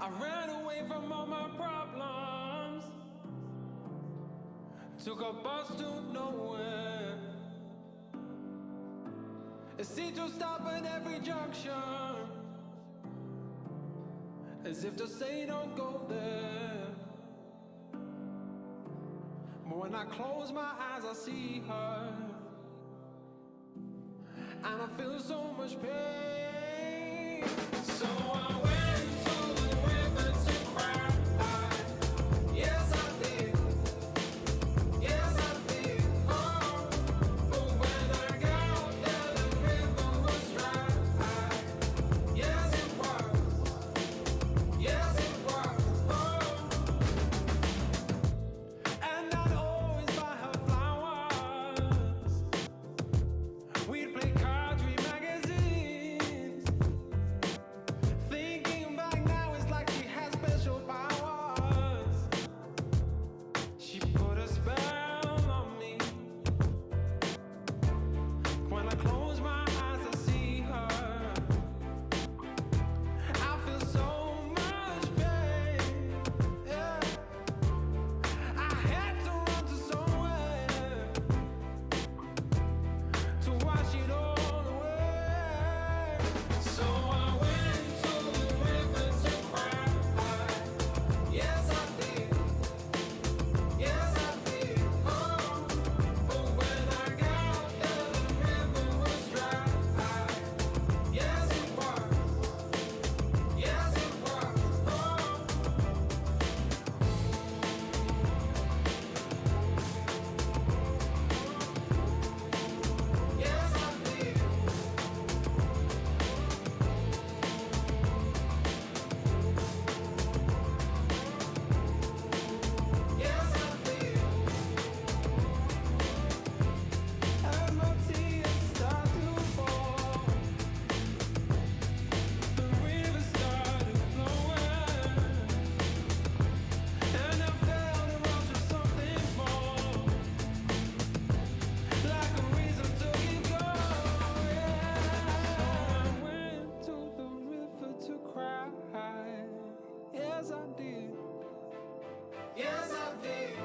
I ran away from all my problems, took a bus to nowhere. It seemed to stop at every junction, as if to say don't go there. But when I close my eyes I see her, and I feel so much pain. So I went to the river to cry. Yes I did. Yes I did. Oh, but when I got there the river was dry. Yes it was. Yes it was. Oh, and I'd always buy her flowers. We'd play cards, read magazines. Thinking back now, it's like she has special powers. She put a spell on me. When I close my eyes, I see her. I feel so much pain. Yeah. I had to run to somewhere to wash it all away. So I went to the river to cry. Yes I did. Yes I did. Oh, but when I got there the river was dry. Yes it was. Yes it was. Oh. Yes I did. Yes I did. As my tears start to fall, the river started flowing, and I felt a rush of something more, like a reason to keep going. So I went to the river to cry. Yes I did. Yes I did.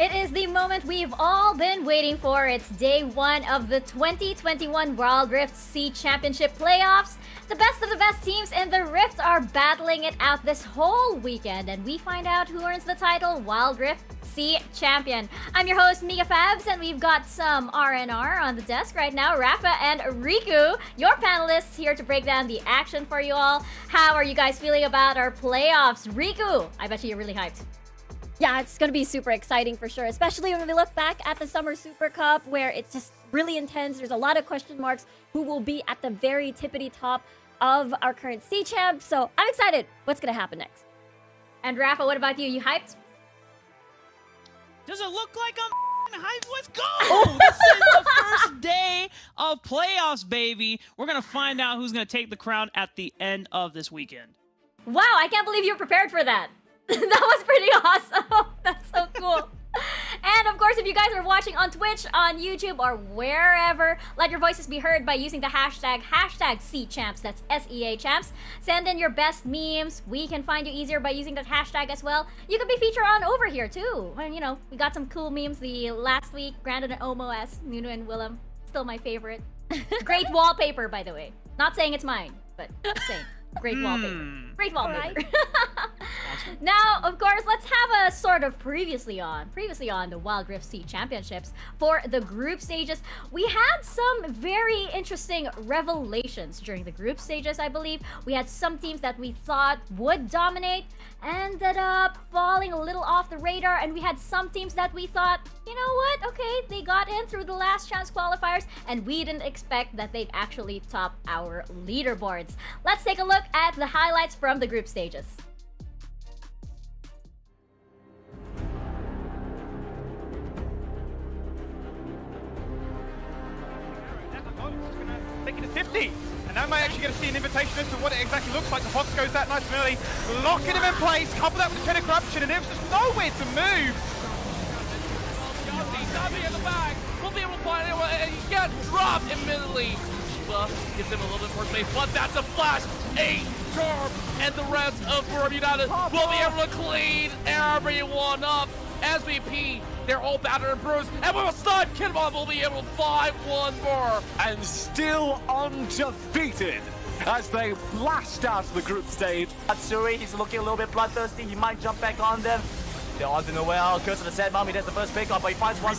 It is the moment we've all been waiting for. It's day one of the 2021 Wild Rift C Championship playoffs. The best of the best teams in the Rift are battling it out this whole weekend, and we find out who earns the title Wild Rift C Champion. I'm your host, Mika Fabs, and we've got some RNR on the desk right now. Rafa and Riku, your panelists, here to break down the action for you all. How are you guys feeling about our playoffs? Riku, I bet you're really hyped. Yeah, it's going to be super exciting for sure, especially when we look back at the Summer Super Cup, where it's just really intense. There's a lot of question marks who will be at the very tippity top of our current C champ. So I'm excited. What's going to happen next? And Rafa, what about you? You hyped? Does it look like I'm hyped? Let's go! This is the first day of playoffs, baby. We're going to find out who's going to take the crown at the end of this weekend. Wow, I can't believe you're prepared for that. That was pretty awesome. That's so cool. And of course, if you guys are watching on Twitch, on YouTube, or wherever, let your voices be heard by using the hashtag #CChamps. That's SEA Champs. Send in your best memes. We can find you easier by using that hashtag as well. You can be featured on over here too. And you know, we got some cool memes the last week. Brandon and Omo as Nuno and Willem. Still my favorite. Great wallpaper, by the way. Not saying it's mine, but saying. Great wallpaper. Great wallpaper. Right. Now, of course, let's have a sort of previously on the Wild Rift C Championships for the group stages. We had some very interesting revelations during the group stages, I believe. We had some teams that we thought would dominate, ended up falling a little off the radar, and we had some teams that we thought, you know what, okay, they got in through the last chance qualifiers, and we didn't expect that they'd actually top our leaderboards. Let's take a look at the highlights from the group stages. Take it to 50, and now we might actually get to see an invitation as to what it exactly looks like. The Fox goes that nice and early, locking him in place, couple that with the Chain of Corruption, and there's just nowhere to move. He's in the back. We'll be able to find it. He got dropped immediately. Shiva gives him a little bit more space, but that's a flash. 8 charm, and the rest of Verb United will be able to clean everyone up. SVP, they're all battered and bruised, and with a stun, Kidmon will be able to find one more. And still undefeated as they blast out of the group stage. Matsuri, he's looking a little bit bloodthirsty. He might jump back on them. They're on to nowhere. Curse of the Sad Mummy, that's the first pick up, but he finds one.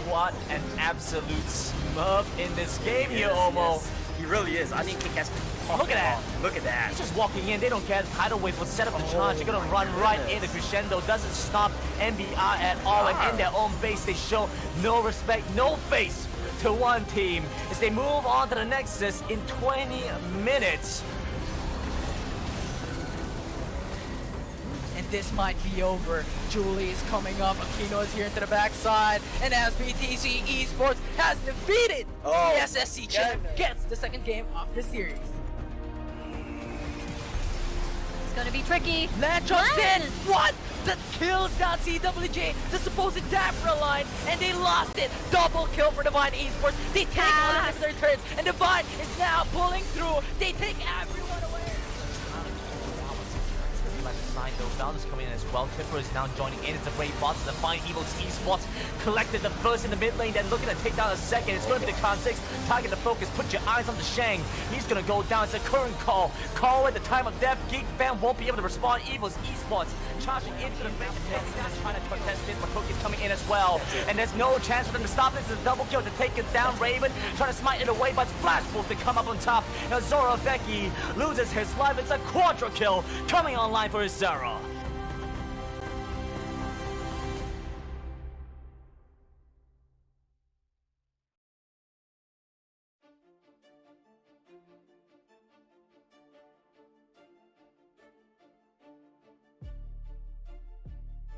What an absolute smurf in this game here, Omo. He really is. I need kick ass Look at that. Look at that. He's just walking in. They don't care. The tidal wave will set up the charge. They're going to run right in. The crescendo doesn't stop NBR at all. And in their own base, they show no respect, no face to one team as they move on to the Nexus in 20 minutes. And this might be over. Julie is coming up. Aquino is here into the backside. And as BTC Esports has defeated the SSC champ, gets the second game of the series. It's gonna be tricky. Land jumps in. What? The kills down CWJ, the supposed Dapper Alliance, and they lost it. Double kill for Divine Esports. They take all of their turns, and Divine is now pulling through. They take everyone away. Valdes coming in as well. Tipper is now joining in. It's a great boss. The Fine EVOS Esports collected the first in the mid lane, then looking to take down a second. It's going to be the Con 6. Target the focus. Put your eyes on the Shang. He's going to go down. It's a current call. Call at the time of death. Geek fan won't be able to respond. EVOS Esports charging into the base. That's trying to contest this, but Cookie's coming in as well. And there's no chance for them to stop this. It's a double kill to take it down. Raven trying to smite it away, but Flash Wolf to come up on top. Now Zora Becky loses his life. It's a quadra kill coming online for his Zara.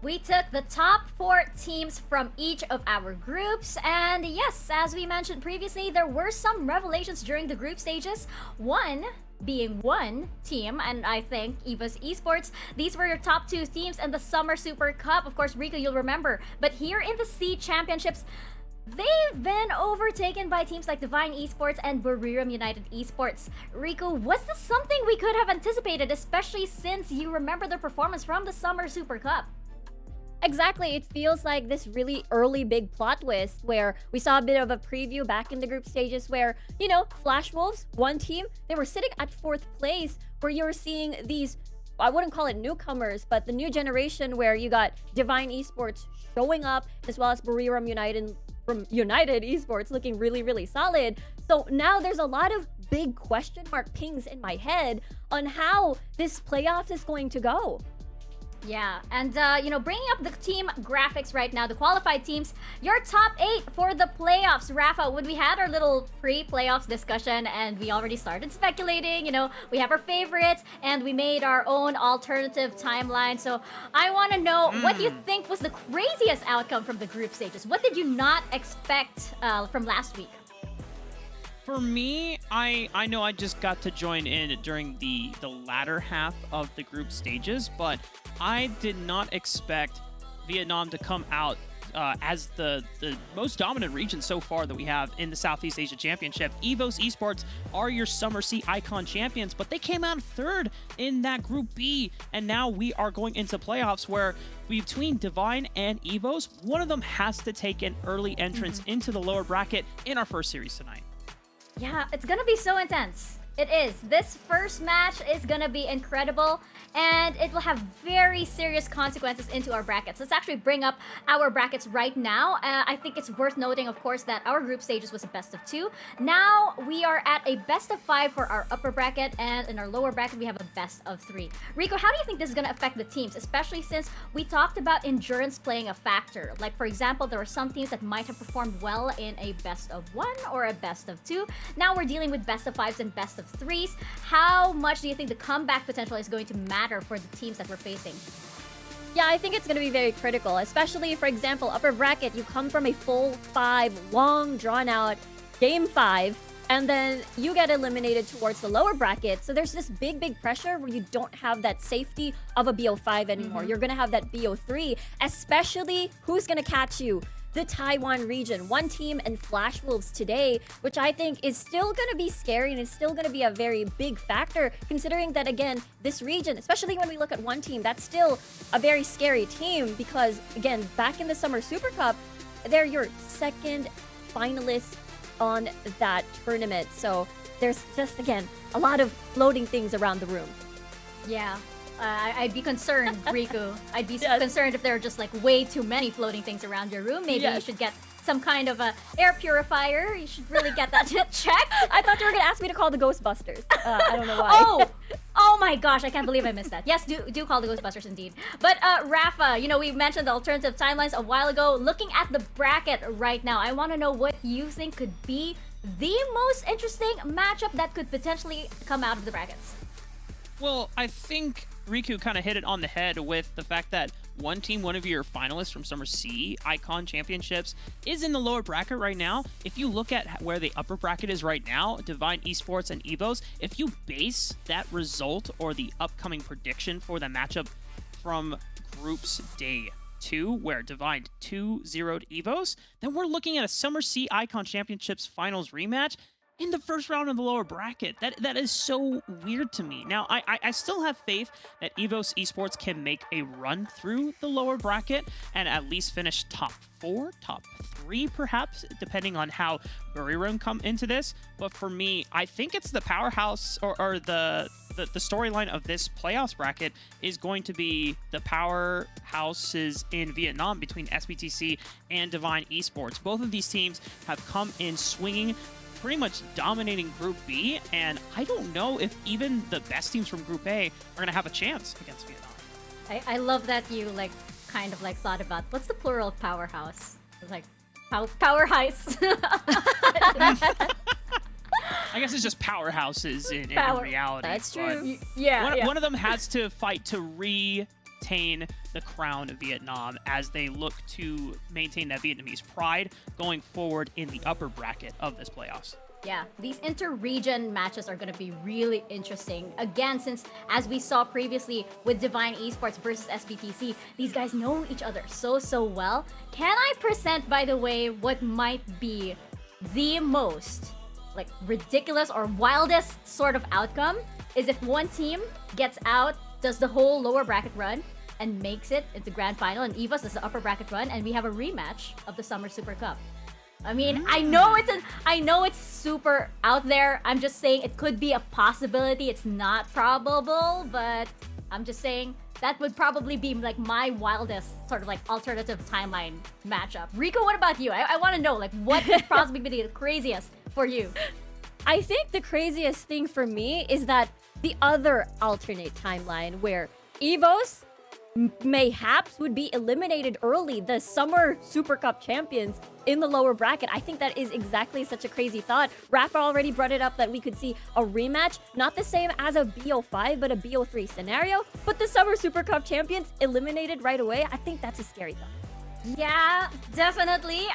We took the top 4 teams from each of our groups, and yes, as we mentioned previously, there were some revelations during the group stages. One being one team, and I think EVOS Esports. These were your top 2 teams in the Summer Super Cup. Of course, Rico, you'll remember. But here in the C Championships, they've been overtaken by teams like Divine Esports and Buriram United Esports. Rico, was this something we could have anticipated, especially since you remember their performance from the Summer Super Cup? Exactly, it feels like this really early big plot twist where we saw a bit of a preview back in the group stages where, you know, Flash Wolves, one team, they were sitting at 4th place where you were seeing these, I wouldn't call it newcomers, but the new generation where you got Divine Esports showing up as well as Buriram United from United Esports looking really, really solid. So now there's a lot of big question mark pings in my head on how this playoff is going to go. Yeah, and you know, bringing up the team graphics right now, the qualified teams, your top 8 for the playoffs. Rafa, when we had our little pre-playoffs discussion and we already started speculating, you know, we have our favorites and we made our own alternative timeline. So I want to know what you think was the craziest outcome from the group stages. What did you not expect from last week? For me, I know I just got to join in during the latter half of the group stages, but I did not expect Vietnam to come out as the most dominant region so far that we have in the Southeast Asia Championship. EVOS Esports are your Summer Sea Icon champions, but they came out 3rd in that Group B, and now we are going into playoffs where between Divine and EVOS, one of them has to take an early entrance into the lower bracket in our first series tonight. Yeah, it's gonna be so intense. It is. This first match is gonna be incredible, and it will have very serious consequences into our brackets. Let's actually bring up our brackets right now. I think it's worth noting, of course, that our group stages was a best of 2. Now we are at a best of 5 for our upper bracket, and in our lower bracket we have a best of 3. Rico, how do you think this is gonna affect the teams, especially since we talked about endurance playing a factor? Like, for example, there were some teams that might have performed well in a best of 1 or a best of 2. Now we're dealing with best of 5s and best of 3s. How much do you think the comeback potential is going to matter for the teams that we're facing? Yeah, I think it's going to be very critical, especially, for example, upper bracket, you come from a full 5, long, drawn-out game 5, and then you get eliminated towards the lower bracket. So there's this big, big pressure where you don't have that safety of a BO5 anymore. You're going to have that BO3, especially who's going to catch you? The Taiwan region, one team and Flash Wolves today, which I think is still going to be scary and it's still going to be a very big factor considering that, again, this region, especially when we look at one team, that's still a very scary team because, again, back in the Summer Super Cup, they're your 2nd finalist on that tournament. So there's just, again, a lot of floating things around the room. Yeah. I'd be concerned, Riku. I'd be concerned if there are just like way too many floating things around your room. Maybe you should get some kind of a air purifier. You should really get that checked. I thought you were gonna ask me to call the Ghostbusters. I don't know why. Oh my gosh, I can't believe I missed that. Yes, do call the Ghostbusters indeed. But Rafa, we mentioned the alternative timelines a while ago. Looking at the bracket right now, I want to know what you think could be the most interesting matchup that could potentially come out of the brackets. Well, I think Riku kind of hit it on the head with the fact that one team, one of your finalists from Summer C Icon Championships, is in the lower bracket right now. If you look at where the upper bracket is right now, Divine Esports and EVOS, if you base that result or the upcoming prediction for the matchup from Groups Day 2, where Divine 2-0'd EVOS, then we're looking at a Summer C Icon Championships finals rematch in the first round of the lower bracket. That is so weird to me. Now, I still have faith that EVOS Esports can make a run through the lower bracket and at least finish top 4, top 3, perhaps, depending on how Buriram come into this. But for me, I think it's the powerhouse or the storyline of this playoffs bracket is going to be the powerhouses in Vietnam between SBTC and Divine Esports. Both of these teams have come in swinging, pretty much dominating Group B, and I don't know if even the best teams from Group A are going to have a chance against Vietnam. I love that you kind of thought about what's the plural of powerhouse? Like powerhouse. I guess it's just powerhouses in reality. That's but true. Yeah. One of them has to fight to retain the crown of Vietnam as they look to maintain that Vietnamese pride going forward in the upper bracket of this playoffs. Yeah, these inter-region matches are going to be really interesting. Again, since as we saw previously with Divine Esports versus SBTC, these guys know each other so well. Can I present, by the way, what might be the most ridiculous or wildest sort of outcome is if one team gets out, does the whole lower bracket run, and makes it into grand final, and EVOS does the upper bracket run, and we have a rematch of the Summer Super Cup. I mean, I know it's super out there. I'm just saying it could be a possibility. It's not probable, but I'm just saying that would probably be my wildest sort of alternative timeline matchup. Rico, what about you? I want to know what could possibly be the craziest for you? I think the craziest thing for me is that the other alternate timeline where EVOS mayhaps would be eliminated early, the Summer Super Cup champions in the lower bracket. I think that is exactly such a crazy thought. Rafa already brought it up that we could see a rematch, not the same as a BO5, but a BO3 scenario. But the Summer Super Cup champions eliminated right away. I think that's a scary thought. Yeah, definitely.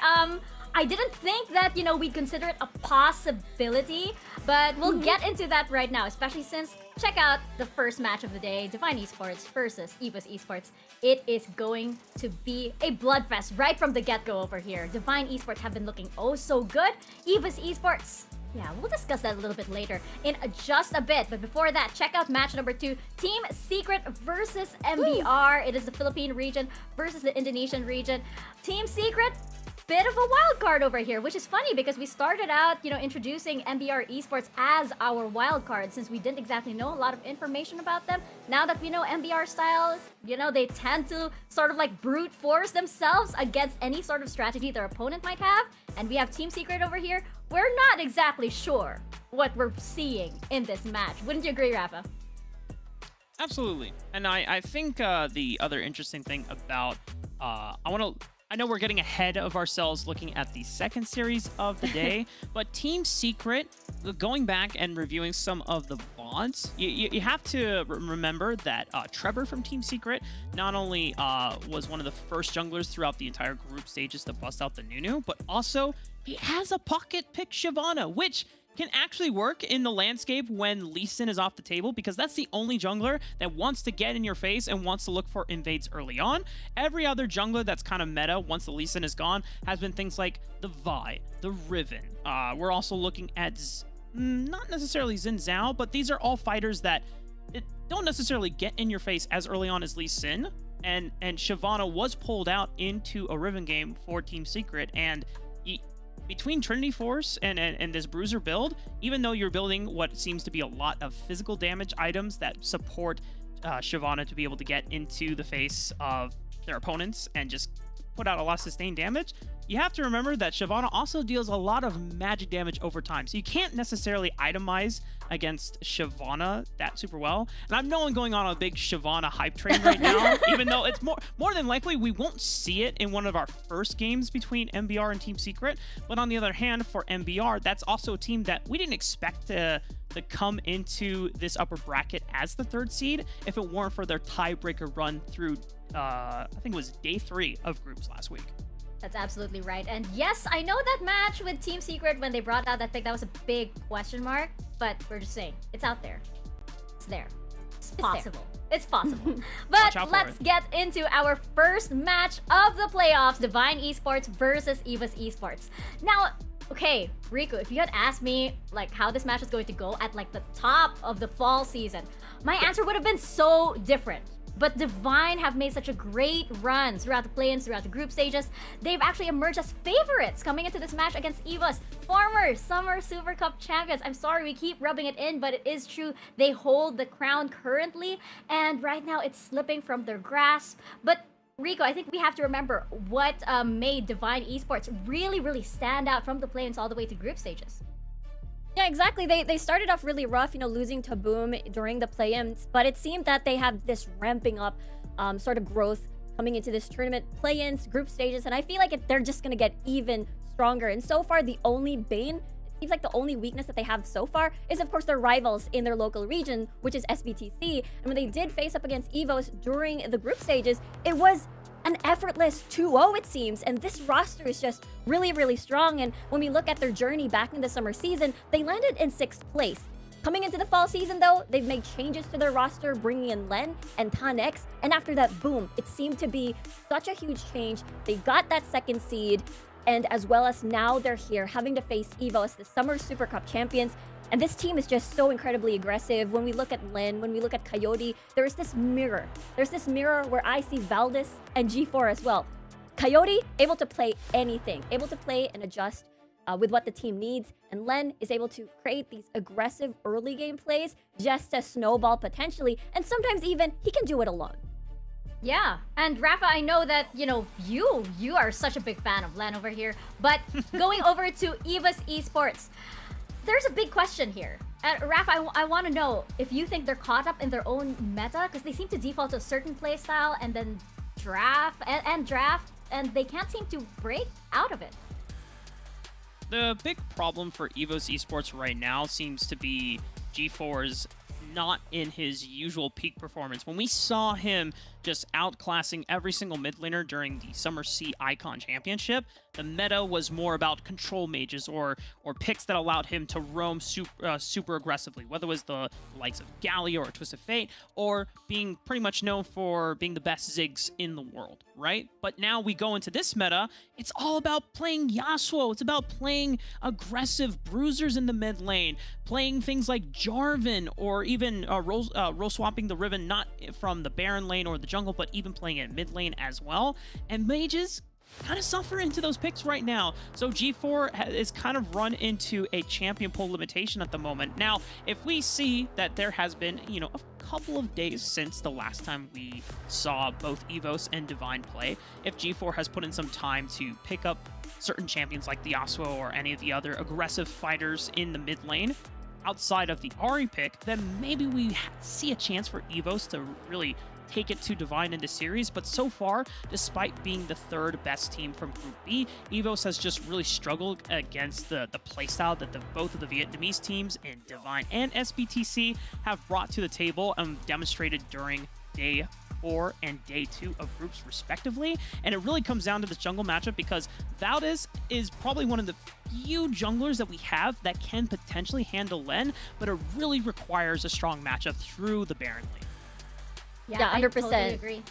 I didn't think that, we'd consider it a possibility, but we'll get into that right now, especially since, check out the first match of the day, Divine Esports versus EVOS Esports. It is going to be a bloodfest right from the get-go over here. Divine Esports have been looking oh so good. EVOS Esports, yeah, we'll discuss that a little bit later in just a bit. But before that, check out match number 2, Team Secret versus MBR. It is the Philippine region versus the Indonesian region. Team Secret, bit of a wild card over here, which is funny because we started out, introducing MBR Esports as our wild card since we didn't exactly know a lot of information about them. Now that we know MBR style, they tend to sort of brute force themselves against any sort of strategy their opponent might have. And we have Team Secret over here. We're not exactly sure what we're seeing in this match. Wouldn't you agree, Rafa? Absolutely. And I think the other interesting thing about I know we're getting ahead of ourselves looking at the second series of the day, but Team Secret, going back and reviewing some of the VODs, you have to remember that Trevor from Team Secret not only was one of the first junglers throughout the entire group stages to bust out the Nunu, but also he has a pocket pick Shyvana, which can actually work in the landscape when Lee Sin is off the table, because that's the only jungler that wants to get in your face and wants to look for invades early on. Every other jungler that's kind of meta once the Lee Sin is gone has been things like the Vi, the Riven. We're also looking at not necessarily Xin Zhao, but these are all fighters that don't necessarily get in your face as early on as Lee Sin. And Shyvana was pulled out into a Riven game for Team Secret, and between Trinity Force and this Bruiser build, even though you're building what seems to be a lot of physical damage items that support Shyvana to be able to get into the face of their opponents and just put out a lot of sustained damage, you have to remember that Shyvana also deals a lot of magic damage over time. So you can't necessarily itemize against Shyvana that super well. And I'm no one going on a big Shyvana hype train right now, even though it's more than likely we won't see it in one of our first games between MBR and Team Secret. But on the other hand, for MBR, that's also a team that we didn't expect to come into this upper bracket as the 3rd seed if it weren't for their tiebreaker run through, I think it was day 3 of groups last week. That's absolutely right. And yes, I know that match with Team Secret when they brought out that pick, that was a big question mark, but we're just saying, it's out there. It's there. It's possible. It's possible. But let's get into our first match of the playoffs, Divine Esports versus EVOS Esports. Now, okay, Riku, if you had asked me like how this match was going to go at like the top of the fall season, my answer would have been so different. But Divine have made such a great run throughout the play-ins, throughout the group stages. They've actually emerged as favorites coming into this match against EVOS, former Summer Super Cup champions. I'm sorry we keep rubbing it in, but it is true. They hold the crown currently, and right now it's slipping from their grasp. But Rico, I think we have to remember what made Divine Esports really, really stand out from the play-ins all the way to group stages. Yeah, exactly. They started off really rough, losing to Boom during the play-ins, but it seemed that they have this ramping up sort of growth coming into this tournament, play-ins, group stages, and I feel like they're just going to get even stronger. And so far, the only bane, it seems like the only weakness that they have so far is, of course, their rivals in their local region, which is SBTC. And when they did face up against EVOS during the group stages, it was an effortless 2-0, it seems, and this roster is just really, really strong. And when we look at their journey back in the summer season, they landed in 6th place. Coming into the fall season, though, they've made changes to their roster, bringing in Len and Tanex, and after that, boom, it seemed to be such a huge change. They got that 2nd seed, and as well as now they're here having to face EVOS, the Summer Super Cup champions. And this team is just so incredibly aggressive. When we look at Len, when we look at Coyote, there's this mirror. There's this mirror where I see Valdez and G4 as well. Coyote, able to play anything, able to play and adjust with what the team needs. And Len is able to create these aggressive early game plays just to snowball potentially. And sometimes even he can do it alone. Yeah, and Rafa, I know that, you are such a big fan of Len over here, but going over to EVOS Esports, there's a big question here. Rafa, I want to know if you think they're caught up in their own meta, because they seem to default to a certain playstyle and then draft, and they can't seem to break out of it. The big problem for EVOS Esports right now seems to be G4's not in his usual peak performance. When we saw him just outclassing every single mid laner during the Summer C Icon Championship, the meta was more about control mages or picks that allowed him to roam super aggressively, whether it was the likes of Galio or Twisted Fate, or being pretty much known for being the best Ziggs in the world, right? But now we go into this meta, it's all about playing Yasuo, it's about playing aggressive bruisers in the mid lane, playing things like Jarvan, or even role swapping the Riven, not from the Baron lane or the jungle, but even playing it mid lane as well. And mages kind of suffer into those picks right now. So G4 is kind of run into a champion pool limitation at the moment. Now, if we see that there has been, a couple of days since the last time we saw both EVOS and Divine play, if G4 has put in some time to pick up certain champions like the Yasuo or any of the other aggressive fighters in the mid lane, outside of the Ahri pick, then maybe we see a chance for EVOS to really take it to Divine in the series. But so far, despite being the 3rd best team from Group B, EVOS has just really struggled against the playstyle that both of the Vietnamese teams in Divine and SBTC have brought to the table and demonstrated during Day 4 and Day 2 of groups respectively. And it really comes down to this jungle matchup because Valdez is probably one of the few junglers that we have that can potentially handle Len, but it really requires a strong matchup through the Baron lane. Yeah, 100%. I totally agree.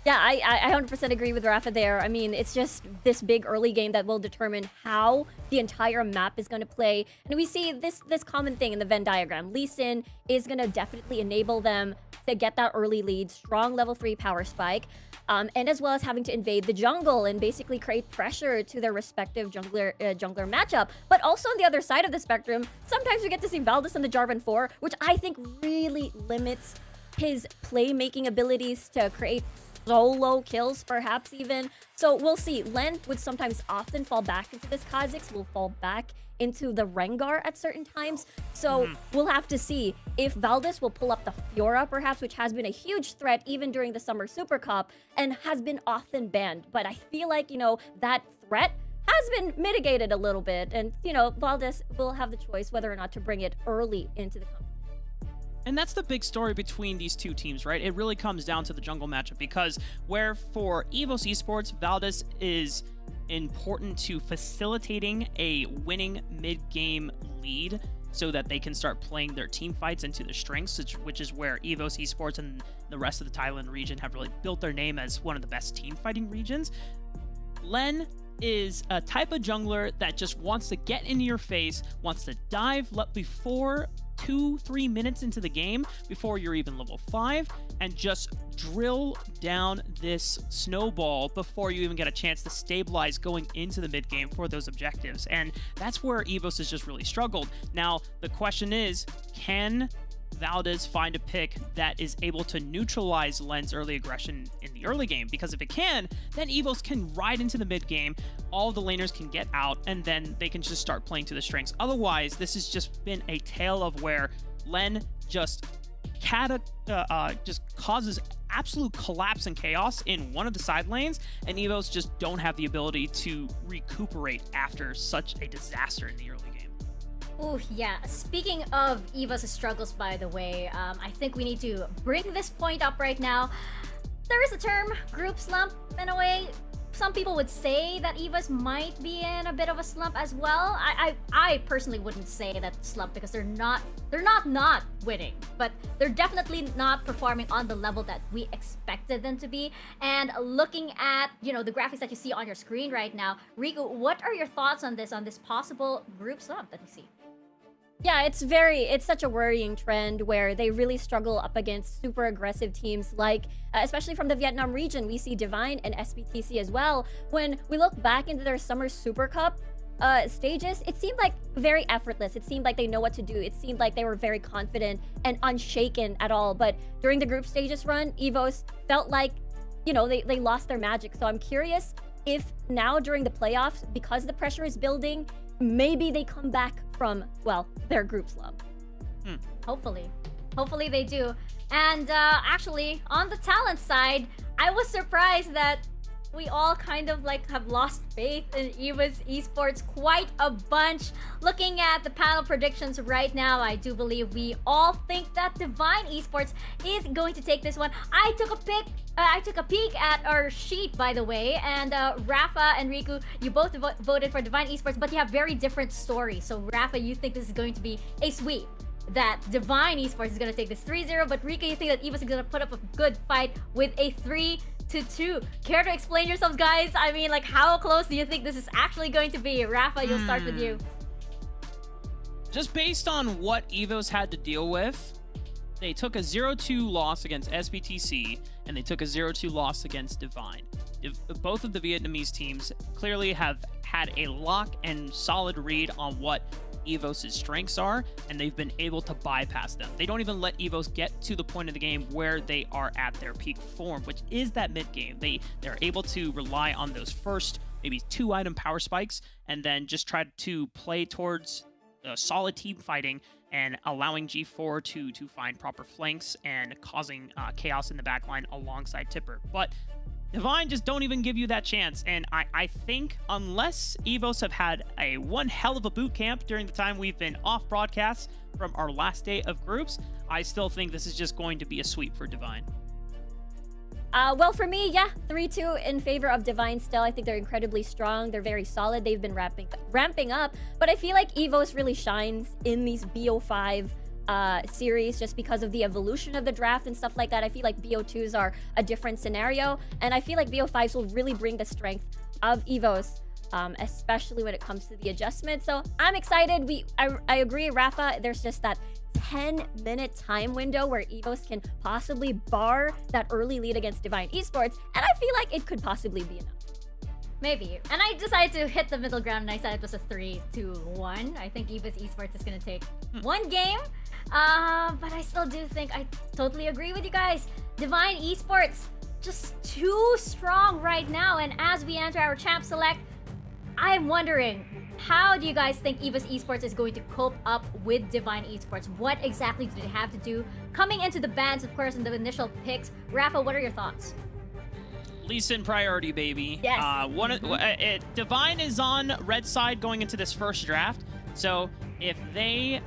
Yeah, I 100% agree with Rafa there. I mean, it's just this big early game that will determine how the entire map is going to play. And we see this common thing in the Venn diagram. Lee Sin is going to definitely enable them to get that early lead, strong level 3 power spike, and as well as having to invade the jungle and basically create pressure to their respective jungler matchup. But also on the other side of the spectrum, sometimes we get to see Valdez in the Jarvan 4, which I think really limits his playmaking abilities to create solo kills, perhaps even. So we'll see. Len would sometimes often fall back into this Kha'Zix, will fall back into the Rengar at certain times. So we'll have to see if Valdez will pull up the Fiora, perhaps, which has been a huge threat even during the Summer Super Cup and has been often banned. But I feel like, you know, that threat has been mitigated a little bit. And, you know, Valdez will have the choice whether or not to bring it early into the competition. And that's the big story between these two teams, right? It really comes down to the jungle matchup, because where for EVOS Esports, Valdez is important to facilitating a winning mid-game lead so that they can start playing their team fights into their strengths, which is where EVOS Esports and the rest of the Thailand region have really built their name as one of the best team fighting regions. Len is a type of jungler that just wants to get into your face, wants to dive before 2-3 minutes into the game, before you're even level 5, and just drill down this snowball before you even get a chance to stabilize going into the mid game for those objectives. And that's where EVOS has just really struggled. Now, the question is, can Valdez find a pick that is able to neutralize Len's early aggression in the early game? Because if it can, then EVOS can ride into the mid game, all the laners can get out, and then they can just start playing to the strengths. Otherwise, this has just been a tale of where Len just causes absolute collapse and chaos in one of the side lanes, and EVOS just don't have the ability to recuperate after such a disaster in the early game. Oh, yeah. Speaking of EVO's struggles, by the way, I think we need to bring this point up right now. There is a term, group slump, in a way. Some people would say that EVOS might be in a bit of a slump as well. I personally wouldn't say that slump, because they're not winning, but they're definitely not performing on the level that we expected them to be. And looking at, you know, the graphics that you see on your screen right now, Riku, what are your thoughts on this possible group slump that we see? Yeah, it's such a worrying trend where they really struggle up against super aggressive teams like, especially from the Vietnam region. We see Divine and SBTC as well. When we look back into their Summer Super Cup stages, it seemed like very effortless. It seemed like they know what to do. It seemed like they were very confident and unshaken at all. But during the group stages run, EVOS felt like, you know, they lost their magic. So I'm curious if now during the playoffs, because the pressure is building, maybe they come back from, well, their group slump. Hopefully they do. And actually, on the talent side, I was surprised that we all kind of like have lost faith in EVOS Esports quite a bunch. Looking at the panel predictions right now, I do believe we all think that Divine Esports is going to take this one. I took a peek at our sheet, by the way, and Rafa and Riku, you both voted for Divine Esports, but you have very different stories. So Rafa, you think this is going to be a sweep, that Divine Esports is going to take this 3-0, but Riku, you think that EVOS is going to put up a good fight with a 3-2. Care to explain yourselves, guys? I mean, like, how close do you think this is actually going to be? Rafa, you'll start with you. Just based on what EVOS had to deal with, they took a 0-2 loss against SBTC, and they took a 0-2 loss against Divine. Both of the Vietnamese teams clearly have had a lock and solid read on what EVOS' strengths are, and they've been able to bypass them. They don't even let EVOS get to the point of the game where they are at their peak form, which is that mid game. They're able to rely on those first maybe 2-item power spikes, and then just try to play towards solid team fighting and allowing G4 to find proper flanks and causing chaos in the backline alongside Tipper. But Divine just don't even give you that chance, and I think unless EVOS have had a one hell of a boot camp during the time we've been off broadcasts from our last day of groups, I still think this is just going to be a sweep for Divine. Well, for me, yeah, 3-2 in favor of Divine still. I think they're incredibly strong. They're very solid. They've been ramping up, but I feel like EVOS really shines in these BO5 series just because of the evolution of the draft and stuff like that. I feel like BO2s are a different scenario, and I feel like BO5s will really bring the strength of EVOS, especially when it comes to the adjustment. So I'm excited. I agree, Rafa, there's just that 10-minute time window where EVOS can possibly bar that early lead against Divine Esports, and I feel like it could possibly be enough. Maybe. And I decided to hit the middle ground, and I said it was a 3-1. I think EVOS Esports is going to take one game. But I still do think I totally agree with you guys. Divine Esports, just too strong right now. And as we enter our champ select, I'm wondering, how do you guys think EVOS Esports is going to cope up with Divine Esports? What exactly do they have to do? Coming into the bans, of course, in the initial picks. Rafa, what are your thoughts? Lee Sin priority, baby. Yes. Divine is on red side going into this first draft. So if they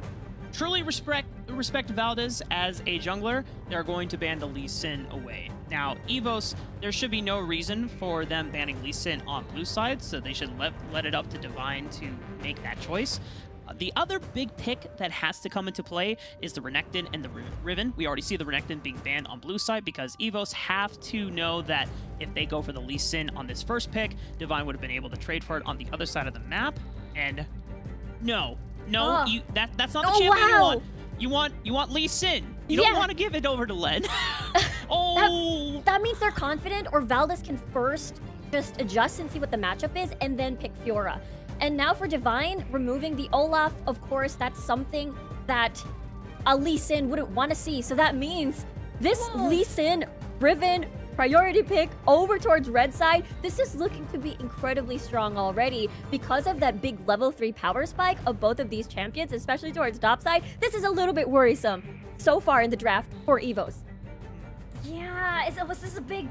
truly respect Valdez as a jungler, they're going to ban the Lee Sin away. Now, EVOS, there should be no reason for them banning Lee Sin on blue side, so they should let it up to Divine to make that choice. The other big pick that has to come into play is the Renekton and the Riven. We already see the Renekton being banned on blue side because EVOS have to know that if they go for the Lee Sin on this first pick, Divine would have been able to trade for it on the other side of the map. And no, that's not the champion you want. You want Lee Sin. You don't want to give it over to Len. That means they're confident, or Valdez can first just adjust and see what the matchup is, and then pick Fiora. And now for Divine, removing the Olaf, of course, that's something that a Lee Sin wouldn't want to see. So that means this Lee Sin Riven priority pick over towards red side, this is looking to be incredibly strong already because of that big level 3 power spike of both of these champions, especially towards top side. This is a little bit worrisome so far in the draft for EVOS. Yeah, was this a big...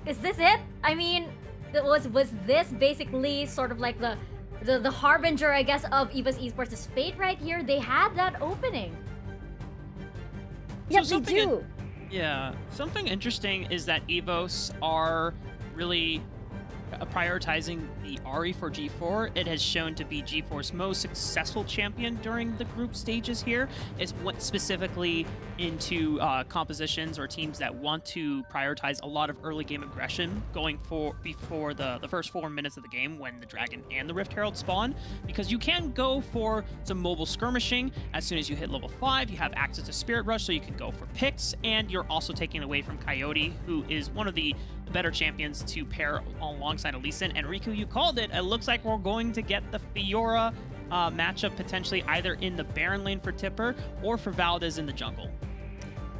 Is this it? I mean, was this basically sort of like the harbinger, I guess, of EVOS Esports' fate right here? They had that opening. Yeah, they do. Yeah, something interesting is that EVOS are really prioritizing the Ahri for G4. It has shown to be G4's most successful champion during the group stages here. It went specifically into compositions or teams that want to prioritize a lot of early game aggression going before the first 4 minutes of the game when the Dragon and the Rift Herald spawn, because you can go for some mobile skirmishing as soon as you hit level 5. You have access to Spirit Rush, so you can go for picks, and you're also taking away from Coyote, who is one of the better champions to pair alongside Lee Sin. And Riku, you called it. It looks like we're going to get the Fiora matchup potentially either in the Baron lane for Tipper or for Valdez in the jungle.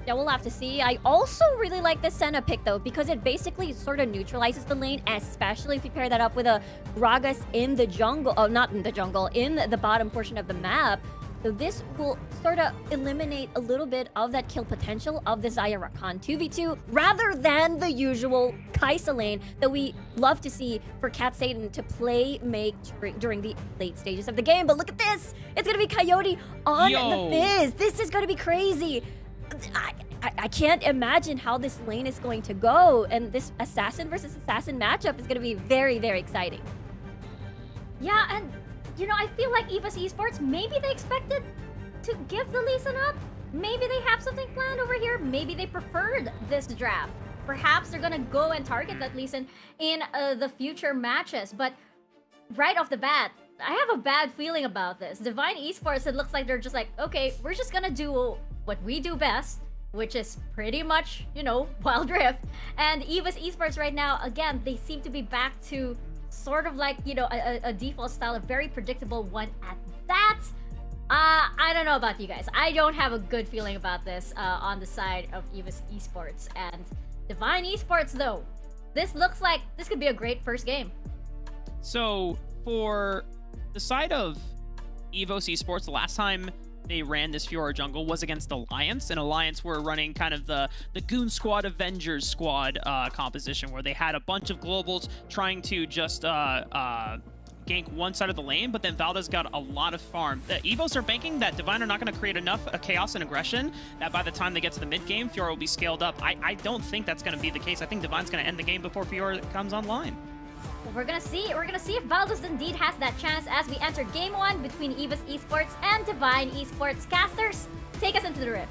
Yeah, we'll have to see. I also really like the Senna pick, though, because it basically sort of neutralizes the lane, especially if you pair that up with a Gragas in the jungle. Oh, not in the jungle, in the bottom portion of the map. So this will sort of eliminate a little bit of that kill potential of the Xayah Rakan 2v2, rather than the usual Kai'Sa lane that we love to see for Cat Satan to make during the late stages of the game. But look at this! It's gonna be Coyote on the Fizz! This is gonna be crazy! I can't imagine how this lane is going to go, and this assassin versus assassin matchup is gonna be very, very exciting. Yeah, and you know, I feel like EVOS Esports, maybe they expected to give the Lee Sin up. Maybe they have something planned over here. Maybe they preferred this draft. Perhaps they're gonna go and target that Lee Sin in the future matches. But right off the bat, I have a bad feeling about this. Divine Esports, it looks like they're just like, okay, we're just gonna do what we do best, which is pretty much, you know, Wild Rift. And EVOS Esports right now, again, they seem to be back to sort of like, you know, a default style, a very predictable one at that. I don't know about you guys. I don't have a good feeling about this on the side of EVOS Esports. And Divine Esports, though, this looks like this could be a great first game. So for the side of EVOS Esports, the last time they ran this Fiora jungle was against Alliance, and Alliance were running kind of the Goon Squad Avengers squad composition, where they had a bunch of globals trying to just gank one side of the lane, but then Valdez got a lot of farm. The EVOS are banking that Divine are not going to create enough chaos and aggression that by the time they get to the mid game, Fiora will be scaled up. I don't think that's going to be the case. I think Divine's going to end the game before Fiora comes online. Well, we're gonna see if Valdez indeed has that chance as we enter Game 1 between EVOS Esports and Divine Esports. Casters, take us into the Rift.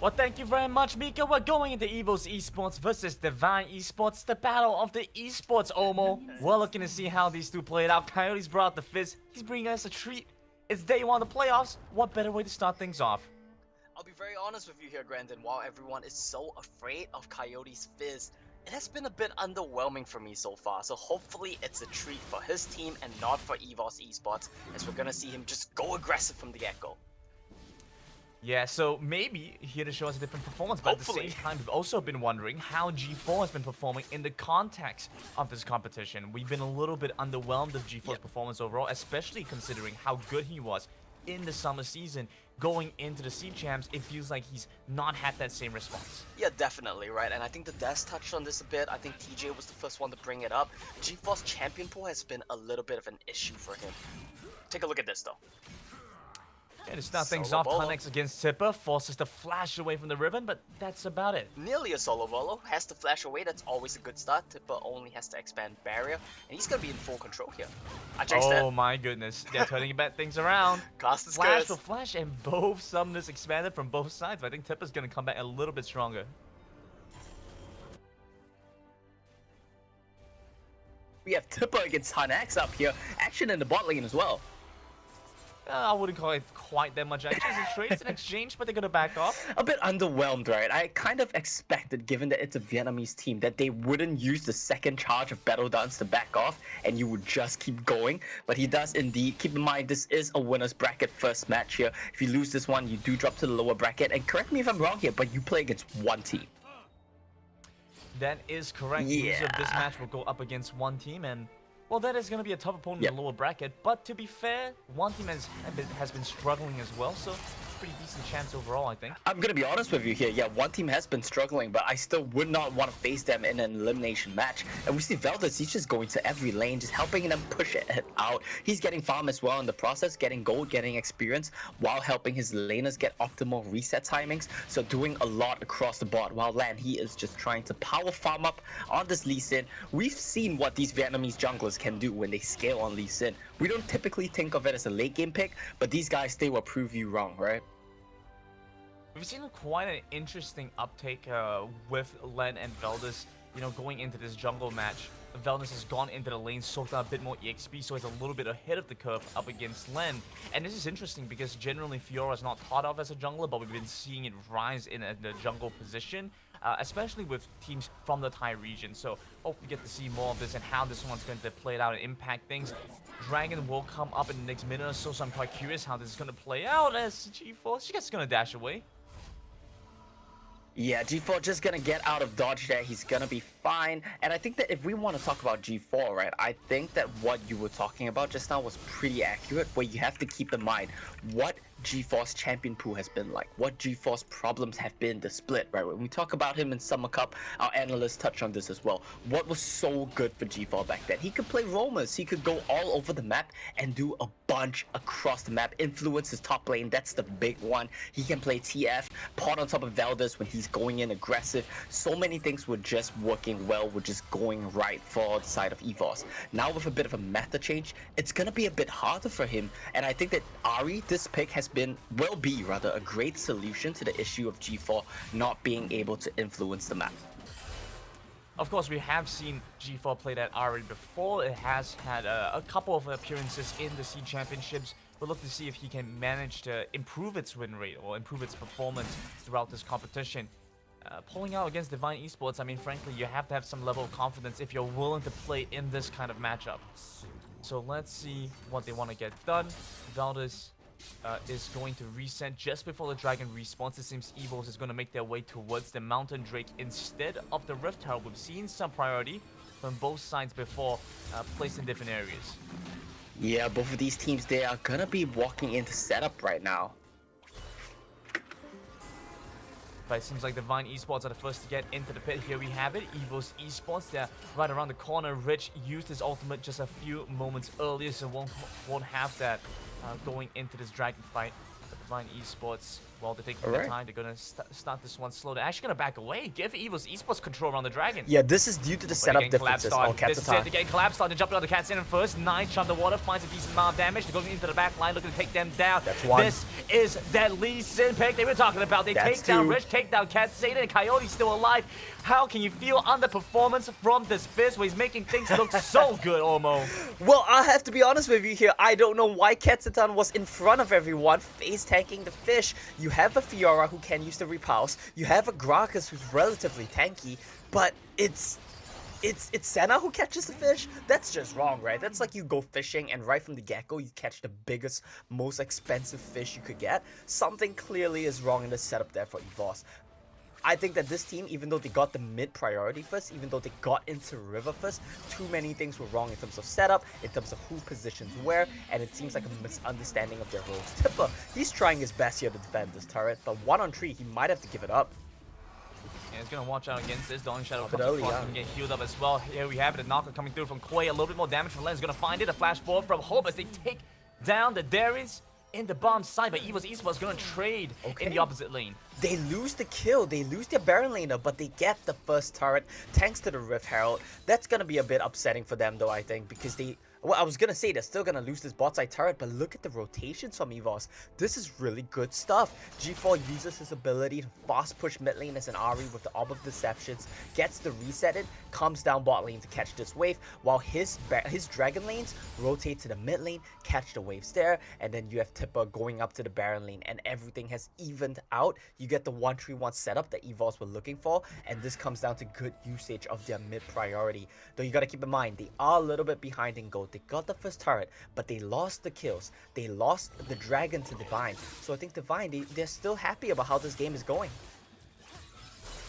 Well, thank you very much, Mika. We're going into EVOS Esports versus Divine Esports, the battle of the esports, Omo. We're looking to see how these two play it out. Coyote's brought out the Fizz. He's bringing us a treat. It's day 1 of the playoffs. What better way to start things off? I'll be very honest with you here, Grandin. While everyone is so afraid of Coyote's Fizz, it has been a bit underwhelming for me so far, so hopefully it's a treat for his team and not for EVOS Esports, as we're gonna see him just go aggressive from the get-go. Yeah, so maybe here to show us a different performance, but Hopefully. at the same time, we've also been wondering how G4 has been performing in the context of this competition. We've been a little bit underwhelmed of G4's performance overall, especially considering how good he was in the summer season. Going into the Sea Champs, it feels like he's not had that same response. Yeah, definitely, right? And I think the Des touched on this a bit. I think TJ was the first one to bring it up. G4's champion pool has been a little bit of an issue for him. Take a look at this, though. And to start things Solo off, bolo. Connex against Tipper forces the flash away from the ribbon, but that's about it. Nearly a solo volo, has to flash away, that's always a good start. Tipper only has to expand barrier, and he's gonna be in full control here. I changed Oh that. my goodness, they're turning things around. Cast is Flash good. for flash, and both summoners expanded from both sides, but I think Tipper's gonna come back a little bit stronger. We have Tipper against Hunax up here. Action in the bot lane as well. I wouldn't call it quite that much action. It's a trade, an exchange, but they're gonna back off. A bit underwhelmed, right? I kind of expected, given that it's a Vietnamese team, that they wouldn't use the second charge of Battle Dance to back off, and you would just keep going. But he does indeed. Keep in mind, this is a winner's bracket first match here. If you lose this one, you do drop to the lower bracket. And correct me if I'm wrong here, but you play against one team. That is correct. The loser of this match will go up against one team, and well, that is going to be a tough opponent in the lower bracket. But to be fair, one team has been struggling as well, so pretty decent chance overall, I think. I'm gonna be honest with you here. Yeah, one team has been struggling, but I still would not want to face them in an elimination match. And we see Veldis, he's just going to every lane, just helping them push it out. He's getting farm as well in the process, getting gold, getting experience, while helping his laners get optimal reset timings. So doing a lot across the board, while Lan, he is just trying to power farm up on this Lee Sin. We've seen what these Vietnamese junglers can do when they scale on Lee Sin. We don't typically think of it as a late game pick, but these guys, they will prove you wrong, right? We've seen quite an interesting uptake with Len and Veldis, you know, going into this jungle match. Veldis has gone into the lane, soaked out a bit more EXP, so he's a little bit ahead of the curve up against Len. And this is interesting because generally Fiora is not thought of as a jungler, but we've been seeing it rise in the jungle position, especially with teams from the Thai region. So hopefully we get to see more of this and how this one's going to play it out and impact things. Dragon will come up in the next minute or so I'm quite curious how this is going to play out as G4. She's going to dash away. Yeah, G4 just gonna get out of dodge there. He's gonna be fine. And I think that if we want to talk about G4, right, I think that what you were talking about just now was pretty accurate, where you have to keep in mind what G4's champion pool has been like, what G4's problems have been the split, right? When we talk about him in Summer Cup, our analysts touch on this as well. What was so good for G4 back then? He could play roamers, he could go all over the map and do a bunch across the map, influence his top lane, that's the big one. He can play TF, pot on top of Veldis when he's going in aggressive. So many things were just working well, were just going right for the side of EVOS. Now with a bit of a meta change, it's gonna be a bit harder for him, and I think that Ahri, this pick will be a great solution to the issue of G4 not being able to influence the map. Of course, we have seen G4 play that Ahri before. It has had a couple of appearances in the Sea Championships. We'll look to see if he can manage to improve its win rate or improve its performance throughout this competition. Pulling out against Divine Esports, I mean, frankly, you have to have some level of confidence if you're willing to play in this kind of matchup. So let's see what they want to get done. Veldis is going to reset just before the dragon respawns. It seems EVOS is going to make their way towards the Mountain Drake instead of the Rift Tower. We've seen some priority from both sides before, placed in different areas. Yeah, both of these teams, they are gonna be walking into setup right now. But it seems like Divine Esports are the first to get into the pit. Here we have it. EVOS Esports, they're right around the corner. Rich used his ultimate just a few moments earlier, so won't have that going into this dragon fight. But Divine Esports, well, they're taking their time. They're going to start this one slow. They're actually going to back away. Give EVOS Esports control around the dragon. Yeah, this is due to the setup differences. This is it. They're getting collapsed on. They're jumping on the Cat Cannon first. Nice shot the water. Finds a decent amount of damage. They're going into the back line, looking to take them down. That's one. This is that Lee Sin pick they were talking about. They take down Rich, take down Cat Satan, and Coyote's still alive. How can you feel underperformance from this Fizz where he's making things look so good, Omo? Well, I have to be honest with you here. I don't know why Katsatan was in front of everyone, face tanking the fish. You have a Fiora who can use the repulse. You have a Gragas who's relatively tanky, but it's it's Senna who catches the fish. That's just wrong, right? That's like you go fishing and right from the get-go you catch the biggest, most expensive fish you could get. Something clearly is wrong in the setup there for EVOS. I think that this team, even though they got the mid priority first, even though they got into River first, too many things were wrong in terms of setup, in terms of who positions where, and it seems like a misunderstanding of their roles. Tipper, he's trying his best here to defend this turret, but 1-on-3, he might have to give it up. Yeah, he's gonna watch out against this. Dawn Shadow But comes early, across yeah. and get healed up as well. Here we have it, a knocker coming through from Quay. A little bit more damage from Len's gonna find it. A flash forward from Hope as they take down the Darius in the bomb side, but EVOS Esports gonna trade in the opposite lane. They lose the kill, they lose their Baron laner, but they get the first turret thanks to the Rift Herald. That's gonna be a bit upsetting for them though, I think, because they... Well, I was gonna say they're still gonna lose this bot side turret, but look at the rotations from EVOS. This is really good stuff. G4 uses his ability to fast push mid lane as an Ahri with the Orb of Deceptions, gets the resetted, comes down bot lane to catch this wave, while his Dragon lanes rotate to the mid lane, catch the waves there, and then you have Tipper going up to the Baron lane, and everything has evened out. You get the 1-3-1 setup that EVOS were looking for, and this comes down to good usage of their mid priority. Though you gotta keep in mind, they are a little bit behind in gold. They got the first turret, but they lost the kills. They lost the Dragon to Divine. So I think Divine, they're still happy about how this game is going.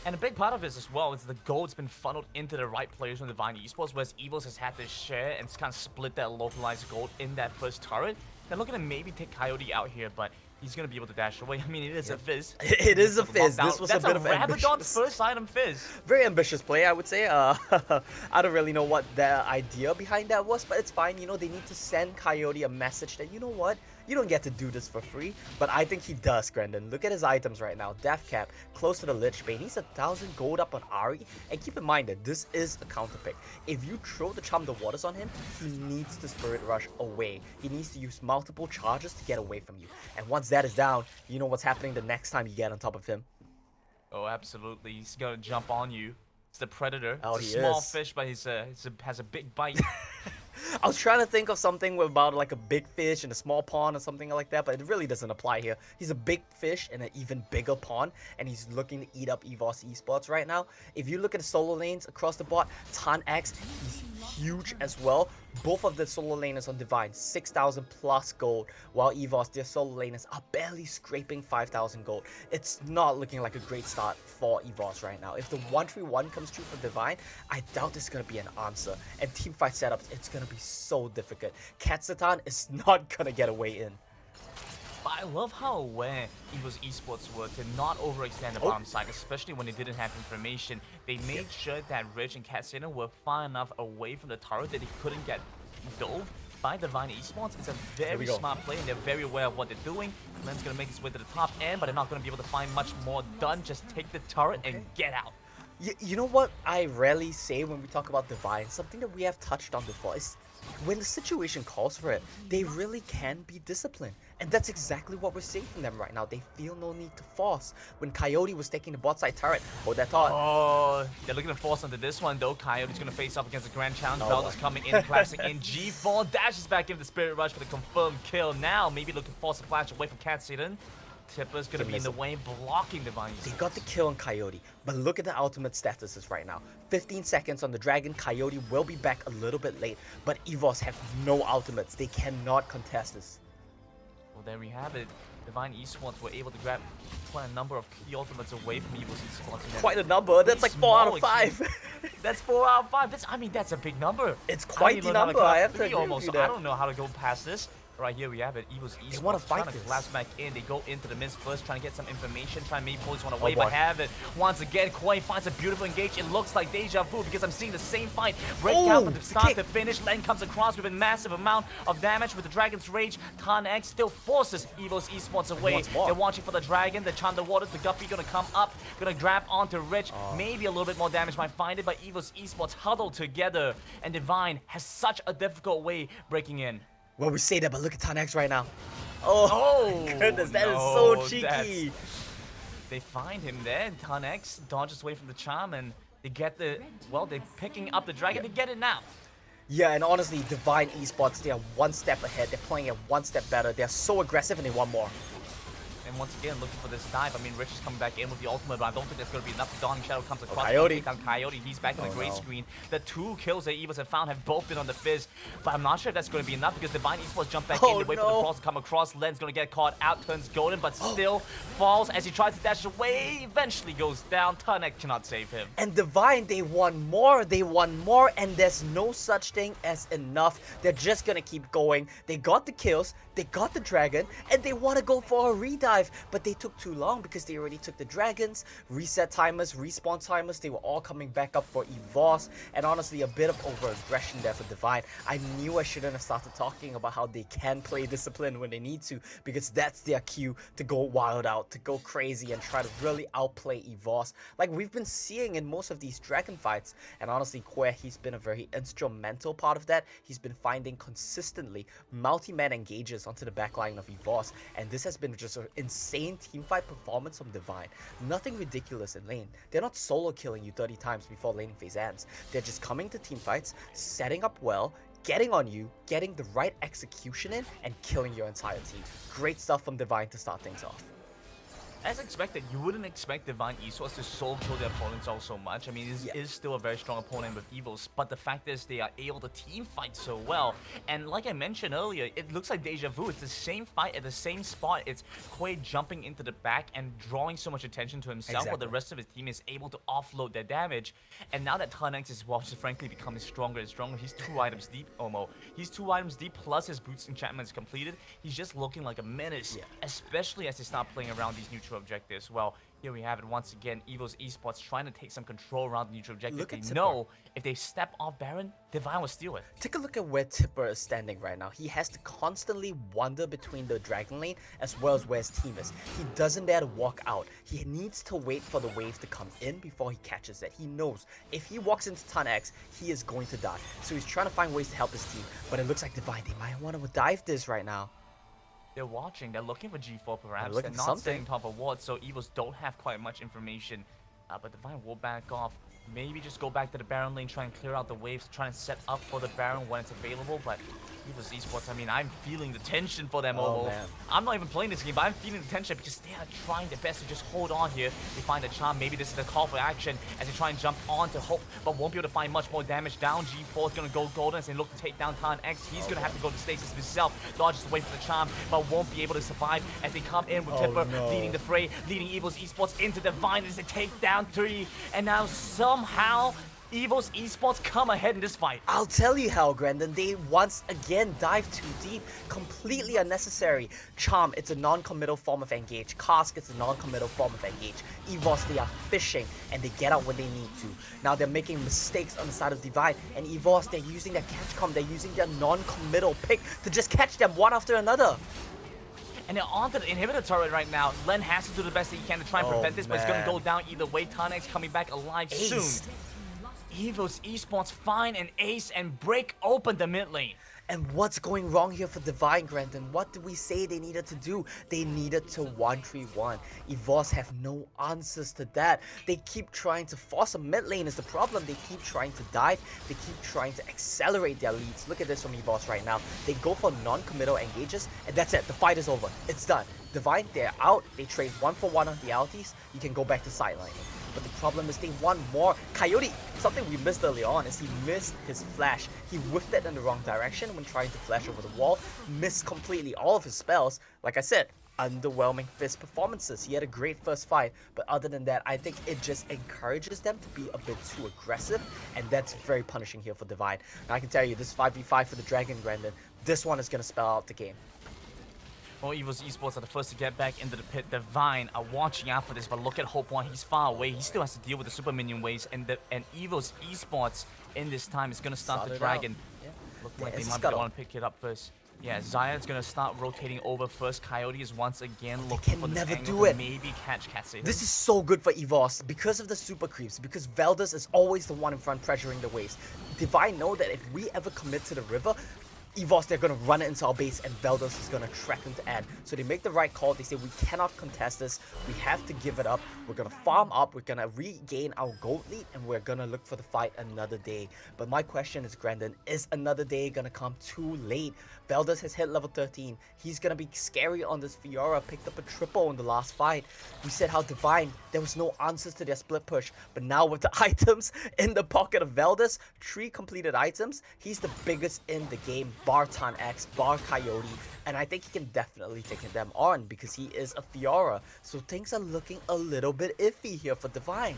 And a big part of this as well is the gold's been funneled into the right players from Divine Esports, whereas EVOS has had to share and kind of split that localized gold in that first turret. They're looking to maybe take Coyote out here, but he's going to be able to dash away. I mean, it is a Fizz. It is a Fizz. This was a bit of Rabadon's first item Fizz. Very ambitious play, I would say. I don't really know what the idea behind that was, but it's fine. You know, they need to send Coyote a message that, you know what? You don't get to do this for free, but I think he does, Grandin. Look at his items right now. Death Cap, close to the Lich Bane. He's 1,000 gold up on Ahri. And keep in mind that this is a counter pick. If you throw the Charm the Waters on him, he needs to Spirit Rush away. He needs to use multiple charges to get away from you. And once that is down, you know what's happening the next time you get on top of him. Oh, absolutely. He's going to jump on you. It's the Predator. Oh, it's a small fish, but he has a big bite. I was trying to think of something about like a big fish in a small pond or something like that, but it really doesn't apply here. He's a big fish in an even bigger pond, and he's looking to eat up EVOS Esports right now. If you look at the solo lanes across the board, TanX, he's huge as well. Both of the solo laners on Divine, 6,000 plus gold, while EVOS, their solo laners are barely scraping 5,000 gold. It's not looking like a great start for EVOS right now. If the 1-3-1 comes true for Divine, I doubt there's going to be an answer. And teamfight setups, it's going to be so difficult. Katsatan is not going to get away in. But I love how aware EVOS Esports were to not overextend the bomb side, especially when they didn't have information. They made sure that Rich and Katsina were far enough away from the turret that he couldn't get dove by Divine Esports. It's a very smart play, and they're very aware of what they're doing. Len's going to make his way to the top end, but they're not going to be able to find much more done. Just take the turret and get out. You know what I rarely say when we talk about Divine? Something that we have touched on before is when the situation calls for it, they really can be disciplined. And that's exactly what we're seeing from them right now. They feel no need to force. When Coyote was taking the bot side turret, that thought. Oh, they're looking to force onto this one though. Coyote's going to face off against the Grand Challenge. Velda's coming in, collapsing in. G4 dashes back in the Spirit Rush for the confirmed kill. Now, maybe looking to force a flash away from Katsina. Tipper's going to be in the way, blocking Divine. They got the kill on Coyote, but look at the ultimate statuses right now. 15 seconds on the Dragon. Coyote will be back a little bit late, but EVOS have no ultimates. They cannot contest this. Well, there we have it. Divine Esports were able to grab quite a number of key ultimates away from EVOS Esports. Quite a number. That's like 4 out of 5. That's 4 out of 5. I mean, that's a big number. It's quite the number. I have to agree almost. with you there. I don't know how to go past this. Right here we have it. EVOS Esports trying to collapse back in. They go into the mist first, trying to get some information, trying to maybe pull this one away, but have it. Once again, Quay finds a beautiful engage. It looks like deja vu because I'm seeing the same fight. Break out from the start to finish. Len comes across with a massive amount of damage with the Dragon's Rage. TanX still forces EVOS Esports away. They're watching for the Dragon. The Charm the Waters, the Guppy gonna come up, gonna grab onto Rich. Maybe a little bit more damage might find it, but EVOS Esports huddled together, and Divine has such a difficult way breaking in. Well, we say that, but look at TanX right now. Oh, goodness, that is so cheeky. They find him there. TanX dodges away from the Charm, and they get the, well, they're picking up the Dragon to get it now. Yeah, and honestly, Divine Esports, they are one step ahead. They're playing it one step better. They're so aggressive, and they want more. And Dragon once again looking for this dive. I mean, Rich is coming back in with the ultimate, but I don't think that's going to be enough. The Dawning Shadow comes across. Coyote. Coyote, he's back on the gray screen. The 2 kills that EVOS have found have both been on the Fizz, but I'm not sure if that's going to be enough because Divine Esports jump back in to wait for the cross to come across. Len's going to get caught out, turns golden, but still falls as he tries to dash away. Eventually goes down. Tunnec cannot save him. And Divine, they want more, and there's no such thing as enough. They're just gonna keep going. They got the kills, they got the dragon, and they want to go for a redive, but they took too long because they already took the dragons, reset timers, respawn timers. They were all coming back up for EVOS, and honestly, a bit of over-aggression there for Divine. I knew I shouldn't have started talking about how they can play discipline when they need to, because that's their cue to go wild out, to go crazy, and try to really outplay EVOS, like we've been seeing in most of these dragon fights. And honestly, Quer, he's been a very instrumental part of that. He's been finding consistently multi-man engages onto the backline of EVOS, and this has been just an insane teamfight performance from Divine. Nothing ridiculous in lane. They're not solo killing you 30 times before laning phase ends. They're just coming to teamfights, setting up well, getting on you, getting the right execution in, and killing your entire team. Great stuff from Divine to start things off. As expected, you wouldn't expect Divine Esports to solo kill their opponents all so much. I mean, this is still a very strong opponent with EVOS, but the fact is they are able to team fight so well. And like I mentioned earlier, it looks like deja vu. It's the same fight at the same spot. It's Quay jumping into the back and drawing so much attention to himself, while the rest of his team is able to offload their damage. And now that Tunnec is just frankly becoming stronger and stronger, he's 2 items deep, Omo. He's 2 items deep, plus his boots enchantment is completed. He's just looking like a menace, especially as they start playing around these neutral objectives. Well, here we have it once again. EVOS Esports trying to take some control around the neutral objective. They know if they step off Baron, Divine will steal it. Take a look at where Tipper is standing right now. He has to constantly wander between the dragon lane as well as where his team is. He doesn't dare to walk out. He needs to wait for the wave to come in before he catches it. He knows if he walks into Tunnec, he is going to die. So he's trying to find ways to help his team. But it looks like Divine, they might want to dive this right now. They're watching, they're looking for G4 perhaps, they're not staying top of ward, so EVOS don't have quite much information. But Divine will back off. Maybe just go back to the Baron lane, try and clear out the waves, try and set up for the Baron when it's available. But EVOS Esports, I mean, I'm feeling the tension for them, Omo. I'm not even playing this game, but I'm feeling the tension because they are trying their best to just hold on here. They find a charm, maybe this is the call for action as they try and jump on to hope, but won't be able to find much more damage down. G4 is going to go golden as they look to take down Tunnec. He's going to have to go to stasis himself, dodges away from the charm, but won't be able to survive as they come in with Tipper leading the fray, leading EVOS Esports into Divine as they take down 3, and now somehow EVOS Esports come ahead in this fight. I'll tell you how, Grandin. They once again dive too deep. Completely unnecessary. Charm, it's a non-committal form of engage. Cask, it's a non-committal form of engage. EVOS, they are fishing and they get out when they need to. Now they're making mistakes on the side of Divine, and EVOS, they're using their catch com, they're using their non-committal pick to just catch them one after another. And they're onto the inhibitor turret right now. Len has to do the best that he can to try and prevent this, but it's going to go down either way. Tunnec's coming back alive soon. EVOS Esports find an ace and break open the mid lane. And what's going wrong here for Divine, Grandin? What did we say they needed to do? They needed to 1-3-1. EVOS have no answers to that. They keep trying to force a mid lane is the problem. They keep trying to dive. They keep trying to accelerate their leads. Look at this from EVOS right now. They go for non-committal engages, and that's it. The fight is over. It's done. Divine, they're out. They trade 1-for-1 on the alties. You can go back to sidelining. But the problem is they want more. Coyote, something we missed early on is he missed his flash. He whiffed it in the wrong direction when trying to flash over the wall. Missed completely all of his spells. Like I said, underwhelming Fizz performances. He had a great first fight, but other than that, I think it just encourages them to be a bit too aggressive, and that's very punishing here for Divine. Now I can tell you, this 5v5 for the Dragon, Grandin, this one is going to spell out the game. Well, EVOS Esports are the first to get back into the pit. Divine are watching out for this, but look at Hope One. He's far away. He still has to deal with the super minion waves, and EVOS Esports in this time is going to start the Dragon. Looking like they might want to pick it up first. Yeah, Zion's going to start rotating over first. Coyote is once again looking for this angle to maybe catch Katsei. This is so good for EVOS because of the super creeps, because Veldus is always the one in front pressuring the waves. Divine know that if we ever commit to the river, EVOS, they're gonna run it into our base, and Veldos is gonna track them to end. So they make the right call. They say we cannot contest this. We have to give it up. We're gonna farm up. We're gonna regain our gold lead, and we're gonna look for the fight another day. But my question is, Grandin, is another day gonna come too late? Veldos has hit level 13. He's gonna be scary on this Fiora. Picked up a triple in the last fight. We said how Divine, there was no answers to their split push. But now with the items in the pocket of Veldos, 3 completed items, he's the biggest in the game, bar Tan X, bar Coyote. And I think he can definitely take them on because he is a Fiora. So things are looking a little bit iffy here for Divine.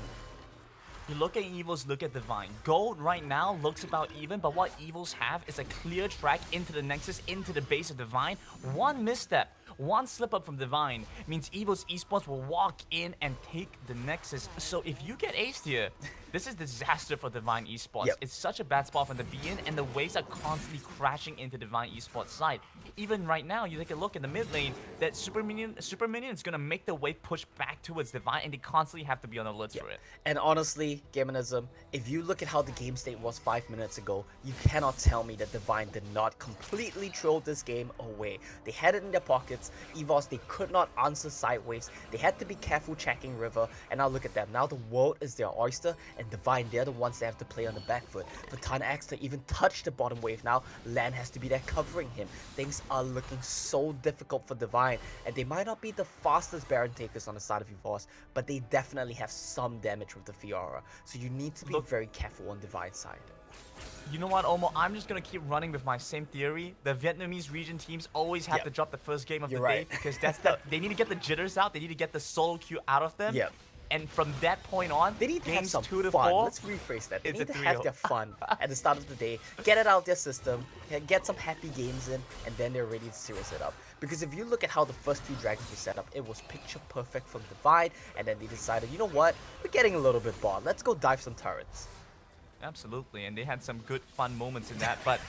You look at EVOS, look at Divine. Gold right now looks about even, but what EVOS have is a clear track into the Nexus, into the base of Divine. One misstep, one slip up from Divine means EVOS Esports will walk in and take the Nexus. So if you get aced here, this is disaster for Divine Esports. It's such a bad spot from the be in, and the waves are constantly crashing into Divine Esports side. Even right now, you take a look in the mid lane, that Super Minion is gonna make the wave push back towards Divine, and they constantly have to be on alert for it. And honestly, Gaminism, if you look at how the game state was 5 minutes ago, you cannot tell me that Divine did not completely throw this game away. They had it in their pockets. EVOS, they could not answer sideways. They had to be careful checking River, and now look at them. Now the world is their oyster, and Divine, they're the ones that have to play on the back foot. For Tan X to even touch the bottom wave now, Lan has to be there covering him. Things are looking so difficult for Divine, and they might not be the fastest Baron takers on the side of EVOS, but they definitely have some damage with the Fiora. So you need to be very careful on Divine's side. You know what, Omo? I'm just gonna keep running with my same theory. The Vietnamese region teams always have to drop the first game of the day because that's they need to get the jitters out. They need to get the solo queue out of them. And from that point on, they need to have games some 2 to fun. 4. Let's rephrase that. They It's need a to have 3-0. their fun at the start of the day. Get it out of their system. Get some happy games in, and then they're ready to serious it up. Because if you look at how the first 2 dragons were set up, it was picture perfect from Divine, and then they decided, you know what? We're getting a little bit bored. Let's go dive some turrets. Absolutely, and they had some good fun moments in that, but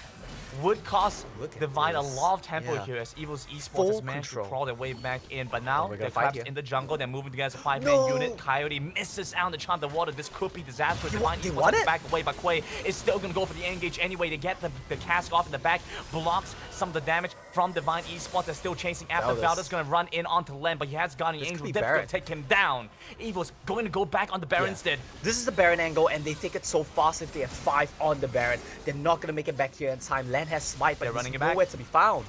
would cost Divine a lot of tempo here as EVOS Esports has managed to crawl their way back in, but now they're trapped in the jungle, they're moving together as a 5-man unit. Coyote misses out on the chant the water. This could be disastrous. Divine Esports is back away, but Quay is still going to go for the engage anyway. They get the cask off in the back, blocks some of the damage from Divine Esports. They're still chasing after Valda's going to run in onto Len, but he has Guardian Angel, difficult to take him down. EVOS going to go back on the Baron instead. This is the Baron angle, and they take it so fast. If they have 5 on the Baron, they're not going to make it back here in time. Lan has smite, but they're running he's it back. nowhere to be found.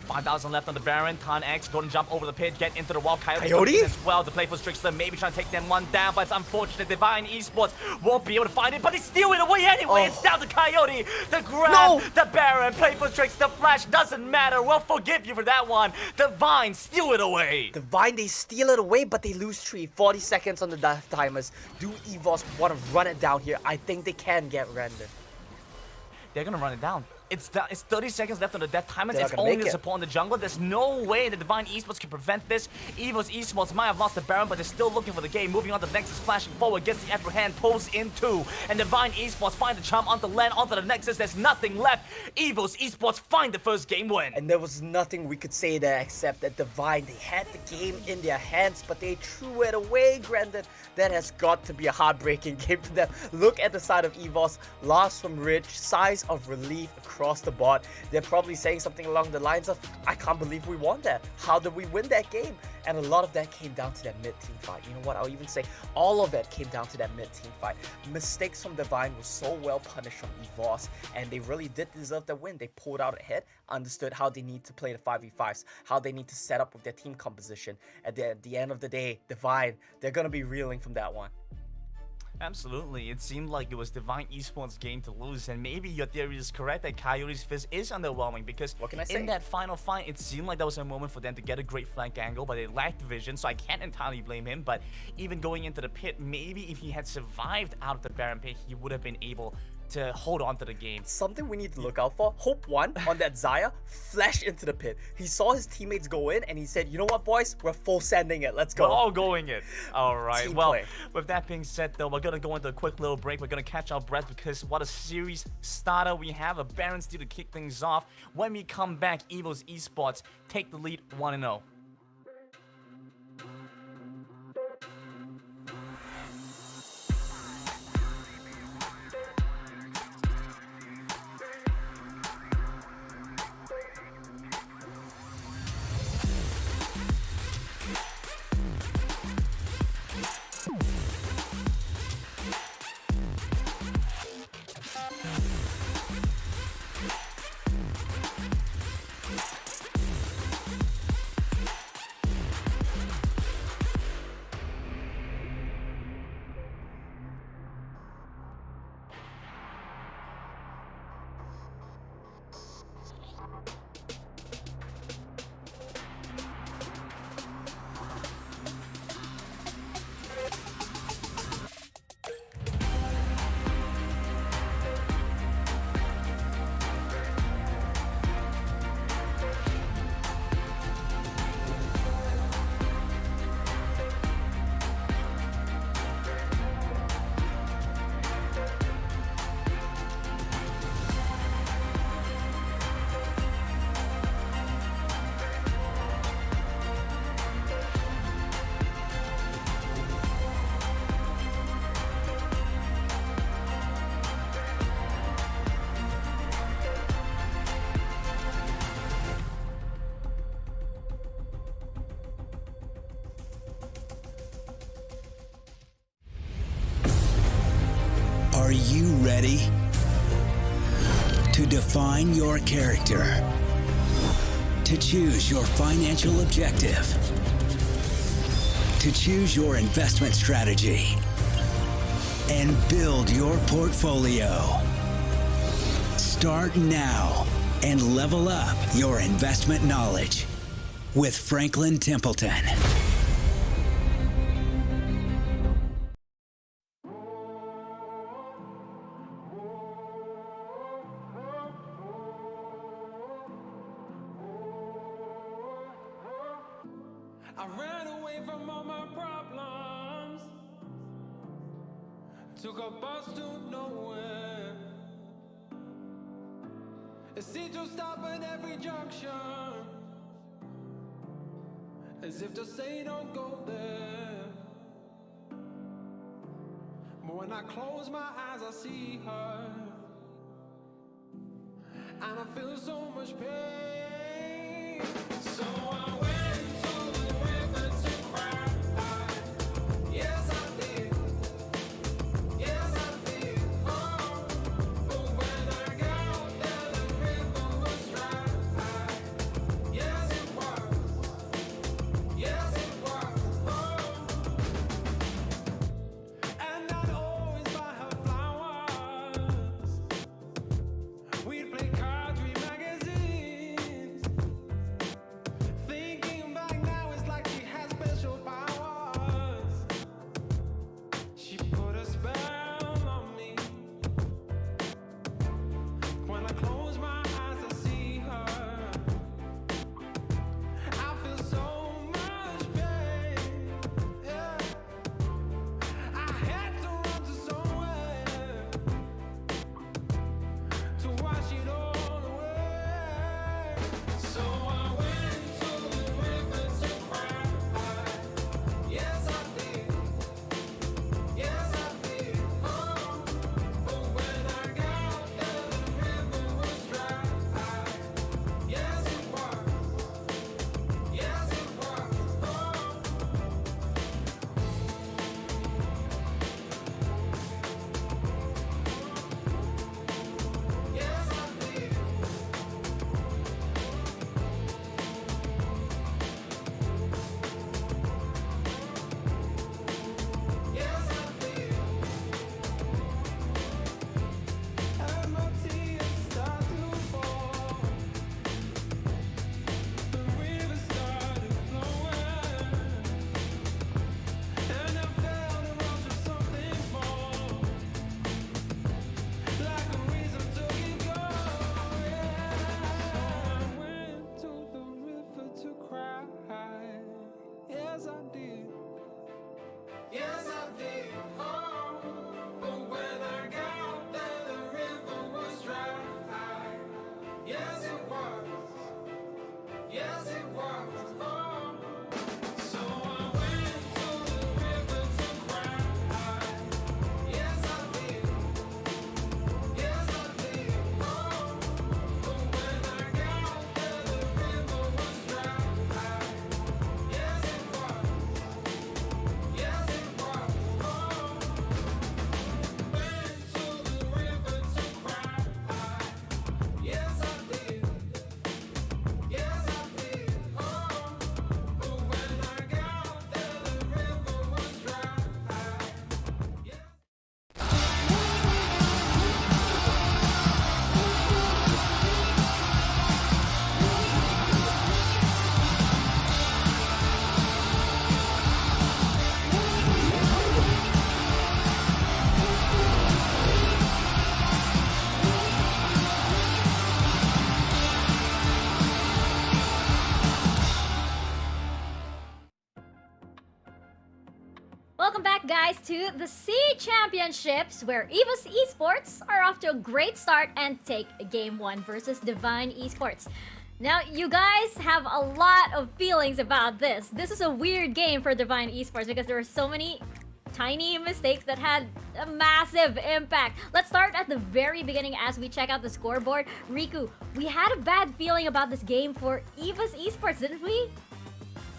5,000 left on the Baron. Tan X going to jump over the pit, get into the wall. Coyote as well. The playful Strixler maybe trying to take them one down, but it's unfortunate. Divine Esports won't be able to find it, but they steal it away anyway. It's down to Coyote. The grab, the Baron, playful Strix, the flash, doesn't matter. We'll forgive you for that one. Divine steal it away. Divine, they steal it away, but they lose 3. 40 seconds on the death timers. Do EVOS want to run it down here? I think they can get rendered. They're going to run it down. It's 30 seconds left on the death timers. It's only the support in the jungle. There's no way that Divine Esports can prevent this. EVOS Esports might have lost the Baron, but they're still looking for the game. Moving on to the Nexus, flashing forward, gets the upper hand, pulls in 2. And Divine Esports find the charm onto Land, onto the Nexus. There's nothing left. EVOS Esports find the first game win. And there was nothing we could say there except that Divine, they had the game in their hands, but they threw it away, Grandin. That has got to be a heartbreaking game for them. Look at the side of EVOS. Loss from Rich, sighs of relief across the board. They're probably saying something along the lines of, I can't believe we won that. How did we win that game? And a lot of that came down to that mid-team fight. You know what? I'll even say all of it came down to that mid-team fight. Mistakes from Divine were so well punished from EVOS, and they really did deserve the win. They pulled out ahead, understood how they need to play the 5v5s, how they need to set up with their team composition. At the end of the day, Divine, they're going to be reeling from that one. Absolutely. It seemed like it was Divine Esports' game to lose, and maybe your theory is correct that Coyote's Fizz is underwhelming because what can I say? In that final fight, it seemed like that was a moment for them to get a great flank angle, but they lacked vision, so I can't entirely blame him. But even going into the pit, maybe if he had survived out of the Baron pit, he would have been able to hold on to the game. Something we need to look out for. Hope 1 on that Xayah flashed into the pit. He saw his teammates go in and he said, you know what, boys? We're full sending it. Let's go. We're all going it. All right. Team well, play. With that being said, though, we're going to go into a quick little break. We're going to catch our breath because what a series starter we have. A Baron steal to kick things off. When we come back, EVOS Esports take the lead 1-0. you ready to define your character, to choose your financial objective, to choose your investment strategy, and build your portfolio? Start now and level up your investment knowledge with Franklin Templeton. I ran away from all my problems. Took a bus to nowhere. It seemed to stop at every junction, as if to say don't go there. But when I close my eyes I see her, and I feel so much pain. So I went to the river to cry. Yes I did. Yes I did. Oh, but when I got there the river was dry. Yes it was. Yes it was. Oh, and I'd always buy her flowers. We'd play cards, read magazines. Thinking back now, it's like she has special powers. She put a spell on me. When I close my eyes, I see her. I feel so much pain. Yeah. I had to run to somewhere to wash it all away. So I went to the river to cry. Yes I did. Yes I did. Oh, but when I got there the river was dry. Yes it was. Yes it was. Oh. Yes I did. Yes I did. As my tears start to fall, the river started flowing, and I felt a rush of something more, like a reason to keep going. I went to the river to cry. Yes I did. Yes I did. Oh, but when I got there the river was dry. Yes it was. Yes it was. Oh, so I went to the river to cry. Yes I did. Yes I did. Oh, but when I got there the river was dry. Yes it was. Yes it was. Oh, went to the river to cry. Yes I did. Yes I did. Oh, but when I got there the river was dry. Welcome back, guys, to the C Championships, where EVOS Esports are off to a great start and take Game 1 versus Divine Esports. Now, you guys have a lot of feelings about this. This is a weird game for Divine Esports because there were so many tiny mistakes that had a massive impact. Let's start at the very beginning as we check out the scoreboard. Riku, we had a bad feeling about this game for EVOS Esports, didn't we?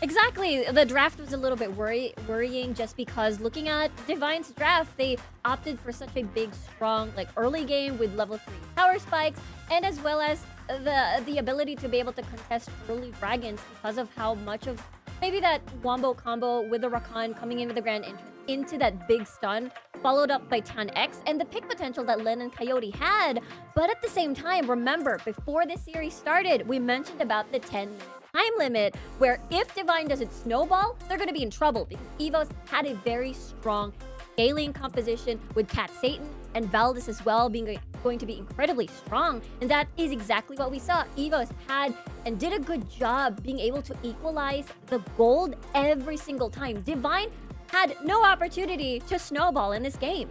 Exactly. The draft was a little bit worrying just because looking at Divine's draft, they opted for such a big, strong, like early game with level 3 power spikes, and as well as the ability to be able to contest early dragons because of how much of maybe that wombo combo with the Rakan coming into the grand entrance into that big stun, followed up by 10x, and the pick potential that Len and Coyote had. But at the same time, remember, before this series started, we mentioned about the 10-minute time limit, where if Divine doesn't snowball, they're going to be in trouble because EVOS had a very strong scaling composition with Cat Satan and Valdez as well going to be incredibly strong. And that is exactly what we saw. EVOS had and did a good job being able to equalize the gold every single time. Divine had no opportunity to snowball in this game.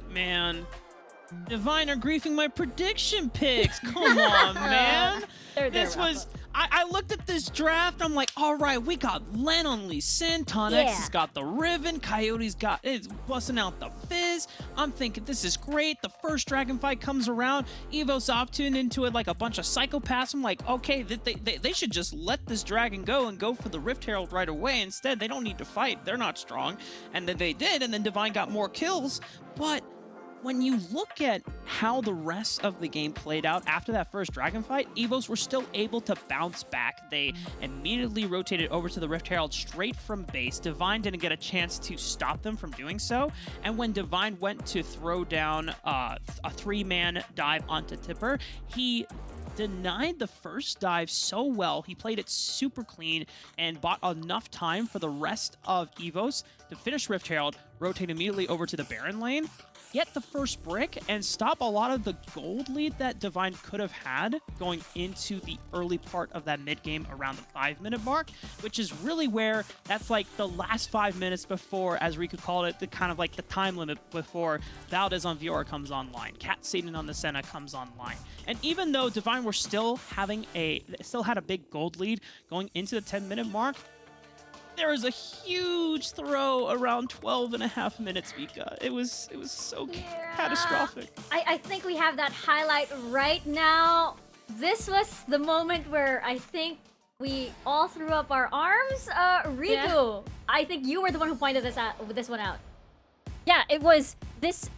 Man, Divine are griefing my prediction picks. Come on, man. This was... I looked at this draft, I'm like, all right, we got Len on Lee Sin, Tonex has got the Riven, Coyote's got it's busting out the Fizz. I'm thinking this is great. The first dragon fight comes around, EVOS opting into it like a bunch of psychopaths. I'm like, okay, they should just let this dragon go and go for the Rift Herald right away. Instead, they don't need to fight. They're not strong. And then they did, and then Divine got more kills. But when you look at how the rest of the game played out after that first dragon fight, EVOS were still able to bounce back. They immediately rotated over to the Rift Herald straight from base. Divine didn't get a chance to stop them from doing so. And when Divine went to throw down a 3-man dive onto Tipper, he denied the first dive so well. He played it super clean and bought enough time for the rest of EVOS to finish Rift Herald, rotate immediately over to the Baron lane, get the first brick, and stop a lot of the gold lead that Divine could have had going into the early part of that mid-game around the 5-minute mark, which is really where that's like the last 5 minutes before, as Riku called it, the kind of like the time limit before Valdez on Viora comes online, Cat Satan on the Senna comes online. And even though Divine were still had a big gold lead going into the 10-minute mark, there was a huge throw around 12.5 minutes, Vika. It was so catastrophic. I think we have that highlight right now. This was the moment where I think we all threw up our arms. Riku, I think you were the one who pointed this one out. Yeah, it was this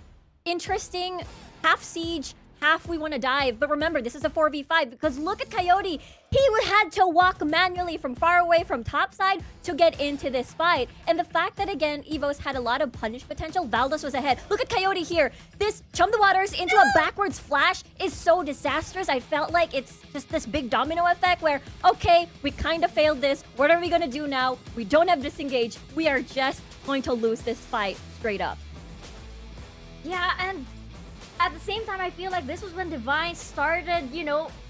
interesting half siege, half we want to dive. But remember, this is a 4v5 because look at Coyote. He had to walk manually from far away from topside to get into this fight. And the fact that, again, EVOS had a lot of punish potential, Valdez was ahead. Look at Coyote here. This Chum the Waters into a backwards flash is so disastrous. I felt like it's just this big domino effect where, okay, we kind of failed this. What are we going to do now? We don't have disengage. We are just going to lose this fight straight up. Yeah, and at the same time, I feel like this was when Divine started,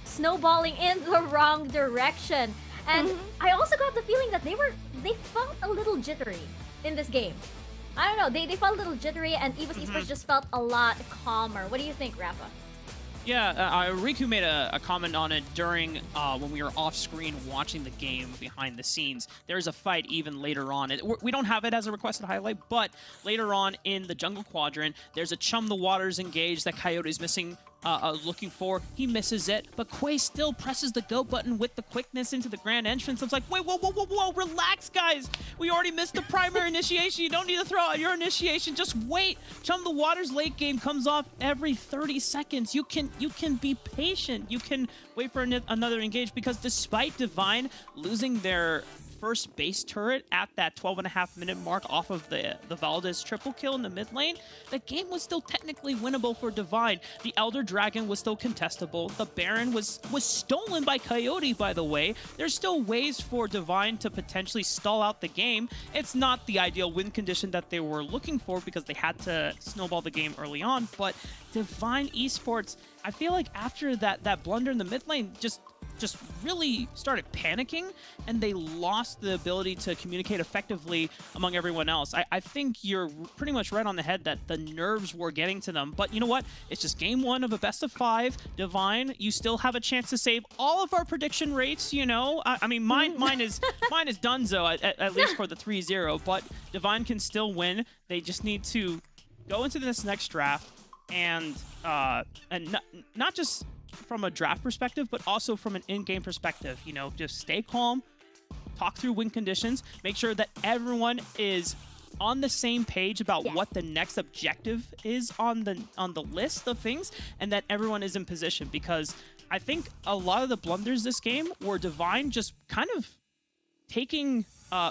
snowballing in the wrong direction. And I also got the feeling that they felt a little jittery in this game. I don't know, they felt a little jittery, and EVOS Esports just felt a lot calmer. What do you think, Rafa? Yeah, Riku made a comment on it during when we were off screen watching the game behind the scenes. There's a fight even later on. We don't have it as a requested highlight, but later on in the jungle quadrant, there's a Chum the Waters engage that Coyote's missing. Looking for. He misses it, but Quay still presses the go button with the quickness into the grand entrance. It's like, wait, whoa, relax, guys. We already missed the primary initiation. You don't need to throw out your initiation. Just wait. Chum the Waters late game comes off every 30 seconds. You can be patient. You can wait for another engage because despite Divine losing their first base turret at that 12.5-minute mark off of the Valdez triple kill in the mid lane, the game was still technically winnable for Divine. The Elder Dragon was still contestable. The Baron was stolen by Coyote, by the way. There's still ways for Divine to potentially stall out the game. It's not the ideal win condition that they were looking for because they had to snowball the game early on, but Divine Esports, I feel like after that blunder in the mid lane, just really started panicking, and they lost the ability to communicate effectively among everyone else. I think you're pretty much right on the head that the nerves were getting to them, but you know what? It's just game 1 of a best of 5. Divine, you still have a chance to save all of our prediction rates, I mean, mine is donezo, at least for the 3-0, but Divine can still win. They just need to go into this next draft and not just from a draft perspective, but also from an in-game perspective, just stay calm, talk through win conditions, make sure that everyone is on the same page about what the next objective is on the list of things, and that everyone is in position, because I think a lot of the blunders this game were Divine just kind of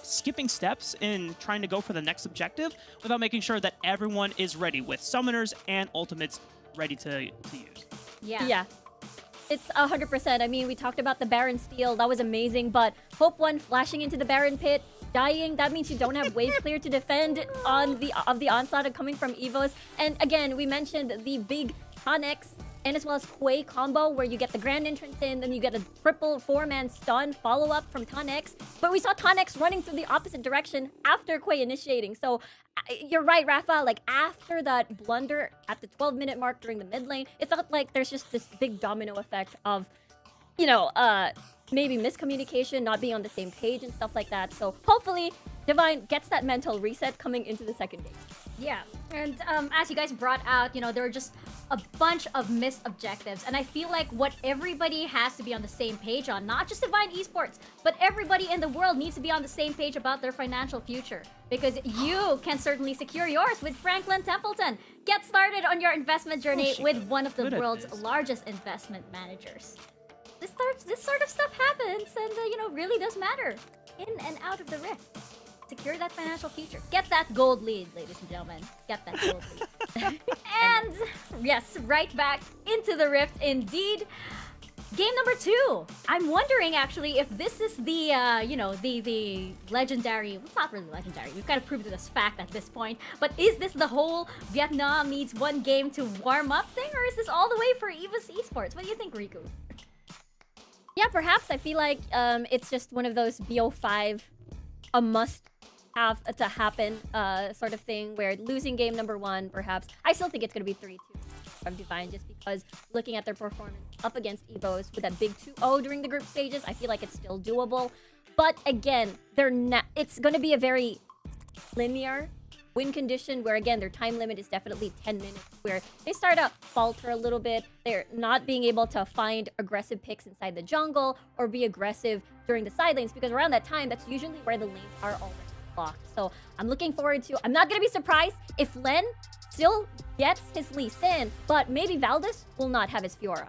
skipping steps in trying to go for the next objective without making sure that everyone is ready with summoners and ultimates ready to use. Yeah. It's 100%. I mean, we talked about the Baron steal. That was amazing. But Hope 1 flashing into the Baron pit, dying. That means you don't have wave clear to defend on the onslaught and coming from EVOS. And again, we mentioned the big Onyx and as well as Quay combo where you get the grand entrance in, then you get a triple 4-man stun follow-up from Tonix. But we saw Tonix running through the opposite direction after Quay initiating. So you're right, Rafa, like after that blunder at the 12-minute mark during the mid lane, it felt like there's just this big domino effect of, you know, maybe miscommunication, not being on the same page and stuff like that. So hopefully Divine gets that mental reset coming into the second game. Yeah, and as you guys brought out, you know, there were just a bunch of missed objectives, and I feel like what everybody has to be on the same page on, not just Divine Esports, but everybody in the world needs to be on the same page about their financial future, because you can certainly secure yours with Franklin Templeton. Get started on your investment journey with one of the world's largest investment managers. This sort of stuff happens, and you know, really does matter in and out of the rift. Secure that financial future. Get that gold lead, ladies and gentlemen. Get that gold lead. And yes, right back into the rift indeed. Game number 2. I'm wondering actually if this is the you know, the legendary, well, it's not really legendary, we've kind of proved it as fact at this point, but is this the whole Vietnam needs one game to warm up thing, or is this all the way for EVOS Esports? What do you think, Riku? Yeah, perhaps. I feel like it's just one of those BO5 a must have to happen sort of thing, where losing game number 1, perhaps. I still think it's going to be 3-2 from Divine, just because looking at their performance up against EVOS with that big 2-0 during the group stages, I feel like it's still doable. But again, it's going to be a very linear win condition where, again, their time limit is definitely 10 minutes, where they start to falter a little bit. They're not being able to find aggressive picks inside the jungle or be aggressive during the side lanes, because around that time, that's usually where the lanes are already locked. So I'm looking forward to, I'm not going to be surprised if Len still gets his Lee Sin, but maybe Valdez will not have his Fiora.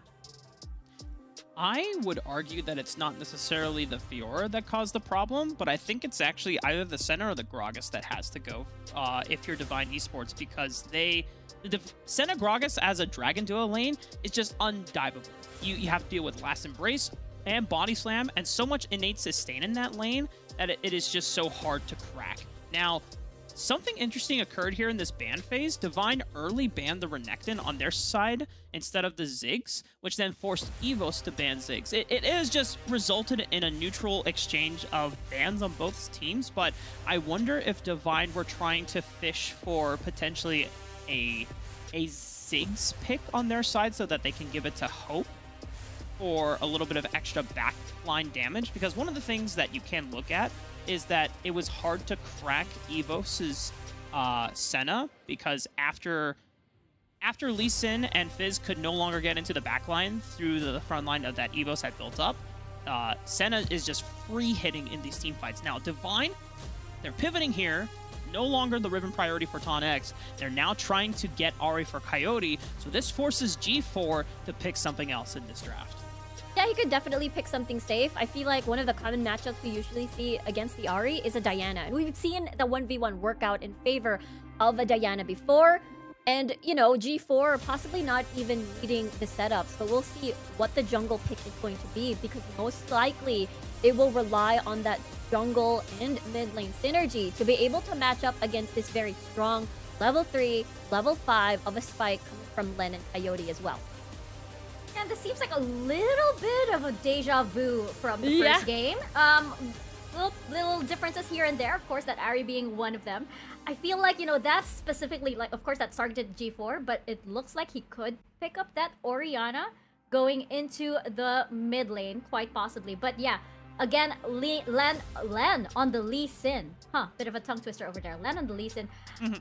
I would argue that it's not necessarily the Fiora that caused the problem, but I think it's actually either the Senna or the Gragas that has to go if you're Divine Esports, because the Senna Gragas as a Dragon Duo lane is just undiveable. You have to deal with Last Embrace and Body Slam and so much innate sustain in that lane that it is just so hard to crack. Now, something interesting occurred here in this ban phase. Divine early banned the Renekton on their side instead of the Ziggs, which then forced EVOS to ban Ziggs. It has just resulted in a neutral exchange of bans on both teams, but I wonder if Divine were trying to fish for potentially a Ziggs pick on their side so that they can give it to Hope for a little bit of extra backline damage, because one of the things that you can look at is that it was hard to crack EVOS's Senna, because after Lee Sin and Fizz could no longer get into the backline through the front line of that EVOS had built up, Senna is just free hitting in these team fights. Now, Divine, they're pivoting here. No longer the Riven priority for Tonix. They're now trying to get Ahri for Coyote, so this forces G4 to pick something else in this draft. Yeah, he could definitely pick something safe. I feel like one of the common matchups we usually see against the Ahri is a Diana. And we've seen the 1v1 workout in favor of a Diana before. And, you know, G4 possibly not even needing the setups. But we'll see what the jungle pick is going to be, because most likely it will rely on that jungle and mid lane synergy to be able to match up against this very strong level 3, level 5 of a spike coming from Len and Coyote as well. And this seems like a little bit of a deja vu from the first game. Little differences here and there, of course, that Ahri being one of them. I feel like, you know, that's specifically, like, of course, that's targeted G4, but it looks like he could pick up that Orianna going into the mid lane, quite possibly. But yeah, again, Len on the Lee Sin. Bit of a tongue twister over there. Len on the Lee Sin.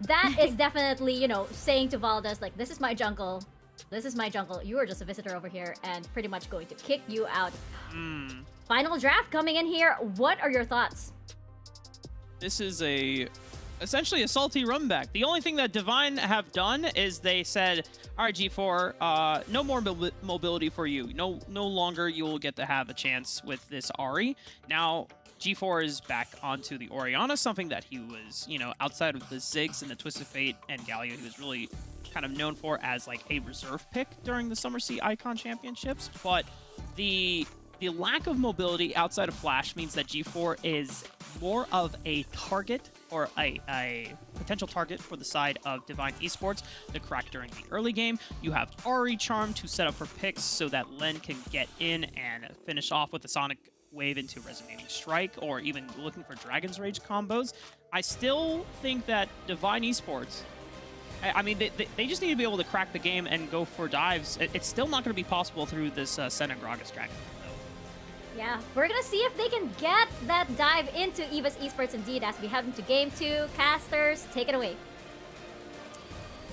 That is definitely, you know, saying to Valdez, like, this is my jungle. This is my jungle. You are just a visitor over here and pretty much going to kick you out. Final draft coming in here. What are your thoughts? This is essentially a salty run back. The only thing that Divine have done is they said, all right, G4, no more mobility for you. No longer you will get to have a chance with this Ari. Now, G4 is back onto the Orianna, something that he was, outside of the Ziggs and the Twisted Fate and Galio, he was really kind of known for as like a reserve pick during the Summer Sea Icon Championships. But the lack of mobility outside of Flash means that G4 is more of a target or a potential target for the side of Divine Esports. The crack during the early game. You have Ari Charm to set up for picks so that Len can get in and finish off with the Sonic Wave into Resonating Strike, or even looking for Dragon's Rage combos. I still think that Divine Esports, I mean, they just need to be able to crack the game and go for dives. It's still not going to be possible through this Sen and Gragas dragon. Yeah, we're gonna see if they can get that dive into EVOS Esports indeed as we head into game 2. Casters, take it away.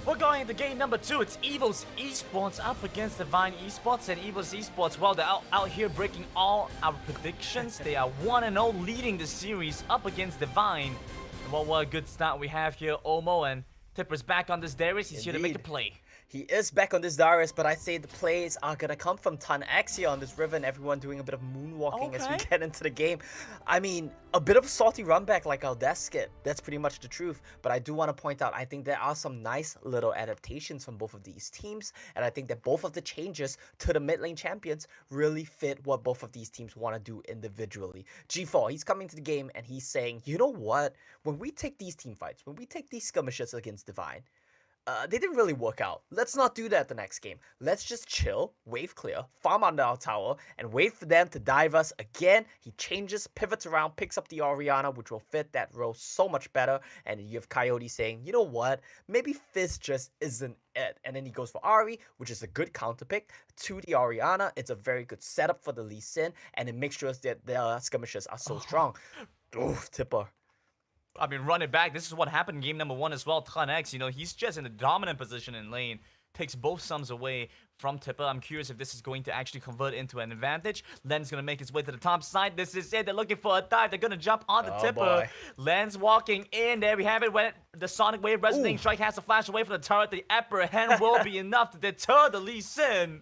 We're going into game number 2. It's EVOS Esports up against Divine Esports, and EVOS Esports, well, they're out here breaking all our predictions. They are 1-0 leading the series up against Divine. And what a good start we have here. Omo and Tipper's back on this Darius. He's here to make a play. He is back on this Darius, but I say the plays are gonna come from Ton X here on this river, and everyone doing a bit of moonwalking as we get into the game. I mean, a bit of a salty run back like our desk skit. That's pretty much the truth. But I do want to point out, I think there are some nice little adaptations from both of these teams, and I think that both of the changes to the mid lane champions really fit what both of these teams want to do individually. G4, he's coming to the game and he's saying, you know what? When we take these team fights, when we take these skirmishes against Divine, they didn't really work out. Let's not do that the next game. Let's just chill, wave clear, farm under our tower, and wait for them to dive us again. He changes, pivots around, picks up the Orianna, which will fit that role so much better. And you have Coyote saying, you know what? Maybe Fizz just isn't it. And then he goes for Ari, which is a good counter pick to the Orianna. It's a very good setup for the Lee Sin, and it makes sure that their skirmishes are so strong. Oof, Tipper. I mean, run it back. This is what happened in game number 1 as well. Ton X, he's just in a dominant position in lane. Takes both sums away from Tipper. I'm curious if this is going to actually convert into an advantage. Len's going to make his way to the top side. This is it. They're looking for a dive. They're going to jump on the Tipper. Boy. Len's walking in. There we have it. When the Sonic Wave Resonating Strike has to flash away from the turret, the Emperor Hen will be enough to deter the Lee Sin.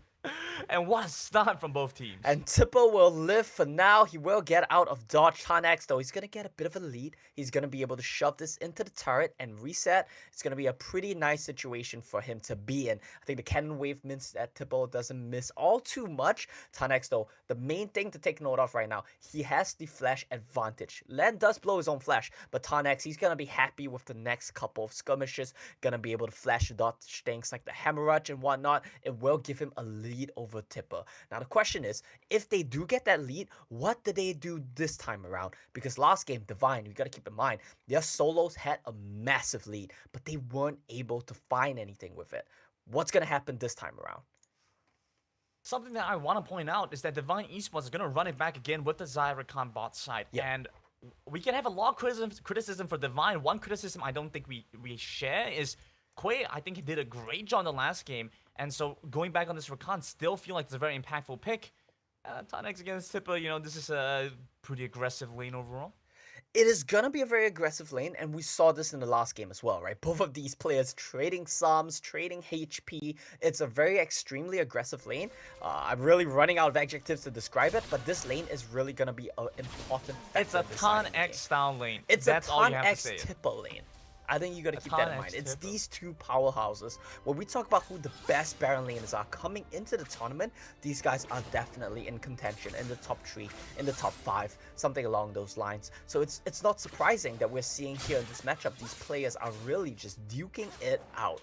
And what a start from both teams. And Tipper will live for now. He will get out of dodge. Ton X, though, he's going to get a bit of a lead. He's going to be able to shove this into the turret and reset. It's going to be a pretty nice situation for him to be in. I think the cannon wave means that Tipper doesn't miss all too much. Ton X, though, the main thing to take note of right now, he has the flash advantage. Len does blow his own flash, but Ton X, he's going to be happy with the next couple of skirmishes. Going to be able to flash the dodge things like the Hammerage and whatnot. It will give him a lead over Tipper. Now the question is, if they do get that lead, what did they do this time around? Because last game, Divine, we got to keep in mind, their solos had a massive lead, but they weren't able to find anything with it. What's going to happen this time around? Something that I want to point out is that Divine Esports is going to run it back again with the Zyrakan bot side. Yeah. And we can have a lot of criticism for Divine. One criticism I don't think we share is Quay, I think he did a great job in the last game. And so going back on this Rakan, still feel like it's a very impactful pick. Ton X against Tipper, this is a pretty aggressive lane overall. It is going to be a very aggressive lane, and we saw this in the last game as well, right? Both of these players trading sums, trading HP. It's a very extremely aggressive lane. I'm really running out of adjectives to describe it, but this lane is really going to be an important factor. It's a Ton X style lane. That's all you a have Ton X to say. Tipper lane. I think you got to keep that in mind. It's Tipper. these two powerhouses. When we talk about who the best Baron laners are coming into the tournament, these guys are definitely in contention, in the top 3, in the top 5, something along those lines. So it's not surprising that we're seeing here in this matchup, these players are really just duking it out.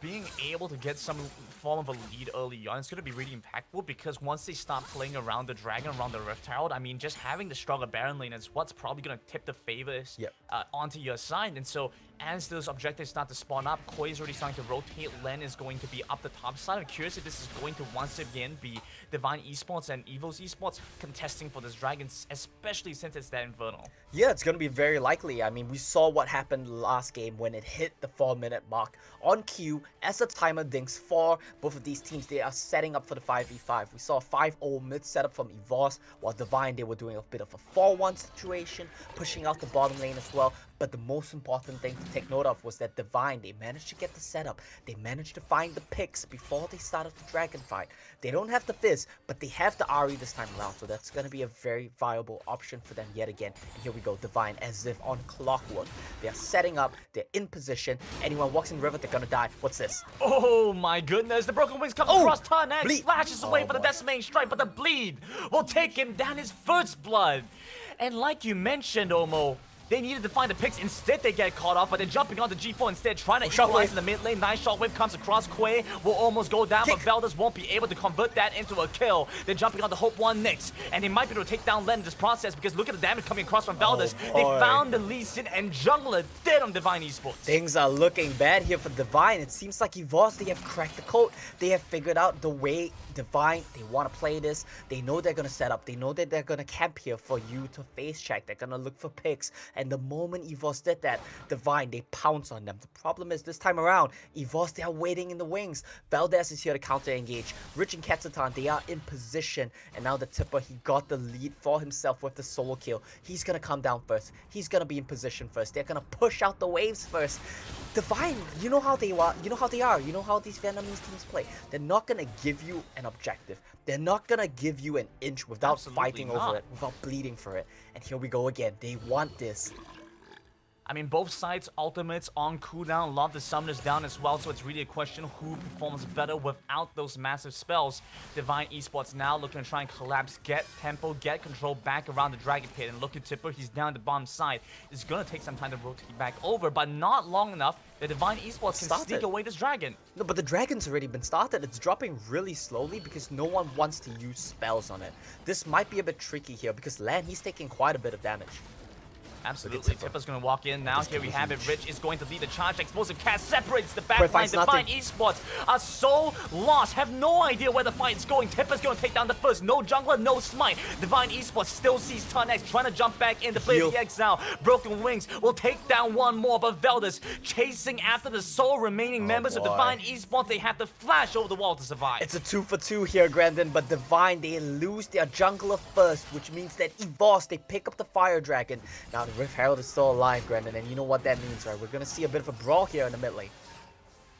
Being able to get some form of a lead early on, it's going to be really impactful because once they start playing around the Dragon, around the Rift Herald, I mean, just having the stronger Baron lane is what's probably going to tip the favors onto your side. And so as those objectives start to spawn up, Koi is already starting to rotate. Len is going to be up the top side. I'm curious if this is going to once again be Divine Esports and EVOS Esports contesting for this dragon, especially since it's that Infernal. Yeah, it's going to be very likely. I mean, we saw what happened last game when it hit the 4-minute mark. On cue, as the timer dinks for both of these teams, they are setting up for the 5v5. We saw a 5-0 mid setup from EVOS, while Divine, they were doing a bit of a 4-1 situation, pushing out the bottom lane as well. But the most important thing to take note of was that Divine, they managed to get the setup. They managed to find the picks before they started the dragon fight. They don't have the Fizz, but they have the Ahri this time around, so that's going to be a very viable option for them yet again. And here we go, Divine, as if on clockwork. They are setting up, they're in position. Anyone walks in the river, they're going to die. What's this? Oh my goodness, the Broken Wings comes across Tarnax, flashes away for the decimating strike, but the bleed will take him down his first blood. And like you mentioned, Omo, they needed to find the picks. Instead, they get caught off, but they're jumping onto G4 instead, trying to equalize in the mid lane. Nice shotwave comes across. Quay will almost go down, but Veldus won't be able to convert that into a kill. They're jumping onto Hope 1 next, and they might be able to take down Len in this process because look at the damage coming across from Veldus. They found the Lee Sin and Jungler dead on Divine Esports. Things are looking bad here for Divine. It seems like EVOS, they have cracked the code. They have figured out the way Divine, they want to play this. They know they're going to set up. They know that they're going to camp here for you to face check. They're going to look for picks. And the moment EVOS did that, Divine, they pounce on them. The problem is this time around, EVOS, they are waiting in the wings. Valdez is here to counter engage. Rich and Ketsutan, they are in position. And now the Tipper, he got the lead for himself with the solo kill. He's going to come down first. He's going to be in position first. They're going to push out the waves first. Divine, you know how they are. You know how they are. You know how these Vietnamese teams play. They're not going to give you an objective. They're not going to give you an inch without fighting over it, without bleeding for it. And here we go again. They want this. I mean, both sides' ultimates on cooldown. Love the summoners down as well, so it's really a question who performs better without those massive spells. Divine Esports now looking to try and collapse, get tempo, get control back around the Dragon Pit. And look at Tipper, he's down the bottom side. It's going to take some time to rotate back over, but not long enough that Divine Esports can sneak away this dragon. No, but the dragon's already been started. It's dropping really slowly because no one wants to use spells on it. This might be a bit tricky here because Lan, he's taking quite a bit of damage. Absolutely, Tipper's going to walk in now. Here we have it. Rich is going to lead the charge. Explosive cast separates the backline. Divine Esports are so lost, have no idea where the fight is going. Tipper's going to take down the first. No jungler, no smite. Divine Esports still sees Tarnax trying to jump back in to play the exile. Broken Wings will take down one more, but Veldus chasing after the sole remaining members of Divine Esports. They have to flash over the wall to survive. It's a 2-for-2 here, Grandin, but Divine, they lose their jungler first, which means that EVOS, they pick up the Fire Dragon. Now, the Rift Herald is still alive, Grandin, and you know what that means, right? We're going to see a bit of a brawl here in the mid lane.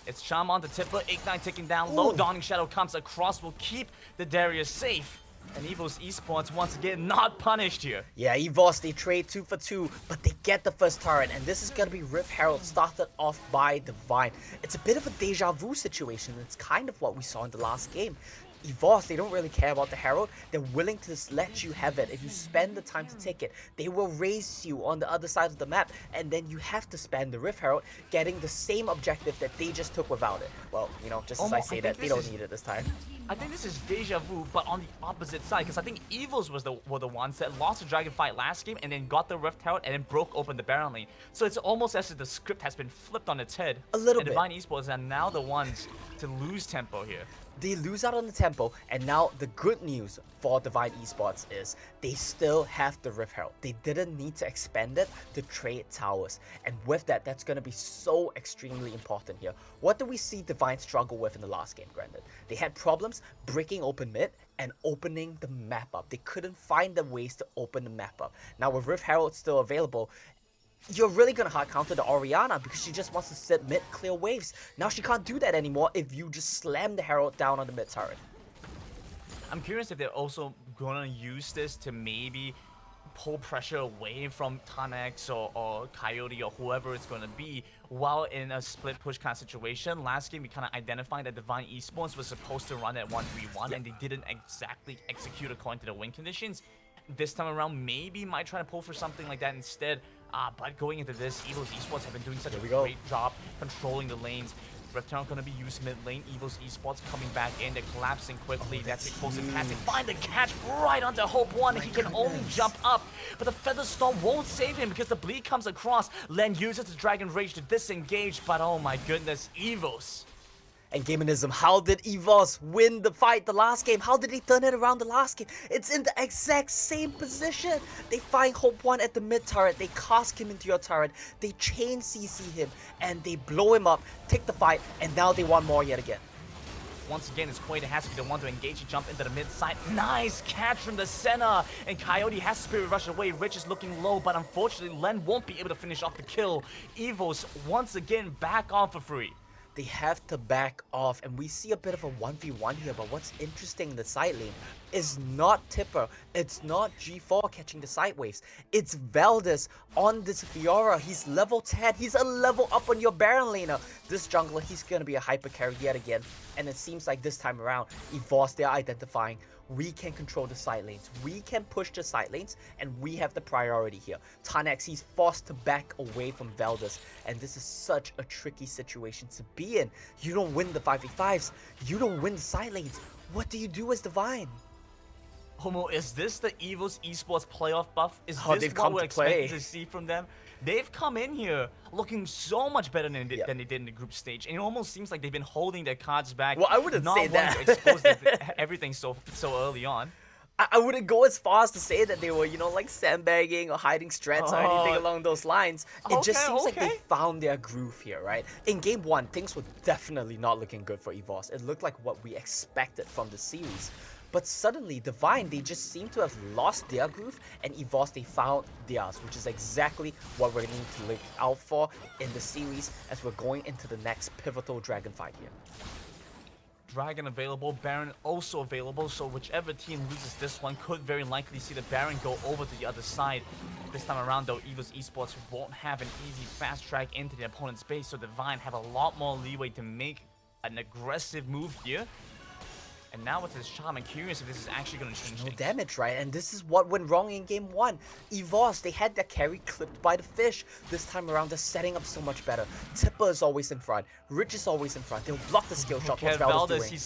It's Charm on the Tipper, Ignite ticking down low, Dawning Shadow comes across, will keep the Darius safe. And EVOS Esports once again not punished here. Yeah, EVOS, they trade 2-for-2, but they get the first turret, and this is going to be Rift Herald started off by Divine. It's a bit of a deja vu situation. It's kind of what we saw in the last game. EVOS, they don't really care about the Herald. They're willing to just let you have it. If you spend the time to take it, they will raise you on the other side of the map, and then you have to spend the Rift Herald getting the same objective that they just took without it. Well, you know, just as I say that, they don't need it this time. I think this is deja vu, but on the opposite side, because I think EVOS were the ones that lost the dragon fight last game and then got the Rift Herald and then broke open the Baron lane. So it's almost as if the script has been flipped on its head. A little bit. Divine Esports are now the ones to lose tempo here. They lose out on the tempo, and now the good news for Divine Esports is they still have the Rift Herald. They didn't need to expand it to trade towers, and with that, that's going to be so extremely important here. What do we see Divine struggle with in the last game, granted? They had problems breaking open mid and opening the map up. They couldn't find the ways to open the map up. Now with Rift Herald still available, you're really going to hard counter the Orianna because she just wants to sit mid, clear waves. Now she can't do that anymore if you just slam the Herald down on the mid turret. I'm curious if they're also going to use this to maybe pull pressure away from Tarnax or Coyote or whoever it's going to be while in a split push kind of situation. Last game, we kind of identified that Divine Esports was supposed to run at 1v1 and they didn't exactly execute according to the win conditions. This time around, maybe might try to pull for something like that instead. But going into this, EVOS Esports have been doing such a great job controlling the lanes. Rift Herald gonna be used mid lane. EVOS Esports coming back in. They're collapsing quickly. That's explosive casting. Find the catch right onto Hope One. He can only jump up, but the Feather Storm won't save him because the bleed comes across. Len uses the Dragon Rage to disengage, but oh my goodness, EVOS. And Gamenism, how did EVOS win the fight the last game? How did they turn it around the last game? It's in the exact same position. They find Hope One at the mid turret. They cast him into your turret. They chain CC him and they blow him up, take the fight, and now they want more yet again. Once again, it's Quaid that has to be the one to engage and jump into the mid side. Nice catch from the center. And Coyote has Spirit Rush away. Rich is looking low, but unfortunately, Len won't be able to finish off the kill. EVOS once again back on for free. They have to back off, and we see a bit of a 1v1 here, but what's interesting in the side lane is not Tipper, it's not G4 catching the side waves, it's Valdez on this Fiora. He's level 10, he's a level up on your Baron laner. This jungler, he's gonna be a hyper carry yet again, and it seems like this time around, EVOS, they're identifying we can control the side lanes, we can push the side lanes, and we have the priority here. Tanex, he's forced to back away from Valdez, and this is such a tricky situation to be in. You don't win the 5v5s, you don't win the side lanes. What do you do as Divine? Homo, is this the EVOS Esports playoff buff? Is Oh, this they've what come we're to expecting play. to see from them? They've come in here looking so much better than they did in the group stage, and it almost seems like they've been holding their cards back. Well, I wouldn't not say wanting that. to expose everything so early on. I wouldn't go as far as to say that they were, you know, like sandbagging or hiding strats or anything along those lines. It just seems like they found their groove here, right? In game 1, things were definitely not looking good for EVOS. It looked like what we expected from the series. But suddenly, Divine, they just seem to have lost their groove, and EVOS, they found theirs, which is exactly what we're going to look out for in the series as we're going into the next pivotal dragon fight here. Dragon available, Baron also available, so whichever team loses this one could very likely see the Baron go over to the other side. This time around though, EVOS Esports won't have an easy fast track into the opponent's base, so Divine have a lot more leeway to make an aggressive move here. And now with this charm, I'm curious if this is actually going to change things. Damage, right? And this is what went wrong in game 1. EVOS, they had their carry clipped by the fish. This time around, they're setting up so much better. Tipper is always in front. Rich is always in front. They'll block the skill shot. What's Valdez doing?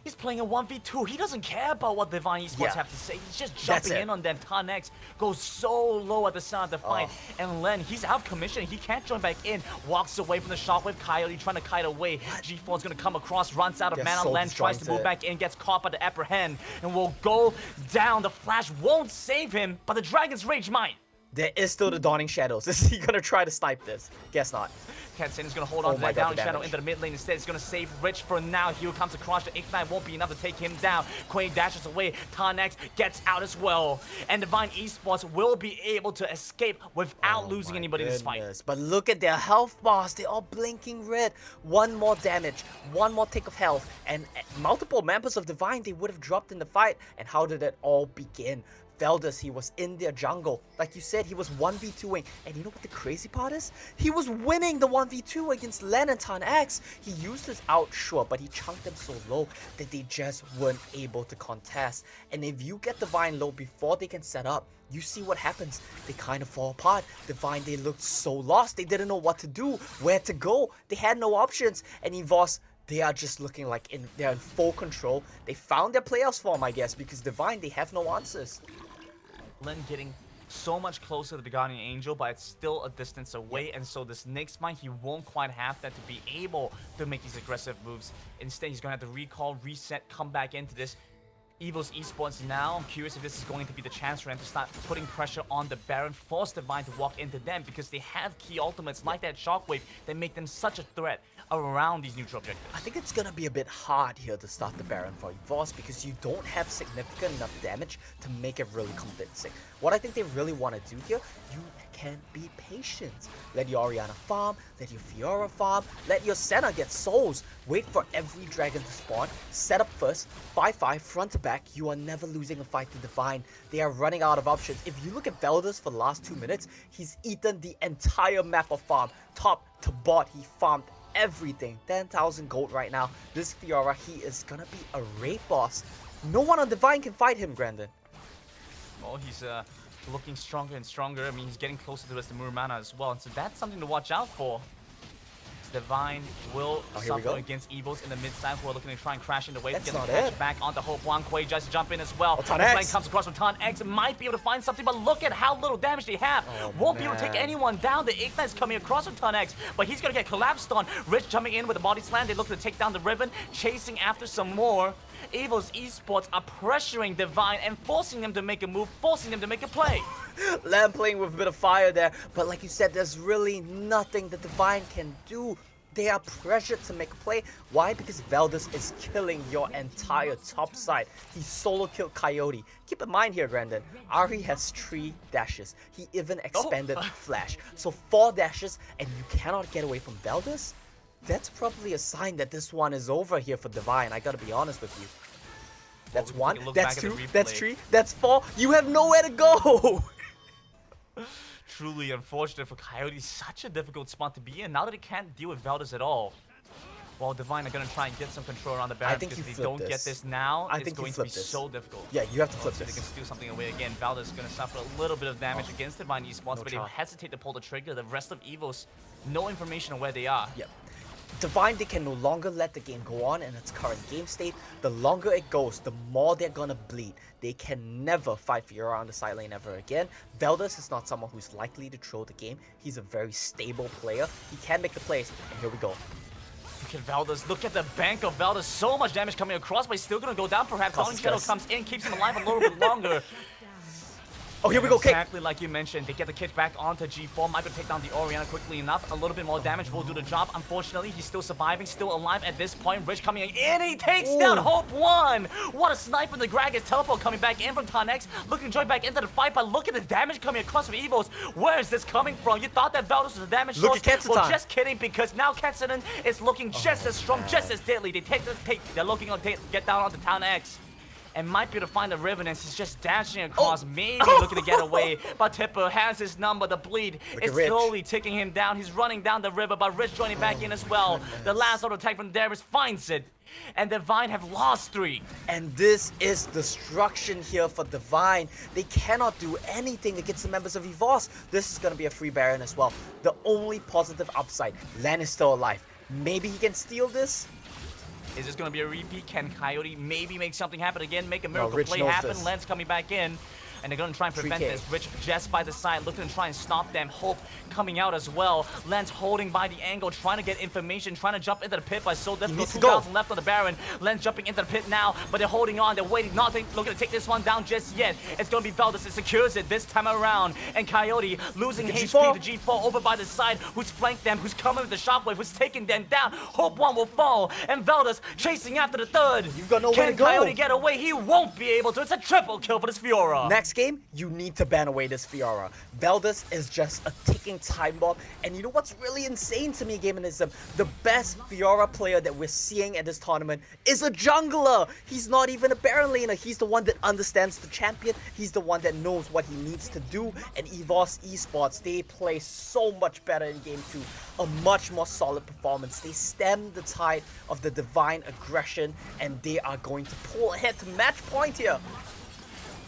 He's playing a 1v2. He doesn't care about what Divine Esports have to say. He's just jumping in on them. Tanex goes so low at the start of the fight. And Len, he's out of commission. He can't join back in. Walks away from the shockwave. Coyote trying to kite away. G4's going to come across, runs out of mana. So Len tries to move back in, gets caught by the apprehend, and will go down. The flash won't save him, but the Dragon's Rage might. There is still the Dawning Shadows. Is he going to try to snipe this? Guess not. Katsyn is going to hold on to that Dawning Shadow into the mid lane. Instead, it's going to save Rich for now. Hugh comes across. The Ignite won't be enough to take him down. Quaid dashes away. Tanex gets out as well. And Divine Esports will be able to escape without losing anybody in this fight. But look at their health bars. They're all blinking red. One more damage. One more tick of health. And multiple members of Divine, they would have dropped in the fight. And how did it all begin? Valdez, he was in their jungle. Like you said, he was 1v2ing. And you know what the crazy part is? He was winning the 1v2 against Len and Tanex. He used his out, sure, but he chunked them so low that they just weren't able to contest. And if you get Divine low before they can set up, you see what happens. They kind of fall apart. Divine, they looked so lost. They didn't know what to do, where to go. They had no options. And EVOS, they are just looking like they're in full control. They found their playoffs form, I guess, because Divine, they have no answers. Len getting so much closer to the Guardian Angel, but it's still a distance away, and so this next fight, he won't quite have that to be able to make these aggressive moves. Instead, he's going to have to recall, reset, come back into this. EVOS Esports now, I'm curious if this is going to be the chance for them to start putting pressure on the Baron, force Divine to walk into them, because they have key ultimates like that Shockwave that make them such a threat around these neutral objectives. I think it's gonna be a bit hard here to start the Baron for EVOS because you don't have significant enough damage to make it really convincing. What I think they really want to do here, you can be patient. Let your Orianna farm, let your Fiora farm, let your Senna get souls. Wait for every dragon to spawn, set up first, 5-5, front to back. You are never losing a fight to Divine. They are running out of options. If you look at Valdez for the last 2 minutes, he's eaten the entire map of farm. Top to bot, he farmed everything. 10,000 gold right now. This Fiora, he is gonna be a raid boss. No one on Divine can fight him, Grandin. Well, he's looking stronger and stronger. I mean, he's getting closer to the rest of Muramana as well, and so that's something to watch out for. Divine will here we suffer go. against EVOS in the mid side who are looking to try and crash into waves. That's Gonna not catch it. back onto Hope Wang. Quay just jump in as well. Ton The flank X. comes across from Ton X. Might be able to find something, but look at how little damage they have. Oh, Won't be able to take man. anyone down. The Ignite's coming across from Ton X, but he's gonna get collapsed on. Rich jumping in with a body slam. They look to take down the Riven, chasing after some more. EVOS Esports are pressuring Divine and forcing them to make a move, forcing them to make a play. Lamb playing with a bit of fire there, but like you said, there's really nothing that Divine can do. They are pressured to make a play. Why? Because Veldus is killing your entire top side. He solo killed Coyote. Keep in mind here, Brandon, Ari has 3 dashes. He even expanded Flash. So 4 dashes and you cannot get away from Veldus? That's probably a sign that this one is over here for Divine. I gotta be honest with you. That's Well, we 1, can look that's back at 2, the that's replay. 3, that's 4. You have nowhere to go! Truly unfortunate for Coyote. Such a difficult spot to be in now that he can't deal with Veldus at all. While Divine are going to try and get some control around the Baron, think because you if they flip don't get this. this now, I it's think you going to be flip this. so difficult. Yeah, you have to flip So they this. can steal something away again. Veldus is going to suffer a little bit of damage against Divine Esports, No but they chance. hesitate to pull the trigger. The rest of EVOS, no information on where they are. Yep. Divine, they can no longer let the game go on in its current game state. The longer it goes, the more they're gonna bleed. They can never fight Fiora on the side lane ever again. Veldus is not someone who's likely to throw the game. He's a very stable player. He can make the plays, and here we go. Look at Veldus. Look at the bank of Veldus. So much damage coming across, but he's still going to go down perhaps. Causes Calling Shadow stress. comes in, keeps him alive a little bit longer. Oh, here we go, kick. Exactly like you mentioned. They get the kick back onto G4. Might be able to take down the Orianna quickly enough. A little bit more damage will do the job. Unfortunately, he's still surviving, still alive at this point. Rich coming in. He takes down Hope 1. What a snipe from the Gragas. Teleport coming back in from Tonex. Looking to join back into the fight, but look at the damage coming across from EVOS. Where is this coming from? You thought that Veldus was a damage Look source? at Ketsutan. Well, just kidding, because now Ketsutan is looking just as strong, just as deadly. They take the They're looking to get down onto Town X. And might be able to find the Riven as he's just dashing across, maybe looking to get away. But Tipper has his number. The bleed is Rich. slowly ticking him down. He's running down the river, but Rich joining back in as well. The last auto attack from Darius finds it. And Divine have lost 3. And this is destruction here for Divine. They cannot do anything against the members of EVOS. This is going to be a free Baron as well. The only positive upside, Len is still alive. Maybe he can steal this? Is this going to be a repeat? Can Coyote maybe make something happen again? Make a miracle Rich play knows happen? this. Lens coming back in. And they're going to try and prevent 3K. this. Rich just by the side, looking to try and stop them. Hope coming out as well. Lens holding by the angle, trying to get information, trying to jump into the pit, but so difficult. needs to 2,000 go. left on the Baron. Lens jumping into the pit now, but they're holding on. They're waiting, not looking to take this one down just yet. It's going to be Veldus that secures it this time around. And Coyote losing Look at HP G4. to G4 over by the side, who's flanked them, who's coming with the shockwave, who's taking them down. Hope 1 will fall, and Veldus chasing after the third. You've got nowhere Can to go. Coyote get away? He won't be able to. It's a triple kill for this Fiora. Next game, you need to ban away this Fiora. Veldus is just a ticking time bomb. And you know what's really insane to me, Gaminism? The best Fiora player that we're seeing at this tournament is a jungler. He's not even a Baron laner. He's the one that understands the champion. He's the one that knows what he needs to do. And EVOS Esports, they play so much better in Game 2. A much more solid performance. They stem the tide of the Divine aggression, and they are going to pull ahead to match point here.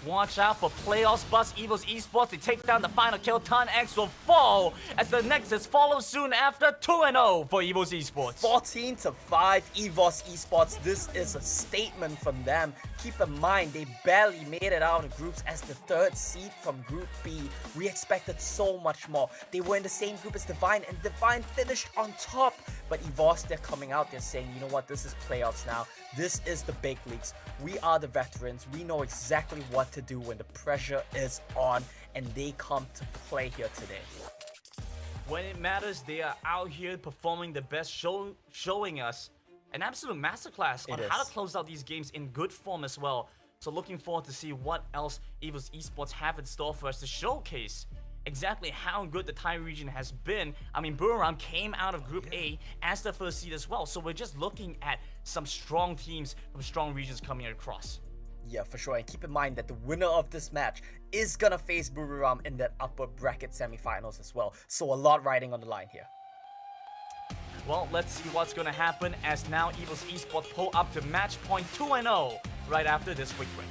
Watch out for playoffs bust EVOS Esports. They take down the final kill. Ton X will fall as the Nexus follows soon after 2-0 for EVOS Esports. 14-5 EVOS Esports. This is a statement from them. Keep in mind, they barely made it out of groups as the 3rd seed from Group B. We expected so much more. They were in the same group as Divine, and Divine finished on top. But EVOS, they're coming out, they're saying, you know what, this is playoffs now. This is the big leagues. We are the veterans. We know exactly what to do when the pressure is on, and they come to play here today. When it matters, they are out here performing the best, showing us an absolute masterclass on how to close out these games in good form as well. So looking forward to see what else EVOS Esports have in store for us to showcase exactly how good the Thai region has been. I mean, Buriram came out of Group A as the 1st seed as well. So we're just looking at some strong teams from strong regions coming across. Yeah, for sure. And keep in mind that the winner of this match is gonna face Buriram in that upper bracket semifinals as well. So a lot riding on the line here. Well, let's see what's going to happen as now EVOS Esports pull up to match point 2-0 right after this quick break.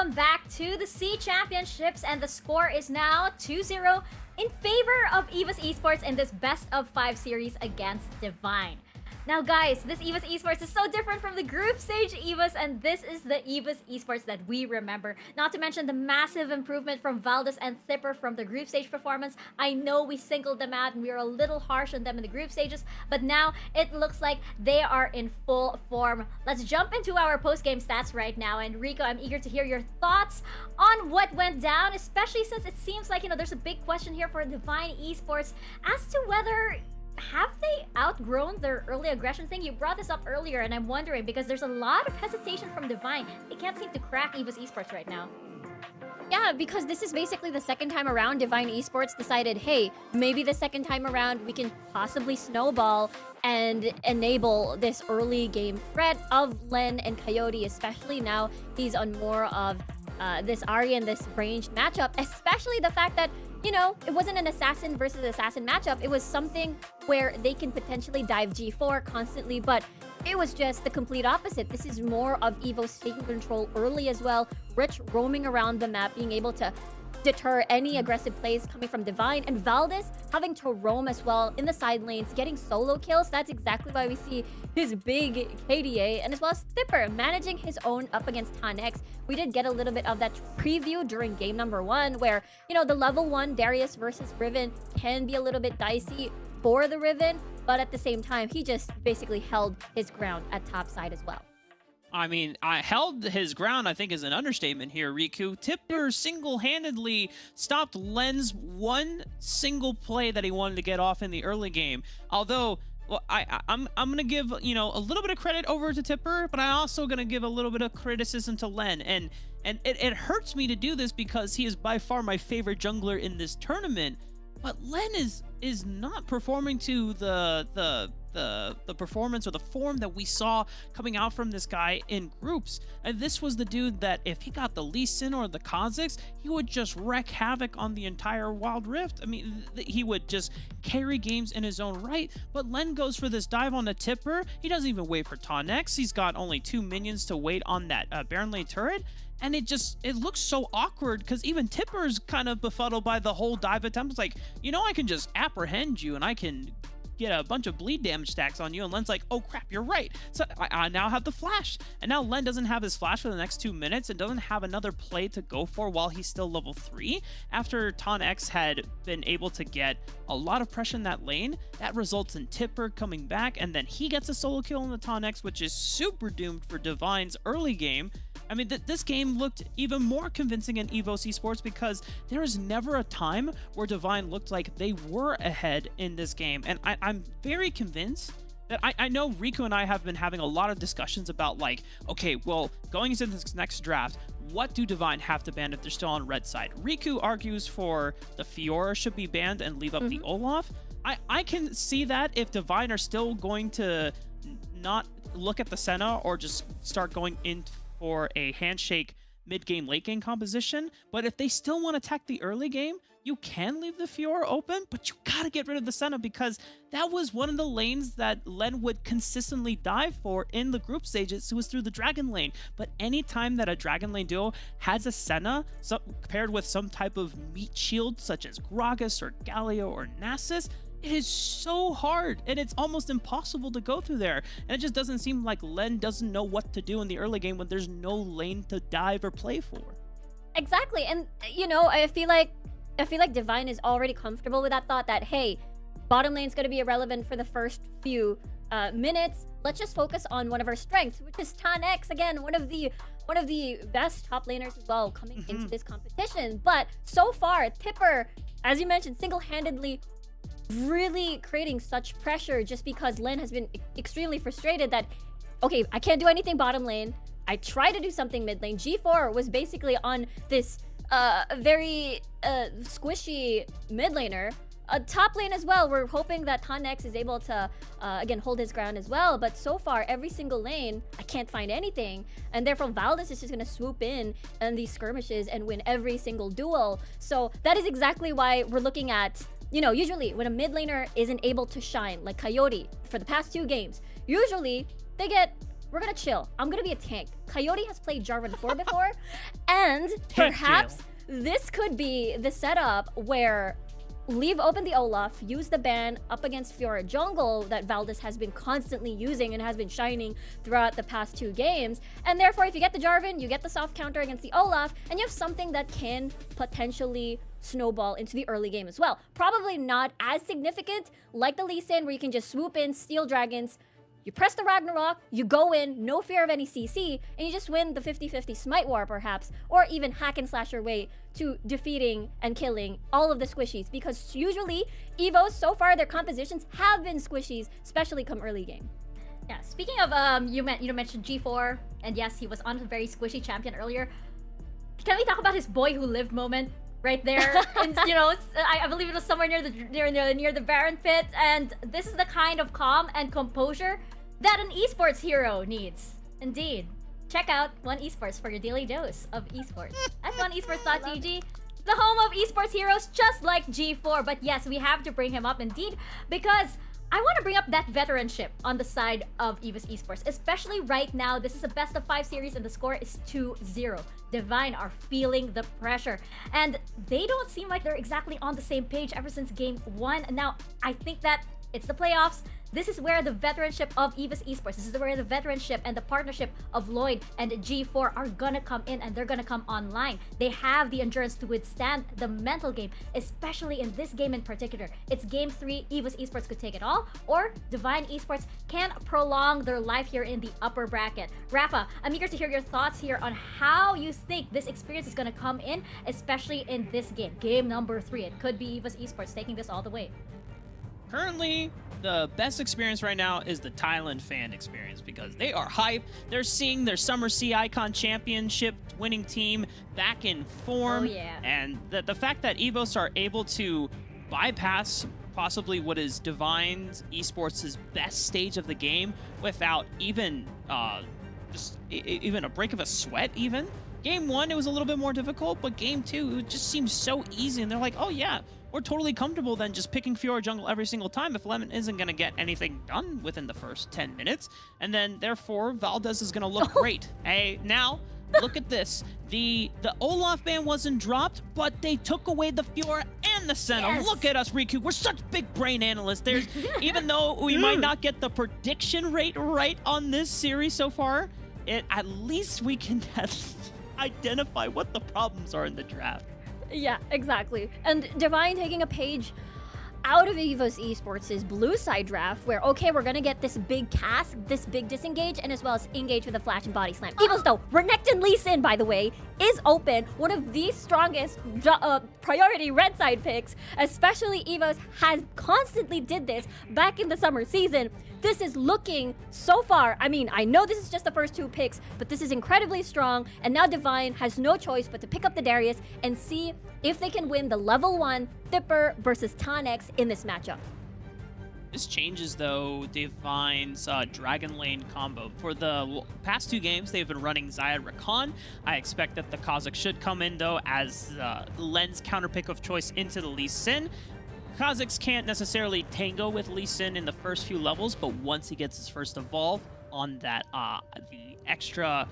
welcome back to the C Championships, and the score is now 2-0 in favor of EVOS Esports in this best of 5 series against Divine. Now guys, this EVOS Esports is so different from the group stage EVOS, and this is the EVOS Esports that we remember. Not to mention the massive improvement from Valdez and Thipper from the group stage performance. I know we singled them out and we were a little harsh on them in the group stages, but now it looks like they are in full form. Let's jump into our post-game stats right now, and Rico, I'm eager to hear your thoughts on what went down, especially since it seems like, there's a big question here for Divine Esports as to whether have they outgrown their early aggression thing? You brought this up earlier, and I'm wondering because there's a lot of hesitation from Divine. They can't seem to crack EVOS Esports right now. Yeah, because this is basically the second time around Divine Esports decided, hey, maybe the second time around we can possibly snowball and enable this early game threat of Len and Coyote, especially now he's on more of this Ahri and this ranged matchup, especially the fact that it wasn't an assassin versus assassin matchup. It was something where they can potentially dive G4 constantly, but it was just the complete opposite. This is more of EVOS taking control early as well. Rich roaming around the map, being able to deter any aggressive plays coming from Divine, and Valdez having to roam as well in the side lanes, getting solo kills. That's exactly why we see his big KDA, and as well as Thipper managing his own up against Tanex. We did get a little bit of that preview during game number 1 where, the level 1 Darius versus Riven can be a little bit dicey for the Riven, but at the same time, he just basically held his ground at top side as well. I mean, I held his ground, I think, is an understatement here, Riku. Tipper single-handedly stopped Len's one single play that he wanted to get off in the early game. Although, well, I'm going to give, a little bit of credit over to Tipper, but I'm also going to give a little bit of criticism to Len. And it hurts me to do this because he is by far my favorite jungler in this tournament. But Len is not performing to the performance or the form that we saw coming out from this guy in groups. And this was the dude that if he got the Lee Sin or the Kha'Zix, he would just wreak havoc on the entire Wild Rift. I mean, he would just carry games in his own right. But Len goes for this dive on the Tipper. He doesn't even wait for Tanex. He's got only 2 minions to wait on that Baron lane turret. And it looks so awkward because even Tipper's kind of befuddled by the whole dive attempt. It's like, I can just apprehend you and I can get a bunch of bleed damage stacks on you. And Len's like, oh crap, you're right. So I now have the flash. And now Len doesn't have his flash for the next 2 minutes and doesn't have another play to go for while he's still level 3. After Tanex had been able to get a lot of pressure in that lane, that results in Tipper coming back, and then he gets a solo kill on the Tanex, which is super doomed for Divine's early game. I mean, this game looked even more convincing in EVOS Esports because there is never a time where Divine looked like they were ahead in this game. And I'm very convinced that I know Riku and I have been having a lot of discussions about like, okay, well, going into this next draft, what do Divine have to ban if they're still on red side? Riku argues for the Fiora should be banned and leave up the Olaf. I can see that if Divine are still going to not look at the Senna or just start going in for a handshake mid-game, late-game composition. But if they still want to attack the early game, you can leave the Fiora open, but you gotta get rid of the Senna because that was one of the lanes that Len would consistently dive for in the group stages. It was through the Dragon lane. But anytime that a Dragon lane duo has a Senna paired with some type of meat shield, such as Gragas or Galio or Nasus, it is so hard and it's almost impossible to go through there. And it just doesn't seem like Len doesn't know what to do in the early game when there's no lane to dive or play for. Exactly. And I feel like Divine is already comfortable with that thought that, hey, bottom lane's going to be irrelevant for the first few minutes. Let's just focus on one of our strengths, which is Tanex. Again, one of the best top laners as well coming into this competition. But so far, Tipper, as you mentioned, single-handedly really creating such pressure just because Len has been extremely frustrated that, okay, I can't do anything bottom lane. I try to do something mid lane. G4 was basically on this very squishy mid laner. Top lane as well, we're hoping that Tanex is able to, again, hold his ground as well. But so far, every single lane, I can't find anything. And therefore, Valdez is just going to swoop in these skirmishes and win every single duel. So that is exactly why we're looking at, usually when a mid laner isn't able to shine, like Coyote, for the past 2 games, usually they get we're gonna chill. I'm gonna be a tank. Coyote has played Jarvan 4 before, and Tank perhaps this could be the setup where leave open the Olaf, use the ban up against Fiora jungle that Valdez has been constantly using and has been shining throughout the past 2 games. And therefore, if you get the Jarvan, you get the soft counter against the Olaf, and you have something that can potentially snowball into the early game as well. Probably not as significant like the Lee Sin, where you can just swoop in, steal dragons, you press the Ragnarok, you go in, no fear of any CC, and you just win the 50-50 Smite War perhaps, or even hack and slash your way to defeating and killing all of the squishies, because usually EVOS, so far their compositions have been squishies, especially come early game. Yeah, speaking of, you mentioned G4, and yes, he was on a very squishy champion earlier. Can we talk about his boy who lived moment? Right there, and I believe it was somewhere near the Baron pit, and this is the kind of calm and composure that an esports hero needs. Indeed. Check out One Esports for your daily dose of esports. That's oneesports.gg, the home of esports heroes just like G4. But yes, we have to bring him up indeed, because I want to bring up that veteranship on the side of EVOS Esports, especially right now. This is a best of 5 series and the score is 2-0. Divine are feeling the pressure, and they don't seem like they're exactly on the same page ever since game 1. Now, I think that it's the playoffs. This is where the veteranship of EVOS Esports, this is where the veteranship and the partnership of Lloyd and G4 are gonna come in, and they're gonna come online. They have the endurance to withstand the mental game, especially in this game in particular. It's game 3, EVOS Esports could take it all, or Divine Esports can prolong their life here in the upper bracket. Rafa, I'm eager to hear your thoughts here on how you think this experience is gonna come in, especially in this game. Game number 3, it could be EVOS Esports taking this all the way. Currently, the best experience right now is the Thailand fan experience, because they are hype. They're seeing their Summer Sea Icon Championship winning team back in form. Oh, yeah. And the fact that EVOS are able to bypass possibly what is Divine Esports' best stage of the game without even even a break of a sweat even. Game 1, it was a little bit more difficult, but game 2, it just seems so easy, and they're like, oh yeah, we're totally comfortable then just picking Fiora jungle every single time if Lemon isn't going to get anything done within the first 10 minutes. And then, therefore, Valdez is going to look great. Hey, now, look at this. The Olaf ban wasn't dropped, but they took away the Fiora and the Senna. Yes. Look at us, Riku. We're such big brain analysts. There's, even though we might not get the prediction rate right on this series so far, at least we can identify what the problems are in the draft. Yeah, exactly. And Divine taking a page out of EVOS Esports' blue side draft, where, okay, we're gonna get this big cast, this big disengage, and as well as engage with a flash and body slam. EVOS, though, Renekton Lee Sin, by the way, is open, one of the strongest priority red side picks, especially EVOS has constantly did this back in the summer season. This is looking so far, I mean, I know this is just the first 2 picks, but this is incredibly strong, and now Divine has no choice but to pick up the Darius and see if they can win the level 1 Thipper versus Tanex in this matchup. This changes, though, Divine's Dragon Lane combo. For the past 2 games, they've been running Zayad Rakan. I expect that the Kha'Zix should come in, though, as Len's counterpick of choice into the Lee Sin. Kha'Zix can't necessarily tango with Lee Sin in the first few levels, but once he gets his first evolve on that, the extra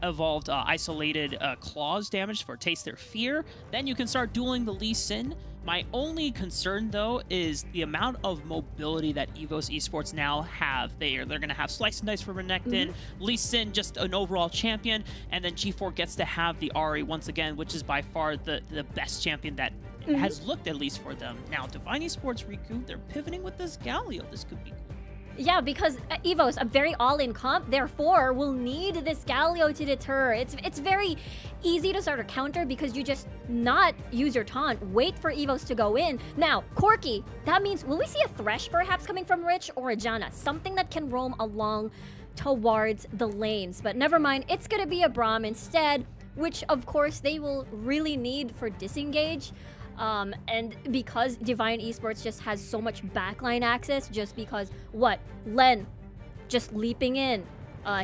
evolved isolated claws damage for Taste Their Fear, then you can start dueling the Lee Sin. My only concern, though, is the amount of mobility that EVOS Esports now have. They're going to have Slice and Dice for Renekton, Lee Sin just an overall champion, and then G4 gets to have the Ahri once again, which is by far the best champion that has looked, at least for them. Now, Divine Esports, Riku, they're pivoting with this Galio. This could be cool. Yeah, because EVOS, a very all-in comp, therefore will need this Galio to deter. It's very easy to start a counter because you just not use your taunt, wait for EVOS to go in. Now, Corki, that means, will we see a Thresh perhaps coming from Rich or a Janna? Something that can roam along towards the lanes. But never mind, it's gonna be a Braum instead, which of course they will really need for disengage. And because Divine Esports just has so much backline access, just because, Len just leaping in,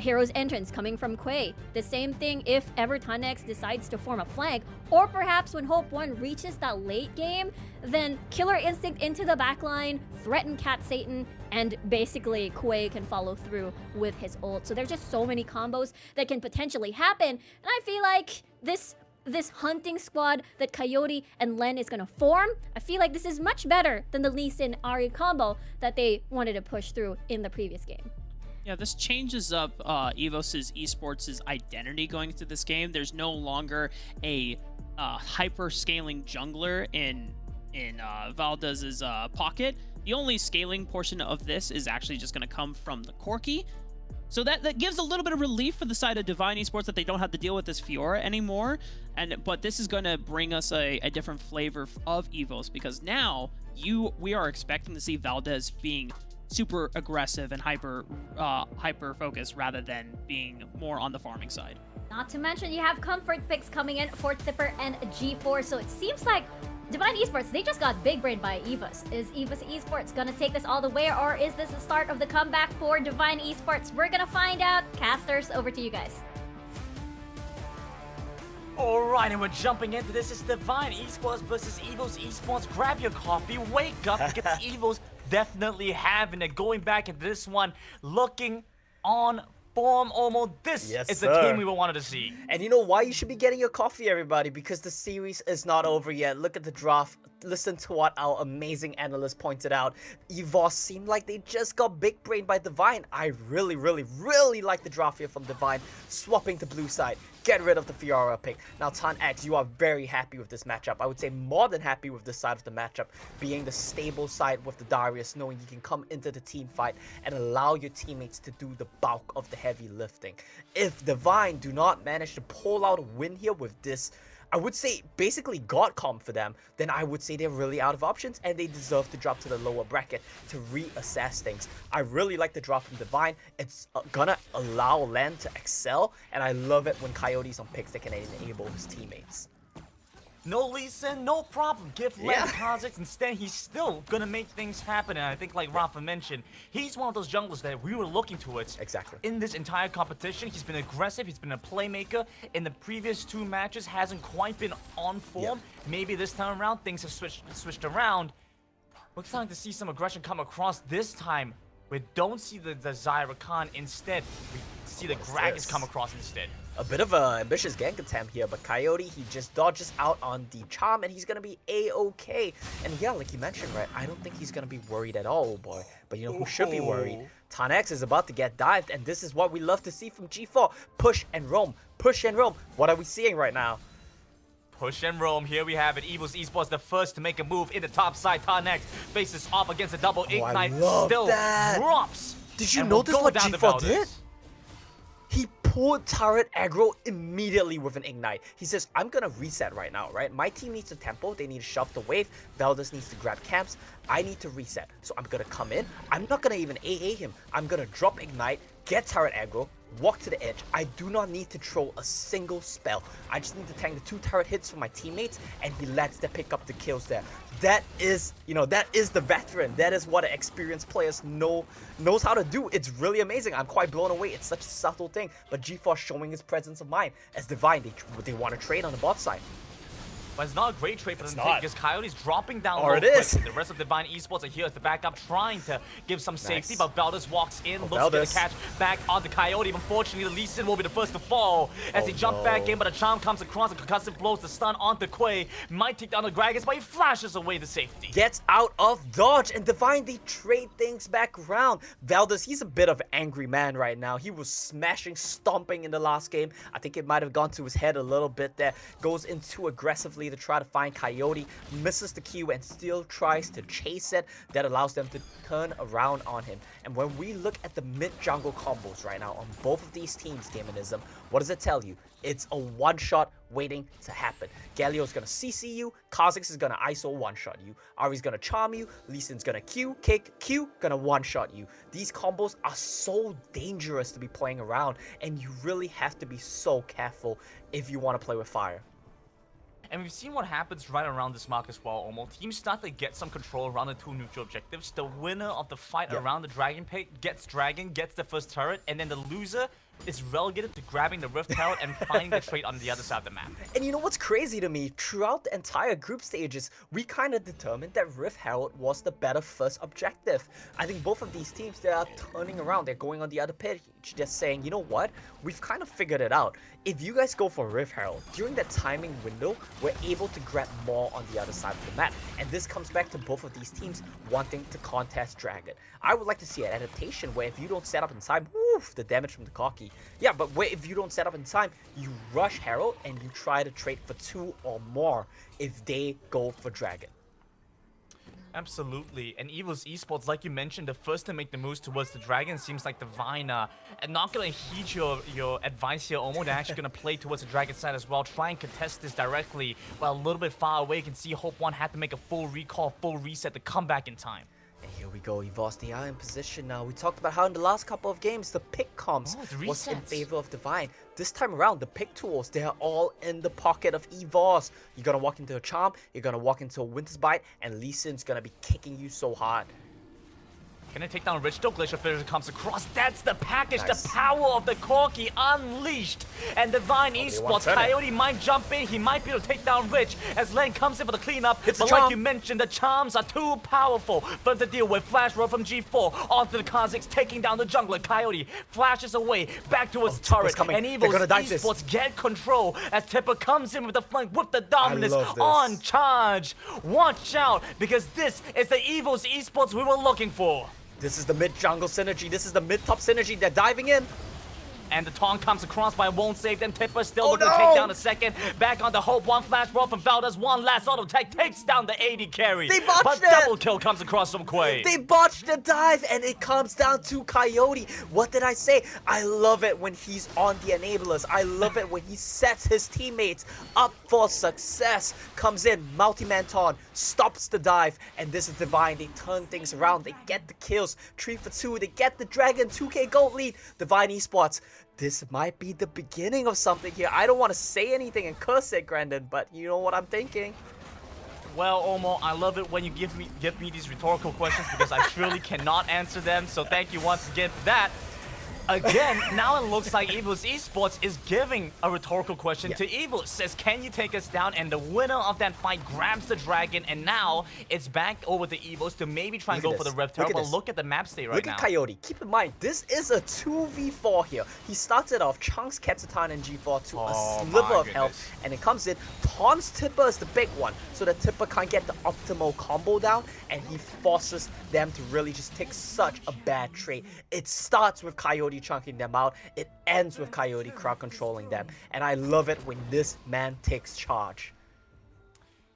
Hero's entrance coming from Quay. The same thing if ever Tanex decides to form a flank, or perhaps when Hope 1 reaches that late game, then Killer Instinct into the backline, threaten Cat Satan, and basically Quay can follow through with his ult. So there's just so many combos that can potentially happen, and I feel like this hunting squad that Coyote and Len is gonna form, I feel like this is much better than the Lee Sin Ari combo that they wanted to push through in the previous game. Yeah, this changes up EVOS' Esports' identity going into this game. There's no longer a hyper-scaling jungler in Valdez's pocket. The only scaling portion of this is actually just going to come from the Corki. So that gives a little bit of relief for the side of Divine Esports that they don't have to deal with this Fiora anymore. But this is going to bring us a different flavor of EVOS, because now we are expecting to see Valdez being super aggressive and hyper focused rather than being more on the farming side. Not to mention you have comfort picks coming in for Tipper and G4, so it seems like Divine Esports, they just got big brain by EVOS. Is EVOS Esports gonna take this all the way, or is this the start of the comeback for Divine Esports? We're gonna find out. Casters, over to you guys. Alright, and we're jumping into this. It's Divine Esports versus EVOS Esports. Grab your coffee, wake up, because EVOS definitely having it. Going back into this one, looking on form, Omo. This is the team we wanted to see. And you know why you should be getting your coffee, everybody? Because the series is not over yet. Look at the draft. Listen to what our amazing analyst pointed out. EVOS seemed like they just got big brain by Divine. I really, really, really like the draft here from Divine. Swapping to blue side. Get rid of the Fiora pick. Now, Tan X, you are very happy with this matchup. I would say more than happy with this side of the matchup, being the stable side with the Darius, knowing you can come into the team fight and allow your teammates to do the bulk of the heavy lifting. If Divine do not manage to pull out a win here with this, I would say basically God comp for them, then I would say they're really out of options and they deserve to drop to the lower bracket to reassess things. I really like the drop from Divine. It's gonna allow Len to excel, and I love it when Coyote's on picks that can enable his teammates. No Lee Sin, no problem. Give Len Kha'Zix. Instead, he's still gonna make things happen. And I think, like Rafa mentioned, he's one of those junglers that we were looking towards. Exactly. In this entire competition, he's been aggressive. He's been a playmaker. In the previous two matches, hasn't quite been on form. Maybe this time around, things have switched around. We're starting to see some aggression come across this time. We don't see the Zyra Khan. Instead, we see the Gragas come across instead. A bit of an ambitious gank attempt here, but Coyote, he just dodges out on the charm, and he's going to be A-okay. And yeah, like you mentioned, right, I don't think he's going to be worried at all, boy. But you know who should be worried? Tanex is about to get dived, and this is what we love to see from G4. Push and roam. Push and roam. What are we seeing right now? Push and roam. Here we have it. EVOS Esports, the first to make a move in the top side. Tanex faces off against a double ignite. Still drops. Did you notice what G4 did? He pulled turret aggro immediately with an ignite. He says, I'm gonna reset right now, right? My team needs a tempo. They need to shove the wave. Valdez needs to grab camps. I need to reset. So I'm gonna come in. I'm not gonna even AA him. I'm gonna drop ignite, get turret aggro, walk to the edge. I do not need to throw a single spell. I just need to tank the 2 turret hits for my teammates, and he lets them pick up the kills there. That is, you know, that is the veteran. That is what an experienced players knows how to do. It's really amazing. I'm quite blown away. It's such a subtle thing, but G4 showing his presence of mind. As Divine, they want to trade on the bot side. But it's not a great trade for them to take because Coyote's dropping down low. It is. The rest of Divine Esports are here as the backup, trying to give some safety, but Valdez walks in, looks to get a catch back on the Coyote. Unfortunately, Lee Sin will be the first to fall as he jumps back in, but a charm comes across, and concussive blows the stun onto Quay. Might take down the Gragas, but he flashes away the safety. Gets out of dodge, and Divine, they trade things back around. Valdez, he's a bit of an angry man right now. He was smashing, stomping in the last game. I think it might have gone to his head a little bit there. Goes in too aggressively to try to find Coyote, misses the Q and still tries to chase it. That allows them to turn around on him. And when we look at the mid-jungle combos right now on both of these teams, Gaminism, what does it tell you? It's a one-shot waiting to happen. Galio's gonna CC you, Kha'Zix is gonna ISO one-shot you, Ari's gonna charm you, Lee Sin's gonna Q, kick, Q, gonna one-shot you. These combos are so dangerous to be playing around, and you really have to be so careful if you want to play with fire. And we've seen what happens right around this mark as well, almost. Teams start to get some control around the two neutral objectives. The winner of the fight around the Dragon Pit gets Dragon, gets the first turret, and then the loser is relegated to grabbing the Rift Herald and finding the trade on the other side of the map. And you know what's crazy to me? Throughout the entire group stages, we kind of determined that Rift Herald was the better first objective. I think both of these teams, they are turning around. They're going on the other page. They're saying, you know what? We've kind of figured it out. If you guys go for Rift Herald, during that timing window, we're able to grab more on the other side of the map. And this comes back to both of these teams wanting to contest Dragon. I would like to see an adaptation where if you don't set up in time, woof, the damage from the Corki. Yeah, but where if you don't set up in time, you rush Herald and you try to trade for 2 or more if they go for Dragon. Absolutely, and EVOS Esports, like you mentioned, the first to make the moves towards the Dragon seems like Divine and not gonna heed your advice here, Omo. They're actually gonna play towards the Dragon side as well, try and contest this directly, while a little bit far away. You can see Hope 1 had to make a full recall, full reset to come back in time. And here we go, EVOS, they are in position now. We talked about how in the last couple of games, the pick comms was in favor of Divine. This time around, the pick tools, they are all in the pocket of EVOS. You're gonna walk into a Charm, you're gonna walk into a Winter's Bite, and Lee Sin's gonna be kicking you so hard. Gonna take down Rich though. Glacier Fisher comes across. That's the package, the power of the Corki unleashed. And Divine Esports, Coyote might jump in. He might be able to take down Rich as Len comes in for the cleanup. But like you mentioned, the charms are too powerful for him to deal with. Flash roll from G4 onto the Kazakhs, taking down the jungler. Coyote flashes away back to his turret. And EVOS Esports get control as Tipper comes in with the flank with the dominance on charge. Watch out, because this is the EVOS Esports we were looking for. This is the mid-jungle synergy. This is the mid-top synergy. They're diving in. And the taunt comes across, but it won't save them. Tipper still looking to take down a second. Back on the Hope, one flash roll from Valdez. One last auto attack takes down the AD carry. They botched but double kill comes across from Quay. They botched the dive, and it comes down to Coyote. What did I say? I love it when he's on the enablers. I love it when he sets his teammates up for success. Comes in, multi-man taunt, stops the dive, and this is Divine. They turn things around. They get the kills. 3 for 2. They get the Dragon 2K gold lead. Divine Esports. This might be the beginning of something here. I don't want to say anything and curse it, Grandin, but you know what I'm thinking. Well, Omo, I love it when you give me these rhetorical questions because I truly cannot answer them. So thank you once again for that. Again, now it looks like EVOS Esports is giving a rhetorical question to EVOS. Says, can you take us down? And the winner of that fight grabs the Dragon, and now it's back over to EVOS to maybe try and go for the Rift Herald. But look at the map state right now. Look at Coyote. Keep in mind, this is a 2v4 here. He started off Chunks, Ketsutan, and G4 to a sliver of health, and it comes in. Taunts Tipper is the big one, so that Tipper can't get the optimal combo down, and he forces them to really just take such a bad trade. It starts with Coyote chunking them out. It ends with Coyote crowd controlling them. And I love it when this man takes charge.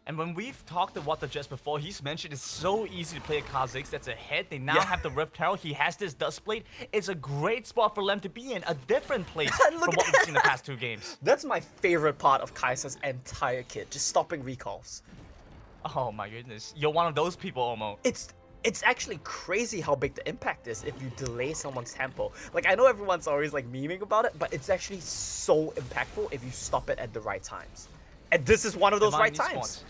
And when we've talked to Water just before, he's mentioned it's so easy to play a Kazakhs that's ahead. They now have the Rift Herald. He has this Dust Blade. It's a great spot for them to be in. A different place from what we've seen in the past 2 games. That's my favorite part of Kaiser's entire kit. Just stopping recalls. Oh my goodness. You're one of those people, Omo. It's actually crazy how big the impact is if you delay someone's tempo. Like, I know everyone's always like memeing about it, but it's actually so impactful if you stop it at the right times. And this is one of those right times.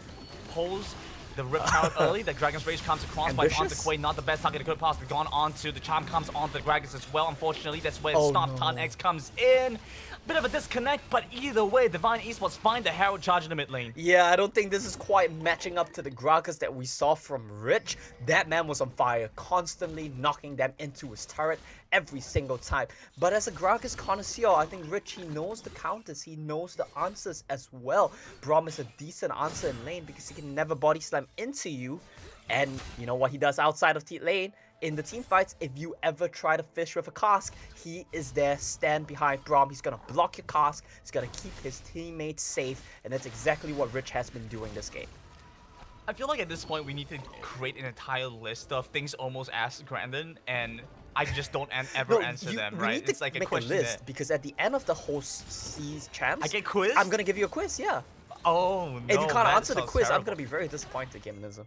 Pulls the Rift Herald early. The Dragon's Rage comes across by onto Quay. Not the best target it could possibly gone onto. The Charm comes onto the Dragons as well. Unfortunately, that's where Stop Taunt X comes in. Bit of a disconnect, but either way, Divine Esports find the Herald charge in the mid lane. Yeah, I don't think this is quite matching up to the Gragas that we saw from Rich. That man was on fire, constantly knocking them into his turret every single time. But as a Gragas connoisseur, I think Rich, he knows the counters, he knows the answers as well. Braum is a decent answer in lane because he can never body slam into you. And you know what he does outside of lane? In the team fights, if you ever try to fish with a cask, he is there, stand behind Braum. He's going to block your cask. He's going to keep his teammates safe. And that's exactly what Rich has been doing this game. I feel like at this point, we need to create an entire list of things almost asked Grandin, and I just don't ever answer them, right? It's like a question list, because at the end of the whole C's champs, I get quiz? I'm going to give you a quiz, yeah. Oh, no. If you can't answer the quiz, I'm going to be very disappointed, Gaminism.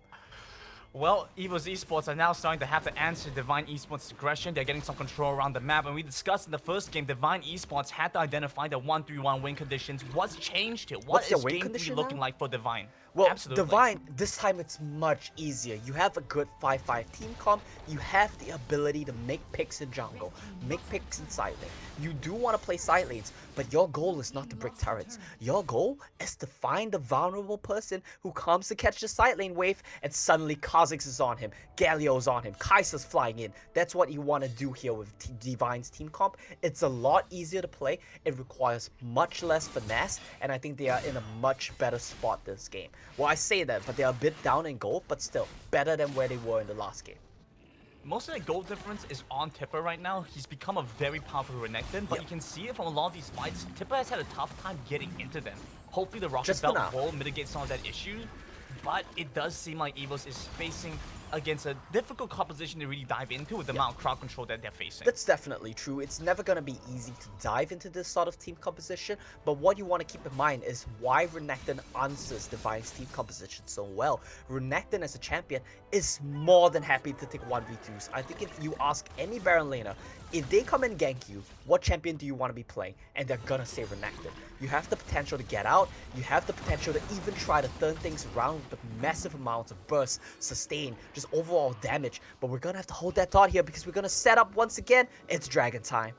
Well, EVOS Esports are now starting to have to answer Divine Esports' aggression. They're getting some control around the map. And we discussed in the first game, Divine Esports had to identify the 1-3-1 win conditions. What's changed here? What's the is win game 3 condition looking now? like for Divine? Well, Absolutely. Divine, this time it's much easier. You have a good 5-5 team comp. You have the ability to make picks in jungle, make picks in side lane. You do want to play side lanes, but your goal is not to break turrets. Your goal is to find the vulnerable person who comes to catch the side lane wave, and suddenly Kha'Zix is on him, Galio's on him, Kai'Sa's flying in. That's what you want to do here with Divine's team comp. It's a lot easier to play. It requires much less finesse, and I think they are in a much better spot this game. Well, I say that, but they are a bit down in gold, but still better than where they were in the last game. Most of the goal difference is on Tipper right now. He's become a very powerful Renekton, but you can see it from a lot of these fights. Tipper has had a tough time getting into them. Hopefully the Rocket Belt will mitigate some of that issue, but it does seem like EVOS is facing against a difficult composition to really dive into with the amount of crowd control that they're facing. That's definitely true. It's never going to be easy to dive into this sort of team composition, but what you want to keep in mind is why Renekton answers Divine's team composition so well. Renekton as a champion is more than happy to take 1v2s. I think if you ask any Baron laner, if they come and gank you, what champion do you want to be playing? And they're gonna say Renekton. You have the potential to get out, you have the potential to even try to turn things around with massive amounts of burst, sustain, just overall damage. But we're gonna have to hold that thought here because we're gonna set up once again. It's Dragon time.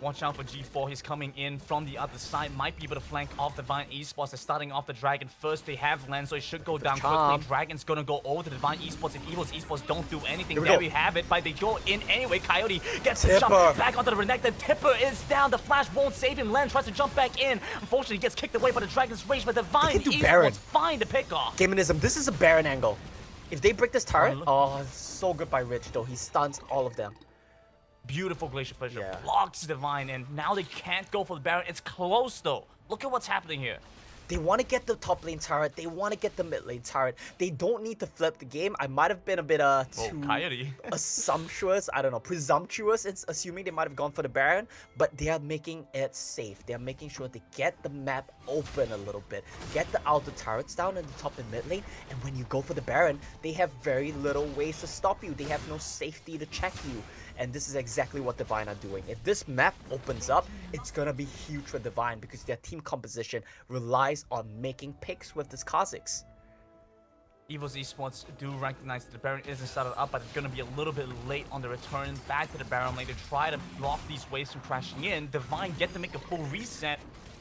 Watch out for G4, he's coming in from the other side, might be able to flank off Divine Esports. They're starting off the Dragon first, they have land, so it should go down quickly. Dragon's gonna go over to Divine Esports if EVOS Esports don't do anything. There we have it, but they go in anyway. Coyote gets the jump back onto the Renekton. Tipper is down, the flash won't save him. Len tries to jump back in. Unfortunately, he gets kicked away by the Dragon's rage, but Divine Esports find the pick off. Gamenism, this is a Baron angle. If they break this turret, oh, it's so good by Rich though. He stuns all of them. Beautiful Glacier Fissure blocks Divine, and now they can't go for the Baron. It's close though. Look at what's happening here. They want to get the top lane turret. They want to get the mid lane turret. They don't need to flip the game. I might have been a bit too assumptuous. I don't know, presumptuous. It's assuming they might have gone for the Baron, but they are making it safe. They are making sure they get the map open a little bit, get the outer turrets down in the top and mid lane, and when you go for the Baron, they have very little ways to stop you. They have no safety to check you. And this is exactly what Divine are doing. If this map opens up, it's gonna be huge for Divine because their team composition relies on making picks with this Kha'Zix. EVOS Esports do recognize that the Baron isn't started up, but it's going to be a little bit late on the return back to the Baron lane to try to block these waves from crashing in. Divine get to make a full reset,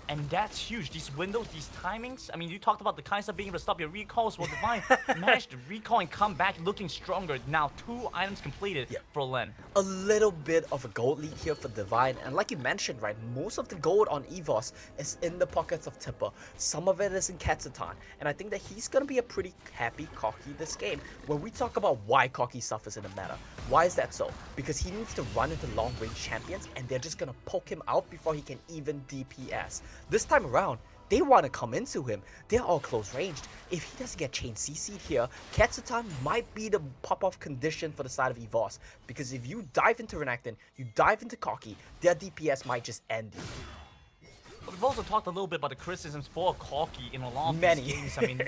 and that's huge. These windows, these timings, I mean, you talked about the Kai'Sa being able to stop your recalls. Well, Divine managed to recall and come back looking stronger. Now 2 items completed for Len. A little bit of a gold lead here for Divine, and like you mentioned, right, most of the gold on EVOS is in the pockets of Tipper. Some of it is in Katsutan, and I think that he's gonna be a pretty happy Corki this game. When we talk about why Corki suffers in the meta, why is that so? Because he needs to run into long range champions, and they're just gonna poke him out before he can even DPS. This time around, they want to come into him. They're all close ranged. If he doesn't get chain CC'd here, Katsutan might be the pop-off condition for the side of EVOS. Because if you dive into Renekton, you dive into Corki, their DPS might just end you. We've also talked a little bit about the criticisms for Corki in a lot of these games. I mean,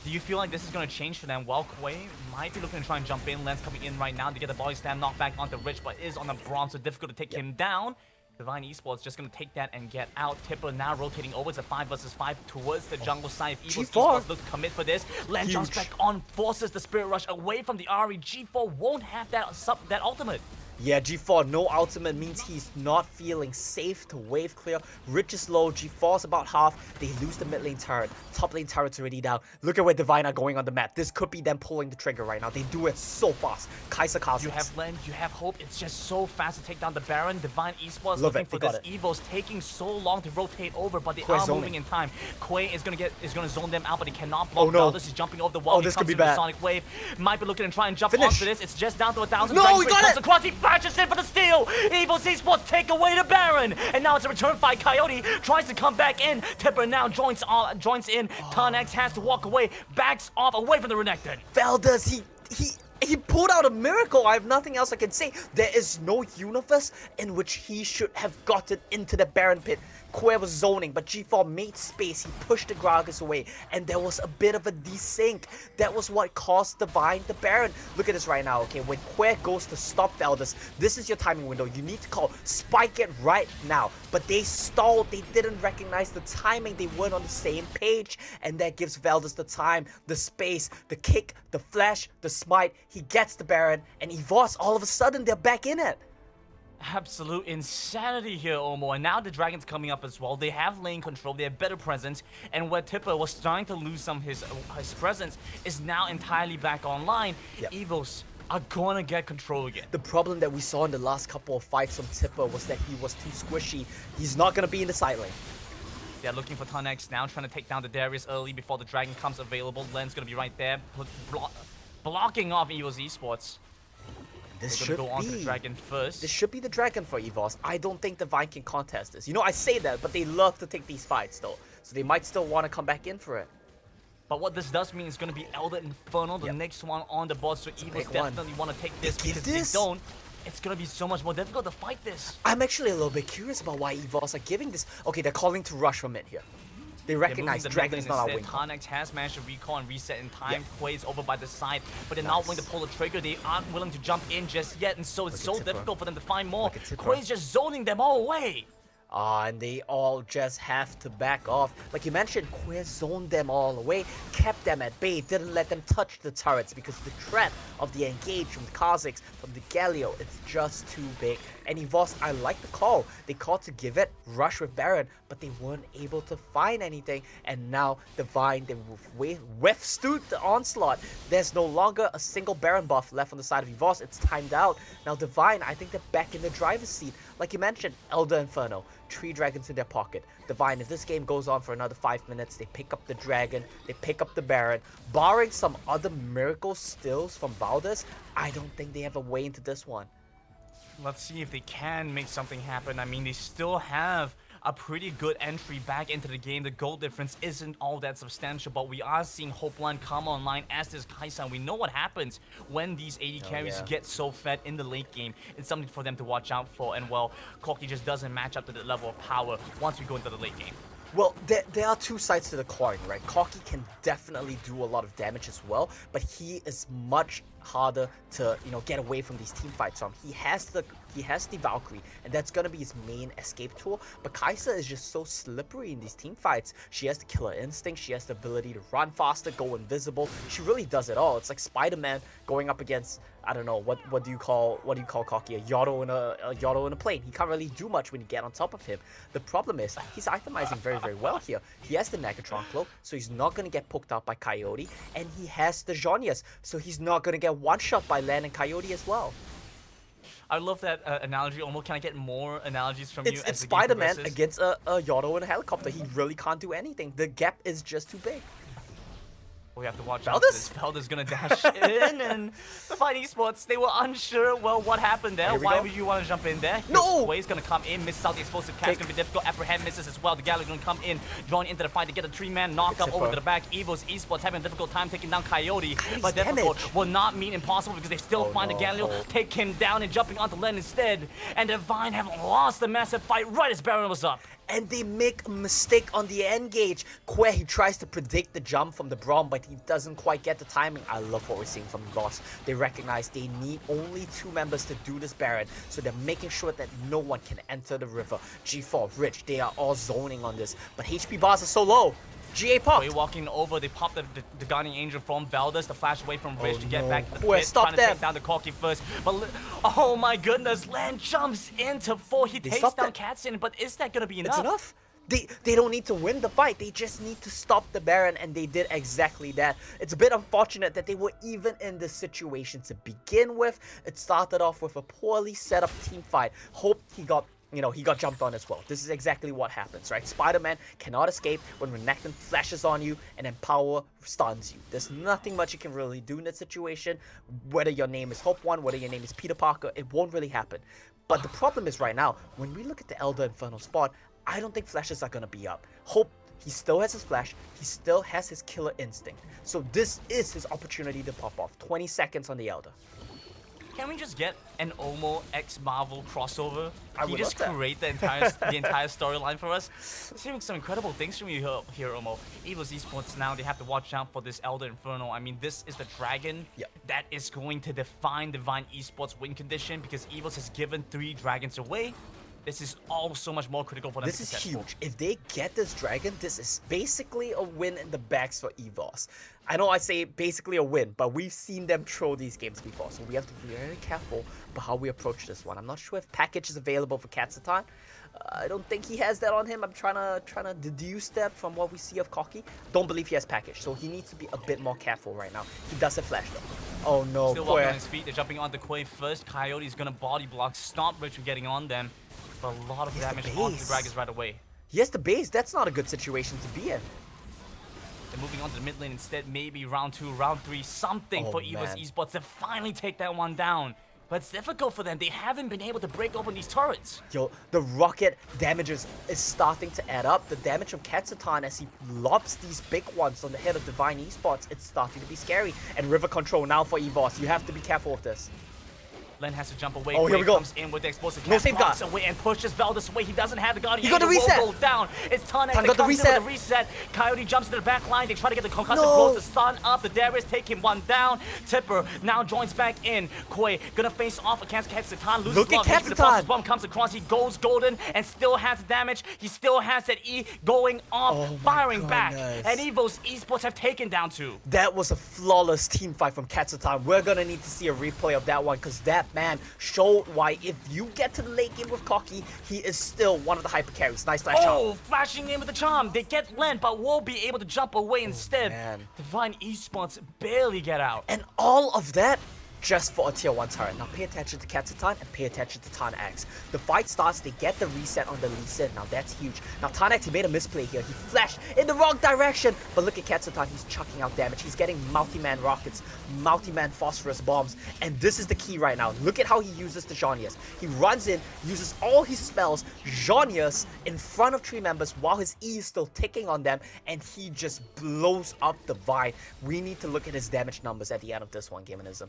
do you feel like this is going to change for them? Well, Quay might be looking to try and jump in. Len's coming in right now to get the body slam knocked back onto Rich, but is on the bronze, so difficult to take him down. Divine Esports just going to take that and get out. Tipper now rotating over to 5 versus 5 towards the jungle side. If EVOS Esports look to commit for this, Len jumps back on, forces the Spirit Rush away from the Ahri. G4 won't have that ultimate. Yeah, G4, no ultimate means he's not feeling safe to wave clear. Rich is low, G4's about half. They lose the mid lane turret. Top lane turret's already down. Look at where Divine are going on the map. This could be them pulling the trigger right now. They do it so fast. Kai'Sa Kha'Zix. You have Len, you have Hope. It's just so fast to take down the Baron. Divine Esports looking for this. EVO's taking so long to rotate over, but they are moving in time. Quay is gonna zone them out, but he cannot block Valdez. He's jumping over the wall. This could be bad. Sonic Wave. Might be looking to try and jump onto this. It's just down to 1,000. No, we got it! Across, he flashes in for the steal. EVOS Esports take away the Baron, and now it's a return fight. Coyote tries to come back in. Tipper now joins in. Tarnax has to walk away, backs off away from the Renekton. Valdez, he He pulled out a miracle. I have nothing else I can say. There is no universe in which he should have gotten into the Baron pit. Quer was zoning, but G4 made space. He pushed the Gragas away, and there was a bit of a desync. That was what caused Divine the Baron. Look at this right now, okay? When Quer goes to stop Veldus, this is your timing window. You need to call. Spike it right now. But they stalled. They didn't recognize the timing. They weren't on the same page, and that gives Veldus the time, the space, the kick, the flash, the smite. He gets the Baron, and EVOS, all of a sudden, they're back in it. Absolute insanity here, Omo. And now the Dragon's coming up as well. They have lane control, they have better presence, and where Tipper was starting to lose some of his presence is now entirely back online. EVOS are gonna get control again. The problem that we saw in the last couple of fights from Tipper was that he was too squishy. He's not gonna be in the side lane. They're looking for Tunex now, trying to take down the Darius early before the Dragon comes available. Len's gonna be right there, blocking off EVOS Esports. This They're should gonna go on to be the Dragon first. This should be the Dragon for EVOS. I don't think Divine can contest this. You know, I say that, but they love to take these fights though. So they might still want to come back in for it. But what this does mean is going to be Elder Inferno, the next one on the board. So EVOS definitely want to take this, because if they don't, it's going to be so much more difficult to fight this. I'm actually a little bit curious about why EVOS are giving this. Okay, they're calling to rush from it here. They recognize Dragon is not our win. Tunex has managed to recall and reset in time. Quay's over by the side, but they're not willing to pull the trigger. They aren't willing to jump in just yet, and so it's so difficult for them to find more. Quay's just zoning them all away. And they all just have to back off. Like you mentioned, Quer zoned them all away, kept them at bay, didn't let them touch the turrets because the threat of the engage from the Kha'Zix, from the Galio, it's just too big. And EVOS, I like the call. They called to give it, rush with Baron, but they weren't able to find anything. And now Divine, they withstood the onslaught. There's no longer a single Baron buff left on the side of EVOS. It's timed out. Now Divine, I think they're back in the driver's seat. Like you mentioned, Elder Inferno, 3 dragons in their pocket. Divine, if this game goes on for another 5 minutes, they pick up the dragon, they pick up the Baron. Barring some other miracle stills from Valdez, I don't think they have a way into this one. Let's see if they can make something happen. I mean, they still have a pretty good entry back into the game. The goal difference isn't all that substantial, but we are seeing Hopeline come online as this Kai'Sa. We know what happens when these AD carries get so fed in the late game. It's something for them to watch out for, and well, Corki just doesn't match up to the level of power once we go into the late game. Well, there are two sides to the coin, right? Corki can definitely do a lot of damage as well, but he is much harder to, you know, get away from these team fights from. He has the Valkyrie, and that's gonna be his main escape tool. But Kai'Sa is just so slippery in these team fights. She has the killer instinct, she has the ability to run faster, go invisible. She really does it all. It's like Spider-Man going up against, I don't know, what do you call Corki? A Yordle in a plane. He can't really do much when you get on top of him. The problem is he's itemizing very, very well here. He has the Negatron cloak, so he's not gonna get poked out by Coyote, and he has the Zhonya's, so he's not gonna get one-shot by Lan and Coyote as well. I love that analogy. Almost, can I get more analogies from you? It's Spider-Man against a Yordle in a helicopter. He really can't do anything. The gap is just too big. We have to watch out. Veldus gonna dash in, and the Fight Esports, they were unsure, well, what happened there? Why would you want to jump in there? No! Way's gonna come in, misses out the explosive catch, gonna be difficult. Apprehend misses as well. The Gallo's gonna come in, drawn into the fight to get a 3-man knock-up over to the back. EVOS Esports having a difficult time taking down Coyote, but difficult will not mean impossible because they still find the Gallo, take him down and jumping onto Len instead. And Divine have lost the massive fight right as Baron was up. And they make a mistake on the engage. Quer, he tries to predict the jump from the Braum, but he doesn't quite get the timing. I love what we're seeing from the boss. They recognize they need only 2 members to do this Baron, so they're making sure that no one can enter the river. G4, Rich, they are all zoning on this, but HP bars are so low. GA popped. Way walking over, they popped the Guardian Angel from Veldus, the flash away from Rich to get back to the pit, trying to take down the Corki first. But oh my goodness, Lan jumps into 4. He takes down Katsin, but is that gonna be enough? It's enough. They don't need to win the fight. They just need to stop the Baron, and they did exactly that. It's a bit unfortunate that they were even in this situation to begin with. It started off with a poorly set up team fight. Hope he got jumped on as well. This is exactly what happens, right? Spider-Man cannot escape when Renekton flashes on you and then power stuns you. There's nothing much you can really do in that situation. Whether your name is Hope One, whether your name is Peter Parker, it won't really happen. But the problem is right now, when we look at the Elder Inferno spot, I don't think flashes are going to be up. Hope, He still has his flash. He still has his killer instinct. So this is his opportunity to pop off. 20 seconds on the Elder. Can we just get an Omo X Marvel crossover? I Can you would just love that. create the entire storyline for us? Seeing some incredible things from you here, Omo. EVOS Esports now, they have to watch out for this Elder Inferno. I mean, this is the dragon that is going to define Divine Esports win condition because EVOS has given 3 dragons away. This is all so much more critical for them. This is huge. If they get this dragon, this is basically a win in the bags for EVOS. I know I say basically a win, but we've seen them throw these games before, so we have to be very careful about how we approach this one. I'm not sure if package is available for Katsatan. I don't think he has that on him. I'm trying to deduce that from what we see of Koki. Don't believe he has package, so he needs to be a bit more careful right now. He does have flash though. Oh no, Still walking on his feet. They're jumping onto Quay first. Coyote's gonna body block, stop Rich from getting on them. But a lot of damage onto the Dragons right away. He has the base. That's not a good situation to be in. They're moving on to the mid lane instead. Maybe round 2, round 3, something for EVOS Esports to finally take that one down. But it's difficult for them. They haven't been able to break open these turrets. Yo, the rocket damages is starting to add up. The damage from Katsatan as he lobs these big ones on the head of Divine Esports, it's starting to be scary. And river control now for EVOS. You have to be careful of this. Len has to jump away. Oh, here we go. Comes in with the explosive No cast, safeguard. blocks away and pushes Veldus away. He doesn't have the Guardian. He got the Angel will reset. go down. It's Tonic Tonic that got the comes in with reset. the reset. Coyote jumps to the back line. They try to get the concussive No. blows to stun up. The Darius taking one down. Tipper now joins back in. Koi gonna face off against Katsatan. Loses Look at love. Maybe the Katsatan. process bomb comes across. He goes golden and still has the damage. He still has that E going off, Oh my firing back. goodness. And EVOS Esports have taken down 2. That was a flawless team fight from Katsatan. We're gonna need to see a replay of that one because that man showed why if you get to the late game with Koki, he is still one of the hyper carries. Nice flash shot. Oh, flashing in with the charm. They get Len, but will be able to jump away instead. man. Divine Esports barely get out. And all of that just for a tier 1 turret. Now pay attention to Katsatan and pay attention to Tanax. The fight starts, they get the reset on the Lee Sin. Now that's huge. Now Tanax, he made a misplay here. He flashed in the wrong direction. But look at Katsatan, he's chucking out damage. He's getting multi-man rockets, multi-man phosphorus bombs. And this is the key right now. Look at how he uses the Jonius. He runs in, uses all his spells, Jonius in front of 3 members while his E is still ticking on them. And he just blows up the Vine. We need to look at his damage numbers at the end of this one, Gaminism.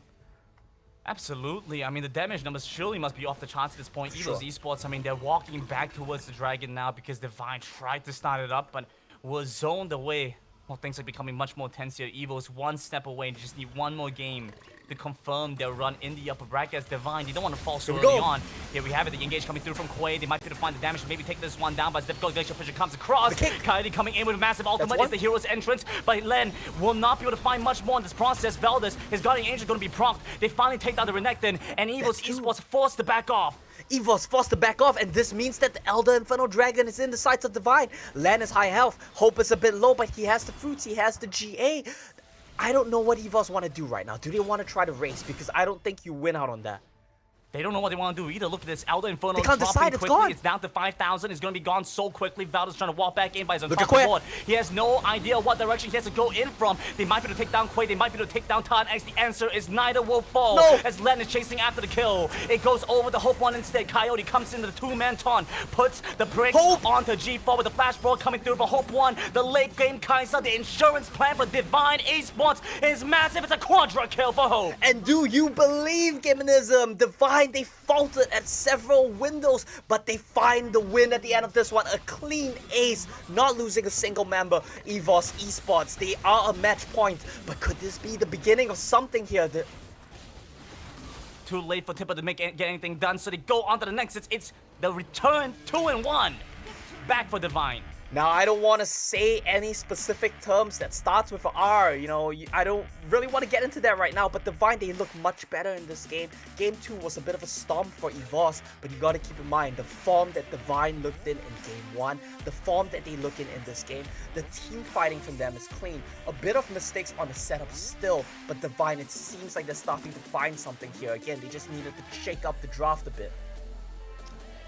Absolutely. I mean, the damage numbers surely must be off the charts at this point. Sure. EVOS Esports, I mean, they're walking back towards the Dragon now because Divine tried to start it up, but was zoned away. Well, things are becoming much more tense here. EVOS 1 step away and just need 1 more game to confirm their run in the upper bracket as Divine. They don't want to fall so early on. Here we have it. The engage coming through from Quay. They might be able to find the damage to maybe take this one down, but it's difficult. Glacier Fisher comes across. Coyote coming in with a massive ultimate. It's the hero's entrance, but Len will not be able to find much more in this process. Veldus, his Guardian Angel is going to be procced. They finally take down the Renekton, and EVOS Esports forced to back off. EVOS forced to back off, and this means that the Elder Inferno Dragon is in the sights of Divine. Lan is high health. Hope is a bit low, but he has the fruits. He has the GA. I don't know what EVOS want to do right now. Do they want to try to race? Because I don't think you win out on that. They don't know what they want to do either. Look at this. Elder Inferno They can't dropping decide, it's quickly. gone. It's down to 5,000. It's going to be gone so quickly. Valdez trying to walk back in, but he's on Look top at of the Quay. board. He has no idea what direction he has to go in from. They might be able to take down Quay. They might be able to take down Todd X. The answer is neither will fall. No. As Len is chasing after the kill. It goes over the Hope one instead. Coyote comes into the 2-man taunt. Puts the brakes onto G4 with the flash ball coming through for Hope 1. The late game Kaiser. The insurance plan for Divine Esports is massive. It's a quadra kill for Hope. And do you believe, Gaminism? Divine, they faltered at several windows, but they find the win at the end of this one. A clean ace, not losing a single member. EVOS Esports, they are a match point, but could this be the beginning of something here? Too late for Tipper to get anything done, so they go on to the next. It's the return 2-1. Back for Divine. Now, I don't want to say any specific terms that starts with an R, you know, I don't really want to get into that right now, but Divine, they look much better in this game. Game 2 was a bit of a stomp for EVOS, but you got to keep in mind, the form that Divine looked in Game 1, the form that they look in this game, the team fighting from them is clean. A bit of mistakes on the setup still, but Divine, it seems like they're starting to find something here. Again, they just needed to shake up the draft a bit.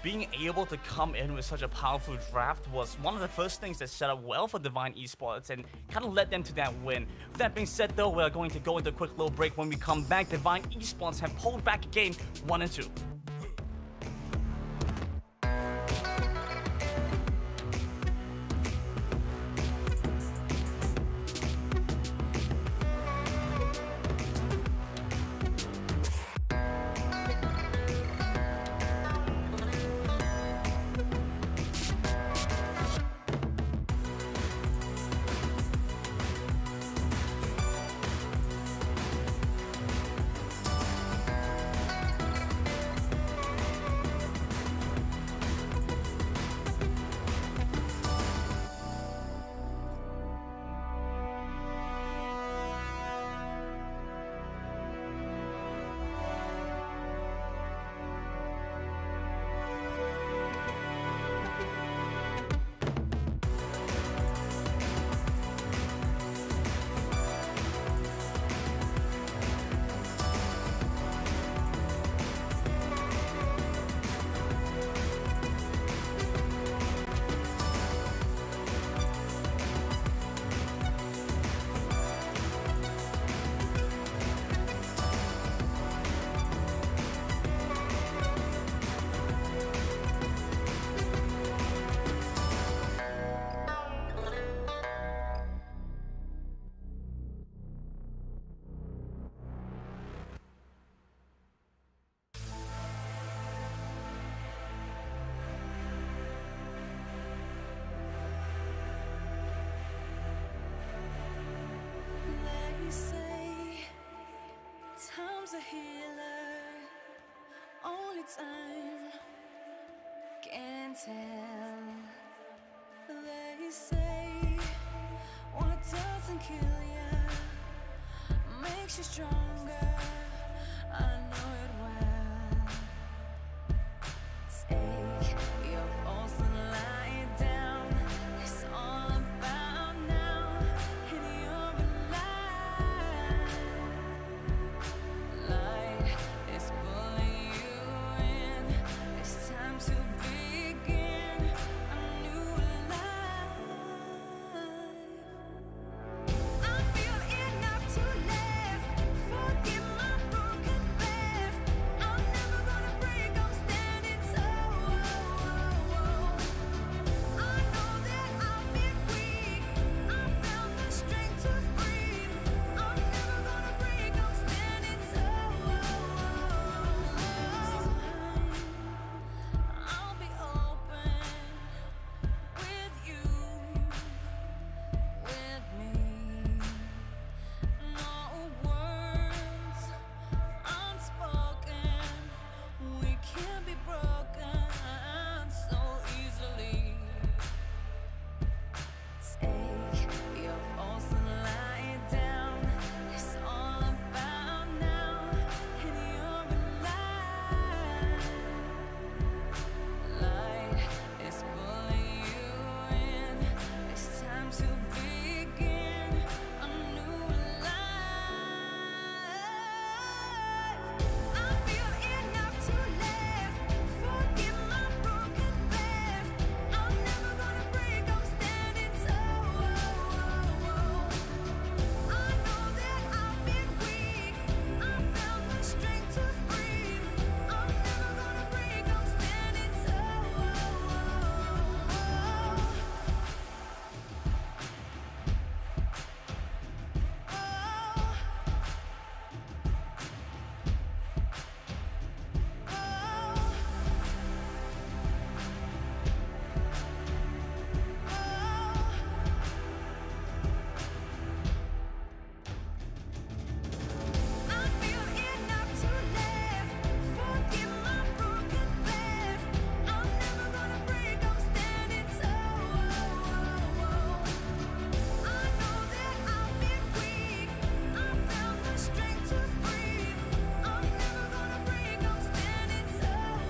Being able to come in with such a powerful draft was one of the first things that set up well for Divine Esports and kind of led them to that win. With that being said though, we're going to go into a quick little break. When we come back, Divine Esports have pulled back a game 1 and 2. a healer, only time can tell. They say what doesn't kill you makes you stronger. I know it well. Take your pulse and lie it down. It's all about now, and you're alive. Light is pulling you in. It's time to begin a new life. I feel enough to last. Forgive my broken past. I'm never gonna break. I'm standing tall. I know that I've been weak. I found the strength to breathe. I'm never gonna break. I'm standing tall. I'll be open with you, with me. No words unspoken. We can't be broken so easily. Take your pulse and lie it down. It's all about now, and you're alive. Light is pulling you in. It's time to begin a new life. I feel enough to last. Forgive my broken past. I'm never gonna break. I'm standing tall. I know that I've been weak. I found the strength to breathe. I'm never gonna break. I'm standing tall. I feel enough to last. Forgive my broken past. I'm never gonna break. I'm standing tall. I know that I've been weak. I found the strength to breathe. I'm never gonna break. I'm standing tall.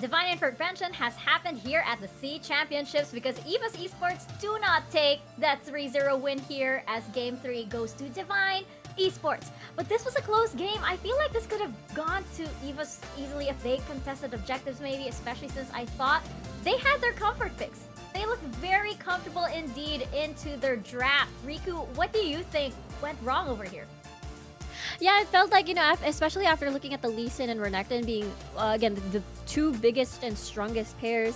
Divine Intervention has happened here at the C Championships because EVOS Esports do not take that 3-0 win here as Game 3 goes to Divine Esports. But this was a close game. I feel like this could have gone to EVOS easily if they contested objectives maybe, especially since I thought they had their comfort picks. They looked very comfortable indeed into their draft. Riku, what do you think went wrong over here? Yeah, it felt like, especially after looking at the Lee Sin and Renekton being, again, the two biggest and strongest pairs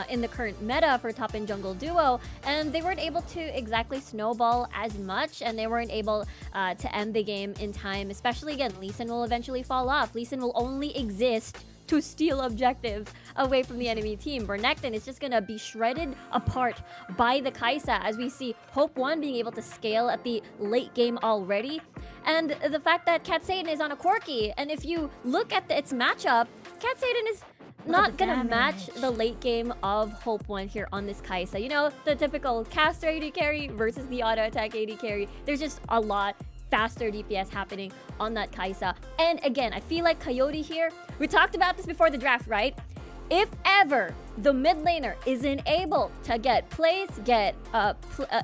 in the current meta for top and jungle duo, and they weren't able to exactly snowball as much, and they weren't able to end the game in time. Especially, again, Lee Sin will eventually fall off. Lee Sin will only exist to steal objectives away from the enemy team. Renekton is just gonna be shredded apart by the Kai'Sa, as we see Hope 1 being able to scale at the late game already. And the fact that Cat Satan is on a Corki, and if you look at its matchup, Cat Satan is not gonna match the late game of Hope 1 here on this Kai'Sa. You know, the typical caster AD carry versus the auto attack AD carry. There's just a lot faster DPS happening on that Kai'Sa. And again, I feel like Coyote here, we talked about this before the draft, right? if ever the mid laner isn't able to get plays, get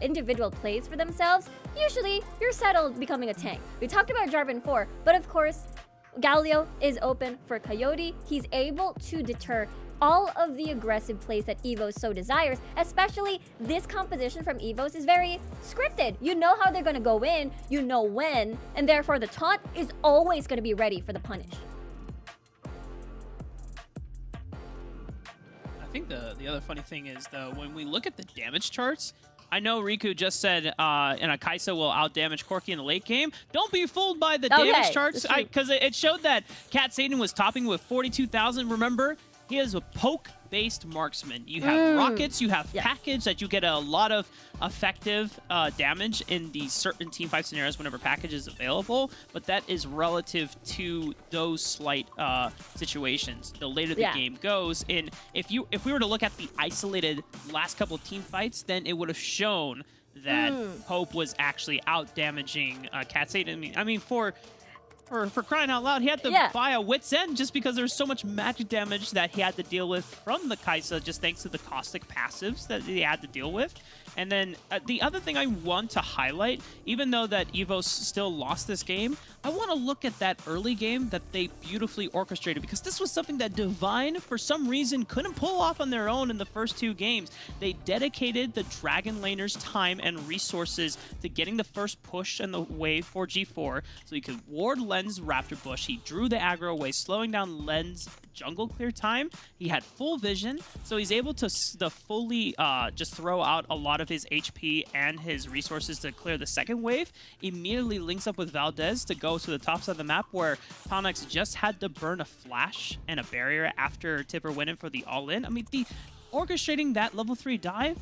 individual plays for themselves, usually you're settled becoming a tank. We talked about Jarvan 4, but of course, Galio is open for Coyote. He's able to deter all of the aggressive plays that EVOS so desires, especially this composition from EVOS is very scripted. You know how they're going to go in, you know when, and therefore the taunt is always going to be ready for the punish. I think the other funny thing is, though, when we look at the damage charts, I know Riku just said and Kaisa will out-damage Corki in the late game. Don't be fooled by the damage charts, because it showed that Cat Satan was topping with 42,000. Remember, he is a poke-based marksman. You have rockets, you have package that you get a lot of effective damage in these certain teamfight scenarios whenever package is available, but that is relative to those slight situations. The later the game goes, and if we were to look at the isolated last couple of team fights, then it would have shown that Hope was actually out-damaging Cat Satan. I mean, for crying out loud, he had to buy a wit's end just because there's so much magic damage that he had to deal with from the Kaisa, just thanks to the caustic passives that he had to deal with. And then the other thing I want to highlight, even though that EVOS still lost this game, I want to look at that early game that they beautifully orchestrated, because this was something that Divine, for some reason, couldn't pull off on their own in the first 2 games. They dedicated the Dragon Laners' time and resources to getting the first push in the wave for G4, so he could ward Len's Raptor Bush. He drew the aggro away, slowing down Len's jungle clear time. He had full vision, so he's able to fully just throw out a lot of his HP and his resources to clear the second wave. Immediately links up with Valdez to go to the top side of the map, where Tonix just had to burn a flash and a barrier after Tipper went in for the all-in. I mean, orchestrating that level 3 dive,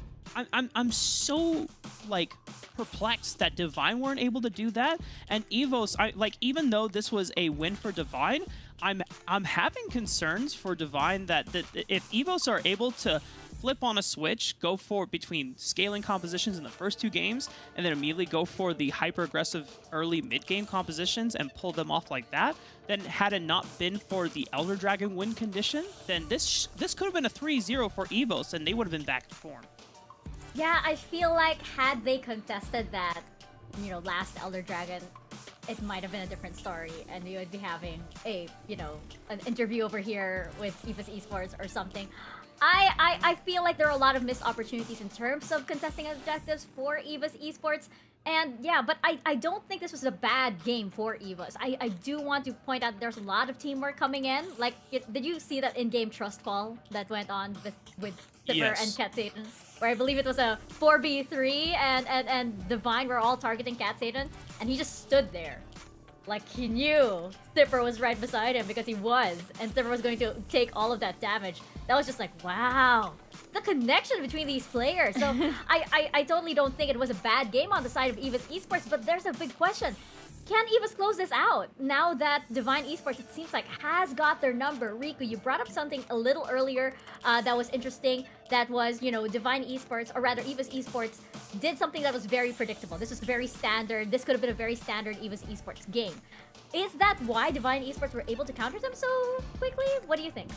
I'm so like perplexed that Divine weren't able to do that. And EVOS, even though this was a win for Divine, I'm having concerns for Divine that if EVOS are able to flip on a switch, go for between scaling compositions in the first 2 games, and then immediately go for the hyper-aggressive early mid-game compositions and pull them off like that, then had it not been for the Elder Dragon win condition, then this could have been a 3-0 for EVOS, and they would have been back in form. Yeah, I feel like had they contested that, last Elder Dragon, it might have been a different story, and you would be having an interview over here with EVOS Esports or something. I feel like there are a lot of missed opportunities in terms of contesting objectives for EVOS Esports. And yeah, but I don't think this was a bad game for EVOS. I do want to point out there's a lot of teamwork coming in. Like, did you see that in-game trust fall that went on with Tipper and Cat Satan? Where I believe it was a 4v3 and Divine were all targeting Cat Satan, and he just stood there. Like, he knew Tipper was right beside him because he was, and Tipper was going to take all of that damage. That was just like, wow. The connection between these players. So I totally don't think it was a bad game on the side of EVOS Esports, but there's a big question. Can EVOS close this out now that Divine Esports, it seems like, has got their number? Riku, you brought up something a little earlier that was interesting. That was, Divine Esports, or rather EVOS Esports, did something that was very predictable. This was very standard. This could have been a very standard EVOS Esports game. Is that why Divine Esports were able to counter them so quickly? What do you think?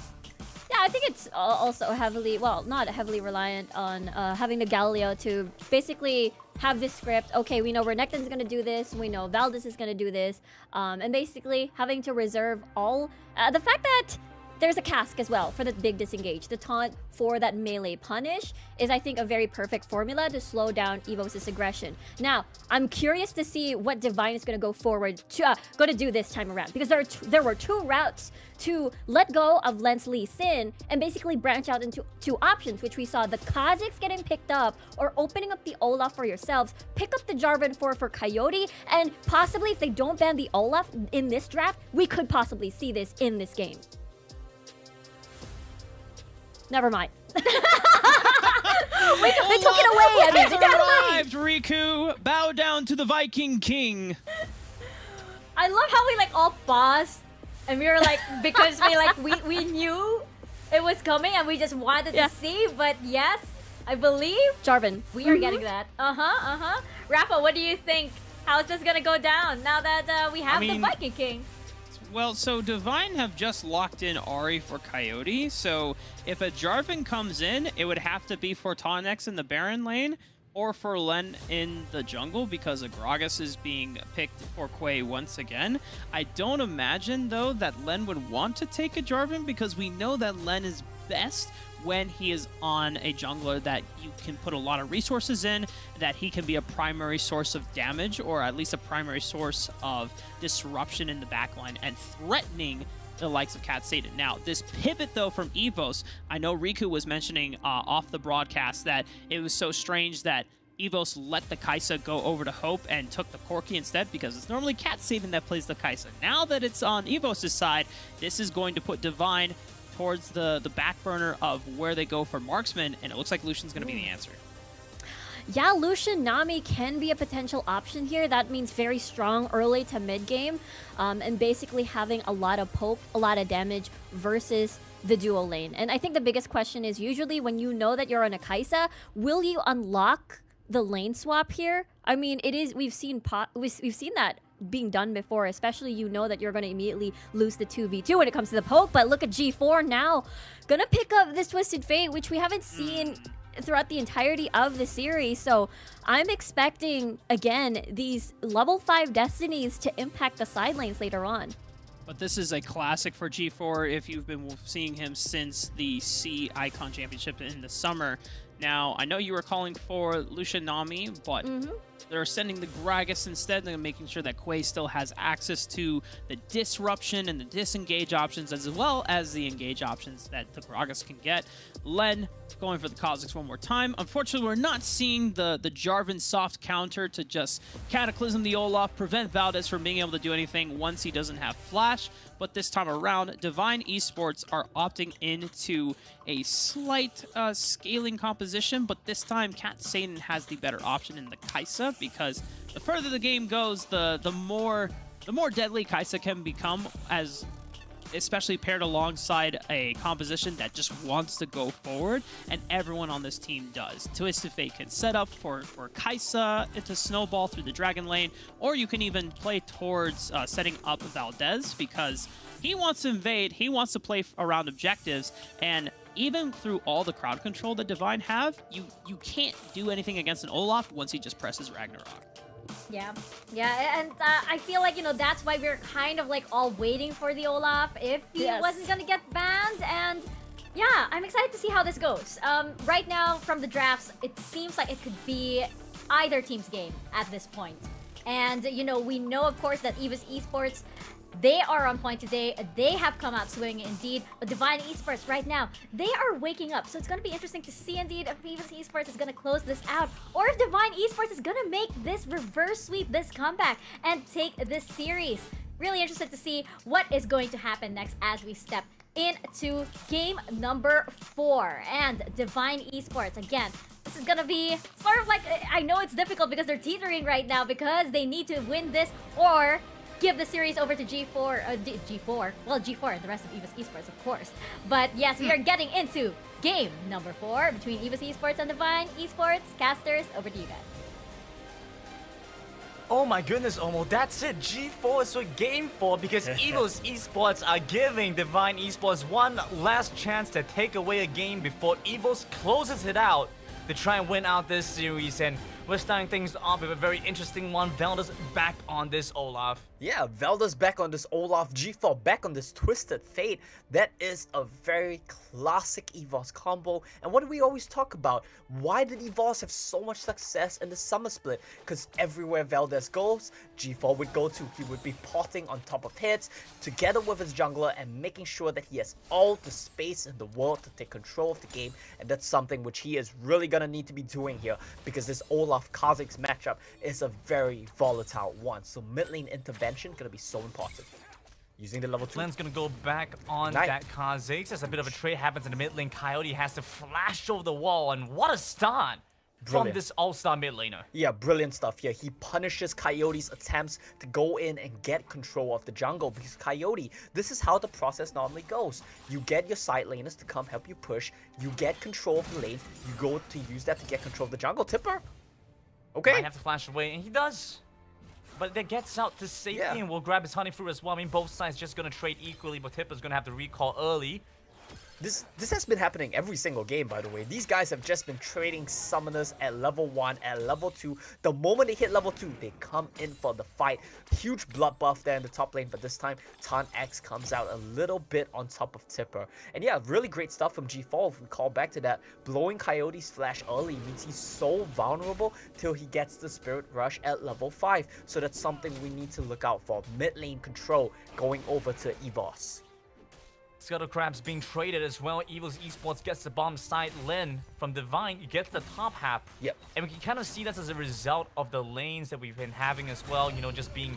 Yeah, I think it's also heavily, well, not heavily reliant on having the Galio to basically have this script. Okay, we know Renekton's going to do this. We know Valdez is going to do this. And basically having to reserve all... the fact that there's a cask as well for the big disengage. The taunt for that melee punish is, I think, a very perfect formula to slow down EVOS' aggression. Now, I'm curious to see what Divine is going to go forward to, going to do this time around. Because there were 2 routes to let go of Lens Lee Sin and basically branch out into 2 options, which we saw the Kha'Zix getting picked up or opening up the Olaf for yourselves, pick up the Jarvan 4 for Coyote, and possibly if they don't ban the Olaf in this draft, we could possibly see this in this game. Never mind. They took it away. They took it away. Riku, bow down to the Viking King. I love how we all paused, and we were like, because we knew it was coming, and we just wanted to see. But yes, I believe Jarvan, we are getting that. Rafa, what do you think? How is this gonna go down now that we have the Viking King? Well, so Divine have just locked in Ari for Coyote, so if a Jarvan comes in, it would have to be for Tonix in the Baron lane, or for Len in the jungle, because Agragas is being picked for Quay once again. I don't imagine, though, that Len would want to take a Jarvan, because we know that Len is best when he is on a jungler that you can put a lot of resources in, that he can be a primary source of damage, or at least a primary source of disruption in the backline and threatening the likes of Cat Satan. Now, this pivot, though, from EVOS, I know Riku was mentioning off the broadcast that it was so strange that EVOS let the Kai'Sa go over to Hope and took the Corki instead, because it's normally Cat Satan that plays the Kai'Sa. Now that it's on EVOS' side, this is going to put Divine towards the back burner of where they go for marksman, and it looks like Lucian's going to be the answer. Yeah, Lucian Nami can be a potential option here. That means very strong early to mid game, and basically having a lot of poke, a lot of damage versus the dual lane. And I think the biggest question is usually when you know that you're on a Kai'Sa, will you unlock the lane swap here? I mean, it is, we've seen that being done before, especially you know that you're going to immediately lose the 2v2 when it comes to the poke. But look at G4 now gonna pick up this Twisted Fate, which we haven't seen throughout the entirety of the series. So I'm expecting, again, these level 5 destinies to impact the side lanes later on. But this is a classic for G4 if you've been seeing him since the C Icon Championship in the summer. Now, I know you were calling for Lucian Nami, but they're sending the Gragas instead. They're making sure that Quay still has access to the disruption and the disengage options, as well as the engage options that the Gragas can get. Len going for the Kha'Zix one more time. Unfortunately, we're not seeing the Jarvan soft counter to just Cataclysm the Olaf, prevent Valdez from being able to do anything once he doesn't have Flash. But this time around, Divine Esports are opting into a slight scaling composition, but this time Cat Satan has the better option in the Kai'Sa, because the further the game goes, the more deadly Kai'Sa can become, as especially paired alongside a composition that just wants to go forward, and everyone on this team does. Twisted Fate can set up for Kai'Sa to snowball through the Dragon lane, or you can even play towards setting up Valdez, because he wants to invade, he wants to play around objectives, and even through all the crowd control that Divine have, you can't do anything against an Olaf once he just presses Ragnarok. Yeah, and I feel like, you know, that's why we're kind of like all waiting for the Olaf if he wasn't gonna get banned. And yeah, I'm excited to see how this goes. Right now, from the drafts, it seems like it could be either team's game at this point. And, you know, we know, of course, that EVOS Esports, they are on point today. They have come out swinging indeed. But Divine Esports right now, they are waking up. So it's going to be interesting to see indeed if EVOS Esports is going to close this out, or if Divine Esports is going to make this reverse sweep, this comeback, and take this series. Really interested to see what is going to happen next as we step into game number 4. And Divine Esports, again, this is gonna be sort of like, I know it's difficult because they're teetering right now because they need to win this or give the series over to G4, well, G4 and the rest of EVOS Esports, of course. But yes, we are getting into game number 4 between EVOS Esports and Divine Esports. Casters, over to you guys. Oh my goodness, Omo, that's it. G4 is for game 4 because EVOS Esports are giving Divine Esports one last chance to take away a game before EVOS closes it out to try and win out this series. And we're starting things off with a very interesting one. Velda's back on this Olaf. Yeah, Velda's back on this Olaf, G4 back on this Twisted Fate. That is a very classic EVOS combo. And what do we always talk about? Why did EVOS have so much success in the summer split? Because everywhere Valdez goes, G4 would go to. He would be potting on top of hits together with his jungler and making sure that he has all the space in the world to take control of the game. And that's something which he is really going to need to be doing here, because this Olaf Kha'Zix matchup is a very volatile one. So mid lane intervention gonna be so important. Using the level 2. Len's gonna go back on that Kha'Zix as a bit of a trade happens in the mid lane. Coyote has to flash over the wall, and what a start from this all-star mid laner. Yeah, brilliant stuff here. He punishes Coyote's attempts to go in and get control of the jungle, because Coyote, this is how the process normally goes. You get your side laners to come help you push, you get control of the lane, you go to use that to get control of the jungle. Tipper? Okay. Might have to flash away, and he does. but that gets out to safety and will grab his honey fruit as well. I mean, both sides just gonna trade equally, but Tipper's gonna have to recall early. This has been happening every single game, by the way. These guys have just been trading summoners at level 1, at level 2. The moment they hit level 2, they come in for the fight. Huge blood buff there in the top lane, but this time, Tan X comes out a little bit on top of Tipper. And yeah, really great stuff from G4. If we call back to that, blowing Coyote's flash early means he's so vulnerable till he gets the Spirit Rush at level 5. So that's something we need to look out for. Mid lane control going over to EVOS. Scuttle Crab's being traded as well. EVOS Esports gets the bottom side. Lin from Divine gets the top half. Yep. And we can kind of see this as a result of the lanes that we've been having as well. You know, just being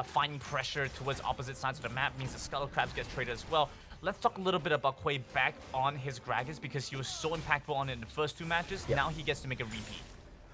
finding pressure towards opposite sides of the map means the Scuttle Crabs gets traded as well. Let's talk a little bit about Quay back on his Gragas because he was so impactful on it in the first 2 matches. Now he gets to make a repeat.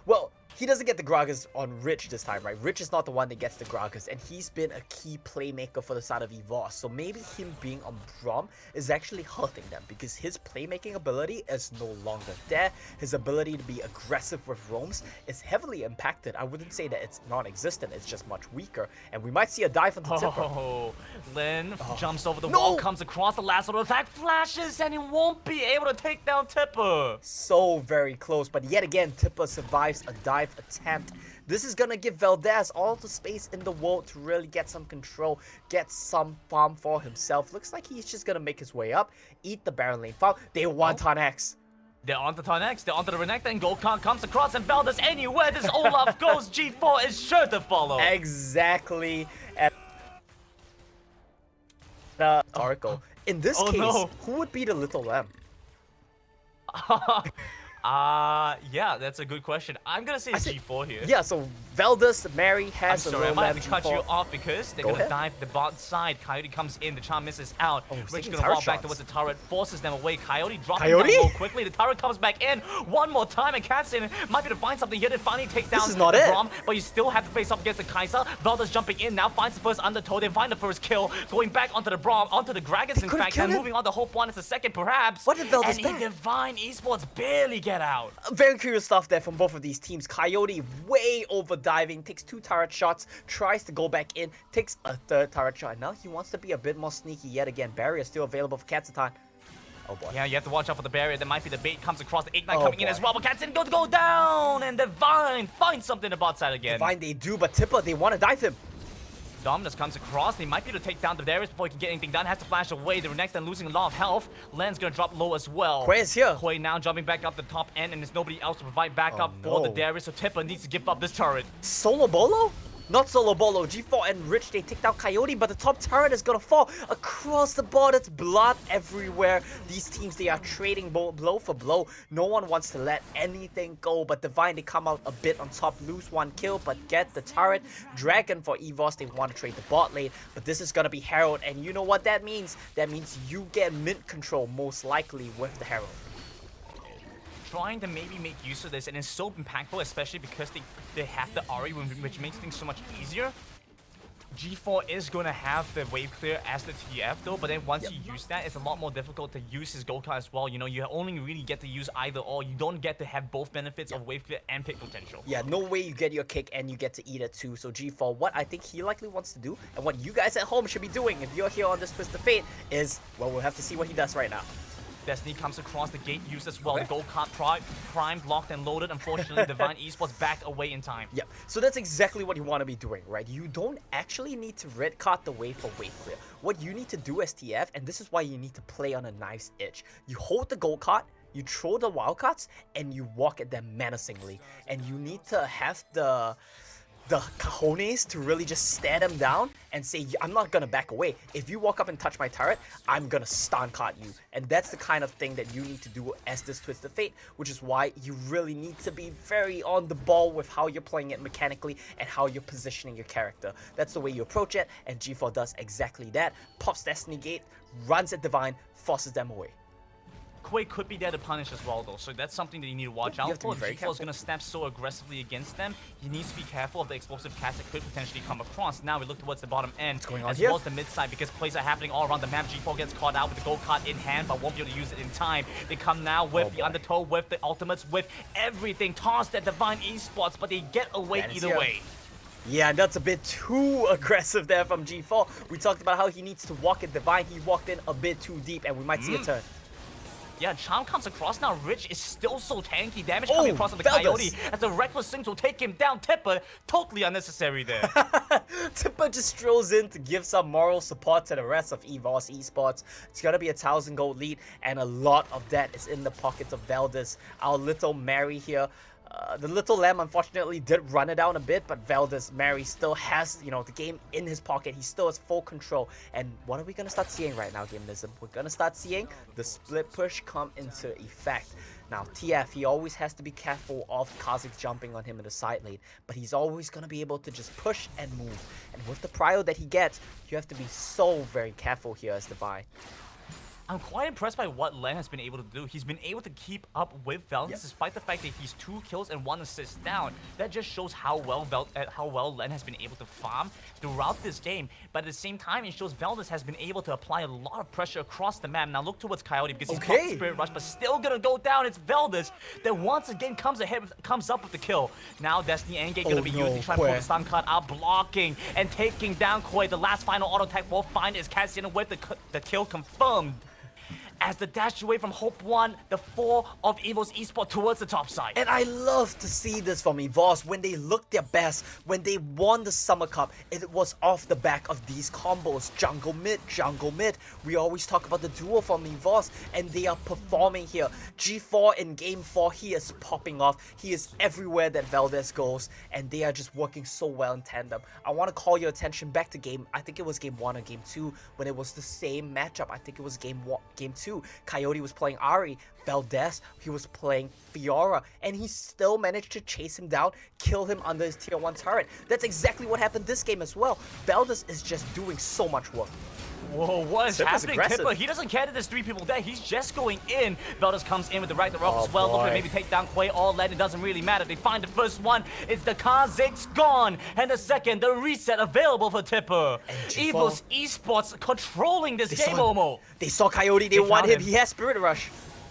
Well, he doesn't get the Gragas on Rich this time, right? Rich is not the one that gets the Gragas, and he's been a key playmaker for the side of EVOS. So maybe him being on Braum is actually hurting them because his playmaking ability is no longer there. His ability to be aggressive with roams is heavily impacted. I wouldn't say that it's non-existent, it's just much weaker. And we might see a dive onto Tipper. Oh, Lin jumps over the wall, comes across the last little attack, flashes, and he won't be able to take down Tipper. So very close, but yet again, Tipper survives a dive attempt. This is gonna give Valdez all the space in the world to really get some control, get some farm for himself. Looks like he's just gonna make his way up, eat the Baron lane farm. They want Tan X. They're onto Tan X, they're onto the Renekton, and Golkan comes across, and Valdez anywhere this Olaf goes, G4 is sure to follow. Exactly. And Oracle. In this case, who would be the little lamb? Yeah, that's a good question. I'm gonna say G4 here. Yeah, so Valdez, Mary has I'm sorry, I might have to cut you off because they're gonna dive the bot side. Coyote comes in, the charm misses out. Rich gonna walk back towards the turret, forces them away. Coyote drops down more quickly. The turret comes back in one more time, and Katzen might be able to find something here to finally take down the Braum, but you still have to face off against the Kaiser. Valdez jumping in now, finds the first undertow, they find the first kill, going back onto the Braum, onto the Gragas in fact, and moving on the Hope one is a second perhaps. What did Valdez and Divine Esports barely get out. Very curious stuff there from both of these teams. Coyote way over diving, takes 2 turret shots, tries to go back in, takes a 3rd turret shot. And now he wants to be a bit more sneaky yet again. Barrier still available for Katsatan. Oh boy. Yeah, you have to watch out for the barrier. There might be the bait comes across, the Ignite coming in as well, but Katzen go down, and Divine finds something on the bot side again. Divine they do, but Tipper, they want to dive him. Dominus comes across, they might be able to take down the Darius before he can get anything done, has to flash away, the Renekton losing a lot of health, Len's gonna drop low as well. Quay is here. Quay now jumping back up the top end, and there's nobody else to provide backup for the Darius, so Tipper needs to give up this turret. Solo Bolo? Not Solo Bolo. G4 and Rich, they take down Coyote, but the top turret is gonna fall across the board. It's blood everywhere. These teams, they are trading blow for blow. No one wants to let anything go, but Divine, they come out a bit on top, lose 1 kill, but get the turret. Dragon for EVOS, they want to trade the bot lane, but this is gonna be Herald, and you know what that means? That means you get mid control, most likely, with the Herald. Trying to maybe make use of this, and it's so impactful, especially because they have the Ari, which makes things so much easier. G4 is going to have the wave clear as the TF though, but then once you use that, it's a lot more difficult to use his Golka as well. You know, you only really get to use either or. You don't get to have both benefits of wave clear and pick potential. Yeah, no way you get your kick and you get to eat it too. So G4, what I think he likely wants to do, and what you guys at home should be doing if you're here on this Twist of Fate, is, well, we'll have to see what he does right now. Destiny comes across, the gate used as well. The gold card primed, locked, and loaded. Unfortunately, Divine Esports backed away in time. Yeah, so that's exactly what you want to be doing, right? You don't actually need to red card the wave for wave clear. What you need to do as TF, and this is why you need to play on a knife's edge. You hold the gold card, you throw the wild cards, and you walk at them menacingly. And you need to have the cojones to really just stare them down and say, I'm not gonna back away. If you walk up and touch my turret, I'm gonna stun card you. And that's the kind of thing that you need to do as this Twist of Fate, which is why you really need to be very on the ball with how you're playing it mechanically and how you're positioning your character. That's the way you approach it, and G4 does exactly that. Pops Destiny Gate, runs at Divine, forces them away. Quay could be there to punish as well though, so that's something that you need to watch out for. If G4 is going to snap so aggressively against them, he needs to be careful of the explosive cast that could potentially come across. Now we look towards the bottom end, as well as the mid side, because plays are happening all around the map. G4 gets caught out with the gold card in hand, but won't be able to use it in time. They come now with the undertow, with the ultimates, with everything tossed at Divine Esports, but they get away either way. Yeah, that's a bit too aggressive there from G4. We talked about how he needs to walk in Divine. He walked in a bit too deep, and we might see a turn. Yeah, Charm comes across now. Rich is still so tanky. Damage coming across on the Coyote as the Reckless Swings will take him down. Tipper, totally unnecessary there. Tipper just strolls in to give some moral support to the rest of EVOS Esports. It's gonna be a 1,000 gold lead, and a lot of that is in the pockets of Veldis. Our little Mary here. The little lamb unfortunately did run it down a bit, but Veldis, Mary still has, you know, the game in his pocket. He still has full control. And what are we gonna start seeing right now, Gameism? We're gonna start seeing the split push come into effect. Now, TF, he always has to be careful of Kha'Zix jumping on him in the side lane, but he's always gonna be able to just push and move. And with the prio that he gets, you have to be so very careful here as Divine. I'm quite impressed by what Len has been able to do. He's been able to keep up with Veldis despite the fact that he's 2 kills and 1 assist down. That just shows how well Len has been able to farm throughout this game. But at the same time, it shows Veldis has been able to apply a lot of pressure across the map. Now look towards Coyote because he's got Spirit Rush, but still gonna go down. It's Veldis that once again comes up with the kill. Now Destiny Endgame gonna be used to try and pull the stun cut out, blocking and taking down Koi. The last final auto attack will find is Cassian with the kill confirmed. As the dash away from Hope 1, the 4 of EVOS Esports towards the top side. And I love to see this from EVOS. When they looked their best, when they won the Summer Cup, it was off the back of these combos. Jungle mid, jungle mid. We always talk about the duo from EVOS, and they are performing here. G4 in Game 4, he is popping off. He is everywhere that Veldis goes, and they are just working so well in tandem. I want to call your attention back to I think it was Game 1 or Game 2, when it was the same matchup. I think it was Game 2. Coyote was playing Ari, Valdez, he was playing Fiora, and he still managed to chase him down, kill him under his tier 1 turret. That's exactly what happened this game as well. Valdez is just doing so much work. Whoa, what is happening, Tipper? He doesn't care that there's 3 people there. He's just going in. Veldis comes in with the right to rock as well. Looking to maybe take down Quay. All that, it doesn't really matter. They find the first one. It's the Kha'Zix gone. And the second, the reset available for Tipper. EVOS Esports controlling this game, Momo. They saw Coyote. They want him. He has Spirit Rush.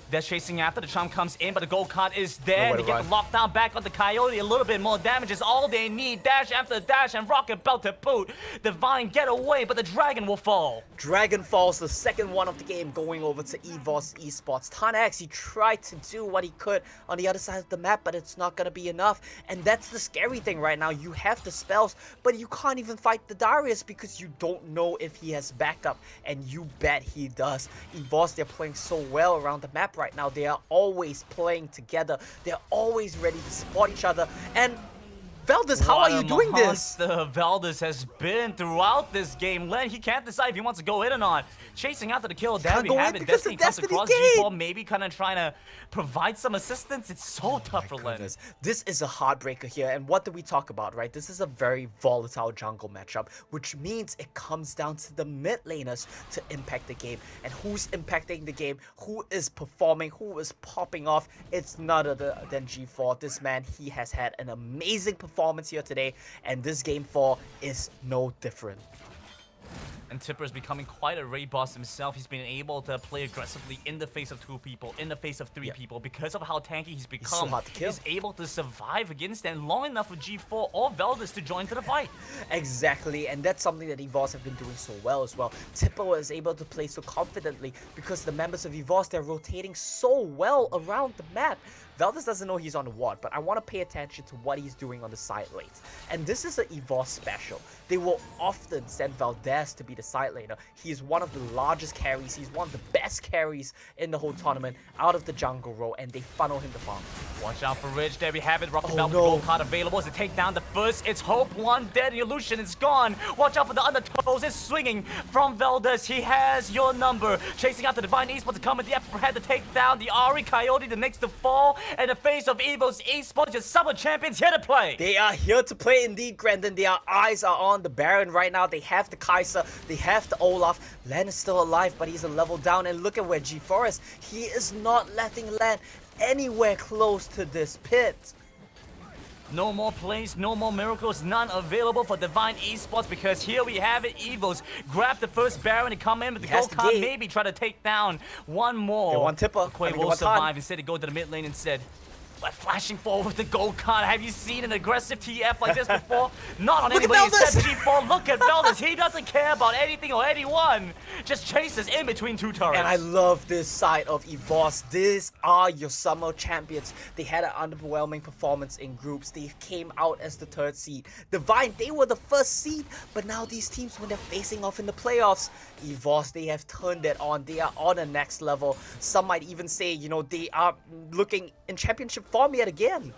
They're chasing after. The Charm comes in, but the gold card is there. They get the lockdown back on the Coyote. A little bit more damage is all they need. Dash after dash and rocket belt to boot. Divine get away, but the Dragon will fall. Dragon falls, the second one of the game, going over to EVOS Esports. Tanax, he tried to do what he could on the other side of the map, but it's not gonna be enough. And that's the scary thing right now. You have the spells, but you can't even fight the Darius because you don't know if he has backup. And you bet he does. EVOS, they're playing so well around the map right now. They are always playing together. They're always ready to support each other. And Veldis, how are you doing this? Veldis has been throughout this game. Len, he can't decide if he wants to go in or not. Chasing after the kill, there we have it. Destiny comes across G4, maybe kind of trying to provide some assistance. It's so tough for Len. This is a heartbreaker here, and what do we talk about, right? This is a very volatile jungle matchup, which means it comes down to the mid laners to impact the game. And who's impacting the game? Who is performing? Who is popping off? It's none other than G4. This man, he has had an amazing performance here today, and this Game 4 is no different. And Tipper is becoming quite a raid boss himself. He's been able to play aggressively in the face of 2 people, in the face of 3 people. Because of how tanky he's become, so hard to kill. He's able to survive against them long enough for G4 or Veldis to join to the fight. Exactly, and that's something that EVOS have been doing so well as well. Tipper is able to play so confidently because the members of EVOS, they're rotating so well around the map. Veldis doesn't know he's on the ward, but I want to pay attention to what he's doing on the side lanes. And this is an EVOS special. They will often send Valdez to be the side laner. He's one of the largest carries. He's one of the best carries in the whole tournament out of the jungle row, and they funnel him to farm. Watch out for Ridge. There we have it. Rocket Belt, gold card available to take down the first. It's Hope 1 dead. Illusion is gone. Watch out for the undertows. It's swinging from Veldis. He has your number. Chasing after Divine Esports to come with the upper head to take down the Ari Coyote, the next to fall. And the face of EVOS Esports, your summer champions here to play. They are here to play indeed, Grandin. Their eyes are on the Baron right now. They have the Kai'Sa. They have the Olaf. Len is still alive, but he's a level down. And look at where G4 is. He is not letting Len anywhere close to this pit. No more plays, no more miracles, none available for Divine Esports because here we have it. EVOS grab the first Baron and come in with the gold card, maybe try to take down one more. They want Tipper. Quay will survive. Instead, they go to the mid lane instead. But flashing forward with the gold card. Have you seen an aggressive TF like this before? Not on Look at anybody Veldus! except G4. Look at Veldus. He doesn't care about anything or anyone. Just chases in between two turrets. And I love this side of EVOS. These are your summer champions. They had an underwhelming performance in groups. They came out as the 3rd seed. Divine, they were the 1st seed. But now these teams, when they're facing off in the playoffs, EVOS, they have turned it on. They are on a next level. Some might even say, you know, they are looking in championship form yet again.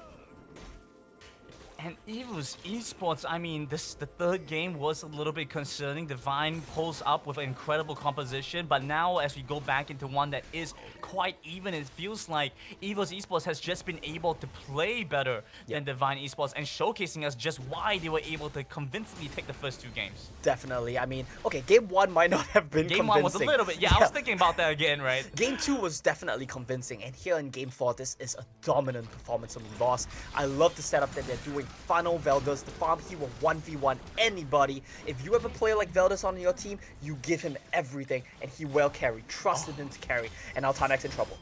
And EVOS Esports, I mean, the 3rd game was a little bit concerning. Divine pulls up with an incredible composition, but now as we go back into one that is quite even, it feels like EVOS Esports has just been able to play better than Divine Esports and showcasing us just why they were able to convincingly take the first 2 games. Definitely. I mean, okay, game 1 might not have been Game convincing. 1 was a little bit, I was thinking about that again, right? Game 2 was definitely convincing, and here in Game 4, this is a dominant performance from EVOS. I love the setup that they're doing. Funnel Veldus, the farm, he will 1v1 anybody. If you have a player like Veldus on your team, you give him everything, and he will carry. Trusted him to carry, and now Tarnek's in trouble.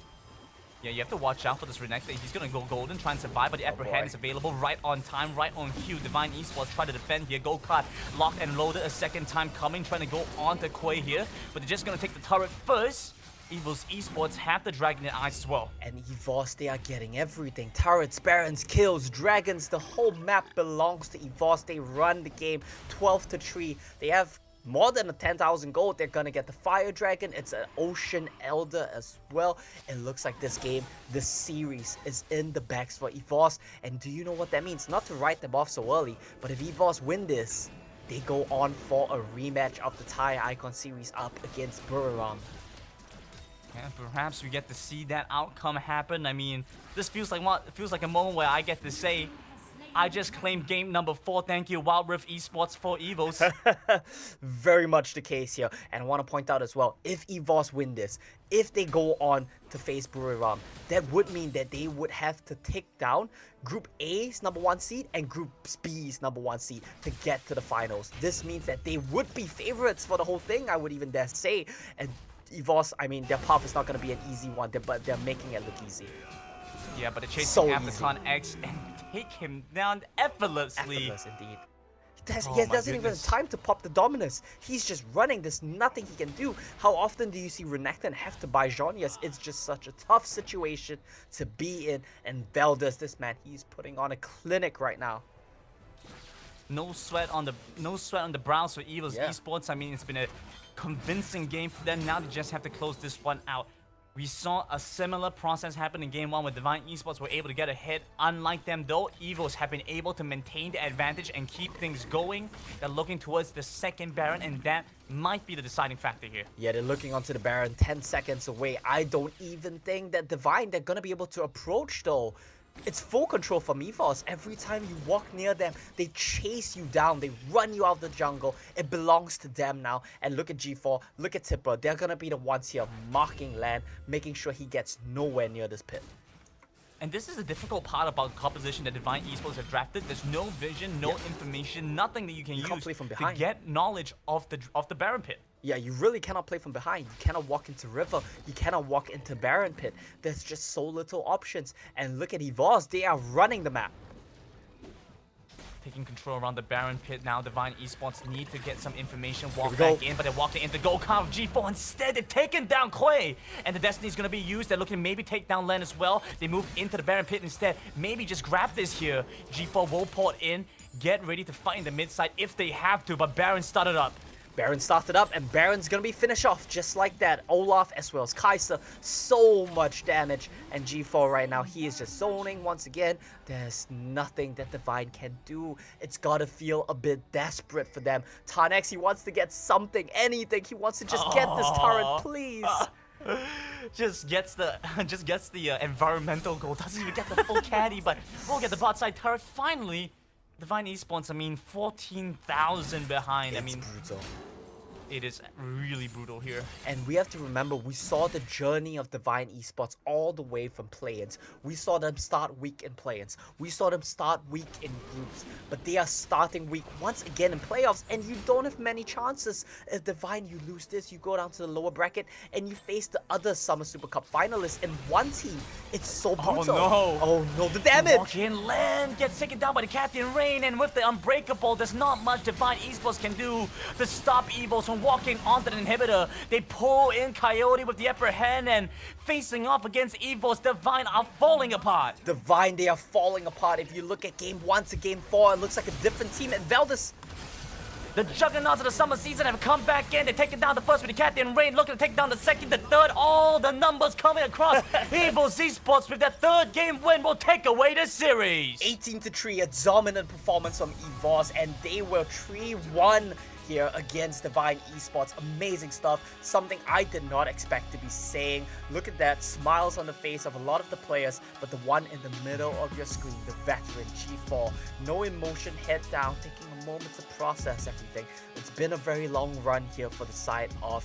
Yeah, you have to watch out for this Renekton. He's gonna go golden, try and survive, but the upper hand is available right on time, right on cue. Divine Esports try to defend here. Gold card locked and loaded a second time coming, trying to go on to Quay here, but they're just gonna take the turret first. EVOS Esports have the Dragon in eyes as well. And EVOS, they are getting everything. Turrets, Barons, kills, Dragons, the whole map belongs to EVOS. They run the game 12-3. They have more than a 10,000 gold. They're gonna get the Fire Dragon. It's an Ocean Elder as well. It looks like this game, this series is in the bags for EVOS. And do you know what that means? Not to write them off so early, but if EVOS win this, they go on for a rematch of the Thai Icon series up against Buriram. And perhaps we get to see that outcome happen. I mean, this feels like a moment where I get to say, I just claimed game number 4. Thank you, Wild Rift Esports for EVOS. Very much the case here. And I want to point out as well, if EVOS win this, if they go on to face Buriram, that would mean that they would have to take down Group A's #1 seed and Group B's #1 seed to get to the finals. This means that they would be favorites for the whole thing, I would even dare say. And EVOS, I mean, their path is not going to be an easy one, but they're making it look easy. Yeah, but the chase So after easy. Tarn-X and take him down effortlessly. Effortless indeed. Oh He my doesn't even have goodness. time to pop the Dominus. He's just running. There's nothing he can do. How often do you see Renekton have to buy Zhonya's? It's just such a tough situation to be in. And Veldus, this man, he's putting on a clinic right now. No sweat on the brows for EVOS Esports. I mean, it's been a convincing game for them. Now they just have to close this one out. We saw a similar process happen in game 1 where Divine Esports were able to get ahead. Unlike them though, EVOS have been able to maintain the advantage and keep things going. They're looking towards the second Baron, and that might be the deciding factor here. Yeah, they're looking onto the Baron 10 seconds away. I don't even think that Divine, they're gonna be able to approach though. It's full control from EVOS. Every time you walk near them, they chase you down. They run you out of the jungle. It belongs to them now. And look at G4. Look at Tipper. They're going to be the ones here marking land, making sure he gets nowhere near this pit. And this is the difficult part about composition that Divine Esports have drafted. There's no vision, no information, nothing that you can use can't play from to behind. get knowledge of the Baron pit. Yeah, you really cannot play from behind. You cannot walk into River. You cannot walk into Baron Pit. There's just so little options. And look at EVOS. They are running the map. Taking control around the Baron pit now. Divine Esports need to get some information, walk we back go. in, but they're walking into Gold Card of G4. Instead, they're taking down Quay. And the Destiny's going to be used. They're looking to maybe take down Len as well. They move into the Baron pit instead. Maybe just grab this here. G4 will port in. Get ready to fight in the mid side if they have to, but Baron started up. Baron started up, and Baron's gonna be finished off just like that. Olaf as well as Kaiser, so much damage. And G4 right now, he is just zoning once again. There's nothing that Divine can do. It's gotta feel a bit desperate for them. Tarn-X, he wants to get something, anything. He wants to just get this turret, please. Just gets the environmental goal. Doesn't even get the full caddy, but we'll get the bot side turret finally. Divine Esports, I mean, 14,000 behind. I mean, brutal. It is really brutal here. And we have to remember, we saw the journey of Divine Esports all the way from play-ins. We saw them start weak in play-ins. We saw them start weak in groups. But they are starting weak once again in playoffs, and you don't have many chances. If Divine, you lose this, you go down to the lower bracket, and you face the other Summer Super Cup finalists in one team. It's so brutal. Oh no, the damage! Walk in, land, gets taken down by the Captain Rain, and with the Unbreakable, there's not much Divine Esports can do to stop EVOS from walking onto the inhibitor. They pull in Coyote with the upper hand, and facing off against EVOS, Divine are falling apart. Divine, they are falling apart. If you look at game 1 to game 4, it looks like a different team. And Valdez, the juggernauts of the summer season have come back in. They're taking down the first with the Captain Rain, looking to take down the second, the third. All the numbers coming across. EVOS Esports with that third game win will take away the series. 18-3, a dominant performance from EVOS, and they were 3-1 here against Divine Esports. Amazing stuff. Something I did not expect to be saying. Look at that. Smiles on the face of a lot of the players, but the one in the middle of your screen, the veteran G4. No emotion, head down, taking a moment to process everything. It's been a very long run here for the side of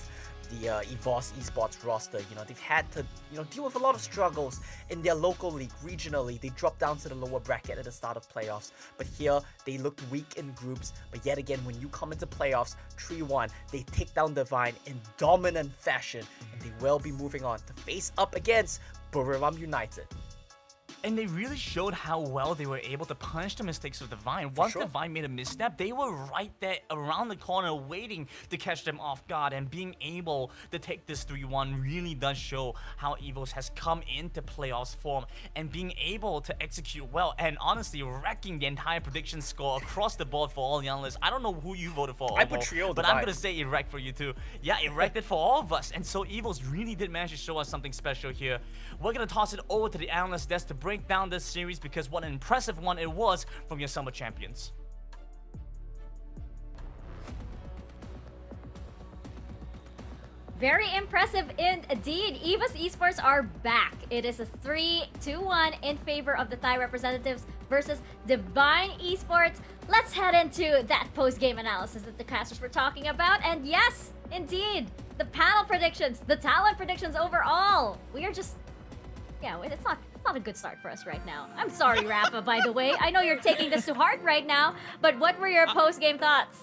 the EVOS Esports roster. You know, they've had to, deal with a lot of struggles in their local league, regionally. They dropped down to the lower bracket at the start of playoffs, but here they looked weak in groups. But yet again, when you come into playoffs, 3-1, they take down Divine in dominant fashion, and they will be moving on to face up against Buriram United. And they really showed how well they were able to punish the mistakes of Divine. Once Divine made a misstep, they were right there around the corner waiting to catch them off guard. And being able to take this 3-1 really does show how EVOS has come into playoffs form and being able to execute well. And honestly, wrecking the entire prediction score across the board for all the analysts. I don't know who you voted for, I put Trio but Divine. I'm going to say it wrecked for you too. Yeah, it wrecked it for all of us. And so EVOS really did manage to show us something special here. We're going to toss it over to the analyst desk to break down this series, because what an impressive one it was from your summer champions. Very impressive indeed. EVOS Esports are back. It is a 3-2-1 in favor of the Thai representatives versus Divine Esports. Let's head into that post-game analysis that the casters were talking about. And yes, indeed, the panel predictions, the talent predictions overall. We are just, it's not a good start for us right now. I'm sorry, Rafa, by the way. I know you're taking this to heart right now, but what were your post-game thoughts?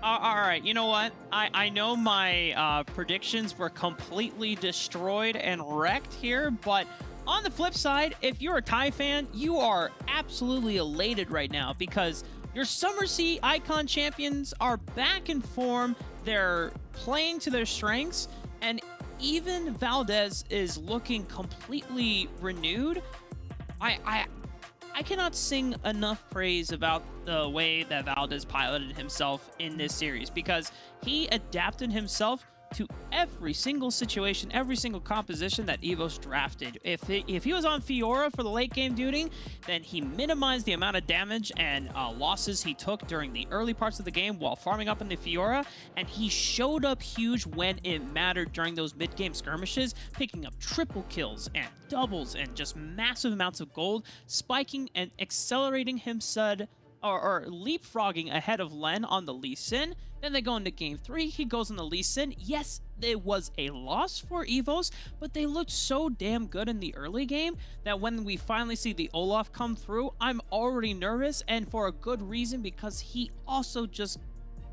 All right, you know what? I know my predictions were completely destroyed and wrecked here, but on the flip side, if you're a Thai fan, you are absolutely elated right now because your Summer Sea Icon champions are back in form. They're playing to their strengths, and even Valdez is looking completely renewed. I cannot sing enough praise about the way that Valdez piloted himself in this series because he adapted himself to every single situation, every single composition that EVOS drafted. If he was on Fiora for the late game duty, then he minimized the amount of damage and losses he took during the early parts of the game while farming up in the Fiora, and he showed up huge when it mattered during those mid-game skirmishes, picking up triple kills and doubles and just massive amounts of gold, spiking and accelerating himself or leapfrogging ahead of Len on the Lee Sin. Then they go into game 3, he goes on the Lee Sin. Yes, it was a loss for EVOS, but they looked so damn good in the early game that when we finally see the Olaf come through, I'm already nervous, and for a good reason, because he also just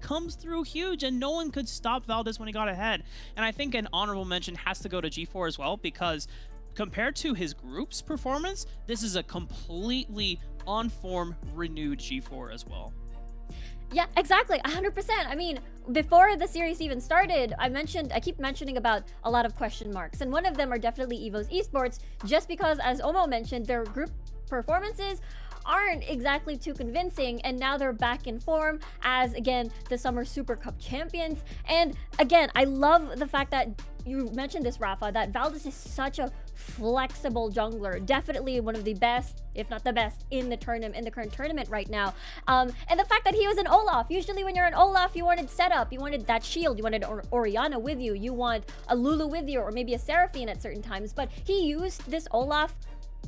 comes through huge and no one could stop Valdez when he got ahead. And I think an honorable mention has to go to G4 as well, because compared to his group's performance, this is a completely on form, renewed G4 as well. Yeah, exactly, 100%. I mean, before the series even started, I keep mentioning about a lot of question marks, and one of them are definitely EVOS Esports, just because, as Omo mentioned, their group performances aren't exactly too convincing, and now they're back in form as, again, the Summer Super Cup champions. And again, I love the fact that you mentioned this, Rafa, that Valdez is such a flexible jungler, definitely one of the best, if not the best, in the current tournament right now. And the fact that he was an Olaf. Usually when you're an Olaf, you wanted setup, you wanted that shield, you wanted Orianna with you want a Lulu with you, or maybe a Seraphine at certain times, but he used this Olaf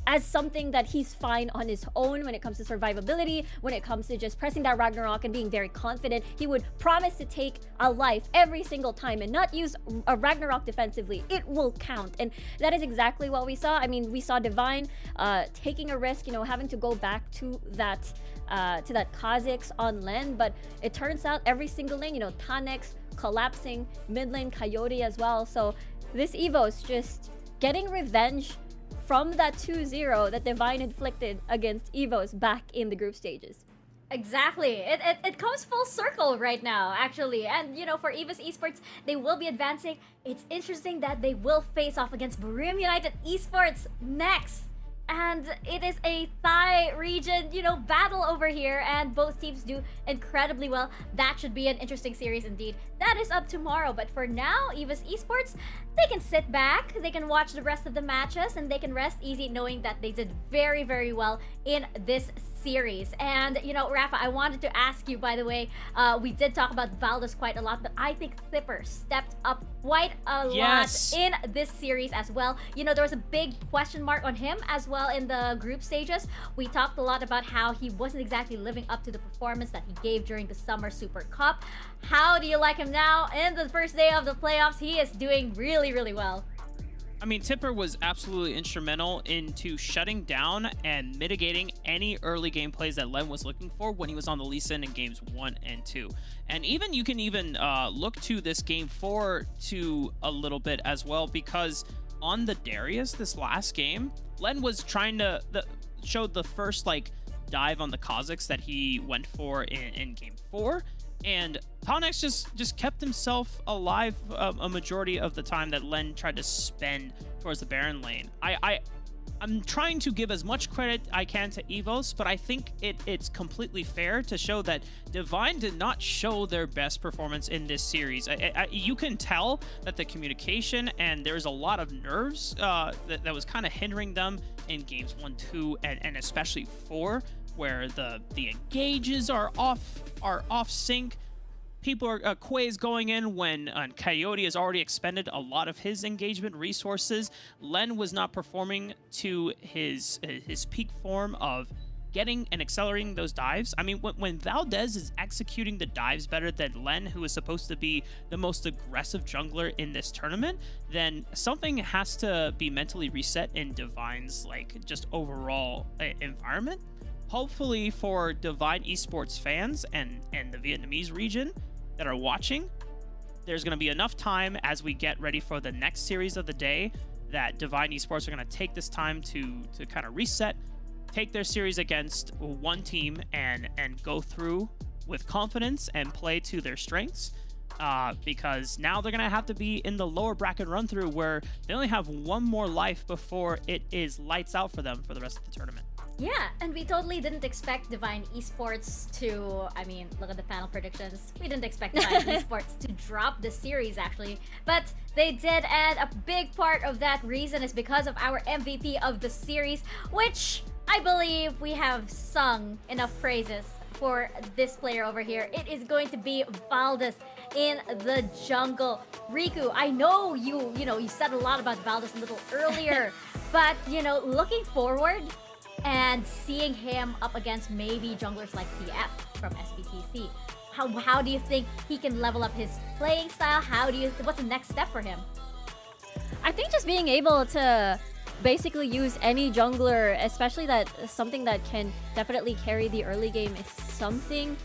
as something that he's fine on his own when it comes to survivability, when it comes to just pressing that Ragnarok and being very confident. He would promise to take a life every single time and not use a Ragnarok defensively. It will count. And that is exactly what we saw. I mean, we saw Divine taking a risk, having to go back to that Kha'Zix on Len, but it turns out every single lane, Tanex collapsing, mid lane Coyote as well. So this EVOS just getting revenge from that 2-0 that Divine inflicted against EVOS back in the group stages. Exactly. It comes full circle right now, actually. And, for EVOS Esports, they will be advancing. It's interesting that they will face off against Barium United Esports next. And it is a Thai region, battle over here, and both teams do incredibly well. That should be an interesting series indeed. That is up tomorrow, but for now, EVOS Esports, they can sit back, they can watch the rest of the matches, and they can rest easy knowing that they did very, very well in this series. And, Rafa, I wanted to ask you, by the way, we did talk about Valdez quite a lot, but I think Thipper stepped up quite a lot in this series as well. There was a big question mark on him as well in the group stages. We talked a lot about how he wasn't exactly living up to the performance that he gave during the Summer Super Cup. How do you like him now in the first day of the playoffs? He is doing really, really well. I mean, Tipper was absolutely instrumental into shutting down and mitigating any early game plays that Len was looking for when he was on the Lee Sin in games 1 and 2. And you can even look to this game 4 to a little bit as well, because on the Darius this last game, Len was trying to show the first dive on the Kha'Zix that he went for in game 4. And Tonix just kept himself alive a majority of the time that Len tried to spend towards the Baron lane. I'm trying to give as much credit I can to EVOS, but I think it's completely fair to show that Divine did not show their best performance in this series. You can tell that the communication and there's a lot of nerves that was kind of hindering them in games 1, 2, and especially 4, where the engages are off sync. People are Quay's going in when Coyote has already expended a lot of his engagement resources. Len was not performing to his peak form of getting and accelerating those dives. I mean, when Valdez is executing the dives better than Len, who is supposed to be the most aggressive jungler in this tournament, then something has to be mentally reset in Divine's just overall environment. Hopefully for Divine Esports fans and the Vietnamese region that are watching, there's going to be enough time as we get ready for the next series of the day that Divine Esports are going to take this time to kind of reset, take their series against one team and go through with confidence and play to their strengths. Because now they're going to have to be in the lower bracket run through where they only have one more life before it is lights out for them for the rest of the tournament. Yeah, and we totally didn't expect Divine Esports to, look at the panel predictions. We didn't expect Divine Esports to drop the series, actually. But they did, and a big part of that reason is because of our MVP of the series, which I believe we have sung enough praises for this player over here. It is going to be Valdez in the jungle. Riku, I know you said a lot about Valdez a little earlier, but, looking forward and seeing him up against maybe junglers like TF from SBTC, how do you think he can level up his playing style? What's the next step for him? I think just being able to basically use any jungler, especially something that can definitely carry the early game, is something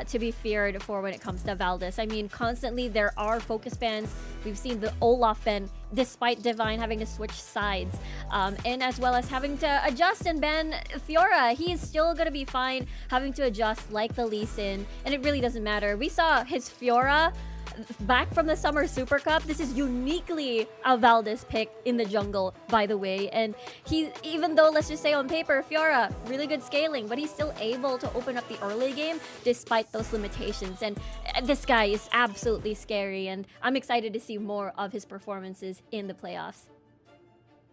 to be feared for when it comes to Valdez. I mean, constantly there are focus bans. We've seen the Olaf ban, despite Divine having to switch sides, and as well as having to adjust and ban Fiora. He is still going to be fine having to adjust like the Lee Sin, and it really doesn't matter. We saw his Fiora back from the Summer Super Cup. This is uniquely a Valdez pick in the jungle, by the way. And even though, let's just say on paper, Fiora, really good scaling, but he's still able to open up the early game despite those limitations. And this guy is absolutely scary, and I'm excited to see more of his performances in the playoffs.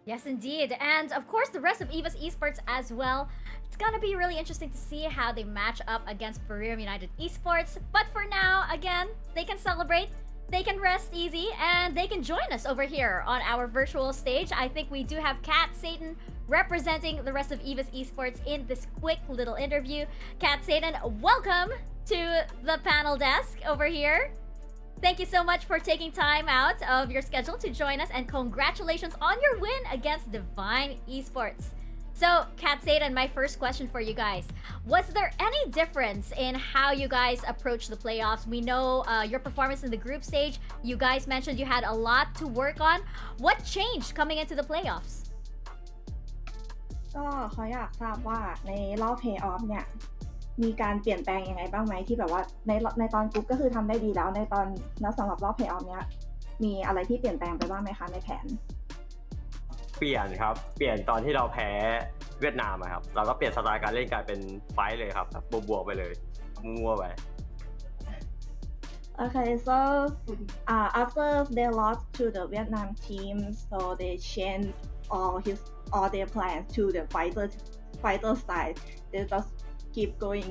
Yes, indeed. And of course, the rest of EVOS Esports as well. It's gonna be really interesting to see how they match up against Barium United Esports. But for now, again, they can celebrate. they can rest easy and they can join us over here on our virtual stage. I think we do have Kat Satan representing the rest of EVOS Esports in this quick little interview. Kat Satan, welcome to the panel desk over here. Thank you so much for taking time out of your schedule to join us, and congratulations on your win against Divine Esports. So, Kat Satan, my first question for you guys. Was there any difference in how you guys approach the playoffs? We know your performance in the group stage. You guys mentioned you had a lot to work on. What changed coming into the playoffs? ก็เขาอยากทราบว่าในรอบเพย์ออฟเนี่ยมีการเปลี่ยนแปลงยังไงบ้างไหมที่แบบว่าในตอนกรุ๊ปก็คือทำได้ดีแล้วแล้วสำหรับรอบเพย์ออฟเนี่ยมีอะไรที่เปลี่ยนแปลงไปบ้างไหมคะในแผน เปลี่ยนครับเปลี่ยนตอนที่เราแพ้เวียดนามอะครับเราก็เปลี่ยนสไตล์การเล่นกลายเป็นไฟท์เลยครับแบบบวกๆไปเลยมั่วๆไป Okay, so after they lost to the Vietnam team, so they changed all their plans to the fighter side. They just keep going.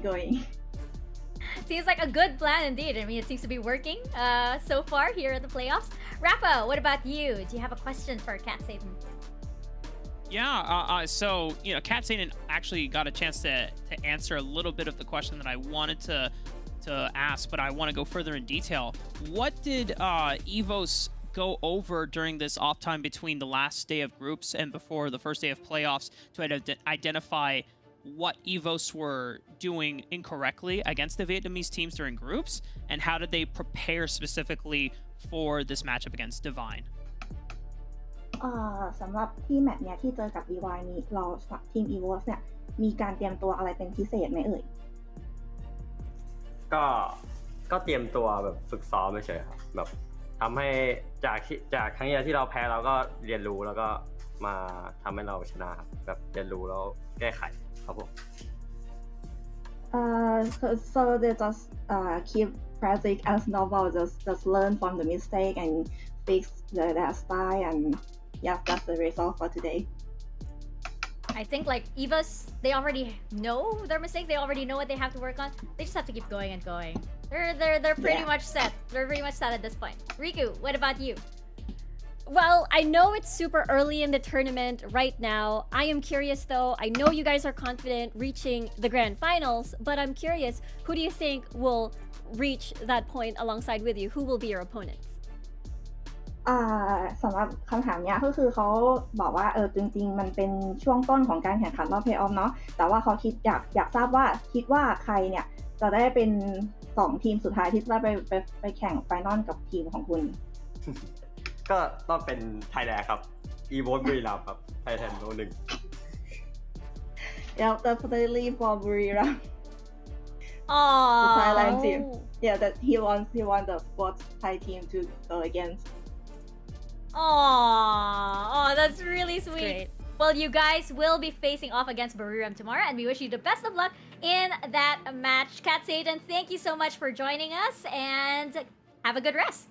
Seems like a good plan indeed. I mean, it seems to be working so far here at the playoffs. Rafa, what about you? Do you have a question for Kat Satan? Yeah, so, Kat Satan actually got a chance to answer a little bit of the question that I wanted to ask, but I want to go further in detail. What did EVOS go over during this off time between the last day of groups and before the first day of playoffs to identify what EVOS were doing incorrectly against the Vietnamese teams during groups, and how did they prepare specifically for this matchup against Divine? สำหรับที่แมตช์เนี้ยที่เจอกับ EY นี้เราทีม EVOS เนี่ยมีการเตรียมตัวอะไรเป็นพิเศษไหมเอ่ย ก็เตรียมตัวแบบฝึกซ้อมเฉยๆครับแบบทำให้จากครั้งที่เราแพ้เราก็เรียนรู้แล้วก็มาทำให้เราชนะครับแบบเรียนรู้แล้วแก้ไขครับผม so they just keep practice as normal, just learn from the mistake and fix their style, and yeah, that's the result for today. I think like EVOS, they already know their mistakes. They already know what they have to work on. They just have to keep going and going. They're pretty much set. They're pretty much set at this point. Riku, what about you? Well, I know it's super early in the tournament right now. I am curious though. I know you guys are confident reaching the grand finals, but I'm curious, who do you think will reach that point alongside with you? Who will be your opponents? สำหรับคำถามเนี้ยก็คือเขาบอกว่าจริงๆมันเป็นช่วงต้นของการแข่งขันรอบเพลย์ออฟเนาะแต่ว่าเขาอยากทราบว่าคิดว่าใครเนี่ยจะได้เป็น2ทีมสุดท้ายที่จะไปแข่งไฟนอลกับทีมของคุณ ก็ต้องเป็นไทยแลนด์ครับ EVOS บุรีรัมย์ครับไทยแลนด์โนหนึ่ง Yeah, definitely for Buriram. Aww. The Thailand team. Yeah, that he wants the sports Thai team to go against. Oh, that's really sweet. Well, you guys will be facing off against Buriram tomorrow, and we wish you the best of luck in that match. Kat Satan, thank you so much for joining us, and have a good rest.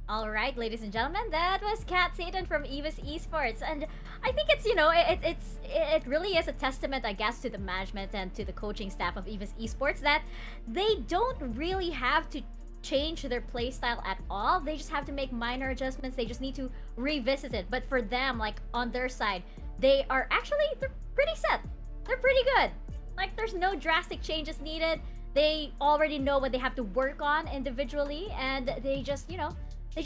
All right, ladies and gentlemen, that was Kat Satan from EVOS Esports, and I think it's it really is a testament, I guess, to the management and to the coaching staff of EVOS Esports that they don't really have to change their playstyle at all. They just have to make minor adjustments. They just need to revisit it. But for them, like on their side, they're pretty set. They're pretty good. Like there's no drastic changes needed. They already know what they have to work on individually, and they just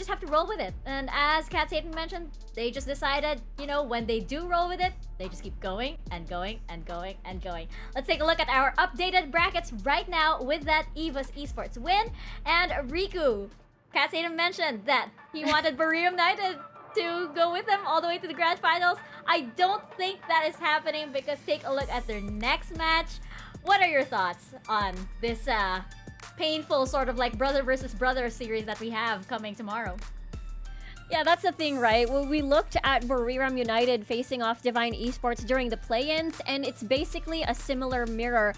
have to roll with it. And as Kat Satan mentioned, they just decided, when they do roll with it, they just keep going and going and going and going. Let's take a look at our updated brackets right now with that EVOS Esports win. And Riku, Kat Satan mentioned that he wanted Buriram United to go with them all the way to the grand finals. I don't think that is happening, because take a look at their next match. What are your thoughts on this painful sort of like brother versus brother series that we have coming tomorrow? Yeah, that's the thing, right? Well, we looked at Buriram United facing off Divine Esports during the play-ins, and it's basically a similar mirror.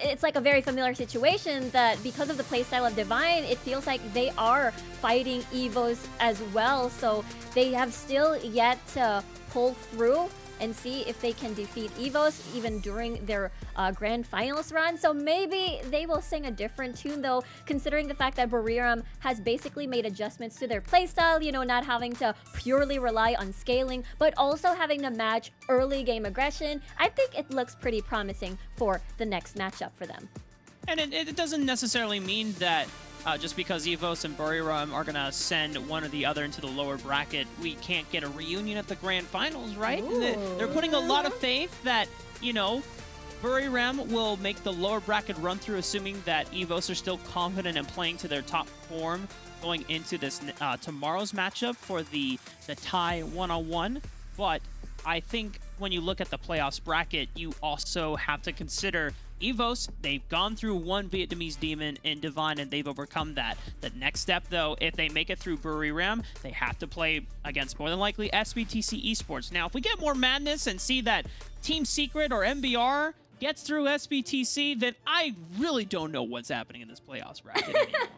It's like a very familiar situation that because of the playstyle of Divine, it feels like they are fighting EVOS as well. So they have still yet to pull through and see if they can defeat EVOS even during their grand finals run. So maybe they will sing a different tune though, considering the fact that Buriram has basically made adjustments to their playstyle, you know, not having to purely rely on scaling, but also having to match early game aggression. I think it looks pretty promising for the next matchup for them. And it doesn't necessarily mean that just because EVOS and Buriram are going to send one or the other into the lower bracket, we can't get a reunion at the grand finals, right? They're putting a lot of faith that, you know, Buriram will make the lower bracket run through, assuming that EVOS are still confident in playing to their top form going into this tomorrow's matchup for the tie 1-on-1. But I think when you look at the playoffs bracket, you also have to consider EVOS. They've gone through one Vietnamese demon in Divine, and they've overcome that. The next step, though, if they make it through Buriram, they have to play against, more than likely, SBTC Esports. Now, if we get more madness and see that Team Secret or MBR gets through SBTC, then I really don't know what's happening in this playoffs bracket anymore.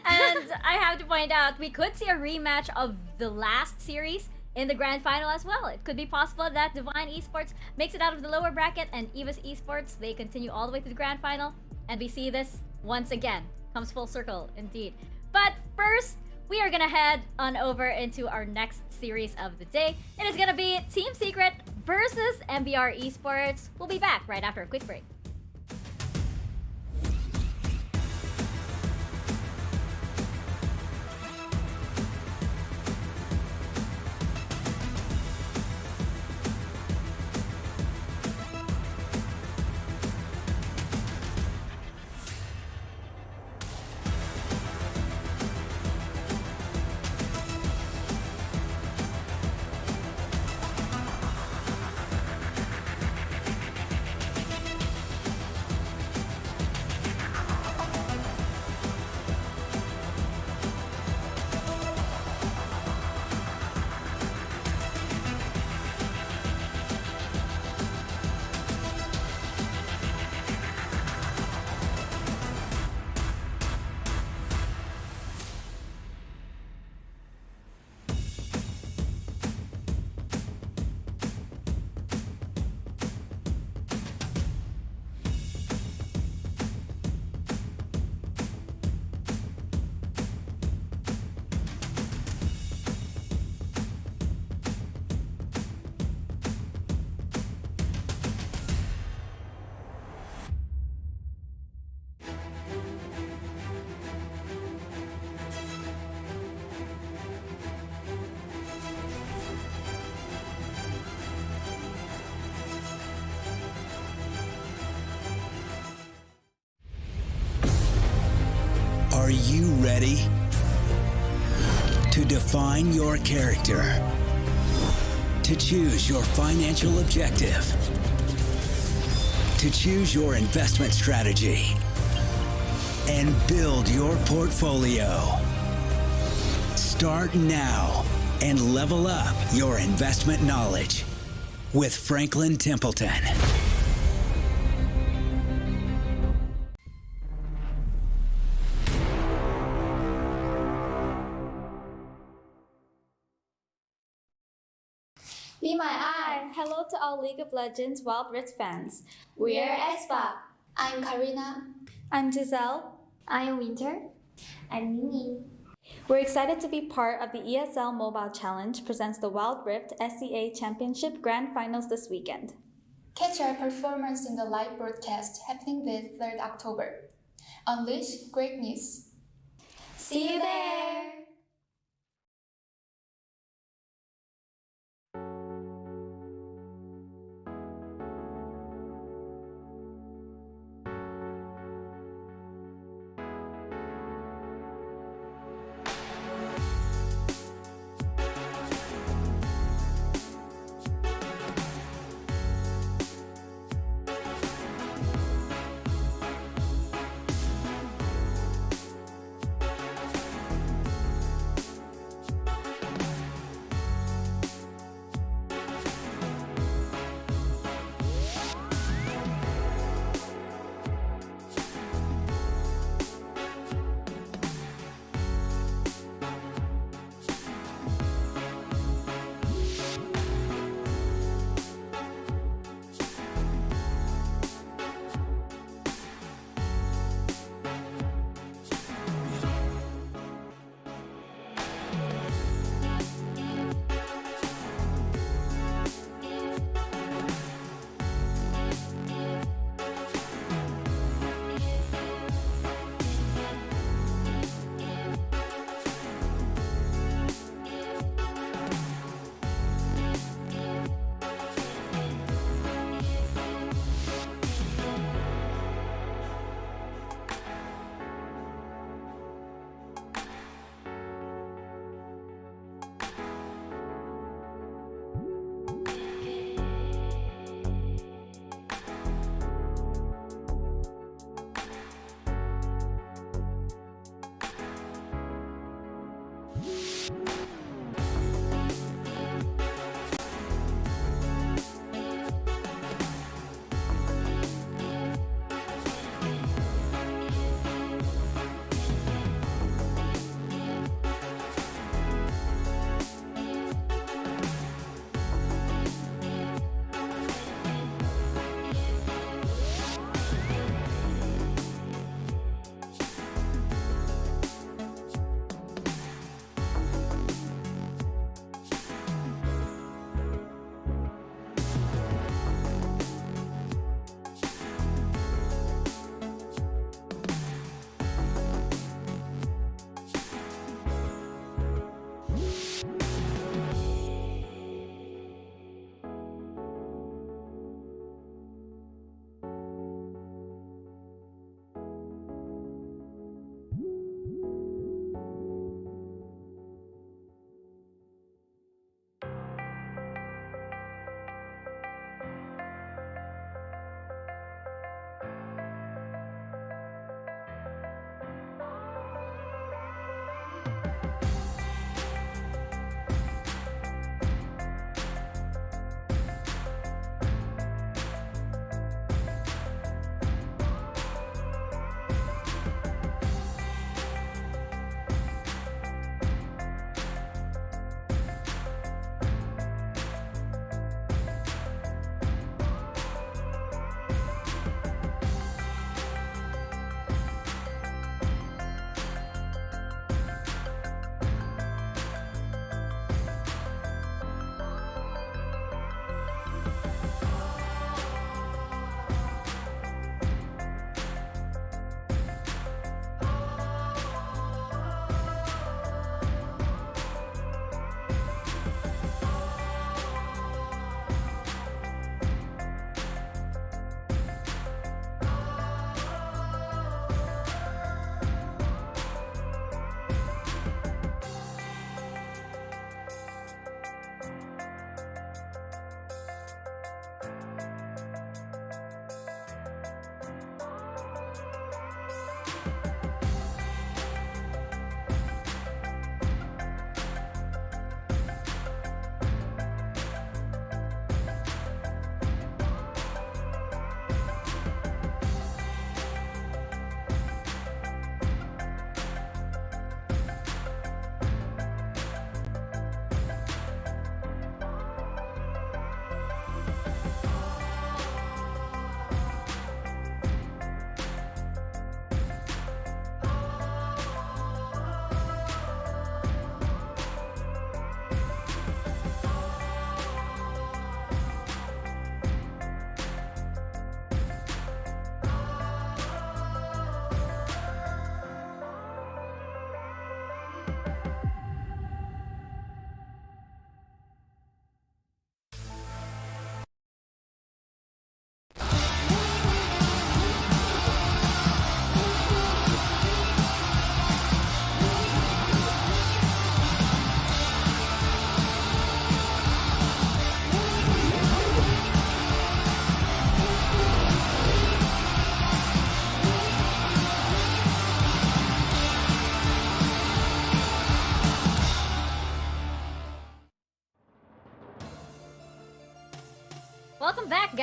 And I have to point out, we could see a rematch of the last series in the grand final as well. It could be possible that Divine Esports makes it out of the lower bracket and EVOS Esports, they continue all the way to the grand final, and we see this once again. Comes full circle indeed. But first, we are gonna head on over into our next series of the day. It is gonna be Team Secret versus MBR Esports. We'll be back right after a quick break. Are you ready to define your character, to choose your financial objective, to choose your investment strategy, and build your portfolio? Start now and level up your investment knowledge with Franklin Templeton. Be my eye. Hello to all League of Legends Wild Rift fans. We're Espa. I'm Karina. I'm Giselle. I'm Winter. I'm Nini. We're excited to be part of the ESL Mobile Challenge presents the Wild Rift SCA Championship Grand Finals this weekend. Catch our performance in the live broadcast happening this 3rd October. Unleash greatness. See you there!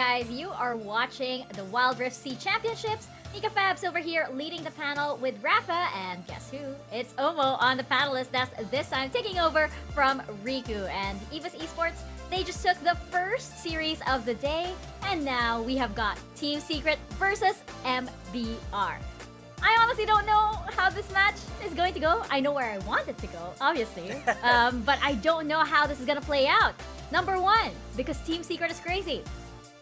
guys? You are watching the Wild Rift C Championships. Mika Fabs over here leading the panel with Rafa, and guess who? It's Omo on the panelist desk this time, taking over from Riku. And EVOS Esports, they just took the first series of the day, and now we have got Team Secret versus MBR. I honestly don't know how this match is going to go. I know where I want it to go, obviously, but I don't know how this is gonna play out. Number one, because Team Secret is crazy.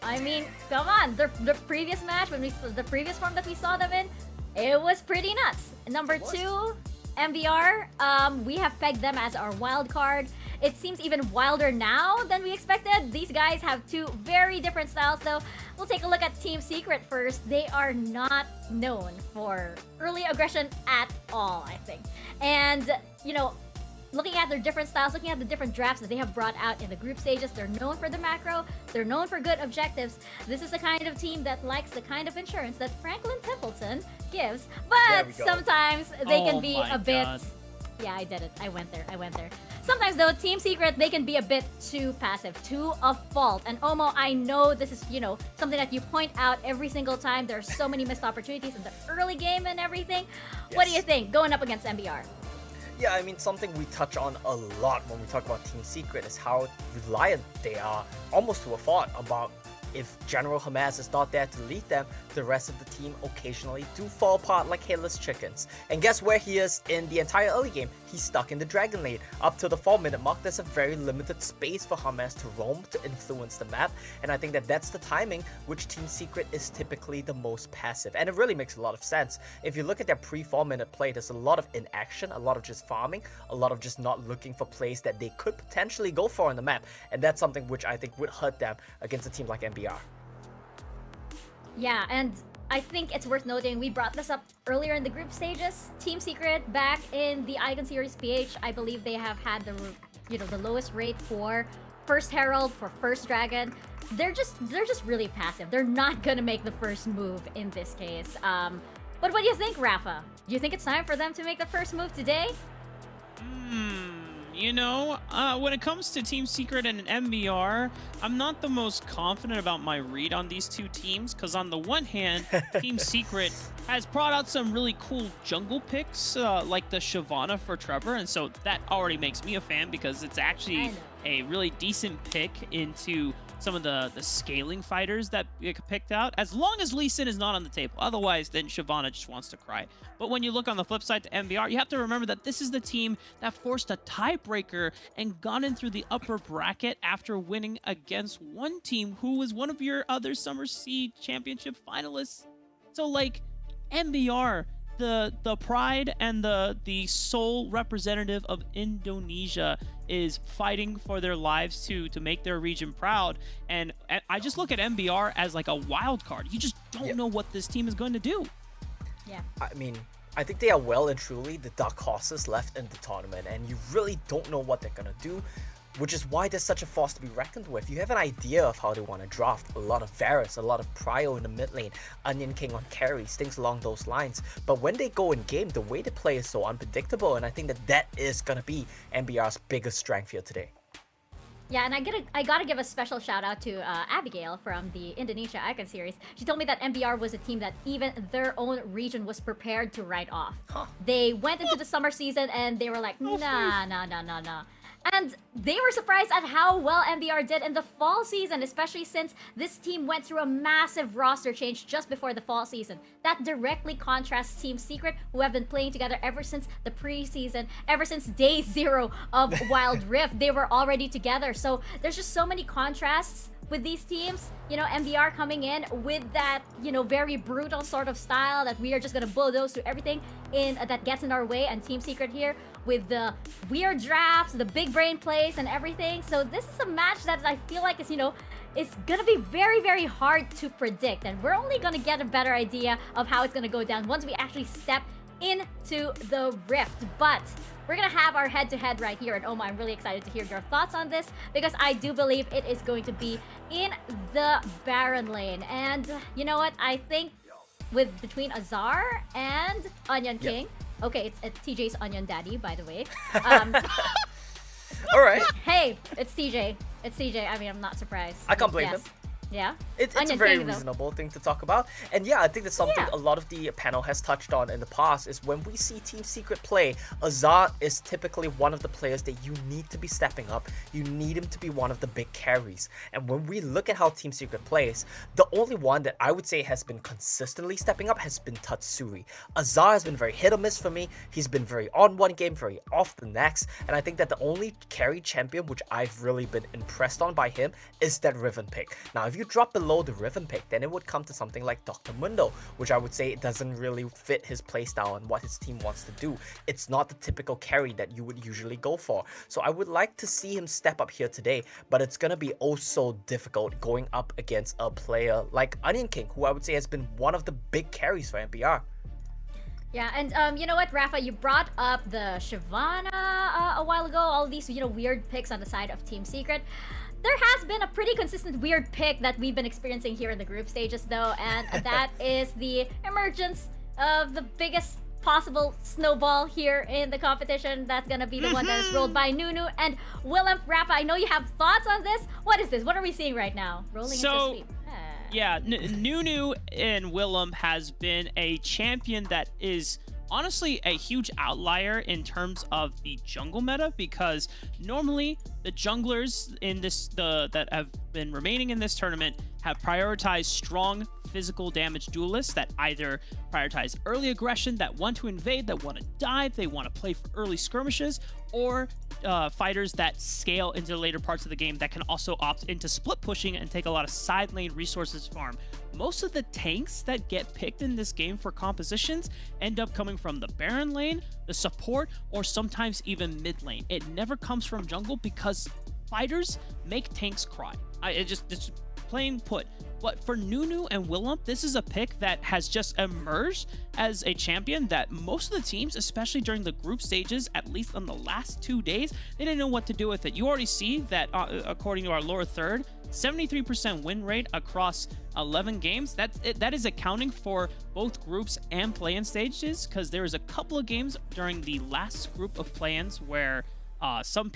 I mean, come on, the previous match, the previous form that we saw them in, it was pretty nuts. Number two, MBR, we have pegged them as our wild card. It seems even wilder now than we expected. These guys have two very different styles, though. We'll take a look at Team Secret first. They are not known for early aggression at all, I think. And, you know, looking at their different styles, looking at the different drafts that they have brought out in the group stages, they're known for the macro, they're known for good objectives. This is the kind of team that likes the kind of insurance that Franklin Templeton gives, but sometimes they can be a bit... Yeah, I did it. I went there. Sometimes, though, Team Secret, they can be a bit too passive, to a fault. And Omo, I know this is, you know, something that you point out every single time. There are so many missed opportunities in the early game and everything. Yes. What do you think going up against MBR? Yeah, I mean, something we touch on a lot when we talk about Team Secret is how reliant they are, almost to a fault, about if General Hamas is not there to lead them, the rest of the team occasionally do fall apart like hairless chickens. And guess where he is in the entire early game? He's stuck in the Dragon Lane. Up to the 4-minute mark, there's a very limited space for Hamas to roam to influence the map, and I think that that's the timing which Team Secret is typically the most passive. And it really makes a lot of sense. If you look at their pre-4-minute play, there's a lot of inaction, a lot of just farming, a lot of just not looking for plays that they could potentially go for on the map, and that's something which I think would hurt them against a team like MBR. Yeah, and I think it's worth noting, we brought this up earlier in the group stages. Team Secret, back in the Icon Series PH, I believe they have had the, you know, the lowest rate for first Herald, for first Dragon. They're just really passive. They're not gonna make the first move in this case. But what do you think, Rafa? Do you think it's time for them to make the first move today? You know, when it comes to Team Secret and MBR, I'm not the most confident about my read on these two teams, because on the one hand, Team Secret has brought out some really cool jungle picks, like the Shyvana for Trevor, and so that already makes me a fan, because it's actually a really decent pick into some of the scaling fighters that get picked out, as long as Lee Sin is not on the table. Otherwise, then Shyvana just wants to cry. But when you look on the flip side to MBR, you have to remember that this is the team that forced a tiebreaker and got in through the upper bracket after winning against one team who was one of your other Summer Sea Championship finalists. So, like, MBR, the pride and the sole representative of Indonesia, is fighting for their lives to make their region proud, and I just look at MBR as like a wild card. You just don't know what this team is going to do. Yeah, I mean, I think they are well and truly the dark horses left in the tournament, and you really don't know what they're gonna do, which is why they're such a force to be reckoned with. You have an idea of how they want to draft, a lot of Varus, a lot of Prio in the mid lane, Onion King on carries, things along those lines. But when they go in game, the way they play is so unpredictable, and I think that is going to be MBR's biggest strength here today. Yeah, and I gotta give a special shout out to Abigail from the Indonesia Icon Series. She told me that MBR was a team that even their own region was prepared to write off. They went into the summer season and they were like, nah. And they were surprised at how well MBR did in the fall season, especially since this team went through a massive roster change just before the fall season. That directly contrasts Team Secret, who have been playing together ever since the preseason, ever since day 0 of Wild Rift. They were already together. So there's just so many contrasts with these teams. You know, MBR coming in with that, you know, very brutal sort of style that we are just gonna bulldoze through everything that gets in our way, and Team Secret here with the weird drafts, the big brain plays and everything. So this is a match that I feel like is, you know, it's gonna be very, very hard to predict, and we're only gonna get a better idea of how it's gonna go down once we actually step into the Rift. But we're gonna have our head-to-head right here, and Oma, I'm really excited to hear your thoughts on this, because I do believe it is going to be in the Baron lane. And you know what? I think between Azar and Onion King. Okay, it's TJ's Onion Daddy, by the way. All right. Hey, it's TJ. It's TJ. I mean, I'm not surprised. I can't blame him. Yeah. It's a Onion very King, though. reasonable thing to talk about. And yeah, I think that's something a lot of the panel has touched on in the past is when we see Team Secret play, Azar is typically one of the players that you need to be stepping up. You need him to be one of the big carries. And when we look at how Team Secret plays, the only one that I would say has been consistently stepping up has been Tatsuri. Azar has been very hit or miss for me. He's been very on one game, very off the next. And I think that the only carry champion which I've really been impressed on by him is that Riven pick. Now, if you drop below the Riven pick, then it would come to something like Dr. Mundo, which I would say it doesn't really fit his playstyle and what his team wants to do. It's not the typical carry that you would usually go for. So I would like to see him step up here today, but it's gonna be oh so difficult going up against a player like Onion King, who I would say has been one of the big carries for NPR. Yeah, and you know what, Rafa, you brought up the Shyvana a while ago, all these, weird picks on the side of Team Secret. There has been a pretty consistent weird pick that we've been experiencing here in the group stages though, and that is the emergence of the biggest possible snowball here in the competition. That's gonna be the one that is rolled by Nunu and Willem. Rafa, I know you have thoughts on this. What is this? What are we seeing right now? Rolling into sweep. Yeah, Nunu and Willem has been a champion that is honestly a huge outlier in terms of the jungle meta, because normally the junglers in that have been remaining in this tournament have prioritized strong physical damage duelists that either prioritize early aggression, that want to invade, that want to dive, they want to play for early skirmishes, or fighters that scale into the later parts of the game that can also opt into split pushing and take a lot of side lane resources farm. Most of the tanks that get picked in this game for compositions end up coming from the Baron lane, the support, or sometimes even mid lane. It never comes from jungle because fighters make tanks cry. It's plain put. But for Nunu and Willem, this is a pick that has just emerged as a champion that most of the teams, especially during the group stages, at least on the last 2 days, they didn't know what to do with it. You already see that, according to our lower third, 73% win rate across 11 games. That is accounting for both groups and play-in stages, because there was a couple of games during the last group of play-ins where some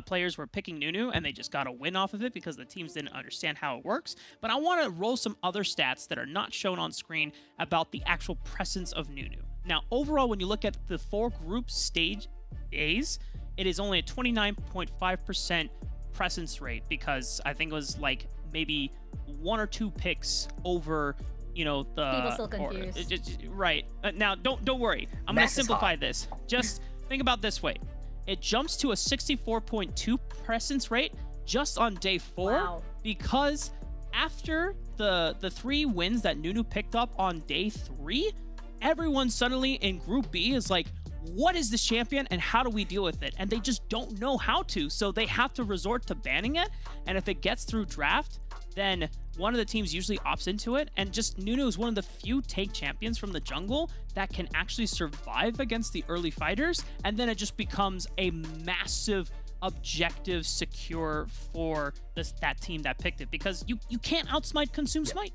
players were picking Nunu and they just got a win off of it because the teams didn't understand how it works. But I want to roll some other stats that are not shown on screen about the actual presence of Nunu. Now, overall, when you look at the 4 group stage days, it is only a 29.5% presence rate, because I think it was like maybe 1 or 2 picks over, the people still confused. Right. Now, don't worry. I'm going to simplify this. Just think about this way. It jumps to a 64.2 presence rate just on day 4, because after the 3 wins that Nunu picked up on day 3, everyone suddenly in Group B is like, what is this champion and how do we deal with it? And they just don't know how to, so they have to resort to banning it. And if it gets through draft, then one of the teams usually opts into it. And just Nunu is one of the few tank champions from the jungle that can actually survive against the early fighters. And then it just becomes a massive objective secure for that team that picked it, because you can't outsmite consume smite.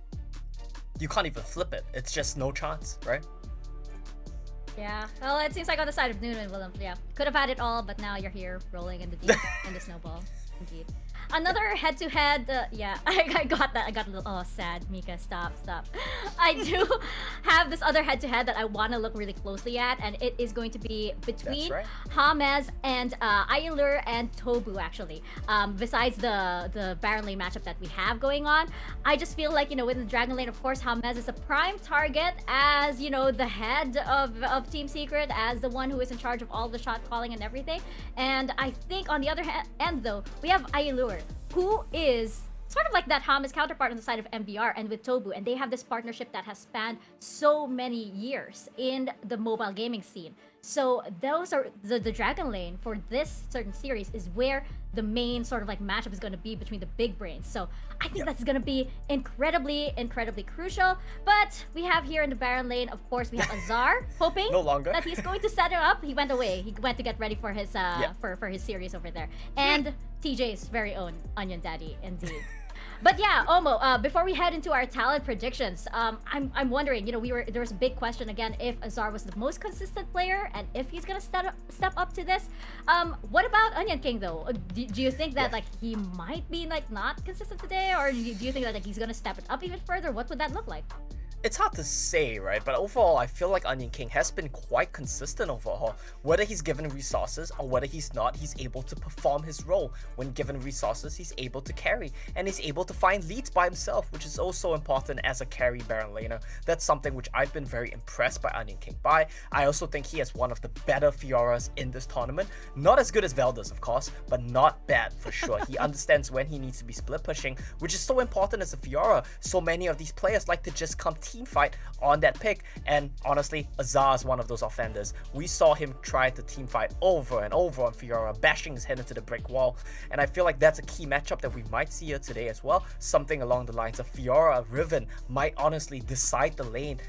You can't even flip it. It's just no chance, right? Yeah, well, it seems like on the side of Nunu and Willem, could have had it all, but now you're here rolling in the deep in the snowball. Indeed. Another head-to-head, I got that. I got a little, oh, sad. Mika, stop. I do have this other head-to-head that I want to look really closely at, and it is going to be between Hamez and Ayelur and Tobu, actually. Besides the Baron lane matchup that we have going on, I just feel like, with the Dragon lane, of course, Hamez is a prime target as, the head of Team Secret, as the one who is in charge of all the shot calling and everything. And I think on the other end, though, we have Ayelur, who is sort of like that Hamez counterpart on the side of MBR and with Tobu, and they have this partnership that has spanned so many years in the mobile gaming scene. So those are the Dragon lane for this certain series is where the main sort of like matchup is going to be between the big brains. So I think that's going to be incredibly crucial. But we have here in the Baron lane, of course, we have Azar hoping that he's going to set it up. He went away. He went to get ready for his for his series over there. And TJ's very own Onion Daddy, indeed. But yeah, Omo, before we head into our talent predictions, I'm wondering, there was a big question again if Azar was the most consistent player and if he's gonna step up to this. What about Onion King though? Do you think that like he might be like not consistent today, or do you think that like he's gonna step it up even further? What would that look like? It's hard to say, right? But overall, I feel like Onion King has been quite consistent overall. Whether he's given resources or whether he's not, he's able to perform his role. When given resources, he's able to carry, and he's able to find leads by himself, which is also important as a carry Baron laner. That's something which I've been very impressed by Onion King by. I also think he has one of the better Fioras in this tournament. Not as good as Veldus, of course, but not bad for sure. He understands when he needs to be split pushing, which is so important as a Fiora. So many of these players like to just come team fight on that pick, and honestly, Azar is one of those offenders. We saw him try to team fight over and over on Fiora, bashing his head into the brick wall, and I feel like that's a key matchup that we might see here today as well. Something along the lines of Fiora Riven might honestly decide the lane,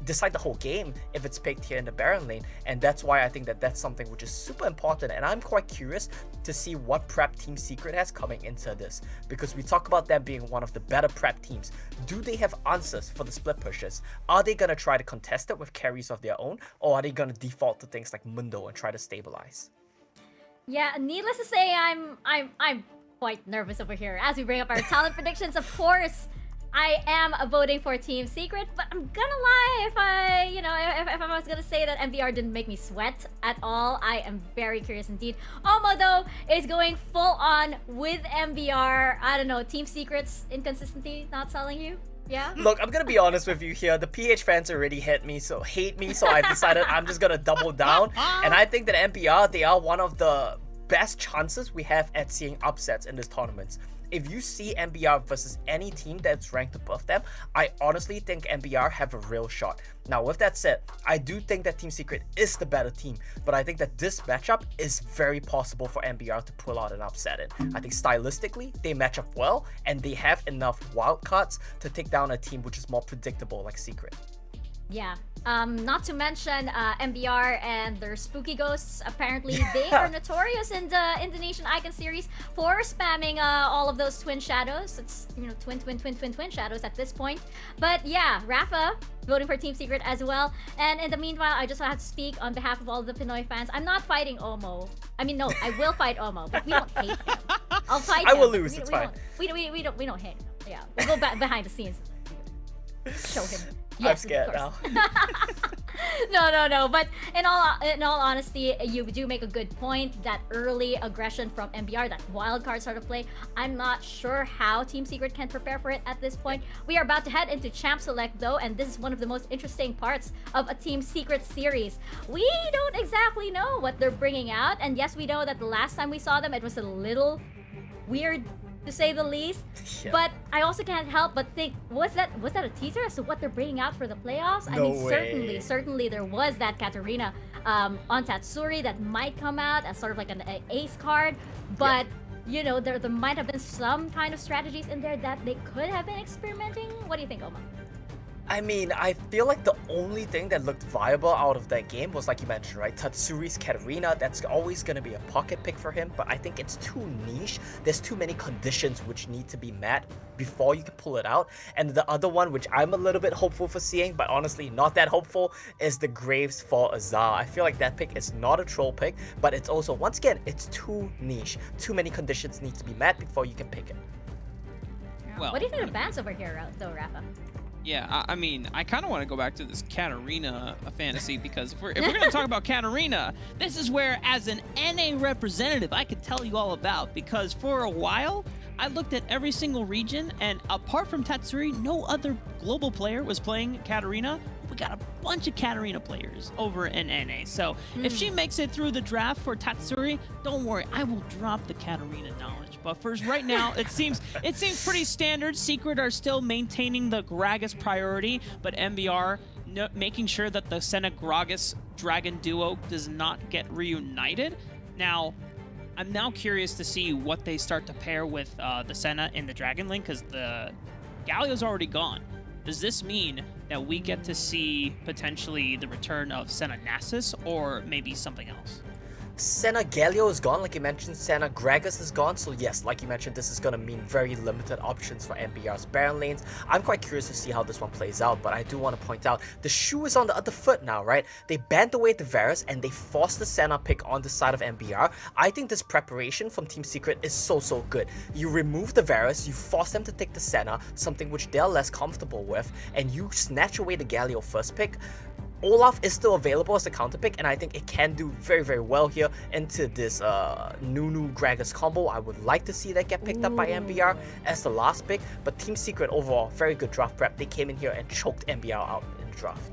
decide the whole game if it's picked here in the Baron lane, and that's why I think that that's something which is super important, and I'm quite curious to see what prep Team Secret has coming into this, because we talk about them being one of the better prep teams. Do they have answers for the split pushes? Are they gonna try to contest it with carries of their own, or are they gonna default to things like Mundo and try to stabilize? Yeah, needless to say, I'm quite nervous over here as we bring up our talent predictions. Of course, I am voting for Team Secret, but I'm gonna lie if I was gonna say that MBR didn't make me sweat at all. I am very curious indeed. Omo though is going full on with MBR. I don't know, Team Secret's inconsistency not selling you? Yeah? Look, I'm gonna be honest with you here. The PH fans already hate me, so I decided I'm just gonna double down. And I think that MBR, they are one of the best chances we have at seeing upsets in this tournament. If you see MBR versus any team that's ranked above them, I honestly think MBR have a real shot. Now, with that said, I do think that Team Secret is the better team, but I think that this matchup is very possible for MBR to pull out an upset in. I think stylistically, they match up well, and they have enough wildcards to take down a team which is more predictable like Secret. Yeah. Not to mention MBR and their spooky ghosts. Apparently, they are notorious in the Indonesian Icon series for spamming all of those twin shadows. It's twin shadows at this point. But yeah, Rafa voting for Team Secret as well. And in the meanwhile, I just have to speak on behalf of all the Pinoy fans. I'm not fighting Omo. I mean, no, I will fight Omo, but we don't hate him. I'll fight him. I will lose. It's fine. We don't hate him. Yeah, we'll go back behind the scenes. Show him. Yes, I'm scared now. No. But in all honesty, you do make a good point. That early aggression from MBR, that wild card sort of play, I'm not sure how Team Secret can prepare for it at this point. We are about to head into Champ Select though, and this is one of the most interesting parts of a Team Secret series. We don't exactly know what they're bringing out, and yes, we know that the last time we saw them, it was a little weird, to say the least. Yeah. But I also can't help but think, was that a teaser as to what they're bringing out for the playoffs? No I mean, way. certainly there was that Katarina on Tatsuri that might come out as sort of like an ace card, but there might have been some kind of strategies in there that they could have been experimenting. What do you think, Oma? I mean, I feel like the only thing that looked viable out of that game was, like you mentioned, right? Tatsuri's Katarina, that's always going to be a pocket pick for him, but I think it's too niche. There's too many conditions which need to be met before you can pull it out. And the other one, which I'm a little bit hopeful for seeing, but honestly not that hopeful, is the Graves for Azar. I feel like that pick is not a troll pick, but it's also, once again, it's too niche. Too many conditions need to be met before you can pick it. Well, what do you think of bans over here, though, Rafa? Yeah, I mean, I kind of want to go back to this Katarina fantasy, because if we're going to talk about Katarina, this is where, as an NA representative, I could tell you all about, because for a while, I looked at every single region, and apart from Tatsuri, no other global player was playing Katarina. We got a bunch of Katarina players over in NA, so if she makes it through the draft for Tatsuri, don't worry, I will drop the Katarina knowledge. But for right now, it seems pretty standard. Secret are still maintaining the Gragas priority, but MBR making sure that the Senna Gragas Dragon duo does not get reunited. Now, I'm now curious to see what they start to pair with the Senna in the Dragon lane, because the Galio's already gone. Does this mean that we get to see potentially the return of Senna Nasus, or maybe something else? Senna Galio is gone, like you mentioned. Senna Gragas is gone. So yes, like you mentioned, this is going to mean very limited options for MBR's Baron lanes. I'm quite curious to see how this one plays out, but I do want to point out the shoe is on the other foot now, right? They banned away the Varus and they forced the Senna pick on the side of MBR. I think this preparation from Team Secret is so good. You remove the Varus, you force them to take the Senna, something which they're less comfortable with, and you snatch away the Galio first pick. Olaf is still available as a counter pick, and I think it can do very well here into this Nunu Gragas combo. I would like to see that get picked up by MBR as the last pick, but Team Secret overall, very good draft prep. They came in here and choked MBR out in the draft.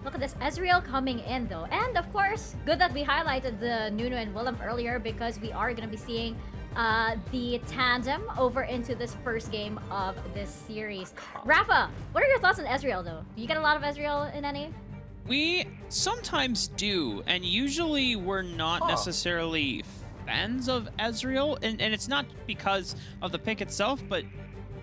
Look at this, Ezreal coming in though. And of course, good that we highlighted the Nunu and Willem earlier, because we are going to be seeing the tandem over into this first game of this series. Rafa, what are your thoughts on Ezreal though? You get a lot of Ezreal in any? We sometimes do, and usually we're not necessarily fans of Ezreal, and it's not because of the pick itself, but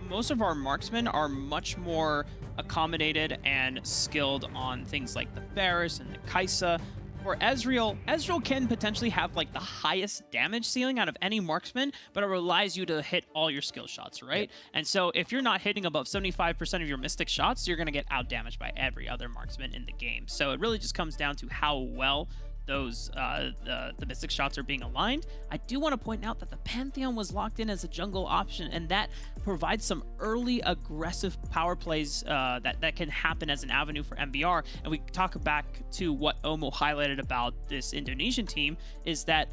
most of our marksmen are much more accommodated and skilled on things like the Varus and the Kaisa. For Ezreal can potentially have like the highest damage ceiling out of any marksman, but it relies you to hit all your skill shots, right? Yep. And so if you're not hitting above 75% of your mystic shots, you're going to get out damaged by every other marksman in the game. So it really just comes down to how well those the mystic shots are being aligned. I do want to point out that the Pantheon was locked in as a jungle option, and that provides some early aggressive power plays that can happen as an avenue for MBR. And we talk back to what Omo highlighted about this Indonesian team, is that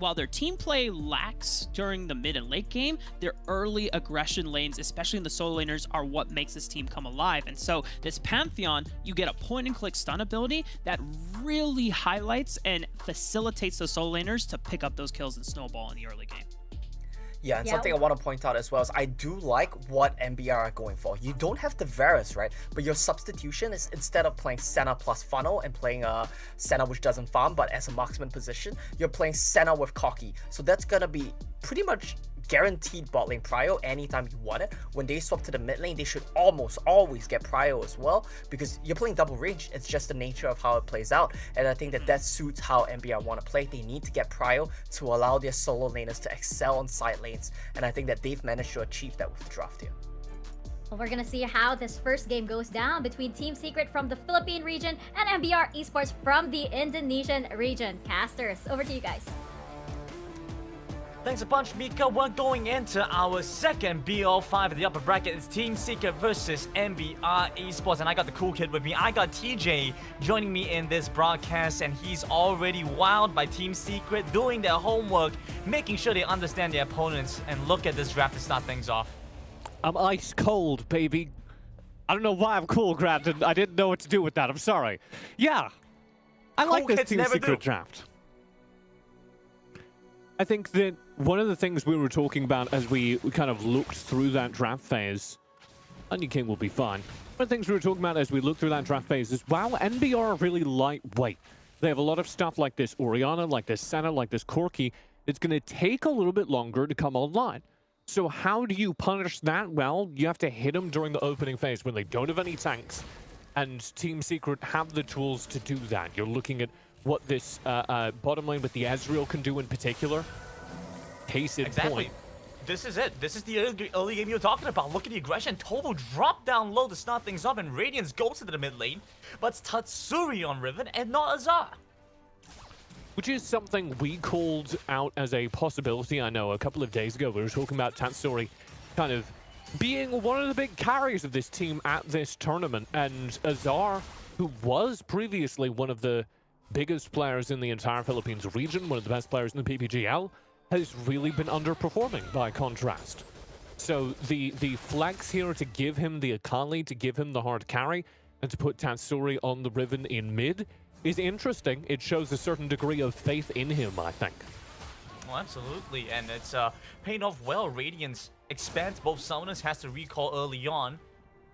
while their team play lacks during the mid and late game, their early aggression lanes, especially in the solo laners, are what makes this team come alive. And so this Pantheon, you get a point and click stun ability that really highlights and facilitates the solo laners to pick up those kills and snowball in the early game. Yeah, and something I want to point out as well is I do like what MBR are going for. You don't have the Varus, right? But your substitution is, instead of playing Senna plus Funnel and playing Senna which doesn't farm but as a marksman position, you're playing Senna with Cocky. So that's gonna be pretty much guaranteed bot lane prio anytime you want it. When they swap to the mid lane, they should almost always get prio as well, because you're playing double range. It's just the nature of how it plays out, and I think that suits how MBR want to play. They need to get prio to allow their solo laners to excel on side lanes, and I think that they've managed to achieve that with the draft here. Well, we're gonna see how this first game goes down between Team Secret from the Philippine region and MBR Esports from the Indonesian region. Casters, over to you guys. Thanks a bunch, Mika. We're going into our second BO5 in the upper bracket. It's Team Secret versus MBR Esports, and I got the cool kid with me. I got TJ joining me in this broadcast, and he's already wowed by Team Secret, doing their homework, making sure they understand their opponents, and look at this draft to start things off. I'm ice cold, baby. I don't know why I'm cool, Grandin. I didn't know what to do with that. I'm sorry. Yeah, I like this Team Secret draft. I think that one of the things we were talking about as we kind of looked through that draft phase, Onion King will be fine. One of the things we were talking about as we looked through that draft phase is, wow, NBR are really lightweight. They have a lot of stuff like this Orianna, like this Senna, like this Corki. It's going to take a little bit longer to come online. So how do you punish that? Well, you have to hit them during the opening phase when they don't have any tanks. And Team Secret have the tools to do that. You're looking at what this bottom lane with the Ezreal can do in particular. Case in point. This is it. This is the early game you're talking about. Look at the aggression. Tobo dropped down low to start things off, and Radiance goes to the mid lane. But it's Tatsuri on Riven and not Azar. Which is something we called out as a possibility. I know a couple of days ago we were talking about Tatsuri kind of being one of the big carries of this team at this tournament. And Azar, who was previously one of the biggest players in the entire Philippines region, one of the best players in the PPGL, has really been underperforming by contrast. So the flex here to give him the Akali, to give him the hard carry, and to put Tatsuri on the Riven in mid is interesting. It shows a certain degree of faith in him, I think. Well, absolutely, and it's paying off well. Radiance expands both summoners, has to recall early on.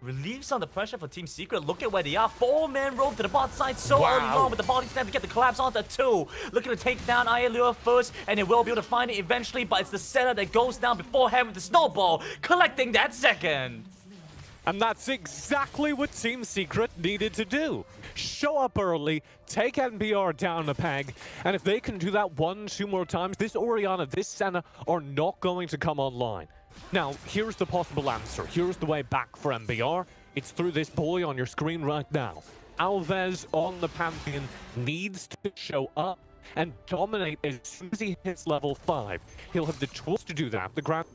Relieves some of the pressure for Team Secret. Look at where they are. 4-man roam to the bot side so early on with the body slam to get the collapse onto 2. Looking to take down Ayalua first, and they will be able to find it eventually, but it's the Senna that goes down beforehand with the snowball, collecting that second. And that's exactly what Team Secret needed to do. Show up early, take NBR down a peg, and if they can do that 1-2 more times, this Orianna, this Senna are not going to come online. Now, here's the possible answer. Here's the way back for NBR. It's through this boy on your screen right now. Alves on the Pantheon needs to show up and dominate as soon as he hits level 5. He'll have the tools to do that. The ground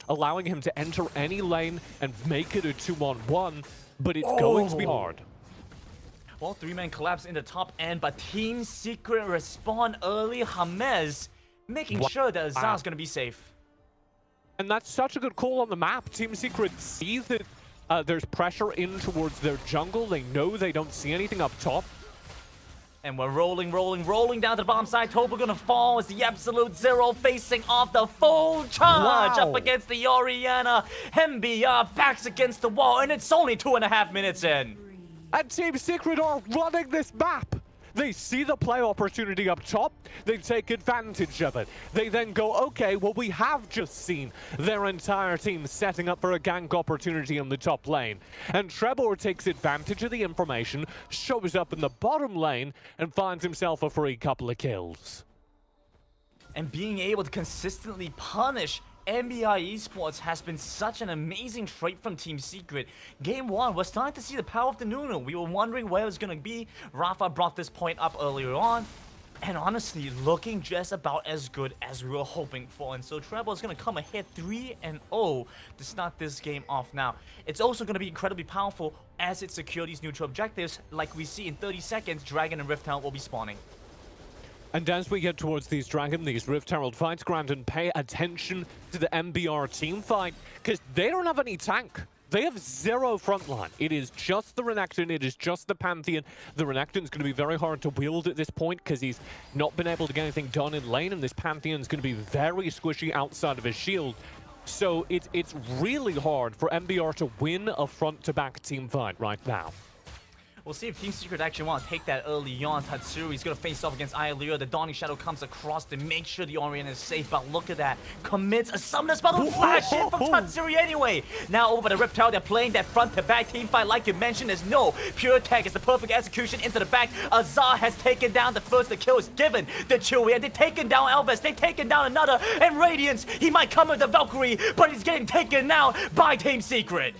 allowing him to enter any lane and make it a 2-on-1, but it's going to be hard. Well, 3-man collapse in the top end, but Team Secret respond early. James making sure that Azar's going to be safe. And that's such a good call on the map. Team Secret sees that there's pressure in towards their jungle. They know they don't see anything up top. And we're rolling down to the bottom side. Toba gonna fall as the Absolute Zero facing off the full charge up against the Orianna. MBR backs against the wall, and it's only 2.5 minutes in. And Team Secret are running this map. They see the play opportunity up top. They take advantage of it. They then go, okay, well, we have just seen their entire team setting up for a gank opportunity in the top lane. And Trebor takes advantage of the information, shows up in the bottom lane, and finds himself a free couple of kills. And being able to consistently punish MBI Esports has been such an amazing trait from Team Secret. Game 1, we're starting to see the power of the Nunu. We were wondering where it was going to be. Rafa brought this point up earlier on. And honestly, looking just about as good as we were hoping for. And so Treble is going to come ahead 3-0 to start this game off now. It's also going to be incredibly powerful as it secures these neutral objectives. Like we see in 30 seconds, Dragon and Rift Herald will be spawning. And as we get towards these Dragon, these Rift Herald fights, Grandin, pay attention to the MBR team fight, because they don't have any tank. They have 0 frontline. It is just the Renekton, it is just the Pantheon. The Renekton's going to be very hard to wield at this point, because he's not been able to get anything done in lane, and this Pantheon's going to be very squishy outside of his shield. So it's really hard for MBR to win a front-to-back team fight right now. We'll see if Team Secret actually want to take that early on. Tatsuri's going to face off against Ialira. The Dawning Shadow comes across to make sure the Orianna is safe, but look at that. Commits a Summoner Spell to flash in from Tatsuri anyway. Now over the Rift Tower, they're playing that front-to-back team fight like you mentioned. There's no pure tech. It's the perfect execution into the back. Azar has taken down the first. The kill is given to Chewy, and they've taken down Elvis. They've taken down another, and Radiance, he might come with the Valkyrie, but he's getting taken out by Team Secret.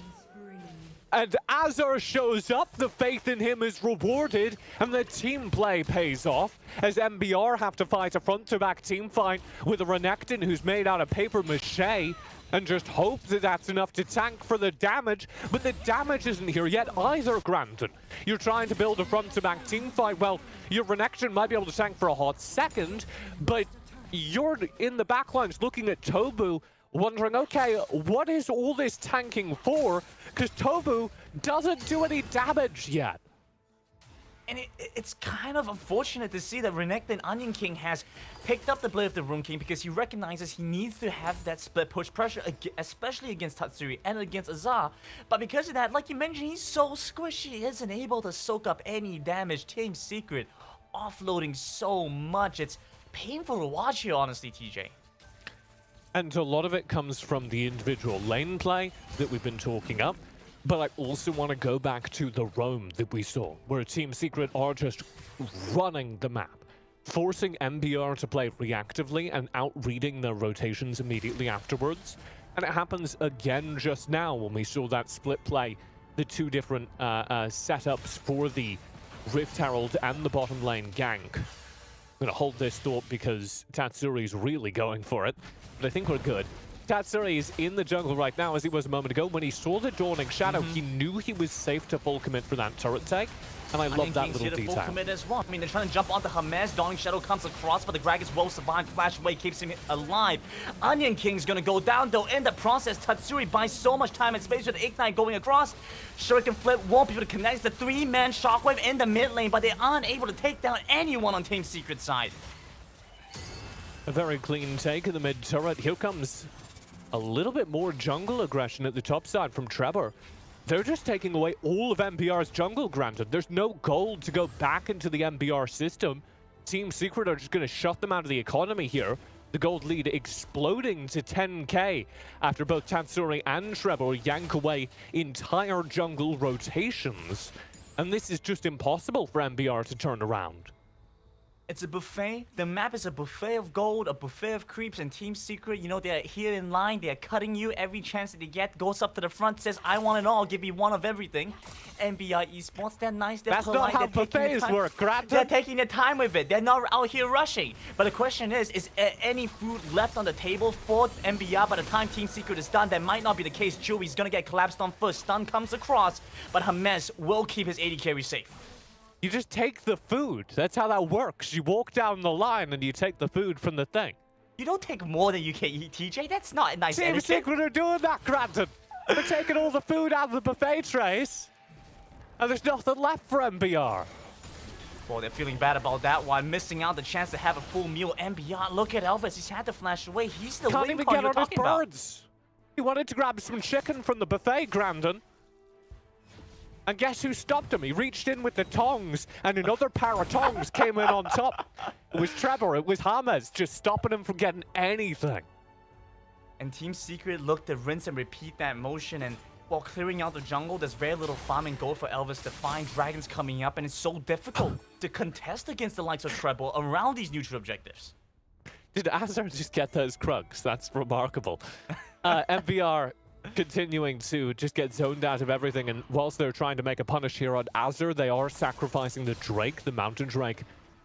And Azar shows up, the faith in him is rewarded, and the team play pays off, as MBR have to fight a front-to-back team fight with a Renekton who's made out of paper mache, and just hope that that's enough to tank for the damage, but the damage isn't here yet either, Grandin. You're trying to build a front-to-back team fight, well, your Renekton might be able to tank for a hot second, but you're in the backlines looking at Tobu, wondering, okay, what is all this tanking for? Because Tobu doesn't do any damage yet. And it's kind of unfortunate to see that Renekton Onion King has picked up the Blade of the Rune King because he recognizes he needs to have that split push pressure, especially against Tatsuri and against Azar. But because of that, like you mentioned, he's so squishy, he isn't able to soak up any damage. Team Secret offloading so much. It's painful to watch here, honestly, TJ. And a lot of it comes from the individual lane play that we've been talking up. But I also want to go back to the roam that we saw, where Team Secret are just running the map, forcing MBR to play reactively and out-reading their rotations immediately afterwards. And it happens again just now when we saw that split play, the 2 different setups for the Rift Herald and the bottom lane gank. I'm going to hold this thought because Tatsuri's really going for it, but I think we're good. Tatsuri is in the jungle right now as he was a moment ago. When he saw the Dawning Shadow, he knew he was safe to full commit for that turret take, and I love that little detail. Full commit as well. I mean, they're trying to jump onto James. Dawning Shadow comes across, but the Greg is well survived. Flash away keeps him alive. Onion King's gonna go down, though. In the process, Tatsuri buys so much time and space with the Ignite going across. Shuriken Flip won't be able to connect. It's the 3-man Shockwave in the mid lane, but they aren't able to take down anyone on Team Secret side. A very clean take in the mid turret. Here comes a little bit more jungle aggression at the top side from Trevor. They're just taking away all of MBR's jungle, granted. There's no gold to go back into the MBR system. Team Secret are just going to shut them out of the economy here. The gold lead exploding to 10k after both Tatsuri and Trevor yank away entire jungle rotations. And this is just impossible for MBR to turn around. It's a buffet. The map is a buffet of gold, a buffet of creeps, and Team Secret, you know, they're here in line. They're cutting you every chance that they get. Goes up to the front, says, I want it all. Give me one of everything. NBI Esports, they're nice, they're polite. That's not how buffets work, Grant. They're taking their time with it. They're not out here rushing. But the question is any food left on the table for NBI by the time Team Secret is done? That might not be the case. Chewy's gonna get collapsed on first. Stun comes across, but Hermes will keep his 80 carry safe. You just take the food. That's how that works. You walk down the line and you take the food from the thing. You don't take more than you can eat, TJ. That's not a nice Team etiquette. Secret are doing that, Granton. They're taking all the food out of the buffet trays. And there's nothing left for MBR. Well, they're feeling bad about that one. Missing out the chance to have a full meal. MBR, look at Elvis. He's had to flash away. He's the Can't wing even con get you're on his talking about. birds. He wanted to grab some chicken from the buffet, Grandon. And guess who stopped him? He reached in with the tongs, and another pair of tongs came in on top. It was Trevor, it was James, just stopping him from getting anything. And Team Secret looked to rinse and repeat that motion, and while clearing out the jungle, there's very little farming gold for Elvis to find. Dragons coming up, and it's so difficult to contest against the likes of Treble around these neutral objectives. Did Azar just get those krugs? That's remarkable. MVR continuing to just get zoned out of everything, and whilst they're trying to make a punish here on Azur, they are sacrificing the Drake, the Mountain Drake,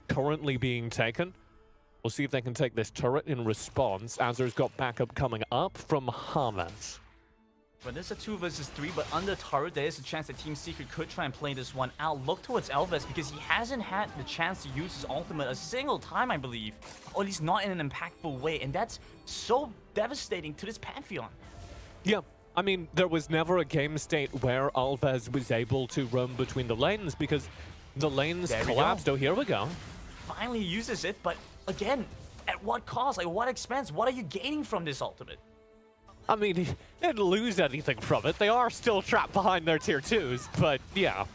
currently being taken. We'll see if they can take this turret in response. Azur's got backup coming up from James. But there's a 2 versus 3, but under turret, there is a chance that Team Secret could try and play this one out. Look towards Elvis, because he hasn't had the chance to use his ultimate a single time, I believe. Or at least not in an impactful way, and that's so devastating to this Pantheon. Yeah, I mean, there was never a game state where Alves was able to roam between the lanes because the lanes collapsed. Oh, here we go. Finally uses it, but again, at what cost? Like, what expense? What are you gaining from this ultimate? I mean, he didn't lose anything from it. They are still trapped behind their tier 2s, but yeah.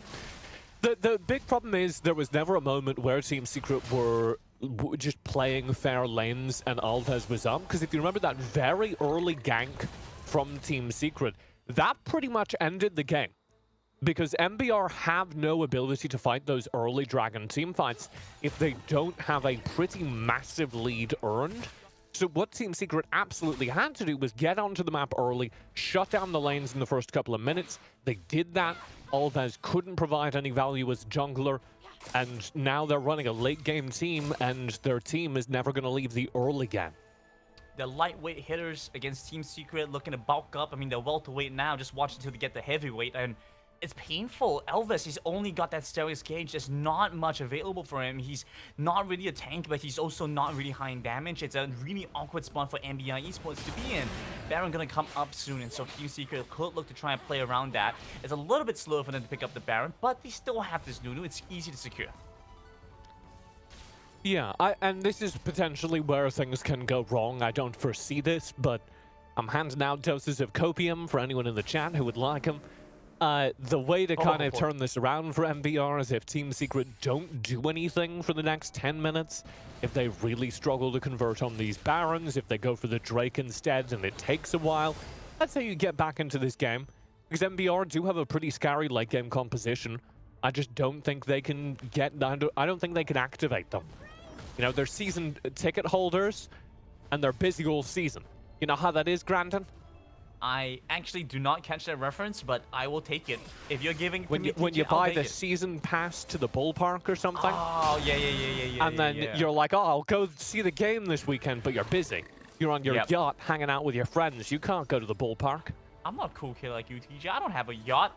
The big problem is there was never a moment where Team Secret were just playing fair lanes and Alves was up. Because if you remember that very early gank from Team Secret, that pretty much ended the game. Because MBR have no ability to fight those early Dragon team fights if they don't have a pretty massive lead earned. So what Team Secret absolutely had to do was get onto the map early, shut down the lanes in the first couple of minutes. They did that. Alves couldn't provide any value as jungler, and now they're running a late game team, and their team is never going to leave the early game. The lightweight hitters against Team Secret looking to bulk up. I mean, they're welterweight now. Just watch until they get the heavyweight, and it's painful. Elvis, he's only got that Steris Cage. There's not much available for him. He's not really a tank, but he's also not really high in damage. It's a really awkward spot for NBI Esports to be in. Baron gonna come up soon, and so Team Secret could look to try and play around that. It's a little bit slow for them to pick up the Baron, but they still have this Nunu. It's easy to secure. Yeah, and this is potentially where things can go wrong. I don't foresee this, but I'm handing out doses of copium for anyone in the chat who would like them. The way to kind of turn this around for MBR is if Team Secret don't do anything for the next 10 minutes, if they really struggle to convert on these Barons, if they go for the Drake instead and it takes a while, that's how you get back into this game. Because MBR do have a pretty scary late game composition. I just don't think they can get down to, I don't think they can activate them. You know, they're season ticket holders and they're busy all season. You know how that is, Grandon? I actually do not catch that reference, but I will take it. If you're giving when you buy the season pass to the ballpark or something. Oh, yeah. And then you're like, oh, I'll go see the game this weekend, but you're busy. You're on your yacht hanging out with your friends. You can't go to the ballpark. I'm not a cool kid like you, TJ. I don't have a yacht.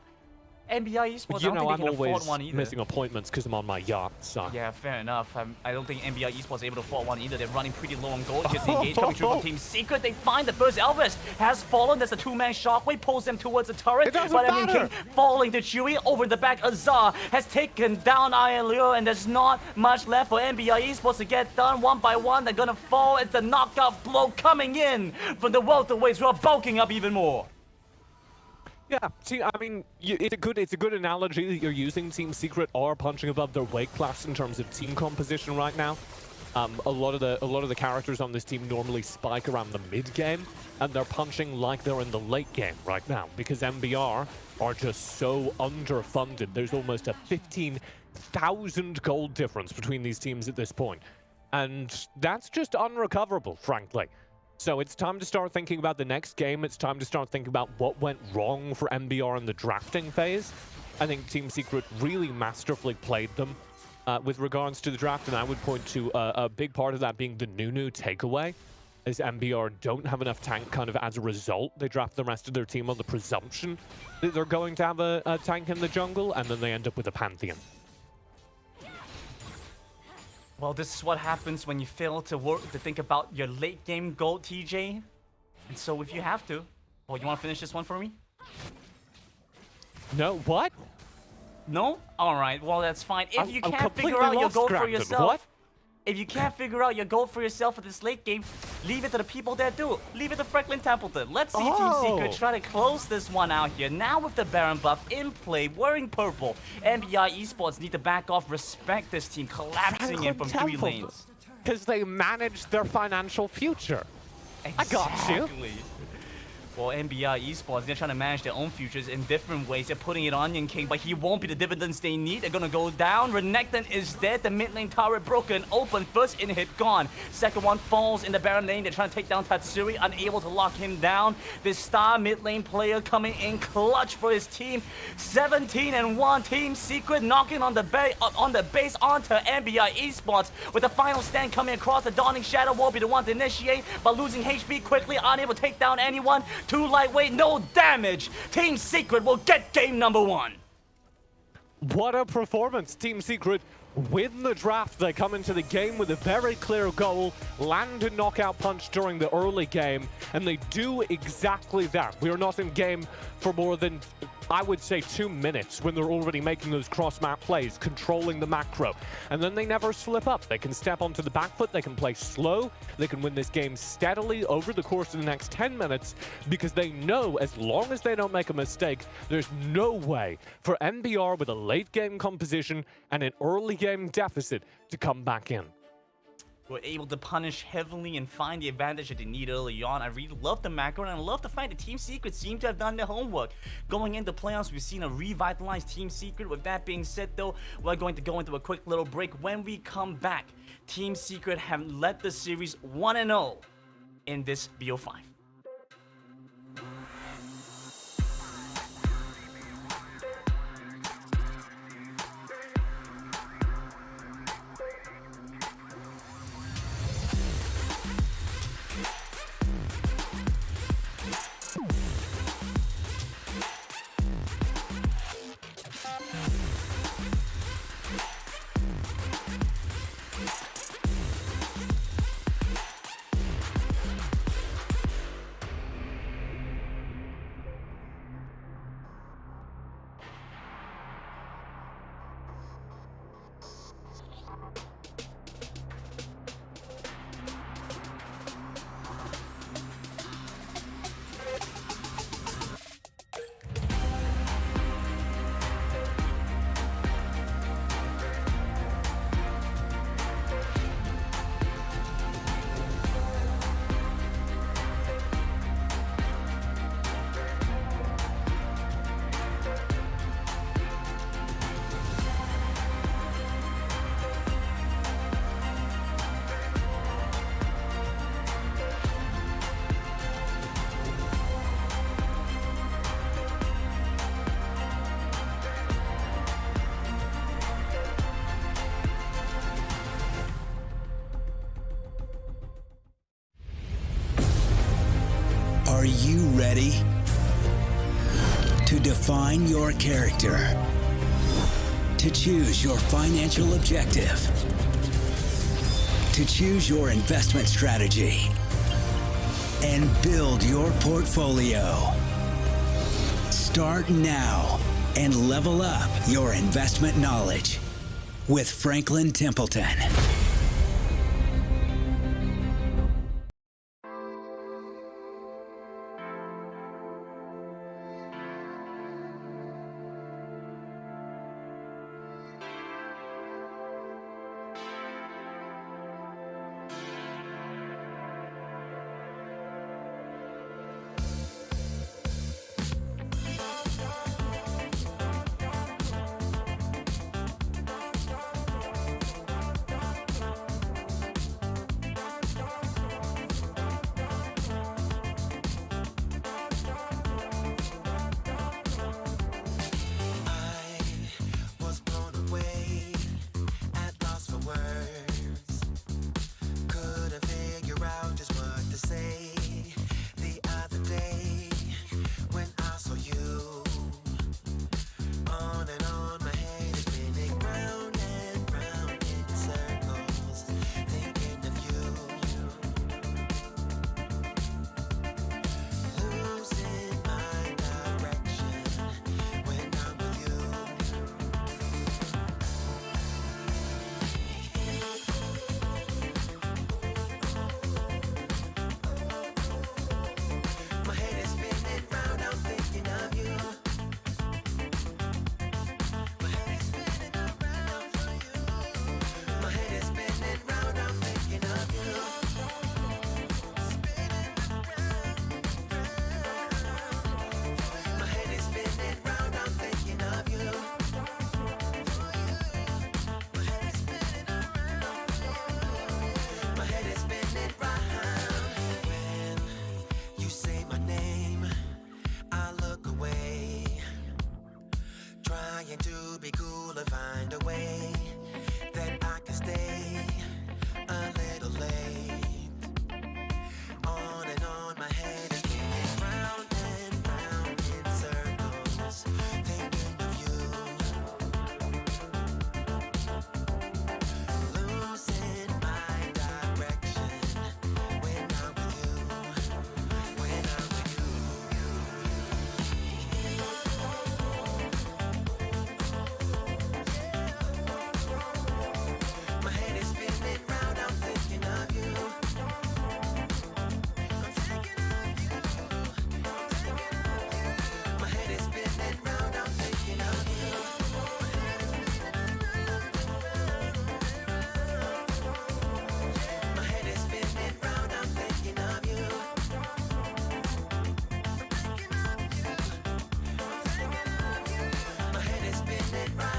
NBI Esports, You know, I don't think I'm they can afford one always either. missing appointments because I'm on my yacht, so. Yeah, fair enough. I don't think NBI Esports is able to afford one either. They're running pretty low on gold. Here's the engage coming through from Team Secret. They find the first Elvis has fallen. There's a 2-man shockwave, pulls them towards the turret. But King falling to Chewy over the back. Azar has taken down Iron Leo, and there's not much left for NBI Esports to get done. One by one, they're gonna fall. It's the knockout blow coming in from the welterweights who are bulking up even more. Yeah, see, I mean, it's a good analogy that you're using. Team Secret are punching above their weight class in terms of team composition right now. A lot of the characters on this team normally spike around the mid game, and they're punching like they're in the late game right now because MBR are just so underfunded. There's almost a 15,000 gold difference between these teams at this point, and that's just unrecoverable, frankly. So it's time to start thinking about the next game. It's time to start thinking about what went wrong for MBR in the drafting phase. I think Team Secret really masterfully played them with regards to the draft, and I would point to a big part of that being the Nunu takeaway, as MBR don't have enough tank kind of as a result. They draft the rest of their team on the presumption that they're going to have a tank in the jungle, and then they end up with a Pantheon. Well, this is what happens when you fail to think about your late game goal, TJ. And so if you have to, well, you want to finish this one for me? No, what? No? Alright, well that's fine. If you I'm can't figure completely out your lost, goal for Grandin. yourself, What? if you can't figure out your goal for yourself for this late game, leave it to the people that do. Leave it to Franklin Templeton. Let's see Team Secret try to close this one out here. Now with the Baron buff in play, wearing purple, MBI Esports need to back off, respect this team, collapsing in from 3 lanes. Because they managed their financial future. I got you. Well, MBI Esports, they're trying to manage their own futures in different ways. They're putting it on Onion King, but he won't be the dividends they need. They're gonna go down. Renekton is dead. The mid lane turret broken open. First in hit gone. Second one falls in the Baron lane. They're trying to take down Tatsuri, unable to lock him down. This star mid lane player coming in clutch for his team. 17-1. Team Secret knocking on the base onto MBI Esports with the final stand coming across. The Dawning Shadow will be the one to initiate, but losing HP quickly, unable to take down anyone. Too lightweight, no damage. Team Secret will get game number 1. What a performance. Team Secret win the draft. They come into the game with a very clear goal, land a knockout punch during the early game, and they do exactly that. We are not in game for more than, I would say, 2 minutes when they're already making those cross-map plays, controlling the macro. And then they never slip up. They can step onto the back foot, they can play slow, they can win this game steadily over the course of the next 10 minutes because they know as long as they don't make a mistake, there's no way for MBR with a late game composition and an early game deficit to come back in. Were able to punish heavily and find the advantage that they need early on. I really love the macro, and I love the fact that Team Secret seem to have done their homework. Going into playoffs, we've seen a revitalized Team Secret. With that being said, though, we're going to go into a quick little break. When we come back, Team Secret have led the series 1-0 in this BO5. Are you ready to define your character, to choose your financial objective, to choose your investment strategy, and build your portfolio? Start now and level up your investment knowledge with Franklin Templeton. trying to be cool and find a way that I can stay a little late. On and on, my head is spinning round and round in circles, thinking of you. Losing my direction when I'm with you. When I'm with you. My head is spinning round, I'm thinking of you. I'm thinking of you. My head is spinning round, I'm thinking of you. My head is spinning round, I'm thinking of you. My head is spinning round.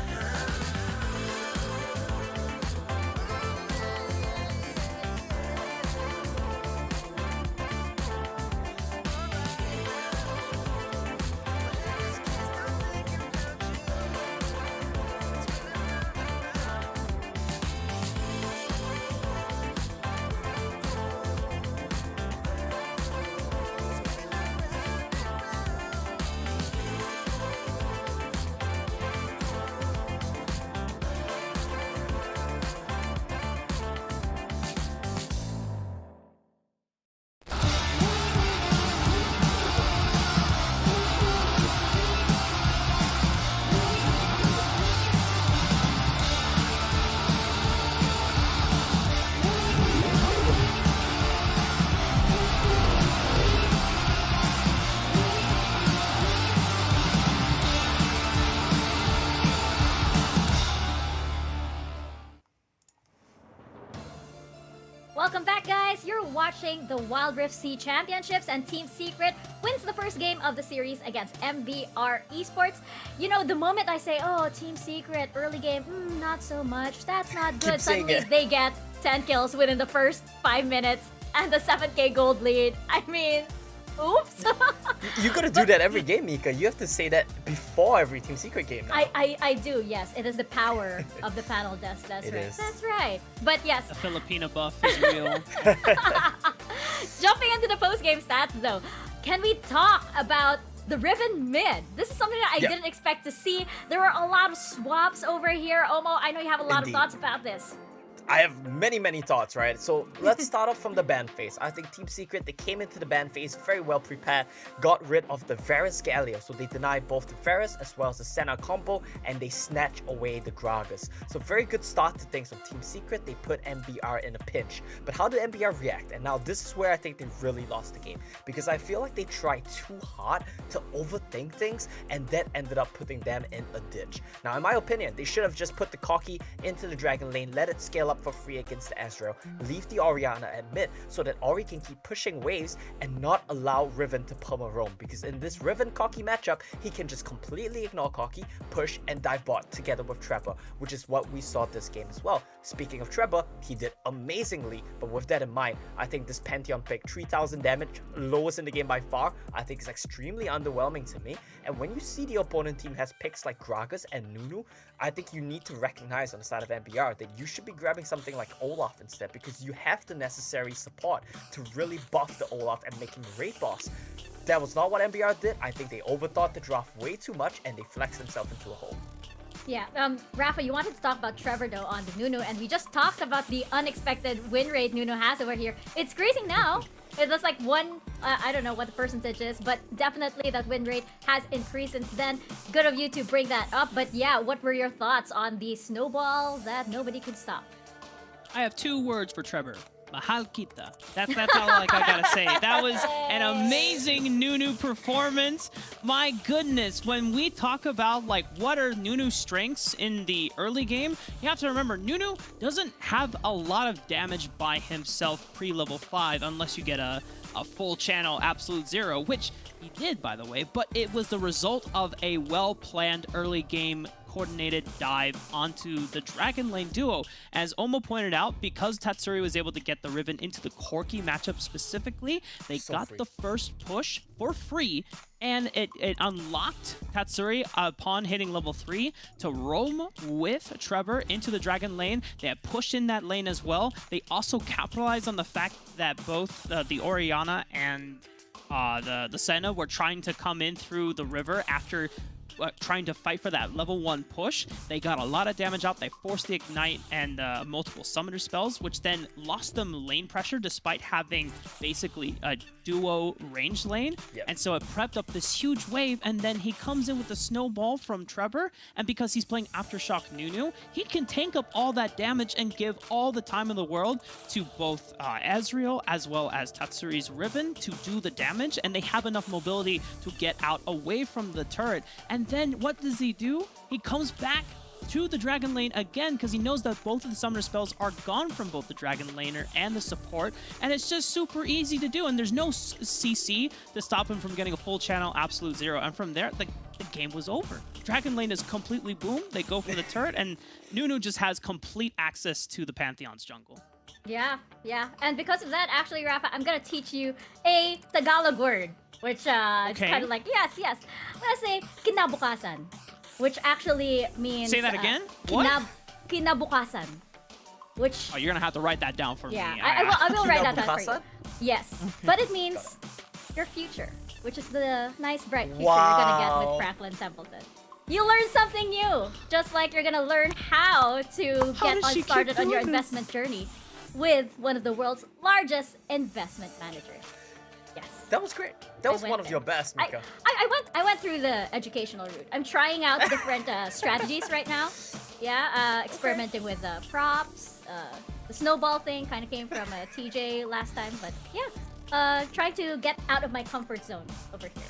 Welcome back, guys. You're watching the Wild Rift C Championships, and Team Secret wins the first game of the series against MBR Esports. You know, the moment I say, oh, Team Secret, early game, not so much, that's not good, Keep saying suddenly it. they get 10 kills within the first 5 minutes and the 7k gold lead. I mean, oops. You gotta do that every game, Mika. You have to say that before every Team Secret game now. I do, yes. It is the power of the panel desk. That's It right. is. That's right. But yes, The Filipina buff is real. jumping into the post-game stats, though, can we talk about the Riven mid? This is something that I Yeah. didn't expect to see. There were a lot of swaps over here. Omo, I know you have a lot Indeed. of thoughts about this. I have many thoughts, right? So let's start off from the ban phase. I think Team Secret, they came into the ban phase very well prepared, got rid of the Varus Galio. So they denied both the Varus as well as the Senna combo, and they snatched away the Gragas. So very good start to things from Team Secret. They put MBR in a pinch. But how did MBR react? And now this is where I think they really lost the game, because I feel like they tried too hard to overthink things, and that ended up putting them in a ditch. Now, in my opinion, they should have just put the Corki into the Dragon lane, let it scale up for free against the Ezreal, leave the Orianna at mid so that Ori can keep pushing waves and not allow Riven to perma roam, because in this Riven Corki matchup, he can just completely ignore Corki, push and dive bot together with Trevor, which is what we saw this game as well. Speaking of Trevor, he did amazingly, but with that in mind, I think this Pantheon pick, 3000 damage, lowest in the game by far, I think is extremely underwhelming to me. And when you see the opponent team has picks like Gragas and Nunu, I think you need to recognize on the side of MBR that you should be grabbing something like Olaf instead, because you have the necessary support to really buff the Olaf and make him a raid boss. That was not what MBR did. I think they overthought the draft way too much and they flexed themselves into a hole. Yeah, Rafa, you wanted to talk about Trevor though on the Nunu, and we just talked about the unexpected win rate Nunu has over here. It's crazy now. It was like one, I don't know what the percentage is, but definitely that win rate has increased since then. Good of you to bring that up. But yeah, what were your thoughts on the snowball that nobody could stop? I have 2 words for Trevor. Mahal kita. That's all like I gotta say. That was an amazing Nunu performance. My goodness, when we talk about like what are Nunu's strengths in the early game, you have to remember Nunu doesn't have a lot of damage by himself pre-level 5 unless you get a full channel absolute 0, which he did, by the way, but it was the result of a well-planned early game coordinated dive onto the Dragon Lane duo. As Omo pointed out, because Tatsuri was able to get the Riven into the Corki matchup specifically, they got the first push for free, and it unlocked Tatsuri upon hitting level 3 to roam with Trevor into the Dragon Lane. They had pushed in that lane as well. They also capitalized on the fact that both the Orianna and the Senna were trying to come in through the river after trying to fight for that level 1 push. They got a lot of damage out. They forced the Ignite and multiple Summoner spells, which then lost them lane pressure despite having basically a duo range lane. And so it prepped up this huge wave, and then he comes in with the snowball from Trevor, and because he's playing Aftershock Nunu, he can tank up all that damage and give all the time in the world to both Ezreal as well as Tatsuri's Riven to do the damage, and they have enough mobility to get out away from the turret. And then what does he do? He comes back to the Dragon Lane again because he knows that both of the Summoner spells are gone from both the Dragon Laner and the support, and it's just super easy to do, and there's no CC to stop him from getting a full channel absolute zero, and from there, the game was over. Dragon Lane is completely boom. They go for the turret, and Nunu just has complete access to the Pantheon's jungle. Yeah. And because of that, actually, Rafa, I'm gonna teach you a Tagalog word, which is kind of like, yes. I'm gonna say kinabukasan, which actually means... Say that again? What? Kinabukasan. Which... Oh, you're gonna have to write that down for me. I will write that down for you. Yes, but it means your future, which is the nice bright future you're gonna get with Franklin Templeton. You learn something new, just like you're gonna learn how to get started on your investment journey with one of the world's largest investment managers. Yes. That was great. That was one of your best, Mika. I went through the educational route. I'm trying out different strategies right now. Yeah, experimenting with props. The snowball thing kind of came from TJ last time, but yeah, trying to get out of my comfort zone over here.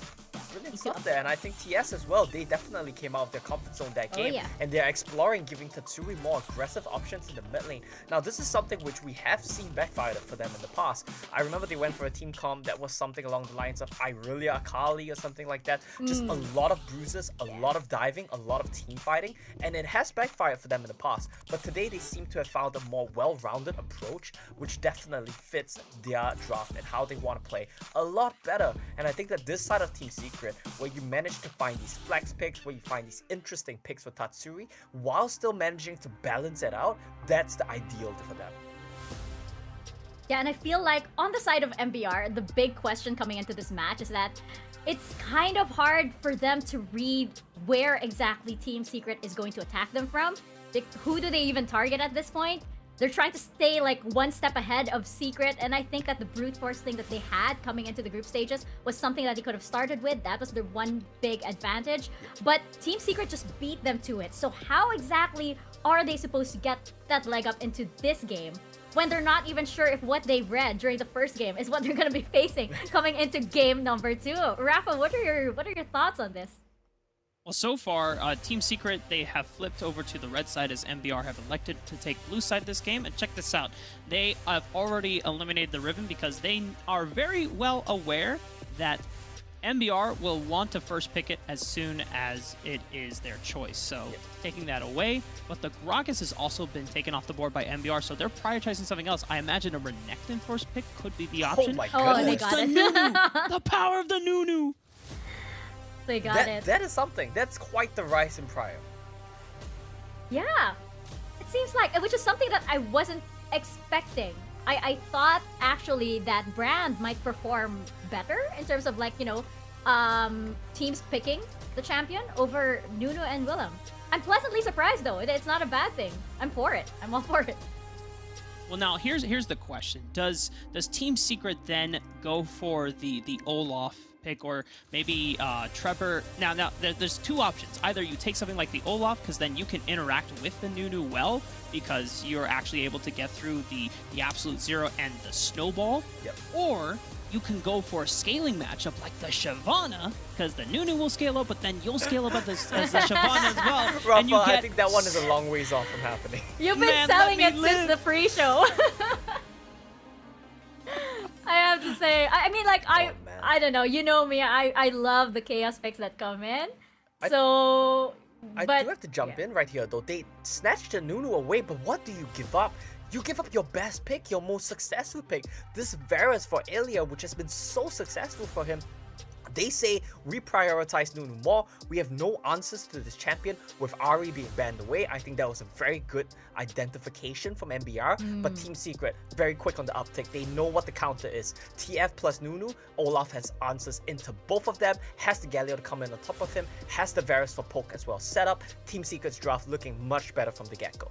Brilliant stuff there, and I think TS as well, they definitely came out of their comfort zone that game, and they're exploring giving Tatsuri more aggressive options in the mid lane. Now this is something which we have seen backfire for them in the past. I remember they went for a team comp that was something along the lines of Irelia Akali or something like that. Just a lot of bruises, a lot of diving, a lot of team fighting, and it has backfired for them in the past. But today they seem to have found a more well-rounded approach, which definitely fits their draft and how they want to play a lot better. And I think that this side of Team Secret, where you manage to find these flex picks, where you find these interesting picks for Tatsuri, while still managing to balance it out, that's the ideal for them. Yeah, and I feel like on the side of MBR, the big question coming into this match is that it's kind of hard for them to read where exactly Team Secret is going to attack them from. Like, who do they even target at this point? They're trying to stay like one step ahead of Secret, and I think that the brute force thing that they had coming into the group stages was something that they could have started with. That was their one big advantage, but Team Secret just beat them to it. So how exactly are they supposed to get that leg up into this game when they're not even sure if what they read during the first game is what they're going to be facing coming into game number 2? Rafa, what are your thoughts on this? Well, so far, Team Secret, they have flipped over to the red side as MBR have elected to take blue side this game. And check this out. They have already eliminated the Riven because they are very well aware that MBR will want to first pick it as soon as it is their choice. So taking that away. But the Gragas has also been taken off the board by MBR, so they're prioritizing something else. I imagine a Renekton first pick could be the option. Oh my goodness. Oh, they got it. The power of the Nunu. They got it. That is something. That's quite the rise in Prior. Yeah. It seems like, which is something that I wasn't expecting. I thought actually that Brand might perform better in terms of like, you know, teams picking the champion over Nunu and Willem. I'm pleasantly surprised though. It's not a bad thing. I'm for it. I'm all for it. Well, now here's the question: Does Team Secret then go for the Olaf pick, or maybe Trevor? Now there's two options. Either you take something like the Olaf, because then you can interact with the Nunu well, because you're actually able to get through the absolute zero and the snowball. Or you can go for a scaling matchup like the Shyvana, because the Nunu will scale up, but then you'll scale up as the Shyvana as well. Rafa, and you get... I think that one is a long ways off from happening. You've been selling it since the pre-show. I have to say, I mean, like, I don't know, you know me, I love the chaos picks that come in. So, I But- do have to jump in right here though. They snatched the Nunu away, but what do you give up? You give up your best pick, your most successful pick. This Varus for Ilya, which has been so successful for him. They say we prioritize Nunu more. We have no answers to this champion with Ari being banned away. I think that was a very good identification from MBR. But Team Secret, very quick on the uptick. They know what the counter is. TF plus Nunu, Olaf has answers into both of them. Has the Galio to come in on top of him. Has the Varus for poke as well set up. Team Secret's draft looking much better from the get-go.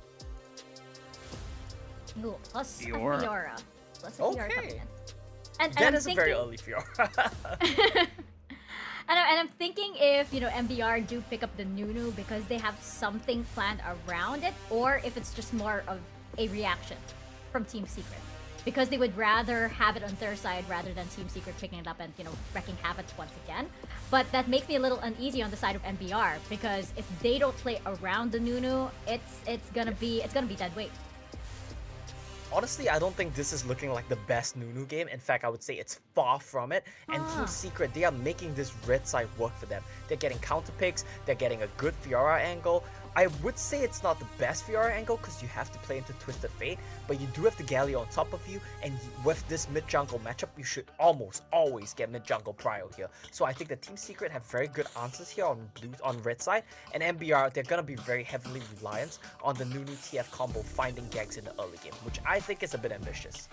Ooh, plus Fiora. a Fiora. Plus a Fiora coming in. And That I'm is a very thinking- early Fiora. And I'm thinking if, MBR do pick up the Nunu because they have something planned around it, or if it's just more of a reaction from Team Secret. Because they would rather have it on their side rather than Team Secret picking it up and, wrecking havoc once again. But that makes me a little uneasy on the side of MBR because if they don't play around the Nunu, it's gonna be dead weight. Honestly, I don't think this is looking like the best Nunu game. In fact, I would say it's far from it. And Team Secret, they are making this red side work for them. They're getting counter picks, they're getting a good Fiora angle. I would say it's not the best Fiora angle because you have to play into Twisted Fate, but you do have the Galio on top of you, and with this mid-jungle matchup, you should almost always get mid-jungle prio here. So I think the Team Secret have very good answers here on red side, and MBR, they're gonna be very heavily reliant on the Nunu TF combo finding gags in the early game, which I think is a bit ambitious.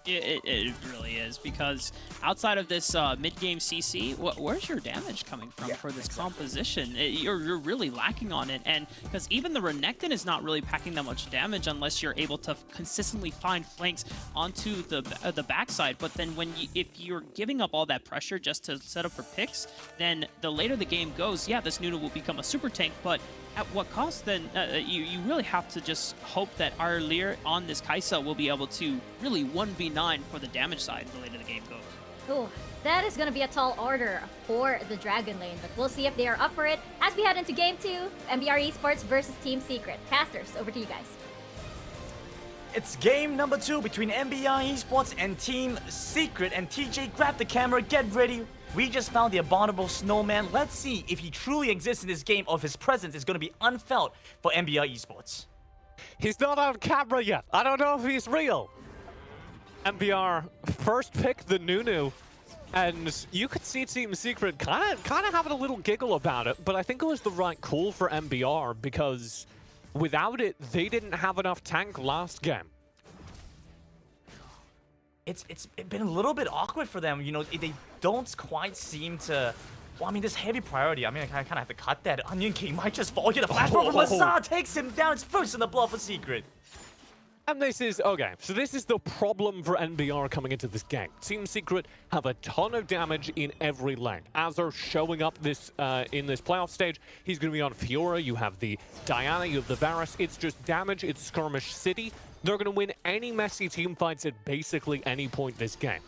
It really is, because outside of this mid-game CC, where's your damage coming from for this composition? You're really lacking on it, and because even the Renekton is not really packing that much damage unless you're able to consistently find flanks onto the backside. But then if you're giving up all that pressure just to set up for picks, then the later the game goes, yeah, this Nunu will become a super tank, but at what cost? Then you really have to just hope that our Lear on this Kaisa will be able to really 1v9 for the damage side the later the game goes. Ooh, that is going to be a tall order for the Dragon Lane, but we'll see if they are up for it as we head into Game 2, MBR Esports versus Team Secret. Casters, over to you guys. It's game number 2 between MBR Esports and Team Secret. And TJ, grab the camera, get ready. We just found the abominable snowman. Let's see if he truly exists in this game or if his presence is going to be unfelt for MBR Esports. He's not on camera yet. I don't know if he's real. MBR first pick the Nunu, and you could see Team Secret kind of having a little giggle about it, but I think it was the right call for MBR because without it, they didn't have enough tank last game. It's been a little bit awkward for them. They don't quite seem to... Well, I mean, this heavy priority. I mean, I kind of have to cut that. Onion King might just fall. Get a flash from Lazar takes him down. It's first in the blood for Secret. And this is, okay, so this is the problem for NBR coming into this game. Team Secret have a ton of damage in every lane. Azur showing up this in this playoff stage, he's going to be on Fiora. You have the Diana, you have the Varus. It's just damage, it's Skirmish City. They're going to win any messy team fights at basically any point this game.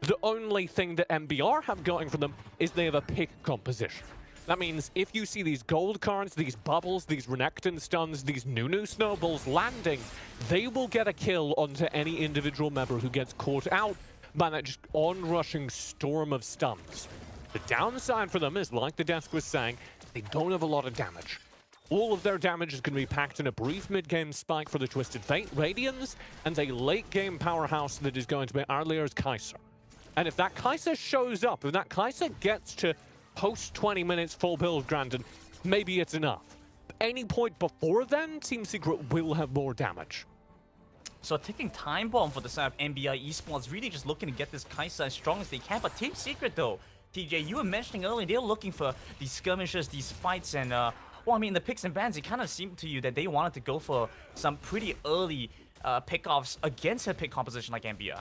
The only thing that MBR have going for them is they have a pick composition. That means if you see these gold cards, these bubbles, these Renekton stuns, these Nunu snowballs landing, they will get a kill onto any individual member who gets caught out by that just on-rushing storm of stuns. The downside for them is, like the desk was saying, they don't have a lot of damage. All of their damage is going to be packed in a brief mid-game spike for the Twisted Fate Radiance, and a late-game powerhouse that is going to be Arlear's Kai'Sa. And if that Kai'Sa shows up, if that Kai'Sa gets to post 20 minutes full build, Grandin, maybe it's enough. Any point before then, Team Secret will have more damage. So a ticking time bomb for the side of MBI Esports, really just looking to get this Kai'Sa as strong as they can. But Team Secret though, TJ, you were mentioning earlier, they're looking for these skirmishes, these fights, and well, I mean, the picks and bans, it kind of seemed to you that they wanted to go for some pretty early pick-offs against a pick composition like MBI.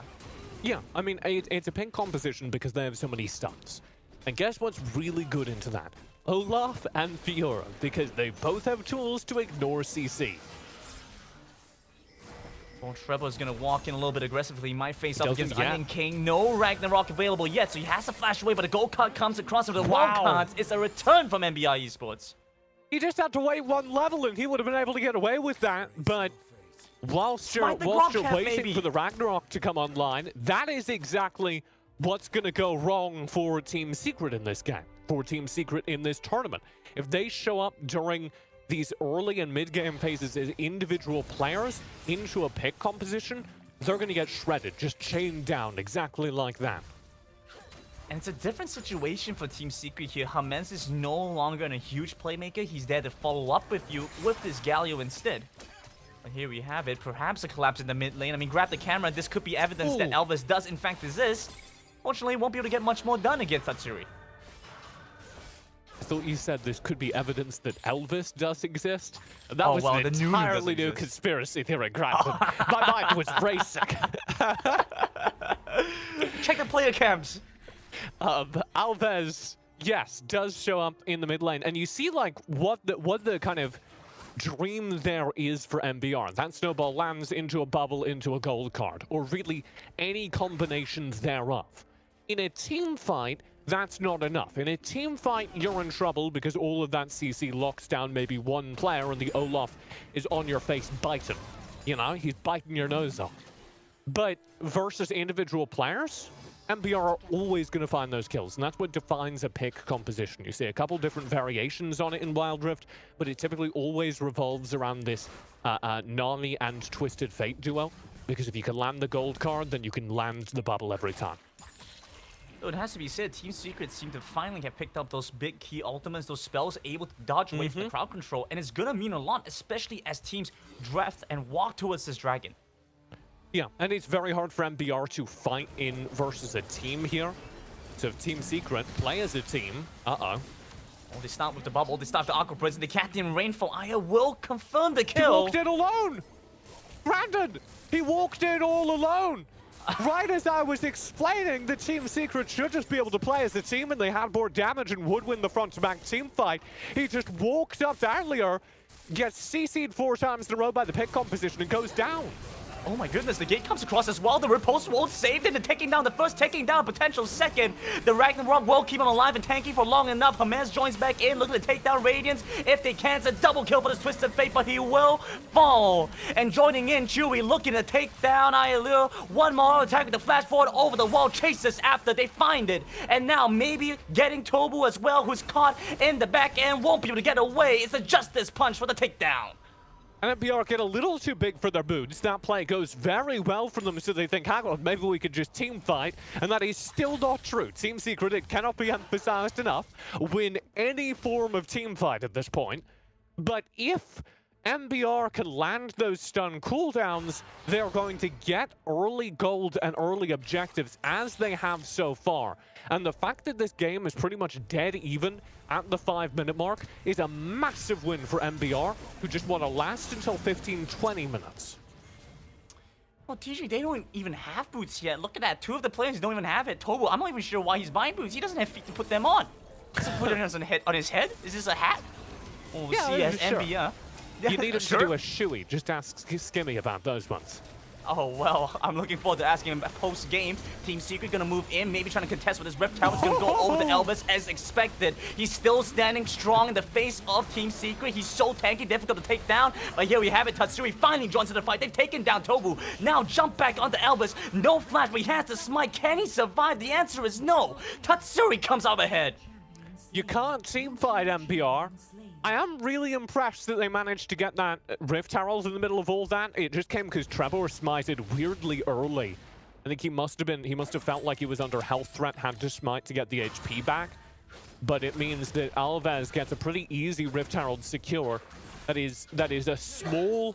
Yeah, I mean, it's a pink composition because they have so many stuns. And guess what's really good into that? Olaf and Fiora, because they both have tools to ignore CC. Well, Trevor's gonna walk in a little bit aggressively. He might face up against Onion King. No Ragnarok available yet, so he has to flash away, but a gold card comes across with the wild cards. It's a return from MBI Esports. He just had to wait one level and he would have been able to get away with that, but whilst you're waiting for the Ragnarok to come online, that is exactly what's going to go wrong for Team Secret in this game. for Team Secret in this tournament. If they show up during these early and mid-game phases as individual players into a pick composition, they're going to get shredded, just chained down exactly like that. And it's a different situation for Team Secret here. Hamens is no longer a huge playmaker. He's there to follow up with you with this Galio instead. But here we have it. Perhaps a collapse in the mid lane. I mean, grab the camera. This could be evidence that Elvis does in fact exist. Fortunately, won't be able to get much more done against Tatsuri. I thought you said this could be evidence that Elvis does exist. That was well, an entirely new conspiracy theory, Grandson. My mind was racing. Check the player cams. Alves, yes, does show up in the mid lane, and you see like what the kind of dream there is for MBR. That snowball lands into a bubble, into a gold card, or really any combinations thereof. In a team fight, that's not enough. In a team fight, you're in trouble because all of that CC locks down maybe one player and the Olaf is on your face biting. You know, he's biting your nose off. But versus individual players, MBR are always going to find those kills, and that's what defines a pick composition. You see a couple different variations on it in Wild Rift, but it typically always revolves around this Nami and Twisted Fate duo, because if you can land the gold card, then you can land the bubble every time. So it has to be said, Team Secret seem to finally have picked up those big key ultimates, those spells able to dodge away from the crowd control, and it's going to mean a lot, especially as teams draft and walk towards this dragon. Yeah, and it's very hard for MBR to fight in versus a team here. So if Team Secret play as a team, Oh, they start with the bubble, they start the Aqua Prison, the Captain Rainfall. Aya will confirm the He kill. walked in alone! Brandon! He walked in all alone! Right as I was explaining, the Team Secret should just be able to play as a team and they had more damage and would win the front-to-back team fight. He just walked up earlier, gets CC'd 4 times in a row by the pick composition and goes down. Oh my goodness, the gate comes across as well. The riposte won't save him. The taking down the first, taking down potential second. The Ragnarok will keep him alive and tanky for long enough. Hamez joins back in, looking to take down Radiance. If they can, it's a double kill for this Twisted Fate, but he will fall. And joining in, Chewy looking to take down Ayalil. One more attack with the flash forward over the wall. Chases after they find it. And now maybe getting Tobu as well, who's caught in the back end. Won't be able to get away. It's a Justice Punch for the takedown. And MBR get a little too big for their boots. That play goes very well for them, so they think, hang on, maybe we could just team fight. And that is still not true. Team Secret, it cannot be emphasized enough, win any form of team fight at this point. But if MBR can land those stun cooldowns, they're going to get early gold and early objectives, as they have so far. And the fact that this game is pretty much dead even at the 5-minute mark is a massive win for MBR, who just want to last until 15-20 minutes. Well, TJ, they don't even have boots yet. Look at that. 2 of the players don't even have it. Tobu, I'm not even sure why he's buying boots. He doesn't have feet to put them on. Does he put it on his head? Is this a hat? Oh, Yeah, see, as sure. MBR. You need him Sure. to do a shoey. Just ask Skimmy about those ones. Oh, well, I'm looking forward to asking him post-game. Team Secret gonna move in, maybe trying to contest with his Rift Tower. It's gonna go over to Elvis as expected. He's still standing strong in the face of Team Secret. He's so tanky, difficult to take down. But here we have it. Tatsuri finally joins in the fight. They've taken down Tobu. Now jump back onto Elvis. No flash, but he has to smite. Can he survive? The answer is no. Tatsuri comes out ahead. You can't team fight MBR. I am really impressed that they managed to get that Rift Herald in the middle of all that. It just came because Trevor smited weirdly early. I think he must have felt like he was under health threat, had to smite to get the HP back. But it means that Alves gets a pretty easy Rift Herald secure. That is a small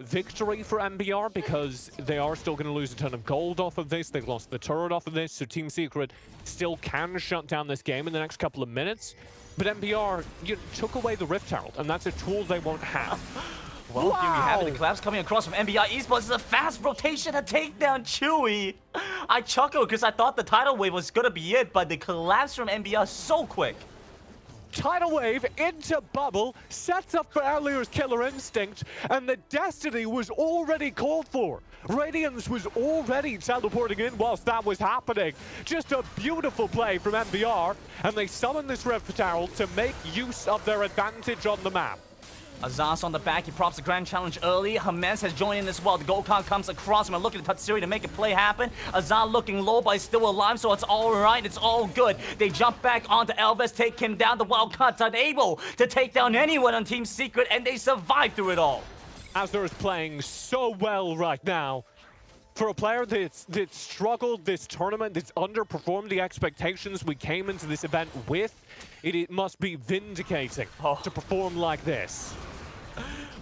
victory for MBR because they are still going to lose a ton of gold off of this. They've lost the turret off of this, so Team Secret still can shut down this game in the next couple of minutes. But MBR took away the Rift Herald, and that's a tool they won't have. Well, here we have it. The collapse coming across from MBR Esports. It's a fast rotation to take down Chewy. I chuckled because I thought the tidal wave was going to be it, but the collapse from MBR so quick. Tidal wave into bubble, sets up for earlier's killer instinct, and the destiny was already called for. Radiance was already teleporting in whilst that was happening. Just a beautiful play from MBR, and they summon this Rift Herald to make use of their advantage on the map. Azaz on the back, he props the grand challenge early. Hermes has joined in as well. The gold card comes across him and looking at Tatsuri to make a play happen. Azaz looking low, but he's still alive, so it's all right. It's all good. They jump back onto Elvis, take him down. The Wildcats unable to take down anyone on Team Secret, and they survive through it all. Azure is playing so well right now. For a player that's struggled this tournament, that's underperformed the expectations we came into this event with, it must be vindicating to perform like this.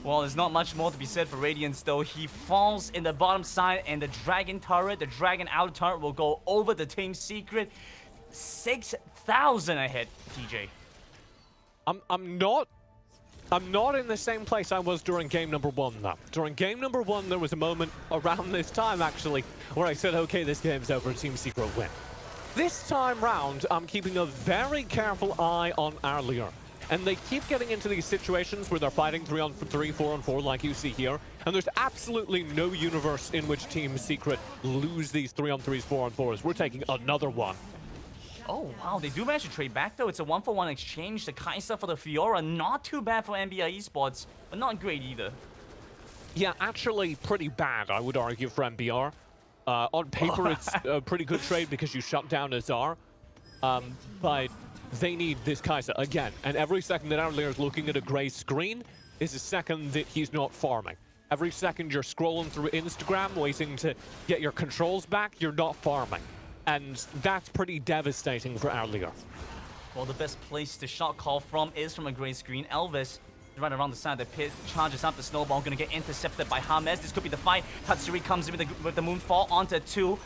Well, there's not much more to be said for Radiance, though. He falls in the bottom side, and the Dragon turret, the Dragon outer turret, will go over the Team Secret. 6,000 ahead, TJ. I'm not in the same place I was during game number 1, though. During game number 1, there was a moment around this time, actually, where I said, okay, this game's over, Team Secret win. This time round, I'm keeping a very careful eye on Arlier. And they keep getting into these situations where they're fighting 3-on-3, 4-on-4, like you see here. And there's absolutely no universe in which Team Secret lose these 3-on-3s, 4-on-4s. We're taking another one. Oh, wow, they do manage to trade back, though. It's a 1-for-1 exchange. The Kai'Sa for the Fiora. Not too bad for NBA Esports, but not great either. Yeah, actually pretty bad, I would argue, for MBR. On paper, it's a pretty good trade because you shut down Azar. But they need this Kai'Sa again. And every second that Arlier is looking at a gray screen is a second that he's not farming. Every second you're scrolling through Instagram waiting to get your controls back, you're not farming. And that's pretty devastating for Arlier. Well, the best place to shot call from is from a gray screen. Elvis, right around the side of the pit, charges up the snowball, gonna get intercepted by Hermes. This could be the fight. Tatsuri comes in with the moonfall onto 2.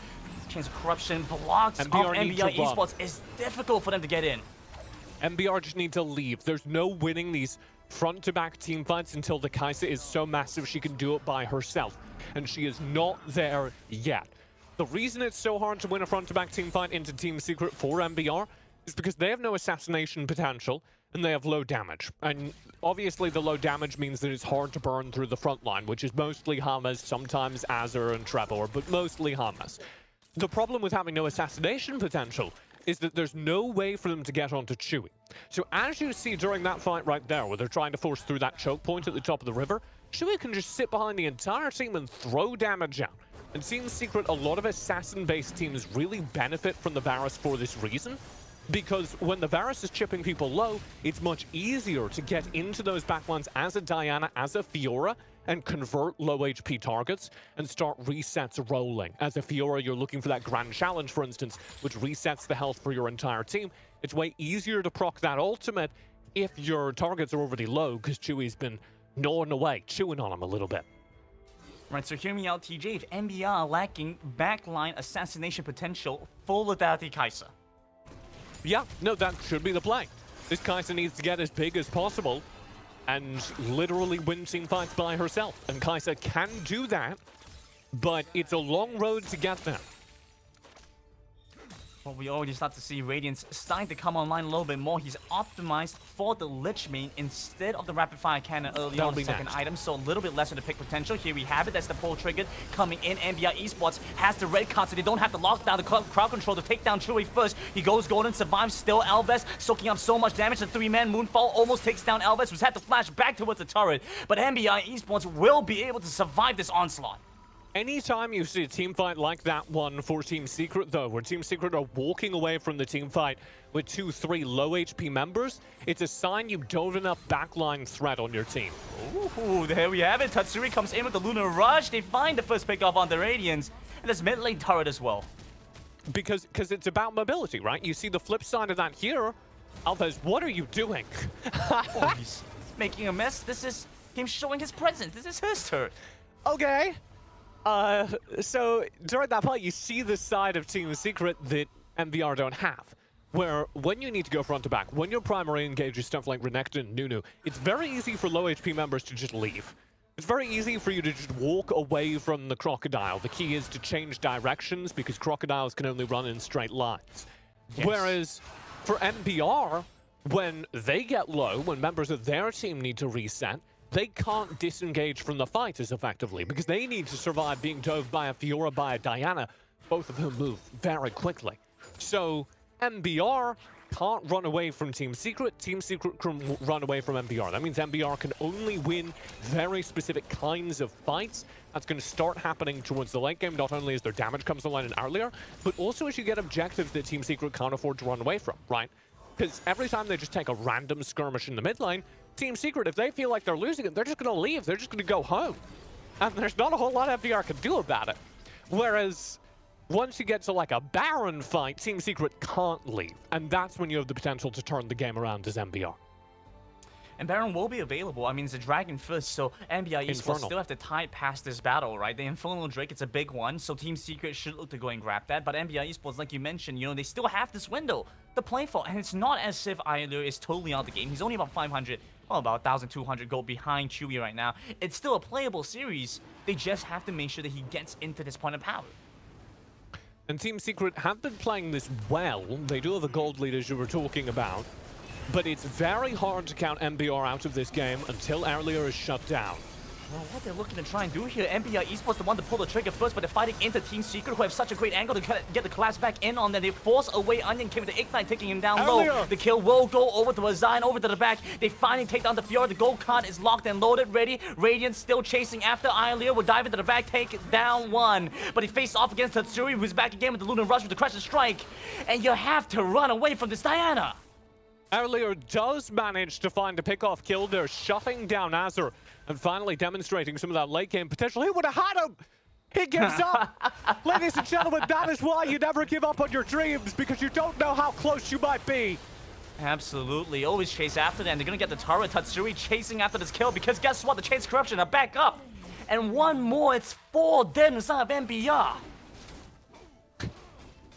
Chains of Corruption blocks off MBR Esports. It's difficult for them to get in. MBR just need to leave. There's no winning these front-to-back team fights until the Kai'Sa is so massive she can do it by herself. And she is not there yet. The reason it's so hard to win a front-to-back team fight into Team Secret for MBR is because they have no assassination potential and they have low damage. And obviously the low damage means that it's hard to burn through the front line, which is mostly Hamas, sometimes Azure and Trevor, but mostly Hamas. The problem with having no assassination potential is that there's no way for them to get onto Chewie. So as you see during that fight right there, where they're trying to force through that choke point at the top of the river, Chewie can just sit behind the entire team and throw damage out. And Team Secret, a lot of assassin-based teams really benefit from the Varus for this reason, because when the Varus is chipping people low, it's much easier to get into those backlines as a Diana, as a Fiora, and convert low HP targets and start resets rolling. As a Fiora, you're looking for that grand challenge, for instance, which resets the health for your entire team. It's way easier to proc that ultimate if your targets are already low, because Chewie's been gnawing away, chewing on them a little bit. Right, so hear me out, TJ. If MBR are lacking backline assassination potential, full lethality Kai'Sa. Yeah, no, that should be the play. This Kai'Sa needs to get as big as possible and literally win team fights by herself. And Kai'Sa can do that, but it's a long road to get there. Well, we already start to see Radiance starting to come online a little bit more. He's optimized for the Lich Main instead of the Rapid Fire Cannon early on the second item, so a little bit less of the pick potential. Here we have it. That's the pull triggered coming in. NBA Esports has the red card, so they don't have to lock down the crowd control to take down Chewie first. He goes golden, survives still. Elvis soaking up so much damage. The 3-man Moonfall almost takes down Elvis, who's had to flash back towards the turret. But NBA Esports will be able to survive this onslaught. Anytime you see a team fight like that one for Team Secret, though, where Team Secret are walking away from the team fight with 2-3 low HP members, it's a sign you don't have enough backline threat on your team. Ooh, there we have it. Tatsuri comes in with the Lunar Rush. They find the first pick off on the Radiance. And there's mid lane turret as well. Because it's about mobility, right? You see the flip side of that here. Alves, what are you doing? Oh, he's making a mess. This is him showing his presence. This is his turret. Okay. So during that fight, you see the side of Team Secret that MVR don't have, where when you need to go front to back, when your primary engages stuff like Renekton and Nunu, it's very easy for low HP members to just leave. It's very easy for you to just walk away from the crocodile. The key is to change directions because crocodiles can only run in straight lines. Yes. Whereas for MBR, when they get low, when members of their team need to reset, they can't disengage from the fight as effectively because they need to survive being dove by a Fiora, by a Diana, both of whom move very quickly. So MBR can't run away from Team Secret. Team Secret can run away from MBR. That means MBR can only win very specific kinds of fights. That's going to start happening towards the late game, not only as their damage comes online earlier, but also as you get objectives that Team Secret can't afford to run away from, right? Because every time they just take a random skirmish in the mid lane, Team Secret, if they feel like they're losing it, they're just going to leave. They're just going to go home. And there's not a whole lot MBR can do about it. Whereas once you get to like a Baron fight, Team Secret can't leave. And that's when you have the potential to turn the game around as MBR. And Baron will be available. I mean, it's a Dragon first, so MBR Esports still have to tide past this battle, right? The Infernal Drake, it's a big one, so Team Secret should look to go and grab that. But MBR Esports, like you mentioned, you know, they still have this window to play for. And it's not as if Ailer is totally out of the game. He's only about 500, well, about 1,200 gold behind Chewy right now. It's still a playable series. They just have to make sure that he gets into this point of power. And Team Secret have been playing this well. They do have a gold lead, as you were talking about. But it's very hard to count MBR out of this game until earlier is shut down. Well, what they're looking to try and do here, MBR Esports the one to pull the trigger first, but they're fighting into Team Secret, who have such a great angle to get the collapse back in on them. They force away Onion King with the Ignite, taking him down low. The kill will go over to Azine, over to the back. They finally take down the Fiora. The gold card is locked and loaded, ready. Radiant still chasing after Ailir. Will dive into the back, take down one. But he faced off against Tatsuri, who's back again with the Lunar Rush with the Crescent Strike. And you have to run away from this Diana. Earlier does manage to find a pick-off kill there, shutting down Azur and finally demonstrating some of that late game potential. He would have had him! He gives up! Ladies and gentlemen, that is why you never give up on your dreams, because you don't know how close you might be. Absolutely. Always chase after them. They're going to get the turret. Tatsuri chasing after this kill, because guess what? The Chains Corruption are back up. And one more. It's 4 dead inside of MBR.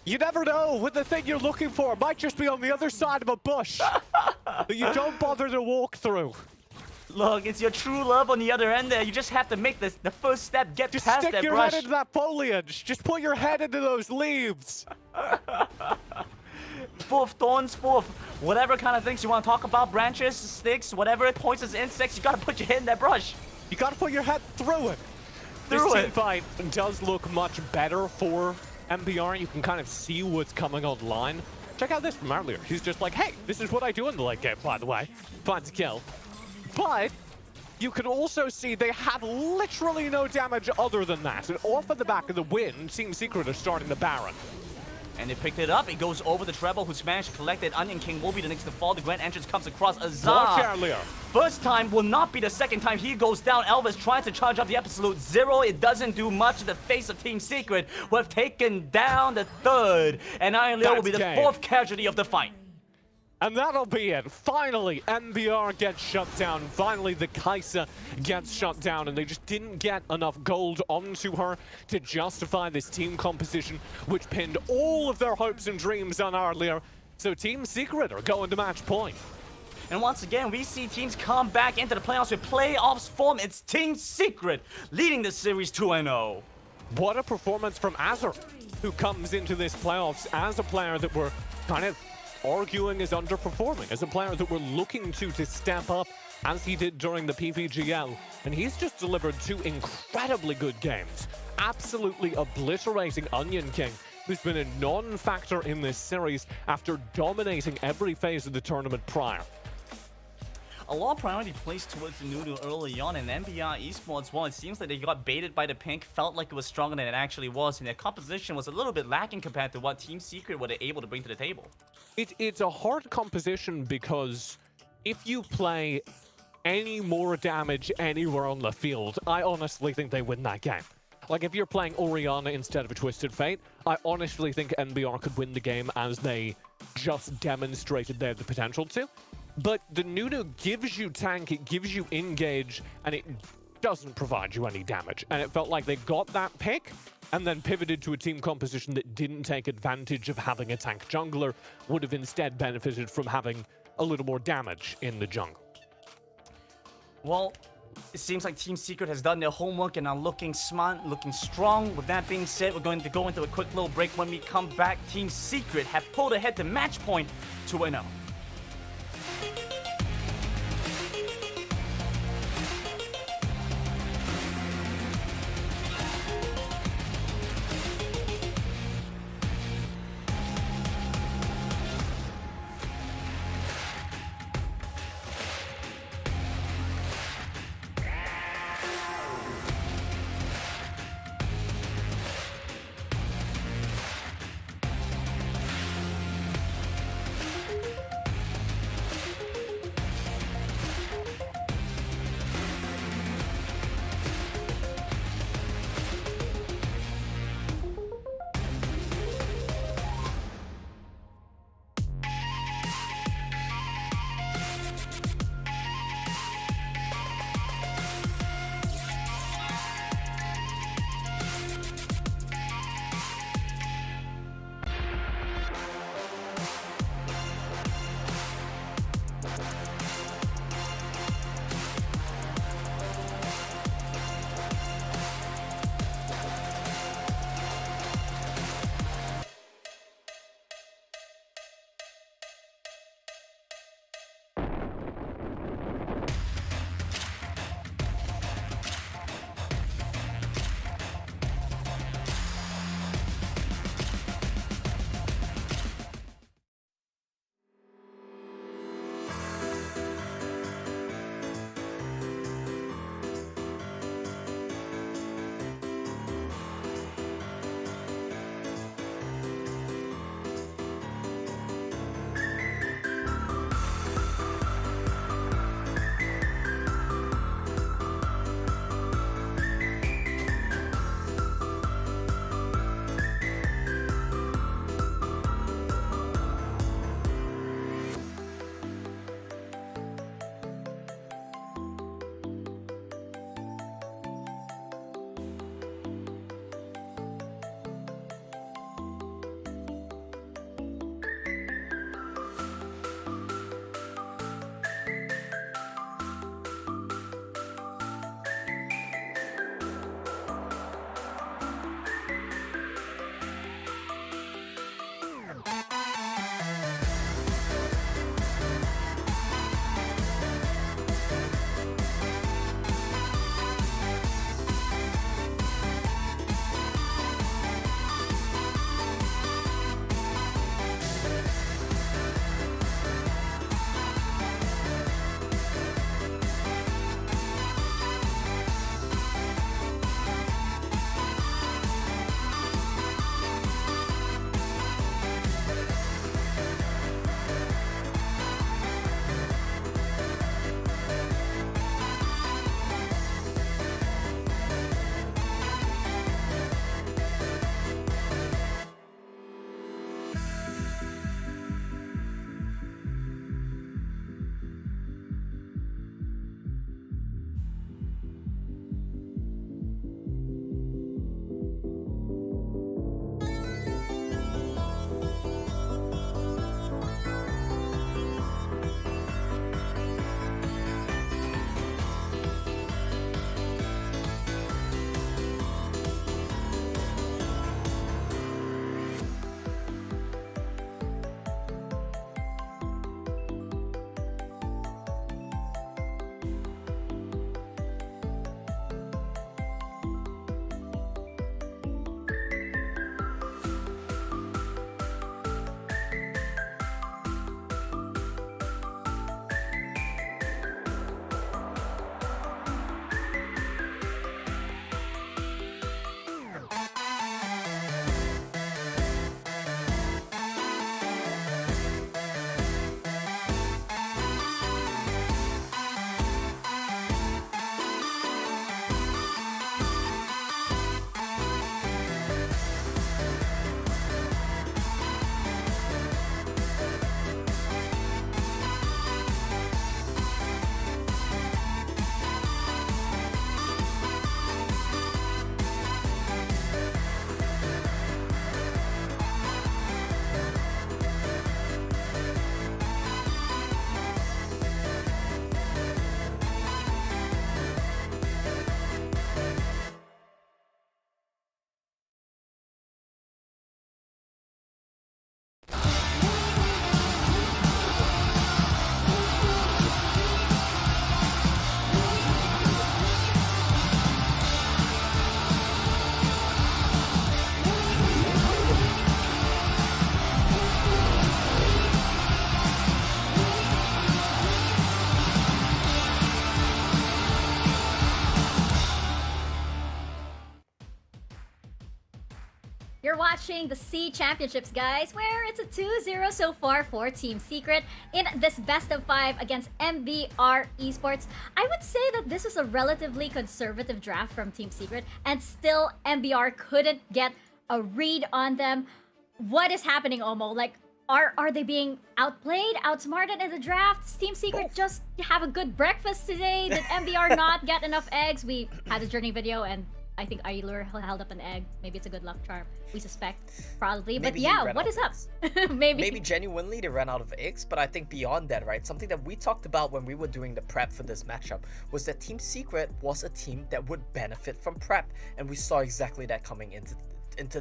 You never know when the thing you're looking for might just be on the other side of a bush that you don't bother to walk through. Look, it's your true love on the other end there. You just have to make the first step, get just past stick that your brush. head into that foliage. Just put your head into those leaves. Fourth thorns, fourth. Whatever kind of things you want to talk about, branches, sticks, whatever, poisons, insects, you gotta put your head in that brush. You gotta put your head through it. This team fight does look much better for MBR. You can kind of see what's coming online. Check out this from earlier. He's just like, hey, this is what I do in the late game, by the way. Finds a kill. But you can also see they have literally no damage other than that. And off of the back of the win, Team Secret are starting the Baron. And they picked it up. It goes over the treble, who's managed to collect it. Onion King will be the next to fall. The grand entrance comes across Azar. Watch earlier. First time will not be the second time he goes down. Elvis tries to charge up the Absolute Zero. It doesn't do much in the face of Team Secret, who have taken down the third. And Iron Leo will be the fourth casualty of the fight. And that'll be it. Finally, MBR gets shut down. Finally, the Kai'Sa gets shut down, and they just didn't get enough gold onto her to justify this team composition, which pinned all of their hopes and dreams on Arlier. So Team Secret are going to match point. And once again, we see teams come back into the playoffs with playoffs form. It's Team Secret leading the series 2-0. What a performance from Azur, who comes into this playoffs as a player that we're kind of arguing is underperforming, as a player that we're looking to step up as he did during the PVGL. And he's just delivered 2 incredibly good games, absolutely obliterating Onion King, who's been a non-factor in this series after dominating every phase of the tournament prior. A lot of priority placed towards the Nunu early on, and MBR Esports, well, it seems like they got baited by the pink, felt like it was stronger than it actually was, and their composition was a little bit lacking compared to what Team Secret were able to bring to the table. It's a hard composition because if you play any more damage anywhere on the field, I honestly think they win that game. Like, if you're playing Orianna instead of a Twisted Fate, I honestly think NBR could win the game, as they just demonstrated they have the potential to. But the Nunu gives you tank, it gives you engage, and it doesn't provide you any damage. And it felt like they got that pick and then pivoted to a team composition that didn't take advantage of having a tank jungler, would have instead benefited from having a little more damage in the jungle. Well, it seems like Team Secret has done their homework and are looking smart, looking strong. With that being said, we're going to go into a quick little break. When we come back, Team Secret have pulled ahead to match point 2-0. You're watching the C Championships, guys, where it's a 2-0 so far for Team Secret in this best of 5 against MBR Esports. I would say that this was a relatively conservative draft from Team Secret, and still MBR couldn't get a read on them. What is happening, Omo? Like, are they being outplayed, outsmarted in the draft? Team Secret just have a good breakfast today? Did MBR not get enough eggs? We had a journey video, and I think Aylur held up an egg. Maybe it's a good luck charm. We suspect, probably. But Maybe yeah, what is up? Maybe genuinely they ran out of eggs, but I think beyond that, right? Something that we talked about when we were doing the prep for this matchup was that Team Secret was a team that would benefit from prep, and we saw exactly that coming into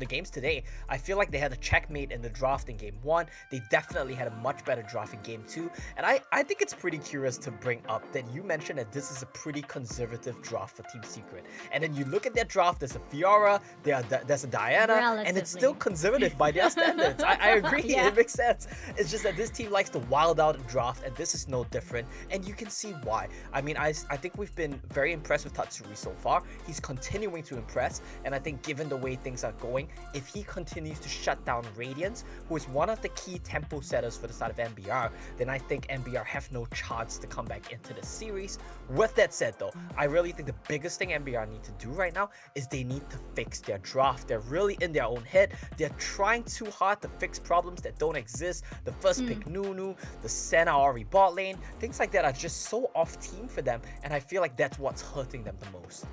the games today. I feel like they had a checkmate in the draft in game 1. They definitely had a much better draft in game 2. And I think it's pretty curious to bring up that you mentioned that this is a pretty conservative draft for Team Secret. And then you look at their draft, there's a Fiora, there's a Diana, and it's still conservative by their standards. I agree, it makes sense. It's just that this team likes to wild out and draft, and this is no different. And you can see why. I mean, I think we've been very impressed with Tatsuri so far. He's continuing to impress, and I think given the way things are going, if he continues to shut down Radiance, who is one of the key tempo setters for the side of MBR, then I think MBR have no chance to come back into the series. With that said though, I really think the biggest thing MBR need to do right now is they need to fix their draft. They're really in their own head. They're trying too hard to fix problems that don't exist. The first pick Nunu, the Senna Ori bot lane, things like that are just so off team for them, and I feel like that's what's hurting them the most.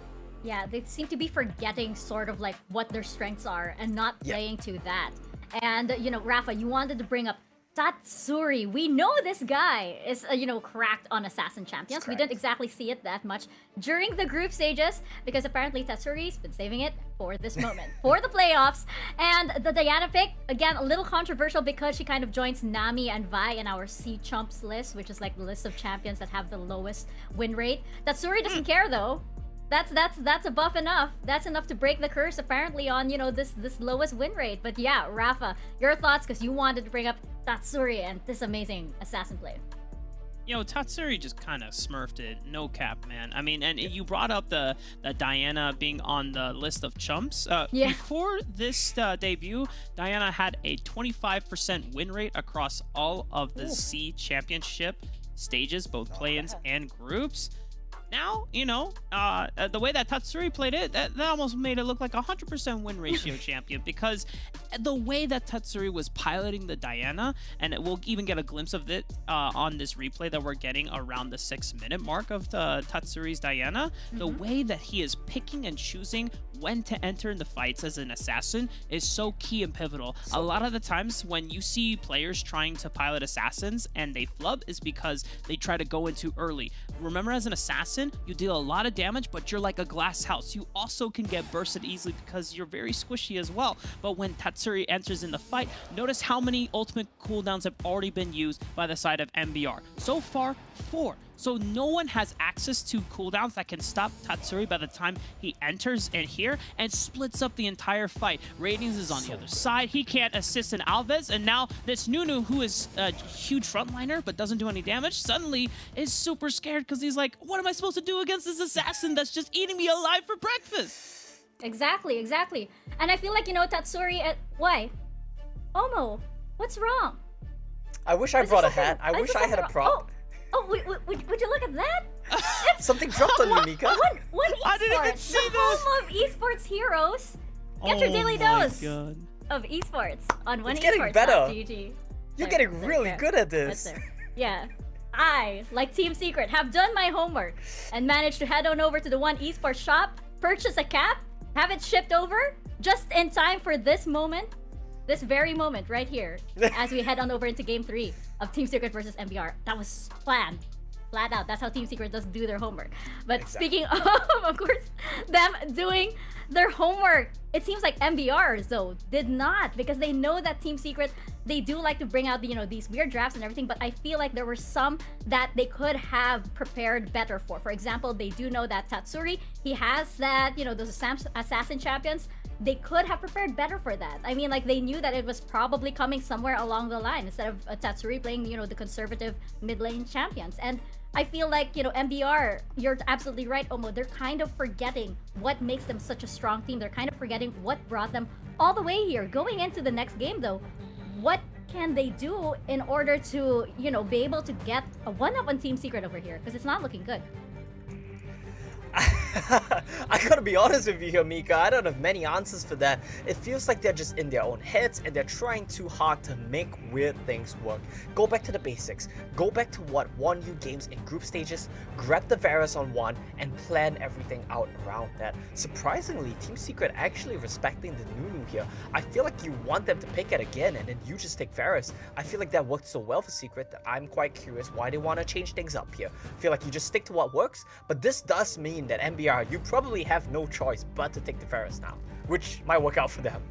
Yeah, they seem to be forgetting sort of like what their strengths are and not playing to that. And, you know, Rafa, you wanted to bring up Tatsuri. We know this guy is, cracked on Assassin Champions. We didn't exactly see it that much during the group stages because apparently Tatsuri's been saving it for this moment, for the playoffs. And the Diana pick, again, a little controversial because she kind of joins Nami and Vi in our C Chumps list, which is like the list of champions that have the lowest win rate. Tatsuri doesn't care though. That's a buff enough. That's enough to break the curse apparently on, this lowest win rate. But yeah, Rafa, your thoughts, because you wanted to bring up Tatsuri and this amazing assassin play. Tatsuri just kind of smurfed it. No cap, man. I mean, and you brought up the Diana being on the list of chumps. Before this debut, Diana had a 25% win rate across all of the C Championship stages, both play-ins and groups. Now, the way that Tatsuri played it, that almost made it look like a 100% win ratio champion, because the way that Tatsuri was piloting the Diana, and we'll even get a glimpse of it on this replay that we're getting around the 6-minute mark of Tatsuri's Diana, the way that he is picking and choosing when to enter in the fights as an assassin is so key and pivotal. A lot of the times when you see players trying to pilot assassins and they flub is because they try to go in too early. Remember, as an assassin, you deal a lot of damage, but you're like a glass house. You also can get bursted easily because you're very squishy as well. But when Tatsuri enters in the fight, notice how many ultimate cooldowns have already been used by the side of MBR. So far, 4. So no one has access to cooldowns that can stop Tatsuri by the time he enters in here and splits up the entire fight. Radiance is on the other side. He can't assist in Alves, and now this Nunu, who is a huge frontliner but doesn't do any damage, suddenly is super scared because he's like, what am I supposed to do against this assassin that's just eating me alive for breakfast? Exactly. And I feel like, Tatsuri, why? Omo, what's wrong? I wish I brought a hat. I wish I had a prop. Oh, would you look at that? Something dropped on you, Nika. One esports. I didn't even see the home of esports heroes. Get your daily dose of esports on one. It's getting better. You're getting there, really good at this. Yeah. I, like Team Secret, have done my homework and managed to head on over to the One Esports shop, purchase a cap, have it shipped over just in time for this moment. This very moment right here, as we head on over into Game 3 of Team Secret versus MBR. That was planned. Flat out. That's how Team Secret does do their homework. But speaking of course, them doing their homework, it seems like MBR, though, did not, because they know that Team Secret, they do like to bring out, these weird drafts and everything, but I feel like there were some that they could have prepared better for. For example, they do know that Tatsuri, he has that, those assassin champions. They could have prepared better for that. I mean, like, they knew that it was probably coming somewhere along the line instead of Tatsuri playing, the conservative mid lane champions. And I feel like, MBR, you're absolutely right, Omo. They're kind of forgetting what makes them such a strong team. They're kind of forgetting what brought them all the way here. Going into the next game, though, what can they do in order to, be able to get a one-up on Team Secret over here? Because it's not looking good. I gotta be honest with you here, Mika. I don't have many answers for that. It feels like they're just in their own heads and they're trying too hard to make weird things work. Go back to the basics. Go back to what won you games in group stages, grab the Varus on one, and plan everything out around that. Surprisingly, Team Secret actually respecting the Nunu here. I feel like you want them to pick it again and then you just take Varus. I feel like that worked so well for Secret that I'm quite curious why they want to change things up here. I feel like you just stick to what works, but this does mean that MBR, you probably have no choice but to take the Varus now, which might work out for them.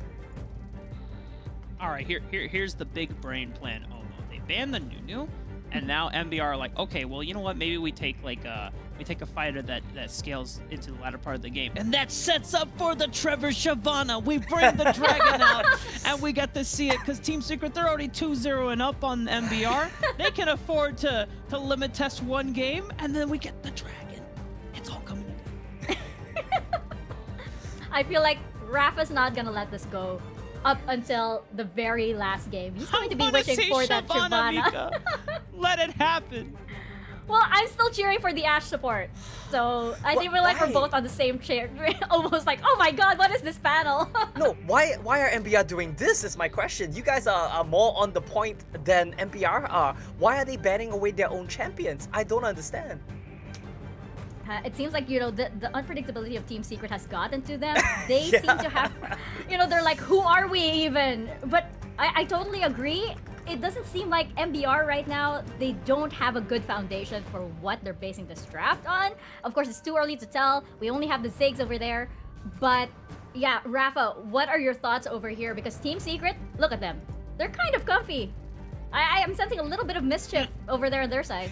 All right, here's the big brain plan. Oh no, they banned the Nunu, and now MBR are like, okay, well, you know what? Maybe we take a fighter that scales into the latter part of the game, and that sets up for the Trevor Shavana. We bring the dragon out, and we get to see it because Team Secret, they're already 2-0 and up on MBR. They can afford to limit test one game, and then we get the dragon. It's all coming together. I feel like Rafa's not gonna let this go up until the very last game. He's going to be wishing for that Shyvana. Let it happen. Well, I'm still cheering for the Ashe support. So I think we're both on the same chair. Almost like, oh my god, what is this panel? No, why are MBR doing this is my question. You guys are more on the point than MBR are. Why are they banning away their own champions? I don't understand. It seems like, the unpredictability of Team Secret has gotten to them. They seem to have, they're like, who are we even? But I totally agree. It doesn't seem like MBR right now, they don't have a good foundation for what they're basing this draft on. Of course, it's too early to tell. We only have the Ziggs over there. But yeah, Rafa, what are your thoughts over here? Because Team Secret, look at them. They're kind of comfy. I am sensing a little bit of mischief over there on their side.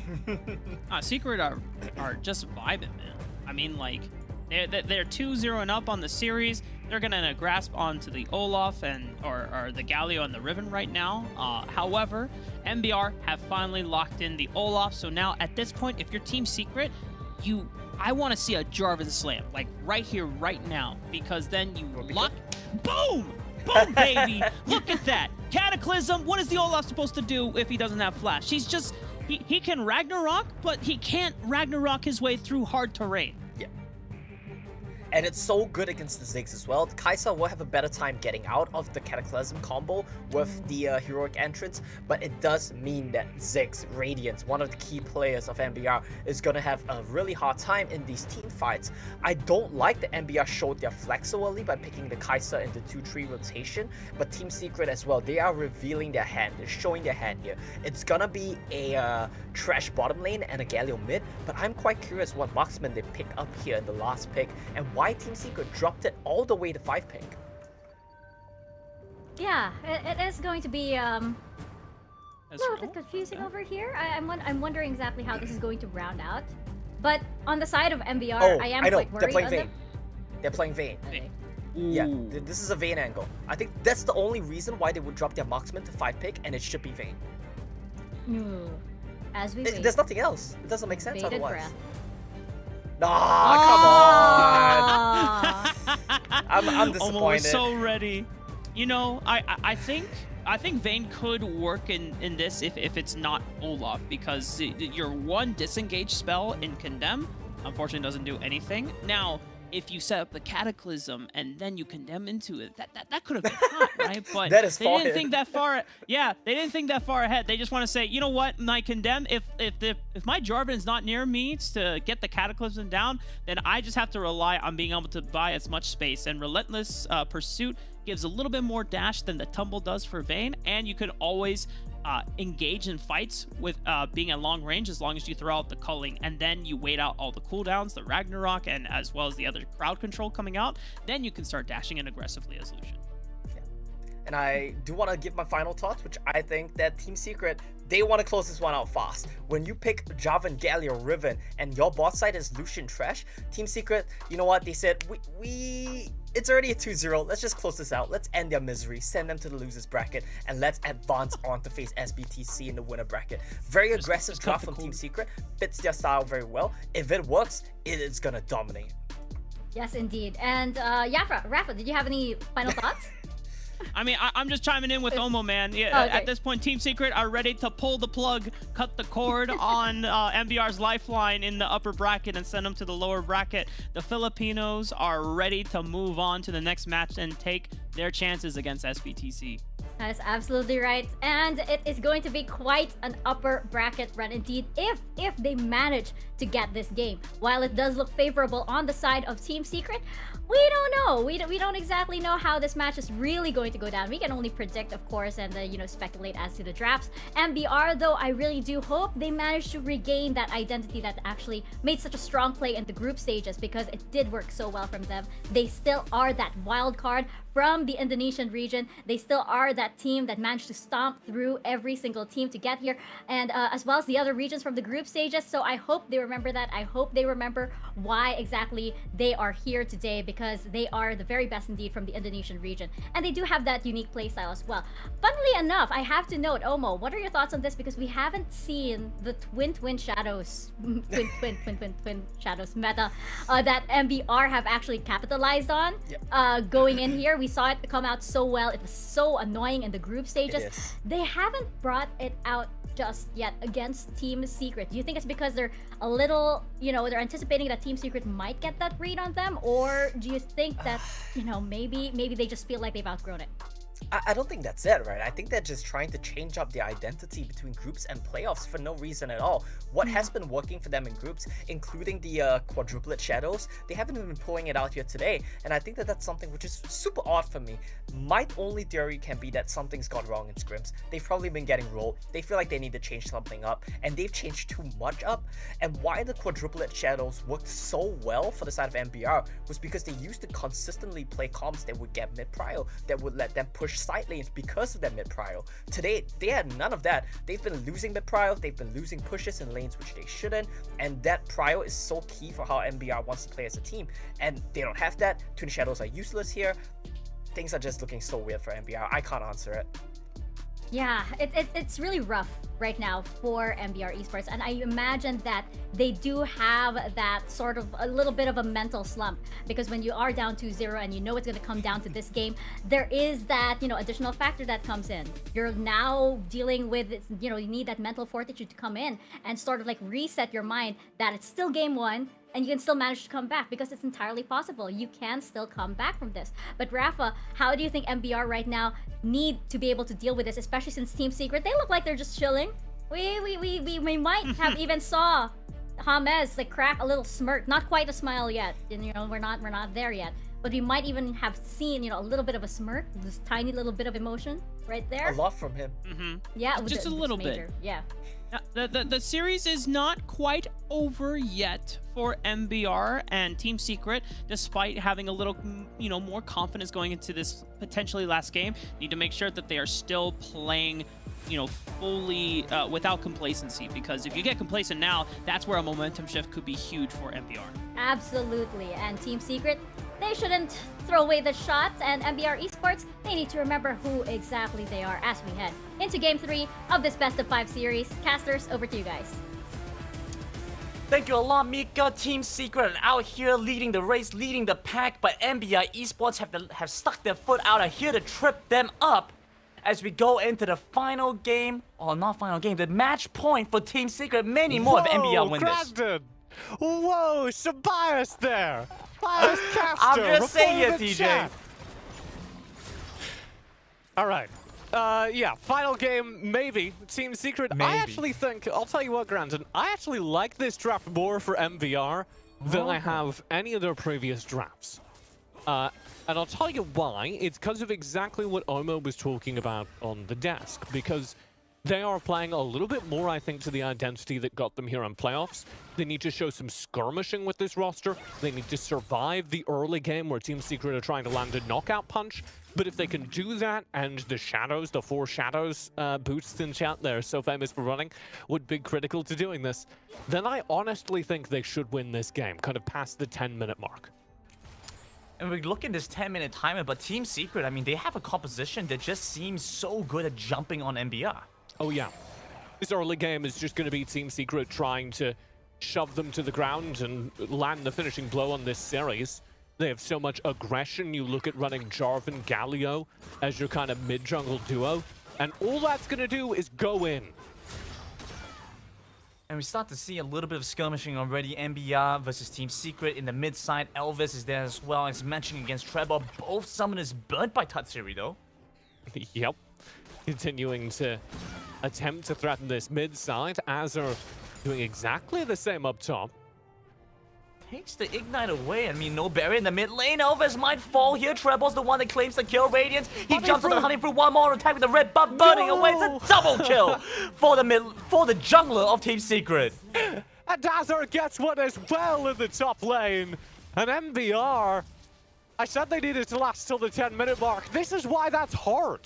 Secret are just vibing, man. I mean, like, they're 2-0 and up on the series. They're gonna grasp onto the Olaf or the Galio and the Riven right now. However, MBR have finally locked in the Olaf. So now at this point, if you're Team Secret, I want to see a Jarvan slam, like right here, right now, because then you lock, boom. Boom, baby! Look at that! Cataclysm! What is the Olaf supposed to do if he doesn't have Flash? He's just... He can Ragnarok, but he can't Ragnarok his way through hard terrain. Yeah. And it's so good against the Ziggs as well. Kai'Sa will have a better time getting out of the Cataclysm combo with the heroic entrance, but it does mean that Ziggs, Radiance, one of the key players of MBR, is going to have a really hard time in these team fights. I don't like that MBR showed their flex so early by picking the Kai'Sa in the 2-3 rotation, but Team Secret as well, they are revealing their hand, they're showing their hand here. It's gonna be a trash bottom lane and a Galio mid, but I'm quite curious what marksman they pick up here in the last pick, and why Team Secret dropped it all the way to 5 pick. Yeah, it is going to be a little bit confusing over here. I'm wondering exactly how this is going to round out. But on the side of MBR, I am quite worried. They're playing Vayne. They're playing Vayne. Okay. Yeah, this is a Vayne angle. I think that's the only reason why they would drop their marksman to 5 pick, and it should be Vayne. As we wait. There's nothing else. It doesn't make sense Bated otherwise. breath. Ah, come on! I'm disappointed. Almost so ready. I think Vayne could work in this if it's not Olaf, because your one disengage spell in Condemn unfortunately doesn't do anything. Now, if you set up the Cataclysm and then you condemn into it, that could have been hot, right? But that is they didn't think that far. Yeah, they didn't think that far ahead. They just want to say, you know what, my condemn. If my Jarvan is not near me to get the Cataclysm down, then I just have to rely on being able to buy as much space. And Relentless Pursuit gives a little bit more dash than the Tumble does for Vayne, and you can always engage in fights with being at long range as long as you throw out the culling, and then you wait out all the cooldowns, the Ragnarok, and as well as the other crowd control coming out. Then you can start dashing in aggressively as Lucian. and I do want to give my final thoughts, which I think that Team Secret, they want to close this one out fast. When you pick Javan, Galio, Riven, and your bot side is Lucian Trash, Team Secret, you know what? They said, it's already a 2-0. Let's just close this out. Let's end their misery, send them to the losers bracket, and let's advance on to face SBTC in the winner bracket. Very aggressive draft from Team Secret. Fits their style very well. If it works, it is going to dominate. Yes, indeed. And Rafa, did you have any final thoughts? I mean, I'm just chiming in with Omo, man. Yeah, At this point, Team Secret are ready to pull the plug, cut the cord on MBR's lifeline in the upper bracket and send them to the lower bracket. The Filipinos are ready to move on to the next match and take their chances against SBTC. That is absolutely right, and it is going to be quite an upper bracket run indeed if they manage to get this game. While it does look favorable on the side of Team Secret, we don't know. We don't exactly know how this match is really going to go down. We can only predict, of course, and speculate as to the drafts. MBR, though, I really do hope they manage to regain that identity that actually made such a strong play in the group stages, because it did work so well from them. They still are that wild card from the Indonesian region. They still are that team that managed to stomp through every single team to get here, and as well as the other regions from the group stages. So I hope they remember that. I hope they remember why exactly they are here today, because they are the very best indeed from the Indonesian region, and they do have that unique playstyle as well. Funnily enough, I have to note, Omo, what are your thoughts on this? Because we haven't seen the twin shadows twin shadows meta that MBR have actually capitalized on. Going in here, we saw it come out so well. It was so annoying in the group stages. They haven't brought it out just yet against Team Secret. Do you think it's because they're a little, they're anticipating that Team Secret might get that read on them, or do you think that, maybe they just feel like they've outgrown it? I don't think that's it, right? I think they're just trying to change up the identity between groups and playoffs for no reason at all. What has been working for them in groups, including the quadruplet shadows, they haven't even been pulling it out here today, and I think that that's something which is super odd for me. My only theory can be that something's gone wrong in scrims. They've probably been getting rolled. They feel like they need to change something up, and they've changed too much up. And why the quadruplet shadows worked so well for the side of MBR was because they used to consistently play comps that would get mid-prio, that would let them push side lanes because of their mid-prio. Today, they had none of that. They've been losing mid-prio, they've been losing pushes in lanes which they shouldn't, and that prio is so key for how MBR wants to play as a team, and they don't have that. Twin Shadows are useless here. Things are just looking so weird for MBR. I can't answer it. Yeah, it's really rough right now for MBR Esports, and I imagine that they do have that sort of a little bit of a mental slump, because when you are down 2-0 and you know it's going to come down to this game, there is that additional factor that comes in. You're now dealing with you need that mental fortitude to come in and sort of like reset your mind that it's still game one, and you can still manage to come back, because it's entirely possible. You can still come back from this. But Rafa, how do you think MBR right now need to be able to deal with this, especially since Team Secret, they look like they're just chilling. We might have even saw James like crack a little smirk, not quite a smile yet. And we're not there yet. But we might even have seen, a little bit of a smirk, this tiny little bit of emotion right there. A lot from him. Yeah, just a little bit. Yeah. The series is not quite over yet for MBR and Team Secret, despite having a little, more confidence going into this potentially last game. Need to make sure that they are still playing, fully without complacency, because if you get complacent now, that's where a momentum shift could be huge for MBR. Absolutely, and Team Secret, they shouldn't throw away the shot, and MBR Esports, they need to remember who exactly they are as we head into Game 3 of this Best of 5 series. Casters, over to you guys. Thank you a lot, Mika. Team Secret out here leading the race, leading the pack, but MBI Esports have stuck their foot out here to trip them up as we go into the final game, or not final game, the match point for Team Secret. Many more of MBR win this. Whoa, some bias there. Bias caster. I'm just saying it, TJ. Chat. All right. Yeah, final game, maybe. Team Secret. Maybe. I actually think, I'll tell you what, Grandin, I actually like this draft more for MVR than I have any of their previous drafts. And I'll tell you why. It's because of exactly what Omo was talking about on the desk. Because they are playing a little bit more, I think, to the identity that got them here on playoffs. They need to show some skirmishing with this roster. They need to survive the early game where Team Secret are trying to land a knockout punch. But if they can do that, and the shadows, the 4 shadows boosts in chat they're so famous for running, would be critical to doing this, then I honestly think they should win this game, kind of past the 10-minute mark. And we look in this 10-minute timer, but Team Secret, I mean, they have a composition that just seems so good at jumping on MBR. Oh yeah. This early game is just going to be Team Secret trying to shove them to the ground and land the finishing blow on this series. They have so much aggression. You look at running Jarvan Galio as your kind of mid-jungle duo, and all that's going to do is go in. And we start to see a little bit of skirmishing already. MBR versus Team Secret in the mid side. Elvis is there as well. As mentioned against Trevor. Both summoners burnt by Tatsuri though. Yep. Continuing to attempt to threaten this mid side. Azur doing exactly the same up top. Takes the Ignite away. I mean, no barrier in the mid lane. Elvis might fall here. Treble's the one that claims the kill. Radiance. He jumps on the Honey Fruit. One more attack with the red buff burning away. It's a double kill for the jungler of Team Secret. And Azur gets one as well in the top lane. And MBR, I said they needed to last till the 10-minute mark. This is why that's hard.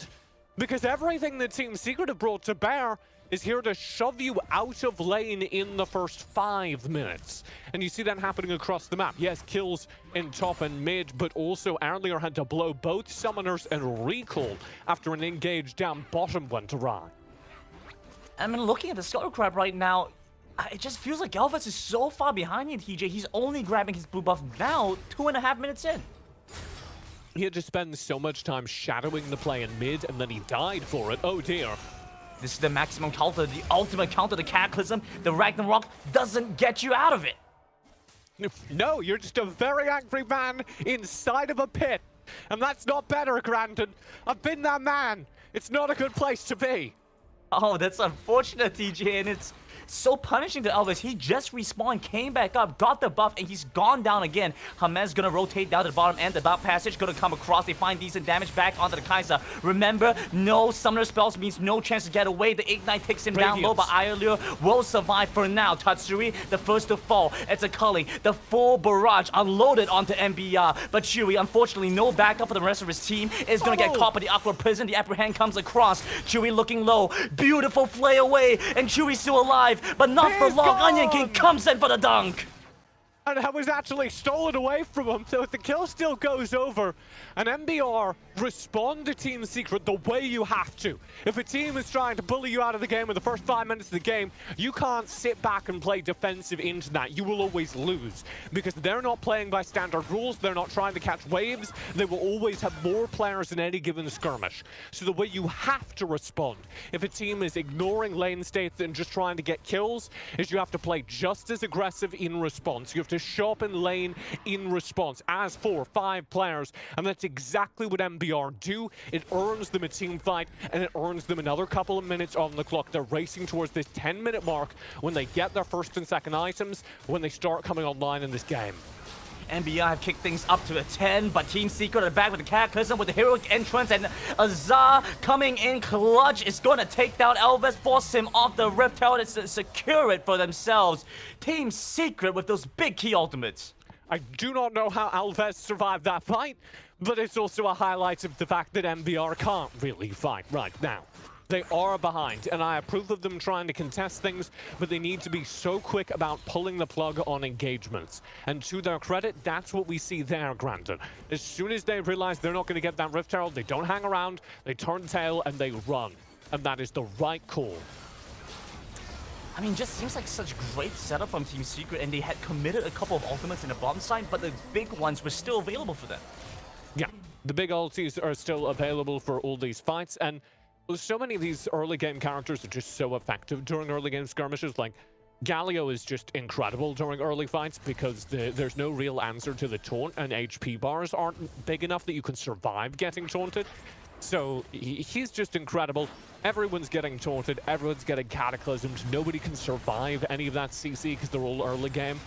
Because everything that Team Secret have brought to bear is here to shove you out of lane in the first 5 minutes. And you see that happening across the map. Yes, kills in top and mid, but also earlier had to blow both summoners and recall after an engage down bottom went awry. I mean, looking at the Skull Crab right now, it just feels like Elvis is so far behind you, TJ. He's only grabbing his blue buff now, 2.5 minutes in. He had to spend so much time shadowing the play in mid, and then he died for it. Oh dear. This is the maximum counter, the ultimate counter, the Cataclysm. The Ragnarok doesn't get you out of it. No, you're just a very angry man inside of a pit. And that's not better, Grandin. I've been that man. It's not a good place to be. Oh, that's unfortunate, TJ, and it's so punishing to Elvis. He just respawned, came back up, got the buff, and he's gone down again. Hamez gonna rotate down to the bottom end. The bot passage gonna come across. They find decent damage back onto the Kai'Sa. Remember, no summoner spells means no chance to get away. The Ignite takes him down low, but Irelia will survive for now. Tatsuri, the first to fall. It's a Culling. The full barrage unloaded onto MBR. But Chewy, unfortunately, no backup for the rest of his team. Is gonna get caught by the Aqua Prison. The Apprehend comes across. Chewy looking low. Beautiful flay away, and Chewy's still alive. But not for long. Onion King comes in for the dunk. And that was actually stolen away from him, so the kill still goes over. And MBR respond to Team Secret the way you have to. If a team is trying to bully you out of the game in the first 5 minutes of the game, you can't sit back and play defensive into that. You will always lose. Because they're not playing by standard rules, they're not trying to catch waves, they will always have more players in any given skirmish. So the way you have to respond, if a team is ignoring lane states and just trying to get kills, is you have to play just as aggressive in response. You have to sharpen lane in response as 4-5 players, and that's exactly what MBR do. It earns them a team fight, and it earns them another couple of minutes on the clock. They're racing towards this 10-minute mark when they get their first and second items, when they start coming online in this game. MBR have kicked things up to a 10, but Team Secret are back with the Cataclysm with the heroic entrance, and Azar coming in clutch is going to take down Elvis, force him off the Rift Tower to secure it for themselves. Team Secret with those big key ultimates. I do not know how Alves survived that fight, but it's also a highlight of the fact that MBR can't really fight right now. They are behind, and I approve of them trying to contest things, but they need to be so quick about pulling the plug on engagements. And to their credit, that's what we see there, Grandin. As soon as they realize they're not going to get that Rift Herald, they don't hang around, they turn tail, and they run. And that is the right call. I mean, just seems like such great setup from Team Secret, and they had committed a couple of ultimates in the bottom side, but the big ones were still available for them. Yeah, the big ultis are still available for all these fights, and so many of these early game characters are just so effective during early game skirmishes. Like, Galio is just incredible during early fights because there's no real answer to the taunt, and HP bars aren't big enough that you can survive getting taunted. So he's just incredible. Everyone's getting taunted, everyone's getting cataclysmed. Nobody can survive any of that CC because they're all early game.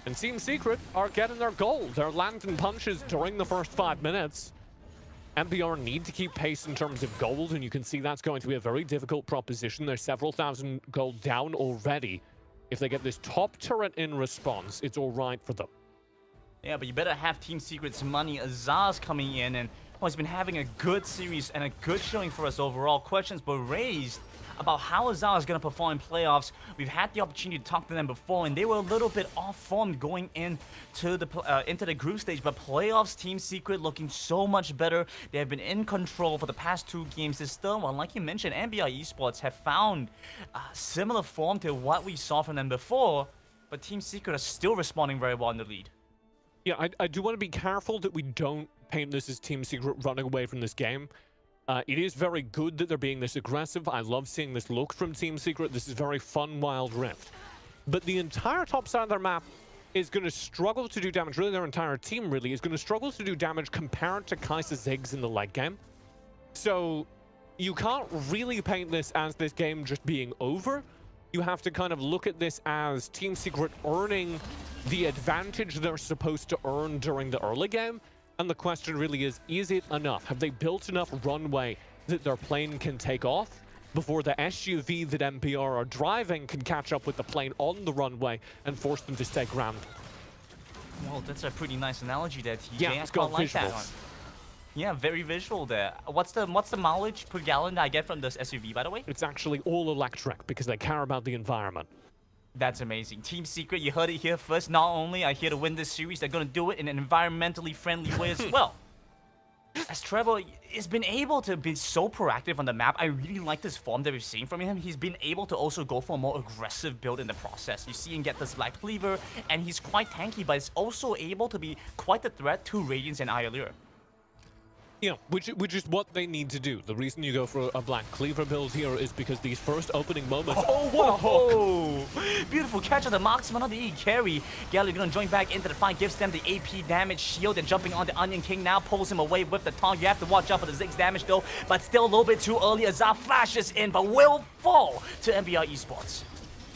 And Team Secret are getting their gold. They're landing punches during the first 5 minutes. MBR need to keep pace in terms of gold, and you can see that's going to be a very difficult proposition. They're several thousand gold down already. If they get this top turret in response, it's all right for them. Yeah, but you better have Team Secret's money. Azar's coming in, and Well, he's been having a good series and a good showing for us overall. Questions were raised about how Azar is going to perform in playoffs. We've had the opportunity to talk to them before, and they were a little bit off form going into the group stage. But playoffs, Team Secret looking so much better. They have been in control for the past 2 games. This still, well, like you mentioned, NBI Esports have found similar form to what we saw from them before. But Team Secret are still responding very well in the lead. Yeah, I do want to be careful that we don't paint this as Team Secret running away from this game. It is very good that they're being this aggressive. I love seeing this look from Team Secret. This is very fun, Wild Rift. But the entire top side of their map is going to struggle to do damage. Really, their entire team really is going to struggle to do damage compared to Kai'Sa Ziggs in the late game. So you can't really paint this as this game just being over. You have to kind of look at this as Team Secret earning the advantage they're supposed to earn during the early game. And the question really is it enough? Have they built enough runway that their plane can take off before the SUV that MPR are driving can catch up with the plane on the runway and force them to stay grounded? Well, that's a pretty nice analogy there, TJ. Yeah, it's got like that visuals. one. Yeah, very visual there. What's the mileage per gallon that I get from this SUV, by the way? It's actually all electric because they care about the environment. That's amazing. Team Secret, you heard it here first. Not only are here to win this series, they're going to do it in an environmentally friendly way as well. As Trevor has been able to be so proactive on the map, I really like this form that we've seen from him. He's been able to also go for a more aggressive build in the process. You see him get this Black Cleaver, and he's quite tanky, but he's also able to be quite a threat to Radiance and Iolira. Yeah, which is what they need to do. The reason you go for a Black Cleaver build here is because these first opening moments... Oh, what a hook! Beautiful catch of the marksman on the E carry. Galley gonna join back into the fight, gives them the AP damage shield, and jumping on the Onion King now pulls him away with the taunt. You have to watch out for the Ziggs damage though, but still a little bit too early. Azar flashes in, but will fall to NBI Esports.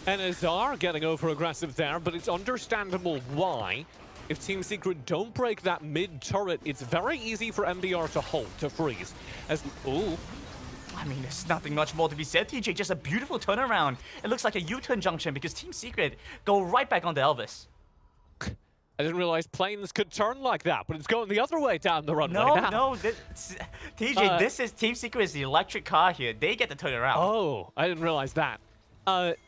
And Azar getting over aggressive there, but it's understandable why. If Team Secret don't break that mid turret, it's very easy for MBR to hold, to freeze. Ooh. I mean, there's nothing much more to be said, TJ. Just a beautiful turnaround. It looks like a U-turn junction because Team Secret go right back onto Elvis. I didn't realize planes could turn like that, but it's going the other way down the runway now. No, TJ, this is Team Secret is the electric car here. They get to turn around. Oh, I didn't realize that.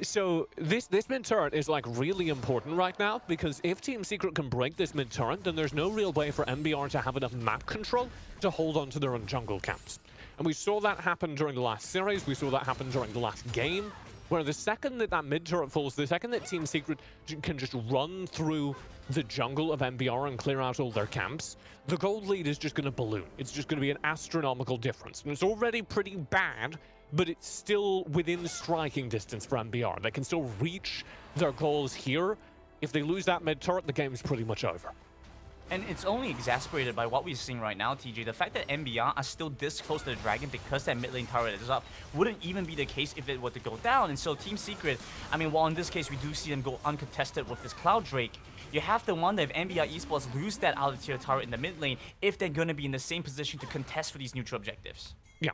So this mid turret is like really important right now because if Team Secret can break this mid turret, then there's no real way for MBR to have enough map control to hold on to their own jungle camps. And we saw that happen during the last series. We saw that happen during the last game, where the second that mid turret falls, the second that Team Secret can just run through the jungle of MBR and clear out all their camps, the gold lead is just going to balloon. It's just going to be an astronomical difference. And it's already pretty bad, but it's still within striking distance for MBR. They can still reach their goals here. If they lose that mid turret, the game is pretty much over. And it's only exacerbated by what we're seeing right now, TJ. The fact that MBR are still this close to the Dragon because that mid lane turret is up wouldn't even be the case if it were to go down. And so Team Secret, I mean, while in this case we do see them go uncontested with this Cloud Drake, you have to wonder if NBI Esports lose that out-of-tier turret in the mid lane if they're going to be in the same position to contest for these neutral objectives. Yeah.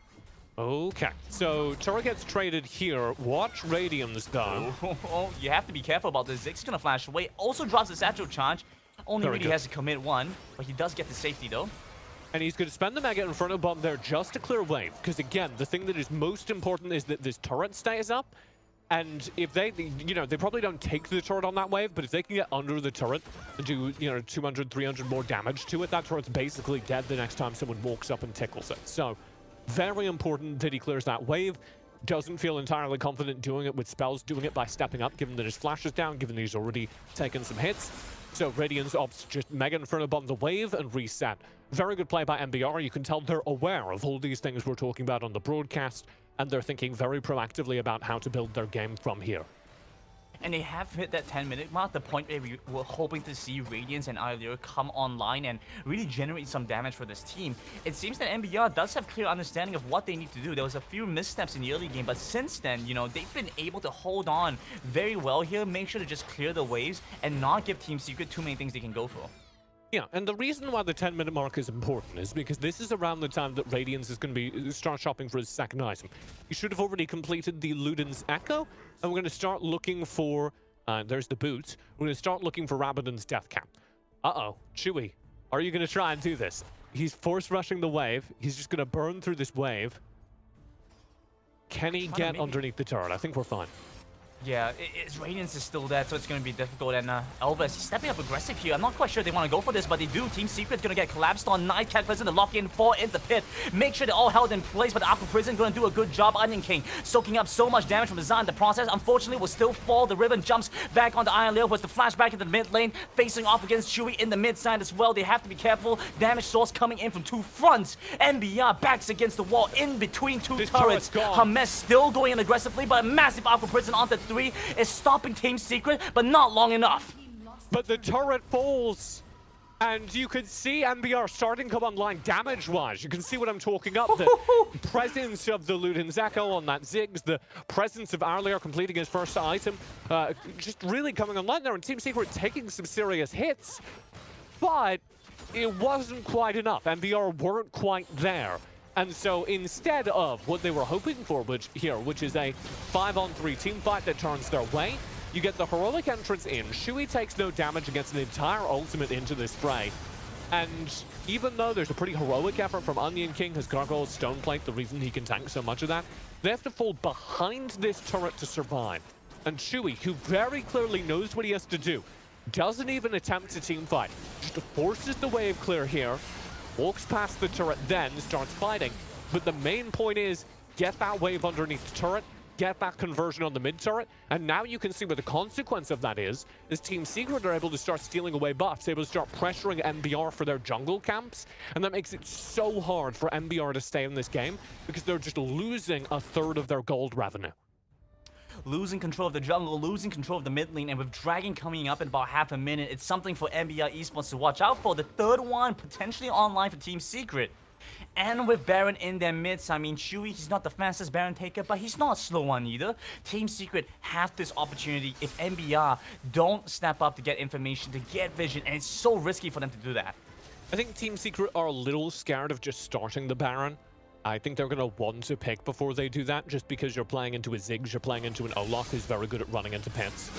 Okay, so turret gets traded here. Watch Radiance though. Oh, you have to be careful about this. Ziggs gonna flash away. Also drops the satchel charge. Only Very really good. has to commit one, but he does get the safety though. And he's going to spend the Mega Inferno Bomb there just to clear wave. Because again, the thing that is most important is that this turret stays up. And if they, they probably don't take the turret on that wave, but if they can get under the turret and do, 200, 300 more damage to it, that turret's basically dead the next time someone walks up and tickles it. So, very important that he clears that wave. Doesn't feel entirely confident doing it with spells, doing it by stepping up, given that his flash is down, given that he's already taken some hits. So Radiance opts just Mega Inferno Bomb the wave and reset. Very good play by MBR. You can tell they're aware of all these things we're talking about on the broadcast, and they're thinking very proactively about how to build their game from here. And they have hit that 10-minute mark, the point where we were hoping to see Radiance and Iolira come online and really generate some damage for this team. It seems that NBR does have clear understanding of what they need to do. There was a few missteps in the early game, but since then, they've been able to hold on very well here, make sure to just clear the waves and not give Team Secret too many things they can go for. Yeah, and the reason why the 10-minute mark is important is because this is around the time that Radiance is going to start shopping for his second item. He should have already completed the Luden's Echo, and we're going to start looking for... there's the boots. We're going to start looking for Rabadon's Death Cap. Uh-oh, Chewie, are you going to try and do this? He's force rushing the wave. He's just going to burn through this wave. Can he get underneath the turret? I think we're fine. Yeah, his Radiance is still there, so it's going to be difficult. And EVOS, he's stepping up aggressive here. I'm not quite sure they want to go for this, but they do. Team Secret's going to get collapsed on. Night Cataclysm to lock in 4 in the pit. Make sure they're all held in place, but the Aqua Prison going to do a good job. Onion King soaking up so much damage from the Zan in the process. Unfortunately, will still fall. The Ribbon jumps back onto Iron Leo, was the flashback in the mid lane, facing off against Chewy in the mid side as well. They have to be careful. Damage source coming in from 2 fronts. NBR backs against the wall in between 2 turrets. Hames still going in aggressively, but a massive Aqua Prison onto 3 is stopping Team Secret, but not long enough. But the turret falls, and you can see MBR starting to come online damage-wise. You can see what I'm talking up. The presence of the Luden's Echo on that Ziggs, the presence of Arlier completing his first item, just really coming online there, and Team Secret taking some serious hits, but it wasn't quite enough. MBR weren't quite there. And so instead of what they were hoping for which is a 5-on-3 team fight that turns their way, you get the heroic entrance in. Shui takes no damage against an entire ultimate into this fray. And even though there's a pretty heroic effort from Onion King, his gargoyle stoneplate, the reason he can tank so much of that, they have to fall behind this turret to survive. And Shui, who very clearly knows what he has to do, doesn't even attempt to team fight. Just forces the wave clear here, walks past the turret, then starts fighting. But the main point is, get that wave underneath the turret, get that conversion on the mid turret, and now you can see what the consequence of that is Team Secret are able to start stealing away buffs, able to start pressuring MBR for their jungle camps, and that makes it so hard for MBR to stay in this game, because they're just losing a third of their gold revenue. Losing control of the jungle, losing control of the mid lane, and with Dragon coming up in about half a minute, it's something for NBA Esports to watch out for. The third one potentially online for Team Secret. And with Baron in their midst, I mean, Chewy, he's not the fastest Baron taker, but he's not a slow one either. Team Secret have this opportunity if MBR don't step up to get information, to get vision, and it's so risky for them to do that. I think Team Secret are a little scared of just starting the Baron. I think they're going to want to pick before they do that, just because you're playing into a Ziggs, you're playing into an Olaf who's very good at running into pits.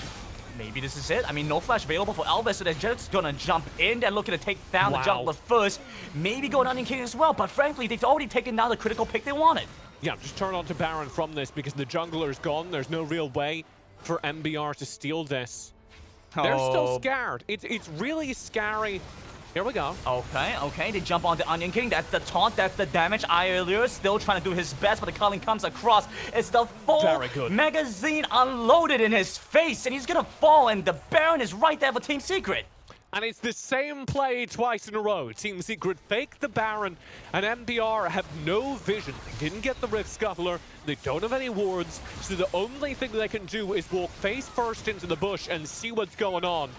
Maybe this is it. I mean, no flash available for Elvis, so they're just gonna jump in. They're looking to take down the jungler first. Maybe go Onion King as well, but frankly, they've already taken down the critical pick they wanted. Yeah, just turn on to Baron from this, because the jungler's gone. There's no real way for MBR to steal this. They're still scared. It's really scary. Here we go. Okay. They jump on the Onion King. That's the taunt. That's the damage. Iolure still trying to do his best, but the culling comes across. It's the full magazine unloaded in his face, and he's gonna fall, and the Baron is right there for Team Secret. And it's the same play twice in a row. Team Secret fake the Baron, and MBR have no vision. They didn't get the Rift Scuffler. They don't have any wards, so the only thing they can do is walk face first into the bush and see what's going on.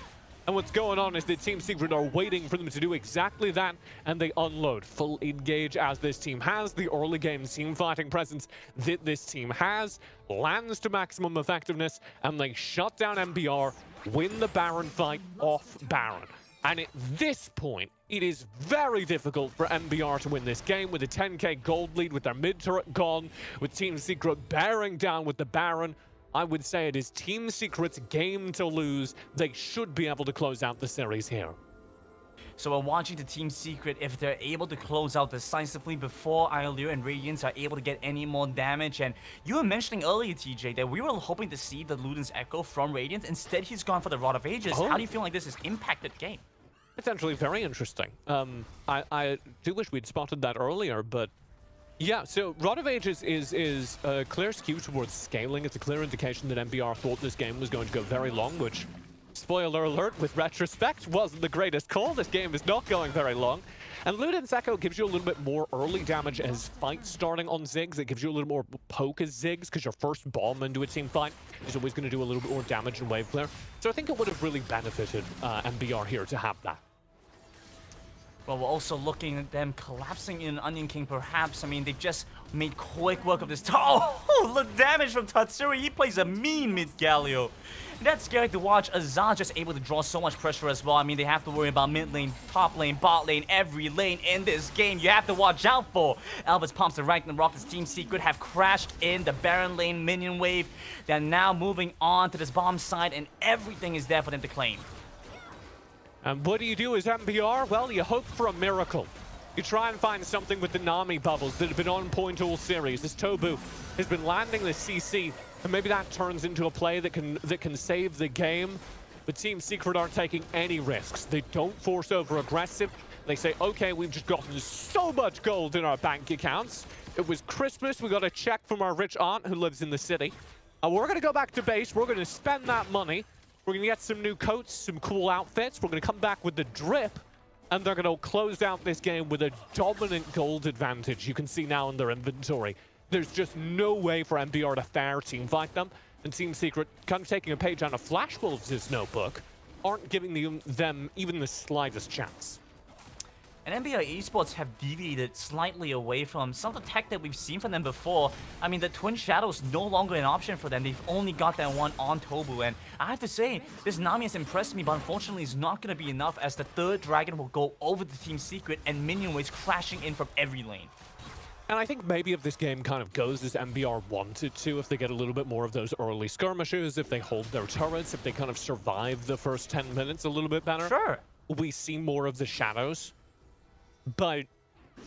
And what's going on is that Team Secret are waiting for them to do exactly that, and they unload. Full engage as this team has, the early game team fighting presence that this team has, lands to maximum effectiveness, and they shut down MBR, win the Baron fight off Baron. And at this point, it is very difficult for MBR to win this game with a 10k gold lead, with their mid turret gone, with Team Secret bearing down with the Baron. I would say it is Team Secret's game to lose. They should be able to close out the series here. So we're watching the Team Secret if they're able to close out decisively before Iolure and Radiance are able to get any more damage. And you were mentioning earlier, TJ, that we were hoping to see the Luden's Echo from Radiance. Instead, he's gone for the Rod of Ages. How do you feel like this has impacted the game? It's actually very interesting. I do wish we'd spotted that earlier, but yeah, so Rod of Ages is a clear skew towards scaling. It's a clear indication that MBR thought this game was going to go very long, which, spoiler alert, with retrospect, wasn't the greatest call. This game is not going very long. And Luden's Echo gives you a little bit more early damage as fights starting on Ziggs. It gives you a little more poke as Ziggs, because your first bomb into a team fight is always going to do a little bit more damage in wave clear. So I think it would have really benefited MBR here to have that. Well, we're also looking at them collapsing in Onion King, perhaps. I mean, they've just made quick work of this. Oh, the damage from Tatsuri. He plays a mean mid-Galio. That's scary to watch. Azar just able to draw so much pressure as well. I mean, they have to worry about mid lane, top lane, bot lane, every lane in this game. You have to watch out for. Elvis pumps the Ragnarok. His Team Secret have crashed in the Baron lane minion wave. They're now moving on to this bomb side, and everything is there for them to claim. And what do you do as MBR? Well, you hope for a miracle. You try and find something with the Nami bubbles that have been on point all series. This Tobu has been landing this CC, and maybe that turns into a play that can save the game. But Team Secret aren't taking any risks. They don't force over aggressive. They say, okay, we've just gotten so much gold in our bank accounts. It was Christmas. We got a check from our rich aunt who lives in the city. We're going to go back to base. We're going to spend that money. We're going to get some new coats, some cool outfits. We're going to come back with the drip. And they're going to close out this game with a dominant gold advantage. You can see now in their inventory. There's just no way for MBR to fair team fight them. And Team Secret, kind of taking a page out of Flash Wolves' notebook, aren't giving them even the slightest chance. And NBA Esports have deviated slightly away from some of the tech that we've seen from them before. I mean, the Twin Shadows no longer an option for them. They've only got that one on Tobu. And I have to say, this Nami has impressed me, but unfortunately it's not going to be enough as the third Dragon will go over the Team Secret and minion waves crashing in from every lane. And I think maybe if this game kind of goes as MBR wanted to, if they get a little bit more of those early skirmishes, if they hold their turrets, if they kind of survive the first 10 minutes a little bit better, sure, we see more of the shadows. But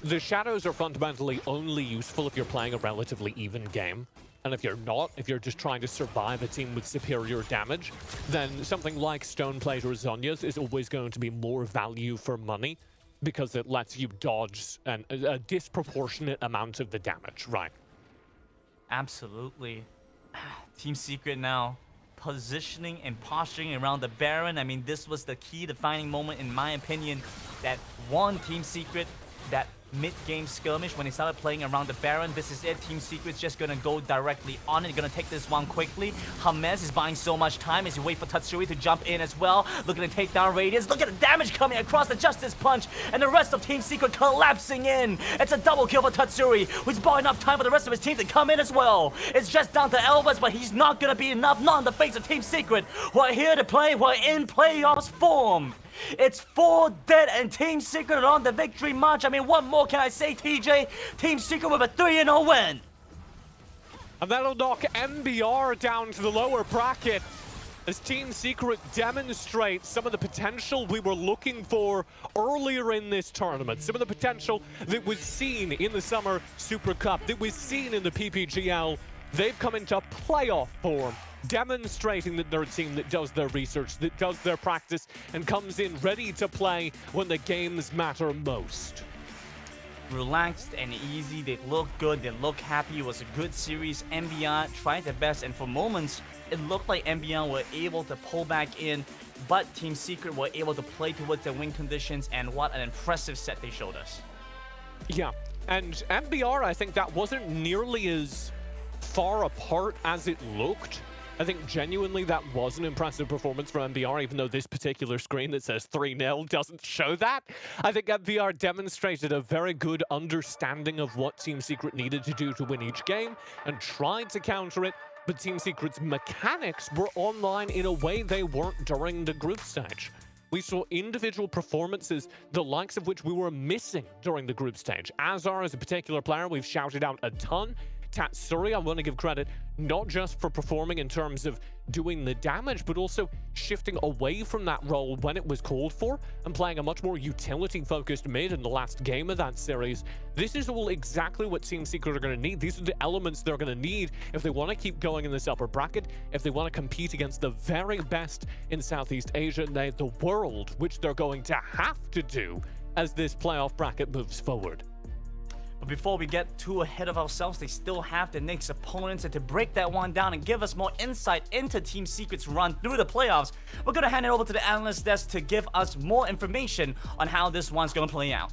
the shadows are fundamentally only useful if you're playing a relatively even game. And if you're not, if you're just trying to survive a team with superior damage, then something like Stoneplate or Zhonya's is always going to be more value for money because it lets you dodge a disproportionate amount of the damage, right? Absolutely. Team Secret now positioning and posturing around the Baron. I mean, this was the key defining moment, in my opinion, that won Team Secret that mid-game skirmish when they started playing around the Baron. This is it. Team Secret's just gonna go directly on it. Gonna take this one quickly. James is buying so much time as you wait for Tatsuri to jump in as well. Looking to take down Radiance. Look at the damage coming across the Justice Punch, and the rest of Team Secret collapsing in. It's a double kill for Tatsuri, who's bought enough time for the rest of his team to come in as well. It's just down to EVOS, but he's not gonna be enough. Not in the face of Team Secret, who are here to play, who are in playoffs form. It's 4 dead and Team Secret are on the victory march. I mean, what more can I say, TJ? Team Secret with a 3-0 win. And that'll knock MBR down to the lower bracket as Team Secret demonstrates some of the potential we were looking for earlier in this tournament. Some of the potential that was seen in the Summer Super Cup, that was seen in the PPGL. They've come into playoff form, demonstrating that they're a team that does their research, that does their practice, and comes in ready to play when the games matter most. Relaxed and easy, they look good, they look happy. It was a good series. MBR tried their best, and for moments, it looked like MBR were able to pull back in, but Team Secret were able to play towards their win conditions, and what an impressive set they showed us. Yeah, and MBR, I think that wasn't nearly as far apart as it looked. I think genuinely that was an impressive performance from MBR, even though this particular screen that says 3-0 doesn't show that. I think MBR demonstrated a very good understanding of what Team Secret needed to do to win each game and tried to counter it, but Team Secret's mechanics were online in a way they weren't during the group stage. We saw individual performances, the likes of which we were missing during the group stage. Azar is a particular player we've shouted out a ton. Tatsuri, I want to give credit not just for performing in terms of doing the damage, but also shifting away from that role when it was called for and playing a much more utility-focused mid in the last game of that series. This is all exactly what Team Secret are going to need. These are the elements they're going to need if they want to keep going in this upper bracket, if they want to compete against the very best in Southeast Asia and the world, which they're going to have to do as this playoff bracket moves forward. But before we get too ahead of ourselves, they still have the next opponents, and to break that one down and give us more insight into Team Secret's run through the playoffs, we're going to hand it over to the analyst desk to give us more information on how this one's going to play out.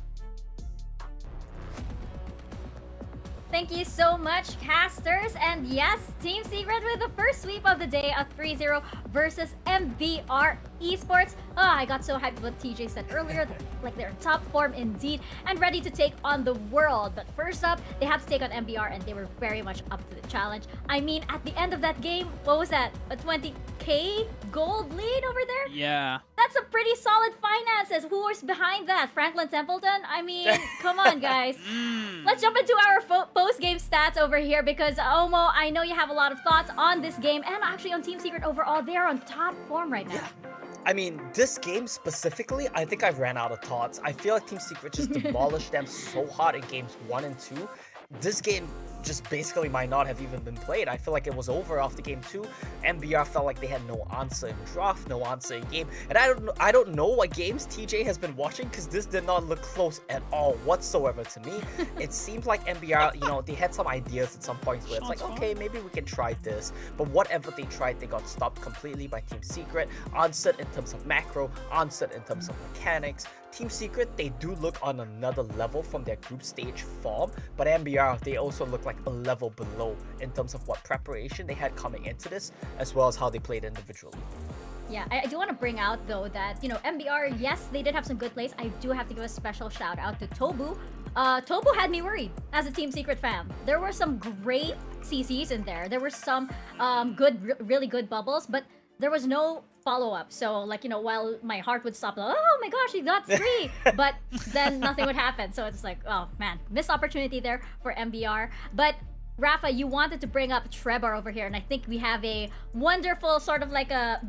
Thank you so much, casters. And yes, Team Secret with the first sweep of the day, a 3-0 versus MBR Esports. Oh, I got so hyped what TJ said earlier. Like they're top form indeed and ready to take on the world. But first up, they have to take on MBR, and they were very much up to the challenge. I mean, at the end of that game, what was that? A 20k gold lead over there? Yeah. That's a pretty solid finances. Who was behind that? Franklin Templeton? I mean, come on, guys. Let's jump into our post-game stats over here because, Omo, I know you have a lot of thoughts on this game and actually on Team Secret overall. They're on top form right now. I mean, this game specifically, I think I ran out of thoughts. I feel like Team Secret just demolished them so hard in games 1 and 2. This game just basically might not have even been played. I feel like it was over after game 2. MBR felt like they had no answer in draft, no answer in game. And I don't know what games TJ has been watching, because this did not look close at all whatsoever to me. It seemed like MBR, you know, they had some ideas at some points where it's like, okay, maybe we can try this. But whatever they tried, they got stopped completely by Team Secret. Answered in terms of macro, answered in terms of mechanics. Team Secret, they do look on another level from their group stage form, but MBR, they also look like a level below in terms of what preparation they had coming into this, as well as how they played individually. Yeah, I do want to bring out though that, you know, MBR, yes, they did have some good plays. I do have to give a special shout out to Tobu. Tobu had me worried as a Team Secret fan. There were some great CCs in there. There were some really good bubbles, but there was no follow-up. So, like, you know, while my heart would stop, like, oh my gosh, he got 3, but then nothing would happen. So it's like, oh man, missed opportunity there for MBR. But Rafa, you wanted to bring up Trevor over here, and I think we have a wonderful sort of like a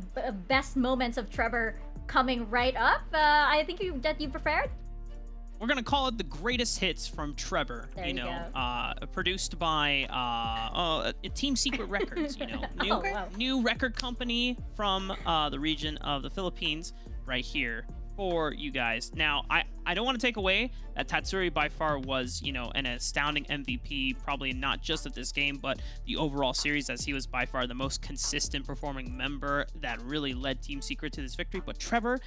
best moments of Trevor coming right up. I think that you prepared. We're gonna call it the greatest hits from Trevor. There you Produced by Team Secret Records. You know, new record company from the region of the Philippines, right here for you guys. Now, I don't want to take away that Tatsuri by far was, you know, an astounding MVP, probably not just of this game, but the overall series, as he was by far the most consistent performing member that really led Team Secret to this victory. But Trevor,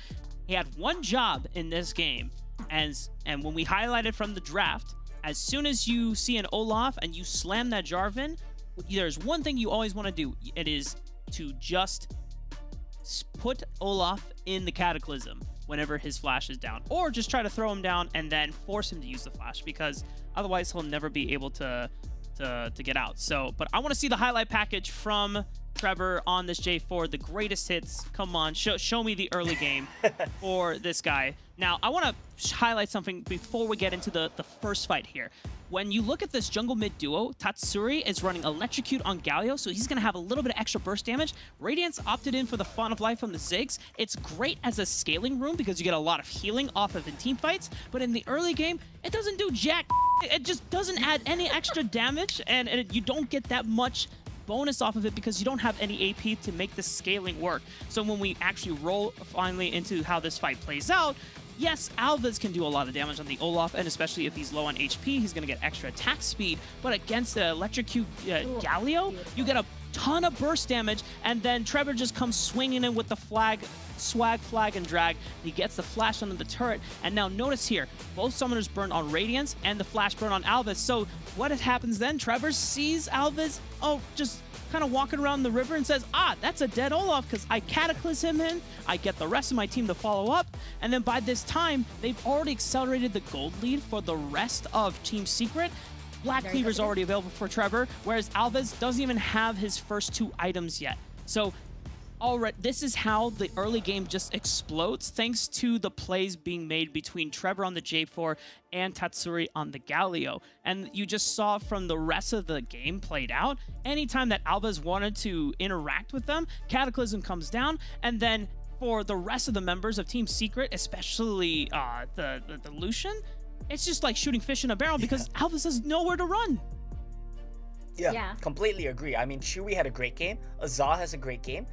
he had one job in this game. And when we highlighted from the draft, as soon as you see an Olaf and you slam that Jarvan, there's one thing you always want to do. It is to just put Olaf in the Cataclysm whenever his flash is down, or just try to throw him down and then force him to use the flash, because otherwise he'll never be able to get out. So, but I want to see the highlight package from Trevor on this J4, the greatest hits. Come on, show me the early game for this guy. Now, I want to highlight something before we get into the first fight here. When you look at this jungle mid duo, Tatsuri is running Electrocute on Galio, so he's going to have a little bit of extra burst damage. Radiance opted in for the Fawn of Life from the Ziggs. It's great as a scaling room because you get a lot of healing off of in team fights, but in the early game, it doesn't do jack. It just doesn't add any extra damage, and you don't get that much bonus off of it because you don't have any AP to make the scaling work. So when we actually roll finally into how this fight plays out, yes, Alves can do a lot of damage on the Olaf, and especially if he's low on HP, he's going to get extra attack speed. But against the Electrocute Galio, you get a ton of burst damage, and then Trevor just comes swinging in with the swag, flag, and drag. He gets the flash onto the turret, and now notice here, both summoners burn on Radiance, and the flash burn on Alves. So what happens then? Trevor sees Alves, just kind of walking around the river and says, that's a dead Olaf because I cataclysm him in, I get the rest of my team to follow up, and then by this time, they've already accelerated the gold lead for the rest of Team Secret. Black Cleaver's already available for Trevor, whereas Alves doesn't even have his first 2 items yet. So already, this is how the early game just explodes, thanks to the plays being made between Trevor on the J4 and Tatsuri on the Galio. And you just saw from the rest of the game played out, anytime that Alves wanted to interact with them, Cataclysm comes down, and then for the rest of the members of Team Secret, especially the Lucian, it's just like shooting fish in a barrel because Alves has nowhere to run. Yeah, completely agree. I mean, Chewy had a great game. Azar has a great game.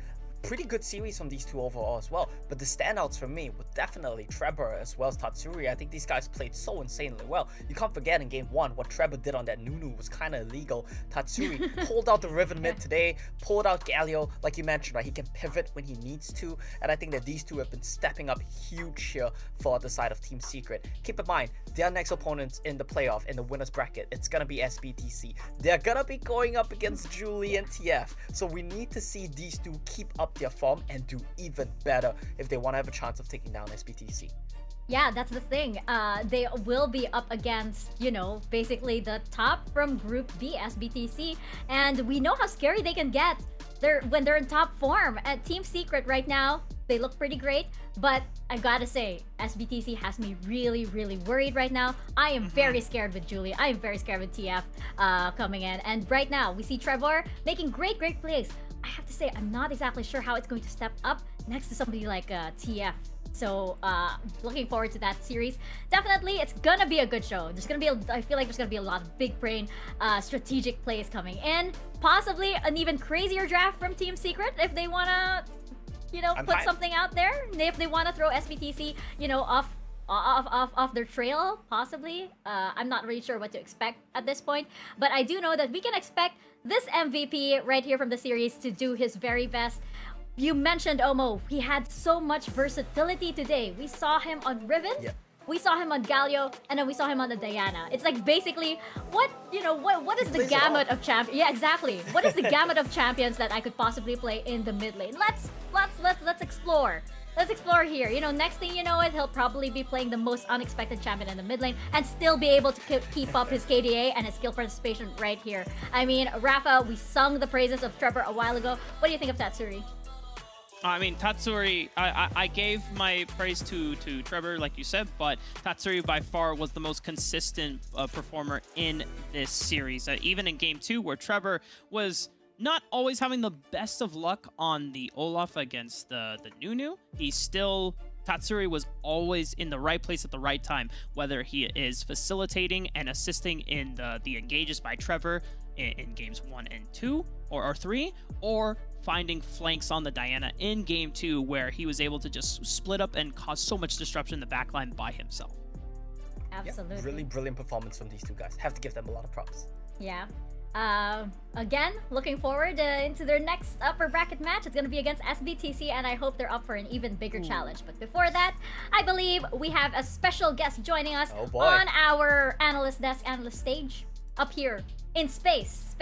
Pretty good series from these two overall as well. But the standouts for me were definitely Trevor as well as Tatsuri. I think these guys played so insanely well. You can't forget in game 1, what Trevor did on that Nunu was kind of illegal. Tatsuri pulled out the Riven mid today, pulled out Galio, like you mentioned, right? He can pivot when he needs to. And I think that these two have been stepping up huge here for the side of Team Secret. Keep in mind, their next opponents in the playoff, in the winner's bracket, it's going to be SBTC. They're going to be going up against Julie and TF. So we need to see these two keep up their form and do even better if they want to have a chance of taking down SBTC. Yeah, that's the thing. They will be up against, you know, basically the top from Group B, SBTC, and we know how scary they can get when they're in top form. At Team Secret right now, they look pretty great, but I gotta say, SBTC has me really, really worried right now. I am very scared with Julie. I am very scared with TF coming in, and right now we see Trevor making great plays. I have to say, I'm not exactly sure how it's going to step up next to somebody like TF. So looking forward to that series. Definitely, it's gonna be a good show. I feel like there's gonna be a lot of big brain, strategic plays coming in. Possibly an even crazier draft from Team Secret if they wanna, put something out there. If they wanna throw SBTC, off their trail, possibly. I'm not really sure what to expect at this point, but I do know that we can expect this MVP right here from the series to do his very best. You mentioned Omo. He had so much versatility today. We saw him on Riven. Yep. We saw him on Galio, and then we saw him on the Diana. It's like basically what is the gamut of champions? Yeah, exactly. What is the gamut of champions that I could possibly play in the mid lane? Let's explore. Let's explore here. Next thing you know it, he'll probably be playing the most unexpected champion in the mid lane and still be able to keep up his KDA and his skill participation right here. I mean, Rafa, we sung the praises of Trevor a while ago. What do you think of Tatsuri? I mean, Tatsuri, I gave my praise to Trevor, like you said, but Tatsuri by far was the most consistent performer in this series. Even in Game 2, where Trevor was not always having the best of luck on the Olaf against the Nunu, Tatsuri was always in the right place at the right time, whether he is facilitating and assisting in the engages by Trevor in games 1 and 2 or 3, or finding flanks on the Diana in game 2 where he was able to just split up and cause so much disruption in the backline by himself. Absolutely. Yeah, really brilliant performance from these two guys. Have to give them a lot of props. Yeah. Again, looking forward into their next upper bracket match. It's going to be against SBTC, and I hope they're up for an even bigger challenge. But before that, I believe we have a special guest joining us on our analyst desk, analyst stage, up here in space.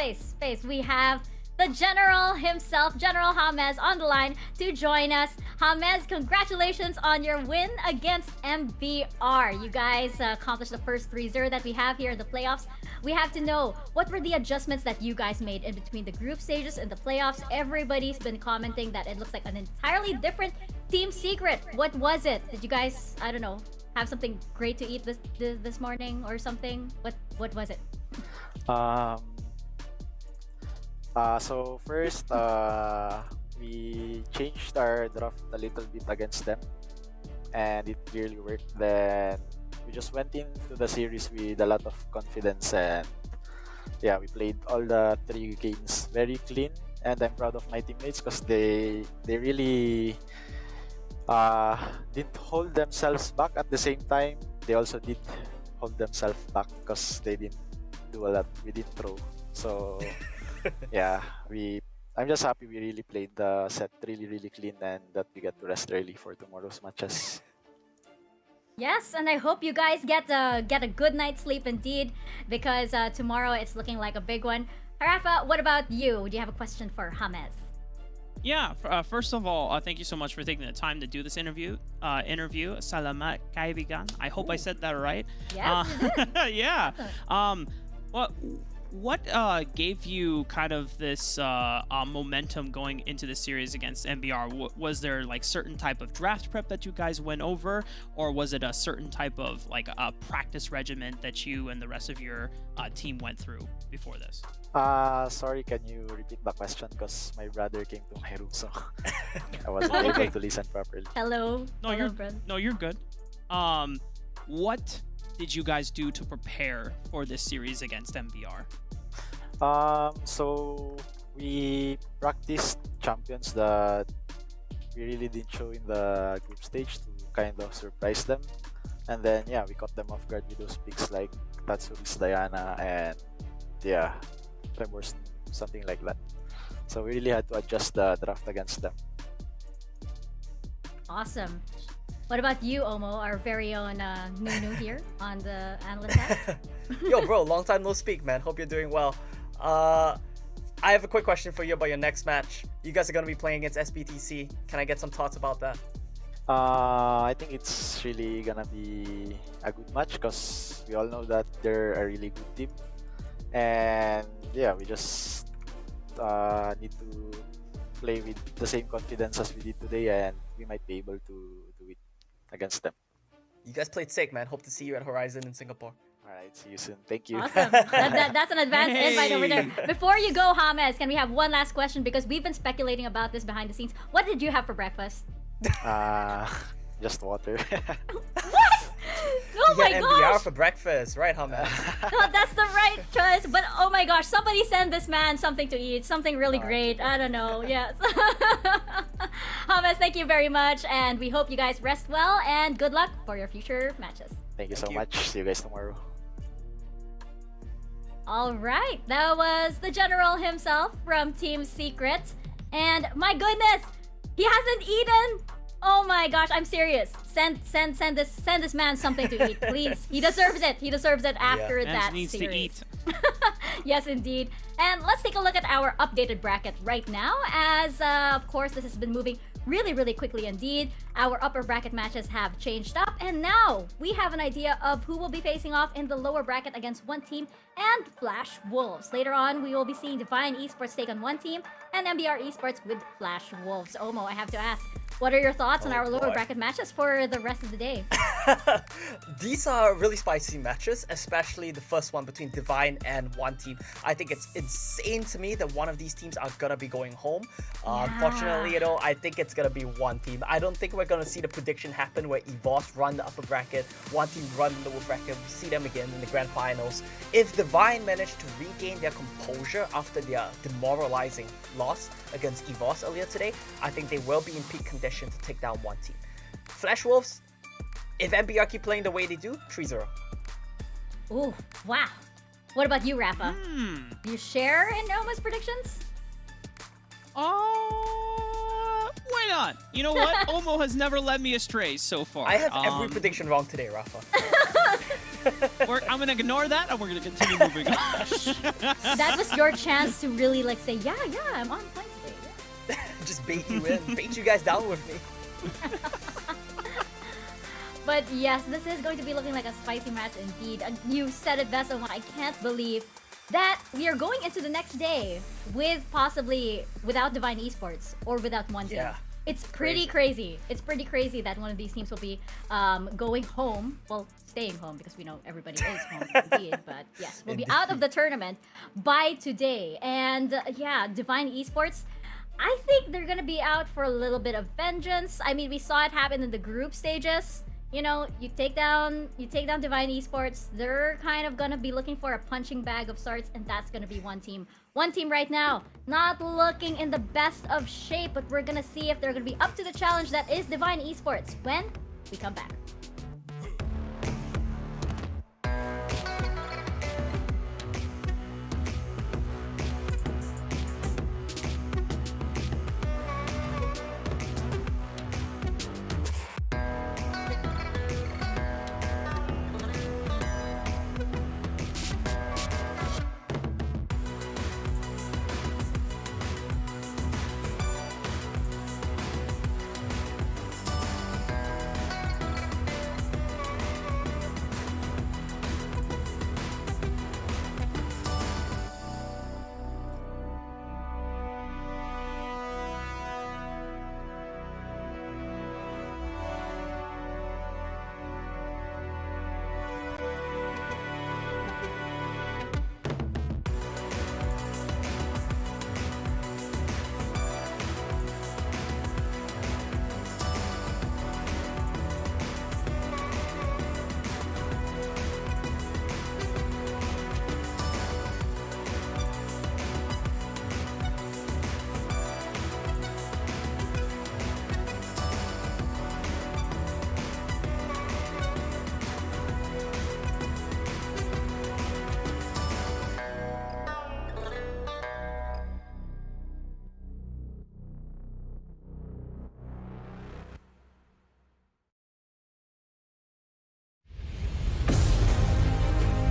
We have the General himself, General James, on the line to join us. James, congratulations on your win against MBR. You guys accomplished the first 3-0 that we have here in the playoffs. We have to know, what were the adjustments that you guys made in between the group stages and the playoffs? Everybody's been commenting that it looks like an entirely different Team Secret. What was it? Did you guys, I don't know, have something great to eat this morning or something? What was it? So first, we changed our draft a little bit against them, and it really worked. Then we just went into the series with a lot of confidence, and yeah, we played all the 3 games very clean. And I'm proud of my teammates because they really didn't hold themselves back. At the same time, they also did hold themselves back because they didn't do a lot. We didn't throw, so. Yeah, I'm just happy we really played the set really clean and that we get to rest early for tomorrow's matches. Yes, and I hope you guys get a good night's sleep indeed, because tomorrow it's looking like a big one. Rafa, what about you? Do you have a question for James? Yeah, first of all, thank you so much for taking the time to do this interview. Salamat kaibigan. I hope I said that right. Yes, you did. Yeah. What gave you kind of this momentum going into the series against MBR? Was there like certain type of draft prep that you guys went over, or was it a certain type of like a practice regimen that you and the rest of your team went through before this? Sorry, can you repeat the question? Because my brother came to my room, so I wasn't able to listen properly. Hello. You're good. What did you guys do to prepare for this series against MBR? So we practiced champions that we really didn't show in the group stage to kind of surprise them, and then yeah, we caught them off guard with those picks like Tatsuri's Diana and yeah, Tremors, something like that. So we really had to adjust the draft against them. Awesome. What about you, Omo, our very own Nunu here on the analyst desk? Yo, bro, long time no speak, man. Hope you're doing well. I have a quick question for you about your next match. You guys are going to be playing against SBTC. Can I get some thoughts about that? I think it's really gonna be a good match because we all know that they're a really good team, and yeah, we just need to play with the same confidence as we did today, and we might be able to do it against them. You guys played sick, man. Hope to see you at Horizon in Singapore. Alright, see you soon. Thank you. Awesome. That's an advanced invite over there. Before you go, James, can we have one last question? Because we've been speculating about this behind the scenes. What did you have for breakfast? Just water. Oh my MBR gosh! for breakfast, right, Hamas? No, that's the right choice. But oh my gosh, somebody send this man something to eat, something really great. I don't know. Yes. Hamas, thank you very much, and we hope you guys rest well and good luck for your future matches. Thank you so much. See you guys tomorrow. All right, that was the general himself from Team Secret, and my goodness, he hasn't eaten. Oh my gosh, I'm serious. Send this man something to eat, please. He deserves it. He deserves it after that needs series. to eat. Yes, indeed. And let's take a look at our updated bracket right now, as of course this has been moving really quickly indeed. Our upper bracket matches have changed up, and now we have an idea of who will be facing off in the lower bracket against one team and Flash Wolves. Later on, we will be seeing Divine Esports take on one team and MBR Esports with Flash Wolves. Omo, I have to ask, what are your thoughts on our lower bracket matches for the rest of the day? These are really spicy matches, especially the first one between Divine and one team. I think it's insane to me that one of these teams are gonna be going home. Unfortunately, I think it's gonna be one team. I don't think we're gonna see the prediction happen where EVOS run the upper bracket, one team run the lower bracket. We see them again in the grand finals. If Divine manage to regain their composure after their demoralizing loss against EVOS earlier today, I think they will be in peak condition to take down one team. Flash Wolves, if MBR keep playing the way they do, 3-0. Ooh, wow. What about you, Rafa? You share in Oma's predictions? Why not? You know what? Omo has never led me astray so far. I have every prediction wrong today, Rafa. I'm gonna ignore that, and we're gonna continue moving on. That was your chance to really say, yeah, I'm on point today. Yeah. Just bait you in, bait you guys down with me. But yes, this is going to be looking like a spicy match indeed. You said it best, Oma. I can't believe that we are going into the next day with possibly without Divine Esports or without one team. Yeah. It's pretty crazy. It's pretty crazy that one of these teams will be going home. Well, staying home because we know everybody is home indeed. But yes, we'll be out of the tournament by today. And yeah, Divine Esports, I think they're gonna be out for a little bit of vengeance. I mean, we saw it happen in the group stages. You know, you take down Divine Esports, they're kind of gonna be looking for a punching bag of sorts, and that's gonna be one team. One team right now, not looking in the best of shape, but we're gonna see if they're gonna be up to the challenge that is Divine Esports when we come back.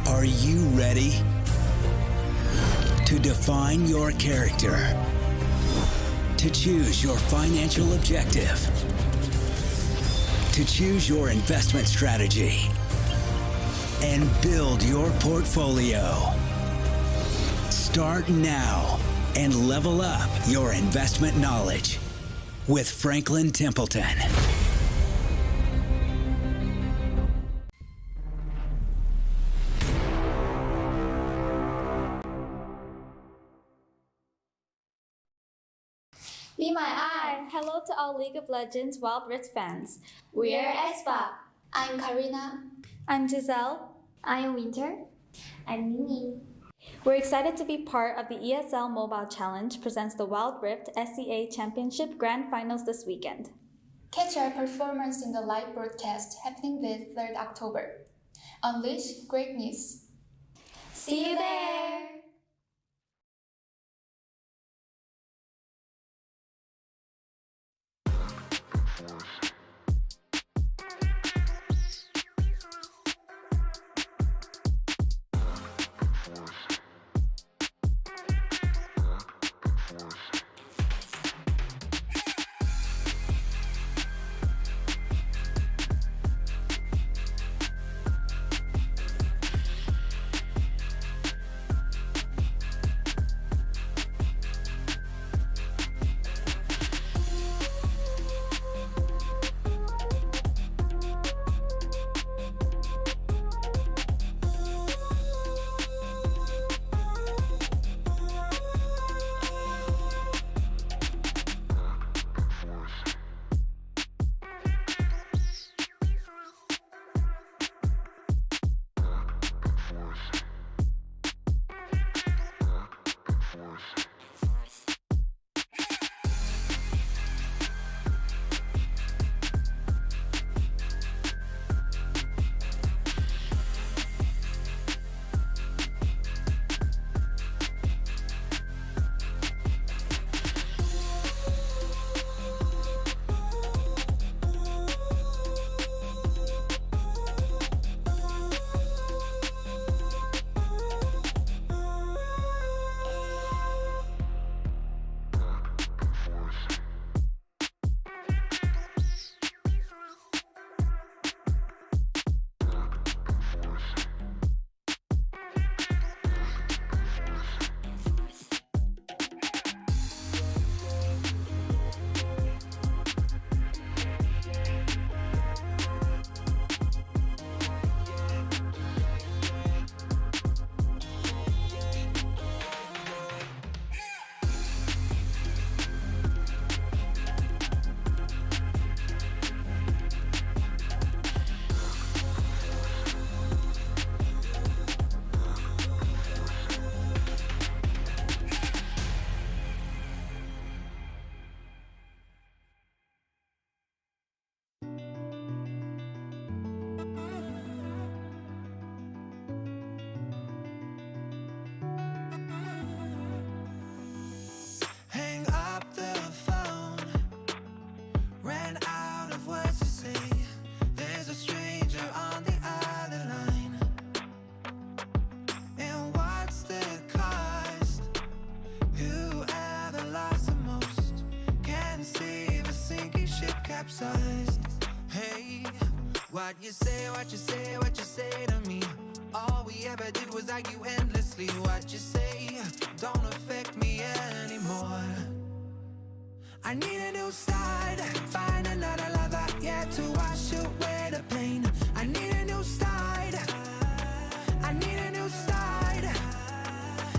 Are you ready to define your character, to choose your financial objective, to choose your investment strategy, and build your portfolio? Start now and level up your investment knowledge with Franklin Templeton. Be my eye. Hello to all League of Legends Wild Rift fans. We are aespa. I'm Karina. I'm Giselle. I'm Winter. I'm Nini. We're excited to be part of the ESL Mobile Challenge presents the Wild Rift SCA Championship Grand Finals this weekend. Catch our performance in the live broadcast happening this 3rd October. Unleash greatness. See you there! Hang up the phone. Ran out of words to say. There's a stranger on the other line. And what's the cost? Whoever lost the most can save a sinking ship capsized. Hey, what you say, what you say, what you say to me? All we ever did was argue endlessly. What you say don't affect me anymore. I need a new start. Find another lover, yeah, to wash away the pain. I need a new start. I need a new start.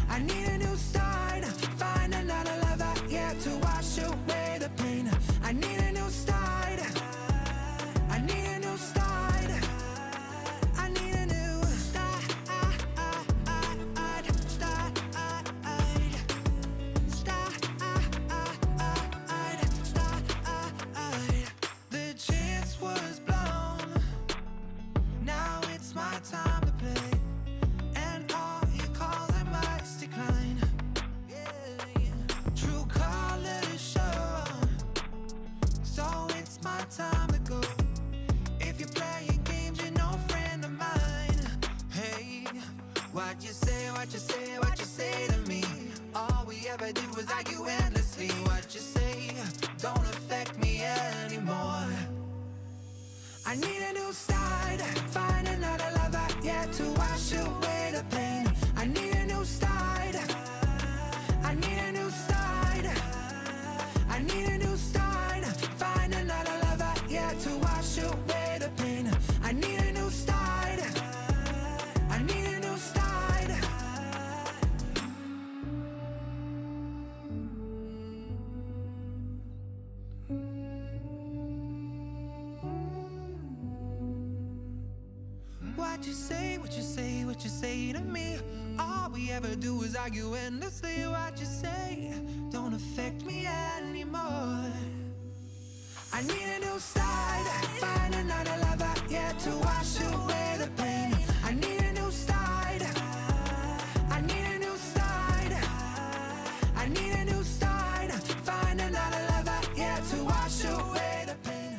I need a new start. Find another lover, yeah, to wash away the pain. I need a new start. I need a new start. I need a new start. The chance was blown. Now it's my time to play. And all your calls I must decline. True colors show. So it's my time to go. If you're playing games, you're no friend of mine. Hey, what you say, what you say, what you say to me? All we ever did was argue endlessly. What you say don't affect me anymore. I need a new start. Find another lover, yeah, to wash away the pain. I need a new start. I need a new start. I need a new start. Find another lover, yeah, to wash away the pain. I need a new start. I need a new start. what you say, what you say, what you say to me. All we ever do is argue endlessly. What you say don't affect me anymore. I need a new start, find another lover, yeah, to wash away the pain. I need a new start, I need a new start, I need a new start, find another lover, yeah, to wash away the pain.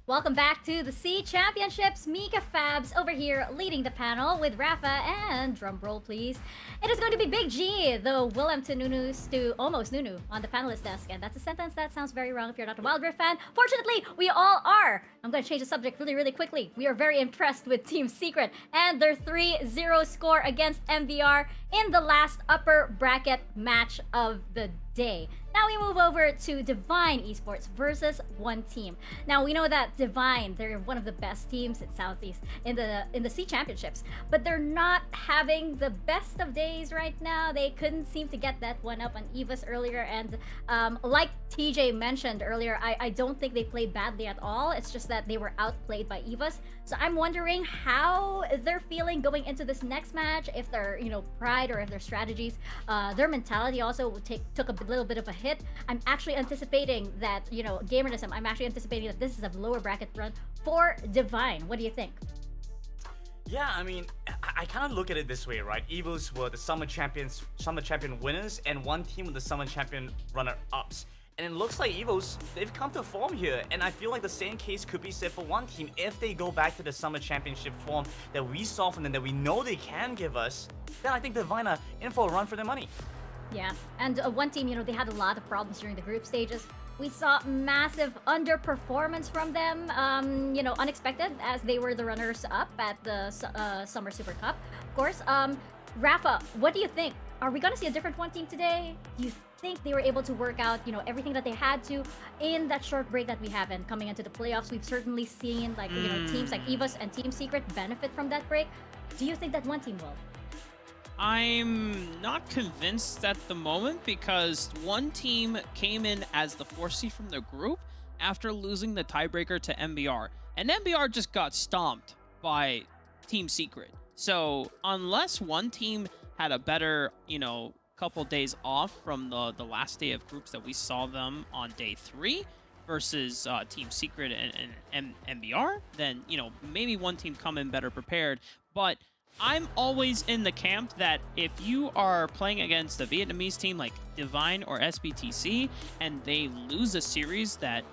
Welcome back to the C Championships. Mika Fabs over here leading the panel with Rafa and drumroll please. It is going to be Big G, the Willem to Nunu's to almost Nunu on the panelist desk. And that's a sentence that sounds very wrong if you're not a Wild Rift fan. Fortunately, we all are. I'm going to change the subject really quickly. We are very impressed with Team Secret and their 3-0 score against MVR in the last upper bracket match of the day. Now we move over to Divine Esports versus One Team. Now we know that Divine, they're one of the best teams in Southeast in the C Championships, but they're not having the best of days right now. They couldn't seem to get that one up on EVOS earlier, and like TJ mentioned earlier, I don't think they played badly at all. It's just that they were outplayed by EVOS. So I'm wondering how they're feeling going into this next match, if their pride or if their strategies, their mentality also took a little bit of a hit. I'm actually anticipating that, Gamernism, I'm actually anticipating that this is a lower bracket run for Divine. What do you think? Yeah, I mean, I kind of look at it this way, right? EVOS were the summer champion winners, and One Team were the summer champion runner-ups. And it looks like EVOS, they've come to form here, and I feel like the same case could be said for One Team. If they go back to the summer championship form that we saw from them, that we know they can give us, then I think Divine are in for a run for their money. Yeah, and One Team, they had a lot of problems during the group stages. We saw massive underperformance from them, unexpected, as they were the runners-up at the Summer Super Cup. Of course, Rafa, what do you think? Are we going to see a different One Team today? Do you think they were able to work out, everything that they had to in that short break that we have? And coming into the playoffs, we've certainly seen, teams like EVOS and Team Secret benefit from that break. Do you think that One Team will? I'm not convinced at the moment, because One Team came in as the 4th seed from their group after losing the tiebreaker to MBR. And MBR just got stomped by Team Secret. So unless One Team had a better, couple days off from the last day of groups that we saw them on day 3 versus Team Secret and MBR, then, maybe One Team come in better prepared. But I'm always in the camp that if you are playing against a Vietnamese team like Divine or SBTC and they lose a series that,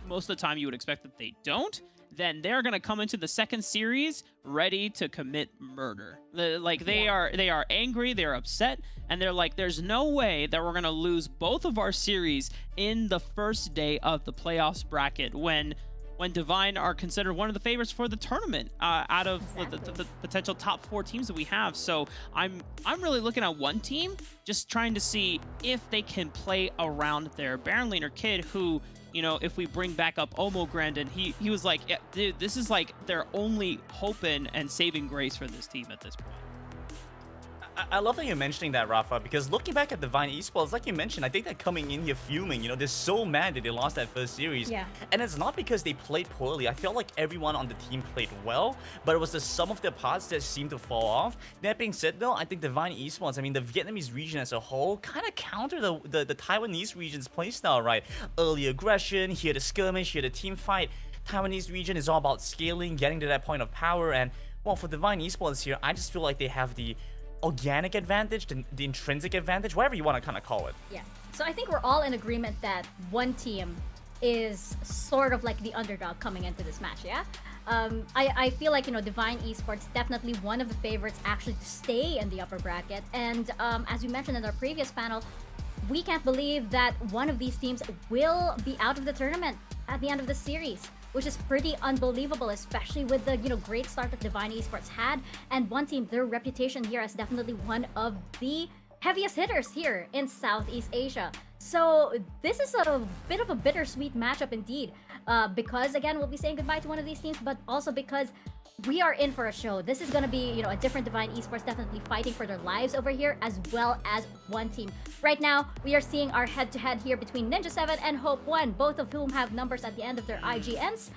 most of the time you would expect that they don't, then they're going to come into the second series ready to commit murder. They are angry, they're upset, and they're like, there's no way that we're going to lose both of our series in the first day of the playoffs bracket when Divine are considered one of the favorites for the tournament out of the potential top 4 teams that we have. So I'm really looking at One Team, just trying to see if they can play around their Baron laner Kid, who, if we bring back up Omo Grandin, he was like, yeah, dude, this is like their only hope and saving grace for this team at this point. I love that you're mentioning that, Rafa, because looking back at Divine Esports, like you mentioned, I think they're coming in here fuming. They're so mad that they lost that first series. Yeah. And it's not because they played poorly. I felt like everyone on the team played well, but it was the sum of their parts that seemed to fall off. That being said, though, I think Divine Esports, the Vietnamese region as a whole, kind of counter the Taiwanese region's playstyle, right? Early aggression, here the skirmish, here the team fight. Taiwanese region is all about scaling, getting to that point of power, and, well, for Divine Esports here, I just feel like they have the organic advantage, the intrinsic advantage, whatever you want to kind of call it. Yeah. So I think we're all in agreement that One Team is sort of like the underdog coming into this match, yeah? I feel like, Divine Esports definitely one of the favorites actually to stay in the upper bracket. And as we mentioned in our previous panel, we can't believe that one of these teams will be out of the tournament at the end of the series. which is pretty unbelievable, especially with the great start that Divine Esports had. And one team, their reputation here as definitely one of the heaviest hitters here in Southeast Asia. So this is a bit of a bittersweet matchup indeed, because again, we'll be saying goodbye to one of these teams, but also because we are in for a show. This is gonna be, a different Divine Esports definitely fighting for their lives over here, as well as one team. Right now, we are seeing our head-to-head here between Ninja 7 and Hope 1, both of whom have numbers at the end of their IGNs.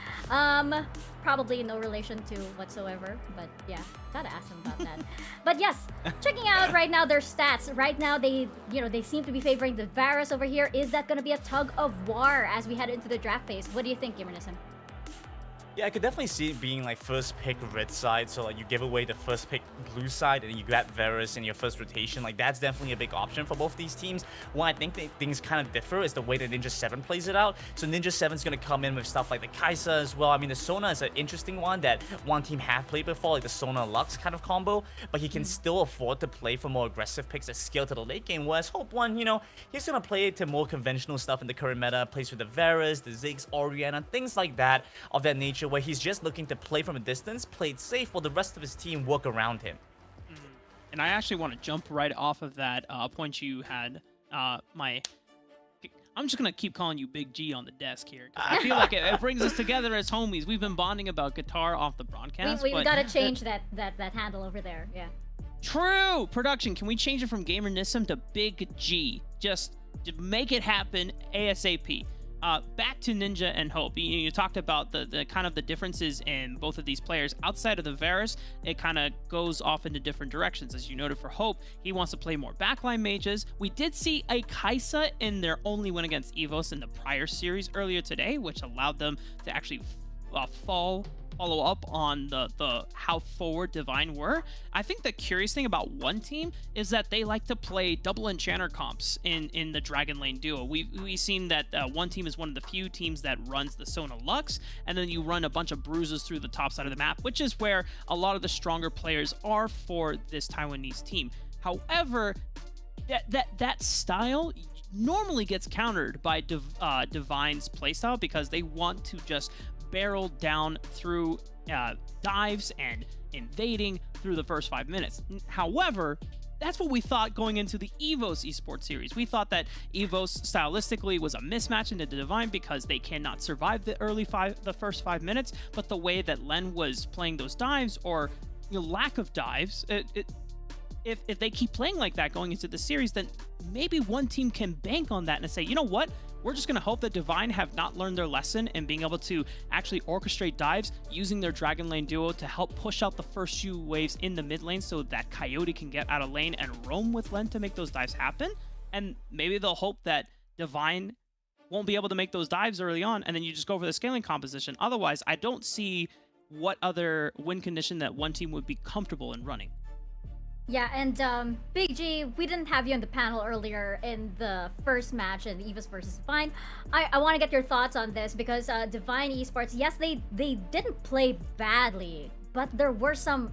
Probably no relation to whatsoever, but yeah, gotta ask them about that. But yes, checking out right now their stats. Right now, they seem to be favoring the Varus over here. Is that gonna be a tug of war as we head into the draft phase? What do you think, Gamernism? Yeah, I could definitely see it being like first pick red side, so like you give away the first pick blue side and then you grab Varus in your first rotation. Like that's definitely a big option for both these teams. What I think things kind of differ is the way that Ninja 7 plays it out. So Ninja 7's going to come in with stuff like the Kai'Sa as well. I mean, the Sona is an interesting one that one team have played before, like the Sona Lux kind of combo, but he can still afford to play for more aggressive picks that scale to the late game, whereas Hope 1, he's going to play it to more conventional stuff in the current meta, plays with the Varus, the Ziggs, Orianna, things like that of that nature, where he's just looking to play from a distance, play it safe, while the rest of his team work around him. And I actually want to jump right off of that point you had. I'm just going to keep calling you Big G on the desk here. I feel like it brings us together as homies. We've been bonding about guitar off the broadcast. We got to change that handle over there, yeah. True! Production, can we change it from Gamernism to Big G? Just to make it happen ASAP. Back to Ninja and Hope. You talked about the kind of the differences in both of these players. Outside of the Varus, it kind of goes off into different directions. As you noted for Hope, he wants to play more backline mages. We did see a Kai'Sa in their only win against EVOS in the prior series earlier today, which allowed them to actually follow up on the how forward Divine were. I think the curious thing about one team is that they like to play double enchanter comps in the Dragon Lane duo. We've seen that one team is one of the few teams that runs the Sona Lux, and then you run a bunch of bruises through the top side of the map, which is where a lot of the stronger players are for this Taiwanese team. However, that style normally gets countered by Divine's playstyle, because they want to just barrel down through dives and invading through the first 5 minutes. However, that's what we thought going into the EVOS esports series. We thought that EVOS stylistically was a mismatch into Divine because they cannot survive the first 5 minutes, but the way that Len was playing those dives, or lack of dives, if they keep playing like that going into the series, then maybe one team can bank on that and say, you know what? We're just going to hope that Divine have not learned their lesson in being able to actually orchestrate dives using their Dragon Lane duo to help push out the first few waves in the mid lane so that Coyote can get out of lane and roam with Len to make those dives happen. And maybe they'll hope that Divine won't be able to make those dives early on, and then you just go for the scaling composition. Otherwise, I don't see what other win condition that one team would be comfortable in running. Yeah, and Big G, we didn't have you on the panel earlier in the first match in EVOS versus Divine. I want to get your thoughts on this, because Divine Esports, yes, they didn't play badly, but there were some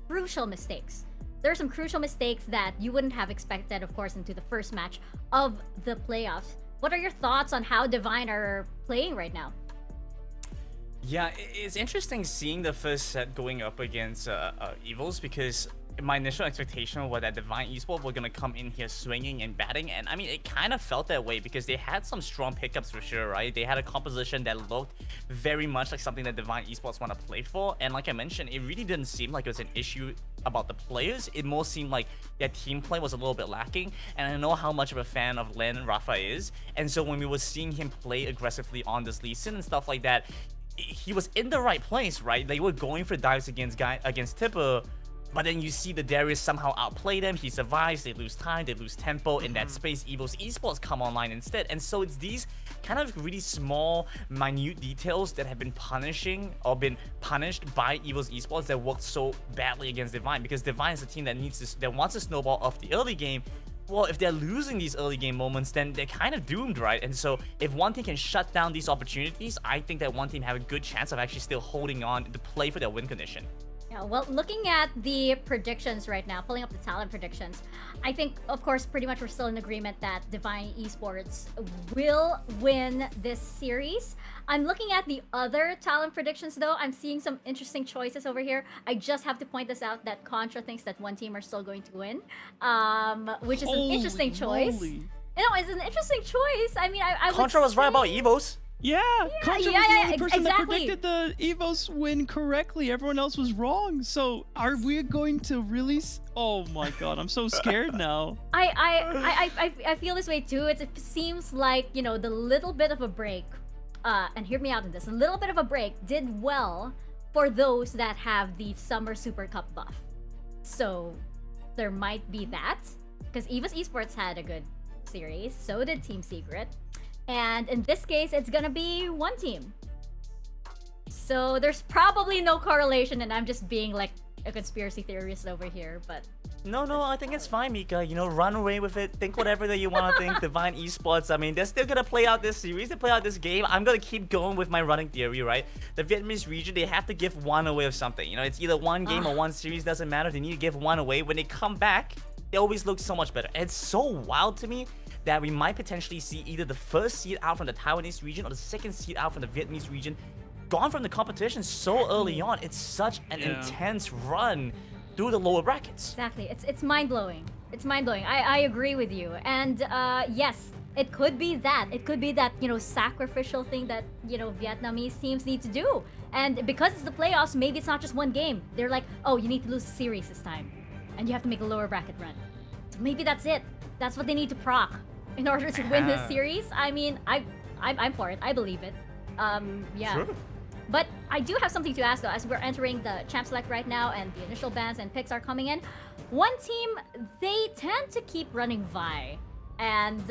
crucial mistakes. There are some crucial mistakes that you wouldn't have expected, of course, into the first match of the playoffs. What are your thoughts on how Divine are playing right now? Yeah, it's interesting seeing the first set going up against EVOS, because my initial expectation was that Divine Esports were going to come in here swinging and batting, and I mean, it kind of felt that way because they had some strong pickups for sure, right? They had a composition that looked very much like something that Divine Esports want to play for, and like I mentioned, it really didn't seem like it was an issue about the players. It more seemed like their team play was a little bit lacking, and I know how much of a fan of Len and Rafa is, and so when we were seeing him play aggressively on this Lee Sin and stuff like that, he was in the right place, right? They were going for dives against Tipper, but then you see the Darius somehow outplay them. He survives, they lose time, they lose tempo. In that space, EVOS Esports come online instead. And so it's these kind of really small, minute details that have been punishing or been punished by EVOS Esports that worked so badly against Divine, because Divine is a team that wants to snowball off the early game. Well, if they're losing these early game moments, then they're kind of doomed, right? And so if one team can shut down these opportunities, I think that one team have a good chance of actually still holding on to play for their win condition. Yeah, well, looking at the predictions right now, pulling up the talent predictions, I think, of course, pretty much we're still in agreement that Divine Esports will win this series. I'm looking at the other talent predictions, though. I'm seeing some interesting choices over here. I just have to point this out that Contra thinks that one team are still going to win, which is an interesting choice. You know, it's an interesting choice. I mean, I Contra was right about EVOS. Yeah, Contra was the only person that exactly. predicted the EVOS win correctly. Everyone else was wrong. So are we going to really? Oh my god, I'm so scared now. I feel this way too. It seems like, you know, the little bit of a break, and hear me out in this, a little bit of a break did well for those that have the Summer Super Cup buff. So there might be that, because EVOS Esports had a good series, so did Team Secret. And in this case, it's gonna be one team. So there's probably no correlation, and I'm just being like a conspiracy theorist over here, but... No, I think it's fine, Mika. You know, run away with it. Think whatever that you want to think. Divine Esports, I mean, they're still gonna play out this series. They play out this game. I'm gonna keep going with my running theory, right? The Vietnamese region, they have to give one away of something. You know, it's either one game or one series, doesn't matter. They need to give one away. When they come back, they always look so much better. It's so wild to me that we might potentially see either the first seed out from the Taiwanese region or the second seed out from the Vietnamese region gone from the competition so early on. It's such an intense run through the lower brackets. Exactly. It's mind-blowing. It's mind-blowing. I agree with you. And yes, it could be that. It could be that, you know, sacrificial thing that, you know, Vietnamese teams need to do. And because it's the playoffs, maybe it's not just one game. They're like, oh, you need to lose a series this time. And you have to make a lower bracket run. So maybe that's it. That's what they need to proc in order to win this series. I mean, I'm for it. I believe it. Yeah. Sure. But I do have something to ask though, as we're entering the Champ Select right now and the initial bans and picks are coming in. One team, they tend to keep running Vi. And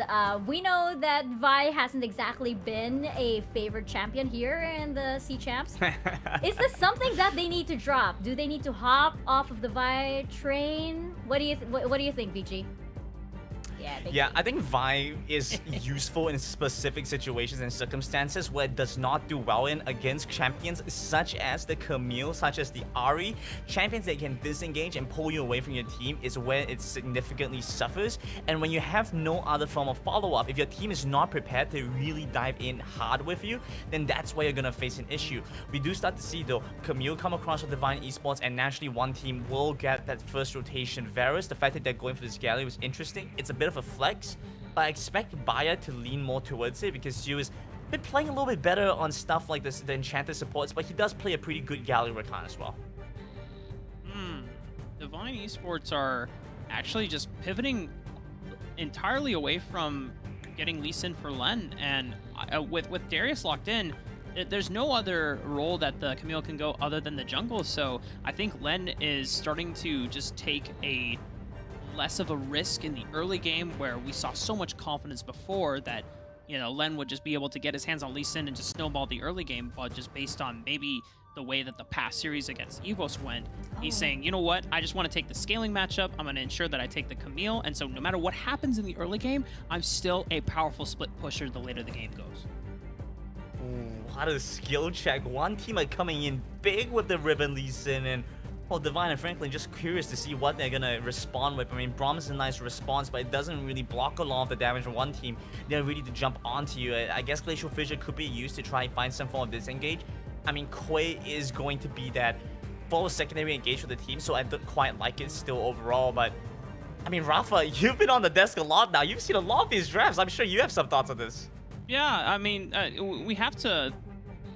we know that Vi hasn't exactly been a favored champion here in the C Champs. Is this something that they need to drop? Do they need to hop off of the Vi train? What do you think, VG? Yeah, I think Vi is useful in specific situations and circumstances where it does not do well in against champions such as the Camille, such as the Ari. Champions that can disengage and pull you away from your team is where it significantly suffers. And when you have no other form of follow-up, if your team is not prepared to really dive in hard with you, then that's where you're gonna face an issue. We do start to see though Camille come across with Divine Esports, and naturally one team will get that first rotation. Varus, the fact that they're going for this galley was interesting. It's a bit of a flex, but I expect Baya to lean more towards it because she was been playing a little bit better on stuff like this, the Enchanted supports, but he does play a pretty good Galley Rakan as well. Divine Esports are actually just pivoting entirely away from getting Lee Sin for Len, and with Darius locked in, there's no other role that the Camille can go other than the jungle, so I think Len is starting to just take a less of a risk in the early game where we saw so much confidence before that, you know, Len would just be able to get his hands on Lee Sin and just snowball the early game, but just based on maybe the way that the past series against EVOS went, he's saying, you know what, I just want to take the scaling matchup, I'm going to ensure that I take the Camille, and so no matter what happens in the early game, I'm still a powerful split pusher the later the game goes. Ooh, what a skill check. One team are coming in big with the Riven Lee Sin, and well, Divine and Franklin just curious to see what they're gonna respond with. I mean, Braum is a nice response, but it doesn't really block a lot of the damage from one team. They're ready to jump onto you. I guess Glacial Fissure could be used to try and find some form of disengage. I mean, Quay is going to be that full secondary engage for the team, so I don't quite like it still overall. But I mean, Rafa, you've been on the desk a lot now. You've seen a lot of these drafts. I'm sure you have some thoughts on this. Yeah, I mean, we have to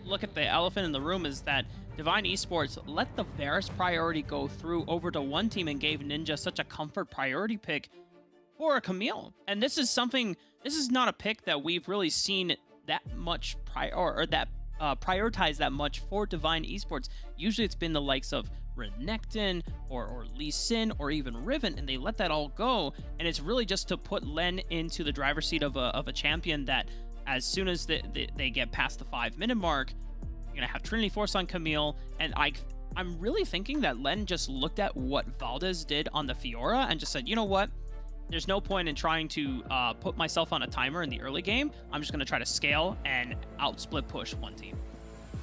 look at the elephant in the room is that Divine Esports let the Varus priority go through over to one team and gave Ninja such a comfort priority pick for a Camille. And this is not a pick that we've really seen that much prioritize that much for Divine Esports. Usually it's been the likes of Renekton or Lee Sin or even Riven, and they let that all go. And it's really just to put Len into the driver's seat of a champion that as soon as they get past the 5-minute mark, you're gonna have Trinity Force on Camille, and I'm really thinking that Len just looked at what Valdez did on the Fiora and just said, you know what? There's no point in trying to put myself on a timer in the early game. I'm just gonna try to scale and out split push one team.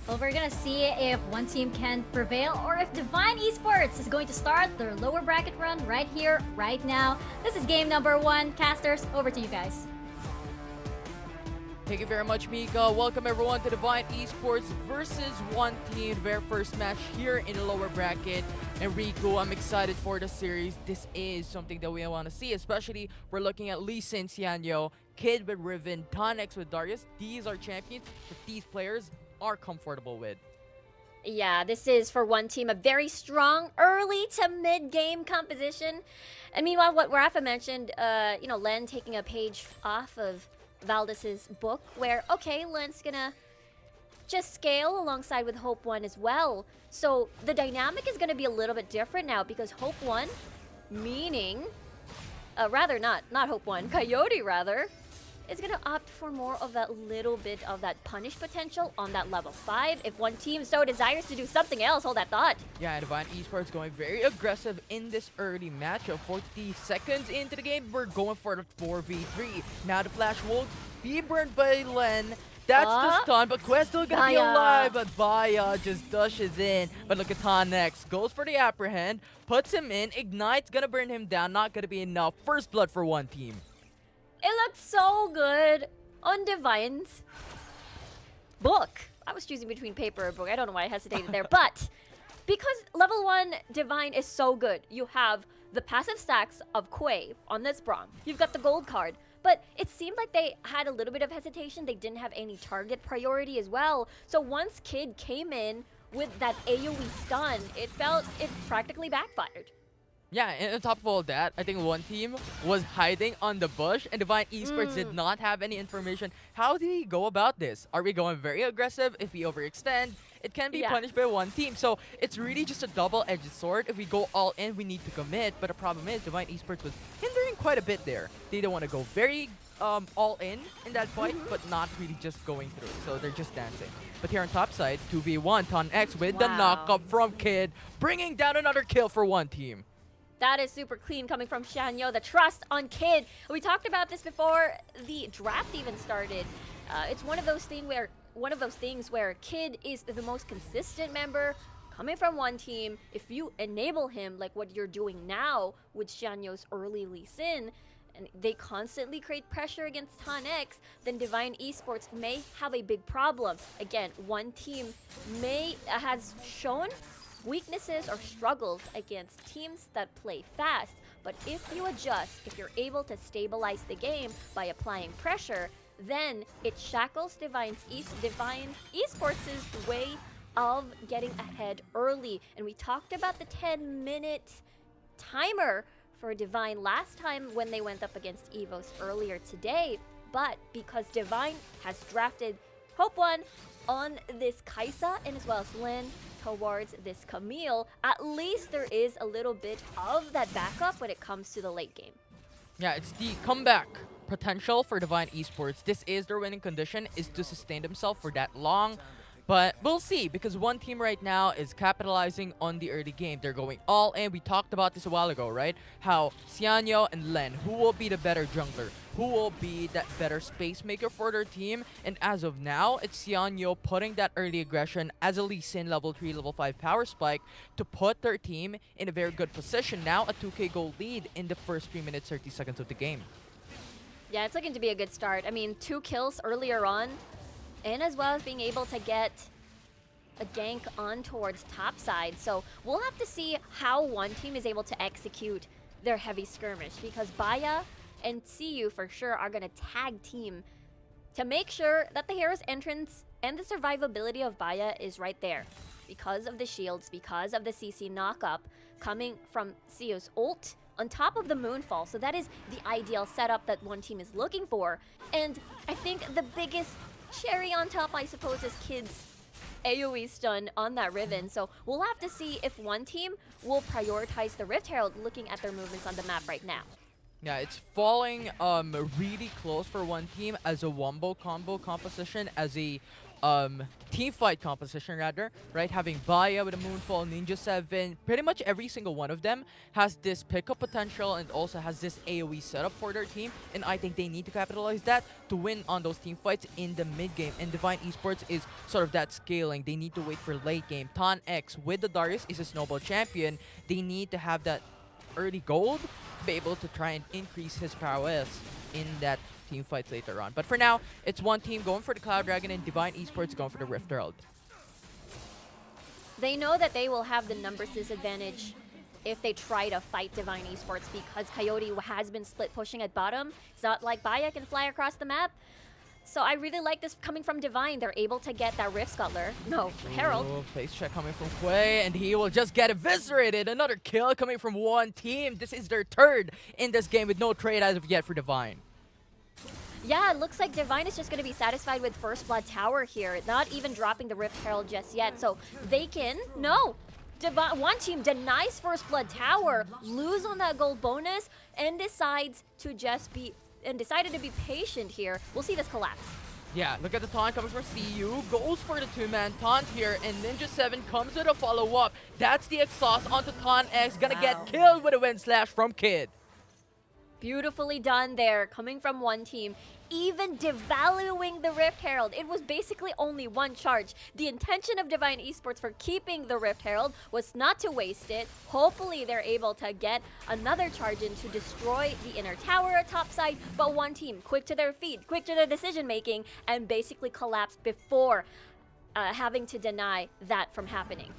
Well, we're gonna see if one team can prevail or if Divine Esports is going to start their lower bracket run right here, right now. This is game number 1. Casters, over to you guys. Thank you very much, Mika. Welcome everyone to Divine Esports versus One Team, their first match here in the lower bracket. And Rico, I'm excited for the series. This is something that we want to see, especially we're looking at Lee Sin, Xianyo, Kid with Riven, Tonex with Darius. These are champions that these players are comfortable with. Yeah, this is for One Team a very strong early to mid game composition. And meanwhile, what Rafa mentioned, Len taking a page off of Valdez's book, where okay, Len's gonna just scale alongside with Hope One as well. So the dynamic is gonna be a little bit different now because Hope One, meaning not Hope One, Coyote rather, is gonna opt for more of that little bit of that punish potential on that level 5. If One Team so desires to do something else, hold that thought. Yeah, Divine Esports going very aggressive in this early matchup. 40 seconds into the game, we're going for the 4v3. Now the flash won't be burned by Len. That's the stun, but Quest still gonna be alive, but Baya just dashes in. But look at Tonex, goes for the apprehend, puts him in, Ignite's gonna burn him down, not gonna be enough. First blood for One Team. It looked so good on Divine's book. I was choosing between paper or book. I don't know why I hesitated there. But because level 1 Divine is so good, you have the passive stacks of Quave on this bronze. You've got the gold card. But it seemed like they had a little bit of hesitation. They didn't have any target priority as well. So once Kid came in with that AoE stun, it practically backfired. Yeah, and on top of all that, I think One Team was hiding on the bush and Divine Esports did not have any information. How did he go about this? Are we going very aggressive? If we overextend, it can be punished by One Team. So it's really just a double-edged sword. If we go all in, we need to commit. But the problem is Divine Esports was hindering quite a bit there. They don't want to go very all in that fight, but not really just going through. So they're just dancing. But here on top side, 2v1, Tonex with the knockup from Kid, bringing down another kill for One Team. That is super clean coming from Xianyo. The trust on Kid. We talked about this before the draft even started. It's one of those things where Kid is the most consistent member coming from One Team. If you enable him like what you're doing now with Xianyo's early Lee Sin, and they constantly create pressure against Tonex, then Divine Esports may have a big problem. Again, One Team has shown weaknesses or struggles against teams that play fast, but if you adjust, if you're able to stabilize the game by applying pressure, then it shackles Divine Esports' way of getting ahead early. And we talked about the 10-minute timer for Divine last time when they went up against EVOS earlier today, but because Divine has drafted Hope One on this Kaisa and as well as Lin towards this Camille, at least there is a little bit of that backup when it comes to the late game. Yeah, it's the comeback potential for Divine Esports. This is their winning condition, is to sustain themselves for that long. But we'll see, because One Team right now is capitalizing on the early game. They're going all in. We talked about this a while ago, right? How Xianyo and Len, who will be the better jungler? Who will be that better space maker for their team? And as of now, it's Xianyo putting that early aggression as a Lee Sin level 3, level 5 power spike to put their team in a very good position. Now a 2k goal lead in the first 3 minutes, 30 seconds of the game. Yeah, it's looking to be a good start. I mean, 2 kills earlier on, and as well as being able to get a gank on towards top side. So we'll have to see how One Team is able to execute their heavy skirmish, because Baya and CU for sure are going to tag team to make sure that the hero's entrance and the survivability of Baya is right there. Because of the shields, because of the CC knockup coming from CU's ult on top of the Moonfall. So that is the ideal setup that One Team is looking for. And I think the biggest cherry on top, I suppose, is Kid's AoE stun on that Riven. So we'll have to see if One Team will prioritize the Rift Herald looking at their movements on the map right now. Yeah, it's falling really close for One Team as a wombo combo composition, as a team fight composition rather, right? Having Baya with a Moonfall, Ninja 7, pretty much every single one of them has this pickup potential and also has this AoE setup for their team, and I think they need to capitalize that to win on those team fights in the mid game. And Divine Esports is sort of that scaling. They need to wait for late game. Ton X with the Darius is a snowball champion. They need to have that early gold, be able to try and increase his prowess in that team fights later on. But for now, it's one team going for the Cloud Dragon and Divine Esports going for the Rift Herald. They know that they will have the numbers disadvantage if they try to fight Divine Esports because Coyote has been split pushing at bottom. It's not like Baya can fly across the map. So I really like this coming from Divine. They're able to get that Rift Scuttler. No, Herald. Ooh, face check coming from Quay, and he will just get eviscerated. Another kill coming from one team. This is their third in this game with no trade as of yet for Divine. Yeah, it looks like Divine is just going to be satisfied with First Blood Tower here, not even dropping the Rift Herald just yet. So they can, no. One team denies First Blood Tower, lose on that gold bonus, and decides to just be, and decided to be patient here. We'll see this collapse. Yeah, look at the taunt coming from CU, goes for the two-man taunt here, and Ninja 7 comes with a follow-up. That's the exhaust onto Taunt X, gonna get killed with a wind slash from Kid. Beautifully done there, coming from one team. Even devaluing the Rift Herald. It was basically only one charge. The intention of Divine Esports for keeping the Rift Herald was not to waste it. Hopefully they're able to get another charge in to destroy the inner tower topside, but one team, quick to their feet, quick to their decision making, and basically collapsed before having to deny that from happening.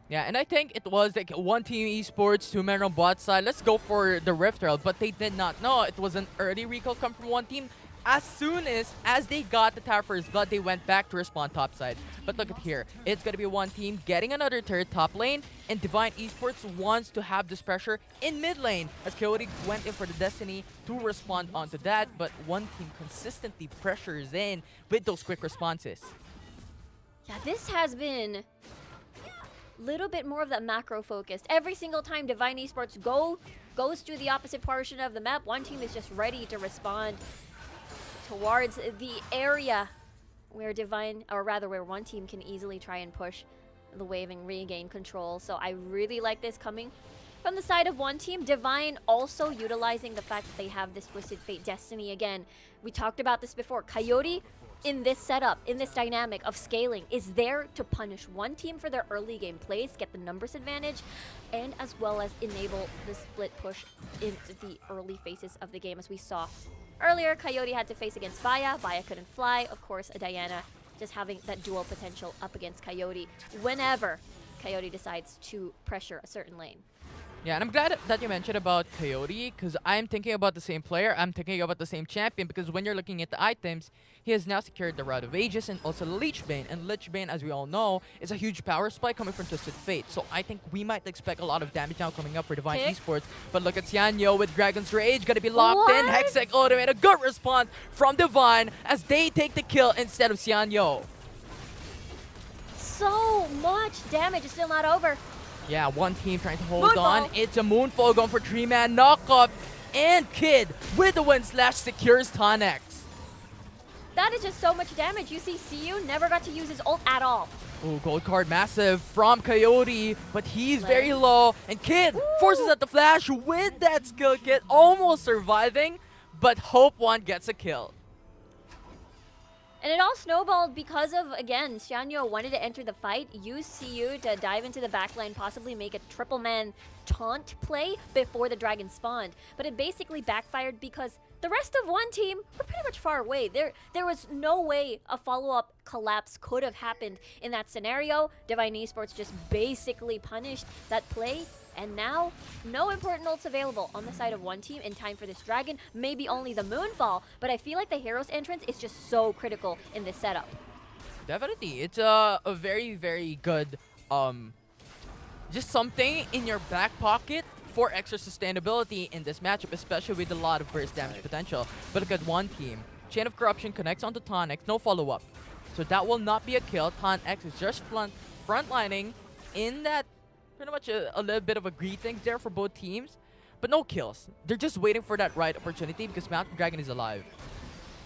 Yeah, and I think it was like one team esports, two men on bot side. Let's go for the Rift Herald, but they did not know. It was an early recall come from one team. As soon as they got the tower first blood, they went back to respawn top side. But look at here. It's going to be one team getting another turret top lane, and Divine Esports wants to have this pressure in mid lane as Coyote went in for the Destiny to respond onto that, but one team consistently pressures in with those quick responses. Yeah, this has been little bit more of that macro focused. Every single time Divine Esports goes to the opposite portion of the map, one team is just ready to respond towards the area where where one team can easily try and push the wave and regain control. So I really like this coming from the side of one team. Divine also utilizing the fact that they have this Twisted Fate Destiny again. We talked about this before. Coyote in this setup, in this dynamic of scaling, is there to punish one team for their early game plays, get the numbers advantage, and as well as enable the split push into the early phases of the game. As we saw earlier, Coyote had to face against Baya. Baya couldn't fly. Of course, Diana just having that dual potential up against Coyote whenever Coyote decides to pressure a certain lane. Yeah, and I'm glad that you mentioned about Coyote, because I'm thinking about the same player, I'm thinking about the same champion, because when you're looking at the items, he has now secured the Rod of Aegis and also Leechbane, and Leechbane, as we all know, is a huge power spike coming from Twisted Fate, so I think we might expect a lot of damage now coming up for Divine Esports, but look at Xianyo with Dragon's Rage, gonna be locked in, Hextech Ultimate, a good response from Divine as they take the kill instead of Xianyo. So much damage, is still not over. Yeah, one team trying to hold on. It's a Moonfall going for 3-man knockup. And Kid with the wind slash secures Tonex. That is just so much damage. You see CU never got to use his ult at all. Ooh, gold card massive from Coyote, but he's very low. And Kid forces at the flash with that skill kit, almost surviving, but Hope One gets a kill. And it all snowballed because of, again, Xianyo wanted to enter the fight, use CU to dive into the backline, possibly make a triple man taunt play before the dragon spawned. But it basically backfired because the rest of one team were pretty much far away. There was no way a follow-up collapse could have happened in that scenario. Divine Esports just basically punished that play. And now, no important ults available on the side of one team in time for this dragon. Maybe only the Moonfall, but I feel like the Hero's entrance is just so critical in this setup. Definitely. It's a very, very good, just something in your back pocket for extra sustainability in this matchup, especially with a lot of burst damage potential. But look at one team. Chain of Corruption connects onto Tonex, no follow-up. So that will not be a kill. Tonex is just frontlining in that pretty much a little bit of a greed thing there for both teams, but no kills. They're just waiting for that right opportunity because Mountain Dragon is alive.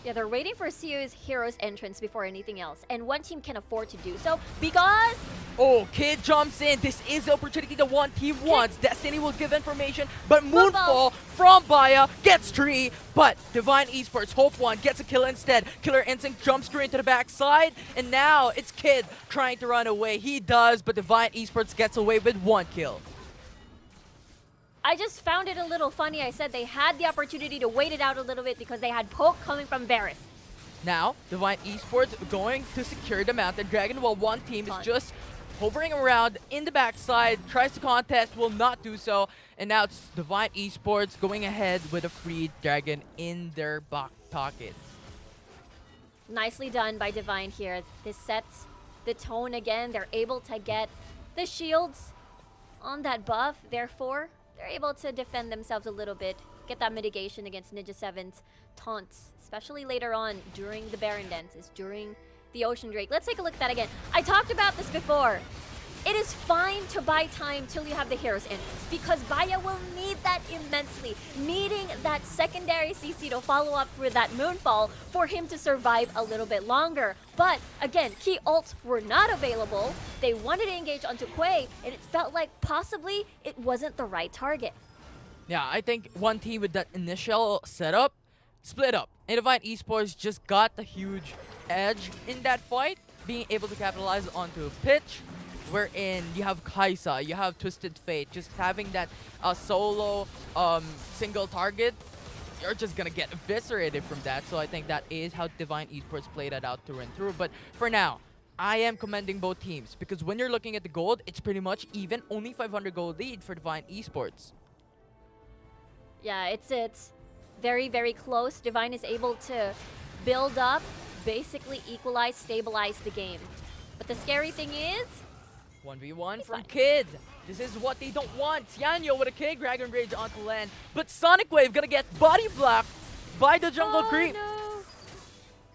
Yeah, they're waiting for CU's Hero's entrance before anything else, and one team can afford to do so because... Oh, Kid jumps in. This is the opportunity the one team wants. Destiny will give information, but Moonfall from Baya gets 3, but Divine Esports, Hope 1 gets a kill instead. Killer Instinct jumps straight into the backside, and now it's Kid trying to run away. He does, but Divine Esports gets away with 1 kill. I just found it a little funny. I said they had the opportunity to wait it out a little bit because they had poke coming from Varus. Now, Divine Esports going to secure the Mountain Dragon while one team is just hovering around in the backside, tries to contest, will not do so. And now it's Divine Esports going ahead with a free dragon in their back pocket. Nicely done by Divine here. This sets the tone again. They're able to get the shields on that buff. Therefore, they're able to defend themselves a little bit, get that mitigation against Ninja 7's taunts, especially later on during the Baron dances, during the Ocean Drake. Let's take a look at that again. I talked about this before. It is fine to buy time till you have the Hero's entrance because Baya will need that immensely, needing that secondary CC to follow up with that Moonfall for him to survive a little bit longer. But again, key ults were not available. They wanted to engage onto Quay, and it felt like possibly it wasn't the right target. Yeah, I think one team with that initial setup split up. And Divine Esports just got the huge edge in that fight, being able to capitalize onto a pitch, wherein you have Kaisa, you have Twisted Fate, just having that solo single target, you're just gonna get eviscerated from that. So I think that is how Divine Esports played that out through and through. But for now, I am commending both teams because when you're looking at the gold, it's pretty much even, only 500 gold lead for Divine Esports. Yeah, it's very, very close. Divine is able to build up, basically equalize, stabilize the game. But the scary thing is, 1v1 from Kid. This is what they don't want. Tianyo with a K Dragon Rage onto land. But Sonic Wave gonna get body blocked by the jungle creep. No.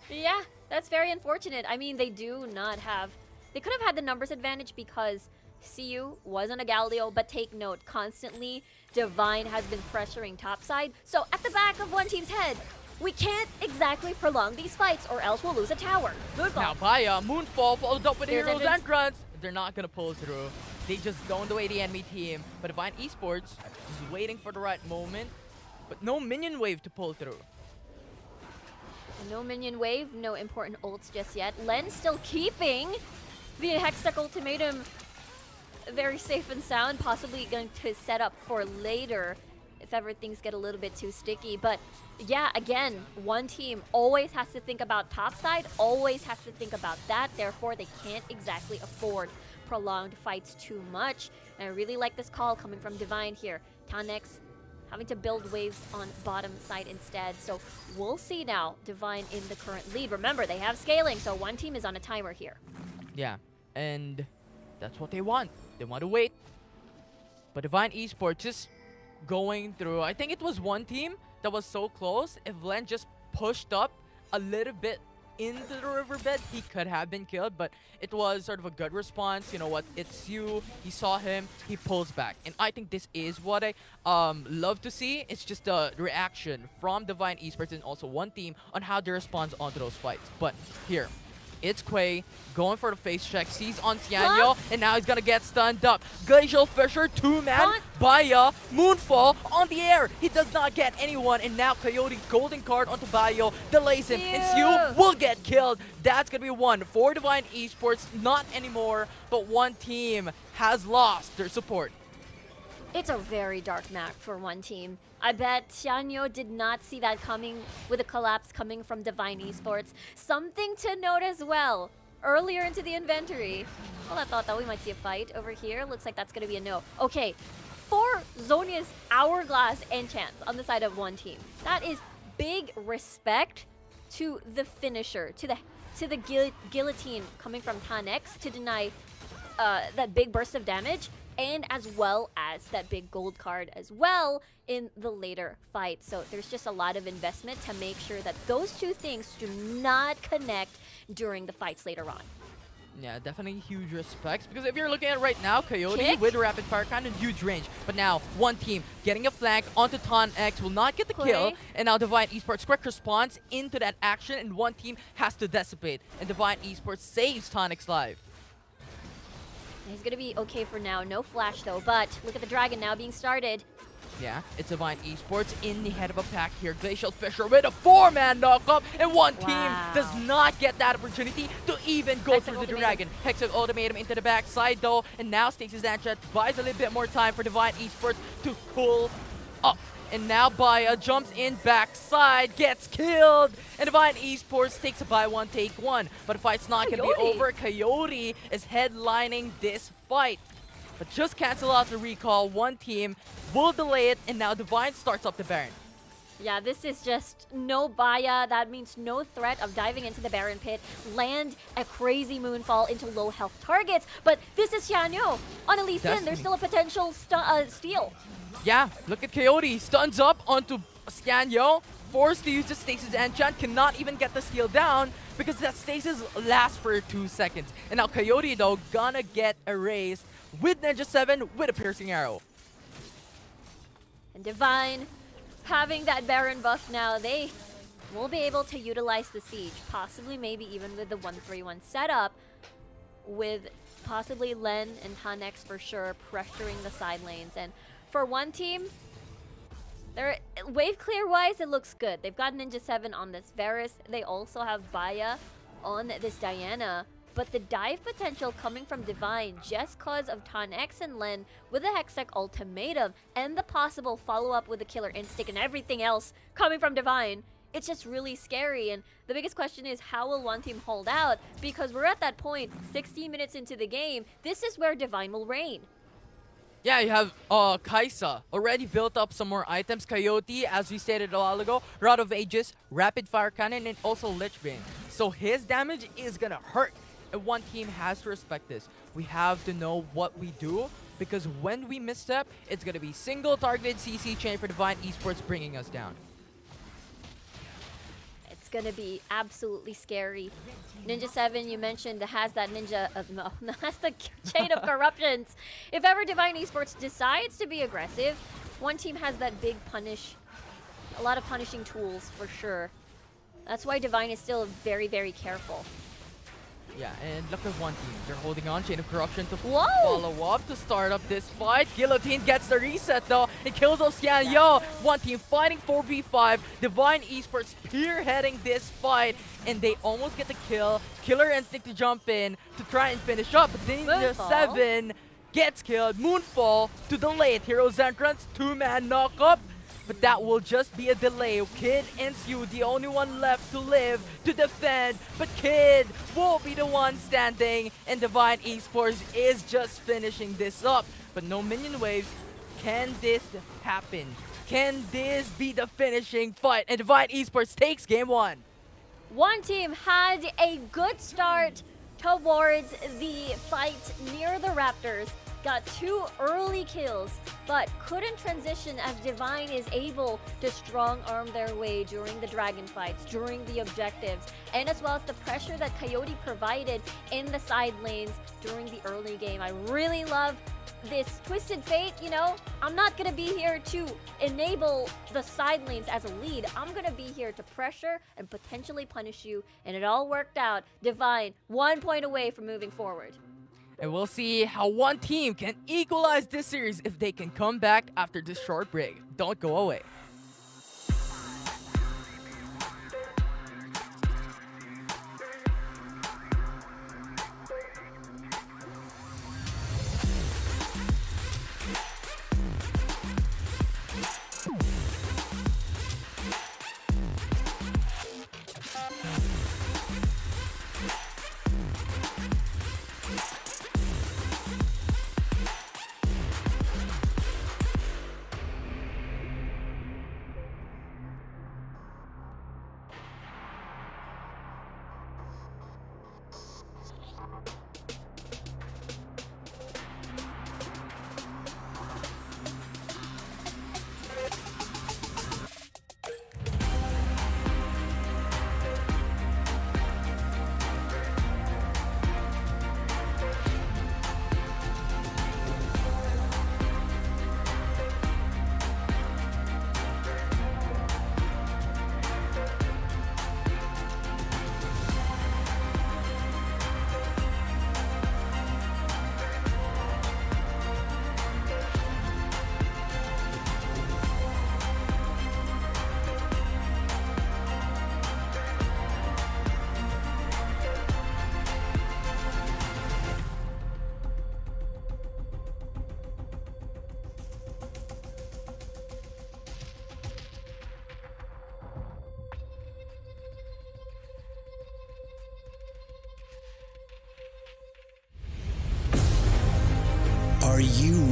Yeah, that's very unfortunate. I mean, they do not have... They could have had the numbers advantage because CU wasn't a Galio, but take note, constantly Divine has been pressuring topside. So at the back of one team's head, we can't exactly prolong these fights or else we'll lose a tower. Moonfall. Now Baya, Moonfall followed up with Here's Hero's entrance. entrance. They're not gonna pull through. They just zoned away the enemy team. But Divine Esports is waiting for the right moment. But no minion wave to pull through. No minion wave, no important ults just yet. Len still keeping the Hextech ultimatum very safe and sound, possibly going to set up for later if ever things get a little bit too sticky. But yeah, again, one team always has to think about topside, always has to think about that. Therefore, they can't exactly afford prolonged fights too much. And I really like this call coming from Divine here. Tanex having to build waves on bottom side instead. So we'll see now Divine in the current lead. Remember, they have scaling, so one team is on a timer here. Yeah, and that's what they want. They want to wait. But Divine Esports just going through. I think it was one team that was so close. If Len just pushed up a little bit into the riverbed, he could have been killed, but it was sort of a good response. You know what? It's you. He saw him. He pulls back. And I think this is what I love to see. It's just a reaction from Divine Esports and also one team on how they respond onto those fights. But here, it's Quay going for the face check, sees on Tianyo, and now he's gonna get stunned up. Glacial Fisher, 2-man, Baya, Moonfall on the air. He does not get anyone, and now Coyote golden card onto Bayo, delays him, and Siu will get killed. That's gonna be one for Divine Esports, not anymore, but one team has lost their support. It's a very dark map for one team. I bet Tianyo did not see that coming with a collapse coming from Divine Esports. Something to note as well. Earlier into the inventory, well, I thought that we might see a fight over here. Looks like that's going to be a no. Okay, for Zonia's Hourglass enchants on the side of one team. That is big respect to the finisher, to the guillotine coming from Tanex to deny that big burst of damage, and as well as that big gold card as well in the later fight. So there's just a lot of investment to make sure that those two things do not connect during the fights later on. Yeah, definitely huge respects, because if you're looking at it right now, Coyote Kick? with rapid fire kind of huge range. But now, one team getting a flank onto Ton X will not get the kill. And now Divine Esports quick response into that action, and one team has to dissipate. And Divine Esports saves Ton X life. He's gonna be okay for now. No flash though, but look at the dragon now being started. Yeah, it's Divine Esports in the head of a pack here. Glacial Fisher with a 4-man knockup, and one team does not get that opportunity to even go through the dragon. Hexag ultimatum into the backside though, and now Stasis Anchat buys a little bit more time for Divine Esports to pull up. And now Baya jumps in backside, gets killed, and Divine Esports takes a buy one, take one. But the fight's not going to be over. Coyote is headlining this fight. But just cancel out the recall. One team will delay it, and now Divine starts up the Baron. Yeah, this is just no Baya. That means no threat of diving into the Baron pit, land a crazy moonfall into low health targets. But this is Xianyu. On a Lee Sin, there's still a potential steal. Yeah, look at Coyote. Stuns up onto Xianyu. Forced to use the Stasis Enchant. Cannot even get the steal down because that Stasis lasts for 2 seconds. And now Coyote, though, gonna get erased with Ninja 7 with a piercing arrow. And Divine, having that Baron buff now, they will be able to utilize the siege. Possibly, maybe even with the 1-3-1 setup, with possibly Len and Tanex for sure pressuring the side lanes. And for one team, they're wave clear wise, it looks good. They've got Ninja 7 on this Varus. They also have Baya on this Diana. But the dive potential coming from Divine just cause of Tanex and Len with the Hextech ultimatum and the possible follow-up with the Killer Instinct and everything else coming from Divine, it's just really scary. And the biggest question is, how will one team hold out? Because we're at that point, 16 minutes into the game, this is where Divine will reign. Yeah, you have Kaisa already built up some more items. Coyote, as we stated a while ago, Rod of Ages, Rapid Fire Cannon, and also Lich Bane. So his damage is gonna hurt. And one team has to respect this. We have to know what we do, because when we misstep, it's gonna be single targeted CC chain for Divine Esports bringing us down. It's gonna be absolutely scary. Ninja 7, you mentioned, has that ninja of has the chain of corruptions. If ever Divine Esports decides to be aggressive, one team has that big punish, a lot of punishing tools for sure. That's why Divine is still very, very careful. Yeah, and look at one team. They're holding on. Chain of Corruption to follow up to start up this fight. Guillotine gets the reset though. It kills off Xianyu. One team fighting 4v5. Divine Esports spearheading this fight. And they almost get the kill. Killer Instinct to jump in to try and finish up. But Ninja 7 gets killed. Moonfall to delay it. Hero's Entrance, 2-man knockup. But that will just be a delay. Kid and Sue, the only one left to live, to defend. But Kid will be the one standing. And Divine Esports is just finishing this up. But no minion waves. Can this happen? Can this be the finishing fight? And Divine Esports takes game 1. One team had a good start towards the fight near the Raptors. Got 2 early kills, but couldn't transition as Divine is able to strong arm their way during the dragon fights, during the objectives, and as well as the pressure that Coyote provided in the side lanes during the early game. I really love this Twisted Fate, you know. I'm not gonna be here to enable the side lanes as a lead. I'm gonna be here to pressure and potentially punish you, and it all worked out. Divine, 1 point away from moving forward. And we'll see how one team can equalize this series if they can come back after this short break. Don't go away.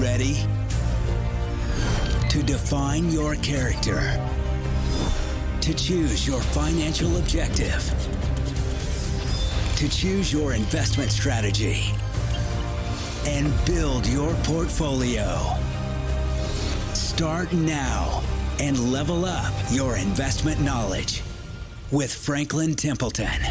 ready? To define your character. To choose your financial objective. To choose your investment strategy. And build your portfolio. Start now and level up your investment knowledge with Franklin Templeton.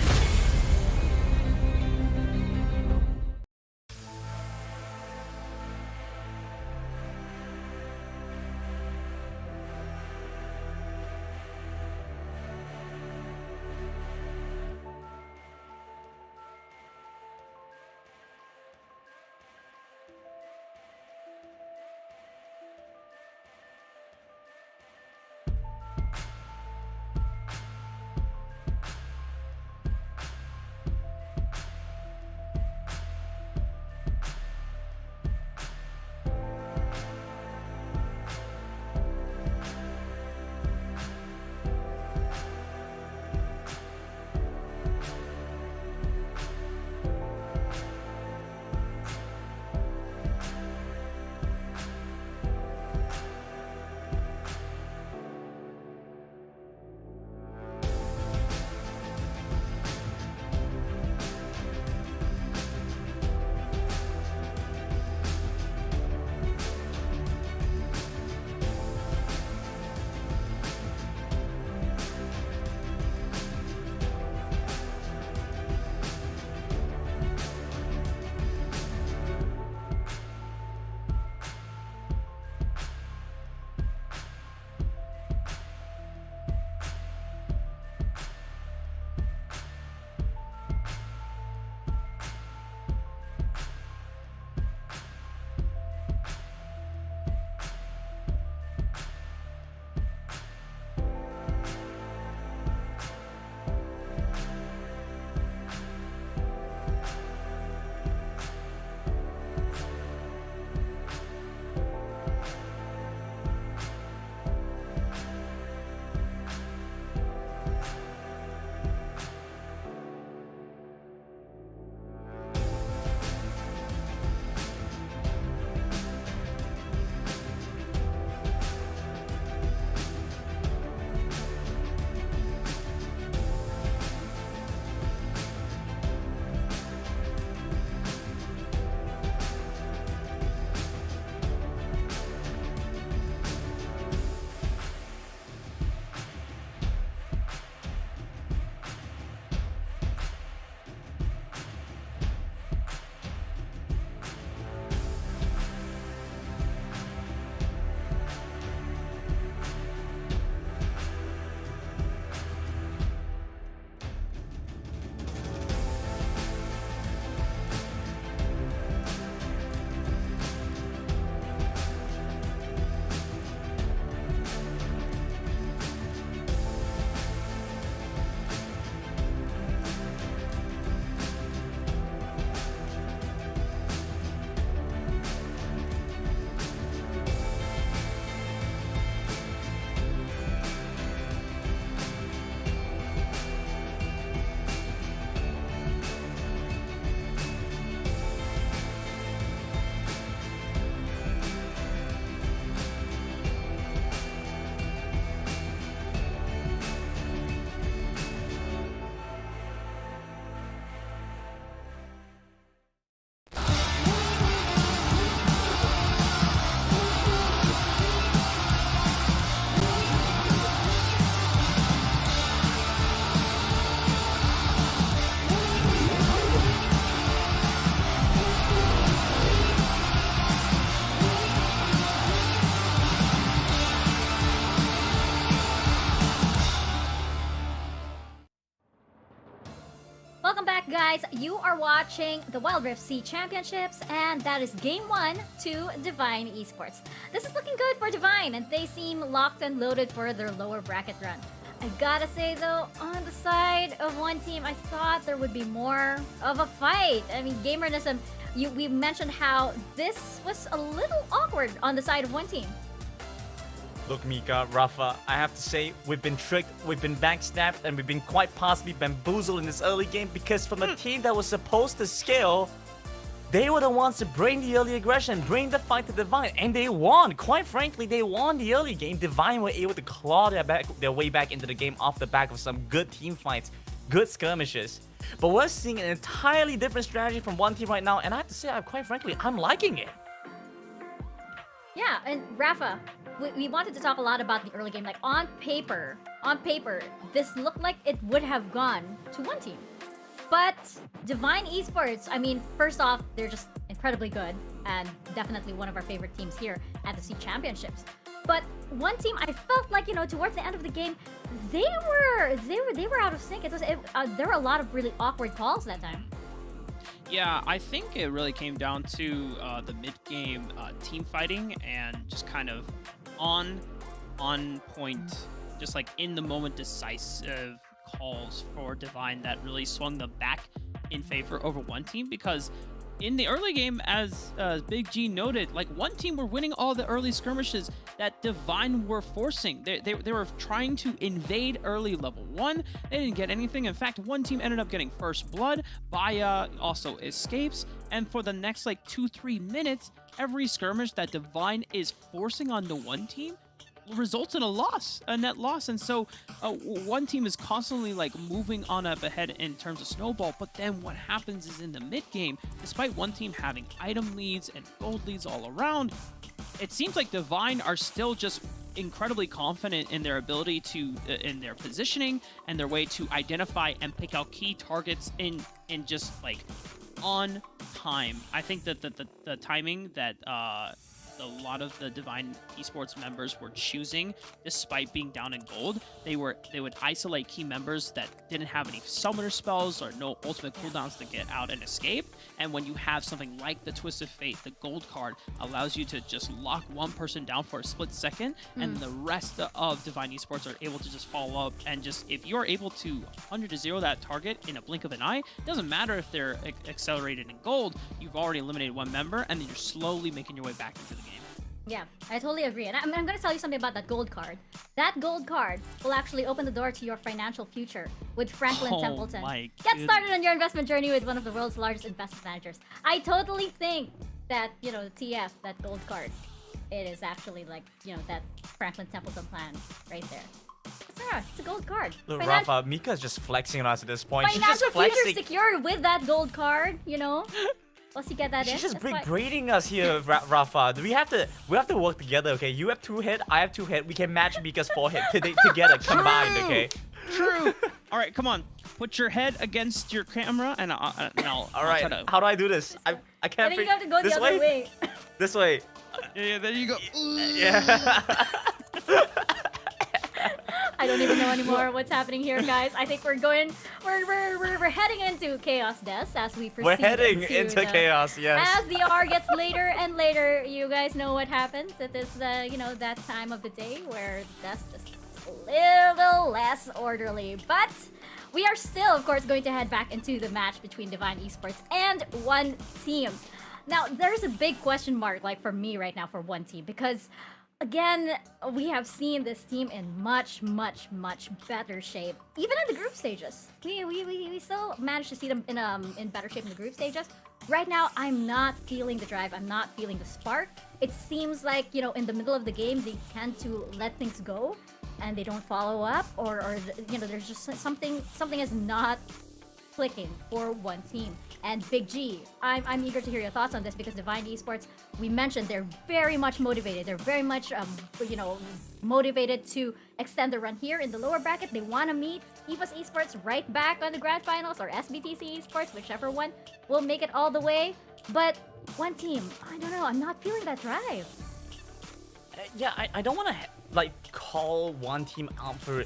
Welcome back, guys. You are watching the Wild Rift C Championships, and that is Game 1 to Divine Esports. This is looking good for Divine, and they seem locked and loaded for their lower bracket run. I gotta say, though, on the side of one team, I thought there would be more of a fight. I mean, Gamernism, we mentioned how this was a little awkward on the side of one team. Look, Mika, Rafa, I have to say, we've been tricked, we've been backstabbed, and we've been quite possibly bamboozled in this early game because from a team that was supposed to scale, They were the ones to bring the early aggression, bring the fight to Divine, and they won. Quite frankly, they won the early game. Divine were able to claw their way back into the game off the back of some good team fights, good skirmishes. But we're seeing an entirely different strategy from one team right now, and I have to say, quite frankly, I'm liking it. Yeah, and Rafa, we wanted to talk a lot about the early game. Like on paper, this looked like it would have gone to one team. But Divine Esports, I mean, first off, they're just incredibly good and definitely one of our favorite teams here at the SEA Championships. But one team, I felt like, you know, towards the end of the game, they were out of sync. There were a lot of really awkward calls that time. Yeah, I think it really came down to the mid-game team fighting and just kind of on point, just like in the moment decisive calls for Divine that really swung them back in favor over one team. Because in the early game, as Big G noted, like one team were winning all the early skirmishes that Divine were forcing. They were trying to invade early level 1. They didn't get anything. In fact, one team ended up getting first blood. Baya also escapes. And for the next like 2-3 minutes, every skirmish that Divine is forcing on the one team results in a net loss. And so one team is constantly like moving on up ahead in terms of snowball, but then what happens is in the mid game, despite one team having item leads and gold leads all around, it seems like Divine are still just incredibly confident in their ability to in their positioning and their way to identify and pick out key targets in just like on time. I think that the timing that a lot of the Divine Esports members were choosing, despite being down in gold, they would isolate key members that didn't have any summoner spells or no ultimate cooldowns to get out and escape. And when you have something like the Twist of Fate, the gold card allows you to just lock one person down for a split second, and the rest of Divine Esports are able to just follow up and just, if you're able to 100-0 that target in a blink of an eye, it doesn't matter if they're accelerated in gold, you've already eliminated one member, and then you're slowly making your way back into the game. Yeah, I totally agree. And I'm going to tell you something about that gold card. That gold card will actually open the door to your financial future with Franklin Templeton. Get started on your investment journey with one of the world's largest investment managers. I totally think that, you know, the TF, that gold card, it is actually like, you know, that Franklin Templeton plan right there. It's a gold card. Look, Rafa, Mika's just flexing on us at this point. She's Financial just flexing. future secured with that gold card, you know? Once you get that in, she's just braiding us here, Rafa. We have to work together, okay? You have 2 hit, I have 2 hit. We can match Mika's 4 hit together, combined, okay? True. All right, come on. Put your head against your camera, and I'll All right. try to... How do I do this? I can't. You have to go this the other way. This way. Yeah, there you go. Yeah. I don't even know anymore what's happening here, guys. I think we're heading into Chaos Death as we proceed. We're heading into chaos, yes. As the hour gets later and later, you guys know what happens. It is, you know, that time of the day where Death is a little less orderly. But we are still, of course, going to head back into the match between Divine Esports and one team. Now, there's a big question mark, like, for me right now for one team, because again, we have seen this team in much better shape. Even in the group stages. We still managed to see them in better shape in the group stages. Right now, I'm not feeling the drive. I'm not feeling the spark. It seems like, you know, in the middle of the game, they tend to let things go and they don't follow up, or you know, there's just something is not clicking for one team. And Big G, I'm eager to hear your thoughts on this, because Divine Esports, we mentioned they're very much motivated. They're very much, you know, motivated to extend the run here in the lower bracket. They want to meet EVOS Esports right back on the grand finals, or SBTC Esports, whichever one will make it all the way. But one team, I don't know, I'm not feeling that drive. Yeah, I don't want to like call one team out for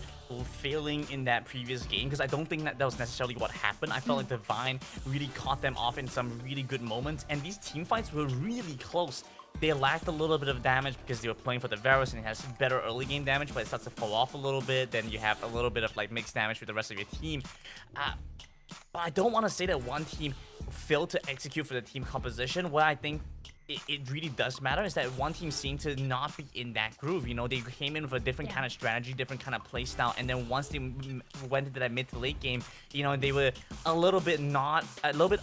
failing in that previous game, because I don't think that was necessarily what happened. I felt like Divine really caught them off in some really good moments, and these team fights were really close. They lacked a little bit of damage because they were playing for the Varus, and it has better early game damage, but it starts to fall off a little bit. Then you have a little bit of like mixed damage with the rest of your team. But I don't want to say that one team failed to execute for the team composition. What I think it really does matter is that one team seemed to not be in that groove. You know, they came in with a different kind of strategy, different kind of play style, and then once they went into that mid to late game, you know, they were a little bit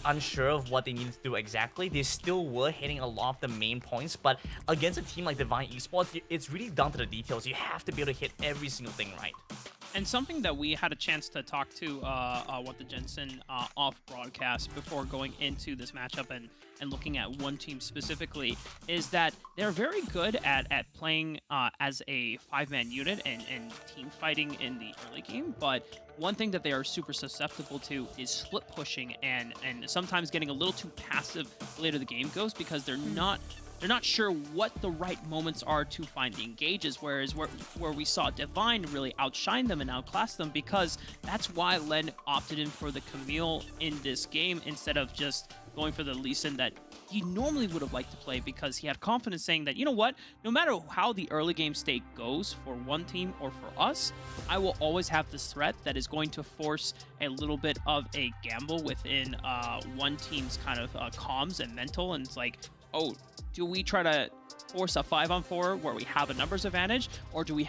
unsure of what they needed to do exactly. They still were hitting a lot of the main points, but against a team like Divine Esports, it's really down to the details. You have to be able to hit every single thing right. And something that we had a chance to talk to what the Jensen off broadcast before going into this matchup and looking at one team specifically is that they're very good at playing as a 5-man unit and team fighting in the early game. But one thing that they are super susceptible to is split pushing and sometimes getting a little too passive later the game goes because they're not sure what the right moments are to find the engages, whereas where we saw Divine really outshine them and outclass them, because that's why Len opted in for the Camille in this game instead of just going for the Lee Sin that he normally would have liked to play, because he had confidence saying that, you know what, no matter how the early game state goes for one team or for us, I will always have this threat that is going to force a little bit of a gamble within one team's kind of comms and mental, and it's like, oh, do we try to force a 5-on-4 where we have a numbers advantage, or do we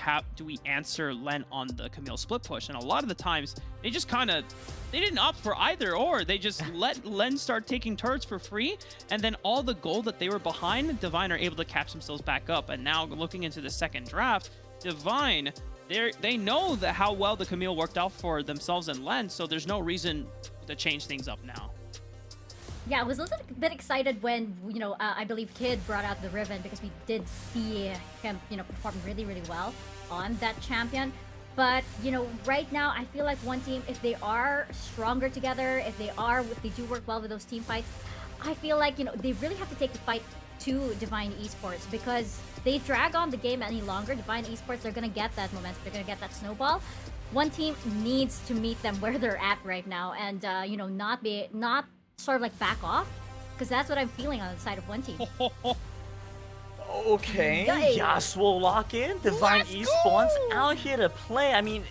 answer Len on the Camille split push? And a lot of the times they just they didn't opt for either or. They just let Len start taking turrets for free, and then all the gold that they were behind, Divine are able to catch themselves back up. And now looking into the second draft, Divine, they know that how well the Camille worked out for themselves and Len, so there's no reason to change things up now. Yeah, I was a little bit excited when, you know, I believe Kid brought out the Riven, because we did see him, you know, perform really, really well on that champion. But, you know, right now, I feel like one team, if they are stronger together, if they do work well with those team fights, I feel like, you know, they really have to take the fight to Divine Esports, because they drag on the game any longer. Divine Esports, they're going to get that momentum, they're going to get that snowball. One team needs to meet them where they're at right now and, you know, not sort of like back off, because that's what I'm feeling on the side of one team. Okay, Yasuo lock in, Divine Esports out here to play. I mean,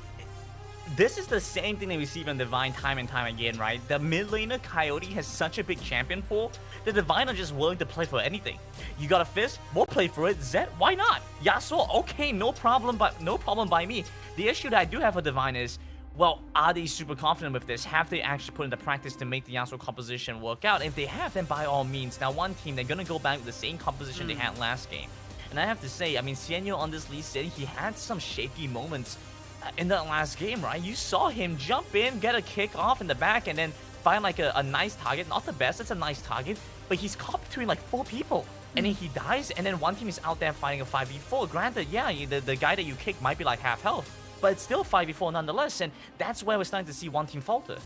this is the same thing that we see from Divine time and time again, right? The mid laner Coyote has such a big champion pool. The Divine are just willing to play for anything. You got a Fizz? We'll play for it. Zed? Why not? Yasuo? Okay, no problem by me. The issue that I do have for Divine is, well, are they super confident with this? Have they actually put into practice to make the Yasuo composition work out? If they have, then by all means. Now, one team, they're going to go back with the same composition they had last game. And I have to say, I mean, Cienyo on this Lee Sin, he had some shaky moments in that last game, right? You saw him jump in, get a kick off in the back, and then find like a nice target. Not the best, it's a nice target, but he's caught between like 4 people. And then he dies, and then one team is out there fighting a 5v4. Granted, yeah, the guy that you kick might be like half health, but it's still 5v4 nonetheless, and that's where we're starting to see one team falter.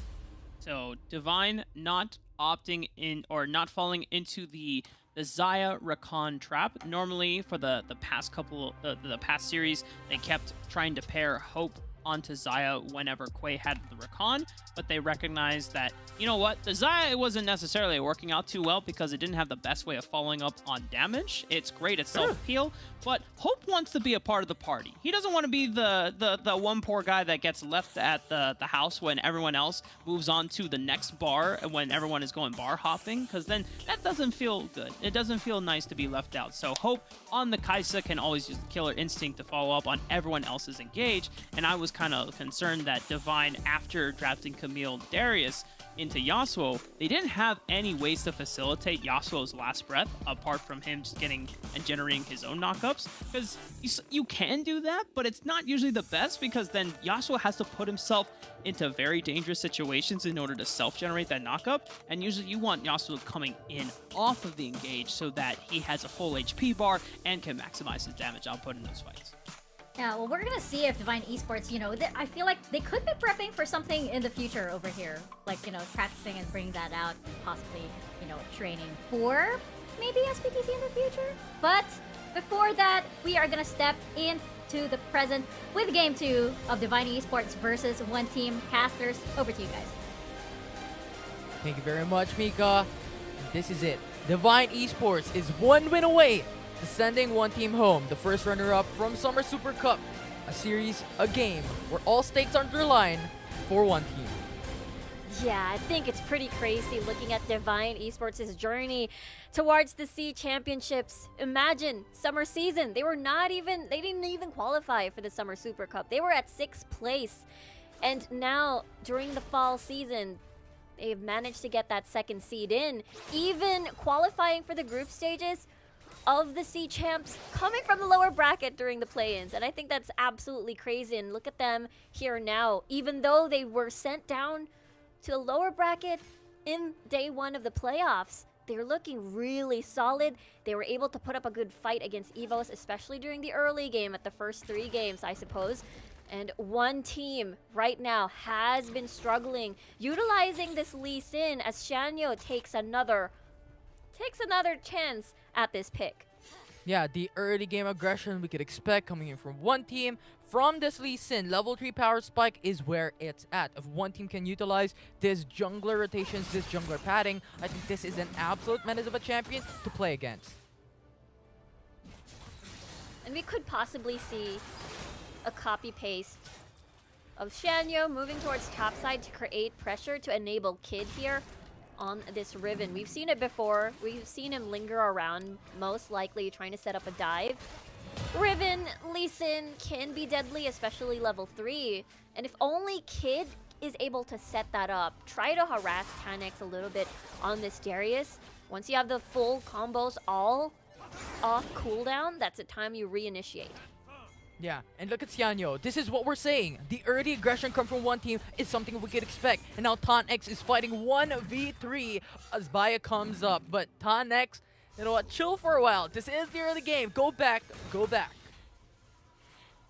So Divine not opting in or not falling into the Xayah Rakan trap. Normally for the past series, they kept trying to pair Hope onto Xayah whenever Quay had the Rakan, but they recognized that, you know what, the Xayah wasn't necessarily working out too well because it didn't have the best way of following up on damage. It's great at self-heal, but Hope wants to be a part of the party. He doesn't want to be the one poor guy that gets left at the house when everyone else moves on to the next bar, when everyone is going bar hopping, because then that doesn't feel good. It doesn't feel nice to be left out. So Hope on the Kai'Sa can always use the killer instinct to follow up on everyone else's engage, and I was kind of concerned that Divine, after drafting Camille Darius into Yasuo, they didn't have any ways to facilitate Yasuo's last breath apart from him just getting and generating his own knockups, because you can do that, but it's not usually the best, because then Yasuo has to put himself into very dangerous situations in order to self-generate that knockup, and usually you want Yasuo coming in off of the engage so that he has a full HP bar and can maximize his damage output in those fights. Yeah, well, we're gonna see if Divine Esports, you know, I feel like they could be prepping for something in the future over here. Like, you know, practicing and bringing that out, possibly, you know, training for maybe SPTC in the future. But before that, we are gonna step into the present with Game 2 of Divine Esports versus One Team Casters. Over to you guys. Thank you very much, Mika. This is it. Divine Esports is 1 win away, sending one team home, the first runner-up from Summer Super Cup, a series, a game, where all stakes are on the line for one team. Yeah, I think it's pretty crazy looking at Divine Esports' journey towards the C Championships. Imagine summer season. They didn't even qualify for the Summer Super Cup. They were at 6th place. And now during the fall season, they've managed to get that 2nd seed in, even qualifying for the group stages of the C Champs coming from the lower bracket during the play-ins. And I think that's absolutely crazy. And look at them here now. Even though they were sent down to the lower bracket in day 1 of the playoffs, they're looking really solid. They were able to put up a good fight against EVOS, especially during the early game at the first 3 games, I suppose. And one team right now has been struggling, utilizing this Lee Sin as Shanyo takes another chance at this pick. Yeah, the early game aggression we could expect coming in from one team. From this Lee Sin, level 3 power spike is where it's at. If one team can utilize this jungler rotations, this jungler padding, I think this is an absolute menace of a champion to play against. And we could possibly see a copy-paste of Shanyo moving towards topside to create pressure to enable Kid here on this Riven. We've seen it before. We've seen him linger around, most likely trying to set up a dive. Riven, Lee Sin can be deadly, especially level 3. And if only Kid is able to set that up, try to harass Tanex a little bit on this Darius. Once you have the full combos all off cooldown, that's the time you reinitiate. Yeah, and look at Xianyo. This is what we're saying. The early aggression come from one team is something we could expect. And now Tanex is fighting 1v3 as Baya comes up. But Tanex, you know what? Chill for a while. This is the early game. Go back. Go back.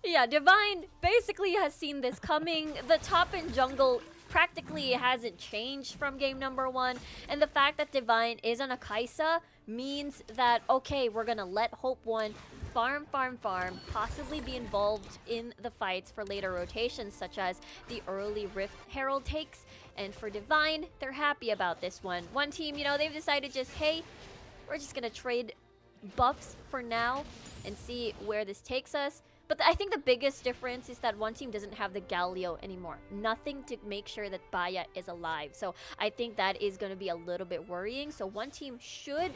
Yeah, Divine basically has seen this coming. The top in jungle practically hasn't changed from game number 1. And the fact that Divine is on a Kai'Sa means that, okay, we're gonna let Hope 1 farm, possibly be involved in the fights for later rotations, such as the early Rift Herald takes. And for Divine, they're happy about this one. One team, you know, they've decided just, hey, we're just gonna trade buffs for now and see where this takes us. But I think the biggest difference is that one team doesn't have the Galio anymore. Nothing to make sure that Baya is alive. So I think that is going to be a little bit worrying. So one team should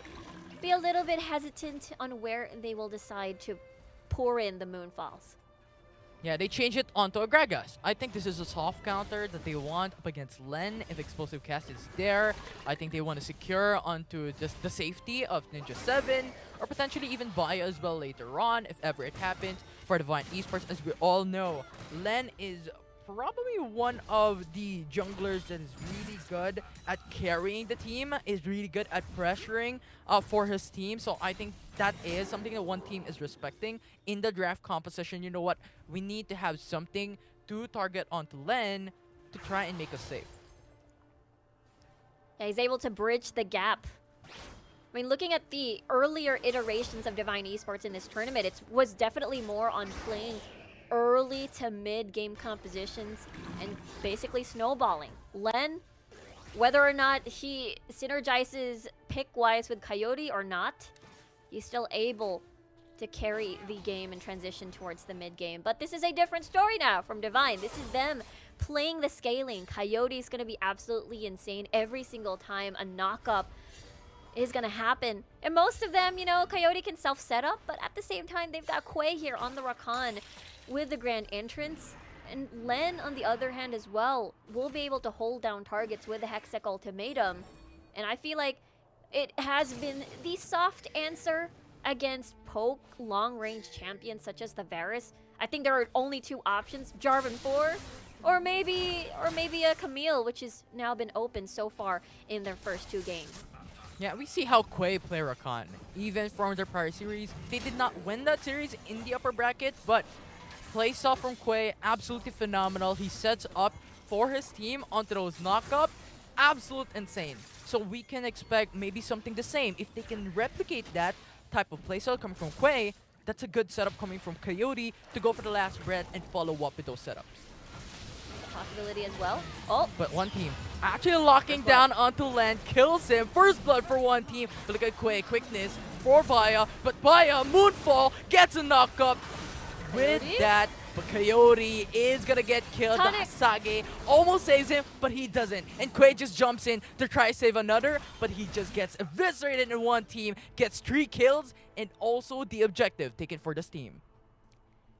be a little bit hesitant on where they will decide to pour in the Moonfalls. Yeah, they change it onto a Gragas. I think this is a soft counter that they want up against Len if Explosive Cast is there. I think they want to secure onto just the safety of Ninja 7 or potentially even Baya as well later on if ever it happens. For Divine Esports, as we all know, Len is probably one of the junglers that is really good at carrying the team, is really good at pressuring for his team. So I think that is something that one team is respecting in the draft composition. You know what? We need to have something to target onto Len to try and make us safe. Yeah, he's able to bridge the gap. I mean, looking at the earlier iterations of Divine Esports in this tournament, it was definitely more on playing early to mid game compositions and basically snowballing. Len, whether or not he synergizes pick-wise with Coyote or not, he's still able to carry the game and transition towards the mid game. But this is a different story now from Divine. This is them playing the scaling. Coyote is going to be absolutely insane every single time a knock-up is going to happen. And most of them, you know, Coyote can self-set up, but at the same time, they've got Quay here on the Rakan with the Grand Entrance. And Len, on the other hand as well, will be able to hold down targets with the Hextech Ultimatum. And I feel like it has been the soft answer against poke long-range champions such as the Varus. I think there are only 2 options, Jarvan 4 or maybe a Camille, which has now been open so far in their first 2 games. Yeah, we see how Quay play Rakan. Even from their prior series, they did not win that series in the upper bracket, but play style from Quay, absolutely phenomenal. He sets up for his team onto those knock-up, absolute insane. So we can expect maybe something the same. If they can replicate that type of playstyle coming from Quay, that's a good setup coming from Coyote to go for the last breath and follow up with those setups. Possibility as well. Oh, but one team actually locking down onto Len, kills him. First blood for one team. But look at Quay, quickness for Baya. But Baya, Moonfall, gets a knock up. with Coyote? that, but Coyote is gonna get killed. The Tonic. Hasage almost saves him, but he doesn't. And Quay just jumps in to try to save another, but he just gets eviscerated in one team, gets 3 kills, and also the objective taken for this team.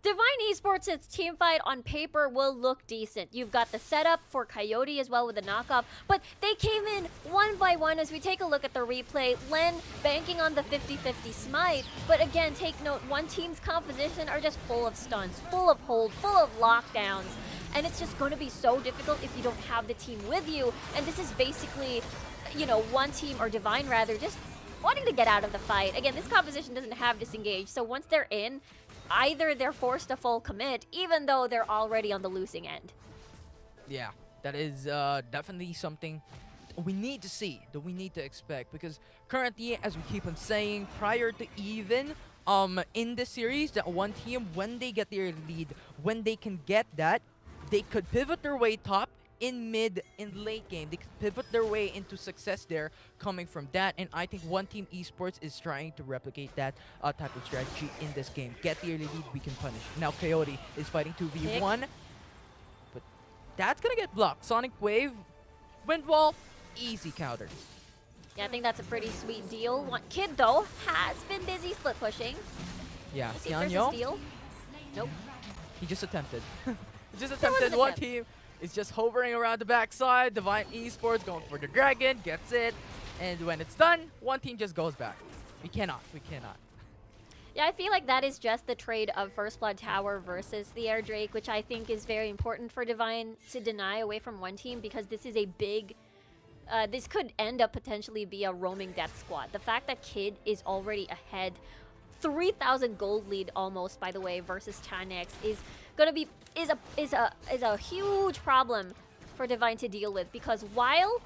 Divine Esports' team fight on paper will look decent. You've got the setup for Coyote as well with the knockoff, but they came in one by one. As we take a look at the replay, Len banking on the 50-50 smite, but again, take note, one team's composition are just full of stuns, full of hold, full of lockdowns, and it's just going to be so difficult if you don't have the team with you. And this is basically, you know, one team, or Divine rather, just wanting to get out of the fight. Again, this composition doesn't have disengage, so once they're in, either they're forced to full commit, even though they're already on the losing end. Yeah, that is definitely something we need to see, that we need to expect, because currently, as we keep on saying, prior to even in this series, that one team, when they get their lead, when they can get that, they could pivot their way top, in mid, in late game. They could pivot their way into success there coming from that, and I think One Team Esports is trying to replicate that type of strategy in this game. Get the early lead, we can punish. Now Coyote is fighting 2v1, but that's gonna get blocked. Sonic Wave, Wind Wall, easy counter. Yeah, I think that's a pretty sweet deal. One Kid, though, has been busy split pushing. Yeah, Let's see if there's a Sianyo, steal. Nope. he just attempted. He just attempted. One team is just hovering around the backside. Divine Esports going for the dragon, gets it, and when it's done, one team just goes back. We cannot. Yeah, I feel like that is just the trade of First Blood Tower versus the Air Drake, which I think is very important for Divine to deny away from one team, because this is a big... this could end up potentially be a roaming death squad. The fact that Kid is already ahead, 3,000 gold lead almost, by the way, versus Tanex is gonna be is a huge problem for Divine to deal with, because while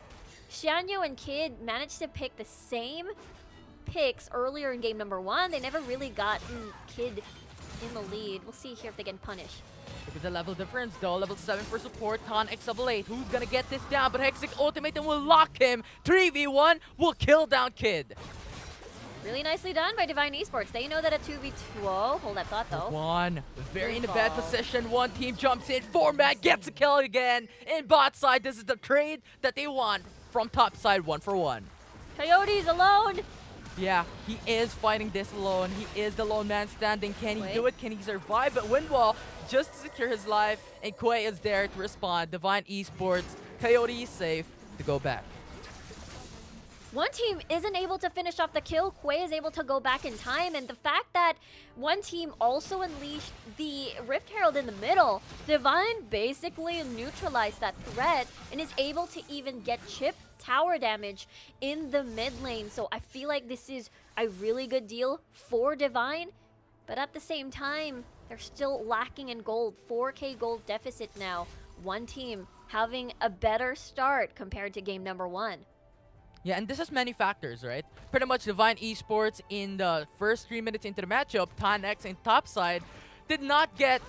Xianyo and Kid managed to pick the same picks earlier in game number 1, they never really got Kid in the lead. We'll see here if they can punish. Look at the level difference though. Level 7 for support. Ton X8. Who's gonna get this down? But Hexic ultimate and will lock him. 3v1 will kill down Kid. Really nicely done by Divine Esports. They know that a 2v2... Whoa, hold that thought though. One. Very in a bad position. One team jumps in. 4-man gets a kill again. In bot side, this is the trade that they want from top side 1-for-1. Coyote's alone. Yeah, he is fighting this alone. He is the lone man standing. Can he do it? Can he survive? But Windwall just to secure his life, and Quay is there to respond. Divine Esports, Coyote is safe to go back. One team isn't able to finish off the kill. Quay is able to go back in time, and the fact that one team also unleashed the Rift Herald in the middle, Divine basically neutralized that threat and is able to even get chip tower damage in the mid lane. So I feel like this is a really good deal for Divine, but at the same time, they're still lacking in gold. 4k gold deficit now. One team having a better start compared to game number 1. Yeah, and this has many factors, right? Pretty much Divine Esports in the first 3 minutes into the matchup, Tanex and topside did not get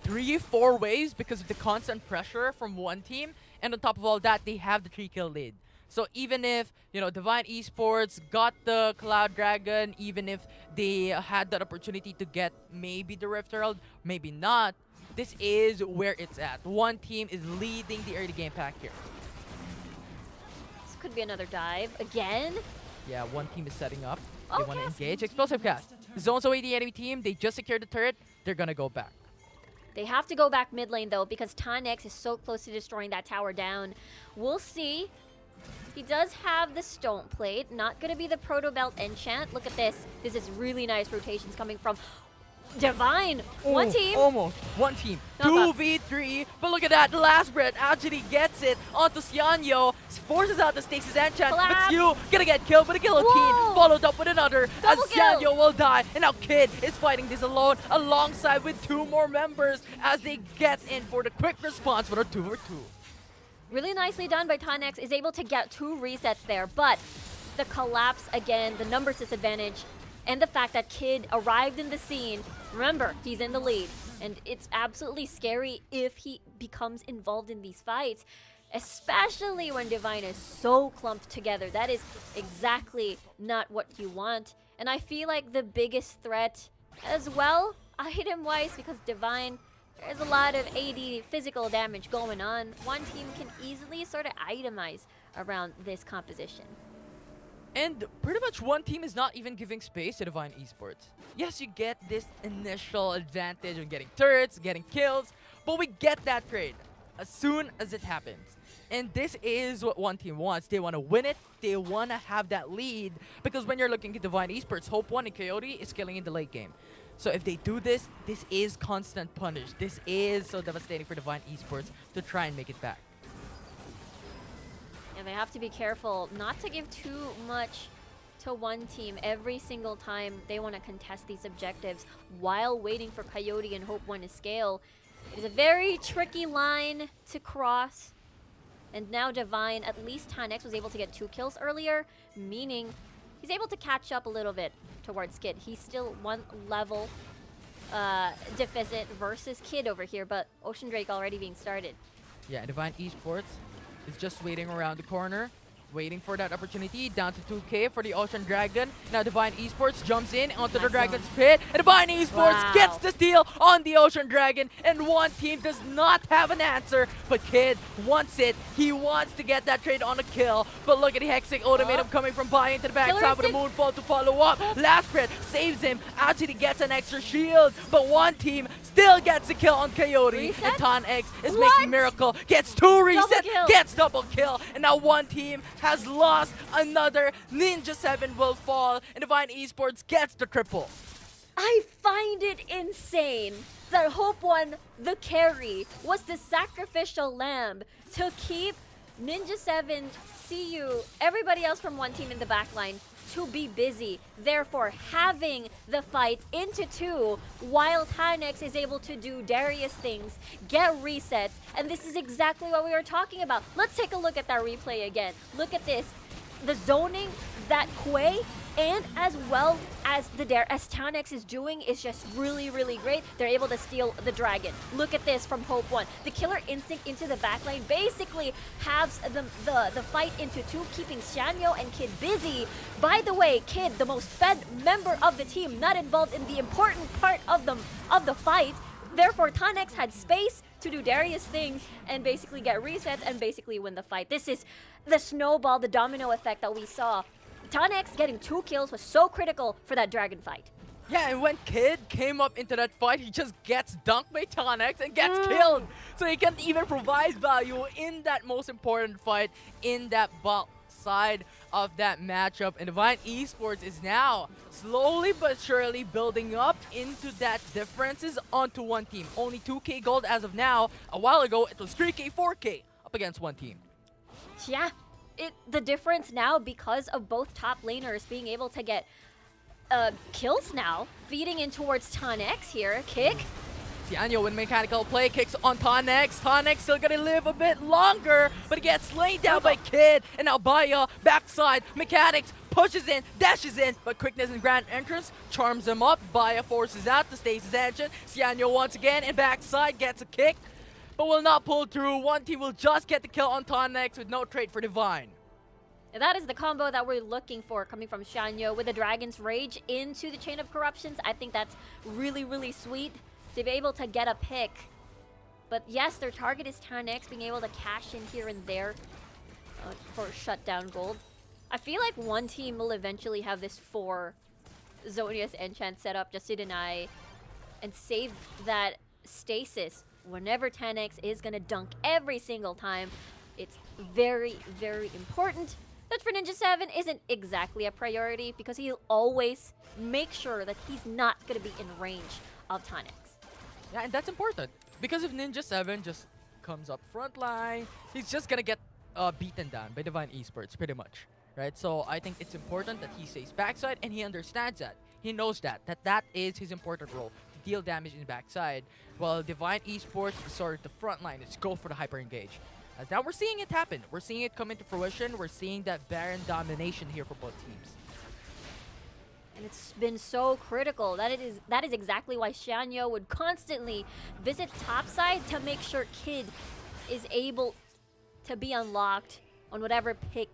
3-4 waves because of the constant pressure from one team. And on top of all that, they have the 3-kill lead. So even if, you know, Divine Esports got the Cloud Dragon, even if they had that opportunity to get maybe the Rift Herald, maybe not, this is where it's at. One team is leading the early game pack here. Could be another dive again. Yeah, one team is setting up. They want to engage. Explosive cast. Zones away the enemy team. They just secured the turret. They're gonna go back. They have to go back mid lane though, because Tanex is so close to destroying that tower down. We'll see. He does have the stone plate. Not gonna be the proto belt enchant. Look at this. This is really nice rotations coming from Divine. One team. Almost. One team. Not 2v3. But look at that. The last breath actually gets it onto Xianyo. Forces out the Stasis enchant. But Xiu gonna get killed with a guillotine. Followed up with another as Xianyo will die. And now Kid is fighting this alone alongside with 2 more members as they get in for the quick response with a 2v2. Really nicely done by Tanex. Is able to get 2 resets there. But the collapse again, the numbers disadvantage, and the fact that Kid arrived in the scene. Remember, he's in the lead, and it's absolutely scary if he becomes involved in these fights, especially when Divine is so clumped together. That is exactly not what you want. And I feel like the biggest threat as well, item-wise, because Divine, there's a lot of AD physical damage going on. One team can easily sort of itemize around this composition. And pretty much one team is not even giving space to Divine Esports. Yes, you get this initial advantage of getting turrets, getting kills, but we get that trade as soon as it happens. And this is what one team wants. They want to win it. They want to have that lead. Because when you're looking at Divine Esports, Hope 1 and Coyote is killing in the late game. So if they do this, this is constant punish. This is so devastating for Divine Esports to try and make it back. And they have to be careful not to give too much to one team every single time they want to contest these objectives while waiting for Coyote and Hope 1 to scale. It is a very tricky line to cross. And now Divine, at least Tanex was able to get 2 kills earlier, meaning he's able to catch up a little bit towards Kid. He's still 1 level deficit versus Kid over here, but Ocean Drake already being started. Yeah, Divine Esports is just waiting around the corner, waiting for that opportunity. Down to 2K for the Ocean Dragon. Now Divine Esports jumps in onto the Dragon's pit, and Divine Esports gets the steal on the Ocean Dragon, and one team does not have an answer, but Kid wants it. He wants to get that trade on a kill, but look at the Hexing ultimatum coming from Bai into the backside with a Moonfall to follow up. Last crit saves him, actually gets an extra shield, but one team still gets a kill on Coyote, and Ton X is making miracle, gets 2 resets, gets double kill, and now one team has lost another. Ninja 7 will fall, and Divine Esports gets the triple. I find it insane that Hope 1, the carry, was the sacrificial lamb to keep Ninja 7, CU, everybody else from one team in the backline to be busy, therefore having the fight into 2 while Tanex is able to do Darius things, get resets, and this is exactly what we were talking about. Let's take a look at that replay again. Look at this. The zoning that Quay and as well as the Tanex is doing is just really, really great. They're able to steal the dragon. Look at this from Hope 1. The killer instinct into the backline basically halves the fight into 2, keeping Shanyo and Kid busy. By the way, Kid, the most fed member of the team, not involved in the important part of the fight. Therefore, Tanex had space to do Darius things and basically get resets and basically win the fight. This is the snowball, the domino effect that we saw. Tanex getting 2 kills was so critical for that dragon fight. Yeah, and when Kid came up into that fight, he just gets dunked by Tanex and gets killed. So he can't even provide value in that most important fight in that bot side of that matchup. And Divine Esports is now slowly but surely building up into that differences onto one team. Only 2K gold as of now. A while ago, it was 3K, 4K up against one team. Yeah, the difference now because of both top laners being able to get kills now, feeding in towards Tanex here. Kick. Tianyo with mechanical play kicks on Tanex. Tanex still gonna live a bit longer, but he gets laid down by Kid. And now Baya, backside, mechanics, pushes in, dashes in, but quickness and grand entrance charms him up. Baya forces out the stasis engine. Tianyo once again, and backside gets a kick, but will not pull through. One team will just get the kill on Tanex with no trade for Divine. And that is the combo that we're looking for coming from Shanyo with the Dragon's Rage into the Chain of Corruptions. I think that's really, really sweet to be able to get a pick. But yes, their target is Tanex, being able to cash in here and there for shutdown gold. I feel like one team will eventually have this 4 Zonius enchant set up just to deny and save that stasis whenever Tanex is going to dunk every single time. It's very, very important. But for Ninja 7 isn't exactly a priority because he'll always make sure that he's not going to be in range of Tanex. Yeah, and that's important because if Ninja 7 just comes up front line, he's just going to get beaten down by Divine Esports pretty much, right? So I think it's important that he stays backside and he understands that. He knows that is his important role, to deal damage in backside, while Divine Esports is sort of the front line. It's go for the hyper engage. As now we're seeing it happen. We're seeing it come into fruition. We're seeing that Baron domination here for both teams. And it's been so critical. That is exactly why Shanyo would constantly visit topside to make sure Kid is able to be unlocked on whatever pick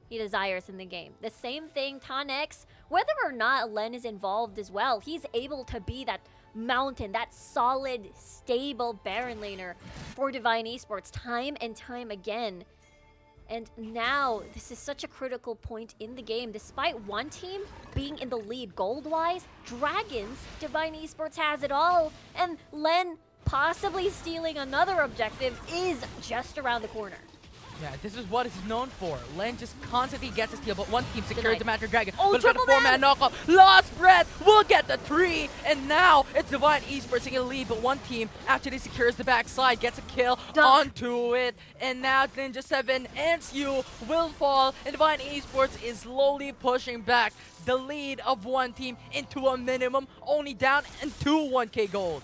he desires in the game. The same thing, Tanex, whether or not Len is involved as well, he's able to be that mountain, that solid, stable Baron laner for Divine Esports time and time again. And now, this is such a critical point in the game. Despite one team being in the lead gold-wise, Dragons, Divine Esports has it all. And Len possibly stealing another objective is just around the corner. Yeah, this is what it's known for. Len just constantly gets a steal, but one team secures the Master Dragon. Oh, but got a triple 4-man knockout. Lost Breath will get the 3, and now it's Divine Esports taking a lead, but one team actually secures the backside, gets a kill onto it, and now Ninja 7 and Siu will fall, and Divine Esports is slowly pushing back the lead of one team into a minimum, only down into 1k gold.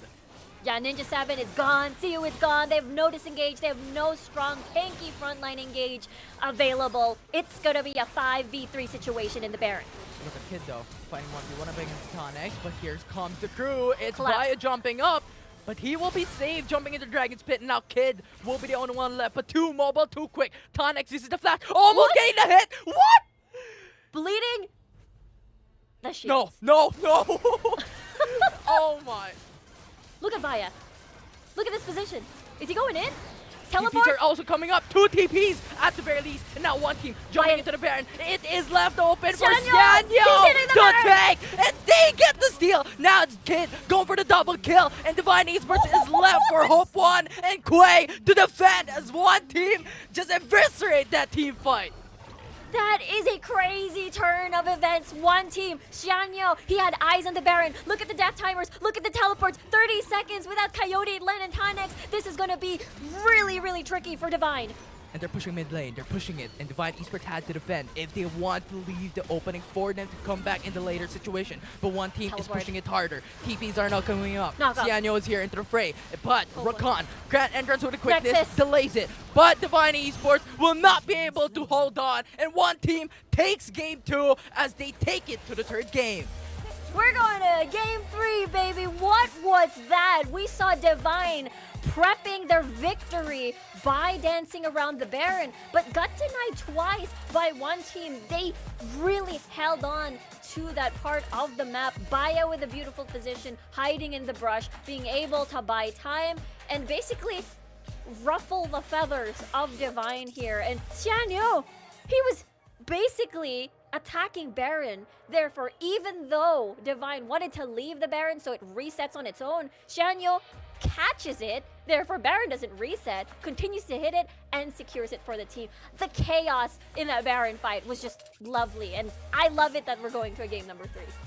Yeah, Ninja 7 is gone, Siu is gone, they have no disengage, they have no strong tanky frontline engage available. It's gonna be a 5v3 situation in the Baron. Look at Kid though, fighting 1v1 against Tonic, but here comes the crew. It's Collapse. Raya jumping up, but he will be saved jumping into Dragon's Pit. Now Kid will be the only one left, but too mobile, too quick. Tonic uses the flash, almost getting the hit. What? Bleeding? The shield. No. Oh my. Look at Vaya. Look at this position. Is he going in? Teleport? TPs are also coming up. 2 TPs at the very least. And now one team jumping into the Baron. It is left open for Xianyo. The tank. And they get the steal. Now it's Kid going for the double kill. And Divine Esports is left for Hope 1 and Quay to defend as one team just eviscerate that team fight. That is a crazy turn of events. One team, Xianyo, he had eyes on the Baron. Look at the death timers. Look at the teleports. 30 seconds without Coyote, Len, and Tynex. This is going to be really, really tricky for Divine. And they're pushing mid lane, they're pushing it, and Divine Esports had to defend if they want to leave the opening for them to come back in the later situation. But one team is pushing it harder. TPs are not coming up. Xianyo is here into the fray, but Rakan, grand entrance with a quickness, delays it. But Divine Esports will not be able to hold on, and one team takes game 2 as they take it to the 3rd game. We're going to game 3, baby. What was that? We saw Divine prepping their victory by dancing around the Baron, but got denied twice by one team. They really held on to that part of the map. Baya with a beautiful position, hiding in the brush, being able to buy time, and basically ruffle the feathers of Divine here. And Xianyo, he was basically attacking Baron. Therefore, even though Divine wanted to leave the Baron so it resets on its own, Xianyo catches it. Therefore, Baron doesn't reset, continues to hit it, and secures it for the team. The chaos in that Baron fight was just lovely, and I love it that we're going to a game number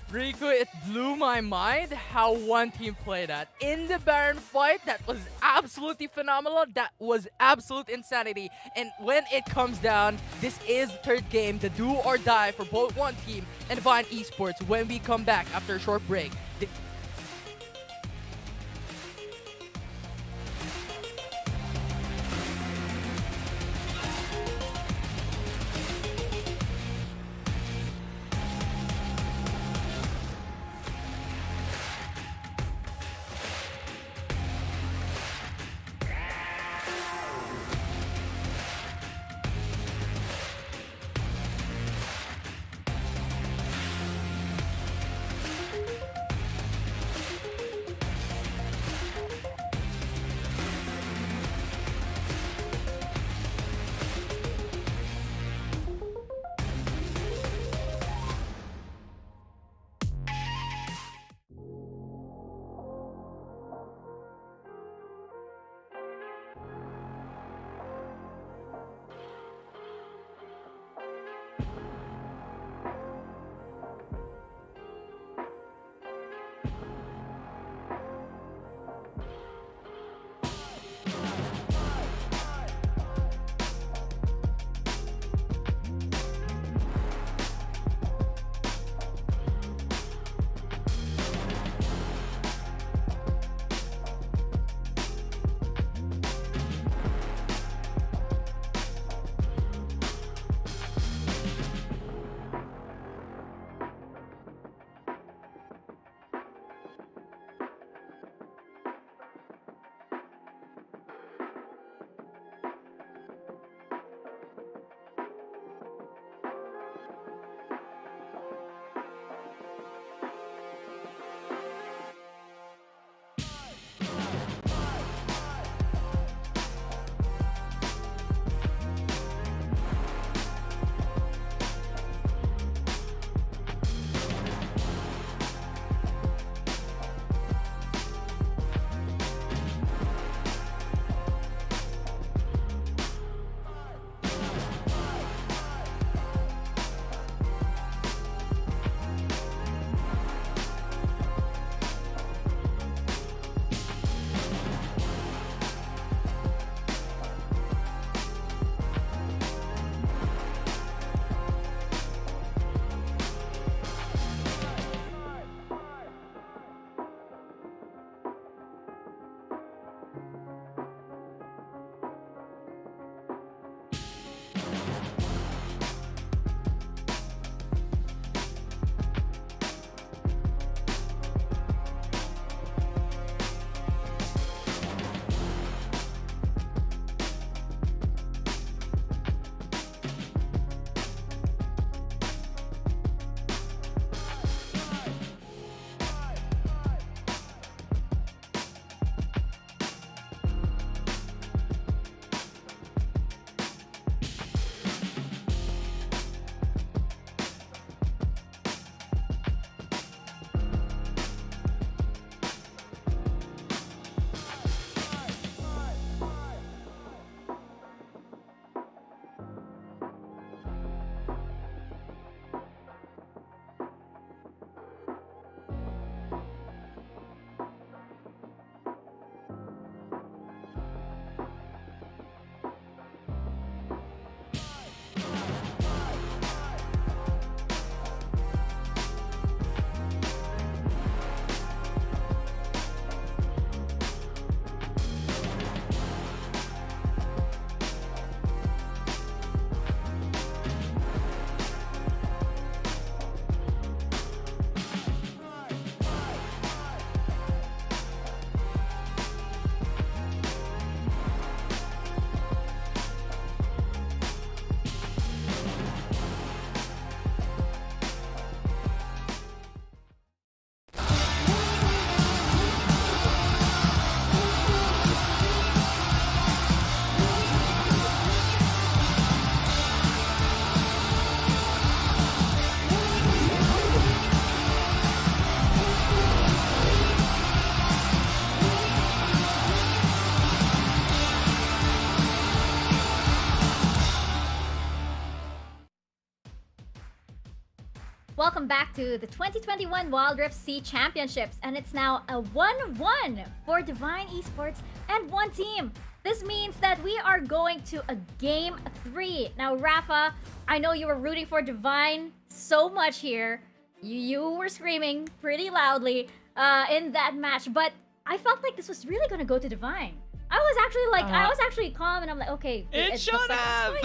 3. Riku, it blew my mind how one team played that. In the Baron fight, that was absolutely phenomenal. That was absolute insanity. And when it comes down, this is the 3rd game, the do or die for both one team and Divine Esports when we come back after a short break. Welcome back to the 2021 Wild Rift C Championships, and it's now a 1-1 for Divine Esports and one team. This means that we are going to a Game 3. Now, Rafa, I know you were rooting for Divine so much here. You were screaming pretty loudly in that match, but I felt like this was really going to go to Divine. I was actually calm, and I'm like, okay. It should have!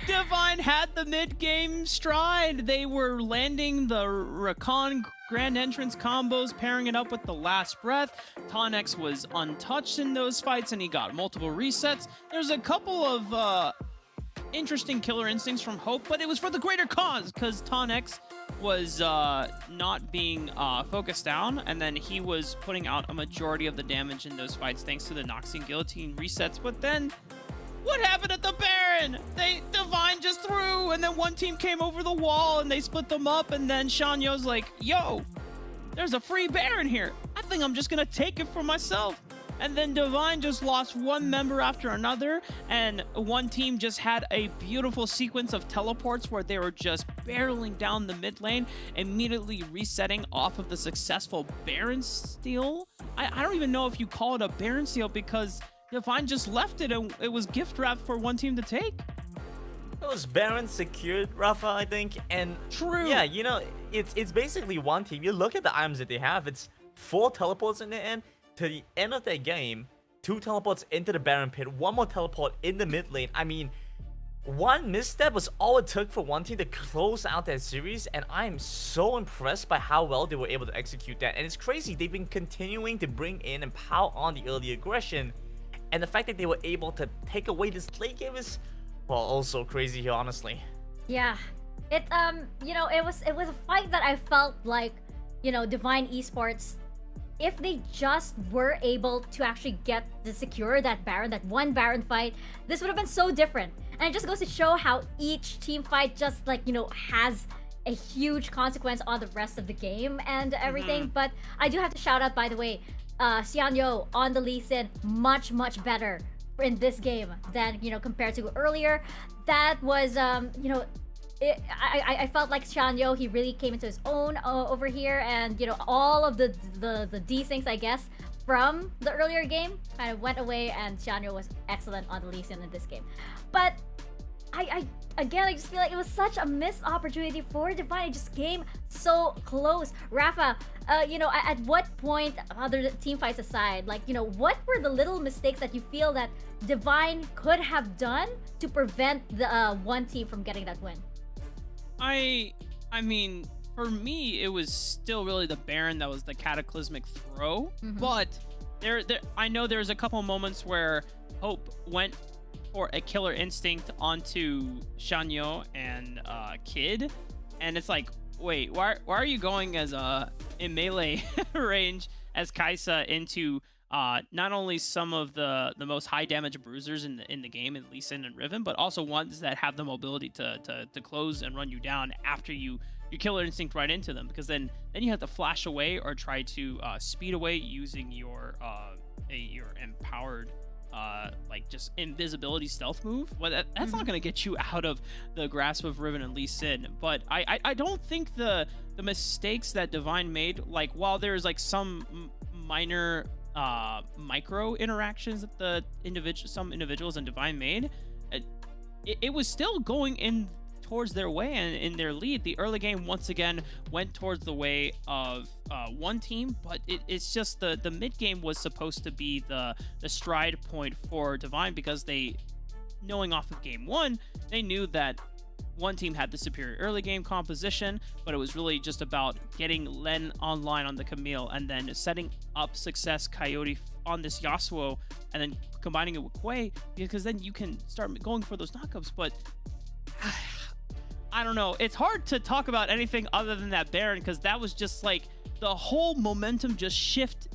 Divine had the mid-game stride. They were landing the Rakan Grand Entrance combos, pairing it up with the Last Breath. Tonix was untouched in those fights, and he got multiple resets. There's a couple of interesting killer instincts from Hope, but it was for the greater cause, because Tonix was not being focused down, and then he was putting out a majority of the damage in those fights thanks to the Noxian Guillotine resets. But then what happened at the Baron? Divine just threw, and then one team came over the wall, and they split them up, and then Shanyo's like, yo, there's a free Baron here. I think I'm just gonna take it for myself. And then Divine just lost one member after another, and one team just had a beautiful sequence of teleports where they were just barreling down the mid lane, immediately resetting off of the successful Baron steal. I don't even know if you call it a Baron steal, because Divine just left it and it was gift wrapped for one team to take. It was Baron secured, Rafa, I think, and true. Yeah, you know, it's basically one team. You look at the items that they have, it's 4 teleports in the end. To the end of that game, 2 teleports into the Baron pit, 1 more teleport in the mid lane. I mean, one misstep was all it took for one team to close out that series, and I am so impressed by how well they were able to execute that. And it's crazy, they've been continuing to bring in and pile on the early aggression, and the fact that they were able to take away this late game is, well, also crazy here, honestly. Yeah, it you know, it was a fight that I felt like, you know, Divine Esports, if they just were able to actually get to secure that Baron, that one Baron fight, this would have been so different. And it just goes to show how each team fight just, like, you know, has a huge consequence on the rest of the game and everything. But I do have to shout out, by the way, Xianyo on the Lee Sin, much better in this game than, you know, compared to earlier. That was, you know, I felt like Xianyo, he really came into his own over here, and, you know, all of the desyncs, I guess, from the earlier game kind of went away, and Xianyo was excellent on the Lee Sin in this game. But I just feel like it was such a missed opportunity for Divine. It just came so close. Rafa, you know, at what point, other team fights aside, like, you know, what were the little mistakes that you feel that Divine could have done to prevent the one team from getting that win? I mean, for me, it was still really the Baron that was the cataclysmic throw. But I know there's a couple moments where Hope went for a killer instinct onto Xianyo and Kid, and it's like, wait, why are you going as in melee range as Kaisa into not only some of the most high damage bruisers in the game, in Lee Sin and Riven, but also ones that have the mobility to close and run you down after you killer instinct right into them, because then you have to flash away or try to speed away using your empowered like just invisibility stealth move. Well, that's not going to get you out of the grasp of Riven and Lee Sin. But I don't think the mistakes that Divine made, like, while there's like some minor micro interactions that some individuals and Divine made, it was still going in towards their way and in their lead. The early game once again went towards the way of one team, but it's just the mid game was supposed to be the stride point for Divine, because they, knowing off of game 1, they knew that one team had the superior early game composition, but it was really just about getting Len online on the Camille and then setting up success Coyote on this Yasuo and then combining it with Quay, because then you can start going for those knockups. But I don't know. It's hard to talk about anything other than that Baron, because that was just like the whole momentum just shift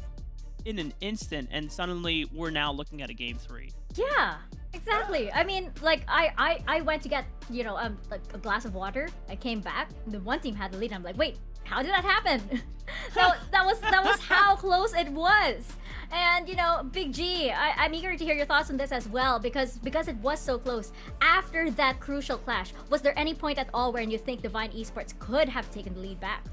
in an instant, and suddenly we're now looking at a game 3. Yeah, exactly. I mean, like, I went to get, you know, like a glass of water. I came back, the one team had the lead. I'm like, wait, how did that happen? that was how close it was. And Big G, I'm eager to hear your thoughts on this as well because it was so close. After that crucial clash, was there any point at all where you think Divine Esports could have taken the lead back?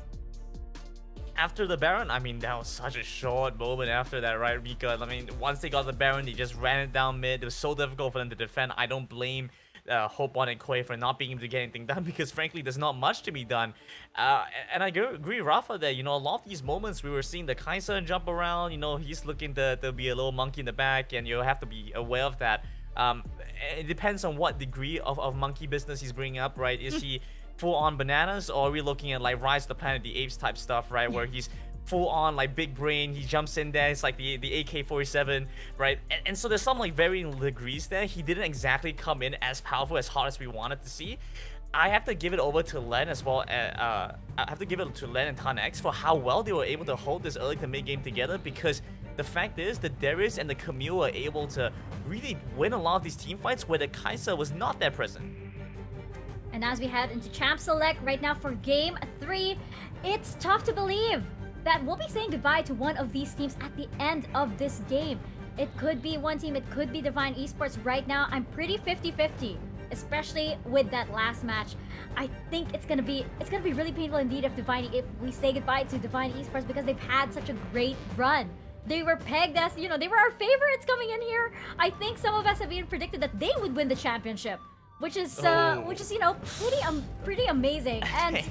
After the Baron, I mean, that was such a short moment after that, right, Rika? I mean, once they got the Baron, they just ran it down mid. It was so difficult for them to defend. I don't blame Hopon and Quay for not being able to get anything done because, frankly, there's not much to be done. And I agree, Rafa, that, a lot of these moments we were seeing the Kaiser jump around, he's looking to be a little monkey in the back, and you have to be aware of that. It depends on what degree of monkey business he's bringing up, right? Is he full-on bananas, or are we looking at like Rise of the Planet of the Apes type stuff, right, where he's full-on like big brain, he jumps in there, it's like the AK-47, right? And so there's some like varying degrees there. He didn't exactly come in as powerful, as hot as we wanted to see. I have to give it over to Len as well. I have to give it to Len and TonX for how well they were able to hold this early to mid game together, because the fact is the Darius and the Camille were able to really win a lot of these team fights where the Kaiser was not that present. And as we head into Champ Select right now for Game 3, it's tough to believe that we'll be saying goodbye to one of these teams at the end of this game. It could be one team, it could be Divine Esports. Right now, I'm pretty 50-50, especially with that last match. I think it's gonna be really painful indeed if we say goodbye to Divine Esports, because they've had such a great run. They were pegged as, they were our favorites coming in here. I think some of us have even predicted that they would win the championship, which is pretty amazing. And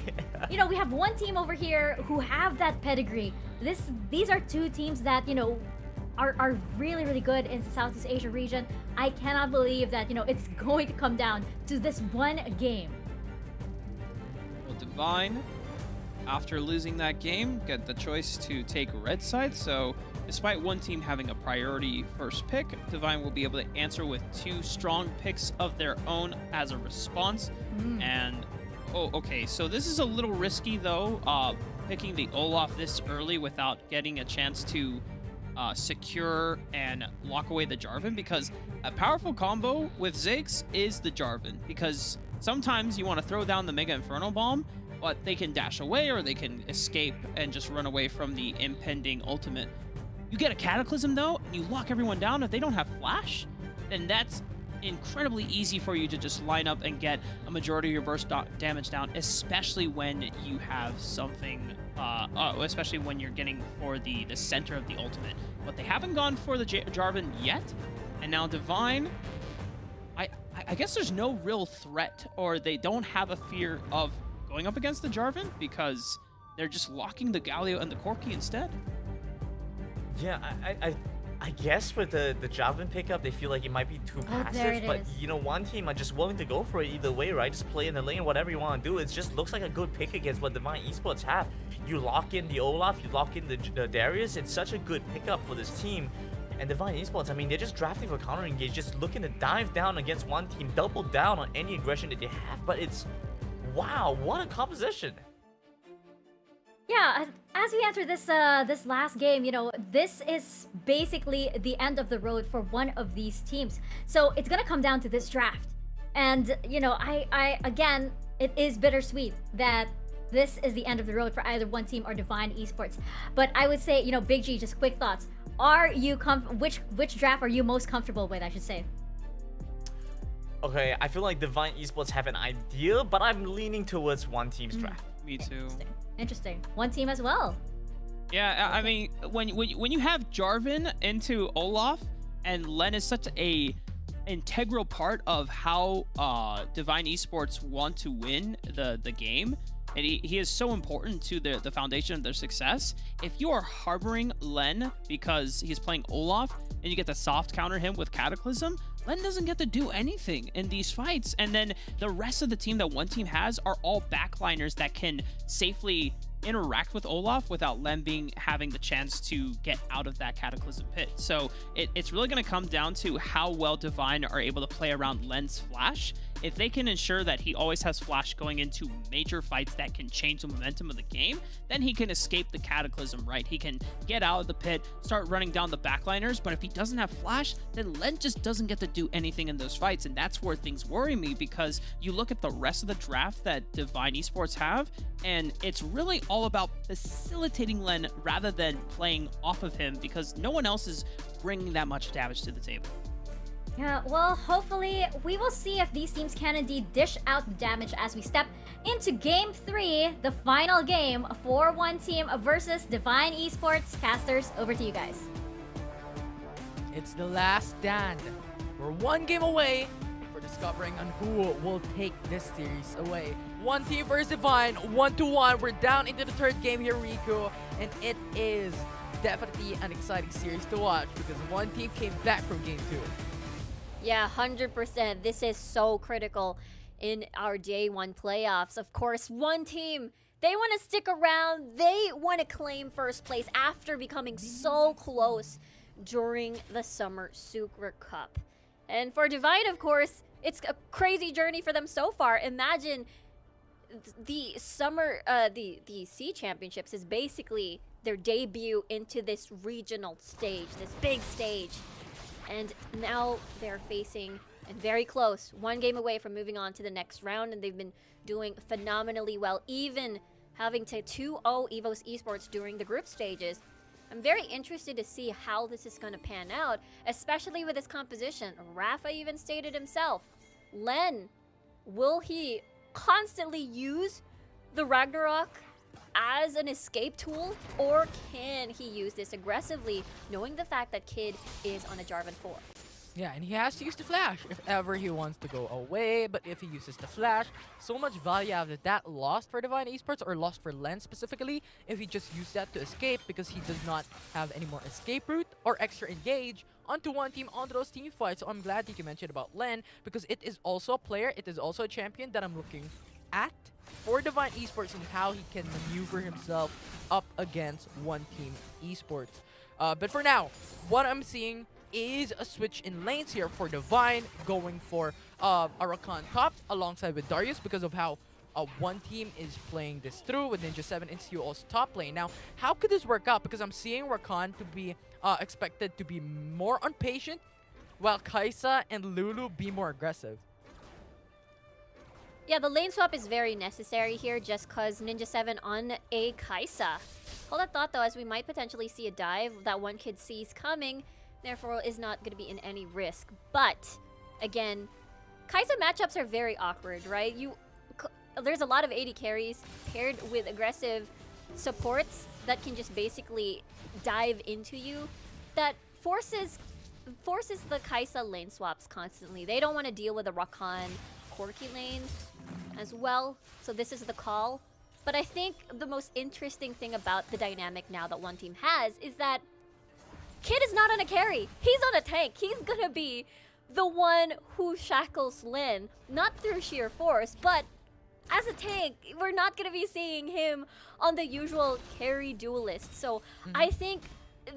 we have one team over here who have that pedigree. These are two teams that are really, really good in the Southeast Asia region. I cannot believe that it's going to come down to this one game. Well, Divine, after losing that game, get the choice to take red side. So despite one team having a priority first pick, Divine will be able to answer with two strong picks of their own as a response. And okay, so this is a little risky though, picking the Olaf this early without getting a chance to secure and lock away the Jarvan, because a powerful combo with Ziggs is the Jarvan, because sometimes you want to throw down the Mega Inferno Bomb, but they can dash away or they can escape and just run away from the impending ultimate. You get a Cataclysm though, and you lock everyone down. If they don't have Flash, then that's incredibly easy for you to just line up and get a majority of your burst damage down, especially when you have something, especially when you're getting for the center of the ultimate. But they haven't gone for the Jarvan yet, and now Divine, I guess there's no real threat, or they don't have a fear of going up against the Jarvan because they're just locking the Galio and the Corki instead. Yeah, I guess with the Jarvan pickup, they feel like it might be too passive, but one team are just willing to go for it either way, right? Just play in the lane, whatever you want to do. It just looks like a good pick against what Divine Esports have. You lock in the Olaf, you lock in the Darius. It's such a good pickup for this team. And Divine Esports, I mean, they're just drafting for counter engage, just looking to dive down against one team, double down on any aggression that they have. But it's, wow, what a composition. Yeah, as we enter this last game, this is basically the end of the road for one of these teams. So it's gonna come down to this draft. And I again, it is bittersweet that this is the end of the road for either one team or Divine Esports. But I would say, Big G, just quick thoughts. Are you which draft are you most comfortable with, I should say? Okay, I feel like Divine Esports have an idea, but I'm leaning towards one team's draft. Me too. Interesting. One team as well. Yeah, I mean, when you have Jarvan into Olaf, and Len is such a integral part of how Divine Esports want to win the game, and he is so important to the foundation of their success. If you are harboring Len because he's playing Olaf, and you get to soft counter him with Cataclysm, Len doesn't get to do anything in these fights. And then the rest of the team that one team has are all backliners that can safely interact with Olaf without Len having the chance to get out of that Cataclysm pit. So it's really going to come down to how well Divine are able to play around Len's Flash if they can ensure that he always has Flash going into major fights that can change the momentum of the game, then he can escape the Cataclysm, right? He can get out of the pit, start running down the backliners, but if he doesn't have Flash, then Len just doesn't get to do anything in those fights, and that's where things worry me, because you look at the rest of the draft that Divine Esports have, and it's really all about facilitating Len rather than playing off of him, because no one else is bringing that much damage to the table. Yeah, well, hopefully we will see if these teams can indeed dish out the damage as we step into Game 3, the final game for one team versus Divine Esports. Casters, over to you guys. It's the last stand. We're one game away for discovering on who will take this series away. One team versus Divine, 1-1. We're down into the third game here, Rico, and it is definitely an exciting series to watch because one team came back from Game 2. Yeah, 100%. This is so critical in our day one playoffs. Of course, one team, they want to stick around. They want to claim first place after becoming so close during the Summer Super Cup. And for Divine, of course, it's a crazy journey for them so far. Imagine the summer, the C Championships is basically their debut into this regional stage, this big stage. And now they're facing, and very close, one game away from moving on to the next round, and they've been doing phenomenally well, even having to 2-0 EVOS Esports during the group stages. I'm very interested to see how this is going to pan out, especially with this composition. Rafa even stated himself, Len, will he constantly use the Ragnarok as an escape tool, or can he use this aggressively, knowing the fact that Kid is on a Jarvan 4? Yeah, and he has to use the Flash if ever he wants to go away, but if he uses the Flash, so much value out of that lost for Divine Esports, or lost for Len specifically, if he just used that to escape because he does not have any more escape route or extra engage onto one team onto those team fights. So I'm glad that you mentioned about Len, because it is also a player, it is also a champion that I'm looking at for Divine Esports and how he can maneuver himself up against one team esports. But for now, what I'm seeing is a switch in lanes here for Divine, going for a Rakan top alongside with Darius because of how one team is playing this through with Ninja 7 and Stu also top lane. Now, how could this work out? Because I'm seeing Rakan to be expected to be more impatient, while Kaisa and Lulu be more aggressive. Yeah, the lane swap is very necessary here just because Ninja 7 on a Kaisa. Hold that thought though, as we might potentially see a dive that one Kid sees coming, therefore is not going to be in any risk. But, again, Kaisa matchups are very awkward, right? There's a lot of AD carries paired with aggressive supports that can just basically dive into you that forces the Kaisa lane swaps constantly. They don't want to deal with a Rakan Corki lane as well, so this is the call. But I think the most interesting thing about the dynamic now that one team has is that Kid is not on a carry. He's on a tank. He's gonna be the one who shackles Lin, not through sheer force, but as a tank. We're not gonna be seeing him on the usual carry duelist. So I think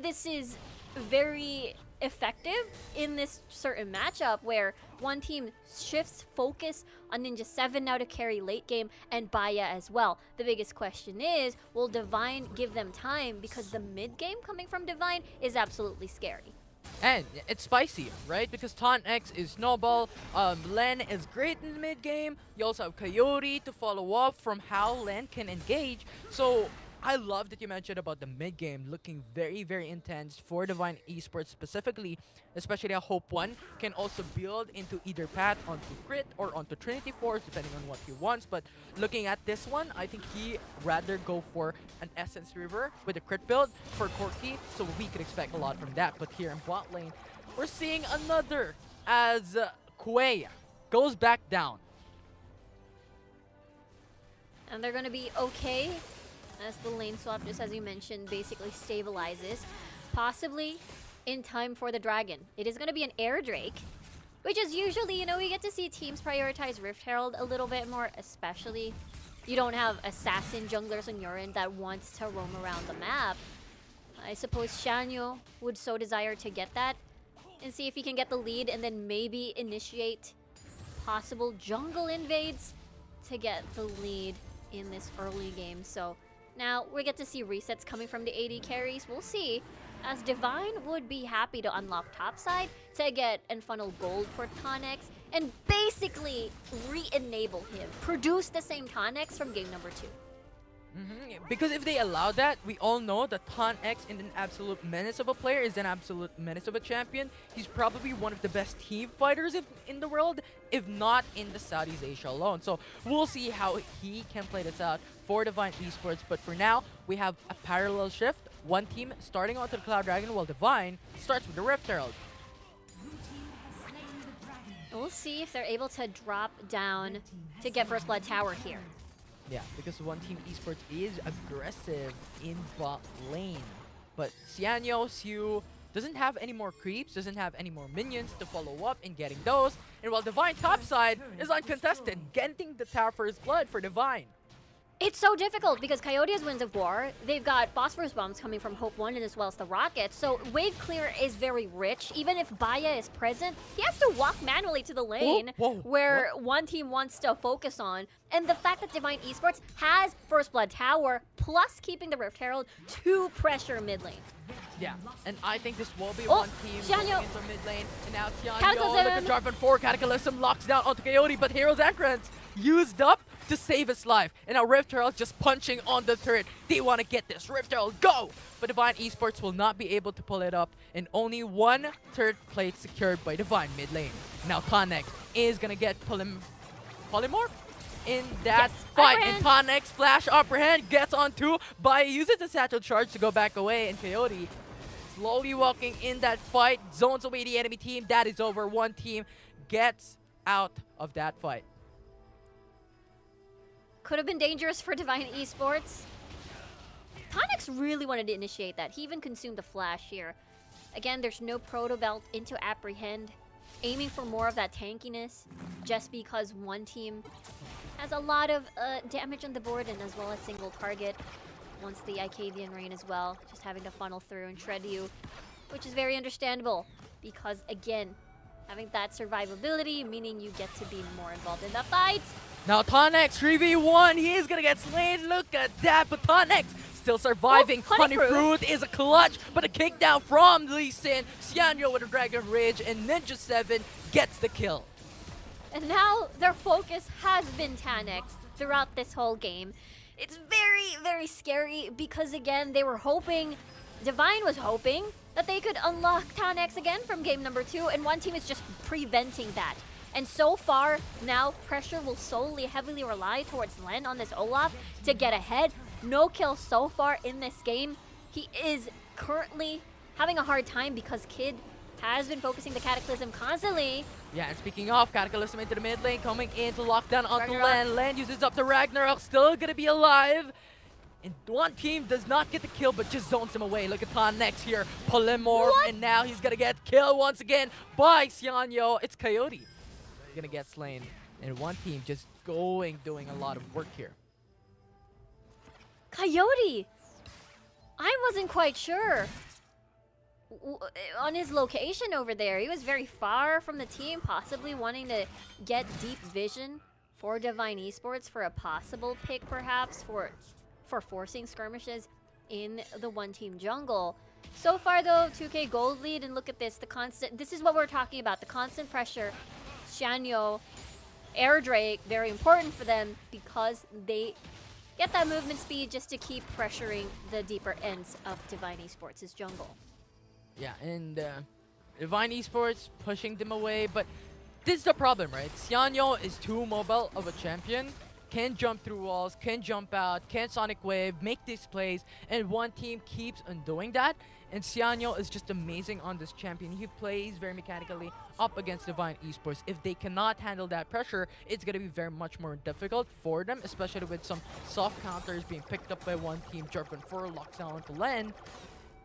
this is very effective in this certain matchup where one team shifts focus on Ninja 7 now to carry late game and Baya as well. The biggest question is, will Divine give them time? Because the mid game coming from Divine is absolutely scary. And it's spicy, right? Because Taunt X is Snowball, Len is great in the mid game. You also have Coyote to follow up from how Len can engage. So I love that you mentioned about the mid game looking very, very intense for Divine Esports specifically, especially how Hope 1 can also build into either path onto Crit or onto Trinity Force, depending on what he wants. But looking at this one, I think he rather go for an Essence River with a Crit build for Corki, so we could expect a lot from that. But here in bot lane, we're seeing another as Kuei goes back down. And they're going to be okay as the lane swap, just as you mentioned, basically stabilizes. Possibly in time for the Dragon. It is going to be an Air Drake, which is usually, you know, we get to see teams prioritize Rift Herald a little bit more, especially you don't have assassin junglers on your end that wants to roam around the map. I suppose Shanyo would so desire to get that and see if he can get the lead and then maybe initiate possible jungle invades to get the lead in this early game. So now we get to see resets coming from the AD carries. We'll see, as Divine would be happy to unlock topside to get and funnel gold for Tonix and basically re-enable him, produce the same Tonix from game number 2. Because if they allow that, we all know that Ton X is an absolute menace of a player, is an absolute menace of a champion. He's probably one of the best team fighters in the world, if not in the Southeast Asia alone. So we'll see how he can play this out for Divine Esports. But for now, we have a parallel shift. One team starting onto the Cloud Dragon, while Divine starts with the Rift Herald. We'll see if they're able to drop down to get First Blood Tower here. Yeah, because One Team Esports is aggressive in bot lane. But Siu doesn't have any more creeps, doesn't have any more minions to follow up in getting those. And while Divine topside is uncontested, getting the tower First Blood for Divine. It's so difficult because Coyote has Winds of War. They've got Phosphorus Bombs coming from Hope 1 and as well as the Rockets. So wave clear is very rich. Even if Baya is present, he has to walk manually to the lane where One Team wants to focus on. And the fact that Divine Esports has First Blood Tower plus keeping the Rift Herald to pressure mid lane. Yeah, and I think this will be One Team going Xianyo. into mid lane. And now Xianyo, Cataclysm. look at Jarvan 4, Cataclysm locks down onto Coyote, but Hero's Entrance used up to save his life. And now Rift Herald just punching on the turret. They want to get this. Rift Herald, go! But Divine Esports will not be able to pull it up. And only one turret plate secured by Divine mid lane. Now Tonix is going to get Polymorph in that fight. And Tonix flash upper hand gets on two. Baya uses the satchel charge to go back away. And Coyote slowly walking in that fight. Zones away the enemy team. That is over. One team gets out of that fight. Could have been dangerous for Divine Esports. Tonix really wanted to initiate that. He even consumed the flash here. Again, there's no proto belt into apprehend. Aiming for more of that tankiness just because one team has a lot of damage on the board and as well as single target. Once the Icadian Rain as well, just having to funnel through and shred you, which is very understandable because again, having that survivability, meaning you get to be more involved in the fights. Now Tonix 3v1, he is gonna get slain. Look at that, but Tonix still surviving. Honey Fruit is a clutch, but a kick down from Lee Sin. Xianyo with a Dragon Rage, and Ninja 7 gets the kill. And now their focus has been Tonix throughout this whole game. It's very, very scary because again, they were hoping, Divine was hoping that they could unlock Tonix again from game number 2, and one team is just preventing that. And so far, now pressure will solely heavily rely towards Len on this Olaf to get ahead. No kills so far in this game. He is currently having a hard time because Kid has been focusing the Cataclysm constantly. Yeah, and speaking of, Cataclysm into the mid lane, coming in to lock down onto Len. Len uses up the Ragnarok, still gonna be alive. And one team does not get the kill, but just zones him away. Look at Tonix here, Polymorph, and now he's gonna get killed once again by Xianyo. It's Coyote. Gonna get slain, and one team just doing a lot of work here. Coyote! I wasn't quite sure on his location over there. He was very far from the team, possibly wanting to get deep vision for Divine Esports for a possible pick, perhaps, for forcing skirmishes in the one-team jungle. So far, though, 2K gold lead, and look at this, this is what we're talking about, the constant pressure. Xianyo, Air Drake, very important for them because they get that movement speed just to keep pressuring the deeper ends of Divine Esports' jungle. Yeah, and Divine Esports pushing them away, but this is the problem, right? Xianyo is too mobile of a champion, can jump through walls, can jump out, can Sonic Wave, make these plays, and one team keeps on doing that. And Xianyo is just amazing on this champion. He plays very mechanically up against Divine Esports. If they cannot handle that pressure, it's going to be very much more difficult for them, especially with some soft counters being picked up by one team. Jarvan 4 locks down onto Len.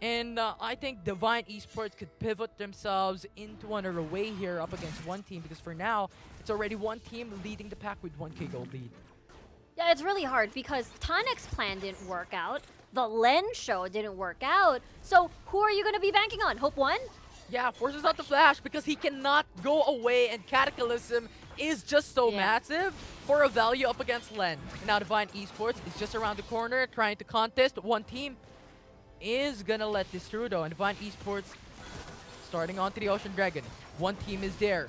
And I think Divine Esports could pivot themselves into another way here up against one team, because for now, it's already one team leading the pack with 1k gold lead. Yeah, it's really hard because Tonix's plan didn't work out. The Len show didn't work out. So who are you going to be banking on? Hope 1? Yeah, forces out the flash because he cannot go away, and Cataclysm is just so massive for a value up against Len. Now Divine Esports is just around the corner trying to contest. One team is gonna let this through though, and Divine Esports starting onto the Ocean Dragon. One team is there.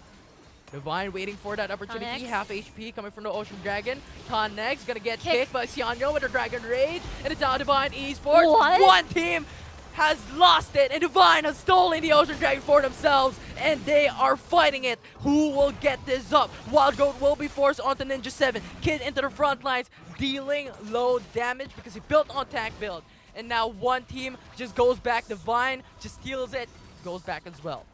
Divine waiting for that opportunity. Tonnex. Half HP coming from the Ocean Dragon. Tonnex gonna get kicked by Xianyo with a Dragon Rage. And it's now Divine Esports. What? One team has lost it, and Divine has stolen the Ocean Dragon for themselves, and they are fighting it. Who will get this up? Wild Goat will be forced onto Ninja 7. Kid into the front lines, dealing low damage because he built on tank build. And now one team just goes back. Divine just steals it, goes back as well.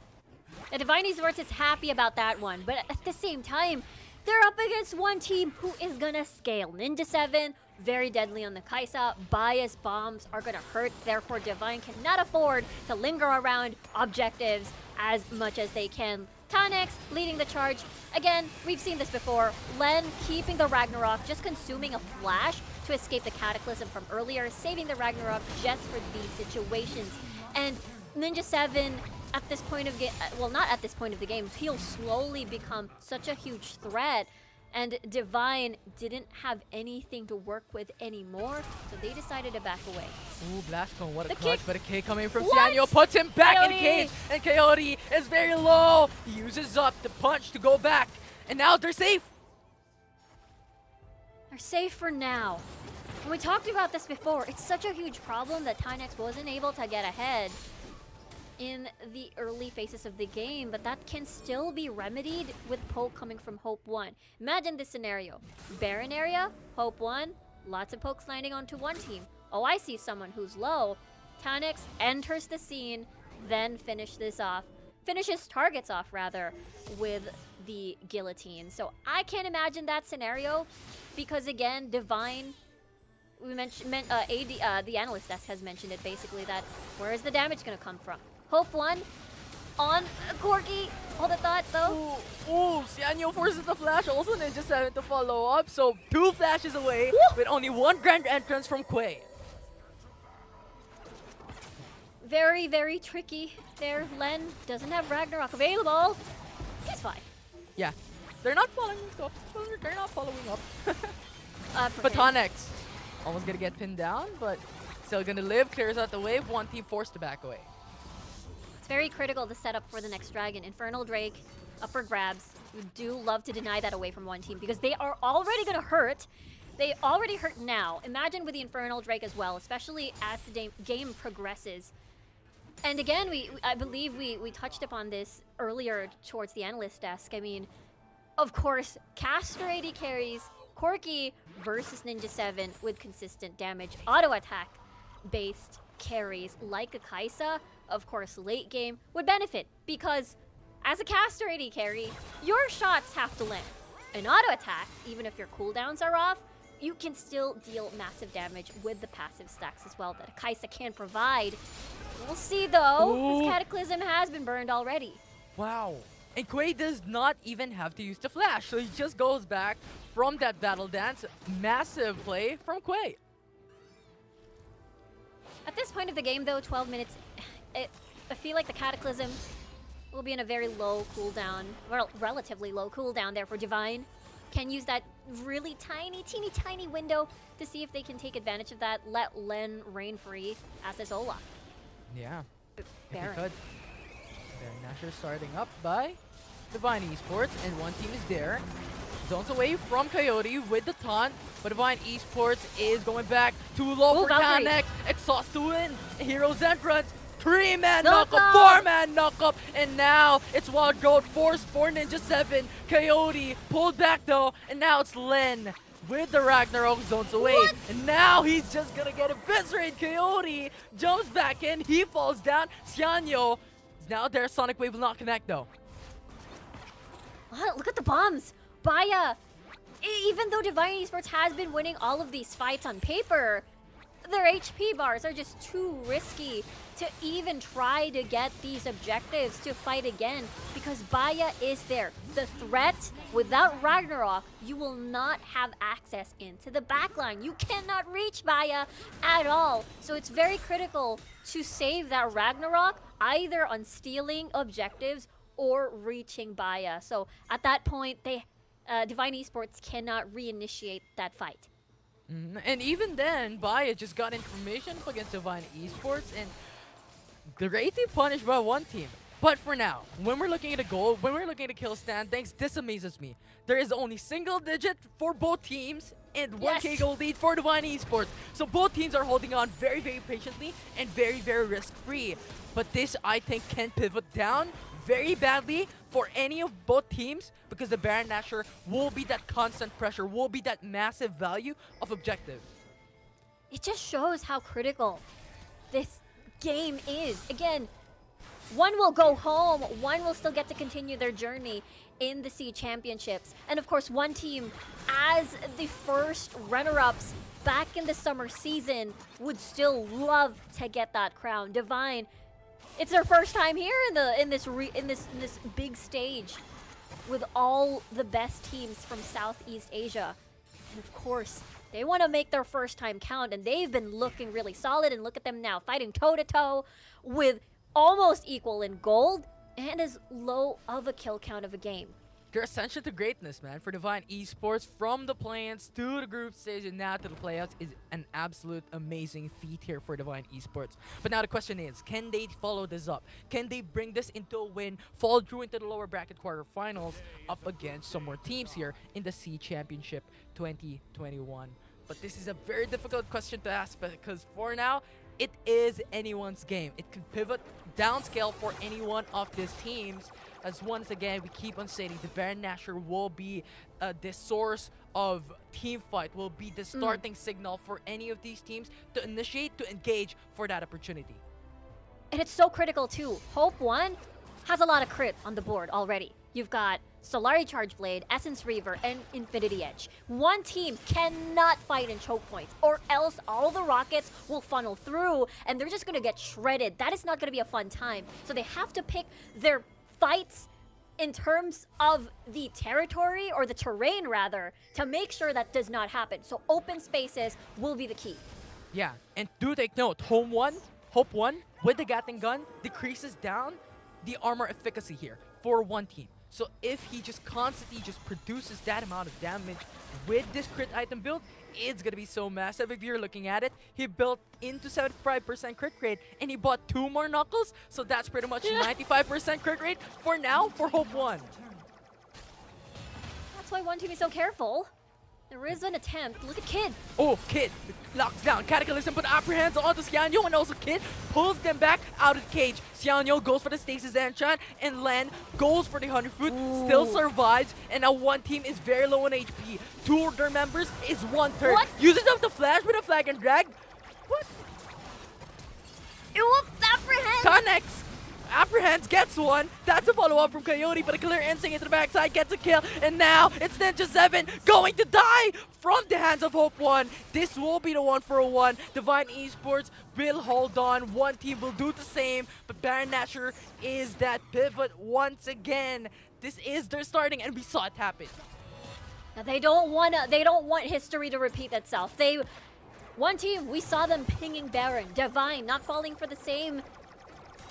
The Divine Esports is happy about that one, but at the same time, they're up against one team who is gonna scale. Ninja 7, very deadly on the Kaisa. Bias bombs are gonna hurt, therefore Divine cannot afford to linger around objectives as much as they can. Tonnex leading the charge. Again, we've seen this before. Len keeping the Ragnarok, just consuming a flash to escape the Cataclysm from earlier, saving the Ragnarok just for these situations. And Ninja 7 at this point of game, well, not at this point of the game, he'll slowly become such a huge threat. And Divine didn't have anything to work with anymore, so they decided to back away. Ooh, Blastcone, what a The clutch, kick. but a K coming from What? Xianyo puts him back in Coyote. cage, and Coyote is very low. He uses up the punch to go back, and now they're safe. They're safe for now. And we talked about this before. It's such a huge problem that Tynex wasn't able to get ahead in the early phases of the game, but that can still be remedied with poke coming from Hope 1. Imagine this scenario. Baron area, Hope 1, lots of pokes landing onto one team. Oh, I see someone who's low. Tynex enters the scene, then finishes targets off rather, with the guillotine. So I can't imagine that scenario because again, Divine, we mentioned, the analyst desk has mentioned it basically, that where is the damage gonna come from? Hope 1 on Corky. Hold a thought though. Ooh, Xianyo forces the flash, also Ninja 7 to follow up, so 2 flashes away with only 1 grand entrance from Quay. Very, very tricky there. Len doesn't have Ragnarok available. He's fine. Yeah, they're not following up. They're not following up. But him. Tonnex almost gonna get pinned down, but still gonna live, clears out the wave, one team forced to back away. It's very critical to set up for the next dragon. Infernal Drake up for grabs. We do love to deny that away from one team because they are already gonna hurt. They already hurt now. Imagine with the Infernal Drake as well, especially as the game progresses. And again, I believe we touched upon this earlier towards the analyst desk. I mean, of course, caster AD carries, Corky versus Ninja 7 with consistent damage. Auto attack based carries like a Kaisa, of course, late game would benefit because as a caster AD carry, your shots have to land. An auto attack, even if your cooldowns are off, you can still deal massive damage with the passive stacks as well that a Kaisa can provide. We'll see though. Ooh. This Cataclysm has been burned already. Wow. And Quay does not even have to use the flash, so he just goes back from that battle dance. Massive play from Quay. At this point of the game though, 12 minutes, I feel like the Cataclysm will be in a very low cooldown, relatively low cooldown there for Divine. Can use that really teeny tiny window to see if they can take advantage of that. Let Len reign free as this Olaf. Yeah. If Baron. we could. Baron Nashor starting up by Divine Esports, and one team is there. Zones away from Coyote with the taunt, but Divine Esports is going back. Too low for Valkyrie. Tonnex. Exhaust to win. Hero's entrance. 3-man Knock knock-up, up. 4-man knock-up, and now it's Wild Goat forced for Ninja 7. Coyote pulled back though, and now it's Len with the Ragnarok zones away. What? And now he's just gonna get eviscerated. Coyote jumps back in, he falls down. Xianyo is now there. Sonic Wave will not connect though. Look at the bombs. Baya, even though Divine Esports has been winning all of these fights on paper, their HP bars are just too risky to even try to get these objectives to fight again because Baya is there. The threat, without Ragnarok, you will not have access into the backline. You cannot reach Baya at all. So it's very critical to save that Ragnarok either on stealing objectives or reaching Baya. So at that point, they Divine Esports cannot reinitiate that fight. And even then, Baya just got information up against Divine Esports, and greatly punished by one team. But for now, when we're looking at a goal, when we're looking at a kill standings, this amazes me. There is only single digit for both teams and 1k goal lead for Divine Esports. So both teams are holding on very, very patiently and very, very risk-free. But this, I think, can pivot down very badly for any of both teams because the Baron Nashor will be that constant pressure, will be that massive value of objective. It just shows how critical this game is. Again, one will go home, one will still get to continue their journey in the SEA Championships. And of course, one team, as the first runner-ups back in the summer season, would still love to get that crown. Divine, it's their first time here in this big stage with all the best teams from Southeast Asia. And of course, they want to make their first time count, and they've been looking really solid. And look at them now, fighting toe-to-toe with almost equal in gold and as low of a kill count of a game. Their ascension to greatness, man, for Divine Esports, from the play-ins to the group stage and now to the playoffs, is an absolute amazing feat here for Divine Esports. But now the question is, can they follow this up? Can they bring this into a win, fall through into the lower bracket quarterfinals up against some more teams here in the SEA Championship 2021? But this is a very difficult question to ask because for now, it is anyone's game. It can pivot downscale for any one of these teams. As once again, we keep on stating the Baron Nashor will be the source of team fight, will be the starting signal for any of these teams to initiate, to engage for that opportunity. And it's so critical too. Hope 1 has a lot of crit on the board already. You've got Solari Charge Blade, Essence Reaver, and Infinity Edge. One team cannot fight in choke points, or else all the rockets will funnel through, and they're just gonna get shredded. That is not gonna be a fun time. So they have to pick their fights in terms of the territory, or the terrain rather, to make sure that does not happen. So open spaces will be the key. Yeah, and do take note, Hope 1, with the Gatling gun, decreases down the armor efficacy here for one team. So if he just constantly just produces that amount of damage with this crit item build, it's gonna be so massive. If you're looking at it, he built into 75% crit rate and he bought 2 more knuckles, so that's pretty much 95% crit rate for now for Hope 1. That's why one team is so careful. There is an attempt. Look at Kid. Oh, Kid locks down Cataclysm, but apprehends onto Xianyo, and also Kid pulls them back out of the cage. Xianyo goes for the Stasis Enchant, and Len goes for the 100 Foot, still survives, and now one team is very low on HP. 2 of their members is 1/3. Uses up the flash with a flag and drag. What? Oops, apprehend! Connex apprehends, gets one. That's a follow-up from Coyote, but a clear instinct into the backside, gets a kill. And now it's Ninja 7 going to die from the hands of Hope 1. This will be the 1-for-1. Divine Esports will hold on. One team will do the same, but Baron Nashor is that pivot once again. This is their starting, and we saw it happen. Now they don't want history to repeat itself. One team, we saw them pinging Baron. Divine not falling for the same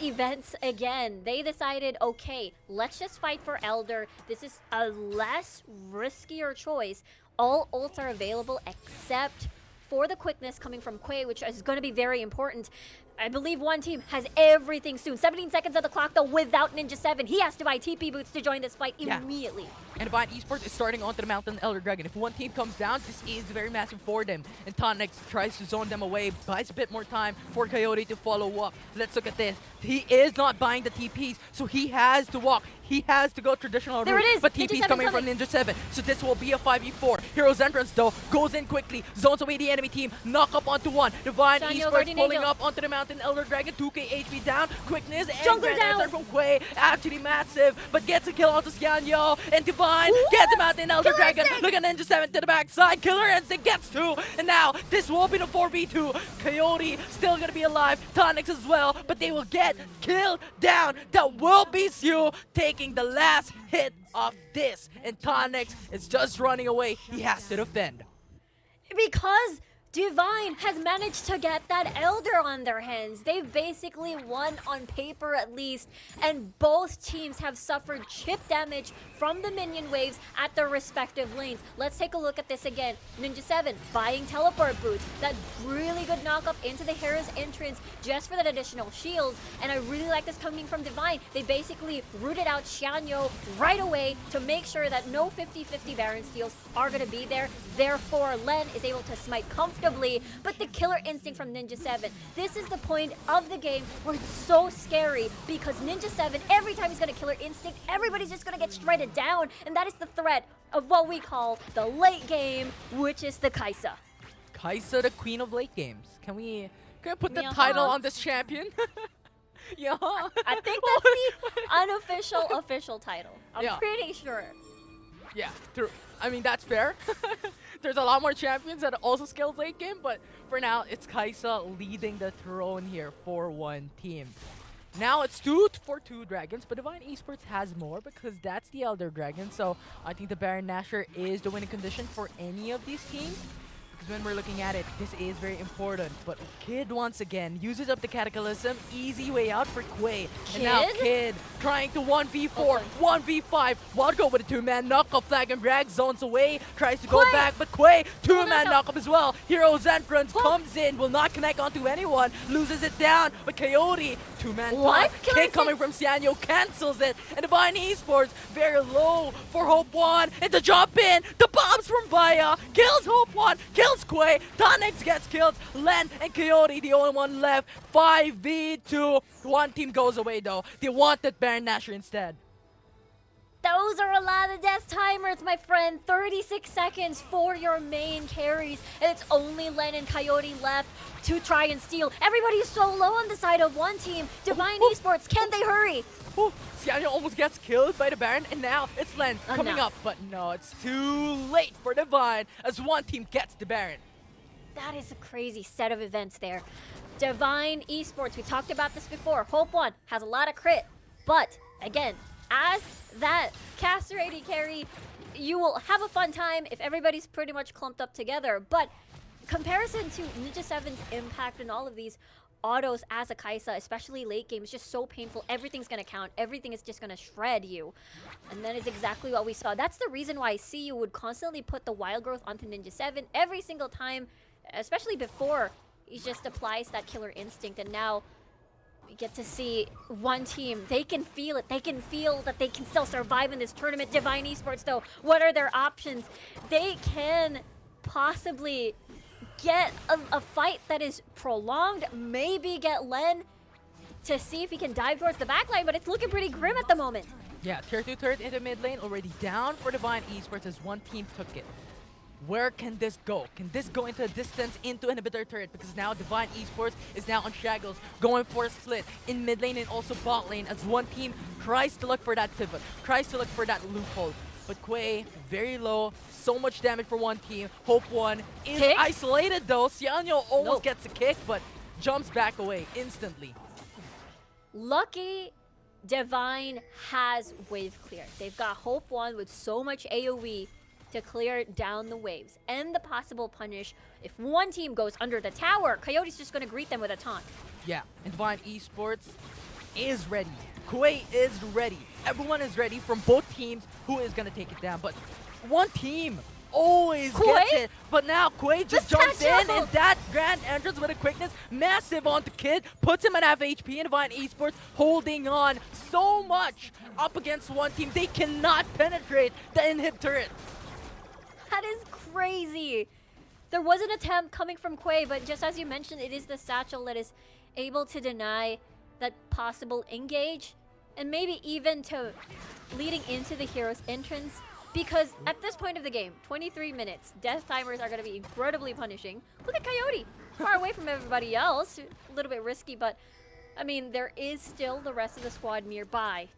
events again. They decided, okay, let's just fight for Elder. This is a less riskier choice. All ults are available except for the quickness coming from Quay, which is going to be very important. I believe one team has everything soon. 17 seconds of the clock though without Ninja 7. He has to buy TP boots to join this fight immediately. And Divine Esports is starting onto the Mountain Elder Dragon. If one team comes down, this is very massive for them. And Tonix tries to zone them away, buys a bit more time for Coyote to follow up. Let's look at this. He is not buying the TPs, so he has to walk. He has to go traditional There route. it is. But Ninja TP's 7 coming from Ninja 7. So this will be a 5v4. Hero's entrance though goes in quickly, zones away the enemy team, knock up onto one. Divine Esports pulling up onto the Mountain Elder Dragon, 2k HP down, quickness, and Jungler grand down. answer from Quay, actually massive, but gets a kill onto Xianyo, and Divine gets him out in Elder Dragon. Look at Ninja 7 to the backside, Killer Instinct gets 2, and now this will be the 4v2. Coyote still gonna be alive, Tonix as well, but they will get killed down. That will be Siu taking the last hit of this, and Tonix is just running away. He has to defend. Because Divine has managed to get that Elder on their hands. They've basically won on paper at least, and both teams have suffered chip damage from the minion waves at their respective lanes. Let's take a look at this again. Ninja 7 buying teleport boots. That really good knockup into the hero's entrance just for that additional shield, and I really like this coming from Divine. They basically rooted out Xianyo right away to make sure that no 50-50 Baron steals are going to be there. Therefore, Len is able to smite comfortably, but the killer instinct from Ninja 7. This is the point of the game where it's so scary because Ninja 7, every time he's got a killer instinct, everybody's just going to get shredded down, and that is the threat of what we call the late game, which is the Kaisa. Kaisa, the queen of late games. Can we put the title on this champion? Yeah. I think that's the unofficial official title. I'm pretty sure. Yeah, true. I mean, that's fair. There's a lot more champions that also scale late game, but for now, it's Kaisa leading the throne here for one team. Now it's 2 for 2 dragons, but Divine Esports has more because that's the Elder Dragon. So I think the Baron Nashor is the winning condition for any of these teams. Because when we're looking at it, this is very important. But Kid, once again, uses up the Cataclysm. Easy way out for Quay. And now Kid trying to 1v4, 1v5. Wild go with a 2-man knockup flag and drag zones away. Tries to go back, but Quay, 2-man knockup as well. Hero's entrance comes in, will not connect onto anyone. Loses it down, but Coyote, 2-man taunt. Kick coming from Xianyo cancels it. And Divine Esports, very low for Hope 1. And the jump in, the bombs from Baya. Kills Hope 1, kills Quay. Tonix gets killed. Len and Coyote, the only one left. 5v2. One team goes away though. They wanted Baron Nashor instead. Those are a lot of death timers, my friend. 36 seconds for your main carries. And it's only Len and Coyote left to try and steal. Everybody is so low on the side of one team. Divine Esports, can they hurry? Xianyo almost gets killed by the Baron, and now it's Len coming up. But no, it's too late for Divine as one team gets the Baron. That is a crazy set of events there. Divine Esports, we talked about this before. Hope 1 has a lot of crit, but again, as that caster AD carry, you will have a fun time if everybody's pretty much clumped up together. But comparison to Ninja 7's impact in all of these autos as a Kaisa, especially late game, is just so painful. Everything's gonna count. Everything is just gonna shred you. And that is exactly what we saw. That's the reason why CU would constantly put the wild growth onto Ninja 7 every single time, especially before he just applies that killer instinct. And now we get to see one team. They can feel it. They can feel that they can still survive in this tournament. Divine Esports, though, what are their options? They can possibly get a fight that is prolonged, maybe get Len to see if he can dive towards the backline, but it's looking pretty grim at the moment. Yeah, tier 2 turret into mid lane, already down for Divine Esports as one team took it. Where can this go? Can this go into a distance into inhibitor turret? Because now Divine Esports is now on shackles, going for a split in mid lane and also bot lane as one team tries to look for that pivot, tries to look for that loophole. But Quay, very low, so much damage for one team. Hope 1 is isolated though. Xianyo almost gets a kick, but jumps back away instantly. Lucky Divine has wave clear. They've got Hope 1 with so much AoE to clear down the waves. And the possible punish, if one team goes under the tower, Coyote's just going to greet them with a taunt. Yeah, and Divine Esports is ready. Quay is ready. Everyone is ready from both teams who is going to take it down. But one team always gets it. But now Quay just jumps in, and that grand entrance with a quickness, massive onto Kid, puts him at half HP, and Divine Esports holding on so much up against one team. They cannot penetrate the inhib turret. That is crazy. There was an attempt coming from Quay, but just as you mentioned, it is the satchel that is able to deny that possible engage, and maybe even to leading into the hero's entrance. Because at this point of the game, 23 minutes, death timers are going to be incredibly punishing. Look at Coyote, far away from everybody else. A little bit risky, but I mean, there is still the rest of the squad nearby.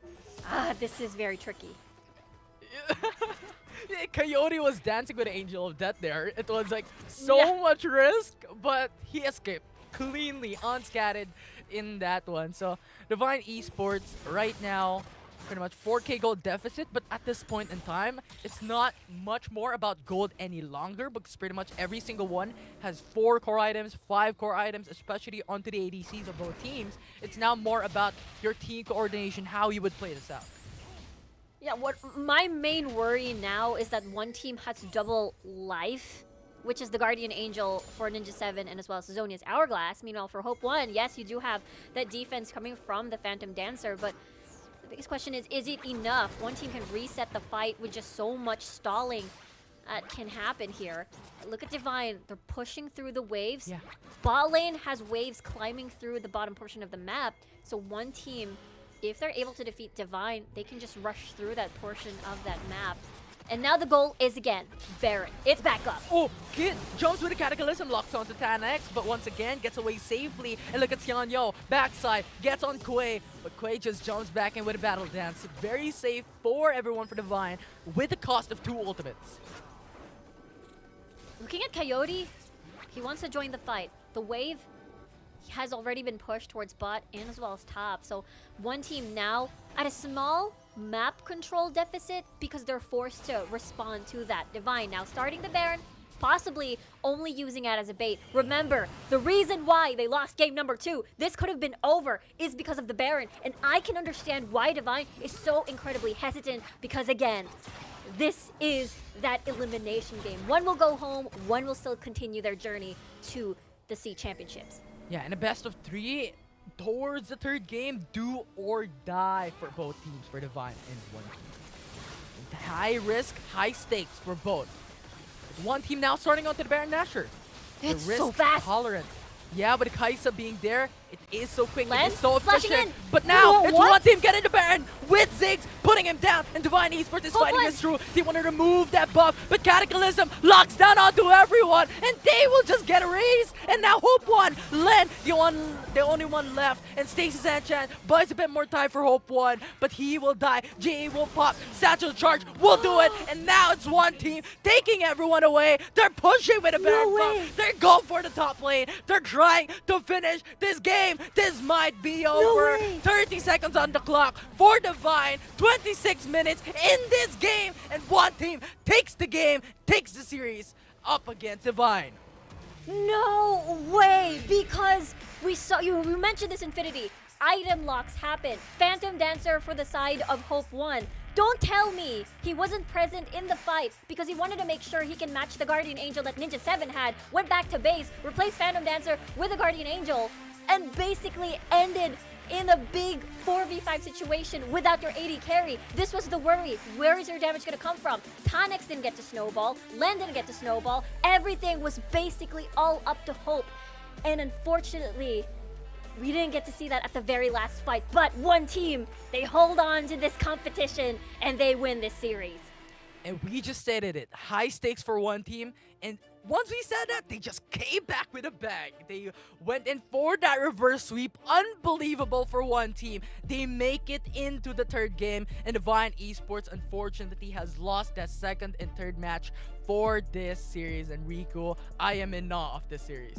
This is very tricky. Coyote was dancing with Angel of Death there. It was like so much risk, but he escaped cleanly, unscattered in that one. So Divine Esports right now pretty much 4k gold deficit, but at this point in time, it's not much more about gold any longer because pretty much every single one has 4 core items, 5 core items, especially onto the ADCs of both teams. It's now more about your team coordination, how you would play this out. Yeah, what my main worry now is that one team has double life, which is the Guardian Angel for Ninja 7 and as well as Zonia's Hourglass. Meanwhile, for Hope 1, yes, you do have that defense coming from the Phantom Dancer, but the biggest question is it enough? One team can reset the fight with just so much stalling can happen here. Look at Divine. They're pushing through the waves. Yeah. Bot lane has waves climbing through the bottom portion of the map, so one team, if they're able to defeat Divine, they can just rush through that portion of that map. And now the goal is again, Baron. It's back up. Oh, Kid jumps with a Cataclysm, locks onto Tan-X, but once again gets away safely. And look at Xianyo, backside, gets on Quay, but Quay just jumps back in with a Battle Dance. Very safe for everyone for Divine, with the cost of 2 ultimates. Looking at Coyote, he wants to join the fight. The wave has already been pushed towards bot and as well as top. So one team now at a small map control deficit because they're forced to respond to that. Divine now starting the Baron, possibly only using it as a bait. Remember, the reason why they lost game number 2, this could have been over, is because of the Baron. And I can understand why Divine is so incredibly hesitant because again, this is that elimination game. One will go home, one will still continue their journey to the SEA Championships. Yeah, and a best of 3 towards the 3rd game, do or die for both teams, for Divine and one team. High risk, high stakes for both. One team now starting onto the Baron Nashor. It's the risk so fast. tolerant. Yeah, but Kaisa being there, it is so quick, it Lens is so flashing efficient. in. But now, Whoa, it's what? one team getting the Baron with Ziggs, putting him down, and Divine Esports is fighting Lens. this through. They want to remove that buff, but Cataclysm locks down onto everyone, and they will just get a raise. And now Hope 1, Len, the only one left, and Stacy Sanchez buys a bit more time for Hope 1, but he will die. JA will pop, Satchel Charge will do it, and now it's one team taking everyone away. They're pushing with a Baron buff. They're going for the top lane. They're trying to finish this game. This might be over. 30 seconds on the clock for Divine. 26 minutes in this game, and one team takes the game, takes the series up against Divine. No way, because we mentioned this Infinity. Item locks happen. Phantom Dancer for the side of Hope 1. Don't tell me he wasn't present in the fight because he wanted to make sure he can match the Guardian Angel that Ninja 7 had, went back to base, replaced Phantom Dancer with a Guardian Angel, and basically ended in a big 4v5 situation without your AD carry. This was the worry. Where is your damage going to come from? Tan-X didn't get to snowball. Len didn't get to snowball. Everything was basically all up to Hope. And unfortunately, we didn't get to see that at the very last fight. But one team, they hold on to this competition and they win this series. And we just stated it. High stakes for one team. And once we said that, they just came back with a bang. They went in for that reverse sweep. Unbelievable for one team. They make it into the 3rd game. And Divine Esports, unfortunately, has lost that 2nd and 3rd match for this series. And Rico, I am in awe of this series.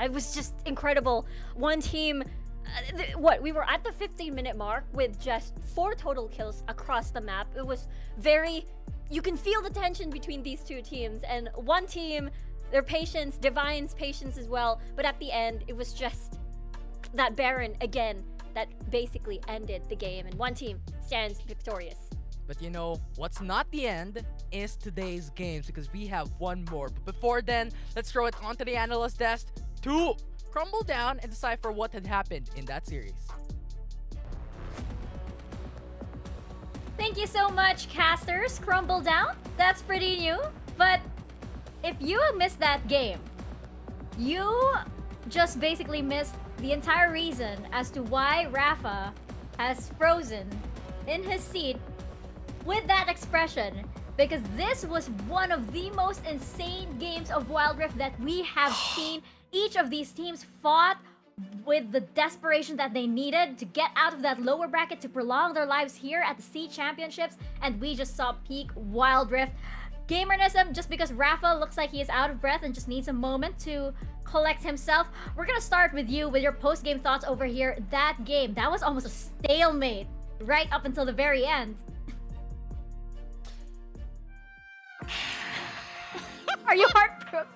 It was just incredible. One team, we were at the 15-minute mark with just 4 total kills across the map. It was very, you can feel the tension between these two teams. And one team, their patience, Divine's patience as well. But at the end, it was just that Baron, again, that basically ended the game. And one team stands victorious. But you know, what's not the end is today's games because we have one more. But before then, let's throw it onto the analyst desk to crumble down and decipher what had happened in that series. Thank you so much, casters. Crumble down. That's pretty new. But if you missed that game, you just basically missed the entire reason as to why Rafa has frozen in his seat with that expression. Because this was one of the most insane games of Wild Rift that we have seen. Each of these teams fought with the desperation that they needed to get out of that lower bracket to prolong their lives here at the SEA Championships, and we just saw peak Wild Rift gamernism just because Rafa looks like he is out of breath and just needs a moment to collect himself. We're gonna start with you with your post-game thoughts over here. That game, that was almost a stalemate. right up until the very end. Are you heartbroken?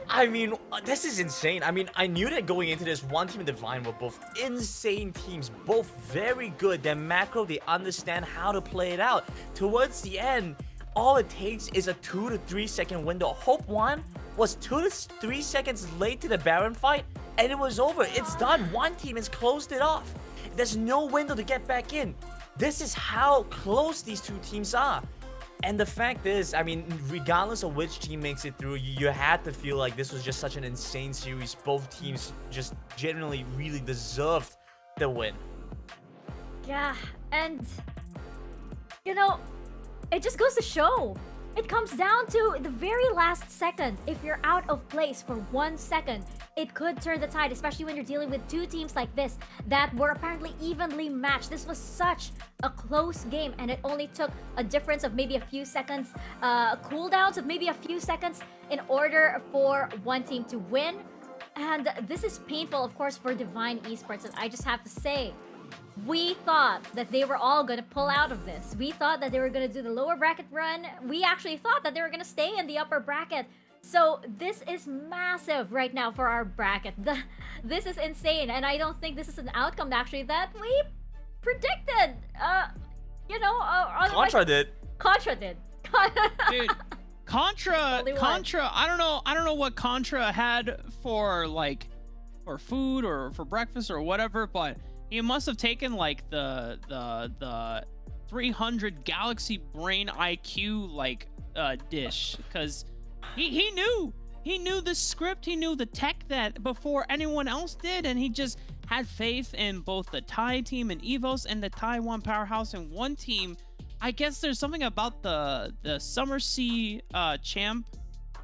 I mean, this is insane. I mean, I knew that going into this, One Team and Divine were both insane teams, both very good. Their macro, they understand how to play it out. Towards the end, all it takes is a 2 to 3 second window. Hope One was 2 to 3 seconds late to the Baron fight, and it was over. It's done. One Team has closed it off. There's no window to get back in. This is how close these two teams are. And the fact is, I mean, regardless of which team makes it through, you had to feel like this was just such an insane series. Both teams just genuinely really deserved the win. Yeah, and you know, it just goes to show. It comes down to the very last second. If you're out of place for 1 second, it could turn the tide, especially when you're dealing with two teams like this that were apparently evenly matched. This was such a close game, and it only took a difference of maybe a few seconds, cooldowns of maybe a few seconds in order for one team to win. And this is painful, of course, for Divine Esports, and I just have to say, we thought that they were all going to pull out of this. We thought that they were going to do the lower bracket run. We actually thought that they were going to stay in the upper bracket. So this is massive right now for our bracket. This is insane, and I don't think this is an outcome actually that we predicted. You know, Contra did. Contra did. Dude, Contra, I don't know what Contra had for like, for food or for breakfast or whatever, but he must have taken like the 300 Galaxy Brain IQ like dish, because he knew the script, he knew the tech that before anyone else did, and he just had faith in both the Thai team and EVOS and the Taiwan powerhouse and One Team. I guess there's something about the Summer Sea champ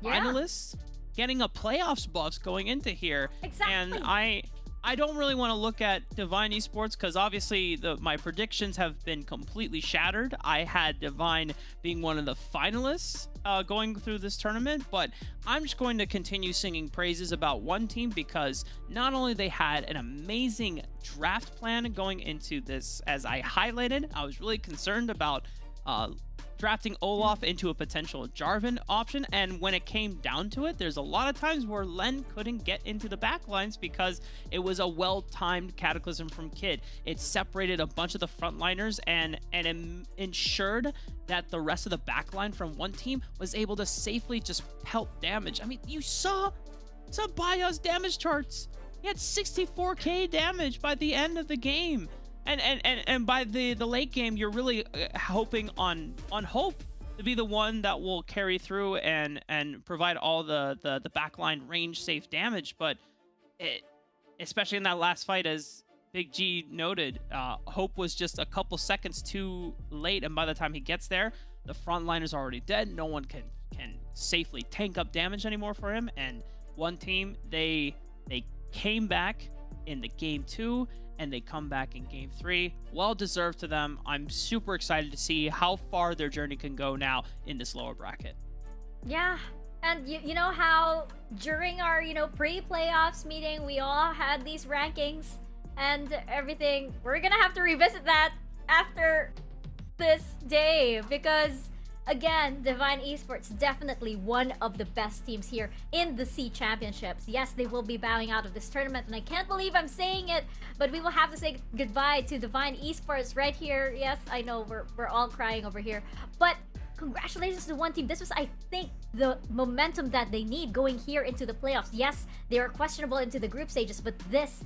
finalists getting a playoffs buffs going into here. Exactly. And I don't really want to look at Divine Esports because obviously my predictions have been completely shattered. I had Divine being one of the finalists going through this tournament, but I'm just going to continue singing praises about One Team because not only they had an amazing draft plan going into this, as I highlighted, I was really concerned about drafting Olaf into a potential Jarvan option, and when it came down to it, there's a lot of times where Len couldn't get into the backlines because it was a well-timed Cataclysm from Kid. It separated a bunch of the frontliners and ensured that the rest of the backline from One Team was able to safely just pelt damage. I mean, you saw Baya's damage charts. He had 64k damage by the end of the game. And by the late game, you're really hoping on Hope to be the one that will carry through and provide all the backline range safe damage. But especially in that last fight, as Big G noted, Hope was just a couple seconds too late, and by the time he gets there, the front line is already dead. No one can safely tank up damage anymore for him. And One Team, they came back in the game 2. And they come back in game 3. Well deserved to them. I'm super excited to see how far their journey can go now in this lower bracket. Yeah, and you know how during our pre-playoffs meeting we all had these rankings and everything. We're gonna have to revisit that after this day because again, Divine Esports definitely one of the best teams here in the C Championships. Yes, they will be bowing out of this tournament, and I can't believe I'm saying it, but we will have to say goodbye to Divine Esports right here. Yes, I know we're all crying over here, but congratulations to One Team. This was, I think, the momentum that they need going here into the playoffs. Yes, they are questionable into the group stages, but this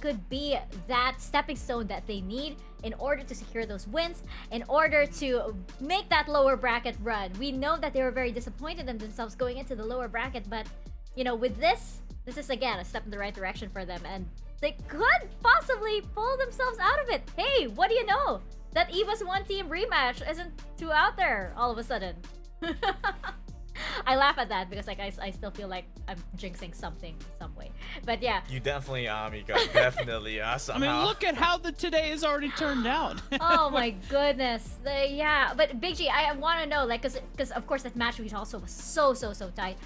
could be that stepping stone that they need in order to secure those wins, in order to make that lower bracket run. We know that they were very disappointed in themselves going into the lower bracket, but with this is again a step in the right direction for them, and they could possibly pull themselves out of it. Hey, what do you know? That EVOS One Team rematch isn't too out there all of a sudden. I laugh at that because I still feel like I'm jinxing something in some way. But yeah. You definitely are, Mika. Definitely are somehow. I mean, look at how the today has already turned out. Oh my goodness. Yeah, but Big G, I want to know, like, because of course that match was also so tight.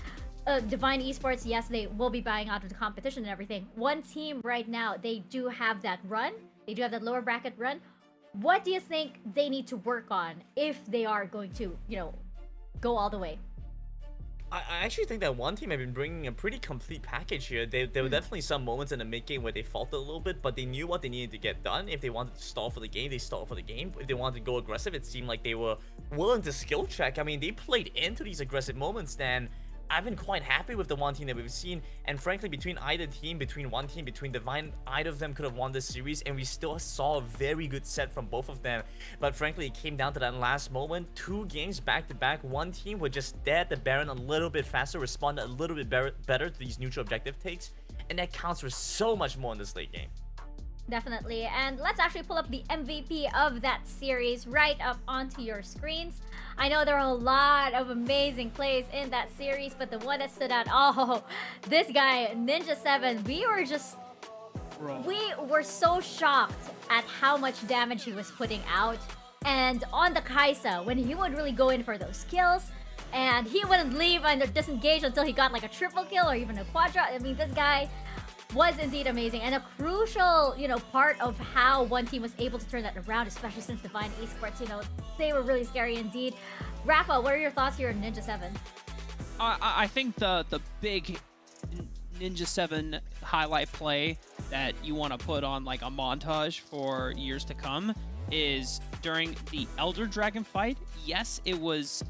Divine Esports, yes, they will be buying out of the competition and everything. One Team right now, they do have that run. They do have that lower bracket run. what do you think they need to work on if they are going to, go all the way? I actually think that one team have been bringing a pretty complete package here. There were definitely some moments in the mid game where they faltered a little bit, but they knew what they needed to get done. If they wanted to stall for the game, they stalled for the game. If they wanted to go aggressive, it seemed like they were willing to skill check. I mean, they played into these aggressive moments, and I've been quite happy with the one team that we've seen, and frankly, between either team, between Divine, either of them could have won this series, and we still saw a very good set from both of them. But frankly, it came down to that last moment. 2 games back to back, one team were just dead the Baron a little bit faster, responded a little bit better to these neutral objective takes, and that counts for so much more in this late game. Definitely. And let's actually pull up the MVP of that series right up onto your screens. I know there are a lot of amazing plays in that series, but the one that stood out, this guy, Ninja7, we were so shocked at how much damage he was putting out. And on the Kaisa, when he would really go in for those kills, and he wouldn't leave and disengage until he got like a triple kill or even a quadra. I mean, this guy was indeed amazing and a crucial, part of how one team was able to turn that around, especially since Divine Esports, they were really scary indeed. Rafa, what are your thoughts here on Ninja7? I think the big Ninja7 highlight play that you want to put on like a montage for years to come is during the Elder Dragon fight. Yes, it was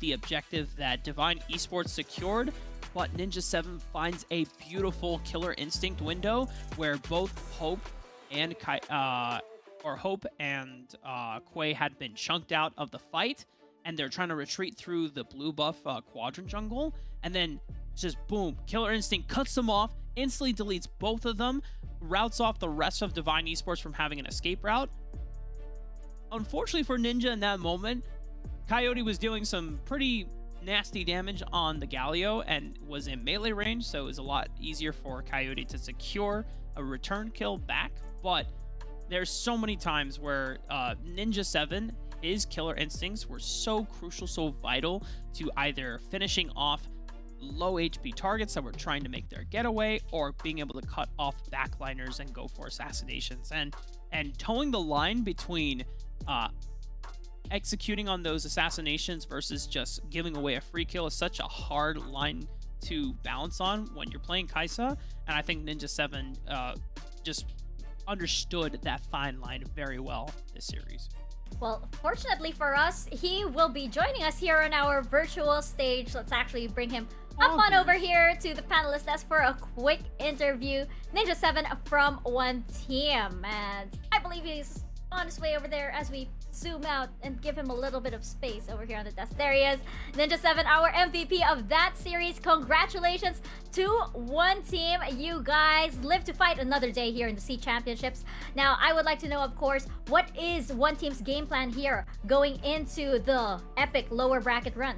the objective that Divine Esports secured, but Ninja7 finds a beautiful Killer Instinct window where both Hope and Quay had been chunked out of the fight, and they're trying to retreat through the blue buff quadrant jungle, and then just boom, Killer Instinct cuts them off, instantly deletes both of them, routes off the rest of Divine Esports from having an escape route. Unfortunately for Ninja in that moment, Coyote was dealing some pretty nasty damage on the Galio and was in melee range, so it was a lot easier for Coyote to secure a return kill back. But there's so many times where Ninja7, his Killer Instincts were so crucial, so vital to either finishing off low HP targets that were trying to make their getaway, or being able to cut off backliners and go for assassinations. And towing the line between executing on those assassinations versus just giving away a free kill is such a hard line to balance on when you're playing Kaisa, and I think Ninja7 just understood that fine line very well this series. Well, fortunately for us, he will be joining us here on our virtual stage. Let's actually bring him up on over here to the panelist desk for a quick interview. Ninja7 from One Team, and I believe he's on his way over there as we zoom out and give him a little bit of space over here on the desk. There he is, Ninja7, our MVP of that series. Congratulations to One Team. You guys live to fight another day here in the SEA Championships. Now, I would like to know, of course, what is One Team's game plan here going into the epic lower bracket run?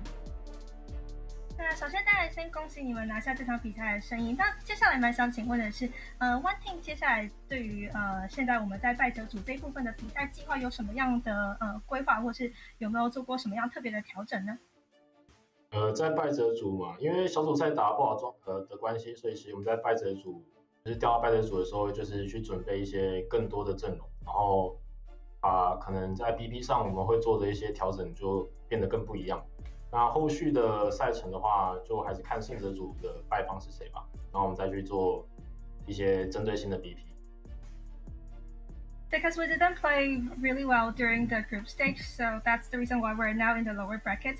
那首先当然先恭喜你们拿下这场比赛的胜利。那接下来蛮想请问的是，One Team 接下来对于现在我们在败者组这一部分的比赛计划有什么样的规划，或是有没有做过什么样特别的调整呢？在败者组嘛，因为小组赛打不好的关系，所以其实我们在败者组就是调到败者组的时候，就是去准备一些更多的阵容，然后可能在 BP 上我们会做的一些调整就变得更不一样。那后续的赛程的话，就还是看胜者组的败方是谁吧，然后我们再去做一些针对性的 BP。Because we didn't play really well during the group stage, so that's the reason why we're now in the lower bracket.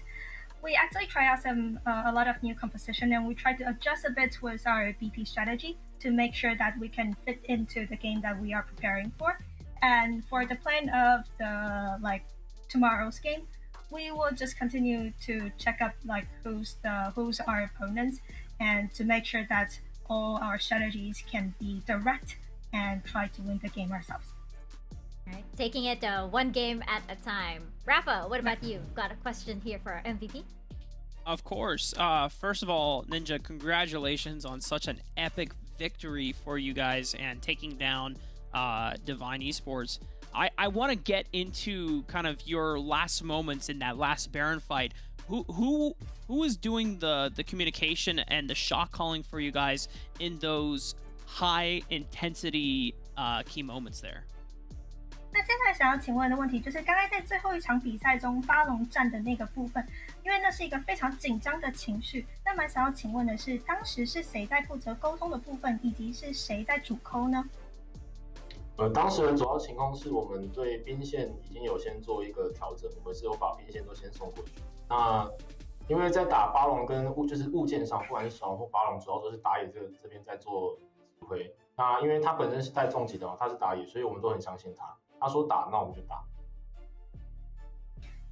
We actually try out a lot of new composition, and we try to adjust a bit with our BP strategy to make sure that we can fit into the game that we are preparing for. And for the plan of the tomorrow's game, we will just continue to check up who's our opponents, and to make sure that all our strategies can be direct and try to win the game ourselves. All right, taking it one game at a time. Rafa, what about you? Got a question here for our MVP? Of course. First of all, Ninja, congratulations on such an epic victory for you guys and taking down Divine Esports. I want to get into kind of your last moments in that last Baron fight. Who is doing the communication and the shot calling for you guys in those high intensity key moments there? 那接下来想要请问的问题就是，刚才在最后一场比赛中巴龙战的那个部分，因为那是一个非常紧张的情绪，那么想要请问的是，当时是谁在负责沟通的部分，以及是谁在主抠呢？当时的主要情况是我们对兵线已经有先做一个调整，我们是有把兵线都先送过去。那因为在打巴龙跟就是物件上，不管是小龙或巴龙，主要都是打野这边在做指挥。那因为他本身是带重击的嘛，他是打野，所以我们都很相信他。他说打，那我们就打。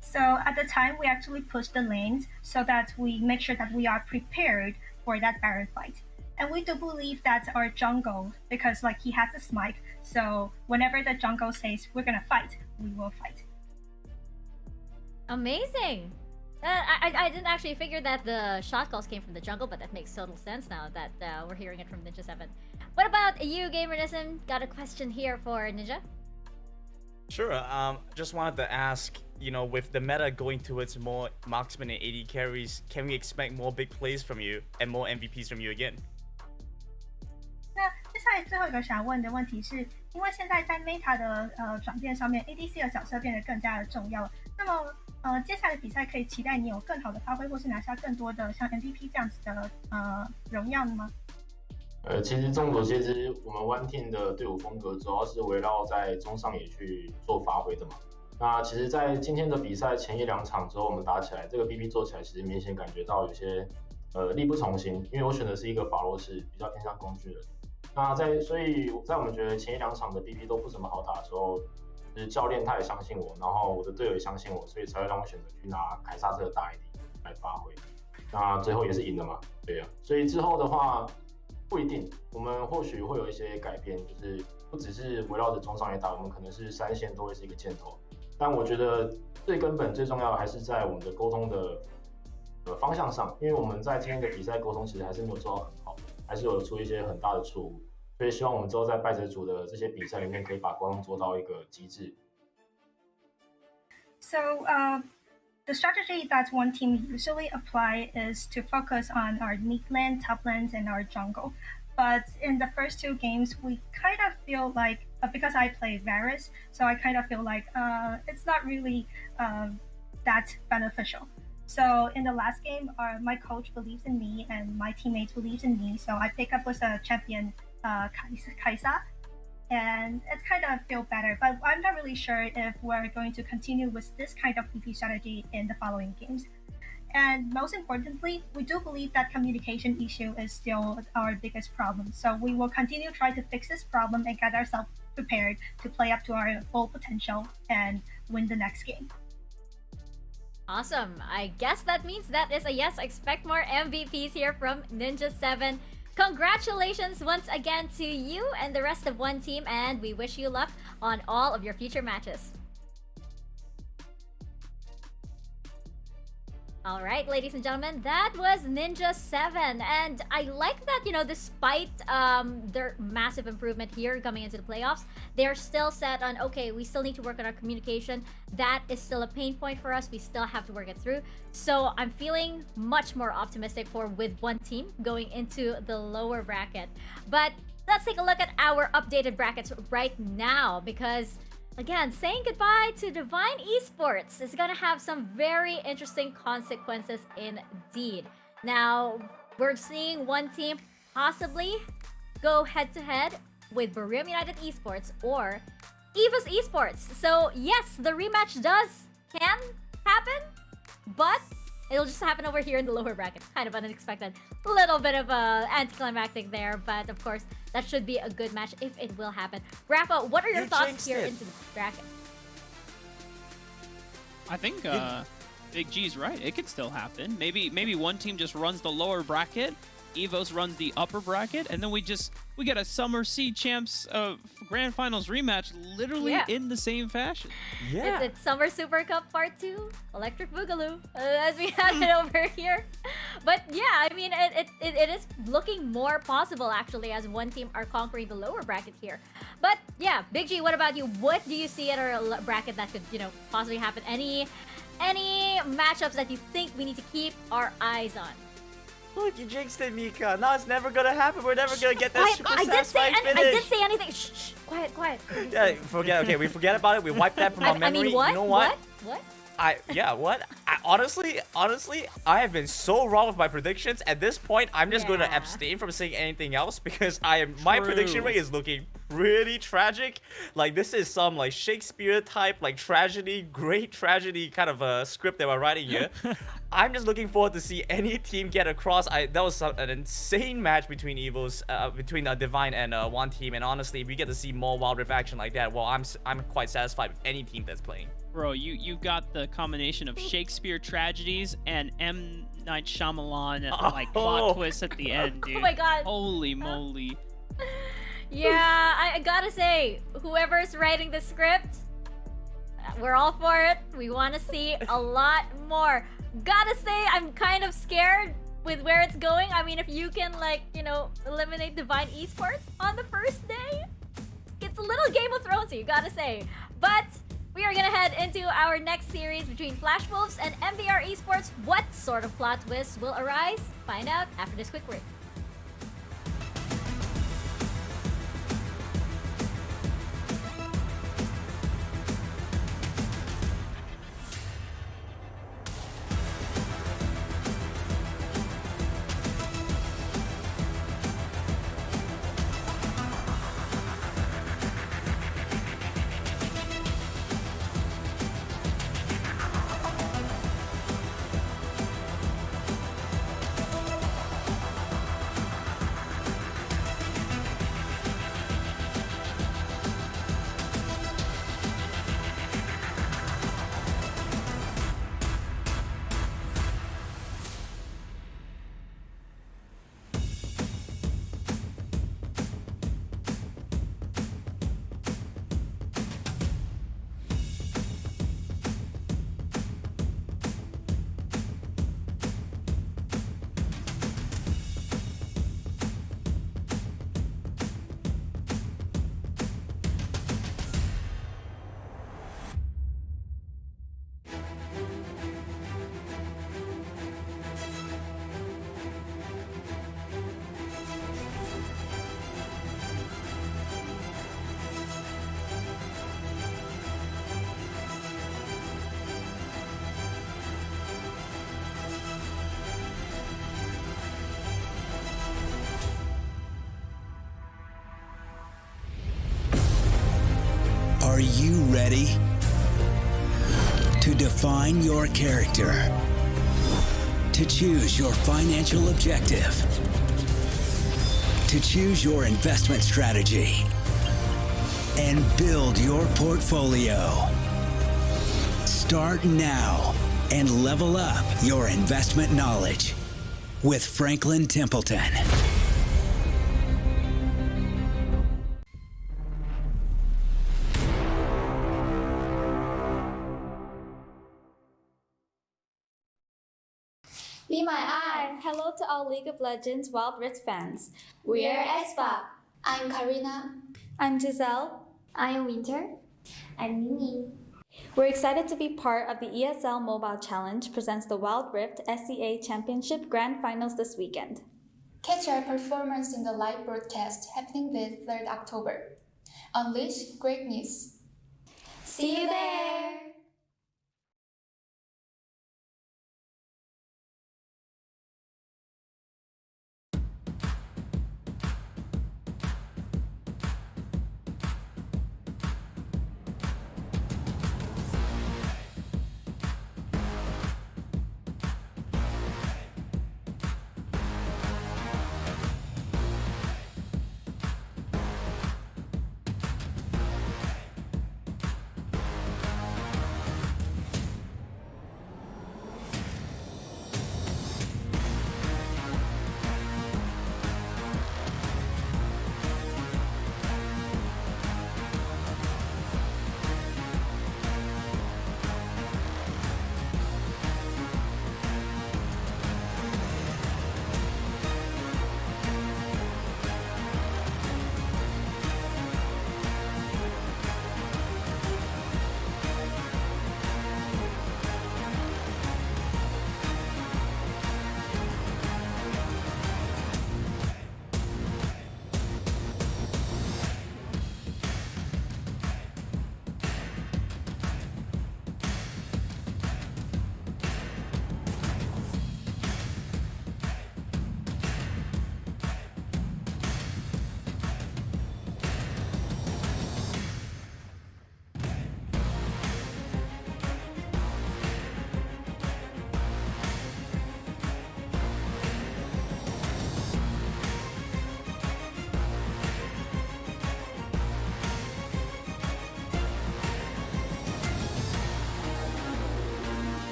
So at the time, we actually push the lanes so that we make sure that we are prepared for that Baron fight. And we do believe that our jungle, because like he has a smite, so whenever the jungle says we're gonna fight, we will fight. Amazing. I didn't actually figure that the shot calls came from the jungle, but that makes total sense now that we're hearing it from Ninja 7. What about you, Gamernism? Got a question here for Ninja? Sure. Just wanted to ask, you know, with the meta going towards more marksman and AD carries, can we expect more big plays from you and more MVPs from you again? 那接下来最后一个想问的问题是，因为现在在 Meta 的转变上面 ，ADC 的角色变得更加的重要了。那么接下来的比赛可以期待你有更好的发挥，或是拿下更多的像 MVP 这样子的荣耀吗？其实众所皆知，我们 One Team 的队伍风格主要是围绕在中上野去做发挥的嘛。那其实，在今天的比赛前一两场之后，我们打起来，这个 BP 做起来，其实明显感觉到有些力不从心，因为我选的是一个法罗士，比较偏向工具人。那所以在我们觉得前一两场的 BP 都不怎么好打的时候，就是教练他也相信我，然后我的队友也相信我，所以才会让我选择去拿凯撒这个大 AD 来发挥。那最后也是赢了嘛，对啊。所以之后的话不一定，我们或许会有一些改变，就是不只是围绕着中上野打，我们可能是3线都会是一个箭头。但我觉得最根本最重要的还是在我们的沟通的方向上，因为我们在今天的比赛沟通其实还是没有做到很好，还是有出一些很大的错误，所以希望我们之后在败者组的这些比赛里面可以把沟通做到一个极致。So the strategy that one team usually apply is to focus on our mid lane, top lanes, and our jungle. But in the first 2 games, we kind of feel like, because I play Varus, so I kind of feel like it's not really that beneficial. So in the last game, my coach believes in me and my teammates believes in me. So I pick up with a champion, Kaisa, and it kind of feel better. But I'm not really sure if we're going to continue with this kind of BP strategy in the following games. And most importantly, we do believe that communication issue is still our biggest problem. So we will continue to try to fix this problem and get ourselves prepared to play up to our full potential and win the next game. Awesome. I guess that means that is a yes. Expect more MVPs here from Ninja 7. Congratulations once again to you and the rest of One Team, and we wish you luck on all of your future matches. All right, ladies and gentlemen, that was Ninja 7. And I like that, you know, despite their massive improvement here coming into the playoffs, they're still set on, okay, we still need to work on our communication. That is still a pain point for us. We still have to work it through. So I'm feeling much more optimistic for with One Team going into the lower bracket. But let's take a look at our updated brackets right now, because again, saying goodbye to Divine Esports is gonna have some very interesting consequences indeed. Now, we're seeing One Team possibly go head-to-head with Barium United Esports or EVOS Esports. So yes, the rematch can happen, but it'll just happen over here in the lower bracket. Kind of unexpected. A little bit of anticlimactic there, but of course, that should be a good match if it will happen. Rafa, what are your thoughts here into the bracket? I think Big G's right. It could still happen. Maybe One Team just runs the lower bracket, EVOS runs the upper bracket, and then we get a Summer Sea Champs Grand Finals rematch literally in the same fashion. Yeah. It's Summer Super Cup Part 2, Electric Boogaloo, as we have it over here. But yeah, I mean, it is looking more possible actually as One Team are conquering the lower bracket here. But yeah, Big G, what about you? What do you see at our bracket that could, you know, possibly happen? Any matchups that you think we need to keep our eyes on? Look, you jinxed it, Mika. No, it's never gonna happen. We're never gonna get that super I did say satisfying finish. I did say anything. Shh, shh, quiet. Yeah, forget. Okay, we forget about it. We wipe that from our memory. I mean, what? You know what? What? What? Honestly, I have been so wrong with my predictions. At this point, I'm just going to abstain from saying anything else because my prediction rate is looking pretty tragic. Like this is some like Shakespeare type like tragedy, great tragedy kind of a script that we're writing here. I'm just looking forward to see any team get across. That was an insane match between EVOS, between Divine and one team. And honestly, if we get to see more Wild Rift action like that, well, I'm quite satisfied with any team that's playing. Bro, you got the combination of Shakespeare tragedies and M. Night Shyamalan like plot twists at the end, dude. Oh my god. Holy moly. Yeah, I gotta say, whoever's writing the script, we're all for it. We want to see a lot more. Gotta say, I'm kind of scared with where it's going. I mean, if you can, like, you know, eliminate Divine Esports on the first day, it's a little Game of Thrones, you gotta say. But we are gonna head into our next series between Flash Wolves and MVR Esports. What sort of plot twists will arise? Find out after this quick break. Are you ready to define your character, to choose your financial objective, to choose your investment strategy, and build your portfolio? Start now and level up your investment knowledge with Franklin Templeton. Be my eye. Hello to all League of Legends Wild Rift fans. We are Espa. I'm Karina. I'm Giselle. I'm Winter. I'm Nini. We're excited to be part of the ESL Mobile Challenge presents the Wild Rift SEA Championship Grand Finals this weekend. Catch our performance in the live broadcast happening this 3rd October. Unleash greatness. See you there!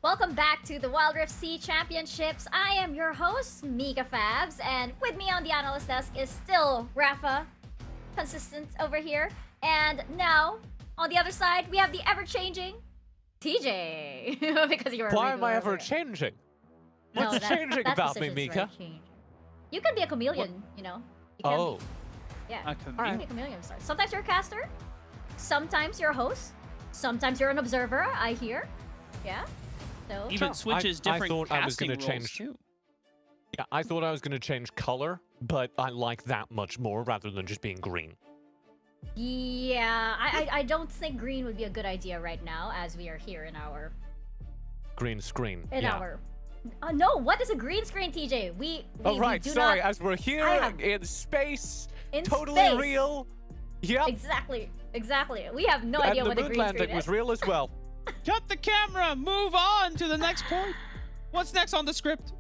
Welcome back to the Wild Rift Sea Championships. I am your host, Mika Fabs, and with me on the analyst desk is still Rafa, consistent over here. And now, on the other side, we have the ever-changing TJ. Because you're a Why am I regular. ever changing? No, What's that- changing that about me, position's Mika? right, changing. You can be a chameleon, you know. You can Oh. be. Yeah. A You chameleon? can be a chameleon. Sorry. Sometimes you're a caster. Sometimes you're a host. Sometimes you're an observer, I hear. Yeah. So Even switches different I thought I was casting gonna roles change too. Yeah, I thought I was going to change color, but I like that much more rather than just being green. yeah, I don't think green would be a good idea right now, as we are here in our Green screen. in yeah. our. No, what is a green screen, TJ? We Oh right, do sorry. not As we're here I have- in space, in totally space. real. Yep. Exactly. We have no and idea the what a moon green screen landing is. was real as well. Cut the camera. Move on to the next point. What's next on the script?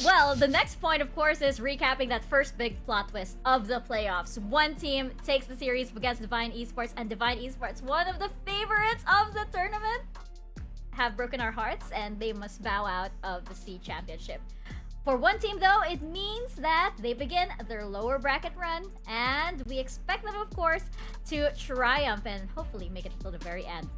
Well, the next point, of course, is recapping that first big plot twist of the playoffs. One team takes the series against Divine Esports, and Divine Esports, one of the favorites of the tournament, have broken our hearts, and they must bow out of the C Championship. For one team, though, it means that they begin their lower bracket run, and we expect them, of course, to triumph and hopefully make it till the very end.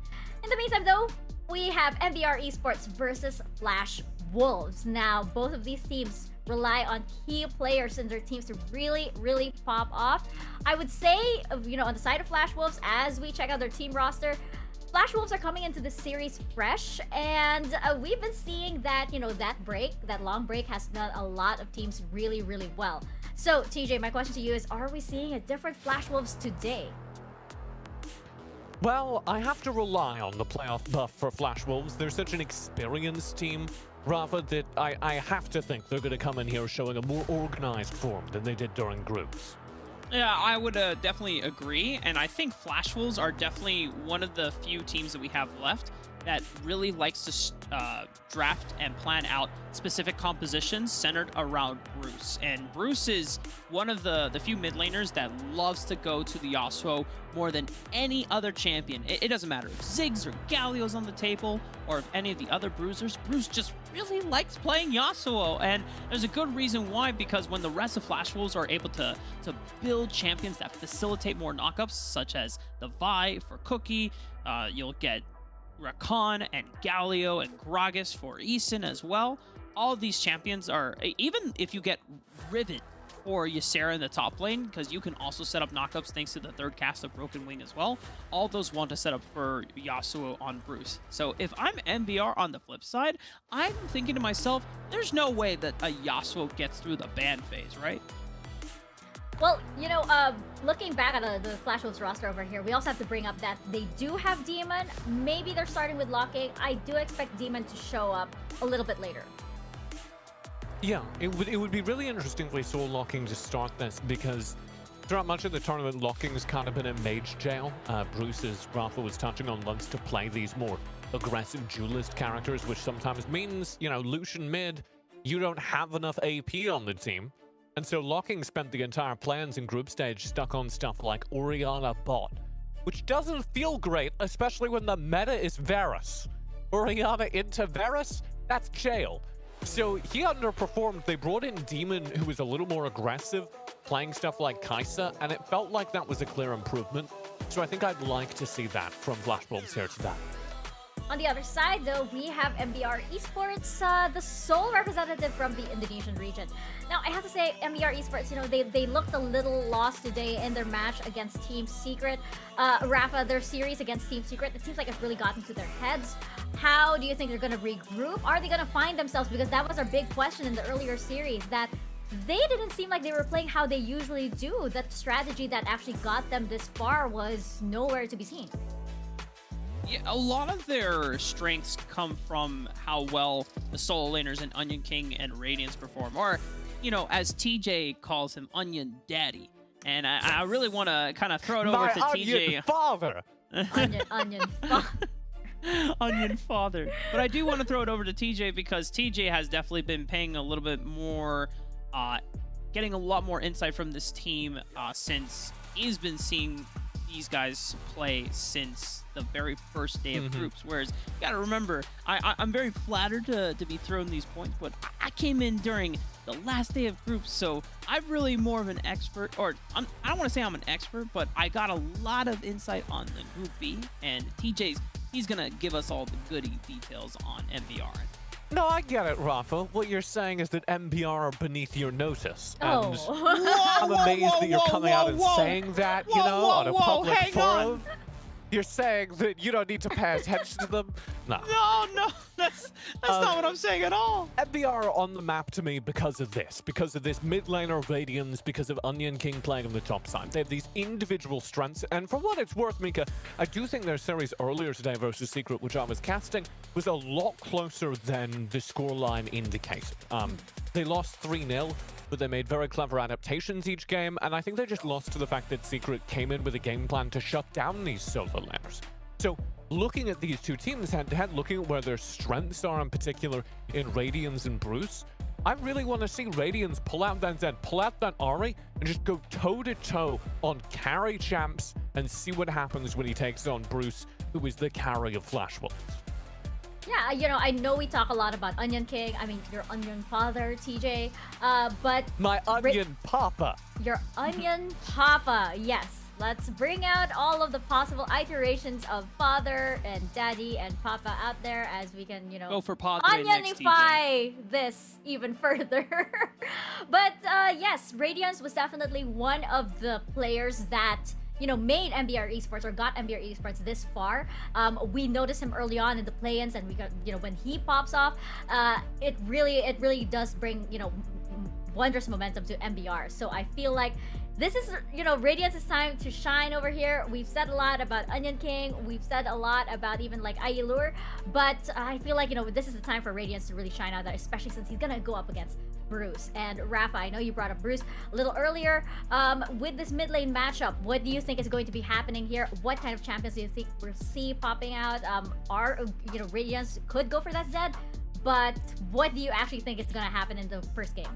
In the meantime, though, we have MBR Esports versus Flash Wolves. Now, both of these teams rely on key players in their teams to really, really pop off. I would say, you know, on the side of Flash Wolves, as we check out their team roster, Flash Wolves are coming into the series fresh, and we've been seeing that, you know, that long break has done a lot of teams really, really well. So, TJ, my question to you is, are we seeing a different Flash Wolves today? Well, I have to rely on the playoff buff for Flash Wolves. They're such an experienced team, rather that I have to think they're going to come in here showing a more organized form than they did during groups. Yeah, I would definitely agree, and I think Flash Wolves are definitely one of the few teams that we have left that really likes to draft and plan out specific compositions centered around Bruce. And Bruce is one of the few mid laners that loves to go to the Yasuo more than any other champion. It doesn't matter if Ziggs or Galio's on the table, or if any of the other bruisers, Bruce just really likes playing Yasuo. And there's a good reason why, because when the rest of Flash Wolves are able to build champions that facilitate more knockups, such as the Vi for Cookie, you'll get Rakan and Galio and Gragas for Eason as well. All of these champions are, even if you get Rivet or Ysera in the top lane, because you can also set up knockups thanks to the third cast of Broken Wing as well, all those want to set up for Yasuo on Bruce. So if I'm MBR on the flip side, I'm thinking to myself, there's no way that a Yasuo gets through the ban phase, right? Well, you know, looking back at the Flash Wolves roster over here, we also have to bring up that they do have Demon. Maybe they're starting with Locking. I do expect Demon to show up a little bit later. Yeah, it would be really interesting if we saw Locking to start this, because throughout much of the tournament, Locking's kind of been in mage jail. Bruce, as Rafa was touching on, loves to play these more aggressive duelist characters, which sometimes means, you know, Lucian mid, you don't have enough AP on the team. And so Locking spent the entire plans in group stage stuck on stuff like Orianna bot, which doesn't feel great, especially when the meta is Varus. Orianna into Varus, that's jail. So he underperformed. They brought in Demon, who was a little more aggressive, playing stuff like Kai'Sa, and it felt like that was a clear improvement. So I think I'd like to see that from Flash Wolves here today. On the other side, though, we have MBR Esports, the sole representative from the Indonesian region. Now, I have to say, MBR Esports, you know, they looked a little lost today in their match against Team Secret. Rafa, their series against Team Secret, it seems like it's really gotten to their heads. How do you think they're going to regroup? Are they going to find themselves? Because that was our big question in the earlier series, that they didn't seem like they were playing how they usually do. That strategy that actually got them this far was nowhere to be seen. Yeah, a lot of their strengths come from how well the solo laners in Onion King and Radiance perform, or, you know, as TJ calls him, Onion Daddy. And I really want to kind of throw it over to TJ. Onion father! Onion father. Onion father. But I do want to throw it over to TJ, because TJ has definitely been paying a little bit more, getting a lot more insight from this team since he's been seeing these guys play since the very first day of groups. Whereas you gotta remember, I'm very flattered to be thrown these points, but I came in during the last day of groups, so I'm really more of an expert, or I don't want to say I'm an expert, but I got a lot of insight on the Group B, and he's gonna give us all the goody details on MBR. No, I get it, Rafa. What you're saying is that MBR are beneath your notice. Oh. And I'm amazed that you're coming out and saying that, you know, on a public forum. You're saying that you don't need to pay attention to them? No. No, that's not what I'm saying at all. MBR are on the map to me because of this mid laner Radiance, because of Onion King playing on the top side. They have these individual strengths, and for what it's worth, Mika, I do think their series earlier today versus Secret, which I was casting, was a lot closer than the scoreline indicated. They lost 3-0, but they made very clever adaptations each game, and I think they just lost to the fact that Secret came in with a game plan to shut down these solo laners. So looking at these two teams head-to-head, looking at where their strengths are in particular in Radiance and Bruce, I really want to see Radiance pull out that Zed, pull out that Ahri, and just go toe-to-toe on carry champs and see what happens when he takes on Bruce, who is the carry of Flash Wolves. Yeah, you know, I know we talk a lot about Onion King. I mean, your Onion Father, TJ. But my Onion Papa. Your Onion Papa, yes. Let's bring out all of the possible iterations of Father and Daddy and Papa out there as we can, you know, go for Padre next, Onionify this even further. But yes, Radiance was definitely one of the players that, you know, made MBR Esports or got MBR Esports this far. We noticed him early on in the play-ins, and we got, you know, when he pops off, it really does bring, you know, wondrous momentum to MBR. So I feel like this is, you know, Radiance's time to shine over here. We've said a lot about Onion King. We've said a lot about even like Ayelure, but I feel like, you know, this is the time for Radiance to really shine out there, especially since he's gonna go up against Bruce. And Rafa, I know you brought up Bruce a little earlier. With this mid lane matchup, what do you think is going to be happening here? What kind of champions do you think we'll see popping out? You know, Radiance could go for that Zed, but what do you actually think is gonna happen in the first game?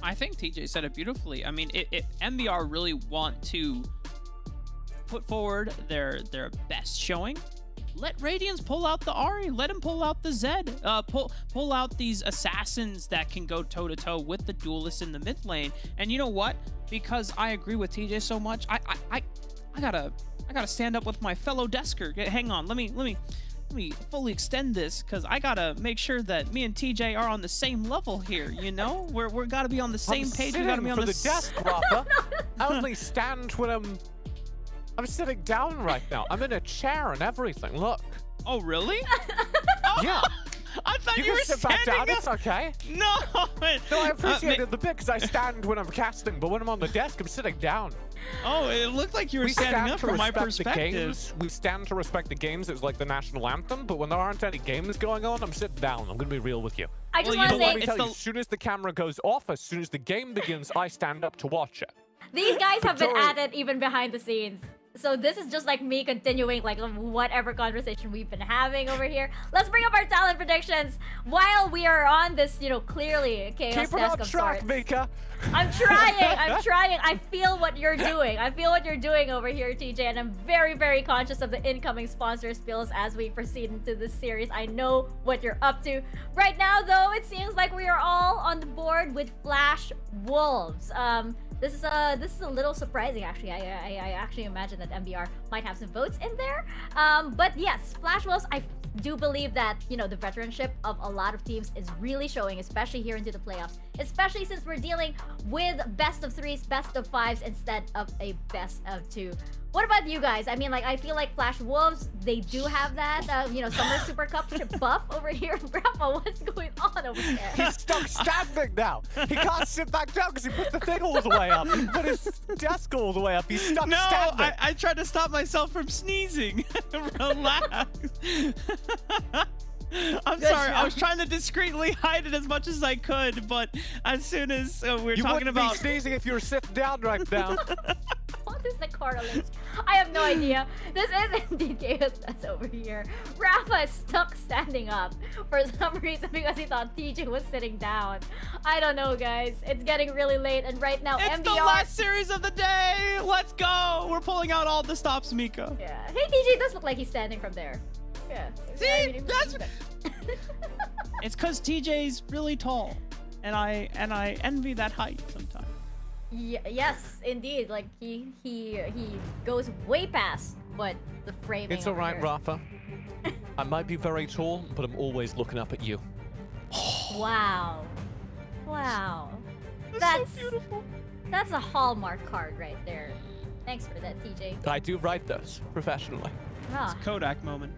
I think TJ said it beautifully. I mean, if MBR really want to put forward their best showing, let Radiance pull out the Ahri, let him pull out the Zed, pull out these assassins that can go toe-to-toe with the duelists in the mid lane. And you know what? Because I agree with TJ so much, I gotta stand up with my fellow desker. Hang on, let me fully extend this, because I gotta make sure that me and TJ are on the same level here, you know? We're gotta be on the same page. We gotta be on the desk, Rafa. I only stand when I'm sitting down right now. I'm in a chair and everything. Look. Oh, really? Yeah. I thought you can were sit back standing down. It's okay. No. No, I appreciated the bit because I stand when I'm casting, but when I'm on the desk, I'm sitting down. Oh, it looked like you were standing up from my perspective. We stand to respect the games. It's like the national anthem, but when there aren't any games going on, I'm sitting down. I'm gonna be real with you. I just want to say, let me tell you, as soon as the camera goes off, as soon as the game begins, I stand up to watch it. These guys have been at it even behind the scenes. So this is just like me continuing like whatever conversation we've been having over here. Let's bring up our talent predictions while we are on this, you know, clearly chaos Keep it desk on of track, sorts. Mika. I'm trying. I feel what you're doing. I feel what you're doing over here, TJ, and I'm very, very conscious of the incoming sponsor spills as we proceed into this series. I know what you're up to. Right now, though, it seems like we are all on the board with Flash Wolves. This is a little surprising, actually. I actually imagine that MBR might have some votes in there. But yes, Flash Wolves, I do believe that, you know, the veteranship of a lot of teams is really showing, especially here into the playoffs. Especially since we're dealing with best of threes, best of fives instead of a best of two. What about you guys? I mean, like, I feel like Flash Wolves, they do have that, you know, Summer Super Cup buff over here. Grandpa, what's going on over there? He's stuck standing now. He can't sit back down because he put the thing all the way up. He put his desk all the way up. He's stuck standing. No, I tried to stop myself from sneezing. Relax. I'm sorry. I was trying to discreetly hide it as much as I could, but as soon as we're talking about... You wouldn't be sneezing if you were sitting down right now. What is the correlation? I have no idea. This is indeed chaos that's over here. Rafa is stuck standing up for some reason because he thought TJ was sitting down. I don't know, guys. It's getting really late, and right now It's MBR. the last series of the day. Let's go. We're pulling out all the stops, Mika. Yeah. Hey, TJ does look like he's standing from there. Yeah. See, that's. It's because TJ's really tall, and I envy that height sometimes. Yes, indeed. Like he goes way past what the framing. It's all over right, here. Rafa. I might be very tall, but I'm always looking up at you. Wow. Wow. That's so beautiful. That's a Hallmark card right there. Thanks for that, TJ. I do write those professionally. Ah. Kodak moment.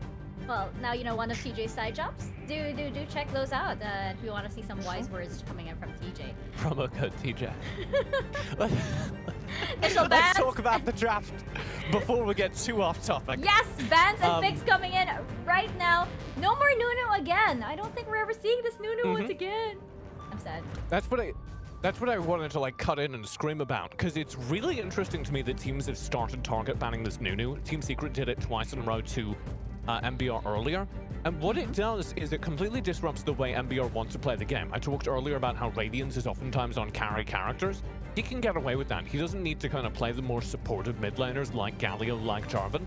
Well, now you know one of TJ's side jobs. Do check those out if you want to see some wise words coming in from TJ. Promo code TJ. Initial Let's bans. talk about the draft before we get too off topic. Yes, bans and picks coming in right now. No more Nunu again. I don't think we're ever seeing this Nunu once again. I'm sad. That's what I wanted to like cut in and scream about, because it's really interesting to me that teams have started target banning this Nunu. Team Secret did it twice in a row to MBR earlier. And what it does is it completely disrupts the way MBR wants to play the game. I talked earlier about how Radiance is oftentimes on carry characters. He can get away with that. He doesn't need to kind of play the more supportive mid laners like Galio, like Jarvan,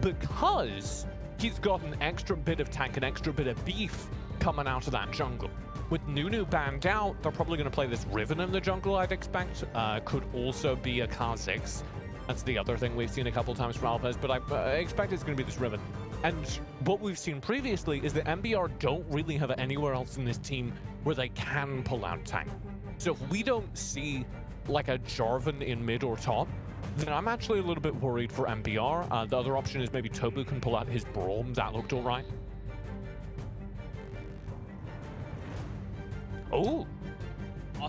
because he's got an extra bit of tank, an extra bit of beef coming out of that jungle. With Nunu banned out, they're probably going to play this Riven in the jungle, I'd expect. Could also be a Kha'Zix. That's the other thing we've seen a couple times from Alpes, but I expect it's going to be this Riven. And what we've seen previously is that MBR don't really have anywhere else in this team where they can pull out tank. So if we don't see like a Jarvan in mid or top, then I'm actually a little bit worried for MBR. The other option is maybe Tobu can pull out his Braum. That looked all right. Oh,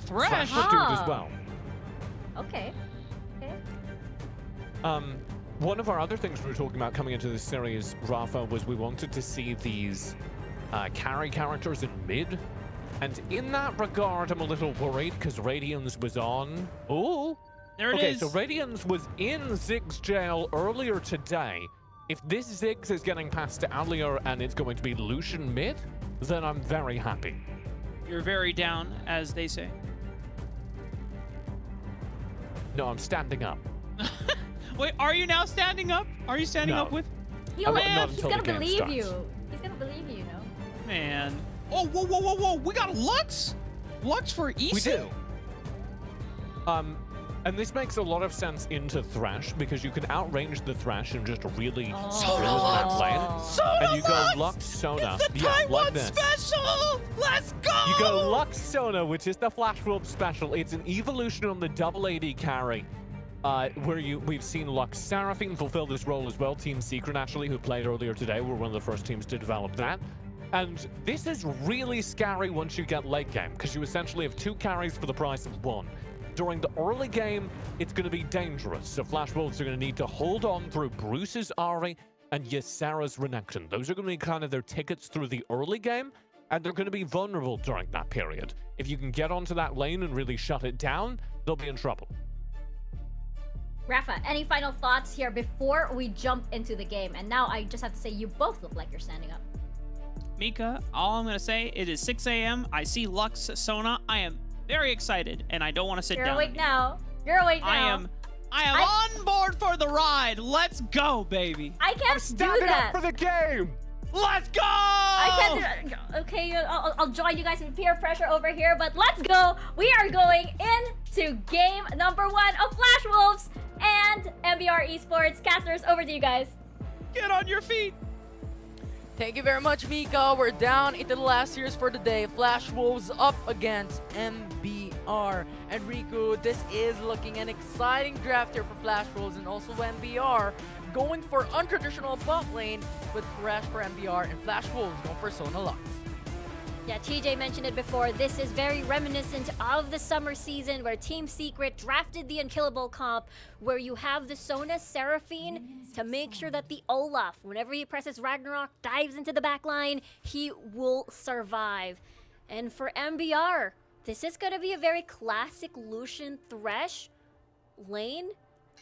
Thresh would do it as well. Okay. One of our other things we were talking about coming into this series, Rafa, was we wanted to see these carry characters in mid. And in that regard, I'm a little worried because Radiance was on. Oh, there it okay, is. so Radiance was in Ziggs jail earlier today. If this Ziggs is getting past to Alia and it's going to be Lucian mid, then I'm very happy. You're very down, as they say. No, I'm standing up. Wait, are you now standing up? Are you standing No. up with? He's until gonna the game believe starts. you. He's gonna believe you, know. Man. Oh, whoa. We got Lux? Lux for ESL? We do. And this makes a lot of sense into Thresh because you can outrange the Thresh and just really play it. And you go Lux Sona. It's the Yeah, Taiwan like this. special! Let's go! You go Lux Sona, which is the Flash Wolf special. It's an evolution on the double AD carry. Where we've seen Lux Seraphine fulfill this role as well. Team Secret, actually, who played earlier today, were one of the first teams to develop that. And this is really scary once you get late game, because you essentially have 2 carries for the price of 1. During the early game, it's going to be dangerous, so Flash Wolves are going to need to hold on through Bruce's Ari and Ysera's Renekton. Those are going to be kind of their tickets through the early game, and they're going to be vulnerable during that period. If you can get onto that lane and really shut it down, they'll be in trouble. Rafa, any final thoughts here before we jump into the game? And now I just have to say you both look like you're standing up. Mika, all I'm going to say, it is 6 a.m. I see Lux Sona. I am very excited, and I don't want to sit You're down. awake now. You're awake now. I am on board for the ride. Let's go, baby. I can't do that. For the game. Let's go! I can't do that. Okay, I'll join you guys in peer pressure over here, but let's go. We are going into game number 1 of Flash Wolves and MBR Esports. Casters, over to you guys. Get on your feet. Thank you very much, Mika. We're down into the last series for today. Flash Wolves up against MBR. And Riku, this is looking an exciting draft here for Flash Wolves and also MBR. Going for untraditional bot lane with Thresh for MBR and Flash Wolves going for Sona Lux. Yeah, TJ mentioned it before. This is very reminiscent of the summer season where Team Secret drafted the Unkillable comp, where you have the Sona Seraphine to make sure that the Olaf, whenever he presses Ragnarok, dives into the back line, he will survive. And for MBR, this is going to be a very classic Lucian Thresh lane.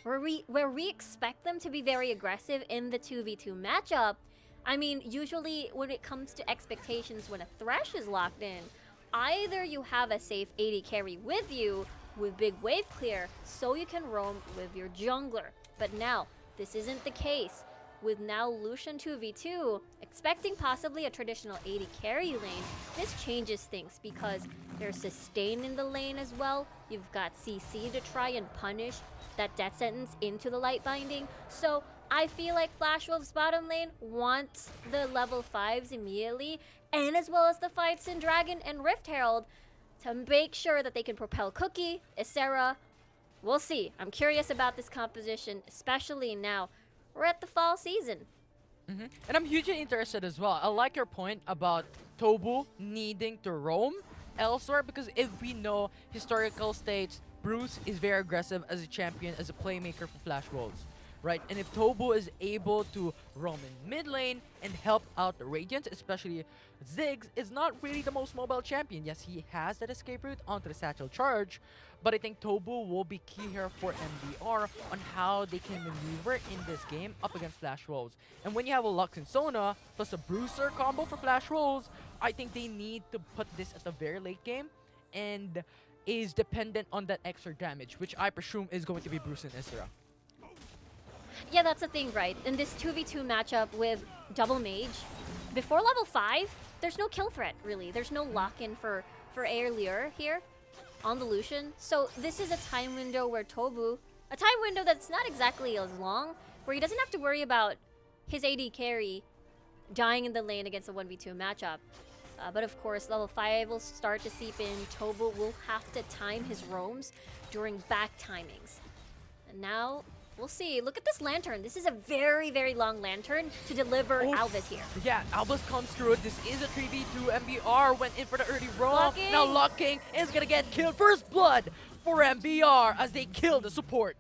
where we expect them to be very aggressive in the 2v2 matchup. I mean, usually when it comes to expectations when a Thresh is locked in, either you have a safe AD carry with you with big wave clear so you can roam with your jungler. But now, this isn't the case. With now Lucian 2v2, expecting possibly a traditional AD carry lane, this changes things because there's sustain in the lane as well. You've got CC to try and punish that death sentence into the light binding. So I feel like Flash Wolves bottom lane wants the level 5s immediately, and as well as the fights in Dragon and Rift Herald to make sure that they can propel Cookie, Ysera. We'll see. I'm curious about this composition, especially now we're at the fall season. And I'm hugely interested as well. I like your point about Tobu needing to roam elsewhere, because if we know historical states, Bruce is very aggressive as a champion, as a playmaker for Flash Wolves, right? And if Tobu is able to roam in mid lane and help out the Radiant, especially Ziggs is not really the most mobile champion. Yes, he has that escape route onto the satchel charge, but I think Tobu will be key here for MBR on how they can maneuver in this game up against Flash Wolves. And when you have a Lux and Sona plus a Bruiser combo for Flash Wolves, I think they need to put this at the very late game and is dependent on that extra damage, which I presume is going to be Bruce and Ysera. Yeah, that's the thing, right? In this 2v2 matchup with Double Mage, before level 5, there's no kill threat, really. There's no lock-in for Air Lure here on the Lucian. So this is a time window where Tobu, a time window that's not exactly as long, where he doesn't have to worry about his AD carry dying in the lane against a 1v2 matchup. But of course, level 5 will start to seep in. Tobu will have to time his roams during back timings. And now, we'll see. Look at this lantern. This is a very, very long lantern to deliver Alvis here. Yeah, Alvis comes through. This is a 3v2. MBR went in for the early roam. Locking. Now Locking is gonna get killed. First blood for MBR as they kill the support.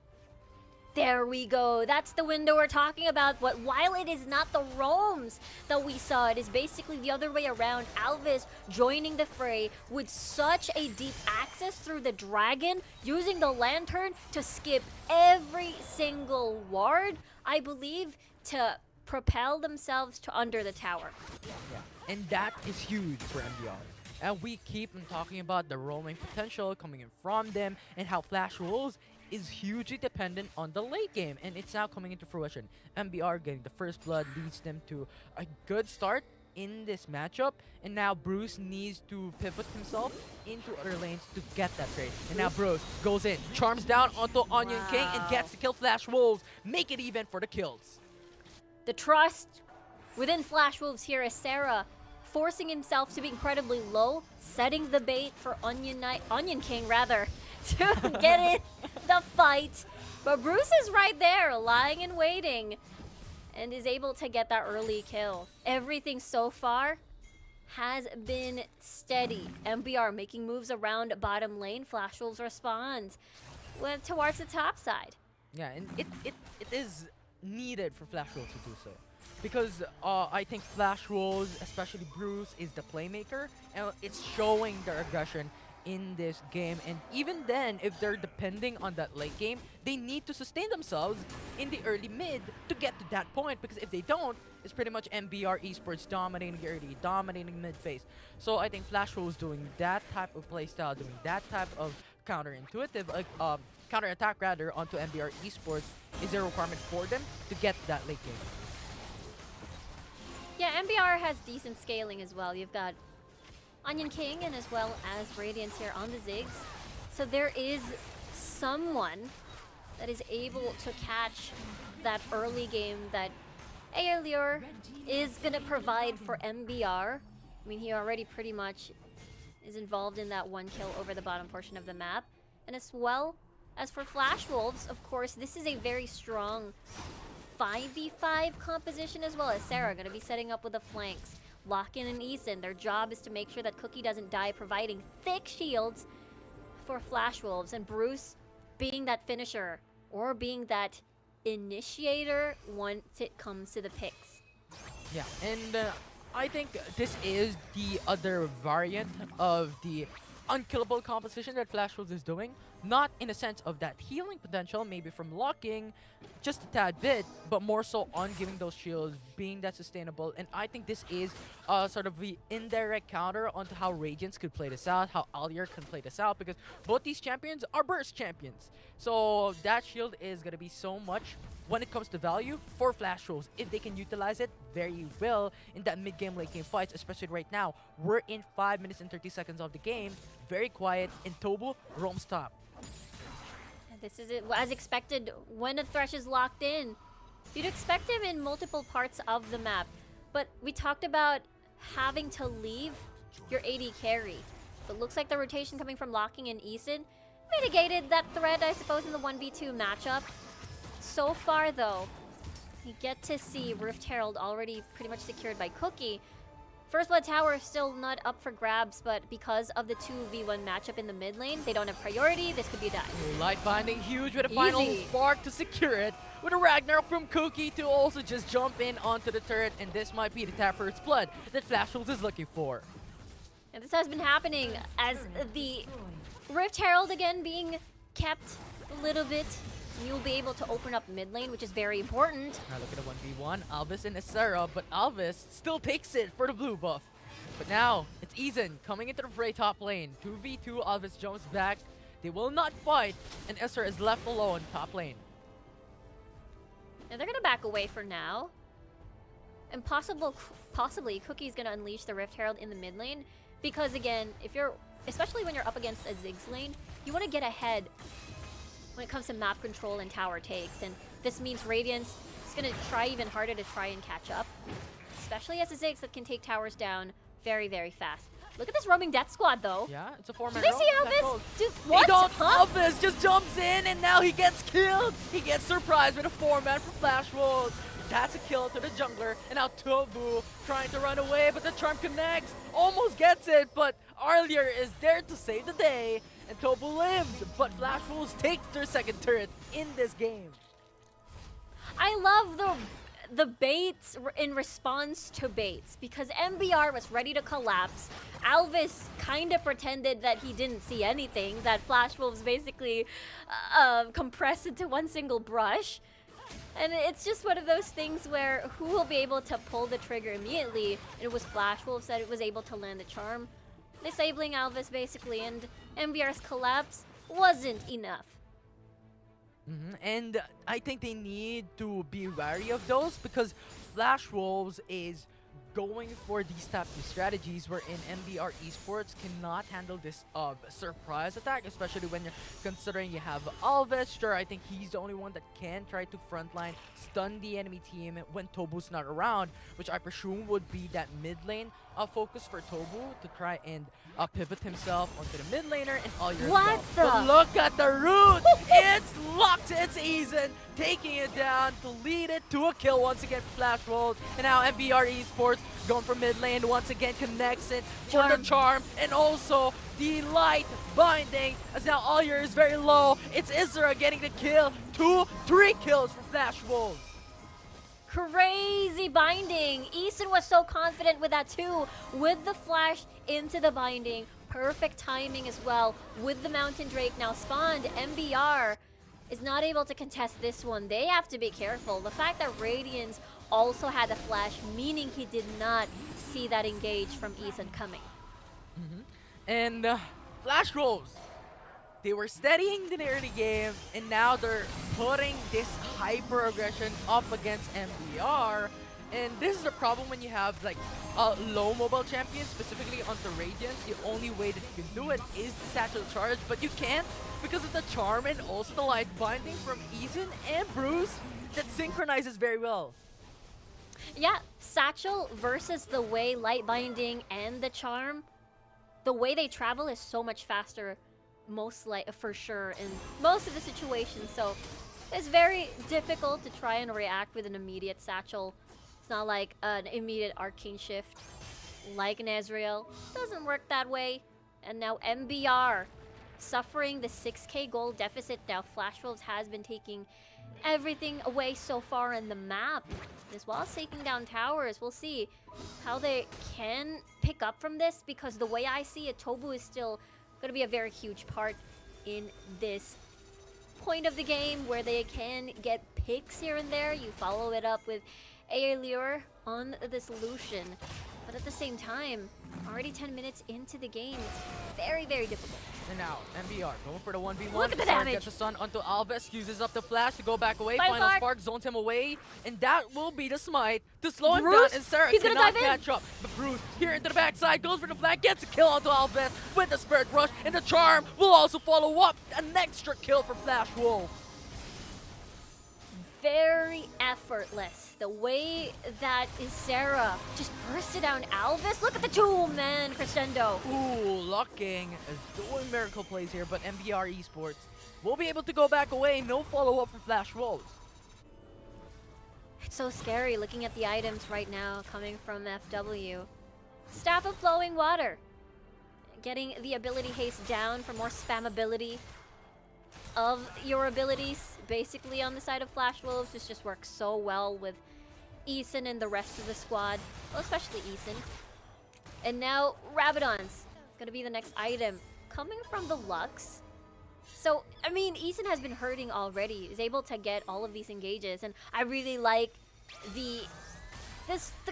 There we go. That's the window we're talking about. But while it is not the roams that we saw, it is basically the other way around. Alvis joining the fray with such a deep access through the dragon, using the lantern to skip every single ward, I believe, to propel themselves to under the tower. Yeah, and that is huge for MBR. And we keep on talking about the roaming potential coming in from them and how Flash Wolves is hugely dependent on the late game, and it's now coming into fruition. MBR getting the first blood leads them to a good start in this matchup, and now Bruce needs to pivot himself into other lanes to get that trade. And now Bruce goes in, charms down onto Onion King and gets to kill Flash Wolves, make it even for the kills. The trust within Flash Wolves here is Sarah forcing himself to be incredibly low, setting the bait for Onion King rather, to get in the fight. But Bruce is right there, lying and waiting, and is able to get that early kill. Everything so far has been steady. MBR making moves around bottom lane. Flash Wolves responds towards the top side. Yeah, and it is needed for Flash Wolves to do so. Because I think Flash Wolves, especially Bruce, is the playmaker, and it's showing their aggression in this game. And even then, if they're depending on that late game, they need to sustain themselves in the early mid to get to that point, because if they don't, it's pretty much MBR Esports dominating early, dominating mid phase. So I think Flash Wolves doing that type of playstyle, doing that type of counterintuitive, counter-attack rather, onto MBR Esports is a requirement for them to get that late game. Yeah, MBR has decent scaling as well. You've got Onion King and as well as Radiance here on the Ziggs. So there is someone that is able to catch that early game that Aelure is going to provide for MBR. I mean, he already pretty much is involved in that one kill over the bottom portion of the map. And as well as for Flash Wolves, of course, this is a very strong 5v5 composition as well as Sarah going to be setting up with the flanks. Lockin and Eason, their job is to make sure that Cookie doesn't die, providing thick shields for Flash Wolves. And Bruce being that finisher or being that initiator once it comes to the picks. Yeah, and I think this is the other variant of the unkillable composition that Flash Wolves is doing. Not in a sense of that healing potential, maybe from locking, just a tad bit, but more so on giving those shields, being that sustainable. And I think this is sort of the indirect counter onto how Radiance could play this out, how Allier can play this out, because both these champions are burst champions. So that shield is going to be so much when it comes to value for Flash Wolves, if they can utilize it very well in that mid-game, late-game fights, especially right now. We're in 5 minutes and 30 seconds of the game, very quiet, and Tobu roams top. This is it, as expected, when a Thresh is locked in. You'd expect him in multiple parts of the map, but we talked about having to leave your AD carry. But it looks like the rotation coming from locking in Eason mitigated that threat, I suppose, in the 1v2 matchup. So far, though, you get to see Rift Herald already pretty much secured by Cookie. First Blood Tower is still not up for grabs, but because of the 2v1 matchup in the mid lane, they don't have priority. This could be that. Light binding huge with a final spark to secure it. With a Ragnarok from Cookie to also just jump in onto the turret, and this might be the tap for its blood that Flash Wolves is looking for. And this has been happening as the Rift Herald again being kept a little bit. You'll be able to open up mid lane, which is very important. Now look at a 1v1, Alvis and Isera, but Alvis still takes it for the blue buff. But now, it's Eason coming into the fray top lane. 2v2, Alvis jumps back. They will not fight, and Isera is left alone top lane. And they're gonna back away for now. And possibly Cookie's gonna unleash the Rift Herald in the mid lane. Because again, especially when you're up against a Ziggs lane, you wanna get ahead when it comes to map control and tower takes. And this means Radiance is going to try even harder to try and catch up, especially as a Ziggs that can take towers down very, very fast. Look at this roaming death squad, though. Yeah, it's a 4-man Do they see Alvis? What? They don't. Huh? Alvis just jumps in, and now he gets killed. He gets surprised with a 4-man from Flash Wolves. That's a kill to the jungler, and now Tobu trying to run away, but the charm connects. Almost gets it, but Arlier is there to save the day. And Tobu lives, but Flash Wolves takes their second turret in this game. I love the baits in response to baits, because MBR was ready to collapse. Alvis kind of pretended that he didn't see anything, that Flash Wolves basically compressed into one single brush. And it's just one of those things where who will be able to pull the trigger immediately? And it was Flash Wolves that was able to land the charm, disabling Alvis basically, and MBR's collapse wasn't enough. And I think they need to be wary of those, because Flash Wolves is going for these type of strategies wherein MBR Esports cannot handle this surprise attack, especially when you're considering you have Alvis. Sure, I think he's the only one that can try to frontline stun the enemy team when Tobu's not around, which I presume would be that mid lane focus for Tobu to try and pivot himself onto the mid laner and all your What stuff. the? But look at the root! It's locked! It's Eason taking it down to lead it to a kill once again for Flash Wolves. And now MBR Esports going for mid lane once again, connects it for the charm, and also the light binding as now Allier is very low. It's Isra getting the kill. 2-3 kills for Flash Wolves. Crazy binding. Eason was so confident with that too, with the flash into the binding. Perfect timing as well with the Mountain Drake now spawned. MBR is not able to contest this one. They have to be careful. The fact that Radiance also had a flash, meaning he did not see that engage from Eason coming. And Flash Wolves, they were steadying the early game, and now they're putting this hyper aggression up against MBR. And this is the problem when you have like low mobile champions, specifically on the Radiance. The only way that you can do it is the satchel charge, but you can't because of the charm and also the light binding from Eason and Bruce that synchronizes very well. Yeah, satchel versus the way light binding and the charm, the way they travel is so much faster, for sure, in most of the situations. So it's very difficult to try and react with an immediate satchel. It's not like an immediate arcane shift like an Ezreal. Doesn't work that way. And now MBR suffering the 6k gold deficit. Now Flash Wolves has been taking everything away so far in the map, as well as taking down towers. We'll see how they can pick up from this, because the way I see it, Tobu is still going to be a very huge part in this point of the game where they can get picks here and there. You follow it up with Air Lure on the solution. But at the same time, already 10 minutes into the game, it's very, very difficult. And now, MBR going for the 1v1. Look at the Sarah damage. Gets the stun onto Alves, uses up the flash to go back away. Final Final spark. spark zones him away, and that will be the smite to slow him Bruce, down. And Sarah he's gonna cannot dive in. catch up. But Bruce here into the backside, goes for the flag, gets a kill onto Alves with the Spirit Rush, and the Charm will also follow up. An extra kill for Flash Wolves. Very effortless. The way that Sarah just bursted down Alvis. Look at the two-man crescendo. Ooh, Locking is doing miracle plays here, but MBR Esports will be able to go back away. No follow-up from Flash Wolves. It's so scary looking at the items right now coming from FW. Staff of Flowing Water. Getting the ability haste down for more spammability of your abilities. Basically on the side of Flash Wolves, this just works so well with Eason and the rest of the squad. Well, especially Eason. And now Rabadon's gonna be the next item coming from the Lux. So, I mean, Eason has been hurting already. He's able to get all of these engages, and I really like the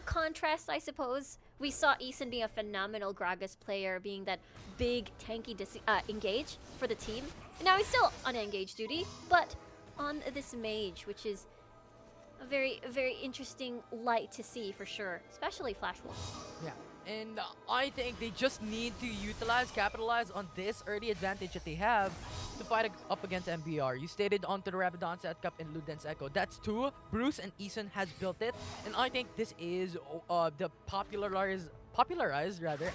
contrast, I suppose. We saw Eason being a phenomenal Gragas player, being that big, tanky engage for the team. And now he's still on engage duty, but on this mage, which is a very, very interesting light to see for sure, especially Flash Wolves. Yeah, and I think they just need to capitalize on this early advantage that they have to fight up against MBR. You stated onto the Rabadon Set Cup and Luden's Echo. That's two. Bruce and Eason has built it, and I think this is the popularized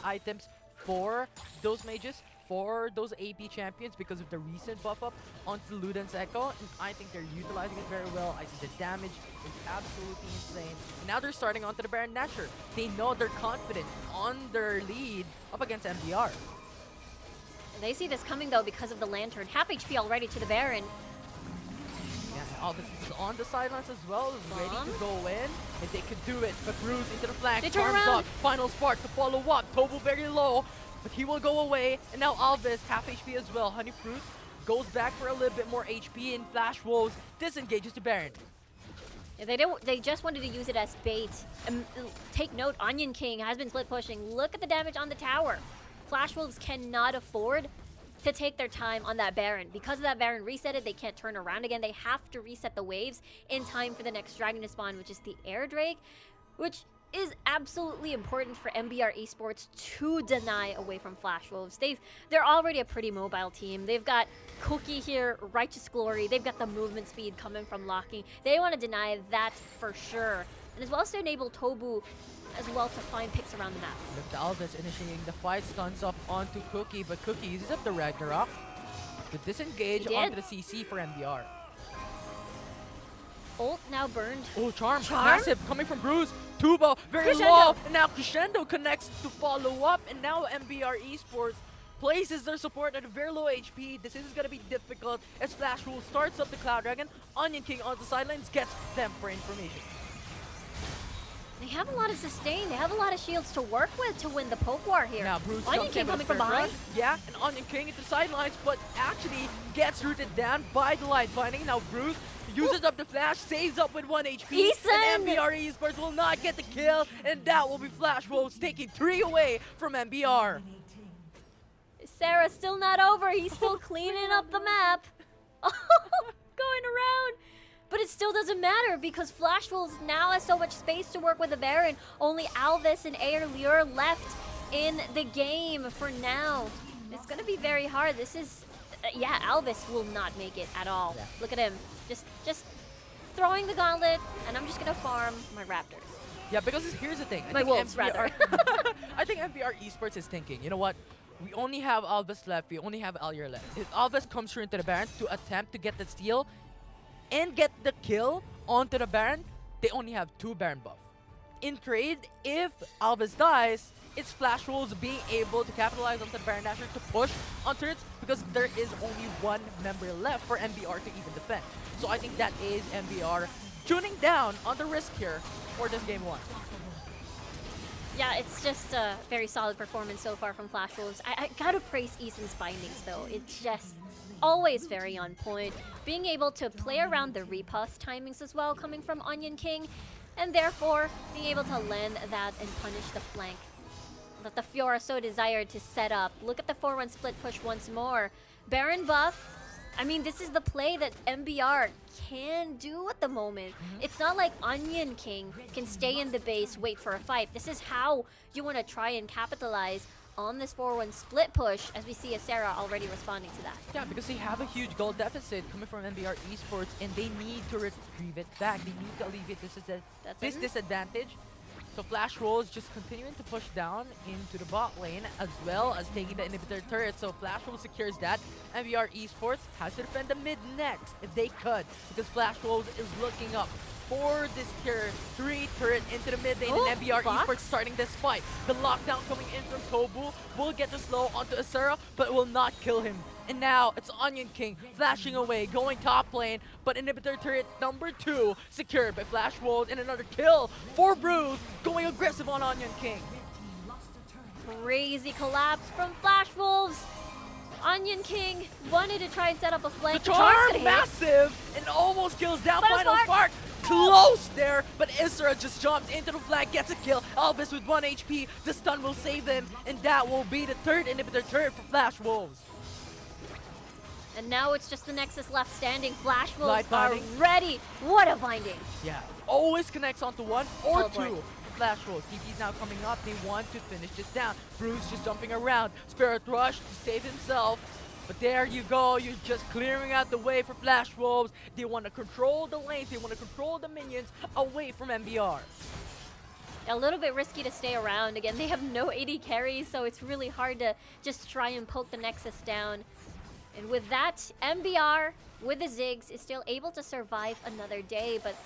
items for those mages, for those AP champions because of the recent buff up onto Luden's Echo, and I think they're utilizing it very well. I see the damage is absolutely insane. And now they're starting onto the Baron Nashor. They know they're confident on their lead up against MBR. And they see this coming though because of the Lantern. Half HP already to the Baron. Yeah, Alvis is on the sidelines as well, ready to go in, and they could do it. But Bruce into the flank, They turn arms around. up, final spark to follow up. Tobu very low, but he will go away. And now Alvis, half HP as well. Honey Fruit goes back for a little bit more HP, and Flash Wolves disengages the Baron. Yeah, they just wanted to use it as bait. Take note, Onion King has been split pushing. Look at the damage on the tower. Flash Wolves cannot afford to take their time on that Baron. Because of that Baron resetted, they can't turn around again. They have to reset the waves in time for the next dragon to spawn, which is the Air Drake, which is absolutely important for MBR Esports to deny away from Flash Wolves. They're already a pretty mobile team. They've got Cookie here, Righteous Glory. They've got the movement speed coming from Locking. They want to deny that for sure. And as well as to enable Tobu as well to find picks around the map. Look, Alvis initiating the fight, stuns up onto Cookie, but Cookie uses up the Ragnarok to disengage onto the CC for MBR. Ult now burned. Oh, Charm, massive, coming from Bruce. Tuba, very Crescendo. low, and now Crescendo connects to follow up, and now MBR Esports places their support at a very low HP. This is going to be difficult as Flash Rule starts up the Cloud Dragon. Onion King on the sidelines gets them for information. They have a lot of sustain. They have a lot of shields to work with to win the poke war here. Now Bruce Onion jumps King in with coming a from Spirit behind. Rush. Yeah, and Onion King into the sidelines, but actually gets rooted down by the Light Binding. Now Bruce uses up the flash, saves up with 1 HP. Eason! And MBR Esports will not get the kill, and that will be Flash Wolves taking 3 away from MBR. Sarah's still not over. He's still cleaning up the map. Going around. But it still doesn't matter because Flash Wolves now has so much space to work with the Baron. Only Alvis and Air Lure left in the game for now. It's going to be very hard. This is... yeah, Alvis will not make it at all. Yeah. Look at him. Just throwing the gauntlet, and I'm just going to farm my Raptors. Yeah, because here's the thing. My wolves, rather. I think MBR Esports is thinking, you know what? We only have Alvis left. We only have Alyer left. If Alvis comes through into the Baron to attempt to get the steal and get the kill onto the Baron, they only have 2 Baron buff. In trade, if Alvis dies, it's Flash Wolves being able to capitalize onto the Baron Dasher to push on turrets because there is only 1 member left for MBR to even defend. So I think that is MBR tuning down on the risk here for this game 1. Yeah, it's just a very solid performance so far from Flash Wolves. I gotta praise Eason's bindings though. It's just always very on point. Being able to play around the repulse timings as well coming from Onion King, and therefore being able to land that and punish the flank that the Fiora so desired to set up. Look at the 4-1 split push once more. Baron buff. I mean, this is the play that MBR can do at the moment. It's not like Onion King can stay in the base, wait for a fight. This is how you want to try and capitalize on this 4-1 split push, as we see Sarah already responding to that. Yeah, because they have a huge goal deficit coming from MBR Esports, and they need to retrieve it back. They need to alleviate this disadvantage. So Flash Wolves just continuing to push down into the bot lane, as well as taking the inhibitor turret. So Flash Wolves secures that. MBR Esports has to defend the mid next if they could, because Flash Wolves is looking up for this tier 3 turret into the mid lane, and MBR Esports starting this fight. The lockdown coming in from Tobu will get the slow onto Asura, but will not kill him. And now it's Onion King flashing away, going top lane, but inhibitor turret number 2 secured by Flash Wolves, and another kill for Bruise, going aggressive on Onion King. Crazy collapse from Flash Wolves. Onion King wanted to try and set up a flank. The charm massive and almost kills down Final Spark. Close there, but Isra just jumps into the flag, gets a kill. Elvis with 1 HP. The stun will save them, and that will be the third inhibitor turret for Flash Wolves. And now it's just the Nexus left standing. Flash Wolves are ready. What a binding. Yeah, always connects onto 1 or Teleport. 2. Flash Wolves. TP's now coming up. They want to finish this down. Bruce just jumping around. Spirit Rush to save himself. But there you go. You're just clearing out the way for Flash Wolves. They want to control the lanes. They want to control the minions away from MBR. A little bit risky to stay around. Again, they have no AD carries, so it's really hard to just try and poke the Nexus down. And with that, MBR with the Ziggs is still able to survive another day, but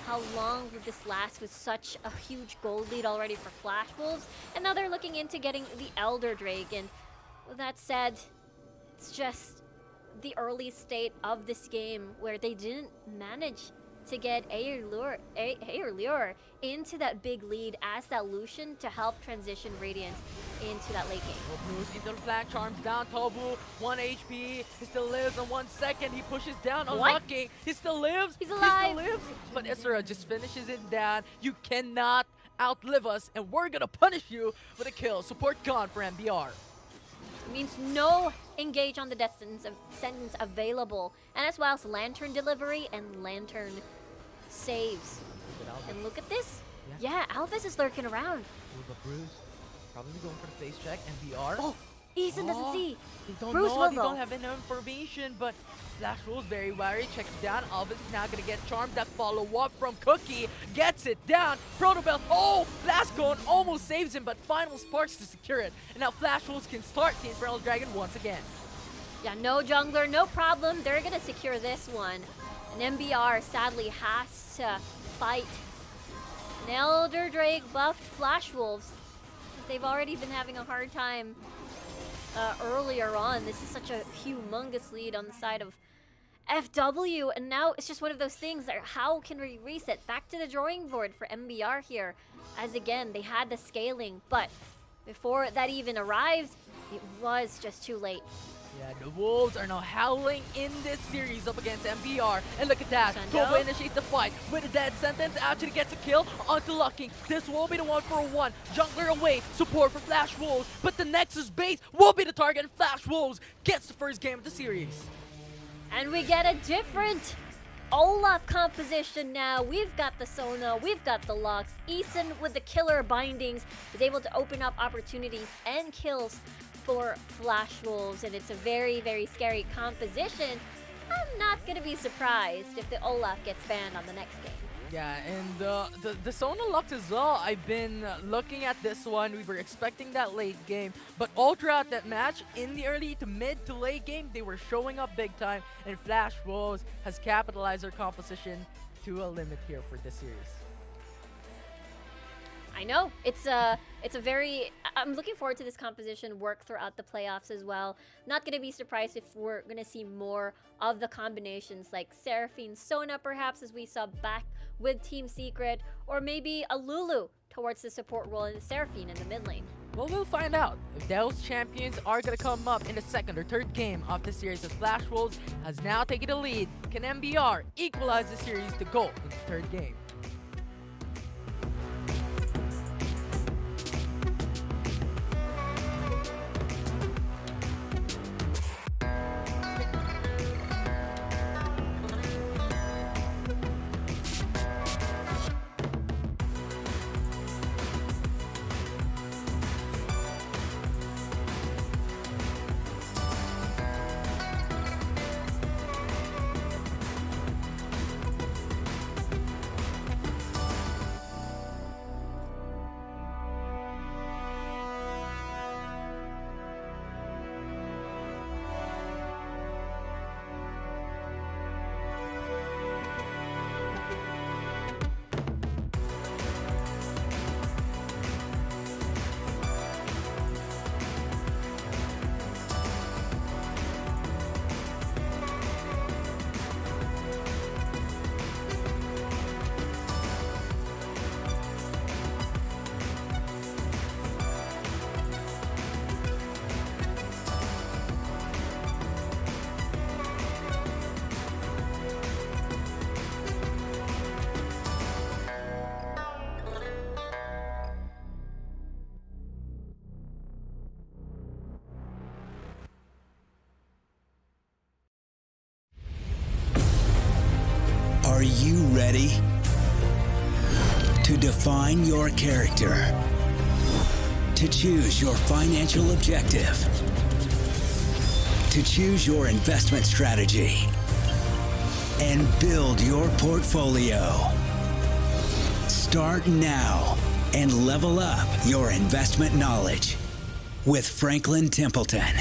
how long would this last with such a huge gold lead already for Flash Wolves? And now they're looking into getting the Elder Drake, and with that said, it's just the early state of this game where they didn't manage to get Aerlure into that big lead as that Lucian to help transition Radiant into that late game. Bruce into the flank, charms down Tobu, 1 HP, he still lives in 1 second, he pushes down, unlocking, he still lives, He's alive. He still lives, but Isra just finishes it down. You cannot outlive us, and we're gonna punish you with a kill. Support gone for MBR. It means no engage on the death sentence available, and as well as Lantern delivery and Lantern saves. And look at this. Yeah, Alvis is lurking around. But Bruce probably going for the face check. MBR. Oh, Eason doesn't see. They don't Bruce know. will They though. don't have enough information, but Flash Wolves very wary. Checks down. Alvis is now gonna get charmed. That follow up from Cookie gets it down. Protobell. Oh, Blast Cone almost saves him, but Final Sparks to secure it. And now Flash Wolves can start the Infernal Dragon once again. Yeah, no jungler, no problem. They're gonna secure this one. And MBR sadly has to fight an Elder Drake buffed Flash Wolves. They've already been having a hard time earlier on. This is such a humongous lead on the side of FW, and now it's just one of those things that how can we reset? Back to the drawing board for MBR here, as again, they had the scaling, but before that even arrived, it was just too late. Yeah, the Wolves are now howling in this series up against MBR. And look at that. Toba initiates the fight with a dead sentence. Actually gets a kill onto Lucking. This will be the 1-for-1. Jungler away. Support for Flash Wolves. But the Nexus base will be the target. And Flash Wolves gets the first game of the series. And we get a different Olaf composition now. We've got the Sona, we've got the Lux. Eason with the killer bindings is able to open up opportunities and kills for Flash Wolves, and it's a very, very scary composition. I'm not gonna be surprised if the Olaf gets banned on the next game. Yeah, and the Sona Lux as well. I've been looking at this one. We were expecting that late game, but all throughout that match, in the early to mid to late game, they were showing up big time, and Flash Wolves has capitalized their composition to a limit here for this series. I know. It's a very... I'm looking forward to this composition work throughout the playoffs as well. Not going to be surprised if we're going to see more of the combinations like Seraphine, Sona perhaps, as we saw back with Team Secret, or maybe a Lulu towards the support role and Seraphine in the mid lane? Well, we'll find out if those champions are going to come up in the second or third game of the series, as Flash Wolves has now taken the lead. Can MBR equalize the series to go in the third game? Are you ready to define your character, to choose your financial objective, to choose your investment strategy, and build your portfolio? Start now and level up your investment knowledge with Franklin Templeton.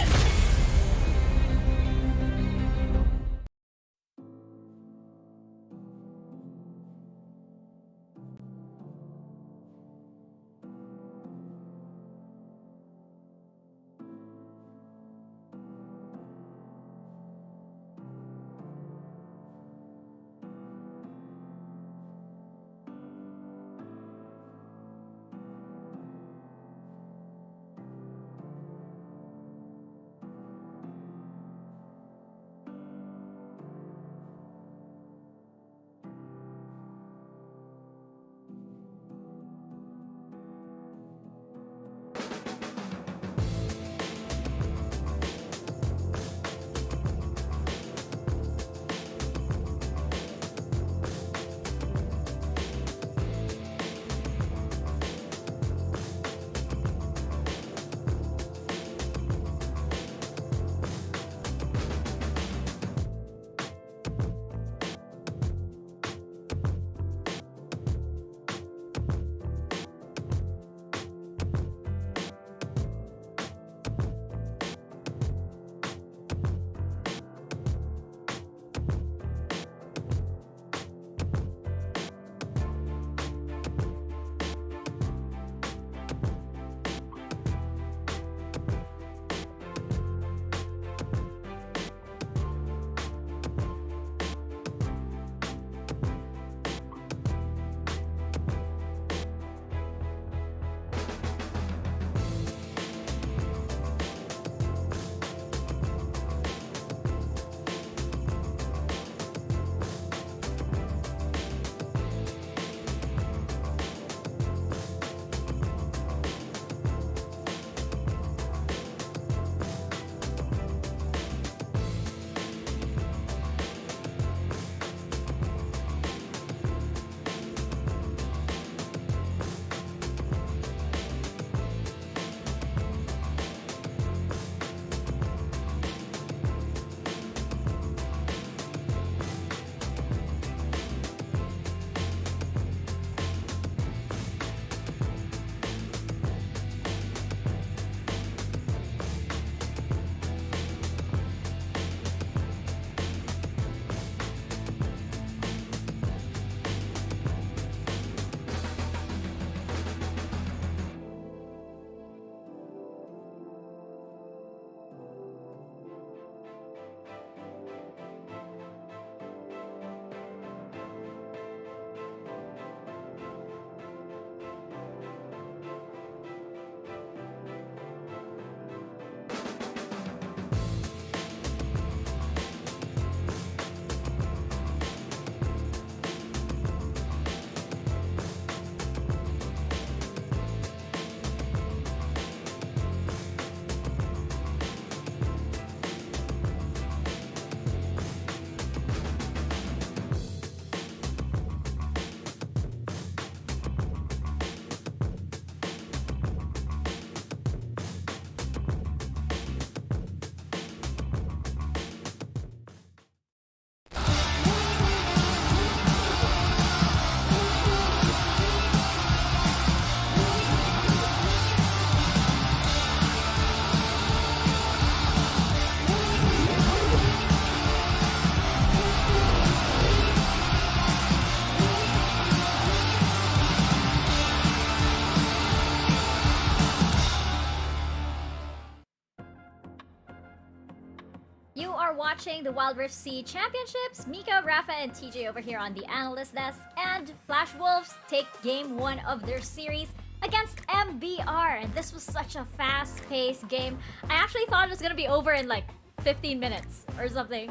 are watching the Wild Rift C Championships. Mika, Rafa, and TJ over here on the analyst desk. And Flash Wolves take game 1 of their series against MBR. And this was such a fast-paced game. I actually thought it was going to be over in like 15 minutes or something.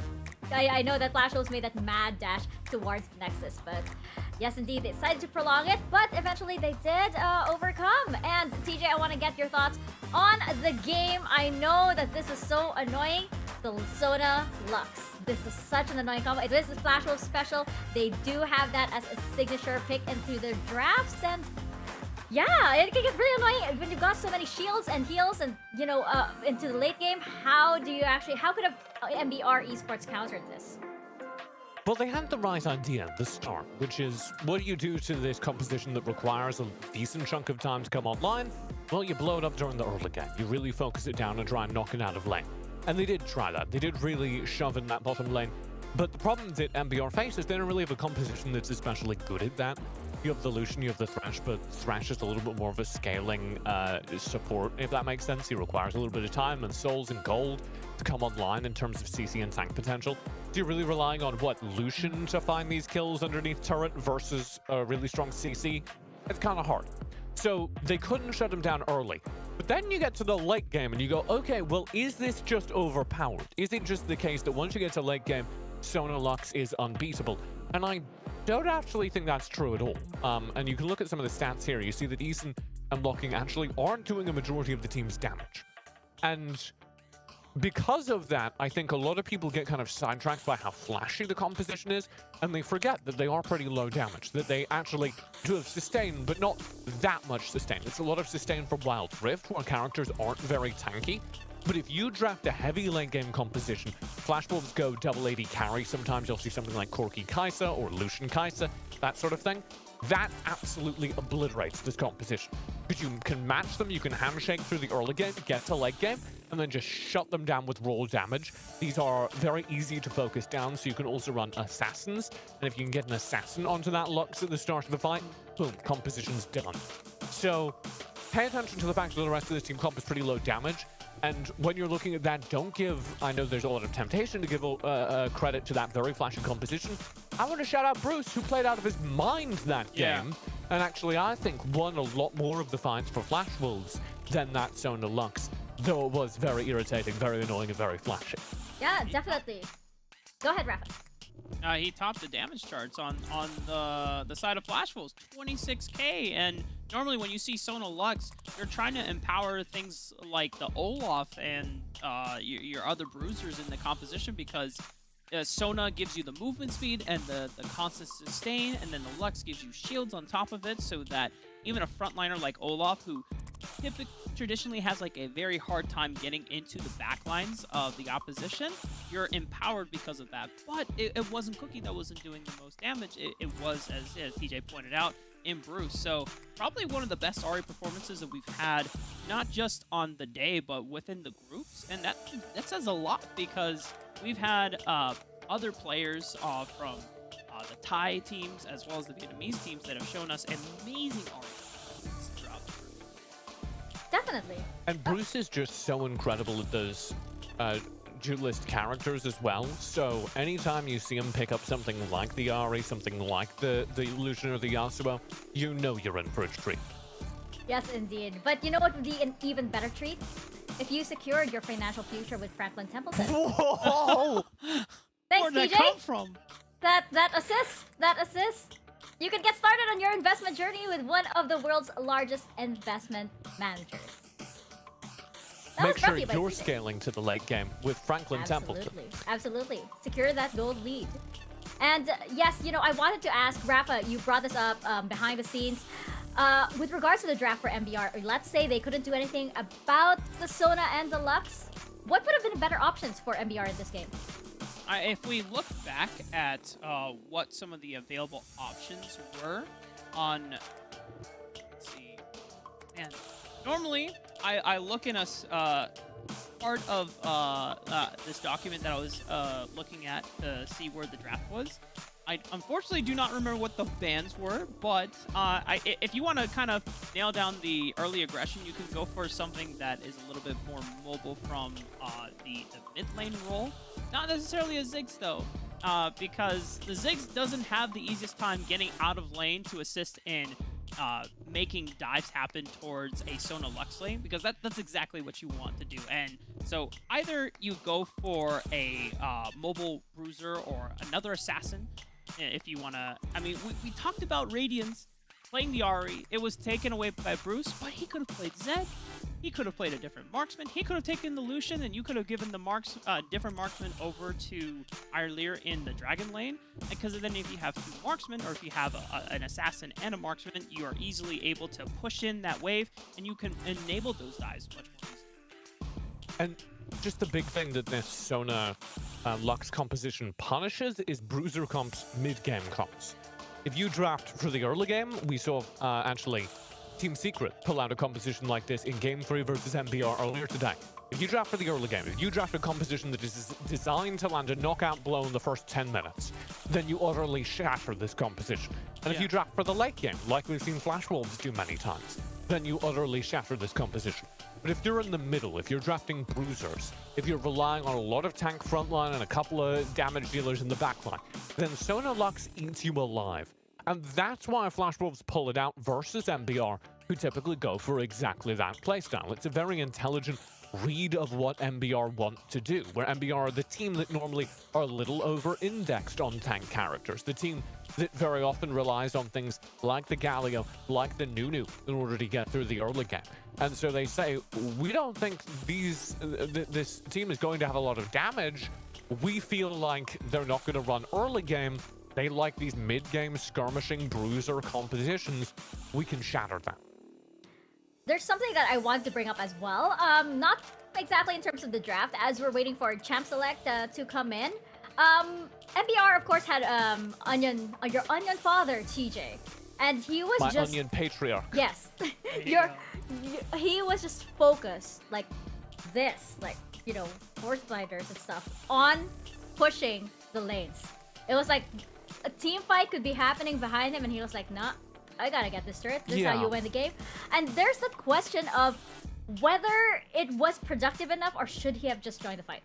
I know that Flash Wolves made that mad dash towards the Nexus, but yes, indeed, they decided to prolong it, but eventually they did overcome. And TJ, I want to get your thoughts on the game. I know that this is so annoying. The Sona Lux. This is such an annoying combo. It is the Flash Wolves special. They do have that as a signature pick into their drafts, and yeah, it can get really annoying when you've got so many shields and heals and, you know, into the late game. How could MBR Esports countered this? Well, they had the right idea at the start, which is, what do you do to this composition that requires a decent chunk of time to come online? Well, you blow it up during the early game. You really focus it down and try and knock it out of lane. And they did try that. They did really shove in that bottom lane. But the problem that MBR face is they don't really have a composition that's especially good at that. You have the Lucian, you have the Thresh, but Thresh is a little bit more of a scaling support, if that makes sense. He requires a little bit of time and souls and gold to come online in terms of CC and tank potential. So you're really relying on, what, Lucian to find these kills underneath turret versus a really strong CC? It's kind of hard. So they couldn't shut him down early. But then you get to the late game and you go, okay, well, is this just overpowered? Is it just the case that once you get to late game, Sona Lux is unbeatable? And I don't actually think that's true at all. And you can look at some of the stats here. You see that Eason and Locking actually aren't doing a majority of the team's damage. And because of that, I think a lot of people get kind of sidetracked by how flashy the composition is, and they forget that they are pretty low damage, that they actually do have sustain, but not that much sustain. It's a lot of sustain from Wild Rift, where characters aren't very tanky. But if you draft a heavy late game composition, Flash Wolves go double AD carry. Sometimes you'll see something like Corki Kai'Sa or Lucian Kai'Sa, that sort of thing. That absolutely obliterates this composition. Because you can match them, you can handshake through the early game, get to late game, and then just shut them down with raw damage. These are very easy to focus down, so you can also run assassins. And if you can get an assassin onto that Lux at the start of the fight, boom, composition's done. So pay attention to the fact that the rest of this team comp is pretty low damage. And when you're looking at that, don't give, I know there's a lot of temptation to give credit to that very flashy composition. I want to shout out Bruce, who played out of his mind that game. And actually, I think won a lot more of the fights for Flash Wolves than that Sona Lux. Though it was very irritating, very annoying, and very flashy. Yeah, definitely. Go ahead, Rafa. He topped the damage charts on the side of Flash Wolves, 26k. And normally when you see Sona Lux, you're trying to empower things like the Olaf and your other bruisers in the composition, because Sona gives you the movement speed and the constant sustain, and then the Lux gives you shields on top of it, so that even a frontliner like Olaf, who traditionally has like a very hard time getting into the backlines of the opposition, you're empowered because of that. But it wasn't Cookie that wasn't doing the most damage. It was, as TJ pointed out, in Bruce. So probably one of the best Ahri performances that we've had, not just on the day, but within the groups. And that says a lot, because we've had other players from the Thai teams as well as the Vietnamese teams that have shown us amazing Ahri performances throughout the group. Definitely. And Bruce is just so incredible at those duelist characters as well. So anytime you see him pick up something like the Ahri, something like the Lucian or the Yasuo, you know you're in for a treat. Yes, indeed. But you know what would be an even better treat? If you secured your financial future with Franklin Templeton. Whoa! Thanks, Where'd that TJ. come from? That assist. You can get started on your investment journey with one of the world's largest investment managers. Make sure you're scaling to the late game with Franklin Templeton. Absolutely. Secure that gold lead. And yes, you know, I wanted to ask Rafa, you brought this up behind the scenes. With regards to the draft for MBR, let's say they couldn't do anything about the Sona and the Lux. What would have been better options for MBR in this game? If we look back at what some of the available options were on, let's see, man, normally I look in a part of this document that I was looking at to see where the draft was, I unfortunately do not remember what the bans were, but if you want to kind of nail down the early aggression, you can go for something that is a little bit more mobile from the mid lane role. Not necessarily a Ziggs though, because the Ziggs doesn't have the easiest time getting out of lane to assist in making dives happen towards a Sona Lux lane, because that's exactly what you want to do. And so either you go for a mobile bruiser or another assassin if you want to. I mean, we talked about Radiance playing the Ahri. It was taken away by Bruce, but he could have played Zed. He could have played a different marksman. He could have taken the Lucian, and you could have given the different marksman over to Ireleer in the Dragon lane. Because then if you have two marksmen, or if you have an assassin and a marksman, you are easily able to push in that wave, and you can enable those dives much more easily. And just the big thing that this Sona Lux composition punishes is bruiser comps mid-game comps. If you draft for the early game, we saw actually Team Secret pull out a composition like this in Game 3 versus MBR earlier today. If you draft for the early game, if you draft a composition that is designed to land a knockout blow in the first 10 minutes, then you utterly shatter this composition. And if you draft for the late game, like we've seen Flash Wolves do many times, then you utterly shatter this composition. But if you're in the middle, if you're drafting bruisers, if you're relying on a lot of tank frontline and a couple of damage dealers in the backline, then Sona Lux eats you alive. And that's why Flash Wolves pull it out versus MBR, who typically go for exactly that playstyle. It's a very intelligent read of what MBR want to do, where MBR are the team that normally are a little over-indexed on tank characters, the team that very often relies on things like the Galio, like the Nunu, in order to get through the early game. And so they say, we don't think this team is going to have a lot of damage. We feel like they're not going to run early game. They like these mid-game skirmishing bruiser compositions. We can shatter them. There's something that I wanted to bring up as well. Not exactly in terms of the draft, as we're waiting for Champ Select to come in. MBR, of course, had your Onion father, TJ. And he was My just... Onion patriarch. Yes. He was just focused, like this, like, you know, horse blinders and stuff, on pushing the lanes. It was like a team fight could be happening behind him, and he was like, nah, I gotta get this turret. This is how you win the game. And there's the question of whether it was productive enough, or should he have just joined the fight?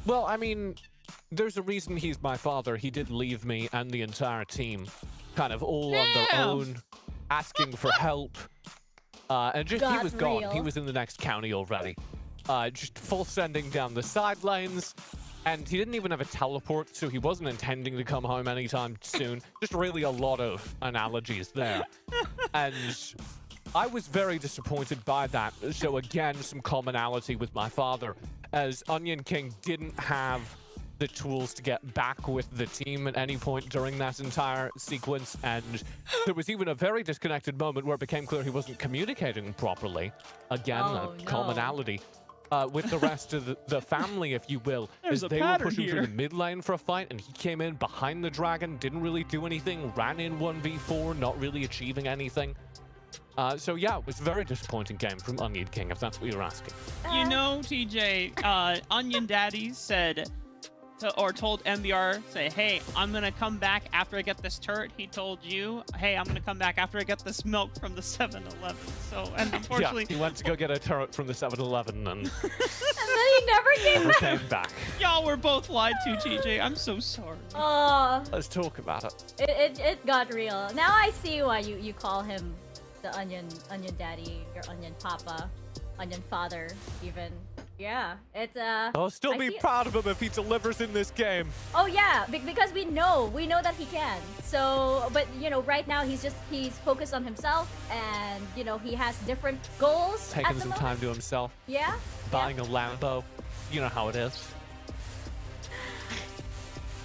Well, I mean, there's a reason he's my father. He did leave me and the entire team kind of all on their own, asking for help. And just he was gone. He was in the next county already. Just full sending down the side lanes. And he didn't even have a teleport, so he wasn't intending to come home anytime soon. Just really a lot of analogies there. And I was very disappointed by that. So again, some commonality with my father, as Onion King didn't have the tools to get back with the team at any point during that entire sequence. And there was even a very disconnected moment where it became clear he wasn't communicating properly. Again, commonality. With the rest of the family, if you will, as they were pushing through the mid lane for a fight, and he came in behind the dragon, didn't really do anything, ran in 1v4, not really achieving anything. So yeah, it was a very disappointing game from Onion King, if that's what you're asking. You know, TJ, Onion Daddy said, told MBR, say, hey, I'm going to come back after I get this turret. He told you, hey, I'm going to come back after I get this milk from the 7-Eleven. So, and unfortunately... Yeah, he went to go get a turret from the 7-Eleven and... And then he never came back. Y'all were both lied to, TJ. I'm so sorry. Oh. Let's talk about it. It got real. Now I see why you call him the Onion Daddy, your Onion Papa, Onion Father, even. Yeah, it's I'll still be proud of him if he delivers in this game. Oh yeah, because we know that he can. So, but you know, right now he's focused on himself, and you know he has different goals. Taking some time to himself. Yeah. Buying a Lambo. You know how it is.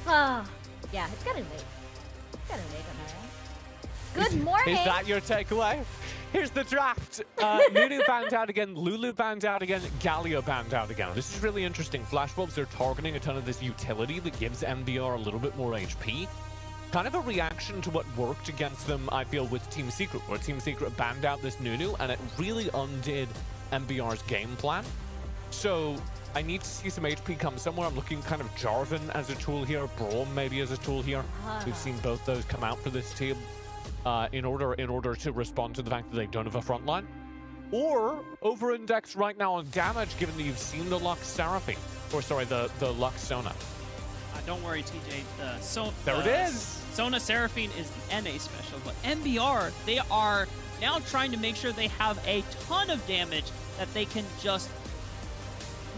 Yeah, it's getting late. It's getting late, am I right? Good morning. Is that your takeaway? Here's the draft. Nunu banned out again, Lulu banned out again, Galio banned out again. This is really interesting. Flash Wolves are targeting a ton of this utility that gives MBR a little bit more HP. Kind of a reaction to what worked against them, I feel, with Team Secret, where Team Secret banned out this Nunu, and it really undid MBR's game plan. So I need to see some HP come somewhere. I'm looking kind of Jarvan as a tool here, Braum maybe as a tool here. We've seen both those come out for this team in order to respond to the fact that they don't have a front line. Or over-index right now on damage, given that you've seen the Lux Seraphine. Or sorry, the Lux Sona. Don't worry, TJ. There it is! Sona Seraphine is the NA special, but MBR, they are now trying to make sure they have a ton of damage that they can just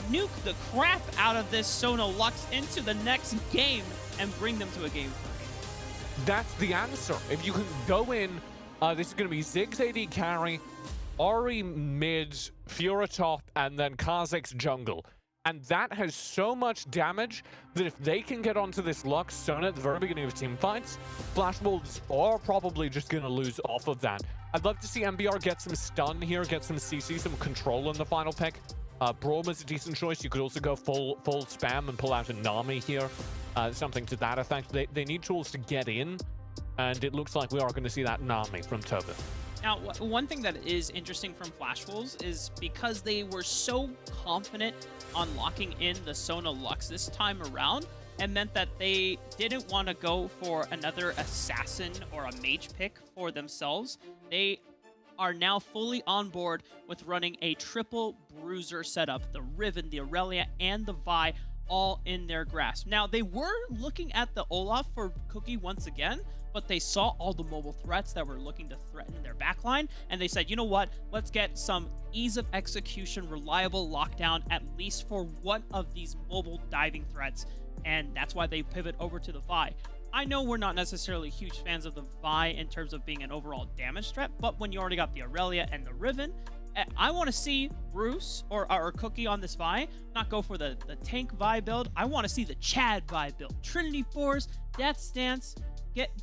nuke the crap out of this Sona Lux into the next game and bring them to a game 3. That's the answer. If you can go in, this is going to be Ziggs AD carry, Ori mid, Fiora top, and then Kha'Zix jungle. And that has so much damage that if they can get onto this Lux Sona at the very beginning of team fights, Flash Wolves are probably just going to lose off of that. I'd love to see MBR get some stun here, get some CC, some control in the final pick. Braum is a decent choice. You could also go full spam and pull out a Nami here. Something to that effect. They need tools to get in, and it looks like we are going to see that Nami from Tobin. Now, one thing that is interesting from Flash Wolves is because they were so confident on locking in the Sona Lux this time around, and meant that they didn't want to go for another assassin or a mage pick for themselves. They are now fully on board with running a triple bruiser setup. The Riven, the Aurelia, and the Vi all in their grasp. Now, they were looking at the Olaf for Cookie once again, but they saw all the mobile threats that were looking to threaten their backline, and they said, you know what, let's get some ease of execution, reliable lockdown, at least for one of these mobile diving threats, and that's why they pivot over to the Vi. I know we're not necessarily huge fans of the Vi in terms of being an overall damage threat, but when you already got the Aurelia and the Riven, I want to see Bruce or Cookie on this Vi not go for the tank Vi build. I want to see the Chad Vi build. Trinity Force, Death Stance,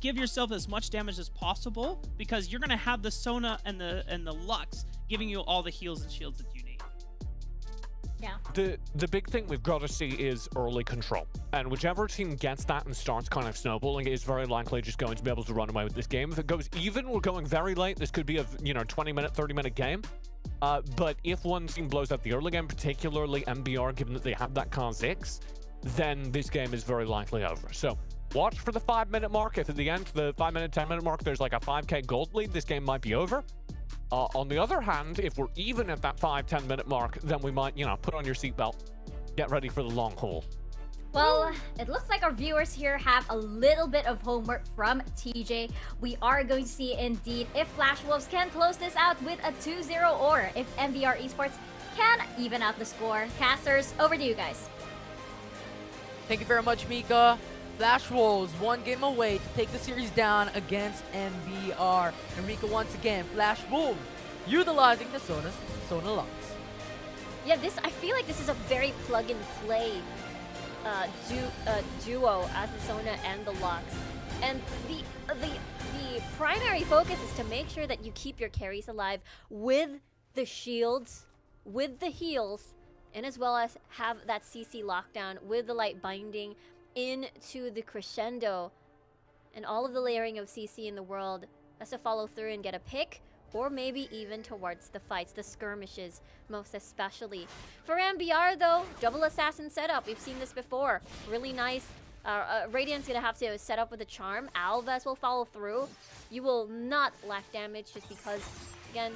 give yourself as much damage as possible, because you're going to have the Sona and the Lux giving you all the heals and shields that you need. Yeah. The big thing we've got to see is early control. And whichever team gets that and starts kind of snowballing is very likely just going to be able to run away with this game. If it goes even, we're going very late. This could be a 20-minute, 30-minute game. But if one team blows out the early game, particularly MBR, given that they have that Kha'Zix, then this game is very likely over. So watch for the 5-minute mark. If at the end, the 5-minute, 10-minute mark, there's like a 5k gold lead, this game might be over. On the other hand, if we're even at that 5-10 minute mark, then we might, put on your seatbelt, get ready for the long haul. Well, it looks like our viewers here have a little bit of homework from TJ. We are going to see indeed if Flash Wolves can close this out with a 2-0 or if MBR Esports can even out the score. Casters, over to you guys. Thank you very much, Mika. Flash Wolves, one game away to take the series down against MBR. And Mika, once again, Flash Wolves utilizing the Sona Lux. Yeah, I feel like this is a very plug-and-play duo as the Sona and the Lux. And the primary focus is to make sure that you keep your carries alive with the shields, with the heals, and as well as have that CC lockdown with the light binding into the crescendo, and all of the layering of CC in the world has to follow through and get a pick, or maybe even towards the fights, the skirmishes, most especially. For MBR though, double assassin setup, we've seen this before, really nice. Radiant's gonna have to set up with a charm. Alves will follow through. You will not lack damage just because, again,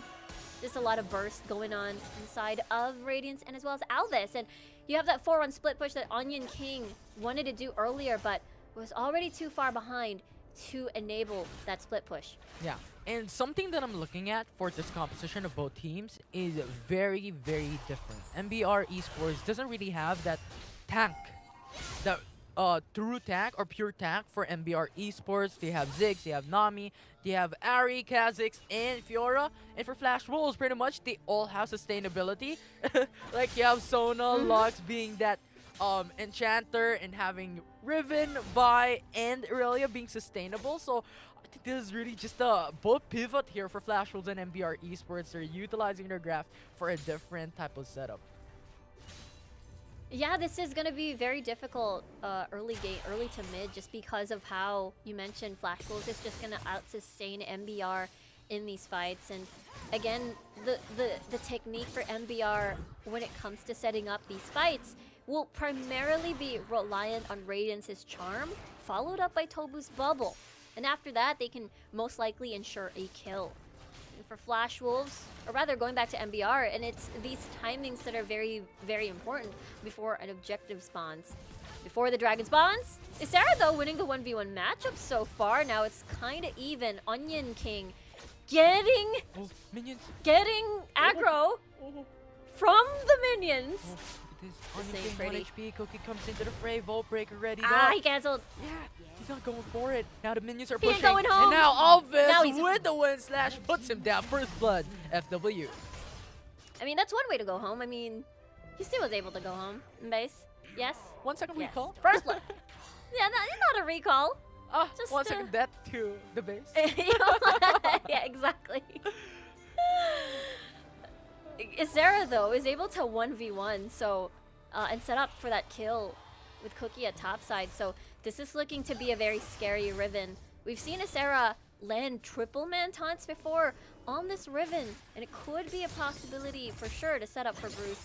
there's a lot of burst going on inside of Radiance and as well as Alves. And you have that 4-1 split push that Onion King wanted to do earlier, but was already too far behind to enable that split push. Yeah, and something that I'm looking at for this composition of both teams is very, very different. MBR Esports doesn't really have that tank, that true tank or pure tank for MBR Esports. They have Ziggs, they have Nami, they have Ari, Kha'Zix, and Fiora. And for Flash Wolves, pretty much they all have sustainability. Like you have Sona, Lux being that Enchanter, and having Riven, Vi, and Aurelia being sustainable. So I think this is really just a bold pivot here for Flash Wolves and MBR Esports. They're utilizing their graph for a different type of setup. Yeah, this is going to be very difficult early to mid, just because of how you mentioned Flash Wolves is just going to out-sustain MBR in these fights. And again, the technique for MBR when it comes to setting up these fights will primarily be reliant on Radiance's charm, followed up by Tobu's bubble. And after that, they can most likely ensure a kill. And for Flash Wolves, or rather going back to MBR, and it's these timings that are very, very important before an objective spawns. Before the dragon spawns, Ysera though winning the 1v1 matchup so far. Now it's kind of even. Onion King getting aggro from the minions. Onion King 1 HP, Cookie comes into the fray, Volt Breaker ready. He cancelled. Yeah, he's not going for it. Now the minions are He ain't pushing. going home. And now Alves Now he's- with the win slash puts him down. First blood, FW. I mean, that's one way to go home. I mean, he still was able to go home in base. Yes. 1 second Yes. recall. First blood. Yeah, not a recall. Just 1 second death to the base. Yeah, exactly. Ysera though is able to 1v1 so and set up for that kill with Cookie at topside. So this is looking to be a very scary Riven. We've seen Ysera land triple man taunts before on this Riven, and it could be a possibility for sure to set up for Bruce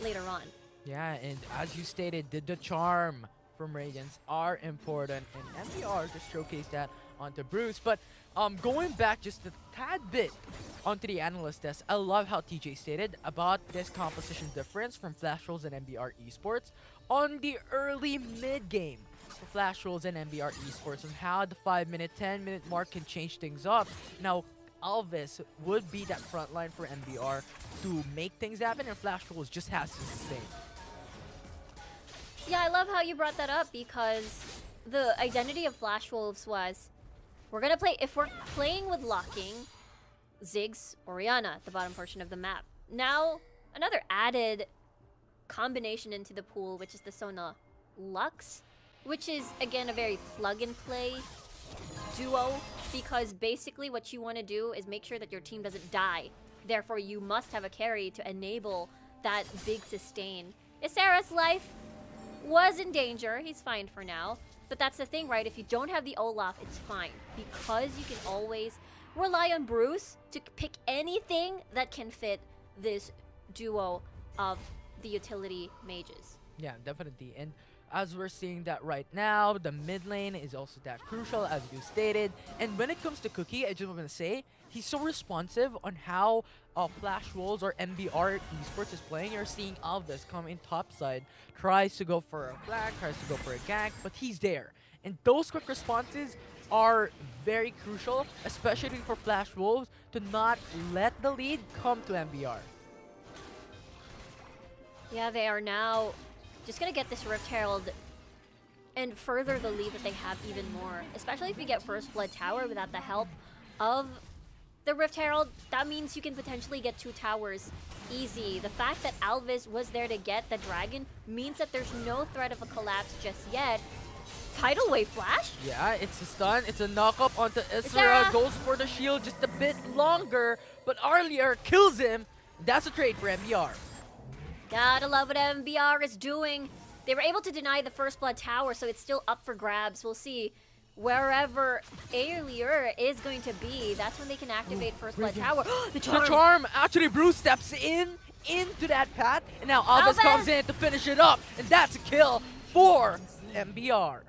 later on. Yeah, and as you stated, the charm from Radiance are important, and MBR just showcased that onto Bruce. But going back just a tad bit onto the analyst desk, I love how TJ stated about this composition difference from Flash Rolls and MBR Esports on the early mid game for Flash Rolls and MBR Esports, and how the 5-minute, 10-minute mark can change things up. Now, Alves would be that front line for MBR to make things happen, and Flash Rolls just has to sustain. Yeah, I love how you brought that up, because the identity of Flash Wolves was, if we're playing with locking, Ziggs, Orianna at the bottom portion of the map. Now, another added combination into the pool, which is the Sona Lux, which is, again, a very plug-and-play duo, because basically what you want to do is make sure that your team doesn't die. Therefore, you must have a carry to enable that big sustain. Ysera's life was in danger. He's fine for now. But that's the thing, right? If you don't have the Olaf, it's fine, because you can always rely on Bruce to pick anything that can fit this duo of the utility mages. Yeah, definitely. And as we're seeing that right now, the mid lane is also that crucial, as you stated. And when it comes to Cookie, I just want to say, he's so responsive on how Flash Wolves or MBR Esports is playing. You're seeing Alves come in topside, tries to go for a flag, tries to go for a gank, but he's there. And those quick responses are very crucial, especially for Flash Wolves, to not let the lead come to MBR. Yeah, they are now just gonna get this Rift Herald and further the lead that they have even more. Especially if you get First Blood Tower without the help of the Rift Herald, that means you can potentially get 2 towers easy. The fact that Alves was there to get the dragon means that there's no threat of a collapse just yet. Tidal Wave Flash? Yeah, it's a stun, it's a knock-up onto Ysera, goes for the shield just a bit longer, but Arlier kills him. That's a trade for MBR. Gotta love what MBR is doing. They were able to deny the First Blood Tower, so it's still up for grabs. We'll see. Wherever Arlier is going to be, that's when they can activate First Blood Tower. The charm! The charm! Actually, Bruce steps into that path, and now Alves comes in to finish it up, and that's a kill for MBR.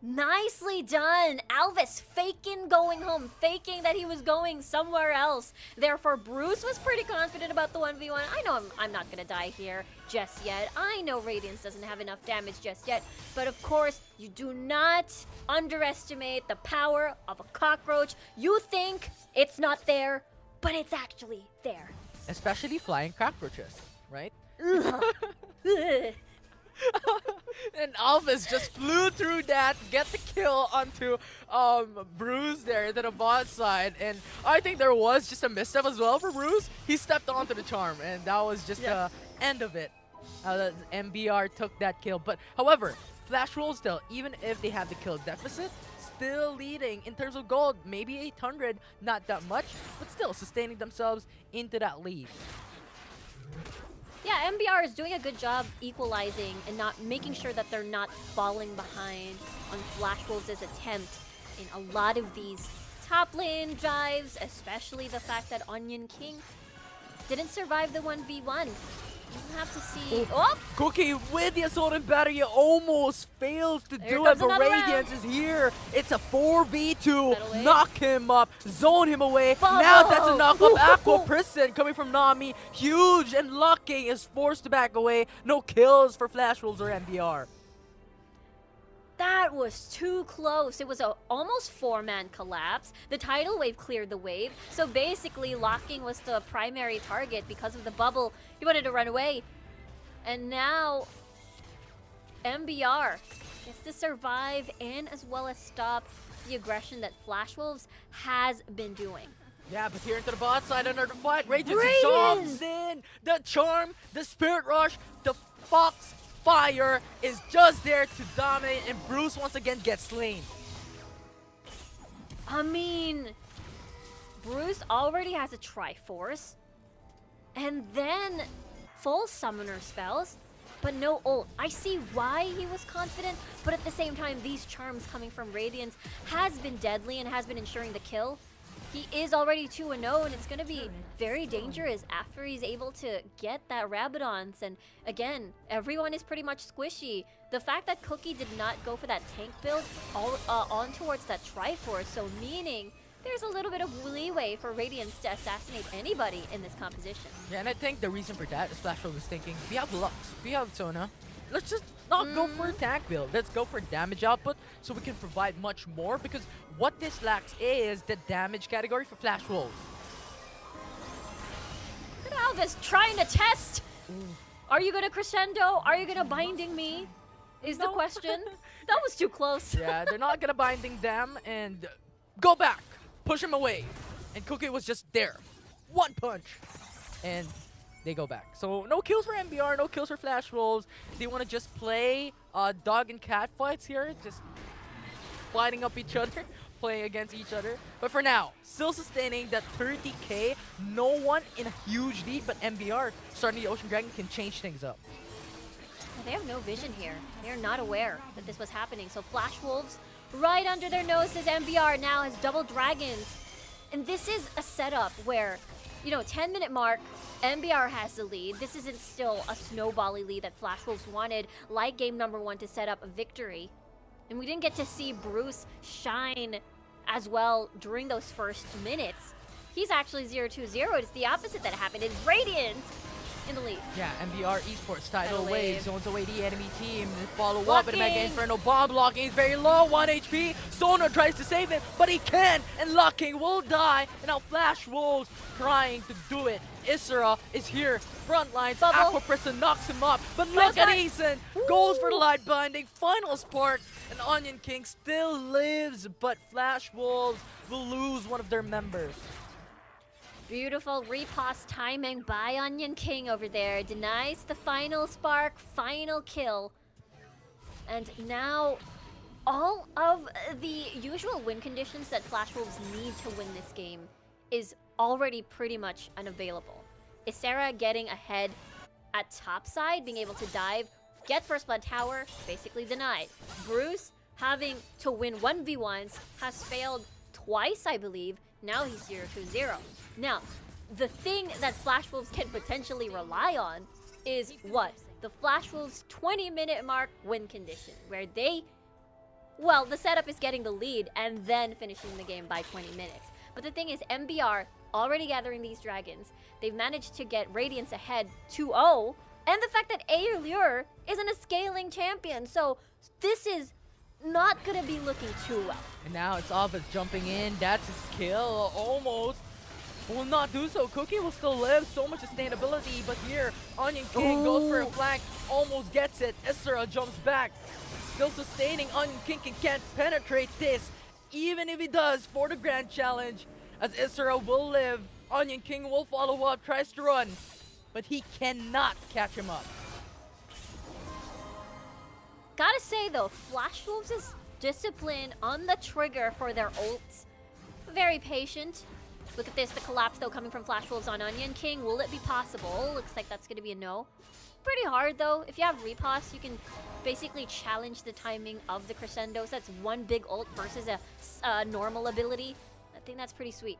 Nicely done. Alves faking going home, faking that he was going somewhere else. Therefore, Bruce was pretty confident about the 1v1. I know I'm not going to die here just yet. I know Radiance doesn't have enough damage just yet. But of course, you do not underestimate the power of a cockroach. You think it's not there, but it's actually there. Especially flying cockroaches, right? And Alves just flew through that, get the kill onto Bruce there into the bot side, and I think there was just a misstep as well for Bruce. He stepped onto the charm, and that was just the end of it. MBR took that kill, but however, Flash Rolls still, even if they have the kill deficit, still leading in terms of gold, maybe 800, not that much, but still sustaining themselves into that lead. Yeah, MBR is doing a good job equalizing and not making sure that they're not falling behind on Flash Wolves' attempt in a lot of these top lane drives, especially the fact that Onion King didn't survive the 1v1. You have to see. Oh! Cookie with the Assault and Battery almost fails to Here do it, comes but another Radiance round. is here. It's a 4v2. That away. Knock him up, zone him away. Bubble. Now that's a knock up. Ooh. Aqua Prison coming from Nami. Huge, and Locking is forced to back away. No kills for Flash Wolves or MBR. That was too close. It was a almost 4-man collapse. The tidal wave cleared the wave. So basically, Locking was the primary target because of the bubble. He wanted to run away. And now, MBR gets to survive and as well as stop the aggression that Flash Wolves has been doing. Yeah, but here into the bot side under the fight, Radiance Radiance! jumps in. The charm, the Spirit Rush, the Fox Fire is just there to dominate, and Bruce once again gets slain. I mean, Bruce already has a Triforce, and then full summoner spells, but no ult. I see why he was confident, but at the same time, these charms coming from Radiance has been deadly and has been ensuring the kill. He is already 2-0, and it's going to be very dangerous after he's able to get that Rabadons. And again, everyone is pretty much squishy. The fact that Cookie did not go for that tank build on towards that Triforce, so meaning there's a little bit of leeway for Radiance to assassinate anybody in this composition. Yeah, and I think the reason for that is Flash was thinking, we have Lux, we have Sona. Let's just not go for a tank build. Let's go for damage output so we can provide much more, because what this lacks is the damage category for Flash Wolves. Look at Alvis trying to test. Are you going to crescendo? Are you going to binding me? Is the question. That was too close. Yeah, they're not gonna binding them, and go back, push him away. And Cookie was just there. One punch. And they go back. So no kills for MBR, no kills for Flash Wolves. They want to just play dog and cat fights here, just fighting up each other, playing against each other. But for now, still sustaining that 30k. No one in a huge lead, but MBR starting the Ocean Dragon can change things up. They have no vision here. They're not aware that this was happening. So Flash Wolves, right under their noses, MBR now has double dragons. And this is a setup where, 10-minute mark, MBR has the lead. This isn't still a snowbally lead that Flash Wolves wanted, like game number 1, to set up a victory. And we didn't get to see Bruce shine as well during those first minutes. He's actually 0-2-0. It's the opposite that happened. It's Radiance in the lead. Yeah, MBR Esports tidal Tidal wave wave. zones away the enemy team. Follow up with a Mega Locking. Inferno bomb. Locking is very low, 1 HP. Sona tries to save him, but he can, and Locking will die. And now Flash Wolves trying to do it. Isra is here, front lines. Aqua Prison knocks him up, but look at Eason. Goes for the light binding, final spark, and Onion King still lives, but Flash Wolves will lose one of their members. Beautiful repost timing by Onion King over there. Denies the final spark, final kill. And now all of the usual win conditions that Flash Wolves need to win this game is already pretty much unavailable. Isera getting ahead at top side, being able to dive, get first blood tower, basically denied. Bruce having to win 1v1s, has failed twice, I believe. Now he's 0-2-0. Now, the thing that Flash Wolves can potentially rely on is what? The Flash Wolves 20-minute mark win condition, where they, well, the setup is getting the lead and then finishing the game by 20 minutes. But the thing is, MBR already gathering these dragons. They've managed to get Radiance ahead 2-0, and the fact that Aelure isn't a scaling champion, so this is not gonna be looking too well. And now it's Alvis jumping in. That's his kill, almost. Will not do so. Cookie will still live. So much sustainability, but here, Onion King goes for a flank, almost gets it. Isra jumps back. Still sustaining. Onion King can't penetrate this, even if he does for the grand challenge. As Isra will live, Onion King will follow up, tries to run, but he cannot catch him up. Gotta say though, Flash Wolves' discipline on the trigger for their ults, very patient. Look at this, the collapse though coming from Flash Wolves on Onion King. Will it be possible? Looks like that's gonna be a no. Pretty hard though. If you have repost, you can basically challenge the timing of the crescendos. That's one big ult versus a normal ability. think that's pretty sweet.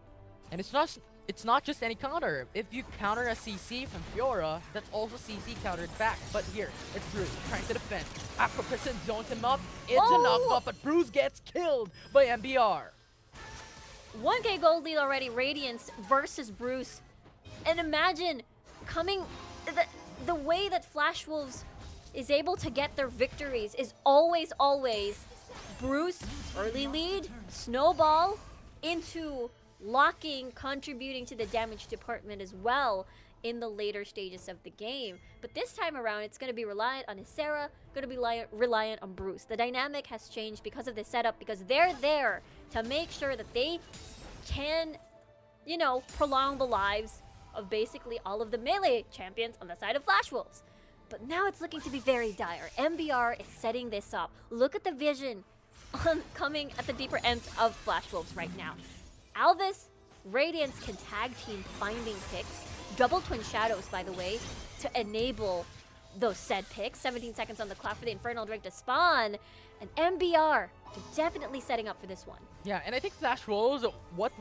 And it's not just any counter. If you counter a CC from Fiora, that's also CC countered back. But here, it's Bruce trying to defend. Aqua Prison zones him up. It's a knockoff, but Bruce gets killed by MBR. 1k gold lead already, Radiance versus Bruce. And imagine coming... The way that Flash Wolves is able to get their victories is always Bruce, early lead, snowball, into locking, contributing to the damage department as well in the later stages of the game. But this time around, it's going to be reliant on Ysera, going to be reliant on Bruce. The dynamic has changed because of the setup, because they're there to make sure that they can, you know, prolong the lives of basically all of the melee champions on the side of Flash Wolves. But now it's looking to be very dire. MBR is setting this up. Look at the vision coming at the deeper ends of Flash Wolves right now. Alvis, Radiance can tag team finding picks. Double Twin Shadows, by the way, to enable those said picks. 17 seconds on the clock for the Infernal Drake to spawn. And MBR definitely setting up for this one. Yeah, and I think Flash Wolves, what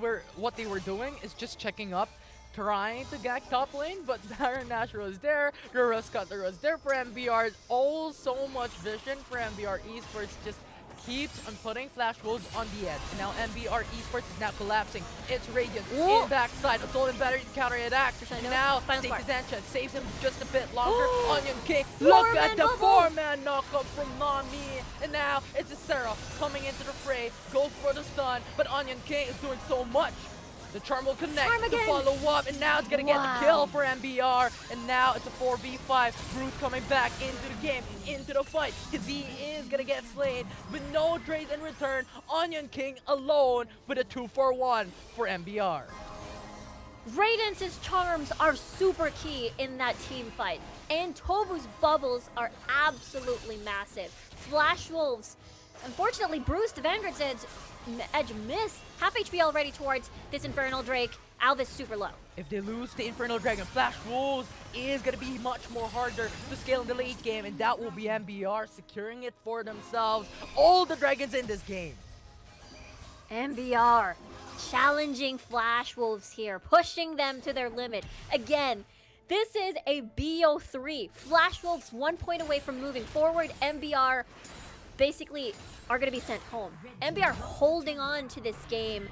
they were doing is just checking up, trying to get top lane, but Baron Nashor is there, the Rust Cutter is there for MBR. Oh, so much vision for MBR Esports, just keeps on putting Flash Wolves on the edge. And now MBR Esports is now collapsing. It's Radiant in backside. Assault and Battery to counter attack. Now takes his enchant, saves him just a bit longer. Onion King, look at the 4-man knockup from Nami. And now it's Ysera coming into the fray, goes for the stun, but Onion King is doing so much. The charm will connect to follow up, and now it's gonna get the kill for MBR. And now it's a 4v5. Bruce coming back into the game, into the fight, because he is gonna get slain with no trades in return. Onion King alone with a 2-for-1 for MBR. Radiance's charms are super key in that team fight, and Tobu's bubbles are absolutely massive. Flash Wolves, unfortunately, Bruce, the Vanguard's edge missed. Half HP already towards this Infernal Drake. Alvis super low. If they lose the Infernal Dragon, Flash Wolves is going to be much more harder to scale in the late game, and that will be MBR securing it for themselves. All the dragons in this game. MBR challenging Flash Wolves here, pushing them to their limit. Again, this is a BO3. Flash Wolves 1 point away from moving forward. MBR basically are going to be sent home. MBR holding on to this game.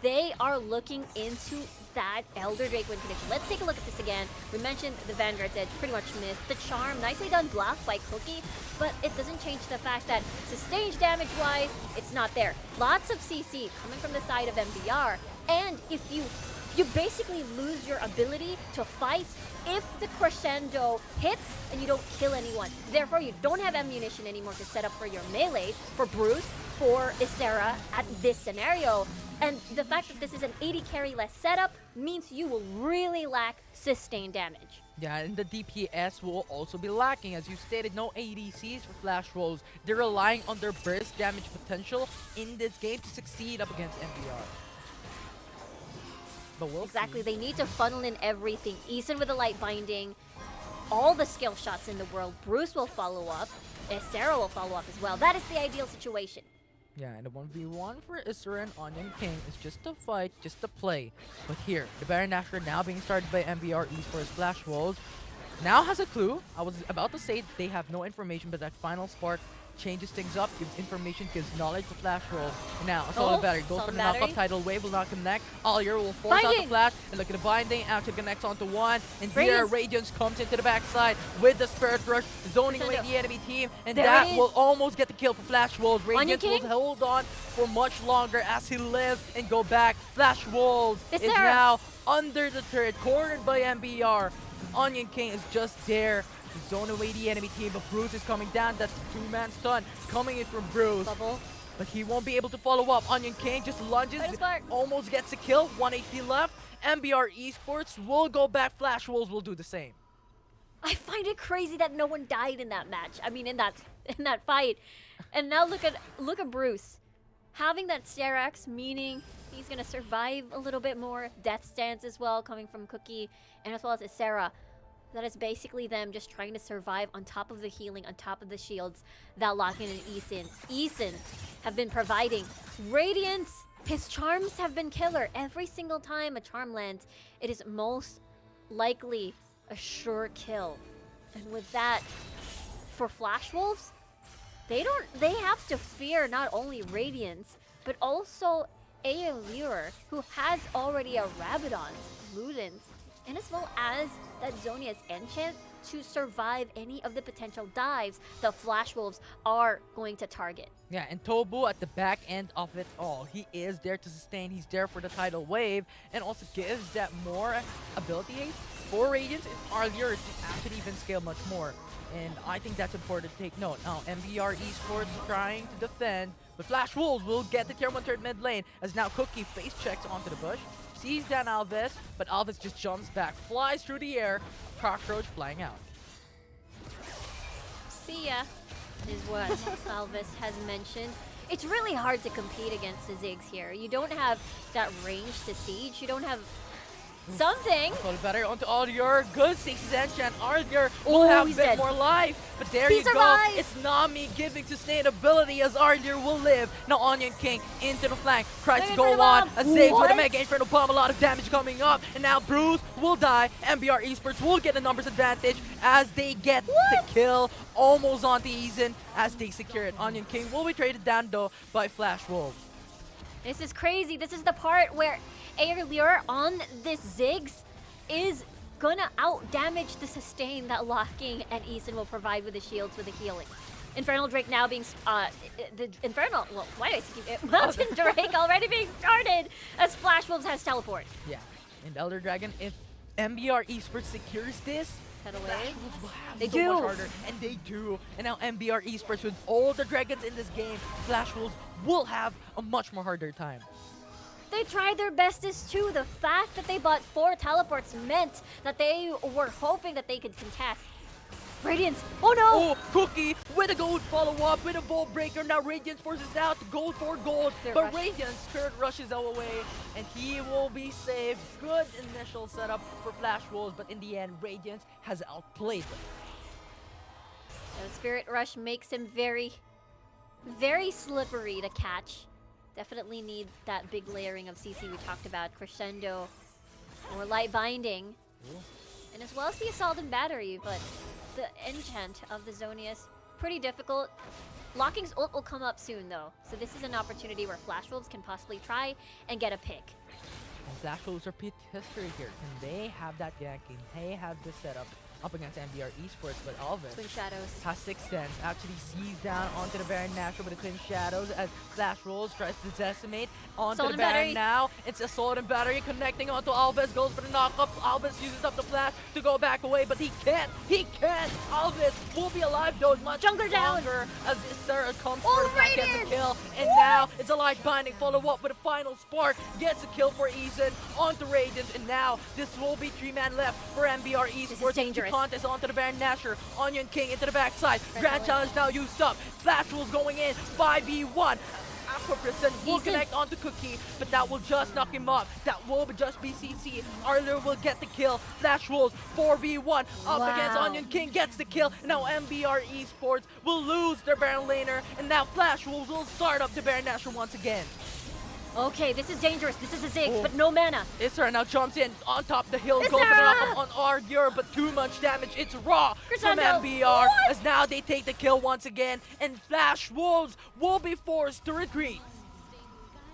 They are looking into that Elder Drake win condition. Let's take a look at this again. We mentioned the Vanguard's edge pretty much missed. The charm, nicely done block by Cookie, but it doesn't change the fact that sustained damage-wise, it's not there. Lots of CC coming from the side of MBR, and if you basically lose your ability to fight if the crescendo hits and you don't kill anyone. Therefore, you don't have ammunition anymore to set up for your melee, for Bruce, for Ysera at this scenario. And the fact that this is an 80 carry less setup means you will really lack sustained damage. Yeah, and the DPS will also be lacking. As you stated, no ADCs for Flash Wolves. They're relying on their burst damage potential in this game to succeed up against MBR. Exactly, they need to funnel in everything. Eason with a light binding, all the skill shots in the world. Bruce will follow up, Ysera will follow up as well. That is the ideal situation. Yeah, and the 1v1 for Ysera and Onion King is just a fight, just a play. But here, the Baron Nashor now being started by MBR Esports. Flash Wolves now has a clue. I was about to say they have no information, but that final spark changes things up, gives information, gives knowledge to Flash Wolves. And now, Assault Battery goes for the knockup. Tidal Wave will not connect. Allier will force out the flash, and look at the binding. After connects onto one, and here Radiance comes into the backside with the Spirit Rush, zoning away the enemy team, and that will almost get the kill for Flash Wolves. Radiance will hold on for much longer as he lives and go back. Flash Wolves is now under the turret, cornered by MBR. Onion King is just there to zone away the enemy team, but Bruce is coming down. That's a 2-man stun coming in from Bruce. But he won't be able to follow up. Onion King just lunges, almost gets a kill. 1 HP left. MBR Esports will go back. Flash Wolves will do the same. I find it crazy that no one died in that match. I mean, in that fight. And now look at Bruce having that Sterex, meaning he's gonna survive a little bit more. Death Stance as well, coming from Cookie, and as well as Ysera. That is basically them just trying to survive on top of the healing, on top of the shields that Lock-in and Eason have been providing. Radiance His charms have been killer. Every single time a charm lands, it is most likely a sure kill. And with that, for Flash Wolves, they have to fear not only Radiance, but also Allure, who has already a Rabadon, Ludens, and as well as that Zonia's enchant to survive any of the potential dives the Flash Wolves are going to target. Yeah, and Tobu at the back end of it all. He is there to sustain, he's there for the tidal wave, and also gives that more ability for Radiance and Arlier to actually even scale much more. And I think that's important to take note. Now, MBR Esports trying to defend, but Flash Wolves will get the tier 1 third mid lane, as now Cookie face checks onto the bush, sees down Alves, but Alves just jumps back, flies through the air, cockroach flying out. See ya, is what Alves has mentioned. It's really hard to compete against the Ziggs here. You don't have that range to siege, you don't have something. Well, better onto Arlier. Good 6 enchant. Arlier will have a bit dead. more life. But there He you survived. go. It's Nami giving sustainability as Arlier will live. Now Onion King into the flank. Tries to go on. A Ziggs with a Mega Inferno Bomb. A lot of damage coming up. And now Bruce will die. MBR Esports will get a numbers advantage as they get the kill almost onto Eason as they secure it. Onion King will be traded down though by Flash Wolves. This is crazy. This is the part where Allure on this Ziggs is gonna out-damage the sustain that Locking and Eason will provide with the shields with the healing. Infernal Drake now being, the Infernal, well, why do I keep it? Mountain Drake already being started as Flash Wolves has teleport. Yeah, and Elder Dragon, if MBR Esports secures this, Head away. Flash Wolves will have They so do. much harder, and they do. And now MBR Esports with all the dragons in this game, Flash Wolves will have a much more harder time. They tried their bestest too. The fact that they bought 4 teleports meant that they were hoping that they could contest. Radiance, oh no! Oh, Cookie with a gold follow-up, with a Vault Breaker. Now Radiance forces out gold for gold, but Radiance Spirit rushes away, and he will be saved. Good initial setup for Flash Wolves, but in the end, Radiance has outplayed them. So Spirit Rush makes him very, very slippery to catch. Definitely need that big layering of CC we talked about, Crescendo, or Light Binding, and as well as the Assault and Battery, but the enchant of the Zonius, pretty difficult. Locking's ult will come up soon though, so this is an opportunity where Flash Wolves can possibly try and get a pick. And Flash Wolves repeat history here. Can they have that ganking? They have this setup up against MBR Esports, but Alves Twin Shadows has 6 stands, actually sees down onto the Baron Nashor with the Twin Shadows as Flash Rolls tries to decimate onto Assault the and Baron Battery. now. It's Assault and Battery connecting onto Alves, goes for the knockup. Alves uses up the flash to go back away, but he can't. Alves will be alive though, much Jungler down. longer as Sarah comes for the back, gets a kill. And now it's a Light Binding follow up with a final spark, gets a kill for Eason onto Radiant, and now this will be 3-man left for MBR Esports. dangerous. The contest onto the Baron Nashor. Onion King into the backside. Grand Challenge now used up. Flash Wolves going in. 5v1. Aqua Prison will connect onto Cookie, but that will just knock him off. That will just be CC. Arler will get the kill. Flash Wolves 4v1 up against Onion King, gets the kill. Now MBR Esports will lose their Baron laner, and now Flash Wolves will start up the Baron Nashor once again. Okay, this is dangerous. This is a Ziggs, but no mana. Isra now jumps in on top of the hill, Isra! goes for the knock on Argyr, but too much damage. It's raw from Crescendo. MBR as now they take the kill once again, and Flash Wolves will be forced to retreat.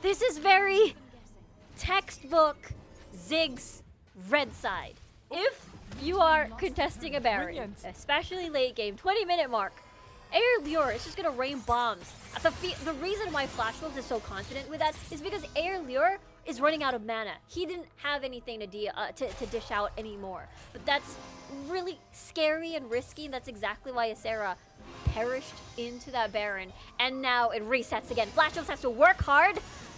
This is very textbook Ziggs red side. If you are contesting a Baron, especially late game, 20-minute mark, Allure is just gonna rain bombs. The reason why Flash Wolves is so confident with that is because Allure is running out of mana. He didn't have anything to dish out anymore. But that's really scary and risky, and that's exactly why Asera perished into that Baron. And now it resets again. Flash Wolves has to work hard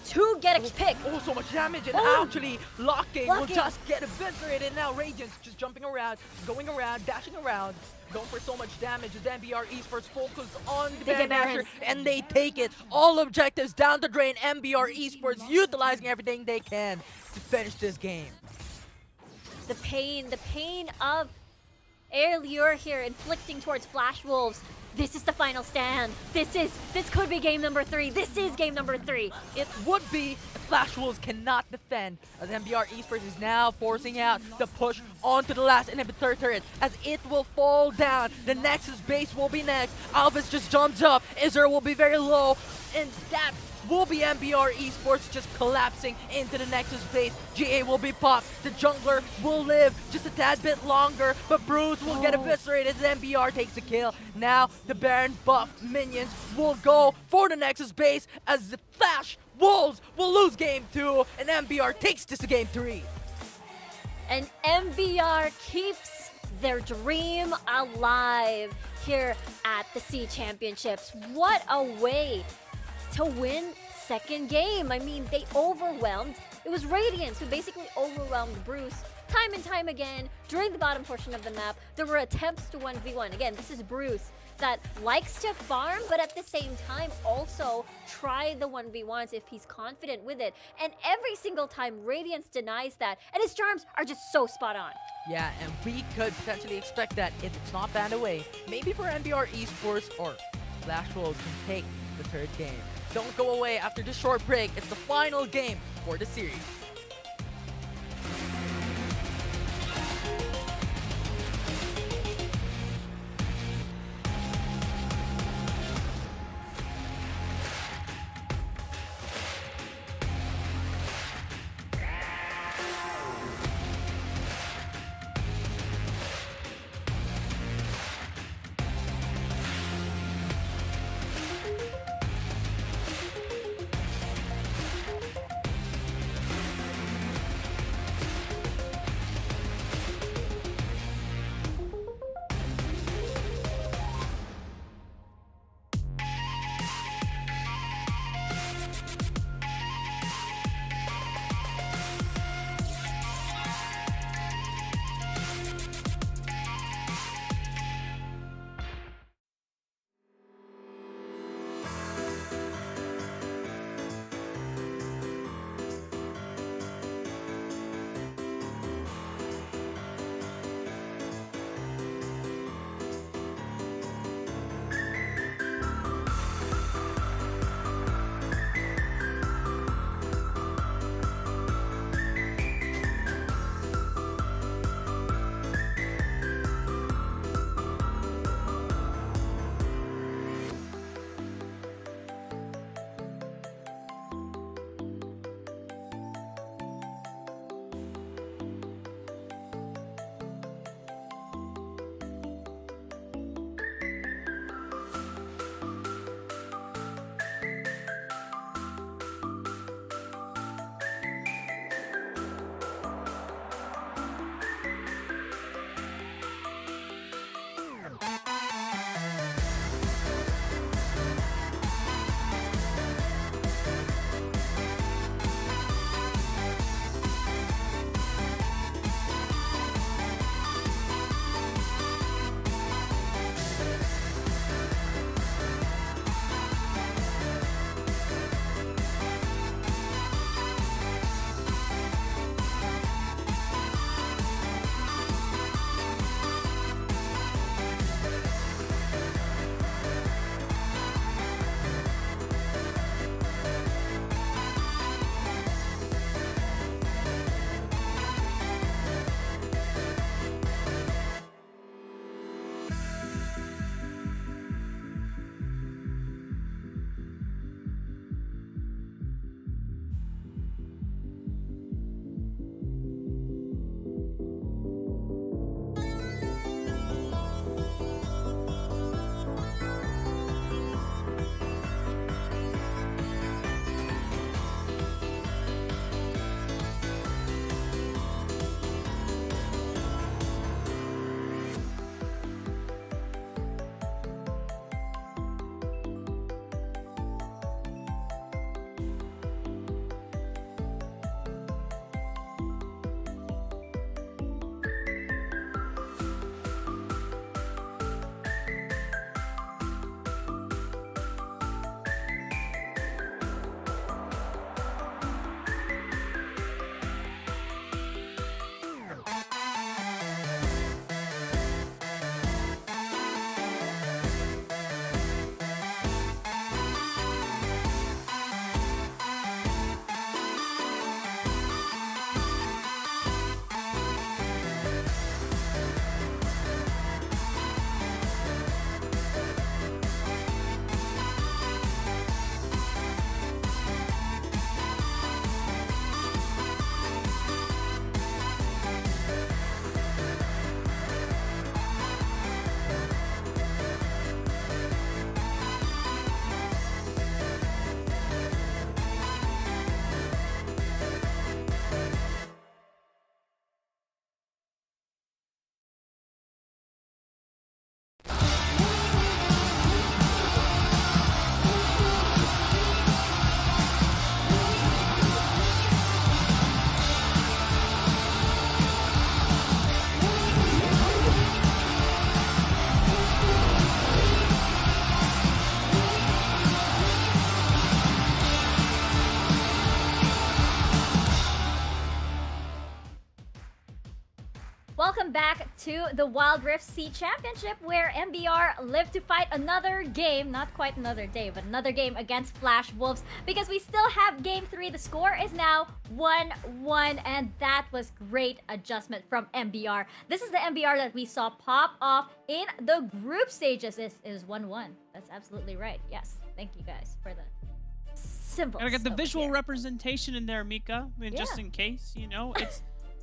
to get a pick. Oh, so much damage, and actually Locking will just get eviscerated. Now Radiance just jumping around, going around, dashing around, going for so much damage as MBR Esports focus on the Baron Nashor, and they take it. All objectives down the drain. MBR Esports utilizing everything they can to finish this game. The pain of Allure here inflicting towards Flash Wolves. this is the final stand. This could be game number 3. This is game number 3. It would be if Flash Wolves cannot defend, as MBR Esports is now forcing out the push onto the last inhibitor turret, as it will fall down. The Nexus base will be next. Alvis just jumps up. Izzer will be very low, and that will be MBR Esports just collapsing into the Nexus base. GA will be popped. The jungler will live just a tad bit longer, but Bruce will get eviscerated as MBR takes the kill. Now the Baron buffed minions will go for the Nexus base as the Flash Wolves will lose game 2 and MBR takes this to game 3. And MBR keeps their dream alive here at the SEA Championships. What a way to win second game. I mean, they overwhelmed. It was Radiance who basically overwhelmed Bruce time and time again during the bottom portion of the map. There were attempts to 1v1. Again, this is Bruce that likes to farm, but at the same time also try the 1v1s if he's confident with it. And every single time, Radiance denies that, and his charms are just so spot on. Yeah, and we could potentially expect that if it's not banned away, maybe for MBR Esports or Flash Wolves can take the third game. Don't go away after this short break. It's the final game for the series. welcome back to the Wild Rift C Championship, where MBR live to fight another game, not quite another day, but another game against Flash Wolves, because we still have Game 3. The score is now 1-1, and that was great adjustment from MBR. This is the MBR that we saw pop off in the group stages. It is 1-1. That's absolutely right. Yes, thank you guys for the symbols. Gotta get the over visual here. representation in there, Mika. I mean, just Yeah. in case, you know, it's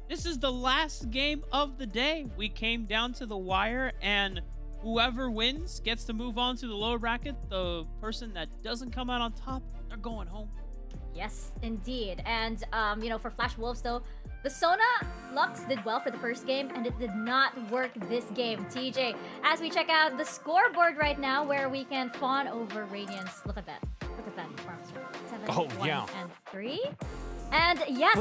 this is the last game of the day. We came down to the wire, and whoever wins gets to move on to the lower bracket. The person that doesn't come out on top, they're going home. Yes, indeed. And, you know, for Flash Wolves, though, the Sona Lux did well for the first game, and it did not work this game. TJ, as we check out the scoreboard right now, where we can fawn over Radiance. Look at that. Look at that performance. 7, Oh, 1, yeah. and 3. And, yes.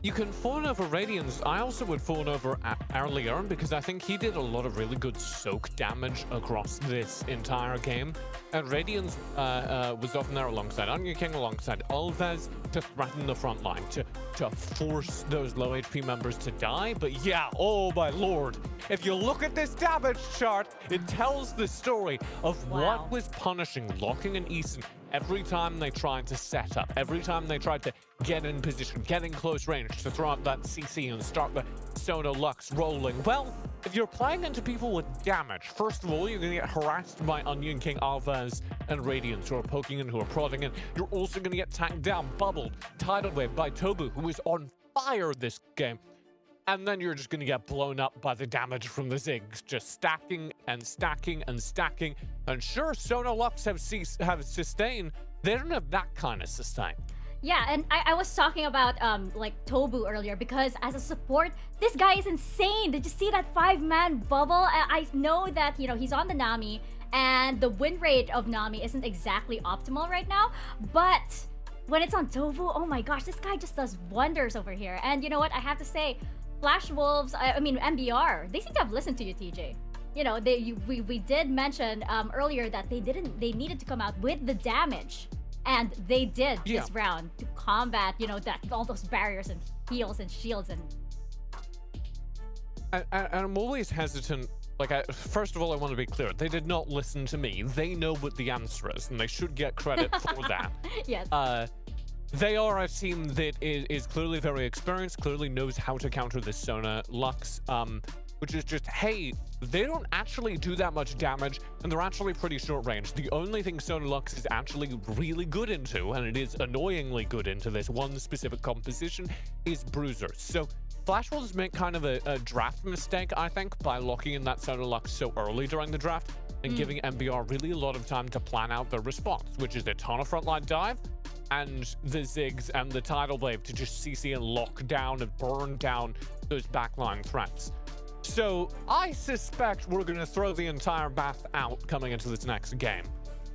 You can fawn over Radiance. I also would fawn over Earlier because I think he did a lot of really good soak damage across this entire game. And Radiance was often there alongside Onion King, alongside Alves to threaten the front line, to force those low HP members to die. But yeah, oh my lord, if you look at this damage chart, it tells the story of what was punishing Locking and Eason every time they tried to set up, every time they tried to get in position, get in close range to throw out that CC and start the Sona Lux rolling. Well, if you're playing into people with damage, first of all, you're going to get harassed by Onion King, Alves, and Radiance, who are poking in, who are prodding in. You're also going to get tagged down, bubbled, tidal wave by Tobu, who is on fire this game. And then you're just going to get blown up by the damage from the Ziggs, just stacking and stacking and stacking. And sure, Sona Lux have sustain. They don't have that kind of sustain. Yeah, and I was talking about like Tobu earlier, because as a support, this guy is insane. Did you see that 5-man bubble? I know that, you know, he's on the Nami, and the win rate of Nami isn't exactly optimal right now, but when it's on Tobu, oh my gosh, this guy just does wonders over here. And you know what? I have to say, Flash Wolves, I mean MBR, they seem to have listened to you, TJ. You know, we did mention earlier that they needed to come out with the damage. And they did this round to combat, you know, all those barriers and heals and shields and I'm always hesitant. Like, first of all, I want to be clear. They did not listen to me. They know what the answer is, and they should get credit for that. Yes. They are a team that is clearly very experienced, clearly knows how to counter this Sona Lux, which is just, hey, they don't actually do that much damage, and they're actually pretty short range. The only thing Sona Lux is actually really good into, and it is annoyingly good into this one specific composition, is bruisers. So Flash Wolves make kind of a draft mistake, I think, by locking in that Sona Lux so early during the draft and giving MBR really a lot of time to plan out their response, which is a ton of frontline dive and the Ziggs and the Tidal Wave to just CC and lock down and burn down those backline threats. So I suspect we're going to throw the entire bath out coming into this next game.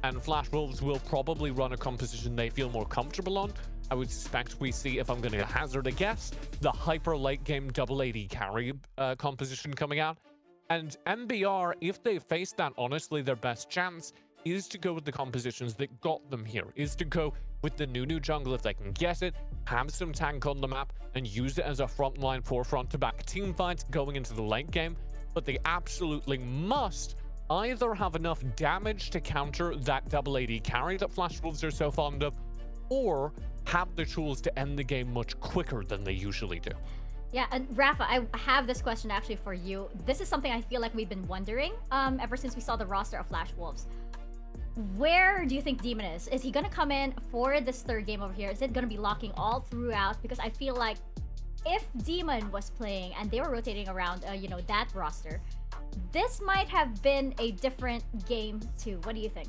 And Flash Wolves will probably run a composition they feel more comfortable on. I would suspect we see, if I'm going to hazard a guess, the hyper late game double AD carry composition coming out. And MBR, if they face that, honestly, their best chance is to go with the compositions that got them here, is to go with the new jungle if they can get it, have some tank on the map, and use it as a frontline for front-to-back team fight going into the late game. But they absolutely must either have enough damage to counter that double AD carry that Flash Wolves are so fond of, or have the tools to end the game much quicker than they usually do. Yeah, and Rafa, I have this question actually for you. This is something I feel like we've been wondering ever since we saw the roster of Flash Wolves. Where do you think Demon is? Is he gonna come in for this third game over here? Is it gonna be locking all throughout? Because I feel like if Demon was playing and they were rotating around, you know, that roster, this might have been a different game too. What do you think?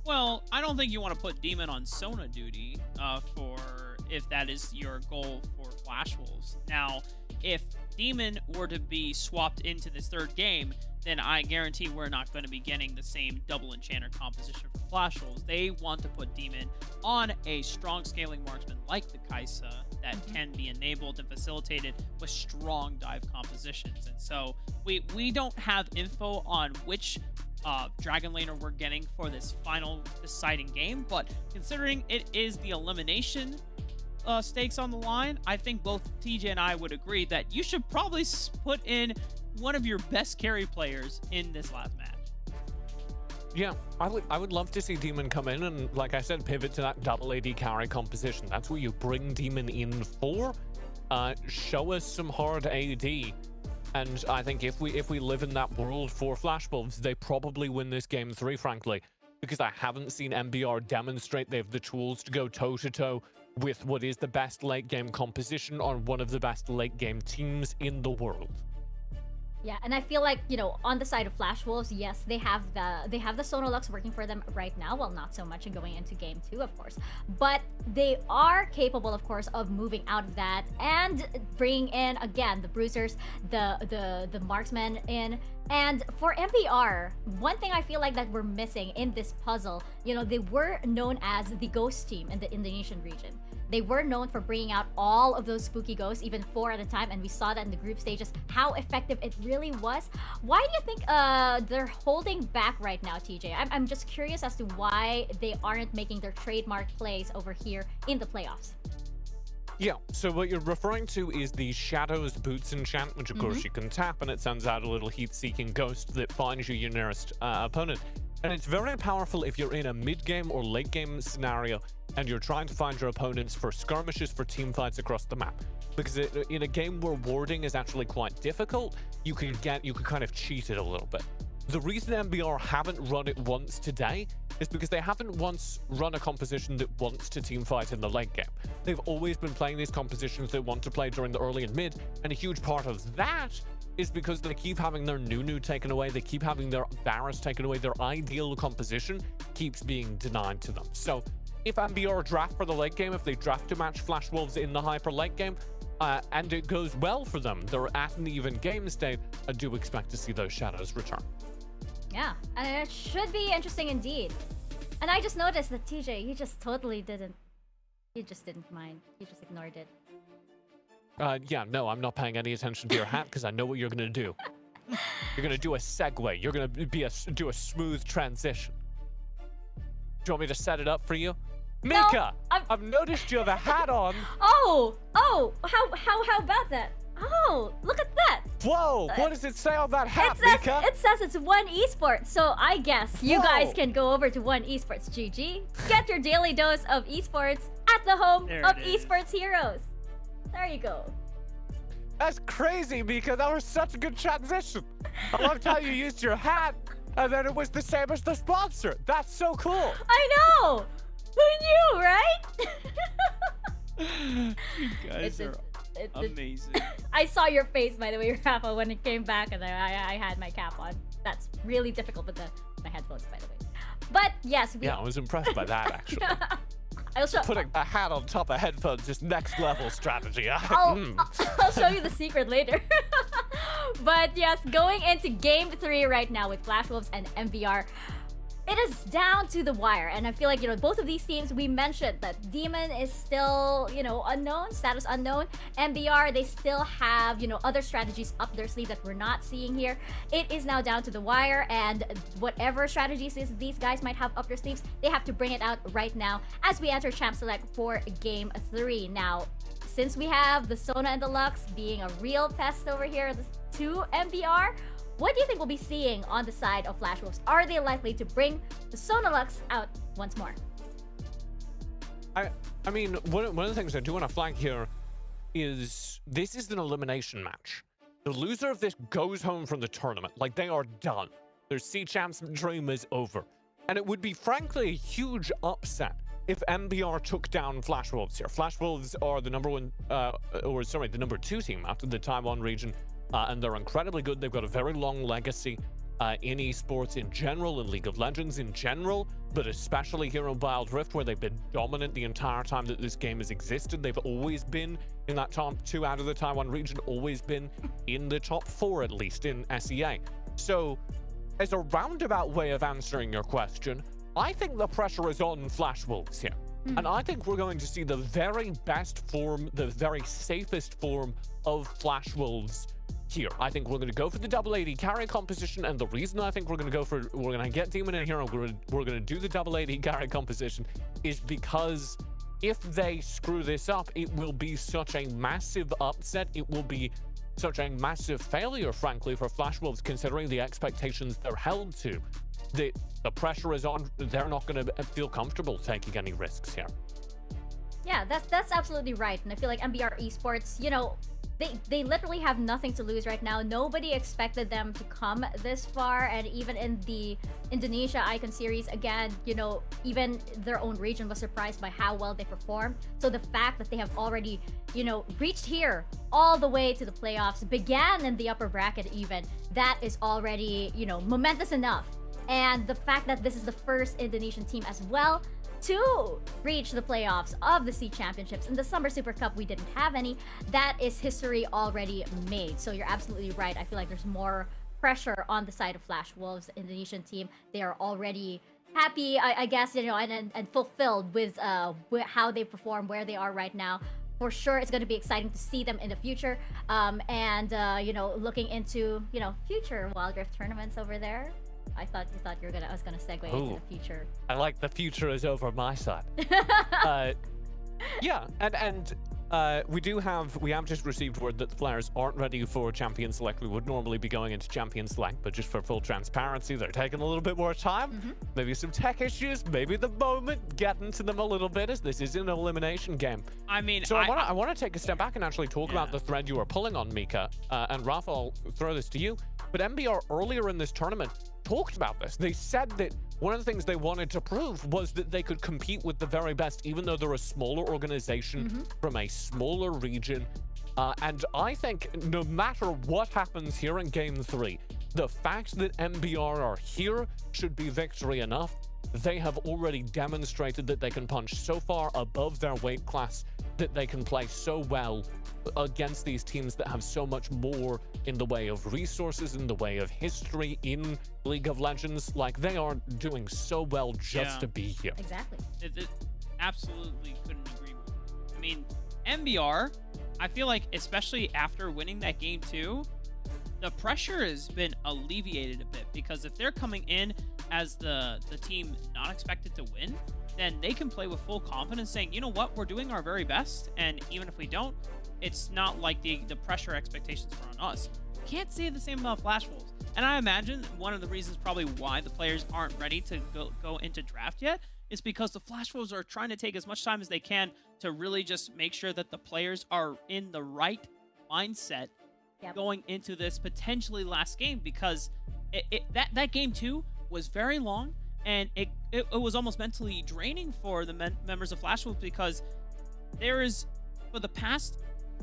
Well, I don't think you want to put Demon on Sona duty for if that is your goal for Flash Wolves. Now, if Demon were to be swapped into this third game, then I guarantee we're not going to be getting the same double enchanter composition for Flash Wolves. They want to put Demon on a strong scaling marksman like the Kaisa that can be enabled and facilitated with strong dive compositions. And so we don't have info on which Dragon Laner we're getting for this final deciding game, but considering it is the elimination stakes on the line, I think both TJ and I would agree that you should probably put in one of your best carry players in this last match. Yeah, I would love to see Demon come in and, like I said, pivot to that double AD carry composition. That's what you bring Demon in for. Show us some hard AD. And I think if we live in that world for Flash Wolves, they probably win this game 3, frankly. Because I haven't seen MBR demonstrate they have the tools to go toe-to-toe with what is the best late-game composition on one of the best late-game teams in the world. Yeah, and I feel like, you know, on the side of Flash Wolves, yes, they have the Sonolux working for them right now. Well, not so much in going into game 2, of course. But they are capable, of course, of moving out of that and bringing in, again, the bruisers, the marksmen in. And for MBR, one thing I feel like that we're missing in this puzzle, you know, they were known as the ghost team in the Indonesian region. They were known for bringing out all of those spooky ghosts, even 4 at a time, and we saw that in the group stages, how effective it really was. Why do you think they're holding back right now, TJ? I'm just curious as to why they aren't making their trademark plays over here in the playoffs. Yeah, so what you're referring to is the Shadows Boots enchant, which of course you can tap, and it sends out a little heat-seeking ghost that finds you your nearest opponent. And it's very powerful if you're in a mid-game or late-game scenario and you're trying to find your opponents for skirmishes, for team fights across the map. Because in a game where warding is actually quite difficult, you can kind of cheat it a little bit. The reason MBR haven't run it once today is because they haven't once run a composition that wants to team fight in the late game. They've always been playing these compositions they want to play during the early and mid, and a huge part of that is because they keep having their Nunu taken away, they keep having their Varus taken away, their ideal composition keeps being denied to them. So if MBR draft for the late game, if they draft to match Flash Wolves in the hyper late game, and it goes well for them, they're at an even game state, I do expect to see those shadows return. Yeah, and it should be interesting indeed. And I just noticed that TJ, he just totally didn't. He just didn't mind. He just ignored it. Yeah, no, I'm not paying any attention to your hat because I know what you're gonna do. You're gonna do a segue. You're gonna do a smooth transition. Do you want me to set it up for you? Mika, no, I've noticed you have a hat on. Oh, how about that? Oh, look at that! Whoa, what does it say on that hat, Mika? It says it's One Esports, so I guess you guys can go over to One Esports. GG. Get your daily dose of esports at the home of Esports Heroes. There you go. That's crazy, Mika. That was such a good transition. I loved how you used your hat, and then it was the same as the sponsor. That's so cool. I know! Who knew, right? You guys are amazing. I saw your face, by the way, Rafa, when it came back, and I had my cap on. That's really difficult with my headphones, by the way. But yes, yeah, I was impressed by that, actually. Putting a hat on top of headphones is next level strategy. I'll show you the secret later. But yes, going into game 3 right now with Flash Wolves and MVR. It is down to the wire, and I feel like, you know, both of these teams, we mentioned that Demon is still, you know, unknown, status unknown. MBR, they still have, you know, other strategies up their sleeve that we're not seeing here. It is now down to the wire, and whatever strategies these guys might have up their sleeves, they have to bring it out right now as we enter Champ Select for game 3. Now, since we have the Sona and the Lux being a real pest over here to MBR, what do you think we'll be seeing on the side of Flash Wolves? Are they likely to bring the Sonolux out once more? I mean, one of the things I do want to flag here is this is an elimination match. The loser of this goes home from the tournament. Like, they are done. Their C-Champs dream is over. And it would be, frankly, a huge upset if MBR took down Flash Wolves here. Flash Wolves are the the number 2 team out of the Taiwan region. And they're incredibly good. They've got a very long legacy in esports in general, in League of Legends in general, but especially here in Wild Rift, where they've been dominant the entire time that this game has existed. They've always been in that top 2 out of the Taiwan region, always been in the top 4, at least, in SEA. So, as a roundabout way of answering your question, I think the pressure is on Flash Wolves here. And I think we're going to see the very best form, the very safest form of Flash Wolves here. I think we're going to go for the double AD carry composition, and the reason I think we're going to get Demon in here and we're going to do the double AD carry composition is because if they screw this up, it will be such a massive upset. It will be such a massive failure, frankly, for Flash Wolves, considering the expectations they're held to. The pressure is on. They're not going to feel comfortable taking any risks here. Yeah, that's absolutely right. And I feel like MBR Esports, you know, they literally have nothing to lose right now. Nobody expected them to come this far, and even in the Indonesia Icon Series, again, you know, even their own region was surprised by how well they performed. So the fact that they have already, you know, reached here all the way to the playoffs, began in the upper bracket even, that is already, you know, momentous enough. And the fact that this is the first Indonesian team as well to reach the playoffs of the SEA Championships. In the Summer Super Cup, we didn't have any. That is history already made. So you're absolutely right. I feel like there's more pressure on the side of Flash Wolves, the Indonesian team. They are already happy, I guess, you know, and fulfilled with how they perform, where they are right now. For sure, it's going to be exciting to see them in the future. You know, looking into, you know, future Wild Rift tournaments over there. I thought you were I was gonna segue into the future. I like the future is over my side. Yeah, and we have just received word that the players aren't ready for Champion Select. We would normally be going into Champion Select, but just for full transparency, they're taking a little bit more time. Maybe some tech issues, maybe the moment getting to them a little bit, as this is an elimination game. I mean, so I want to take a step back and actually talk about the thread you were pulling on, Mika. And Rafa, I'll throw this to you. But MBR earlier in this tournament talked about this. They said that one of the things they wanted to prove was that they could compete with the very best, even though they're a smaller organization from a smaller region. And I think no matter what happens here in Game 3, the fact that MBR are here should be victory enough. They have already demonstrated that they can punch so far above their weight class, that they can play so well against these teams that have so much more in the way of resources, in the way of history in League of Legends. Like, they are doing so well just to be here. Exactly. It absolutely couldn't agree more. I mean, MBR, I feel like, especially after winning that game 2, the pressure has been alleviated a bit, because if they're coming in as the team not expected to win, then they can play with full confidence, saying, you know what, we're doing our very best, and even if we don't, it's not like the pressure expectations are on us. Can't say the same about Flash Wolves. And I imagine one of the reasons probably why the players aren't ready to go into draft yet is because the Flash Wolves are trying to take as much time as they can to really just make sure that the players are in the right mindset going into this potentially last game, because that game 2 was very long, and it was almost mentally draining for the members of Flash Wolves, because there is, for the past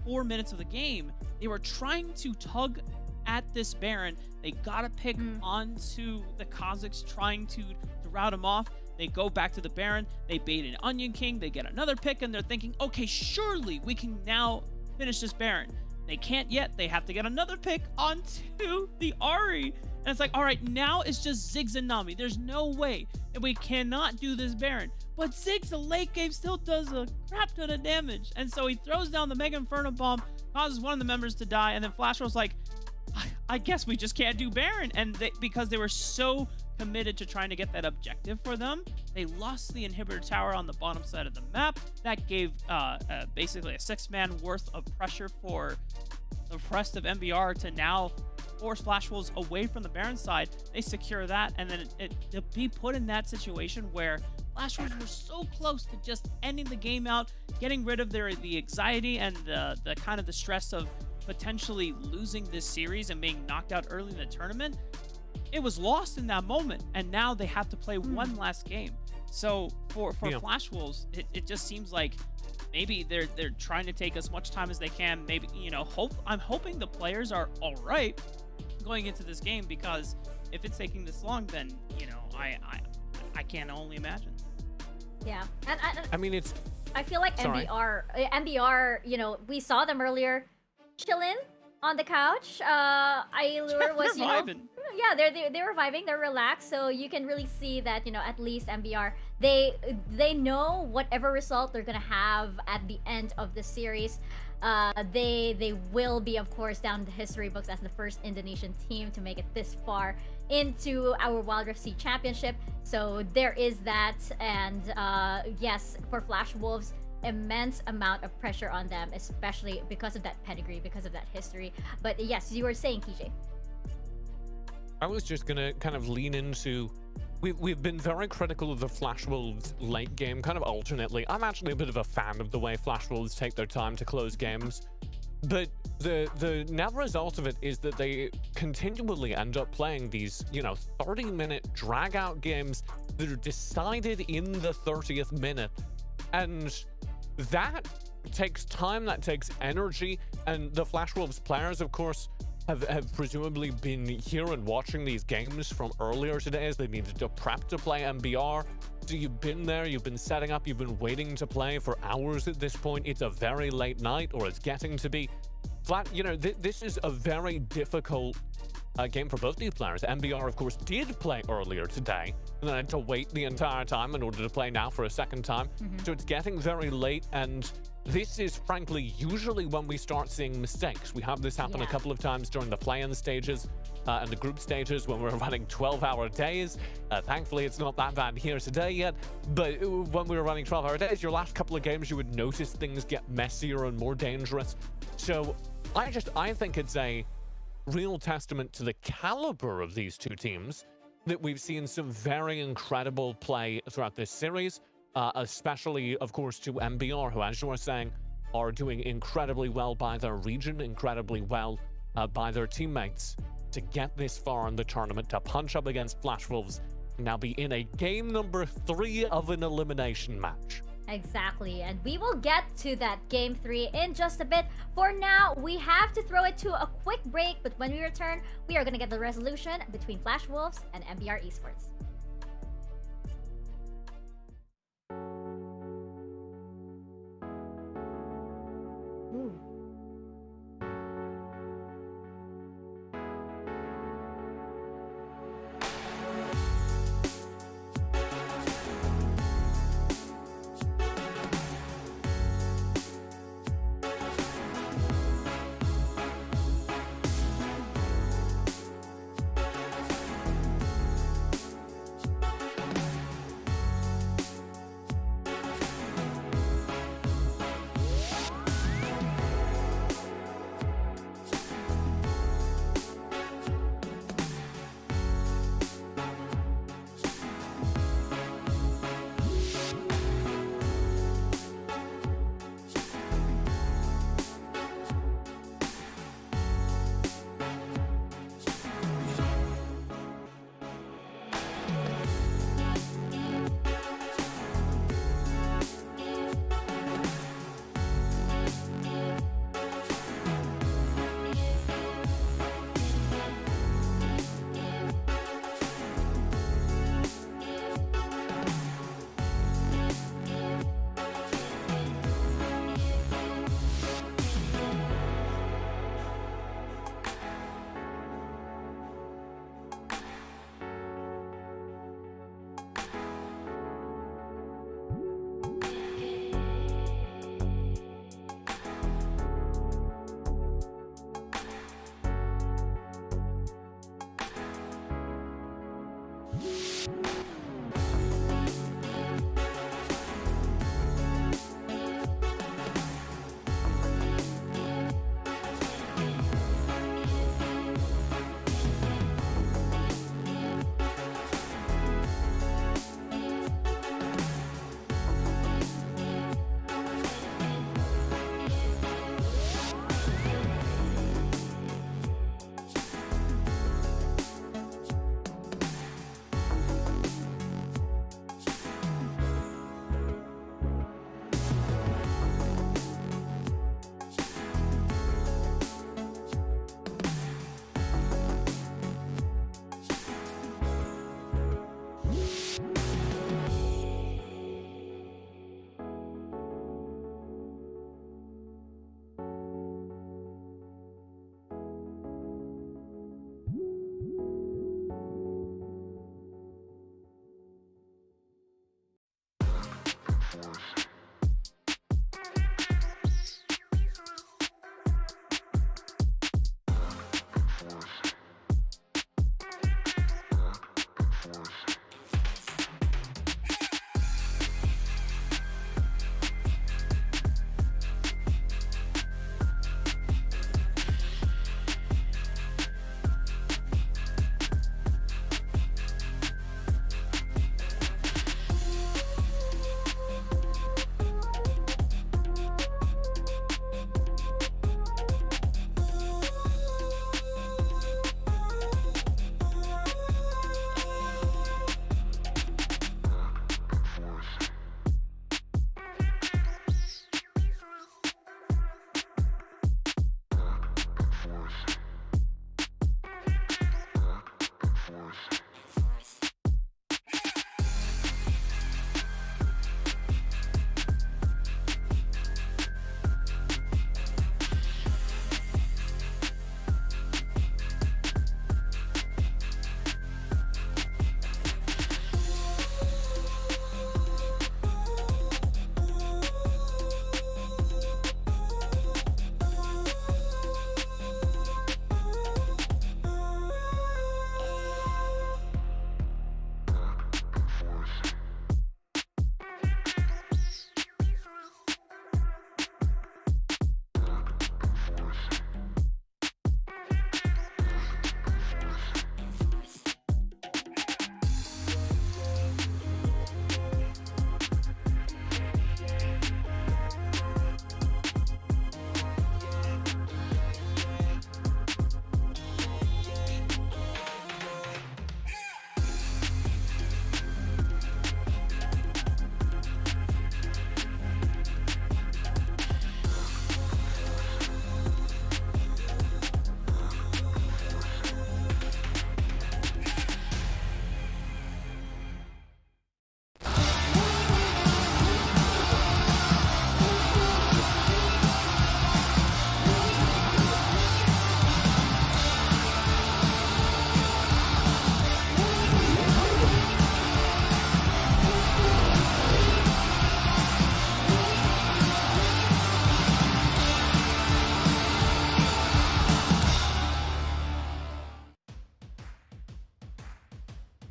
4 minutes of the game, they were trying to tug at this Baron. They got a pick onto the Kazakhs, trying to rout him off. They go back to the Baron. They bait an Onion King. They get another pick, and they're thinking, okay, surely we can now finish this Baron. They can't yet. They have to get another pick onto the Ahri. And it's like, all right, now it's just Ziggs and Nami. There's no way that we cannot do this Baron. But Ziggs, the late game, still does a crap ton of damage. And so he throws down the Mega Inferno Bomb, causes one of the members to die, and then Flash Wolf's like, I guess we just can't do Baron. And because they were so committed to trying to get that objective for them, they lost the inhibitor tower on the bottom side of the map. That gave basically a 6-man worth of pressure for the rest of MBR to now force Flash Wolves away from the Baron side. They secure that, and then to be put in that situation where Flash Wolves were so close to just ending the game out, getting rid of the anxiety and the kind of the stress of potentially losing this series and being knocked out early in the tournament, it was lost in that moment, and now they have to play one last game. So for Flash Wolves, it just seems like maybe they're trying to take as much time as they can. Maybe, you know, I'm hoping the players are all right going into this game, because if it's taking this long, then, you know, I can only imagine. Yeah, and I mean, it's. I feel like MBR, you know, we saw them earlier, chilling on the couch. Ailur was, you know, yeah, they were vibing, they're relaxed, so you can really see that, you know, at least MBR, they know whatever result they're gonna have at the end of the series. They will be, of course, down in the history books as the first Indonesian team to make it this far into our Wild Rift SEA Championship. So there is that, and yes, for Flash Wolves, immense amount of pressure on them, especially because of that pedigree, because of that history. But yes, you were saying, TJ. I was just gonna kind of lean into. We've been very critical of the Flash Wolves late game, kind of alternately. I'm actually a bit of a fan of the way Flash Wolves take their time to close games. But the net result of it is that they continually end up playing these, 30-minute drag-out games that are decided in the 30th minute. And that takes time, that takes energy, and the Flash Wolves players, of course, have presumably been here and watching these games from earlier today as they needed to prep to play MBR. So you've been there, you've been setting up, you've been waiting to play for hours at this point. It's a very late night, or it's getting to be. This is a very difficult game for both these players. MBR, of course, did play earlier today, and then had to wait the entire time in order to play now for a second time. So it's getting very late, and this is frankly usually when we start seeing mistakes. We have this happen a couple of times during the play-in stages and the group stages when we're running 12-hour days. Thankfully, it's not that bad here today yet, but when we were running 12-hour days, your last couple of games, you would notice things get messier and more dangerous. So I think it's a real testament to the caliber of these two teams that we've seen some very incredible play throughout this series. Especially, of course, to MBR, who, as you were saying, are doing incredibly well by their region, incredibly well by their teammates to get this far in the tournament, to punch up against Flash Wolves, and now be in a game number 3 of an elimination match. Exactly, and we will get to that game 3 in just a bit. For now, we have to throw it to a quick break, but when we return, we are going to get the resolution between Flash Wolves and MBR Esports.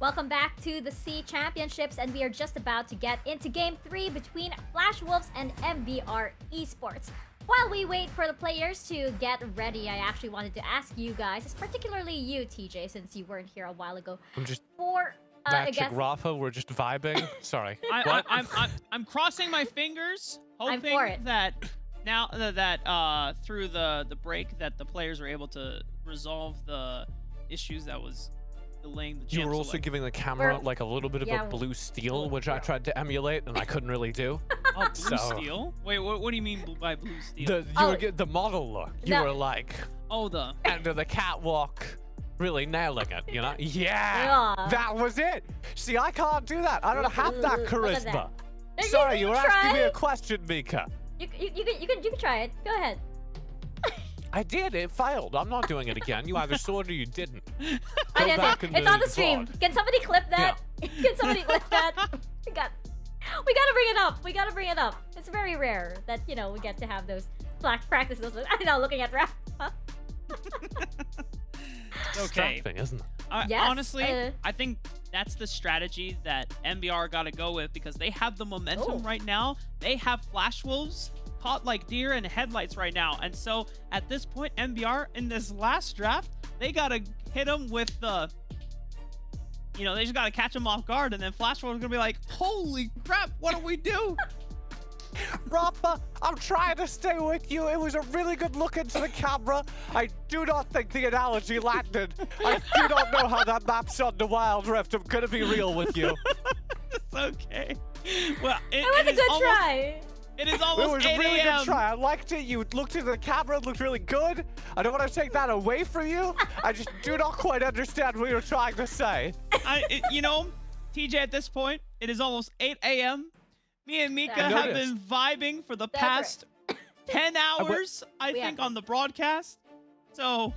Welcome back to the C Championships, and we are just about to get into Game 3 between Flash Wolves and MBR Esports. While we wait for the players to get ready, I actually wanted to ask you guys, particularly you, TJ, since you weren't here a while ago, I'm just for matching Rafa. We're just vibing. Sorry. What? I'm crossing my fingers, hoping for it. that now that through the break that the players were able to resolve the issues that was delaying the. You were also giving the camera like a little bit of yeah, a blue steel, which I tried to emulate and I couldn't really do. Oh, blue steel? Wait, what do you mean by blue steel? You were getting the model look. You No. were like, the under the catwalk, really nailing it. You know? Yeah, Yeah. that was it. See, I can't do that. I don't have that Look at charisma. that. You Sorry, you were try. asking me a question, Mika. You can try it. Go ahead. I did. It failed. I'm not doing it again. You either saw it or you didn't. I Go did back it. and It's do on the the stream. vlog. Can somebody clip that? Can somebody clip that? We gotta bring it up. We gotta bring it up. It's very rare that, you know, we get to have those practices. I know, looking at Raph. Okay. Distracting, isn't it? Yes, Honestly, I think that's the strategy that MBR got to go with because they have the momentum right now. They have Flash Wolves caught like deer in headlights right now. And so at this point, MBR in this last draft, they got to hit them with the, you know, they just got to catch them off guard. And then Flash Wolves going to be like, holy crap, what do we do? Rafa, I'm trying to stay with you. It was a really good look into the camera. I do not think the analogy landed. I do not know how that maps onto Wild Rift. I'm gonna be real with you. It's okay. Well, It was a good try. It is It almost was a 8 really a.m. good try. I liked it. You looked into the camera, it looked really good. I don't want to take that away from you. I just do not quite understand what you're trying to say. You know, TJ, at this point, it is almost 8 a.m. Me and Mika That's have right. been vibing for the That's past 10 hours, I We think, have- on the broadcast. So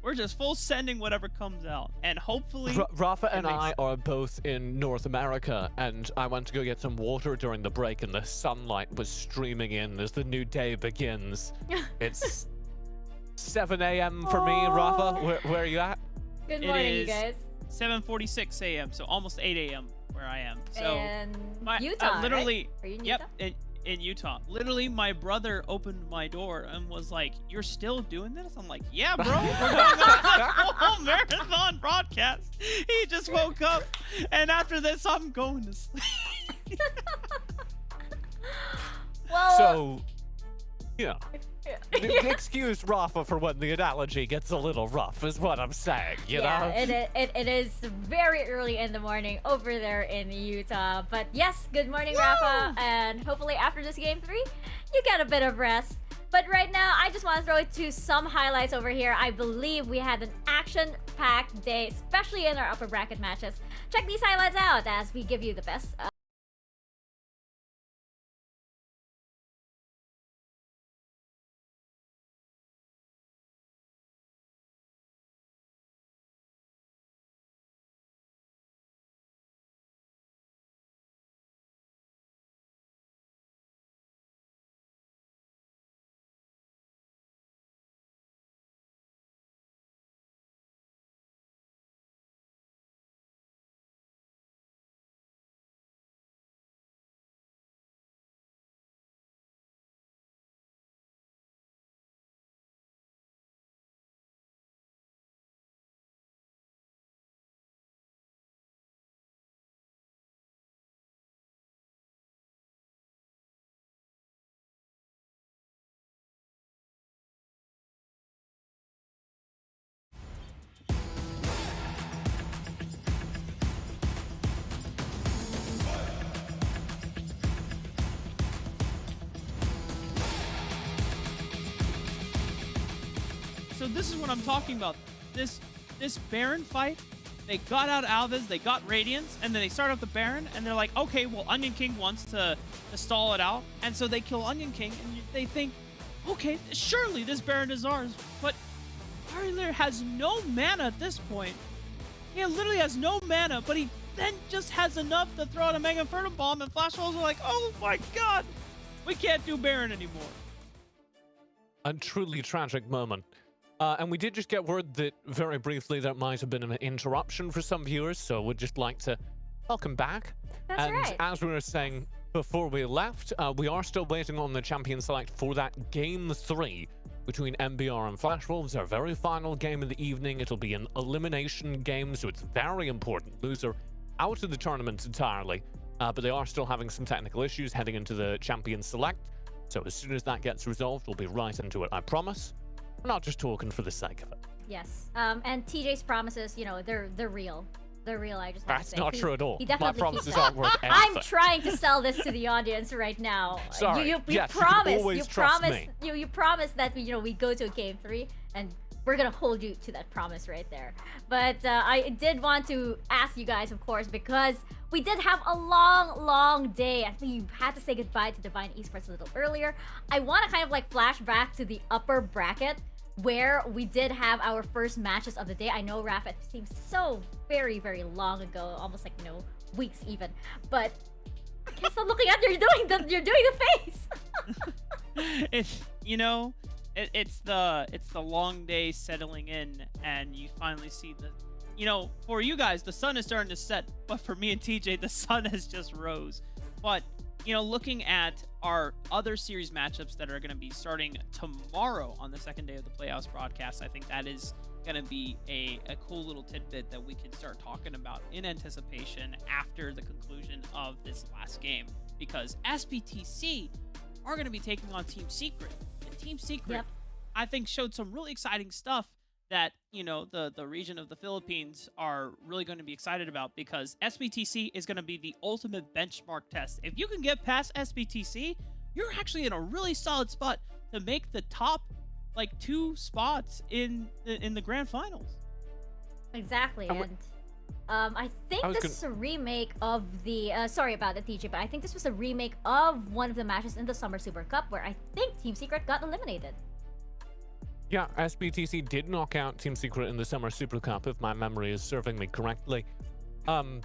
we're just full sending whatever comes out. And hopefully... Rafa and it makes- I are both in North America, and I went to go get some water during the break, and the sunlight was streaming in as the new day begins. It's 7 a.m. for me, Rafa. Where are you at? Good It morning, you is guys. 7:46 a.m., so almost 8 a.m. where I am. So And Utah, literally, right? Are you in yep, Utah? in Utah. Literally, my brother opened my door and was like, "You're still doing this?" I'm like, "Yeah, bro. We're doing a whole marathon broadcast." He just woke up, and after this, I'm going to sleep. Well, So, yeah. Excuse Rafa for when the analogy gets a little rough, is what I'm saying, you know? it is very early in the morning over there in Utah. But yes, good morning, Rafa. And hopefully after this game 3, you get a bit of rest. But right now, I just want to throw it to some highlights over here. I believe we had an action-packed day, especially in our upper bracket matches. Check these highlights out as we give you the best. So this is what I'm talking about. This Baron fight, they got out Alvis, they got Radiance, and then they start up the Baron, and they're like, okay, well, Onion King wants to stall it out, and so they kill Onion King, and they think, okay, surely this Baron is ours, but Ariler has no mana at this point. He literally has no mana, but he then just has enough to throw out a Mega Inferno Bomb, and Flash Wolves are like, oh my god, we can't do Baron anymore. A truly tragic moment And we did just get word that, very briefly, there might have been an interruption for some viewers, so we'd just like to welcome back. That's and right. as we were saying before we left, we are still waiting on the champion select for that Game 3 between MBR and Flash Wolves, our very final game of the evening. It'll be an elimination game, so it's very important. Loser out of the tournament entirely, but they are still having some technical issues heading into the champion select. So as soon as that gets resolved, we'll be right into it, I promise. We're not just talking for the sake of it. Yes. And TJ's promises, you know, they're real. They're real. I just have to That's say. not true at all. He My definitely promises keeps aren't worth that. I'm anything. trying to sell this to the audience right now. Sorry. You Yes, you can promise. always You trust promise. me. You promise that we go to a game 3 and we're gonna hold you to that promise right there. But I did want to ask you guys, of course, because we did have a long day. I think you had to say goodbye to Divine Esports a little earlier. I want to kind of like flash back to the upper bracket where we did have our first matches of the day. I know, Raph, it seems so very long ago, almost like, you know, weeks even. But I can't stop looking at you. You're doing the face. It's, you know, it's the long day settling in, and you finally see the, you know, for you guys the sun is starting to set, but for me and TJ the sun has just rose. But you know, looking at our other series matchups that are going to be starting tomorrow on the second day of the playoffs broadcast, I think that is going to be a cool little tidbit that we can start talking about in anticipation after the conclusion of this last game, because SBTC are going to be taking on Team Secret. And Team Secret, I think, showed some really exciting stuff that, you know, the region of the Philippines are really going to be excited about, because SBTC is going to be the ultimate benchmark test. If you can get past SBTC, you're actually in a really solid spot to make the top, like, 2 spots in the grand finals. Exactly. And I think this is a remake of the sorry about the TJ, but I think this was a remake of one of the matches in the Summer Super Cup where I think Team Secret got eliminated. Yeah, SBTC did knock out Team Secret in the Summer Super Cup, if my memory is serving me correctly. And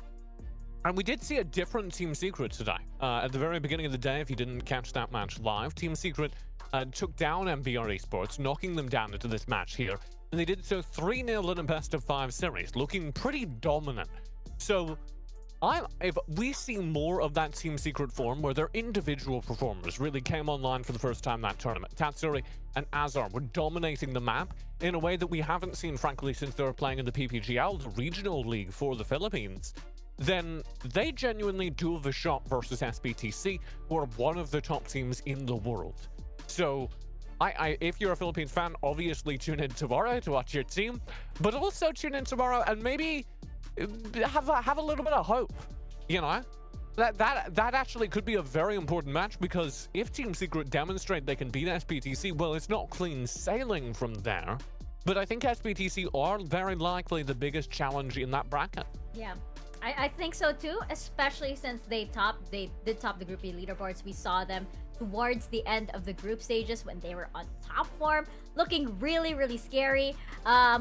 we did see a different Team Secret today. At the very beginning of the day, if you didn't catch that match live, Team Secret took down MBR Esports, knocking them down into this match here. And they did so 3-0 in a best-of-5 series, looking pretty dominant. So, if we see more of that Team Secret form where their individual performers really came online for the first time that tournament, Tatsuri and Azar were dominating the map in a way that we haven't seen, frankly, since they were playing in the PPGL, the regional league for the Philippines, then they genuinely do have a shot versus SBTC, who are one of the top teams in the world. So, if you're a Philippines fan, obviously tune in tomorrow to watch your team, but also tune in tomorrow and maybe have a little bit of hope, you know? That actually could be a very important match, because if Team Secret demonstrate they can beat SBTC, well, it's not clean sailing from there, but I think SBTC are very likely the biggest challenge in that bracket. Yeah, I think so too, especially since they did top the Group B leaderboards. We saw them towards the end of the group stages when they were on top form, looking really scary.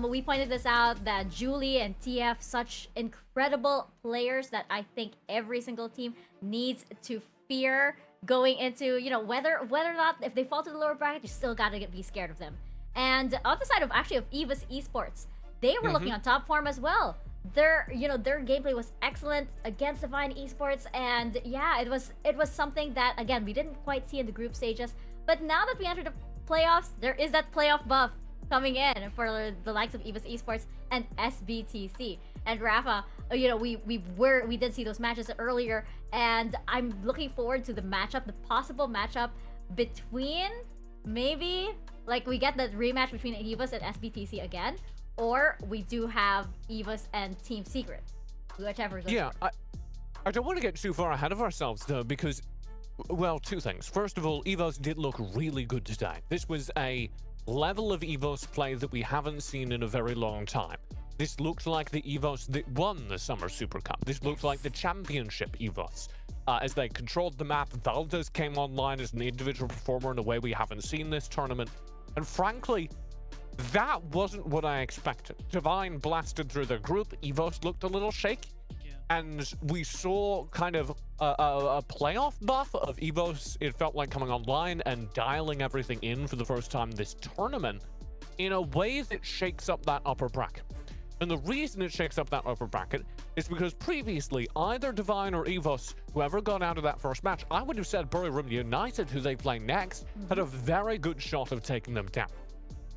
We pointed this out, that Julie and TF, such incredible players that I think every single team needs to fear going into, you know, whether or not, if they fall to the lower bracket, you still gotta be scared of them. And on the side of EVOS Esports, they were looking on top form as well. Their gameplay was excellent against Divine Esports, and yeah, it was something that, again, we didn't quite see in the group stages. But now that we entered the playoffs, there is that playoff buff coming in for the likes of EVOS Esports and SBTC. And Rafa, you know, we did see those matches earlier, and I'm looking forward to the possible matchup between, maybe, like, we get the rematch between EVOS and SBTC again, or we do have EVOS and Team Secret, whichever goes. Yeah, I don't want to get too far ahead of ourselves, though, because, well, 2 things. First of all, EVOS did look really good today. This was a level of EVOS play that we haven't seen in a very long time. This looked like the EVOS that won the Summer Super Cup. This looked like the championship EVOS. As they controlled the map, Valdez came online as an individual performer in a way we haven't seen this tournament. And frankly, that wasn't what I expected. Divine blasted through the group. EVOS looked a little shaky. And we saw kind of a playoff buff of EVOS. It felt like coming online and dialing everything in for the first time this tournament in a way that shakes up that upper bracket. And the reason it shakes up that upper bracket is because previously, either Divine or EVOS, whoever got out of that first match, I would have said Bury Room United, who they play next, had a very good shot of taking them down.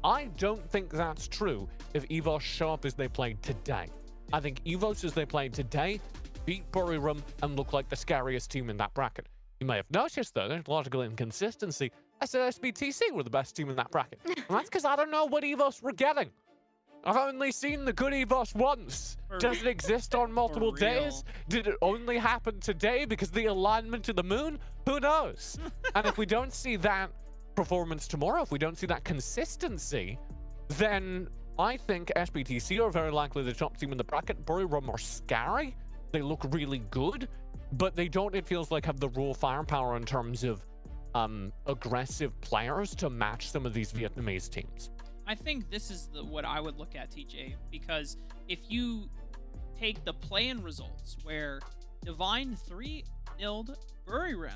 I don't think that's true if EVOS show up as they played today. I think EVOS, as they played today, beat Bury Room and look like the scariest team in that bracket. You may have noticed, though, there's logical inconsistency. I said SBTC were the best team in that bracket. And that's because I don't know what EVOS we're getting. I've only seen the good EVOS once. Does it exist on multiple days? Did it only happen today because the alignment to the moon? Who knows? And if we don't see that performance tomorrow, if we don't see that consistency, then I think SBTC are very likely the top team in the bracket. Bury Room are scary. They look really good, but they don't, it feels like, have the raw firepower in terms of aggressive players to match some of these Vietnamese teams. I think this is what I would look at, TJ, because if you take the play-in results where Divine 3-0'd Bury Rim,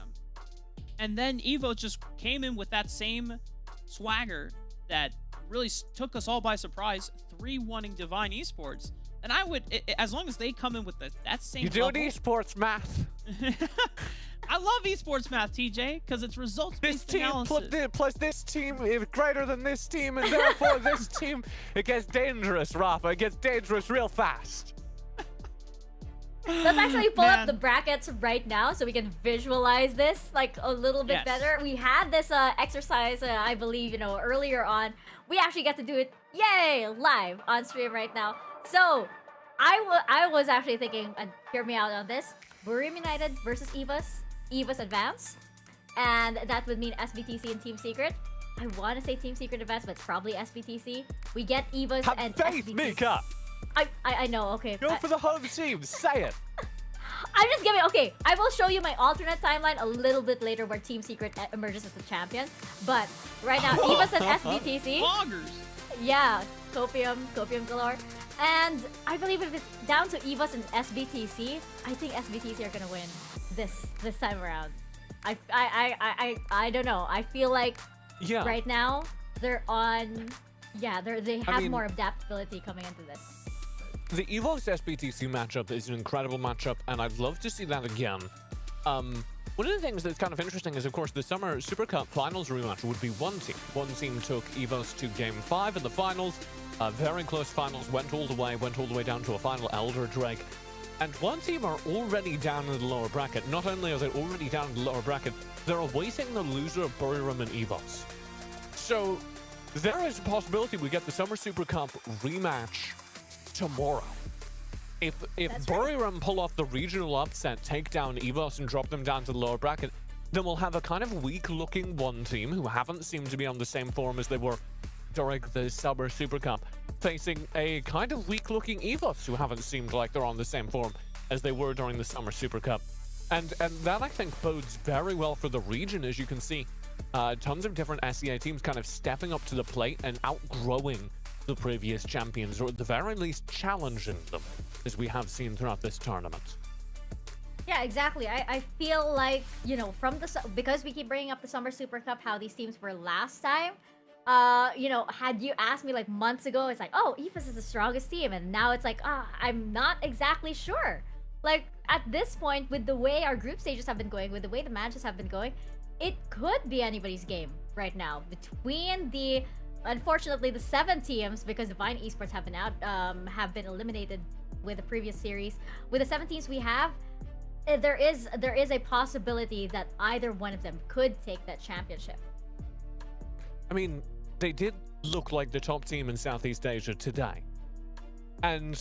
and then Evo just came in with that same swagger that really took us all by surprise, 3-1ing Divine Esports, and I would, as long as they come in with that same You level, do esports math. I love esports math, TJ, because it's results-based analysis. Plus this team is greater than this team, and therefore this team, it gets dangerous, Rafa. It gets dangerous real fast. Let's actually pull up the brackets right now so we can visualize this like a little bit better. We had this exercise, I believe, earlier on. We actually get to do it, yay, live on stream right now. So I was actually thinking, and hear me out on this, Bury United versus EVOS. EVOS advance, and that would mean SBTC and Team Secret. I want to say Team Secret advance, but it's probably SBTC. We get EVOS Have and faith, SBTC. Mika! I know, okay. Go for the home team, say it! I'm just giving, okay, I will show you my alternate timeline a little bit later where Team Secret emerges as the champion, but right now, EVOS and SBTC. Loggers! Yeah, copium galore. And I believe if it's down to EVOS and SBTC, I think SBTC are gonna win this time around. I don't know. I feel like right now they're on. Yeah, they have more adaptability coming into this. The EVOS SBTC matchup is an incredible matchup, and I'd love to see that again. One of the things that's kind of interesting is, of course, the Summer Super Cup Finals rematch would be one team. One team took EVOS to Game 5 in the finals. Very close finals, went all the way down to a final Elder Drake. And one team are already down in the lower bracket. Not only are they already down in the lower bracket, they're awaiting the loser of Bury Room and EVOS. So there is a possibility we get the Summer Super Cup rematch tomorrow. If Bury Room pull off the regional upset, take down EVOS and drop them down to the lower bracket, then we'll have a kind of weak-looking one team who haven't seemed to be on the same form as they were during the Summer Super Cup, facing a kind of weak-looking EVOS who haven't seemed like they're on the same form as they were during the Summer Super Cup. And that, I think, bodes very well for the region, as you can see. Tons of different SEA teams kind of stepping up to the plate and outgrowing the previous champions, or at the very least challenging them, as we have seen throughout this tournament. Yeah, exactly. I feel like, because we keep bringing up the Summer Super Cup, how these teams were last time, had you asked me like months ago, it's like, oh, EVOS is the strongest team, and now it's like, I'm not exactly sure. Like, at this point, with the way our group stages have been going, with the way the matches have been going, it could be anybody's game right now between unfortunately, the 7 teams, because Divine Esports have been eliminated with the previous series. With the 7 teams we have, there is a possibility that either one of them could take that championship. I mean, they did look like the top team in Southeast Asia today. And,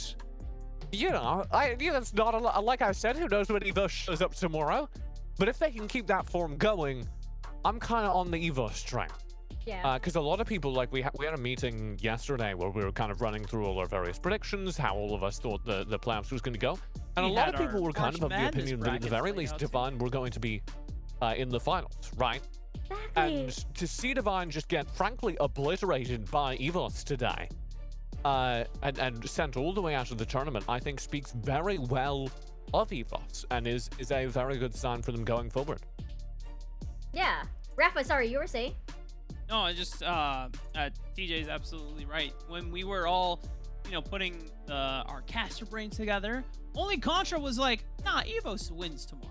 that's not a lot. Like I said, who knows when EVOS shows up tomorrow? But if they can keep that form going, I'm kind of on the EVOS train. Yeah. Because a lot of people, like, we had a meeting yesterday where we were kind of running through all our various predictions, how all of us thought the playoffs was going to go. And a lot of people were kind of the opinion that at the very least Divine were going to be in the finals, right? Exactly. And to see Divine just get, frankly, obliterated by EVOS today, and sent all the way out of the tournament, I think speaks very well of EVOS, and is a very good sign for them going forward. Yeah. Rafa, sorry, you were saying? No, I just TJ's absolutely right. When we were all, putting our caster brains together, only Contra was like, nah, EVOS wins tomorrow.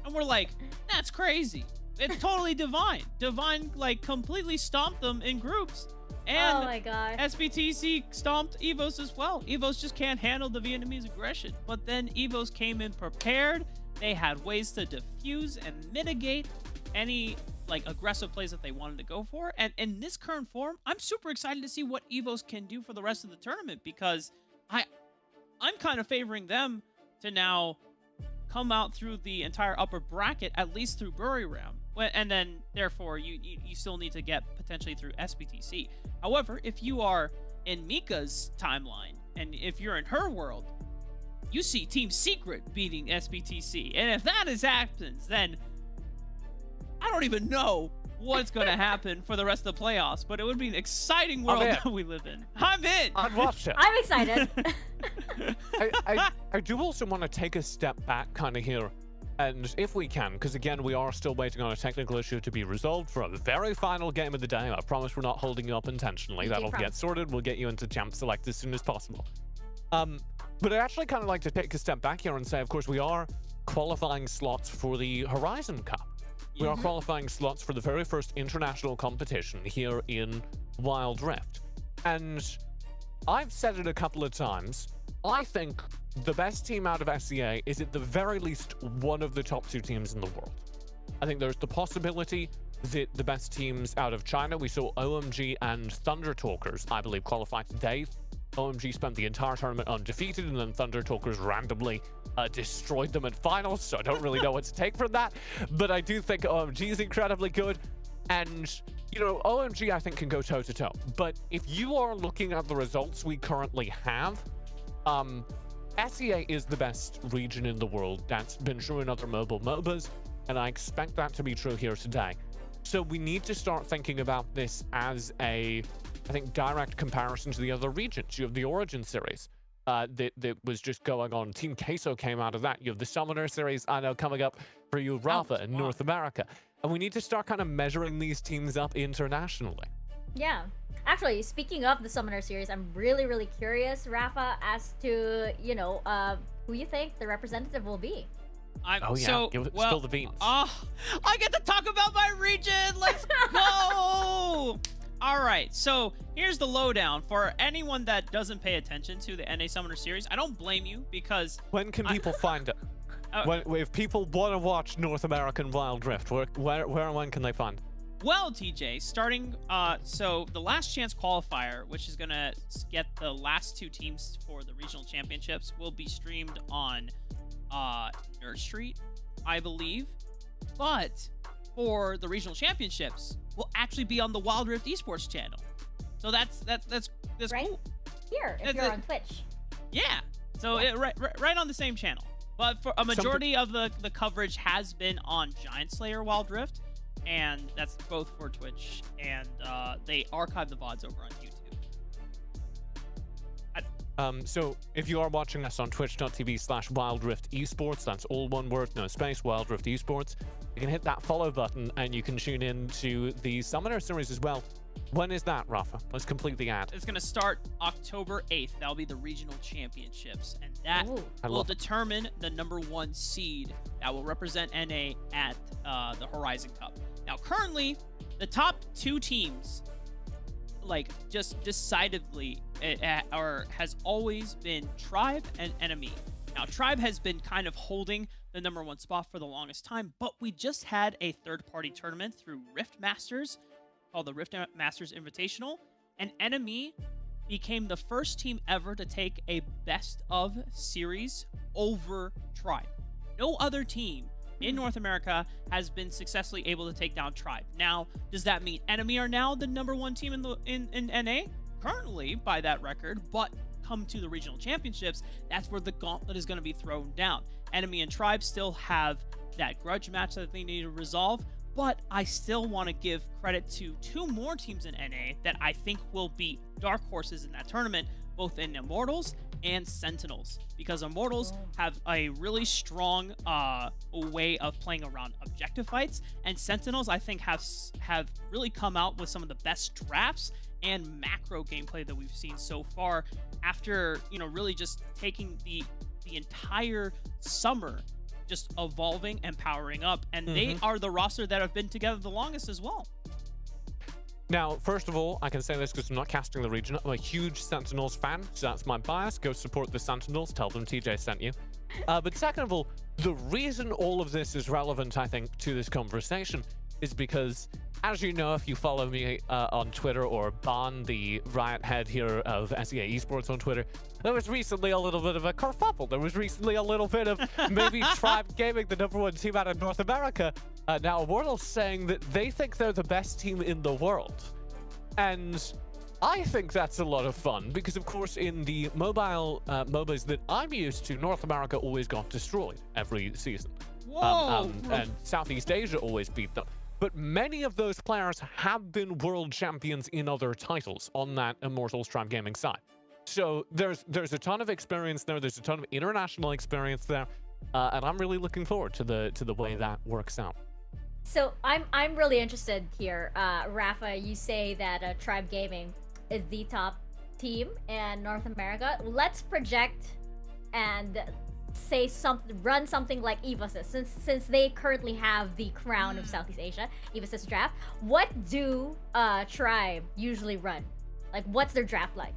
And we're like, that's crazy. It's totally Divine. Divine like completely stomped them in groups. And oh my god. SBTC stomped EVOS as well. EVOS just can't handle the Vietnamese aggression. But then EVOS came in prepared. They had ways to diffuse and mitigate any like aggressive plays that they wanted to go for. And in this current form, I'm super excited to see what EVOS can do for the rest of the tournament, because I'm kind of favoring them to now come out through the entire upper bracket, at least through Bury round. And then therefore you still need to get potentially through SBTC. However, if you are in Mika's timeline and if you're in her world, you see Team Secret beating SBTC. And if that happens, then I don't even know what's going to happen for the rest of the playoffs, but it would be an exciting world that we live in. I'm in! I'd watch it. I'm excited. I do also want to take a step back kind of here, and if we can, because again, we are still waiting on a technical issue to be resolved for a very final game of the day. I promise we're not holding you up intentionally. That'll get sorted. We'll get you into Champ Select as soon as possible. But I'd actually kind of like to take a step back here and say, of course, we are qualifying slots for the Horizon Cup. We are qualifying slots for the very first international competition here in Wild Rift. And I've said it a couple of times, I think the best team out of SEA is at the very least one of the top 2 teams in the world. I think there's the possibility that the best teams out of China, we saw OMG and Thunder Talkers, I believe, qualify today. OMG spent the entire tournament undefeated, and then Thunder Talkers randomly destroyed them in finals, so I don't really know what to take from that. But I do think OMG is incredibly good, and, OMG I think can go toe-to-toe. But if you are looking at the results we currently have, SEA is the best region in the world. That's been true in other mobile MOBAs, and I expect that to be true here today. So we need to start thinking about this as a, I think, direct comparison to the other regions. You have the Origin series that was just going on. Team Queso came out of that. You have the Summoner series, I know, coming up for you, Rafa, in North America. And we need to start kind of measuring these teams up internationally. Yeah. Actually, speaking of the Summoner series, I'm really, really curious, Rafa, as to, who you think the representative will be. Spill the beans. I get to talk about my region. Let's go. All right, so here's the lowdown for anyone that doesn't pay attention to the NA Summoner series. I don't blame you, because when can people find it? If people want to watch North American Wild Rift, where and when can they find it? Well, TJ, starting so the last chance qualifier, which is gonna get the last 2 teams for the regional championships, will be streamed on Nerd Street, I believe. But for the regional championships, will actually be on the Wild Rift Esports channel. So that's right cool. Here, if you're on Twitch. Yeah. So right on the same channel. But for a majority of the coverage has been on Giant Slayer Wild Rift, and that's both for Twitch, and they archive the VODs over on YouTube. So if you are watching us on twitch.tv/WildRiftEsports, that's all one word, no space, Wild Rift Esports, you can hit that follow button and you can tune in to the Summoner series as well. When is that, Rafa? Let's complete the ad. It's going to start October 8th. That'll be the regional championships, and that will determine the #1 seed that will represent NA at the Horizon Cup. Now, currently, the top 2 teams, like, just decidedly, has always been Tribe and Enemy. Now, Tribe has been kind of holding the #1 spot for the longest time, but we just had a third-party tournament through Rift Masters called the Rift Masters Invitational, and Enemy became the first team ever to take a best-of series over Tribe. No other team in North America has been successfully able to take down Tribe. Now, does that mean Enemy are now the #1 team in NA? Currently, by that record, but come to the regional championships, that's where the gauntlet is going to be thrown down. Enemy and Tribe still have that grudge match that they need to resolve, but I still want to give credit to 2 more teams in NA that I think will be dark horses in that tournament, both in Immortals and Sentinels, because Immortals have a really strong way of playing around objective fights, and Sentinels I think have really come out with some of the best drafts and macro gameplay that we've seen so far after, you know, really just taking the entire summer just evolving and powering up, and they are the roster that have been together the longest as well. Now, first of all, I can say this because I'm not casting the region. I'm a huge Sentinels fan, so that's my bias. Go support the Sentinels. Tell them TJ sent you. But second of all, the reason all of this is relevant, I think, to this conversation is because, as you know, if you follow me on Twitter or Ban, the Riot head here of SEA Esports on Twitter, there was recently a little bit of a kerfuffle. There was recently a little bit of maybe Tribe Gaming, the #1 team out of North America, now Immortals, saying that they think they're the best team in the world. And I think that's a lot of fun because, of course, in the mobile MOBAs that I'm used to, North America always got destroyed every season. Whoa! And Southeast Asia always beat them. But many of those players have been world champions in other titles on that Immortals Tribe Gaming side. So there's a ton of experience there. There's a ton of international experience there, and I'm really looking forward to the way that works out. So I'm really interested here. Rafa, you say that Tribe Gaming is the top team in North America. Let's project and say run something like EVOS, since they currently have the crown of Southeast Asia, EVOS draft. What do Tribe usually run? Like, what's their draft like?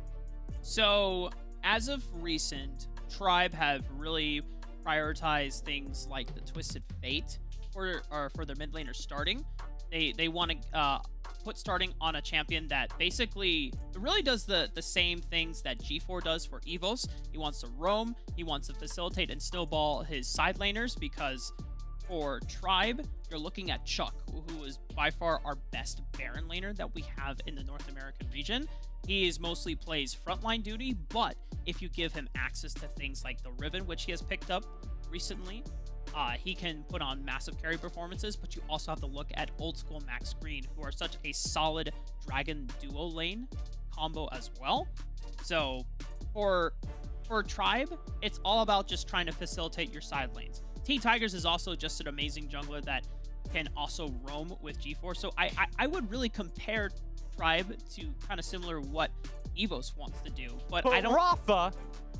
So, as of recent, Tribe have really prioritized things like the Twisted Fate for their mid laner starting. They want to put starting on a champion that basically really does the same things that G4 does for EVOS. He wants to roam, he wants to facilitate and snowball his side laners, because for Tribe, you're looking at Chuck, who is by far our best Baron laner that we have in the North American region. He mostly plays frontline duty, but if you give him access to things like the Riven, which he has picked up recently, he can put on massive carry performances. But you also have to look at old school Max Green, who are such a solid Dragon duo lane combo as well. So for Tribe, it's all about just trying to facilitate your side lanes. Tigers is also just an amazing jungler that can also roam with G4. So I would really compare Tribe to kind of similar what EVOS wants to do. But I don't... Rafa!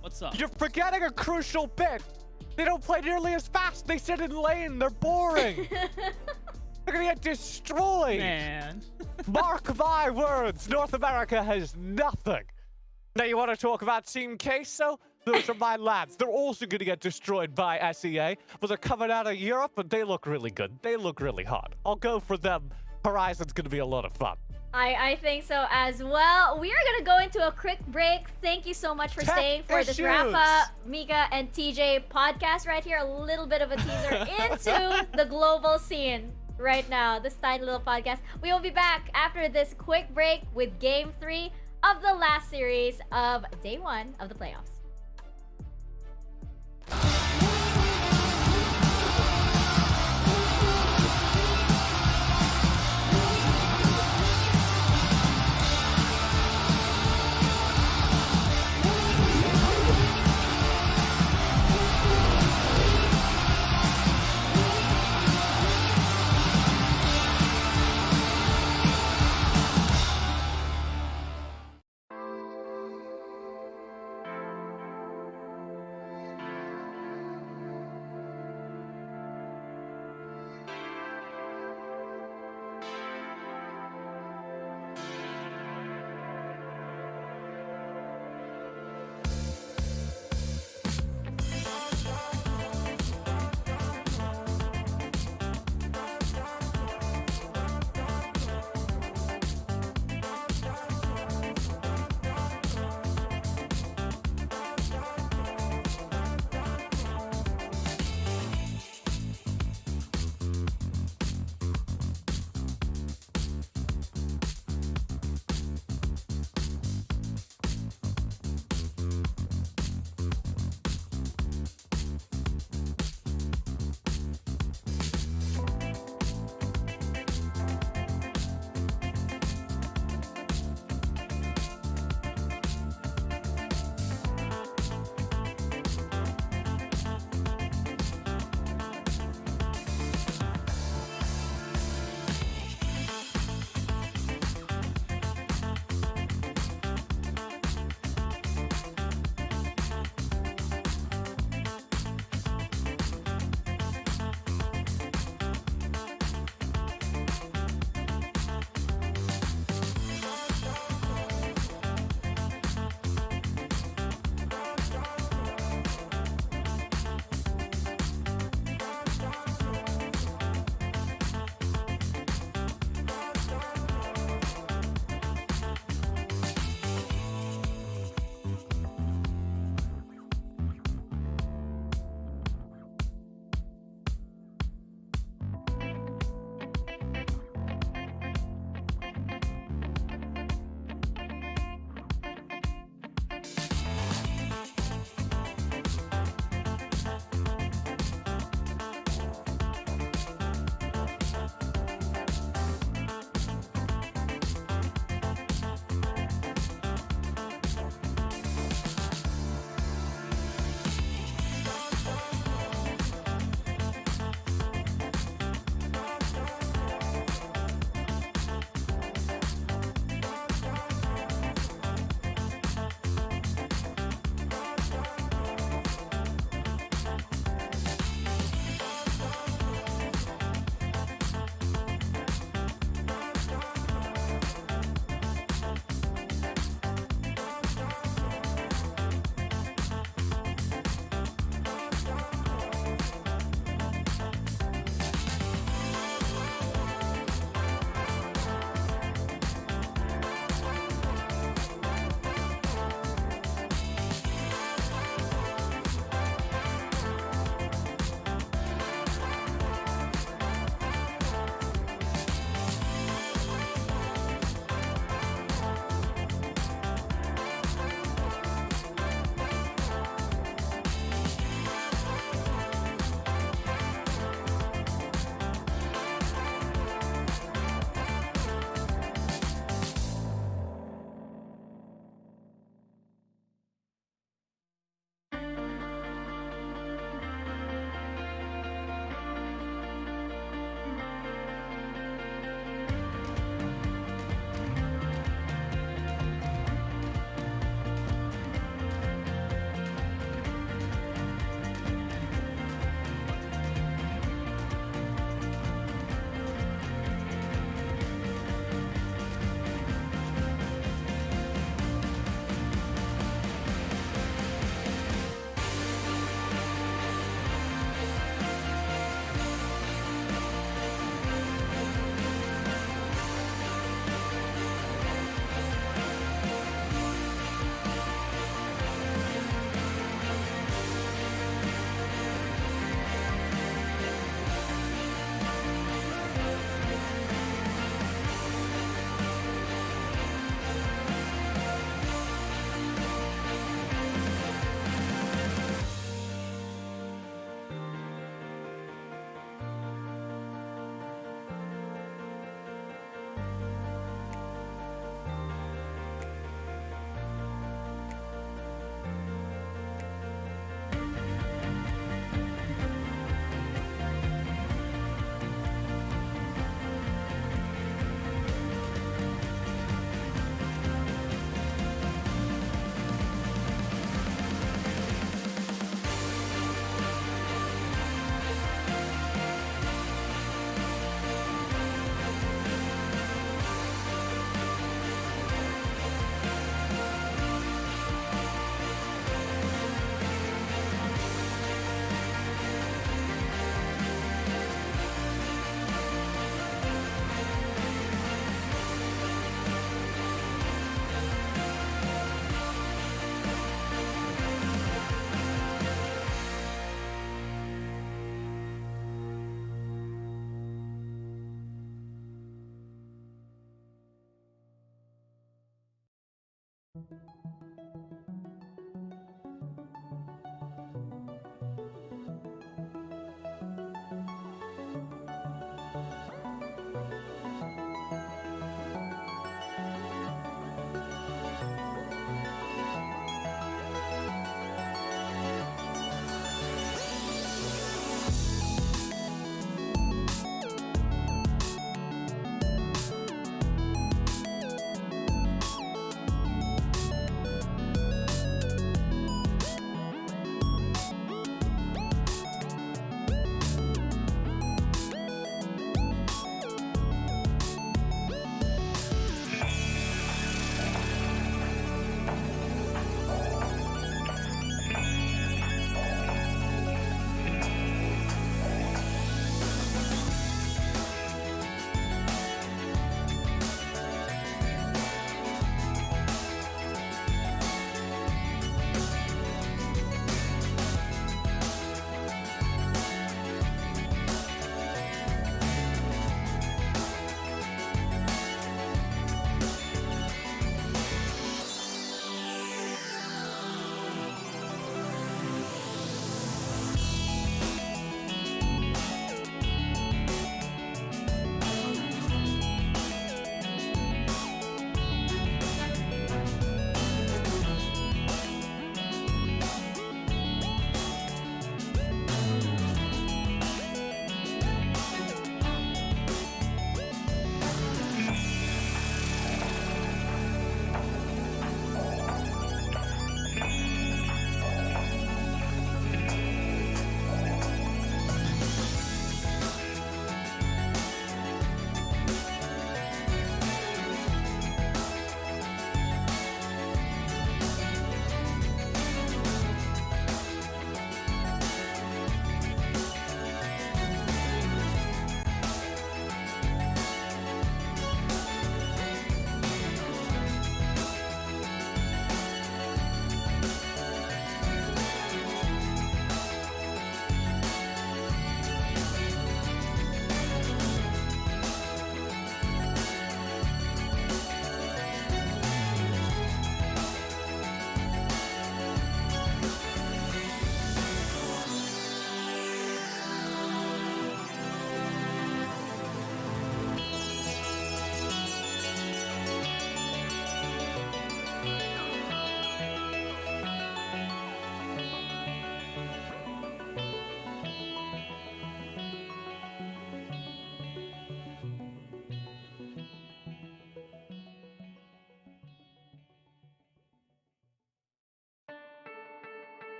What's up? You're forgetting a crucial bit. They don't play nearly as fast. They sit in lane. They're boring. They're gonna get destroyed. Man. Mark my words. North America has nothing. Now you want to talk about Team Queso? Those are my lads. They're also gonna get destroyed by SEA, but they're coming out of Europe and they look really good. They look really hot. I'll go for them. Horizon's gonna be a lot of fun. I think so as well. We are gonna go into a quick break. Thank you so much for staying for this Rafa, Mika, and TJ podcast right here. A little bit of a teaser into the global scene right now. This tiny little podcast. We will be back after this quick break with Game 3 of the last series of Day 1 of the playoffs.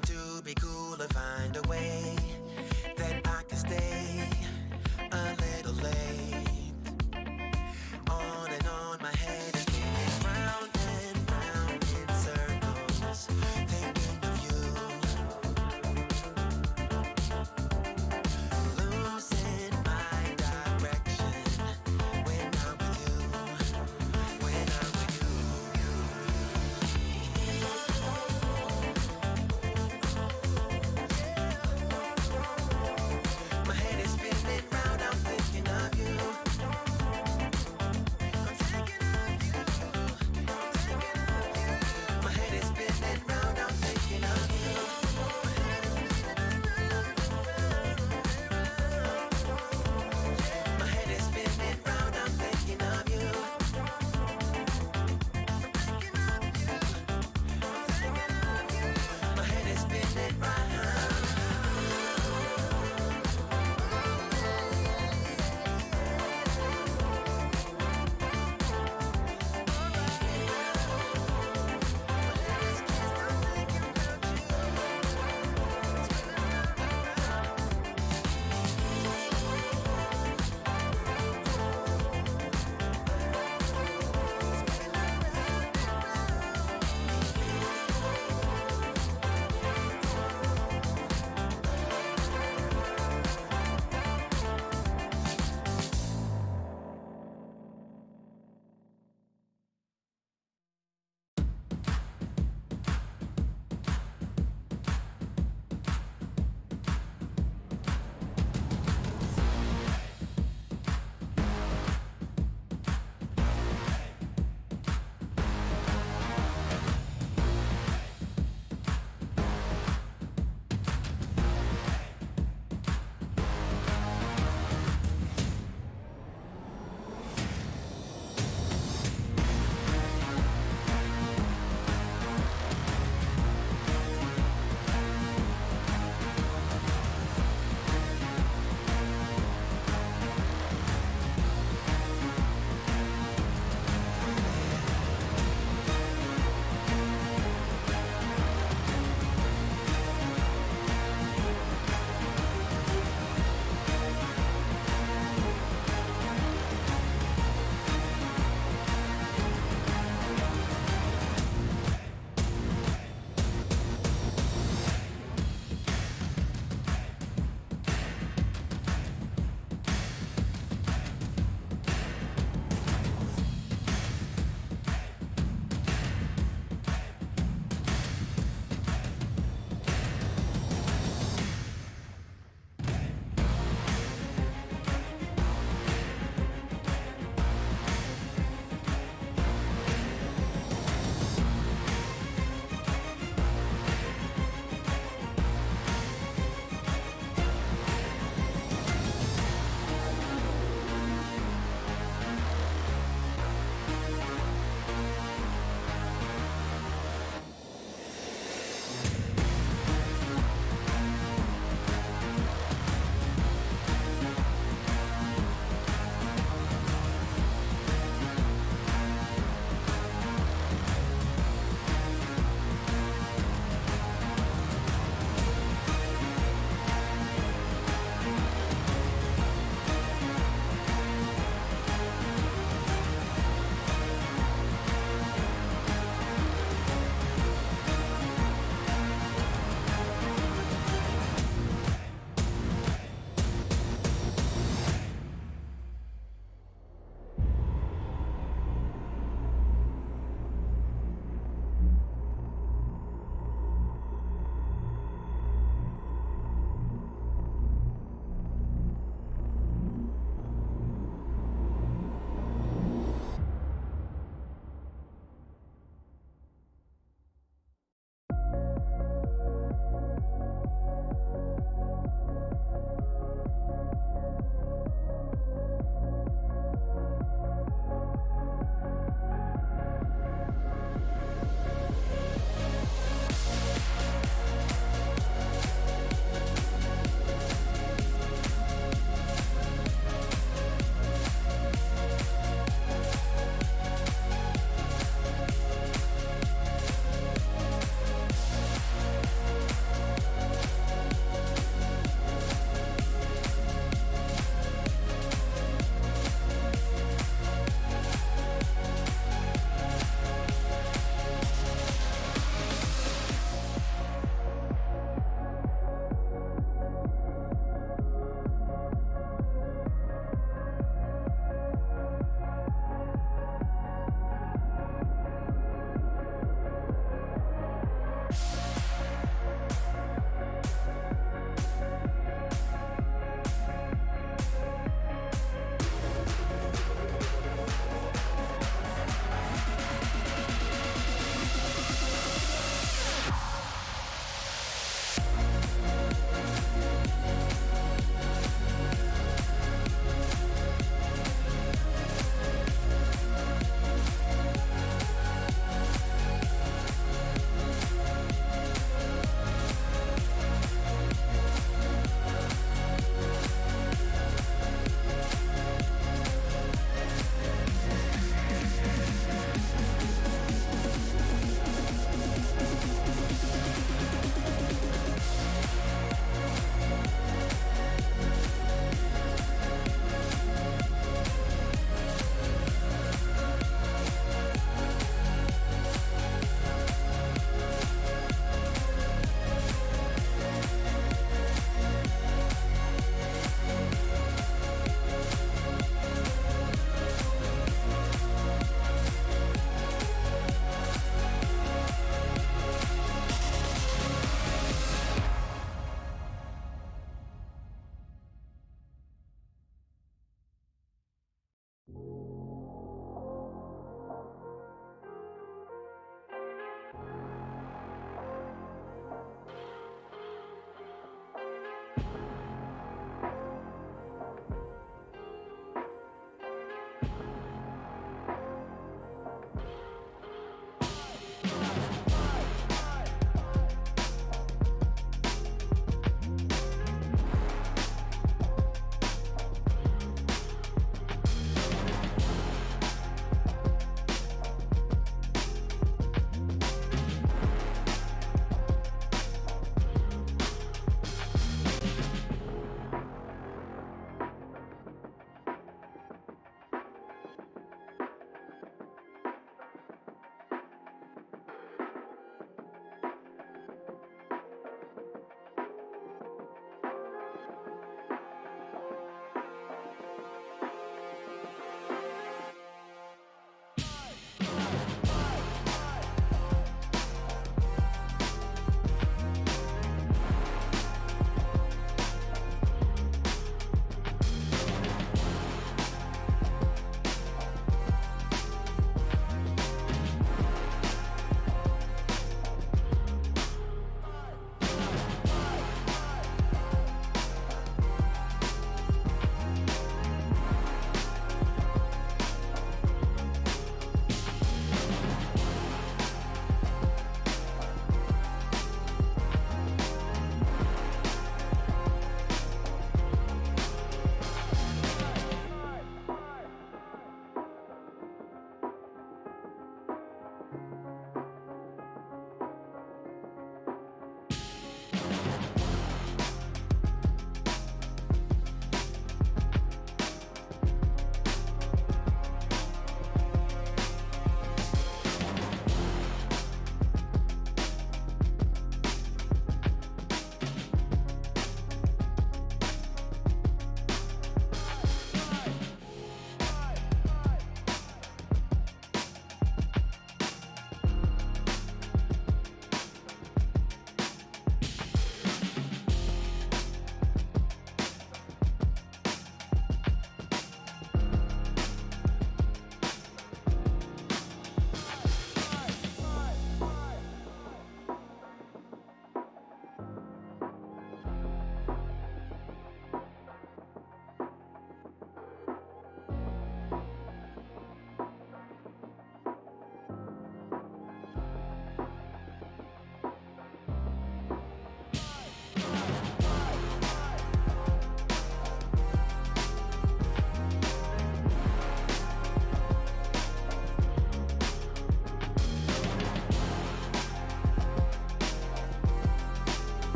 trying to be cool and find a way that I can stay a little late. On and on, my head is spinning round and round in circles, thinking of you. Losing my direction when I'm with you. When I'm with you.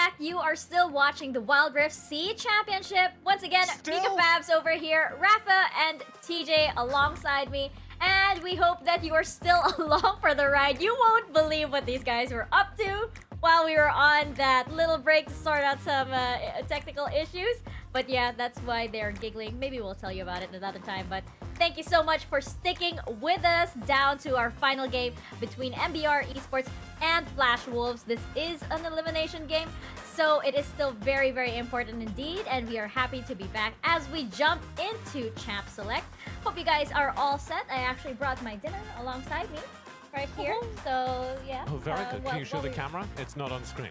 back. You are still watching the Wild Rift C Championship. Once again, Mika Fabs over here, Rafa and TJ alongside me. And we hope that you are still along for the ride. You won't believe what these guys were up to while we were on that little break to sort out some technical issues. But yeah, that's why they're giggling. Maybe we'll tell you about it another time. But thank you so much for sticking with us down to our final game between MBR Esports and Flash Wolves. This is an elimination game, so it is still very, very important indeed. And we are happy to be back as we jump into Champ Select. Hope you guys are all set. I actually brought my dinner alongside me right here. So yeah. Oh, very good. Can you show the camera? It's not on screen.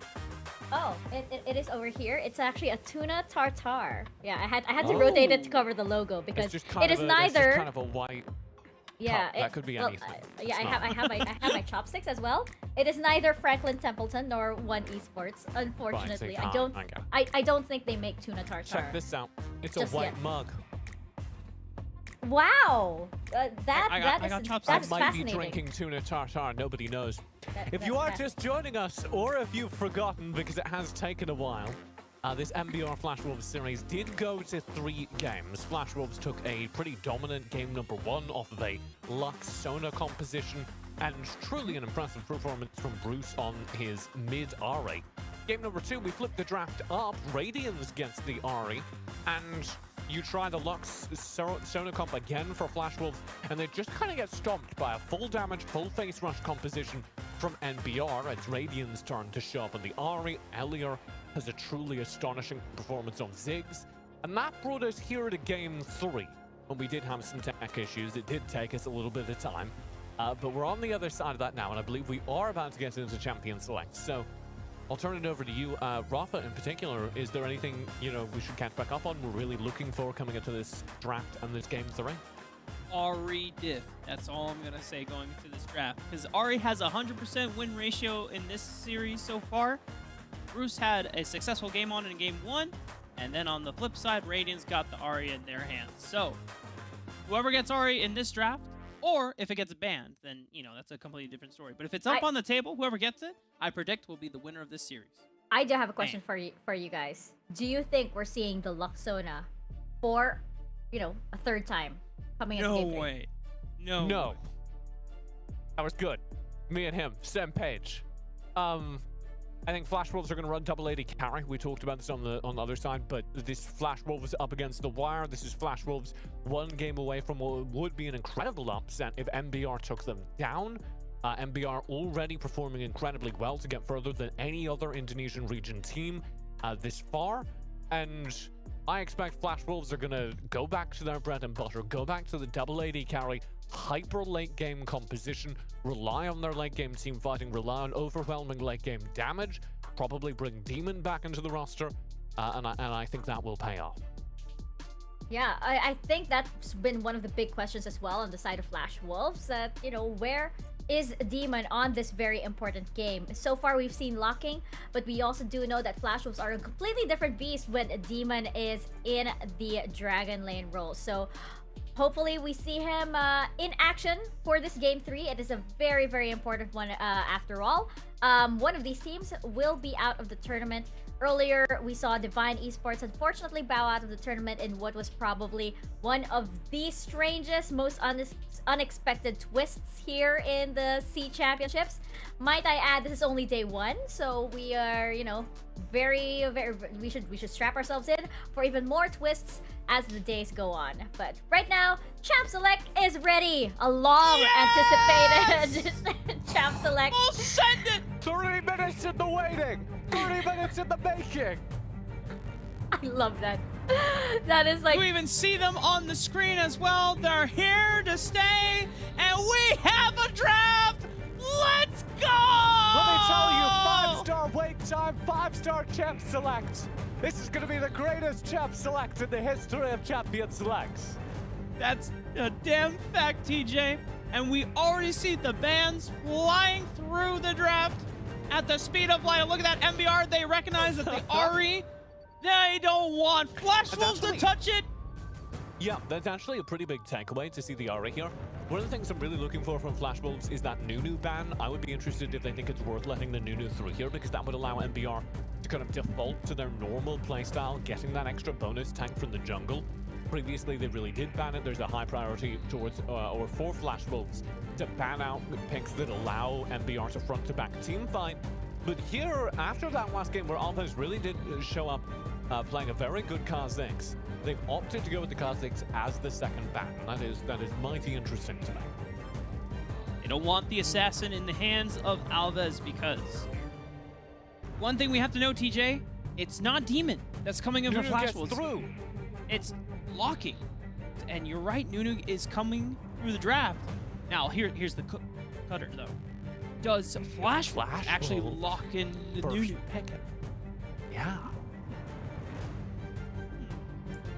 Oh, it is over here. It's actually a tuna tartare. Yeah, I had to rotate it to cover the logo because It's just kind it is of neither. Just kind of a white. Yeah, cup. That could be anything. Yeah, It's I not. have my chopsticks as well. It is neither Franklin Templeton nor One Esports. Unfortunately, Fine, I don't. okay. I don't think they make tuna tartare. Check this out. It's Just a white yet. mug. Wow, I that is might be fascinating. drinking tuna tartare. Nobody knows. If that's you are fascinating. just joining us, or if you've forgotten because it has taken a while, this MBR Flash Wolves series did go to 3 games. Flash Wolves took a pretty dominant game number 1 off of a Lux Sona composition, and truly an impressive performance from Bruce on his mid Ari. Game number 2, we flipped the draft up. Radians against the Ari, and you try the Lux Sona comp again for Flash Wolves, and they just kind of get stomped by a full damage, full face rush composition from NBR. It's Radiant's turn to show up on the Ari. Elior has a truly astonishing performance on Ziggs, and that brought us here to game 3. When we did have some tech issues, it did take us a little bit of time, but we're on the other side of that now, and I believe we are about to get into Champion Select. So I'll turn it over to you, Rafa, in particular. Is there anything, we should catch back up on? We're really looking for coming into this draft and this game 3? Ari diff. That's all I'm going to say going into this draft. Because Ari has a 100% win ratio in this series so far. Bruce had a successful game on in game 1. And then on the flip side, Radiant's got the Ari in their hands. So, whoever gets Ari in this draft, or if it gets banned, then, that's a completely different story. But if it's up on the table, whoever gets it, I predict will be the winner of this series. I do have a question for you guys. Do you think we're seeing the Luxona for, a third time coming into game 3? No way. No. No. That was good. Me and him, same page. I think Flash Wolves are going to run double AD carry. We talked about this on the other side, but this Flash Wolves up against the wire. This is Flash Wolves 1 game away from what would be an incredible upset if MBR took them down. MBR already performing incredibly well to get further than any other Indonesian region team this far. And I expect Flash Wolves are going to go back to their bread and butter, go back to the double AD carry, hyper late game composition, rely on their late game team fighting, rely on overwhelming late game damage, probably bring Demon back into the roster, and I think that will pay off. Yeah, I think that's been one of the big questions as well on the side of Flash Wolves. That, where is Demon on this very important game? So far, we've seen locking, but we also do know that Flash Wolves are a completely different beast when Demon is in the Dragon Lane role. So hopefully we see him in action for this game 3. It is a very, very important one after all. One of these teams will be out of the tournament. Earlier, we saw Divine Esports unfortunately bow out of the tournament in what was probably one of the strangest, most unexpected twists here in the C Championships. Might I add, this is only day 1, so we are, very, very, we should strap ourselves in for even more twists as the days go on. But right now, Champ Select is ready. A long anticipated Champ Select. We'll send it! 3 minutes in the waiting! 30 minutes in the making! I love that. That is like... You even see them on the screen as well. They're here to stay, and we have a draft! Let's go! Let me tell you, 5-star wait time, 5-star Champ Select. This is going to be the greatest Champ Select in the history of Champion Selects. That's a damn fact, TJ. And we already see the bands flying through the draft at the speed of light. Look at that MBR. They recognize that the Ari, they don't want Flash Wolves to touch it. Yeah, that's actually a pretty big takeaway to see the Ari here. One of the things I'm really looking for from Flash Wolves is that Nunu ban. I would be interested if they think it's worth letting the Nunu through here, because that would allow MBR to kind of default to their normal playstyle, getting that extra bonus tank from the jungle. Previously, they really did ban it. There's a high priority towards or for Flash Wolves to ban out picks that allow MBR to front-to-back team fight. But here, after that last game where Alves really did show up playing a very good Kha'Zix, they've opted to go with the Kha'Zix as the second ban. And that is mighty interesting to me. They don't want the assassin in the hands of Alves because one thing we have to know, TJ, it's not Demon that's coming in for Nunu Flash gets Wolves. through. It's locking. And you're right, Nunu is coming through the draft. Now, here's the cutter, though. Does Flash Wolves actually lock in the Nunu? Yeah.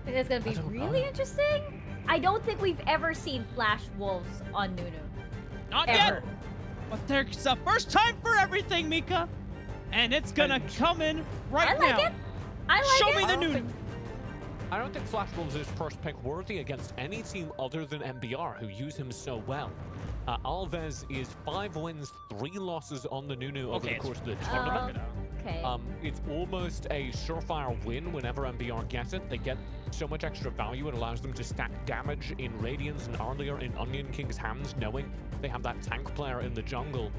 It's gonna be really interesting. I don't think we've ever seen Flash Wolves on Nunu. Not ever. yet. But there's a first time for everything, Mika. And it's gonna come in right now. I like it. I like Show it. me the Nunu. I don't think Flash Wolves is first pick worthy against any team other than MBR, who use him so well. Alves is 5 wins, 3 losses on the Nunu over the course of the tournament. Okay. It's almost a surefire win whenever MBR gets it. They get so much extra value, it allows them to stack damage in Radiance and earlier in Onion King's hands, knowing they have that tank player in the jungle.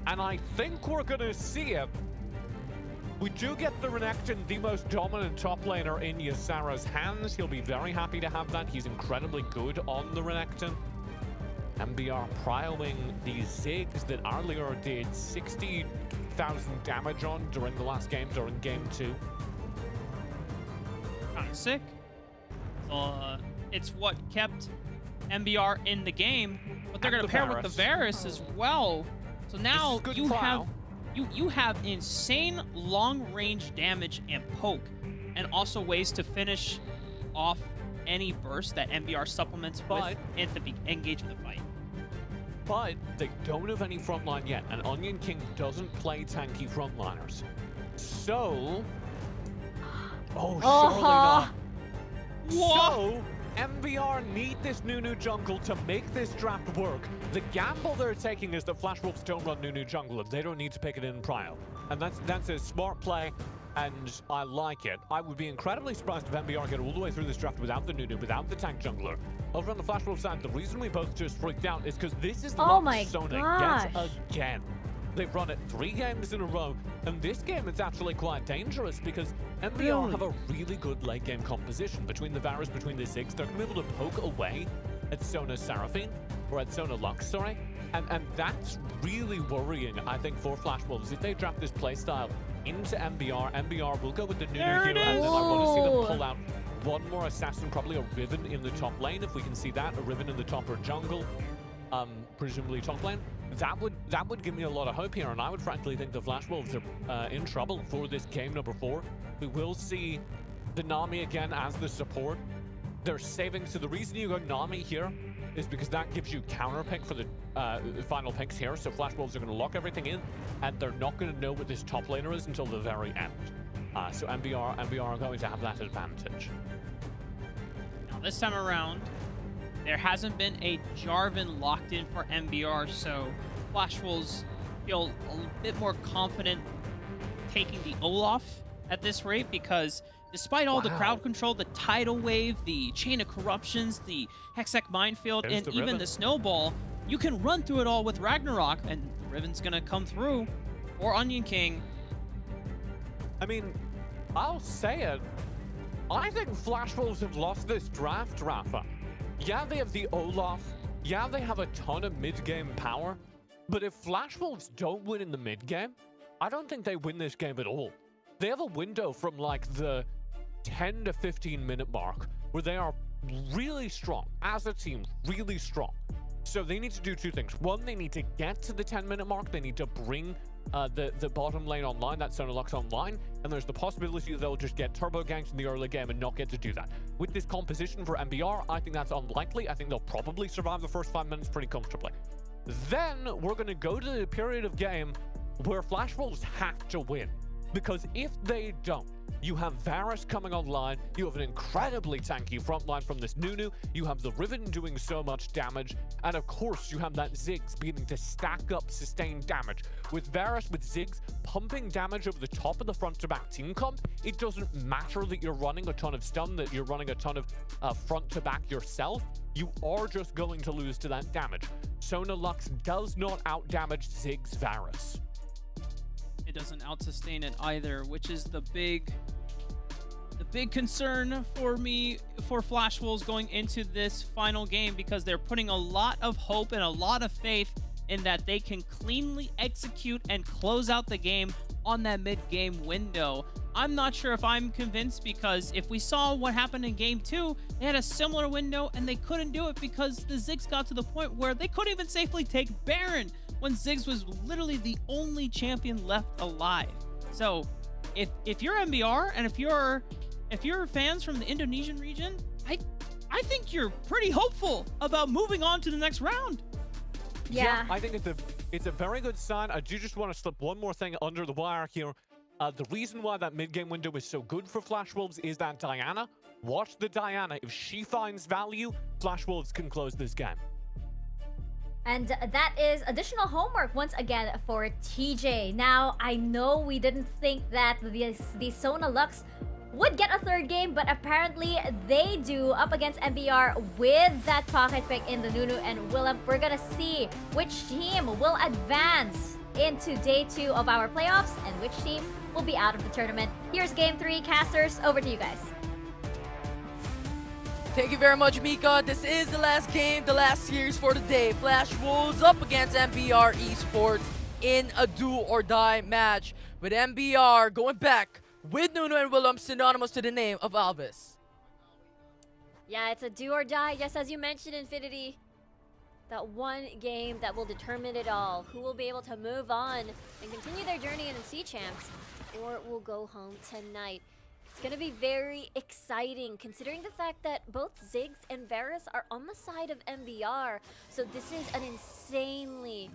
And I think we're gonna see it. We do get the Renekton, the most dominant top laner in Ysara's hands. He'll be very happy to have that. He's incredibly good on the Renekton. MBR prioing these Ziggs that earlier did 60,000 damage on during the last game, during game 2. Kind of sick. It's what kept MBR in the game, but they're And gonna the pair with the Varus. Varus as well. So now good you trial. have insane long-range damage and poke, and also ways to finish off any burst that MBR supplements with and to engage the fight. But they don't have any frontline yet, and Onion King doesn't play tanky frontliners. So... Oh, surely not. So, MBR need this Nunu jungle to make this draft work. The gamble they're taking is that Flash Wolves don't run Nunu jungle, and they don't need to pick it in prio. And that's a smart play, and I like it. I would be incredibly surprised if MBR get all the way through this draft without the Nunu, without the tank jungler. Over on the Flash Wolves side, the reason we both just freaked out is because this is luck Sona yet again. They've run it 3 games in a row, and this game is actually quite dangerous because MBR have a really good late game composition. Between the Varus, between the Ziggs, they're going to be able to poke away at Sona Seraphine, or at Sona Lux, sorry. And that's really worrying, I think, for Flash Wolves. If they draft this playstyle into MBR will go with the Nunu here, and then I want to see them pull out one more assassin, probably a Riven in the top lane, if we can see that, a Riven in the top or jungle, presumably top lane. That would give me a lot of hope here, and I would frankly think the Flash Wolves are in trouble for this game number 4. We will see the Nami again as the support. They're saving, so the reason you go Nami here is because that gives you counter pick for the final picks here. So Flash Wolves are going to lock everything in, and they're not going to know what this top laner is until the very end. So MBR are going to have that advantage. Now this time around, there hasn't been a Jarvan locked in for MBR, so Flash Wolves feel a bit more confident taking the Olaf at this rate because despite all the crowd control, the tidal wave, the chain of corruptions, the Hextech minefield, and even the snowball, you can run through it all with Ragnarok, and Riven's gonna come through for Onion King. I mean, I'll say it. I think Flash Wolves have lost this draft, Rafa. Yeah, they have the Olaf. Yeah, they have a ton of mid-game power. But if Flash Wolves don't win in the mid-game, I don't think they win this game at all. They have a window from like the 10 to 15 minute mark where they are really strong, as a team, really strong. So they need to do 2 things. One, they need to get to the 10-minute mark. They need to bring the bottom lane online, that Sona Lux online, and there's the possibility that they'll just get turbo ganked in the early game and not get to do that. With this composition for MBR, I think that's unlikely. I think they'll probably survive the first 5 minutes pretty comfortably. Then we're going to go to the period of game where Flash Wolves have to win. Because if they don't, You have Varus coming online. You have an incredibly tanky front line from this Nunu. You have the Riven doing so much damage. And of course, you have that Ziggs beginning to stack up sustained damage. With Varus, with Ziggs pumping damage over the top of the front-to-back team comp, it doesn't matter that you're running a ton of stun, that you're running a ton of front-to-back yourself. You are just going to lose to that damage. Sona Lux does not out-damage Ziggs Varus. It doesn't out-sustain it either, which is the big concern for me for Flash Wolves going into this final game, because they're putting a lot of hope and a lot of faith in that they can cleanly execute and close out the game on that mid-game window. I'm not sure if I'm convinced, because if we saw what happened in Game 2, they had a similar window and they couldn't do it because the Ziggs got to the point where they couldn't even safely take Baron when Ziggs was literally the only champion left alive. So if you're MBR and if you're fans from the Indonesian region, I think you're pretty hopeful about moving on to the next round. Yeah. I think it's a very good sign. I do just want to slip one more thing under the wire here. The reason why that mid-game window is so good for Flash Wolves is that Diana. Watch the Diana. If she finds value, Flash Wolves can close this game. And that is additional homework once again for TJ. Now, I know we didn't think that the Sona Lux would get a third game, but apparently they do, up against MBR with that pocket pick in the Nunu and Willem. We're gonna see which team will advance into day 2 of our playoffs and which team will be out of the tournament. Here's game 3. Casters, over to you guys. Thank you very much, Mika. This is the last game, the last series for the day. Flash Wolves up against MBR Esports in a do-or-die match, with MBR going back with Nuno and Willem synonymous to the name of Alvis. Yeah, it's a do or die, just as you mentioned, Infinity. That one game that will determine it all. Who will be able to move on and continue their journey in the Sea Champs, or will go home tonight. It's going to be very exciting, considering the fact that both Ziggs and Varus are on the side of MBR. So this is an insanely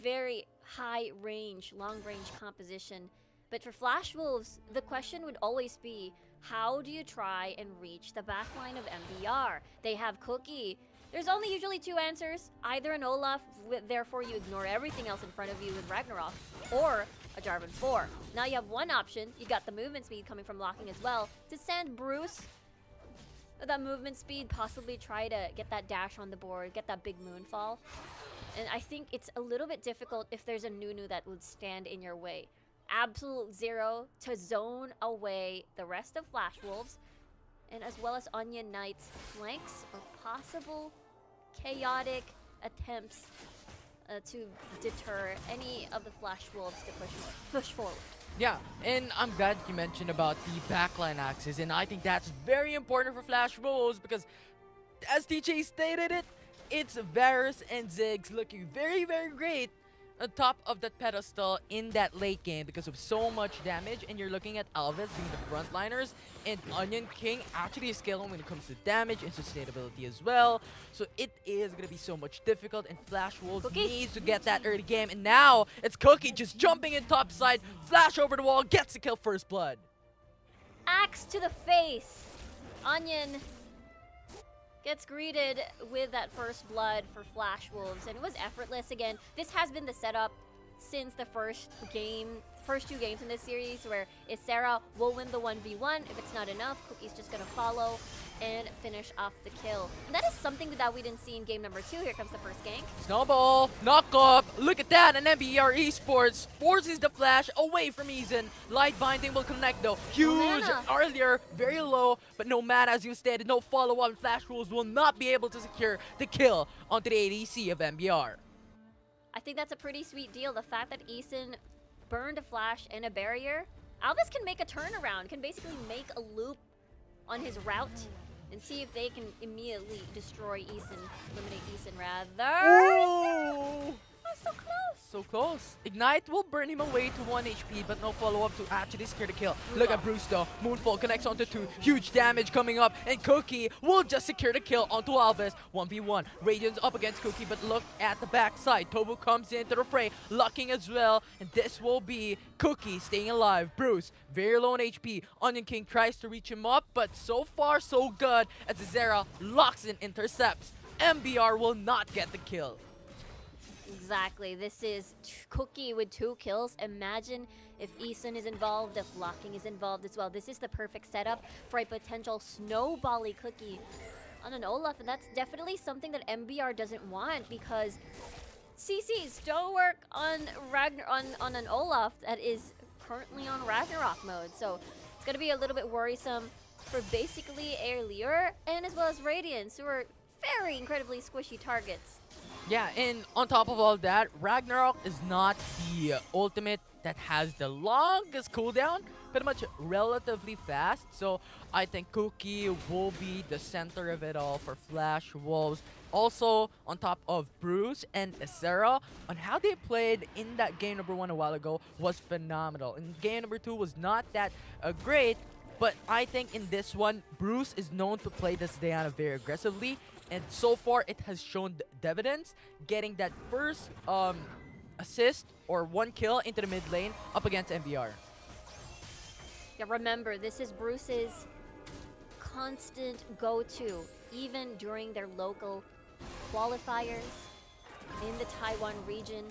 very high range, long range composition. But for Flash Wolves, the question would always be, how do you try and reach the backline of MBR? They have Cookie. There's only usually 2 answers, either an Olaf, therefore you ignore everything else in front of you with Ragnarok, or a Jarvan 4. Now you have one option, you got the movement speed coming from locking as well, to send Bruce with that movement speed, possibly try to get that dash on the board, get that big moonfall. And I think it's a little bit difficult if there's a Nunu that would stand in your way. Absolute Zero to zone away the rest of Flash Wolves, and as well as Onion Knight's flanks or possible chaotic attempts to deter any of the Flash Wolves to push forward. Yeah, and I'm glad you mentioned about the backline axis, and I think that's very important for Flash Wolves because, as TJ stated it, it's Varus and Ziggs looking very, very great on top of that pedestal in that late game because of so much damage, and you're looking at Alvis being the frontliners and Onion King actually scaling when it comes to damage and sustainability as well. So it is going to be so much difficult, and Flash Wolves needs to get that early game, and now it's Cookie just jumping in top side, flash over the wall, gets to kill first blood. Axe to the face. Onion gets greeted with that first blood for Flash Wolves, and it was effortless again. This has been the setup since the first 2 games in this series, where Sarah will win the 1v1. If it's not enough, Cookie's just gonna follow and finish off the kill. And that is something that we didn't see in game number 2. Here comes the first gank. Snowball, knock up, look at that, and MBR Esports forces the flash away from Eason. Light Binding will connect though, huge earlier, very low, but no mana as you stated, no follow-up, and Flash Wolves will not be able to secure the kill onto the ADC of MBR. I think that's a pretty sweet deal, the fact that Eason burned a flash and a barrier. Alvis can make a turnaround, can basically make a loop on his route and see if they can immediately destroy Eason, eliminate Eason rather. Ooh. so close. So close. Ignite will burn him away to 1 HP, but no follow-up to actually secure the kill. Look at Bruce though. Moonfall connects onto 2. Huge damage coming up, and Cookie will just secure the kill onto Alves. 1v1. Radiant's up against Cookie, but look at the backside. Tobu comes into the fray, locking as well, and this will be Cookie staying alive. Bruce, very low on HP. Onion King tries to reach him up, but so far so good as Zera locks in intercepts. MBR will not get the kill. Exactly. This is Cookie with 2 kills. Imagine if Eason is involved, if Locking is involved as well. This is the perfect setup for a potential snowbally Cookie on an Olaf, and that's definitely something that MBR doesn't want because CCs don't work on on an Olaf that is currently on Ragnarok mode. So it's gonna be a little bit worrisome for basically Airlier and as well as Radiance, who are very incredibly squishy targets. Yeah, and on top of all that, Ragnarok is not the ultimate that has the longest cooldown, pretty much relatively fast. So I think Cookie will be the center of it all for Flash Wolves. Also, on top of Bruce and Sarah, on how they played in that game number 1 a while ago was phenomenal. And game number 2 was not that great, but I think in this one, Bruce is known to play this Diana very aggressively. And so far, it has shown dividends, getting that first assist or 1 kill into the mid lane up against MBR. Yeah, remember, this is Bruce's constant go-to, even during their local qualifiers in the Taiwan region.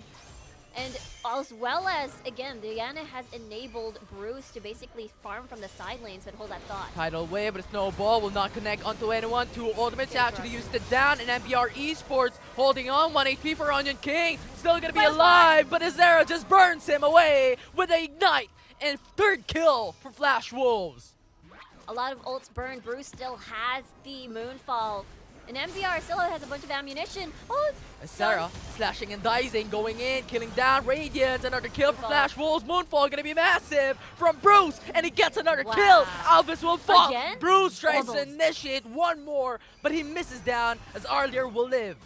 And as well as, again, Diana has enabled Bruce to basically farm from the side lanes, but hold that thought. Tidal wave, but a snowball will not connect onto anyone. 2 ultimates actually used it down, and MBR Esports holding on. 1 HP for Onion King, still gonna be alive, but Azera just burns him away with a Ignite, and 3rd kill for Flash Wolves. A lot of ults burned. Bruce still has the Moonfall. And MBR still has a bunch of ammunition. Oh, Sarah slashing and dicing, going in, killing down Radiance. Another kill for Flash Wolves. Moonfall gonna be massive from Bruce, and he gets another kill. Alvis will fall. Again? Bruce tries to initiate 1 more, but he misses down as Arlier will live.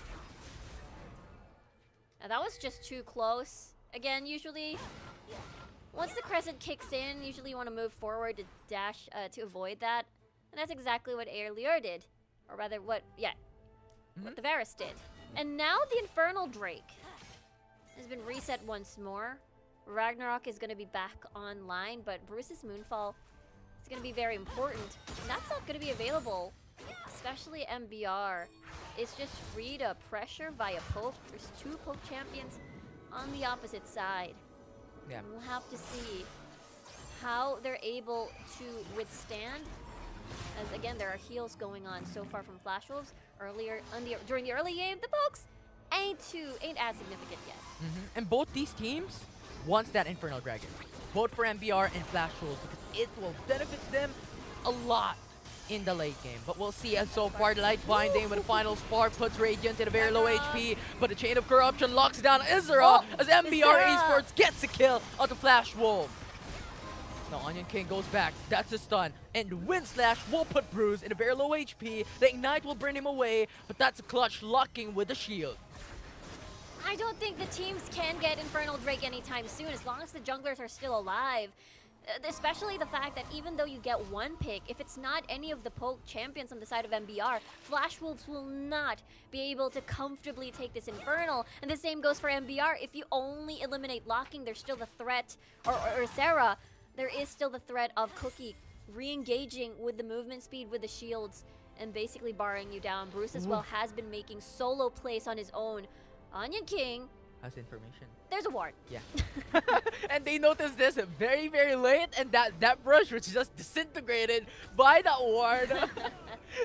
Now that was just too close. Again, usually, once the Crescent kicks in, usually you want to move forward to dash to avoid that. And that's exactly what Airlier did. Or rather, what the Varus did. And now the Infernal Drake has been reset once more. Ragnarok is going to be back online, but Bruce's Moonfall is going to be very important. And that's not going to be available, especially MBR. It's just free to pressure via poke. There's 2 poke champions on the opposite side. Yeah. And we'll have to see how they're able to withstand. As again, there are heals going on so far from Flash Wolves. During the early game, the pokes ain't as significant yet. And both these teams wants that Infernal Dragon, both for MBR and Flash Wolves, because it will benefit them a lot in the late game. But we'll see. As so far, the Light Binding with a final spark puts Radiant at a very low HP, but the Chain of Corruption locks down Isra as MBR Esports gets a kill on the Flash Wolf. Now Onion King goes back, that's a stun, and Wind Slash will put Bruce in a very low HP. The Ignite will burn him away, but that's a clutch locking with the shield. I don't think the teams can get Infernal Drake anytime soon, as long as the junglers are still alive. Especially the fact that even though you get 1 pick, if it's not any of the poke champions on the side of MBR, Flash Wolves will not be able to comfortably take this Infernal. And the same goes for MBR. If you only eliminate Locking, there's still the threat, or Sarah, there is still the threat of Cookie re-engaging with the movement speed with the shields and basically barring you down. Bruce as well has been making solo plays on his own. Onion King has information. There's a ward. Yeah. And they noticed this very, very late, and that brush was just disintegrated by that ward.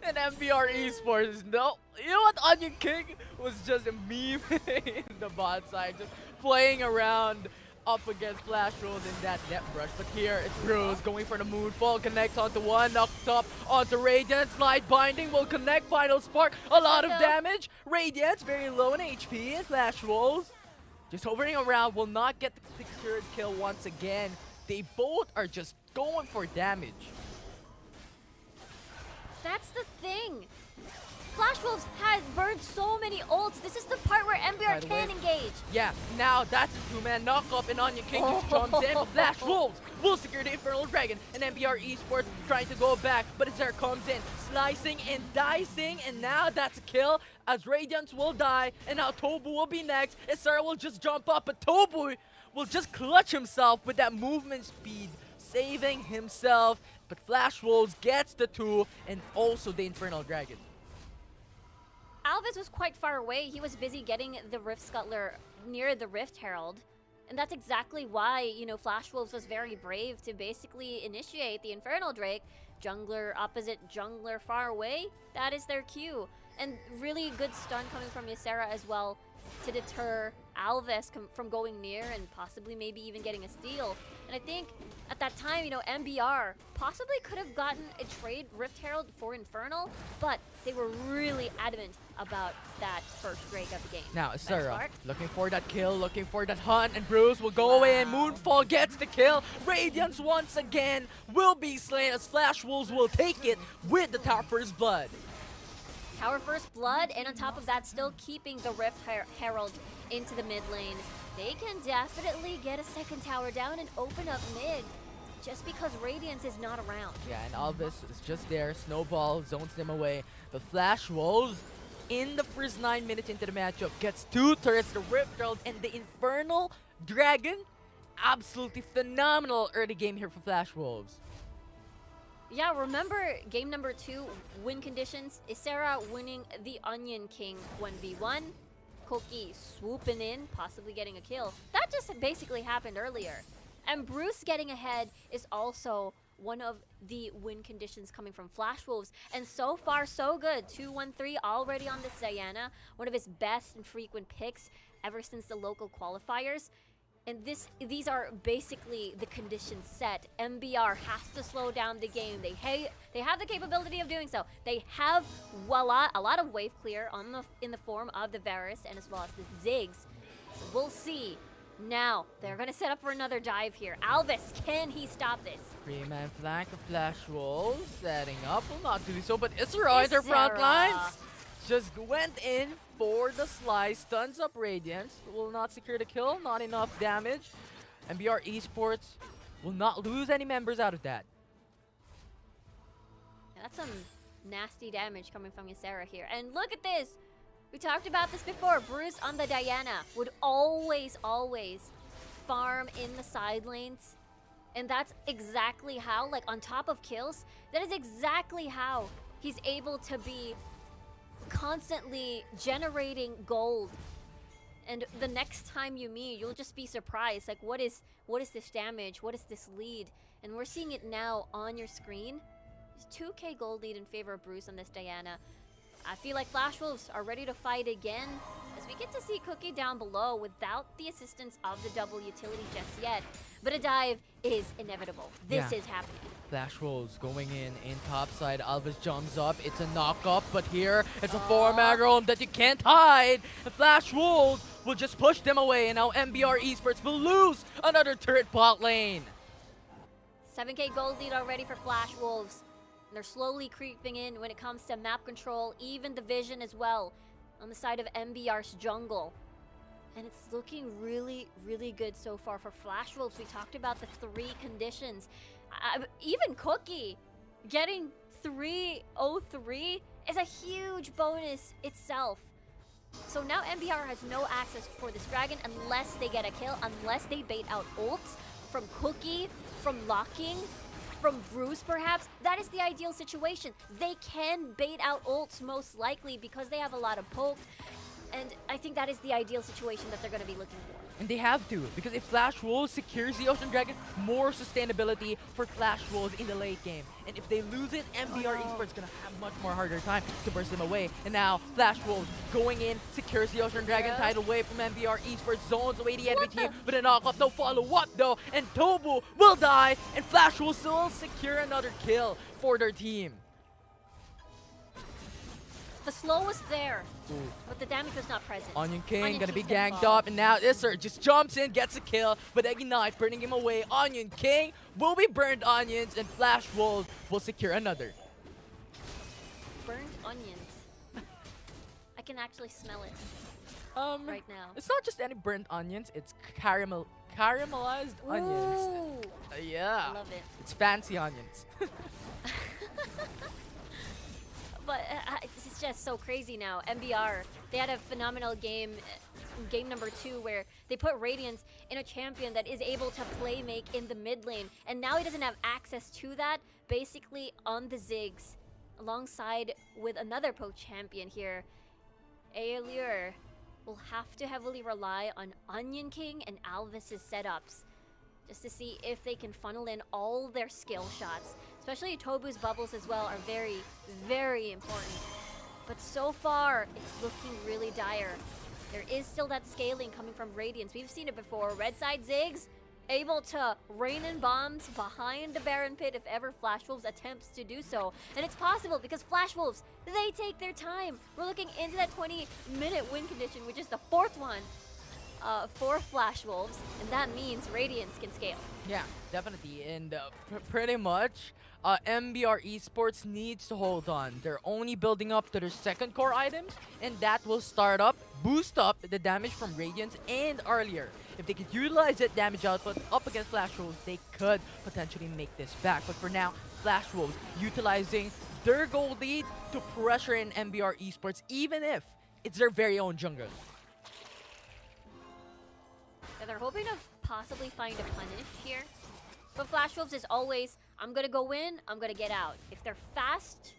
And MBR Esports, no. You know what? Onion King was just a meme in the bot side, just playing around up against Flash Wolves in that net brush. But here it's Bruce going for the Moonfall, connects onto 1, knocked up onto Radiance. Light Binding will connect, final spark, a lot of damage. Radiance very low in HP, and Flash Wolves just hovering around, will not get the secured kill once again. They both are just going for damage. That's the thing. Flash Wolves has burned so many ults. This is the part where MBR By the can way- engage. Yeah, now that's a two-man knock-up, and Onion King just jumps in. But Flash Wolves will secure the Infernal Dragon, and MBR Esports trying to go back, but Azera comes in, slicing and dicing, and now that's a kill, as Radiance will die, and now Tobu will be next. Azera will just jump up, but Tobu will just clutch himself with that movement speed, saving himself. But Flash Wolves gets the 2, and also the Infernal Dragon. Alvis was quite far away. He was busy getting the Rift Scuttler near the Rift Herald. And that's exactly why, you know, Flash Wolves was very brave to basically initiate the Infernal Drake. Jungler opposite jungler far away, that is their cue. And really good stun coming from Ysera as well to deter Alvis from going near and possibly maybe even getting a steal. And I think at that time, you know, MBR possibly could have gotten a trade Rift Herald for Infernal, but they were really adamant about that first Drake of the game. Now, Azera Benchmark. looking for that kill, looking for that hunt, and Bruce will go away, and Moonfall gets the kill. Radiance once again will be slain as Flash Wolves will take it with the Tower First Blood. Tower First Blood, and on top of that, still keeping the Rift Herald into the mid lane. They can definitely get a second tower down and open up mid, just because Radiance is not around. Yeah, and Alvis is just there. Snowball zones them away. But Flash Wolves, in the first 9 minutes into the matchup, gets 2 turrets, the Rift Herald and the Infernal Dragon. Absolutely phenomenal early game here for Flash Wolves. Yeah, remember game number 2, win conditions. Ysera winning the Onion King 1v1. Koki swooping in, possibly getting a kill. That just basically happened earlier. And Bruce getting ahead is also one of the win conditions coming from Flash Wolves. And so far, so good. 2-1-3 already on this Diana. One of his best and frequent picks ever since the local qualifiers. And these are basically the conditions set. MBR has to slow down the game. They have the capability of doing so. They have a lot of wave clear in the form of the Varus and as well as the Ziggs. So we'll see. Now, they're going to set up for another dive here. Alvis, can he stop this? 3-man flank of Flash Wolves setting up. Will not do so, but Ysera in their front lines just went in for the slice. Stuns up Radiance. Will not secure the kill. Not enough damage. MBR Esports will not lose any members out of that. Yeah, that's some nasty damage coming from Ysera here. And look at this. We talked about this before. Bruce on the Diana would always farm in the side lanes. And that's exactly how, like on top of kills, that is exactly how he's able to be constantly generating gold. And the next time you meet, you'll just be surprised. Like, what is this damage? What is this lead? And we're seeing it now on your screen. It's 2k gold lead in favor of Bruce on this Diana. I feel like Flash Wolves are ready to fight again, as we get to see Cookie down below without the assistance of the double utility just yet. But a dive is inevitable. This is happening. Flash Wolves going in top side. Alvis jumps up. It's a knock-up, but here it's a 4-man roam that you can't hide. And Flash Wolves will just push them away, and now MBR Esports will lose another turret bot lane. 7k gold lead already for Flash Wolves. And they're slowly creeping in when it comes to map control, even the vision as well, on the side of MBR's jungle. And it's looking really good so far for Flash Wolves. We talked about the 3 conditions. Even Cookie getting 303 is a huge bonus itself. So now MBR has no access for this dragon unless they get a kill, unless they bait out ults from Cookie, from Locking, from Bruce perhaps. That is the ideal situation. They can bait out ults most likely because they have a lot of poke. And I think that is the ideal situation that they're going to be looking for. And they have to, because if Flash Wolves secures the Ocean Dragon, more sustainability for Flash Wolves in the late game. And if they lose it, MBR Esports gonna have much more harder time to burst them away. And now Flash Wolves going in, secures the Ocean Dragon title away from MBR Esports, zones away the enemy team, but a knock-off, no follow-up though, and Tobu will die, and Flash Wolves will secure another kill for their team. The slow was there, but the damage was not present. Onion King gonna be King's ganked fall. up, and now Isser just jumps in, gets a kill, but Ignite burning him away. Onion King will be burned onions, and Flash Wolves will secure another. Burnt onions. can actually smell it right now. It's not just any burnt onions, it's caramelized onions. Ooh. Yeah. I love it. It's fancy onions. But this is just so crazy now. MBR, they had a phenomenal game, game number 2, where they put Radiance in a champion that is able to play make in the mid lane. And now he doesn't have access to that, basically on the Ziggs, alongside with another poke champion here. Aelure will have to heavily rely on Onion King and Alvis's setups, just to see if they can funnel in all their skill shots. Especially Tobu's bubbles as well are very, very important. But so far, it's looking really dire. There is still that scaling coming from Radiance. We've seen it before. Red side Ziggs able to rain in bombs behind the Baron Pit if ever Flash Wolves attempts to do so. And it's possible because Flash Wolves, they take their time. We're looking into that 20-minute win condition, which is the 4th one for Flash Wolves, and that means Radiance can scale. Yeah, definitely. And pretty much, MBR Esports needs to hold on. They're only building up to their second core items, and that will boost up the damage from Radiance and earlier. If they could utilize that damage output up against Flash Wolves, they could potentially make this back. But for now, Flash Wolves utilizing their gold lead to pressure in MBR Esports, even if it's their very own jungle. Yeah, they're hoping to possibly find a punish here. But Flash Wolves is always, I'm gonna go in, I'm gonna get out. If they're fast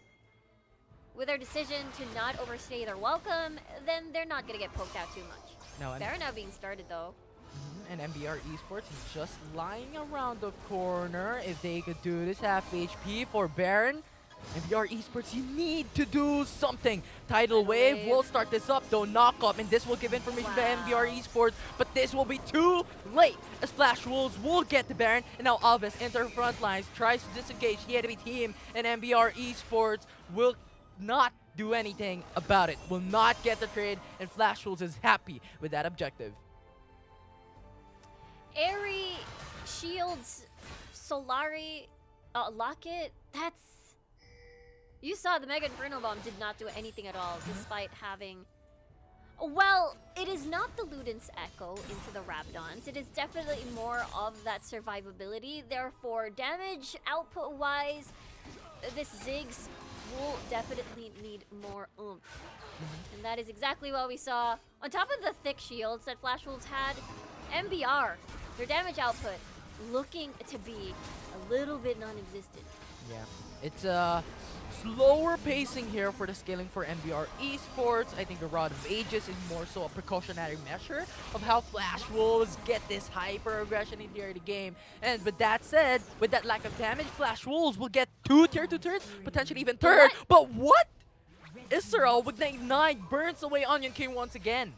with their decision to not overstay their welcome, then they're not gonna get poked out too much. No, and They're now being started though. And MBR Esports is just lying around the corner. If they could do this, half HP for Baron. MBR Esports, you need to do something. Tidal Wave will start this up, though knock up, and this will give information to MBR Esports, but this will be too late as Flash Wolves will get the Baron, and now Alvis enter front lines, tries to disengage the enemy team, and MBR Esports will not do anything about it, will not get the trade, and Flash Wolves is happy with that objective. Airy, Shields, Solari, Locket, that's... You saw the Mega Inferno Bomb did not do anything at all, despite having... Well, it is not the Luden's Echo into the Rabdons. It is definitely more of that survivability. Therefore, damage output-wise, this Ziggs will definitely need more oomph. And that is exactly what we saw. On top of the thick shields that Flash Wolves had, MBR, their damage output, looking to be a little bit non-existent. Yeah, it's slower pacing here for the scaling for MBR Esports. I think the Rod of Ages is more so a precautionary measure of how Flash Wolves get this hyper aggression in the early game. And with that said, with that lack of damage, Flash Wolves will get 2 tier 2 turrets, potentially even 3rd. But what? Isra with the Ignite burns away Onion King once again.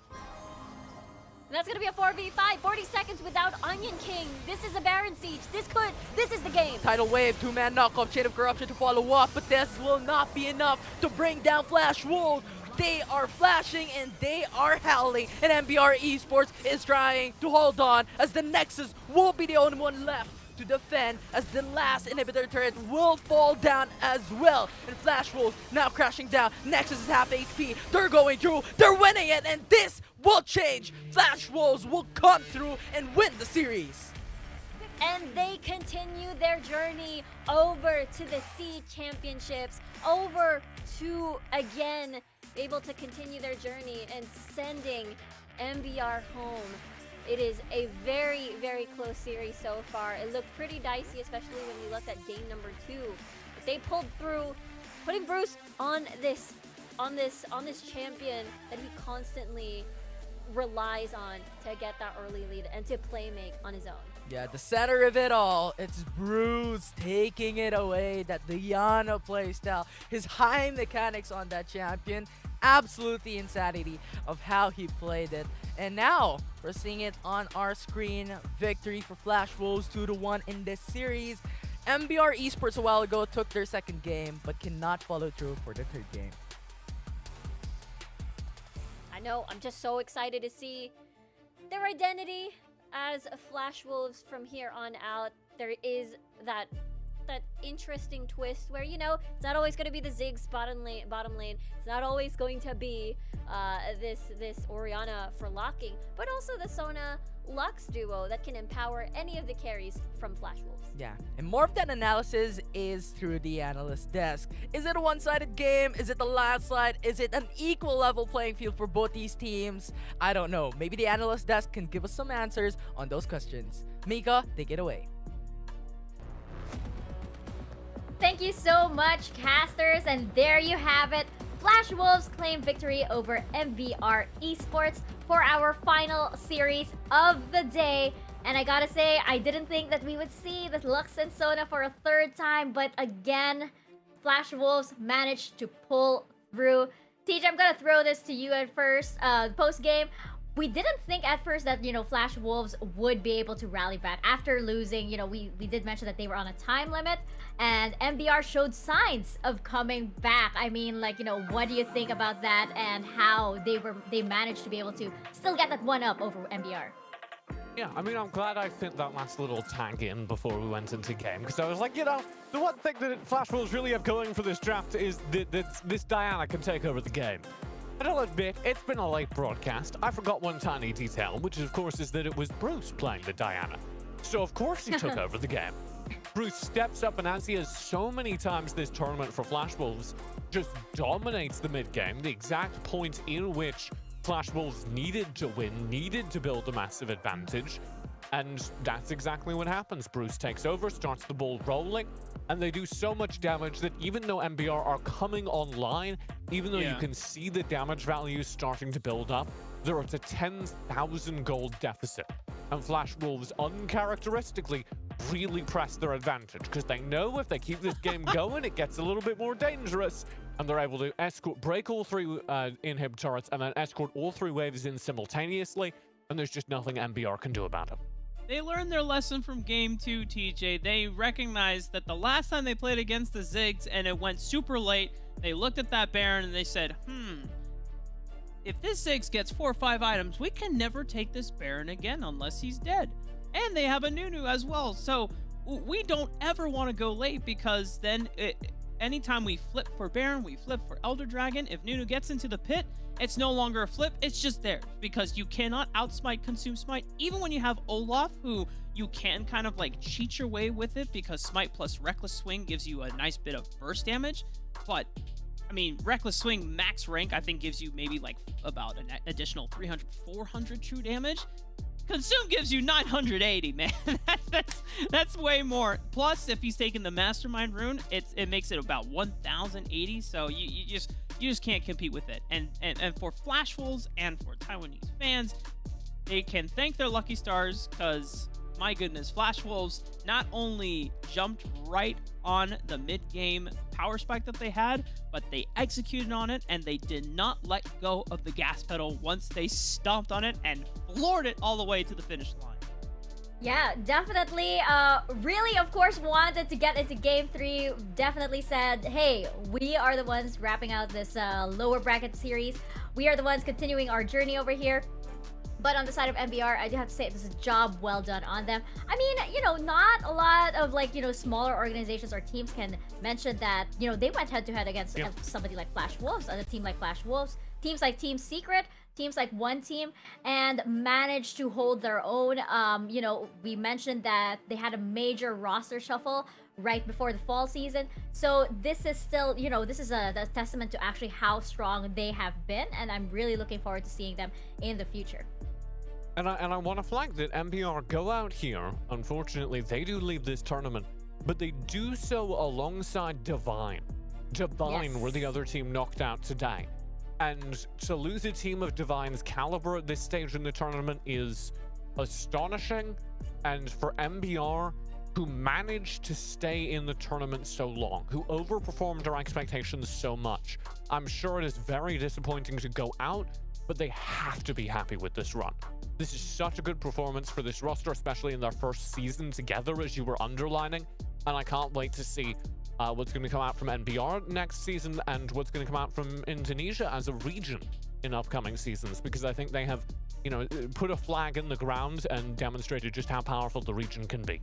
And that's gonna be a 4v5, 40 seconds without Onion King. This is a Baron Siege. This is the game. Tidal Wave, 2-man knockoff, Chain of Corruption to follow up, but this will not be enough to bring down Flash Wolves. They are flashing and they are howling, and MBR Esports is trying to hold on as the Nexus will be the only one left to defend as the last inhibitor turret will fall down as well. And Flash Wolves now crashing down. Nexus is half HP. They're going through. They're winning it, and this will change. Flash Wolves will come through and win the series. And they continue their journey over to the Sea Championships, over to, again, be able to continue their journey and sending MBR home. It is a very, very close series so far. It looked pretty dicey, especially when we looked at game number 2. But they pulled through, putting Bruce on this champion that he constantly relies on to get that early lead and to play make on his own. Yeah, the center of it all, it's Bruce taking it away. That Diana playstyle, his high mechanics on that champion, absolutely insanity of how he played it. And now we're seeing it on our screen. Victory for Flash Wolves 2-1 in this series. MBR Esports a while ago took their second game, but cannot follow through for the third game. I know, I'm just so excited to see their identity as Flash Wolves from here on out. There is that that interesting twist where, you know, it's not always going to be the Ziggs bottom lane. It's not always going to be this Orianna for locking, but also the Sona Lux duo that can empower any of the carries from Flash Wolves. Yeah, and more of that analysis is through the analyst desk. Is it a one-sided game? Is it the landslide? Is it an equal level playing field for both these teams? I don't know. Maybe the analyst desk can give us some answers on those questions. Mika, take it away. Thank you so much, casters, and there you have it. Flash Wolves claim victory over MBR Esports for our final series of the day. And I gotta say, I didn't think that we would see the Lux and Sona for a third time, but again, Flash Wolves managed to pull through. TJ, I'm gonna throw this to you at first. Post-game, we didn't think at first that, you know, Flash Wolves would be able to rally back after losing. You know, we did mention that they were on a time limit, and MBR showed signs of coming back. I mean, like, you know, what do you think about that and how they managed to be able to still get that one up over MBR? Yeah, I mean, I'm glad I fit that last little tag in before we went into game, because I was like, you know, the one thing that Flash Wolves really have going for this draft is that this Diana can take over the game. And I'll admit, it's been a late broadcast. I forgot one tiny detail, which of course is that it was Bruce playing the Diana. So of course he took over the game. Bruce steps up, and as he has so many times this tournament for Flash Wolves, just dominates the mid game, the exact point in which Flash Wolves needed to win, needed to build a massive advantage, and that's exactly what happens. Bruce takes over, starts the ball rolling, and they do so much damage that even though MBR are coming online, even though you can see the damage values starting to build up, they're at a 10,000 gold deficit. And Flash Wolves uncharacteristically really press their advantage, because they know if they keep this game going, it gets a little bit more dangerous, and they're able to break all three inhib turrets and then escort all three waves in simultaneously, and there's just nothing MBR can do about it. They learned their lesson from game 2, TJ. They recognized that the last time they played against the Ziggs and it went super late, they looked at that Baron and they said, if this Ziggs gets 4 or 5 items, we can never take this Baron again unless he's dead. And they have a Nunu as well, so we don't ever want to go late, because then anytime we flip for Baron, we flip for Elder Dragon. If Nunu gets into the pit, it's no longer a flip, it's just there, because you cannot outsmite, consume smite, even when you have Olaf, who you can kind of like cheat your way with it, because smite plus reckless swing gives you a nice bit of burst damage. But I mean, reckless swing max rank I think gives you maybe like about an additional 300, 400 true damage. Consume gives you 980, man. that's way more. Plus, if he's taking the Mastermind rune, it makes it about 1080. So you just can't compete with it. And for Flash Wolves and for Taiwanese fans, they can thank their lucky stars, because my goodness, Flash Wolves not only jumped right on the mid-game power spike that they had, but they executed on it, and they did not let go of the gas pedal once they stomped on it and floored it all the way to the finish line. Yeah, definitely. Really, of course, wanted to get into game 3. Definitely said, hey, we are the ones wrapping out this lower bracket series. We are the ones continuing our journey over here. But on the side of MBR, I do have to say it was a job well done on them. I mean, you know, not a lot of, like, you know, smaller organizations or teams can mention that, you know, they went head-to-head against somebody like Flash Wolves, and a team like Flash Wolves, teams like Team Secret, teams like One Team, and managed to hold their own. You know, we mentioned that they had a major roster shuffle right before the fall season. So this is still, you know, this is a testament to actually how strong they have been, and I'm really looking forward to seeing them in the future. And I want to flag that MBR go out here. Unfortunately, they do leave this tournament, but they do so alongside Divine. Divine were the other team knocked out today. And to lose a team of Divine's caliber at this stage in the tournament is astonishing. And for MBR, who managed to stay in the tournament so long, who overperformed our expectations so much, I'm sure it is very disappointing to go out, but they have to be happy with this run. This is such a good performance for this roster, especially in their first season together, as you were underlining. And I can't wait to see what's going to come out from NBR next season and what's going to come out from Indonesia as a region. in upcoming seasons, because I think they have, you know, put a flag in the ground and demonstrated just how powerful the region can be.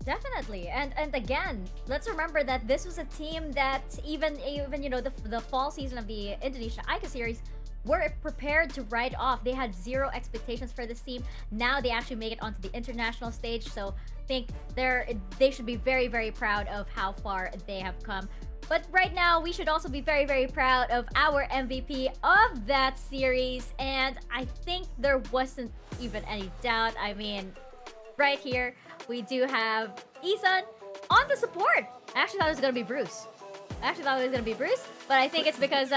Definitely, and again, let's remember that this was a team that even you know the fall season of the Indonesia ICA series were prepared to write off. They had zero expectations for this team. Now they actually make it onto the international stage, so I think they should be very, very proud of how far they have come. But right now, we should also be very, very proud of our MVP of that series, and I think there wasn't even any doubt. I mean, right here, we do have Isan on the support. I actually thought it was going to be Bruce. But I think it's because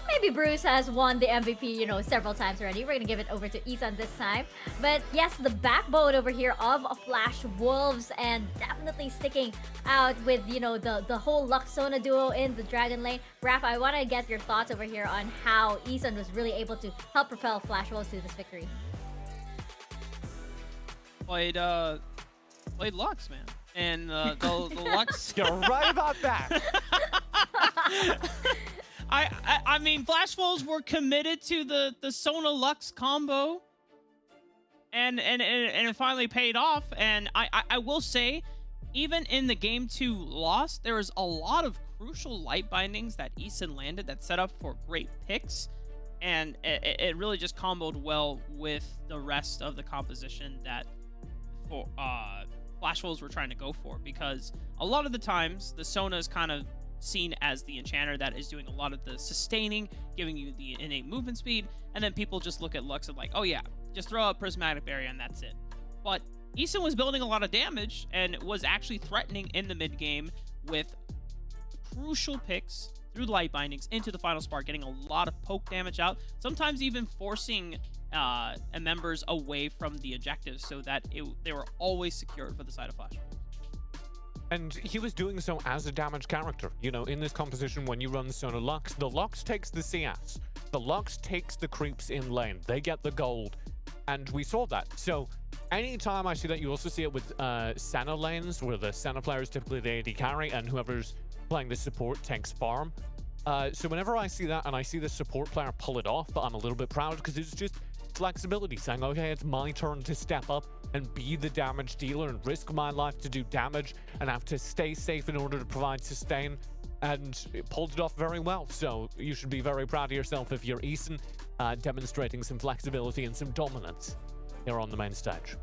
maybe Bruce has won the MVP, you know, several times already. We're going to give it over to Isan this time. But yes, the backbone over here of Flash Wolves, and definitely sticking out with, you know, the whole Luxona duo in the Dragon Lane. Raph, I want to get your thoughts over here on how Isan was really able to help propel Flash Wolves to this victory. Played Lux, man. And the Lux... You're right about that. I mean, Flash Wolves were committed to the Sona Lux combo, and it finally paid off. And I will say, even in the game 2 loss, there was a lot of crucial light bindings that Isan landed that set up for great picks, and it really just comboed well with the rest of the composition that Flash Wolves were trying to go for, because a lot of the times the Sona is kind of seen as the enchanter that is doing a lot of the sustaining, giving you the innate movement speed, and then people just look at Lux and like, oh yeah, just throw out Prismatic Barrier and that's it. But Isan was building a lot of damage and was actually threatening in the mid game with crucial picks through light bindings into the final spark, getting a lot of poke damage out, sometimes even forcing members away from the objectives so that they were always secured for the side of Flash. And he was doing so as a damage character. You know, in this composition, when you run Sona Lux, the Lux takes the CS. The Lux takes the creeps in lane. They get the gold. And we saw that. So anytime I see that, you also see it with Senna lanes, where the Senna player is typically the AD carry, and whoever's playing the support takes farm. So whenever I see that and I see the support player pull it off, I'm a little bit proud, because it's just flexibility, saying, okay, it's my turn to step up and be the damage dealer and risk my life to do damage and have to stay safe in order to provide sustain, and it pulled it off very well. So you should be very proud of yourself if you're Isan, demonstrating some flexibility and some dominance here on the main stage.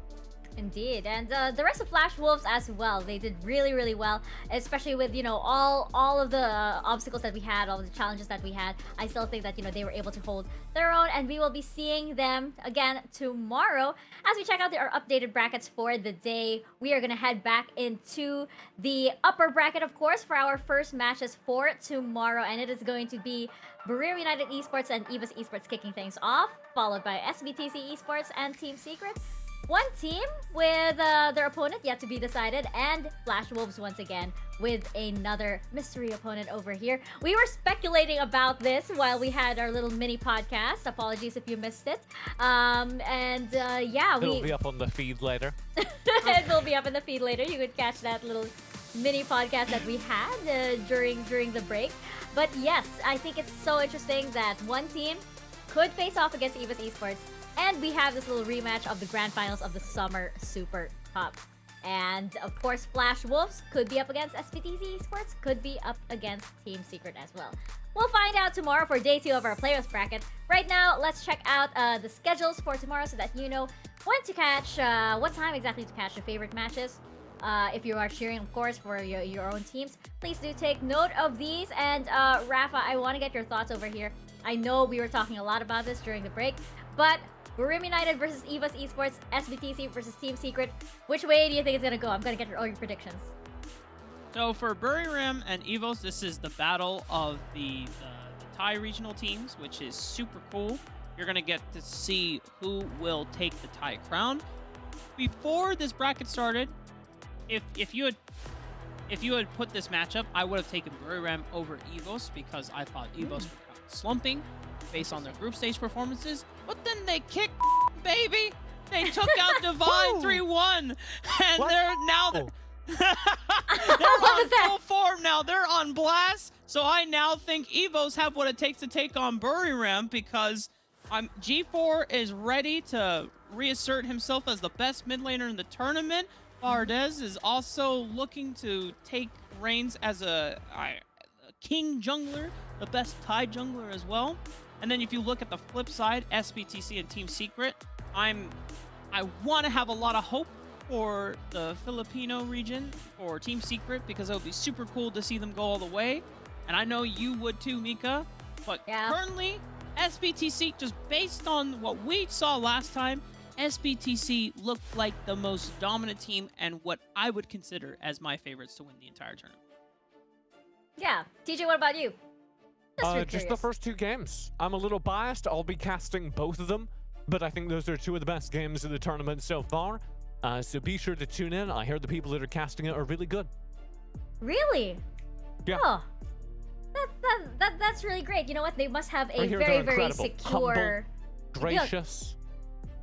Indeed, and the rest of Flash Wolves as well. They did really, really well, especially with, you know, all of the obstacles that we had, all of the challenges that we had. I still think that, you know, they were able to hold their own, and we will be seeing them again tomorrow as we check out our updated brackets for the day. We are going to head back into the upper bracket, of course, for our first matches for tomorrow, and it is going to be Barrier United Esports and EVOS Esports kicking things off, followed by SBTC Esports and Team Secret. One team with their opponent yet to be decided, and Flash Wolves once again with another mystery opponent over here. We were speculating about this while we had our little mini podcast. Apologies if you missed it. Yeah, it'll be up on the feed later. It will be up in the feed later. You could catch that little mini podcast that we had during the break. But yes, I think it's so interesting that one team could face off against EVOS Esports. And we have this little rematch of the grand finals of the Summer Super Cup. And of course, Flash Wolves could be up against SBTC Esports, could be up against Team Secret as well. We'll find out tomorrow for day 2 of our players bracket. Right now, let's check out the schedules for tomorrow so that you know when to catch, what time exactly to catch your favorite matches. If you are cheering, of course, for your own teams, please do take note of these. And Rafa, I want to get your thoughts over here. I know we were talking a lot about this during the break, but Riot United versus EVOS Esports, SBTC versus Team Secret. Which way do you think it's gonna go? I'm gonna get all your predictions. So for Buriram and EVOS, this is the battle of the Thai regional teams, which is super cool. You're gonna get to see who will take the Thai crown. Before this bracket started, if you had put this matchup, I would have taken Buriram over EVOS, because I thought EVOS were slumping based on their group stage performances, but then they kicked, baby. They took out Divine 3-1, and they're now they're on full G4 now, they're on blast. So I now think EVOS have what it takes to take on Buriram because G4 is ready to reassert himself as the best mid laner in the tournament. Vardez is also looking to take reigns as a king jungler, the best Thai jungler as well. And then if you look at the flip side, SBTC and Team Secret, I want to have a lot of hope for the Filipino region for Team Secret because it would be super cool to see them go all the way. And I know you would too, Mika. But currently, SBTC, just based on what we saw last time, SBTC looked like the most dominant team and what I would consider as my favorites to win the entire tournament. Yeah. TJ, what about you? Just the first 2 games. I'm a little biased. I'll be casting both of them, but I think those are 2 of the best games of the tournament so far. So be sure to tune in. I hear the people that are casting it are really good. Really? Yeah. Oh. That's really great. You know what? They must have a I hear very, they're very incredible. secure... Humble, gracious,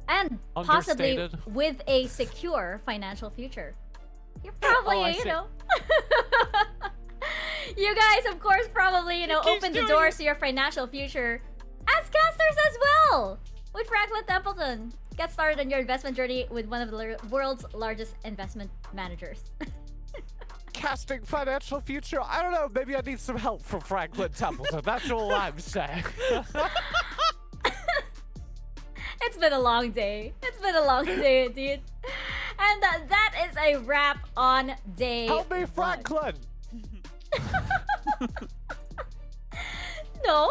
and possibly understated. with a secure financial future. You're probably, Oh, I you see. know... You guys, of course, probably, you know, open the doors to your financial future as casters as well! With Franklin Templeton. Get started on your investment journey with one of the world's largest investment managers. Casting financial future. I don't know. Maybe I need some help from Franklin Templeton. That's all I'm saying. It's been a long day. It's been a long day, dude. And that is a wrap on day Help me, Franklin! No,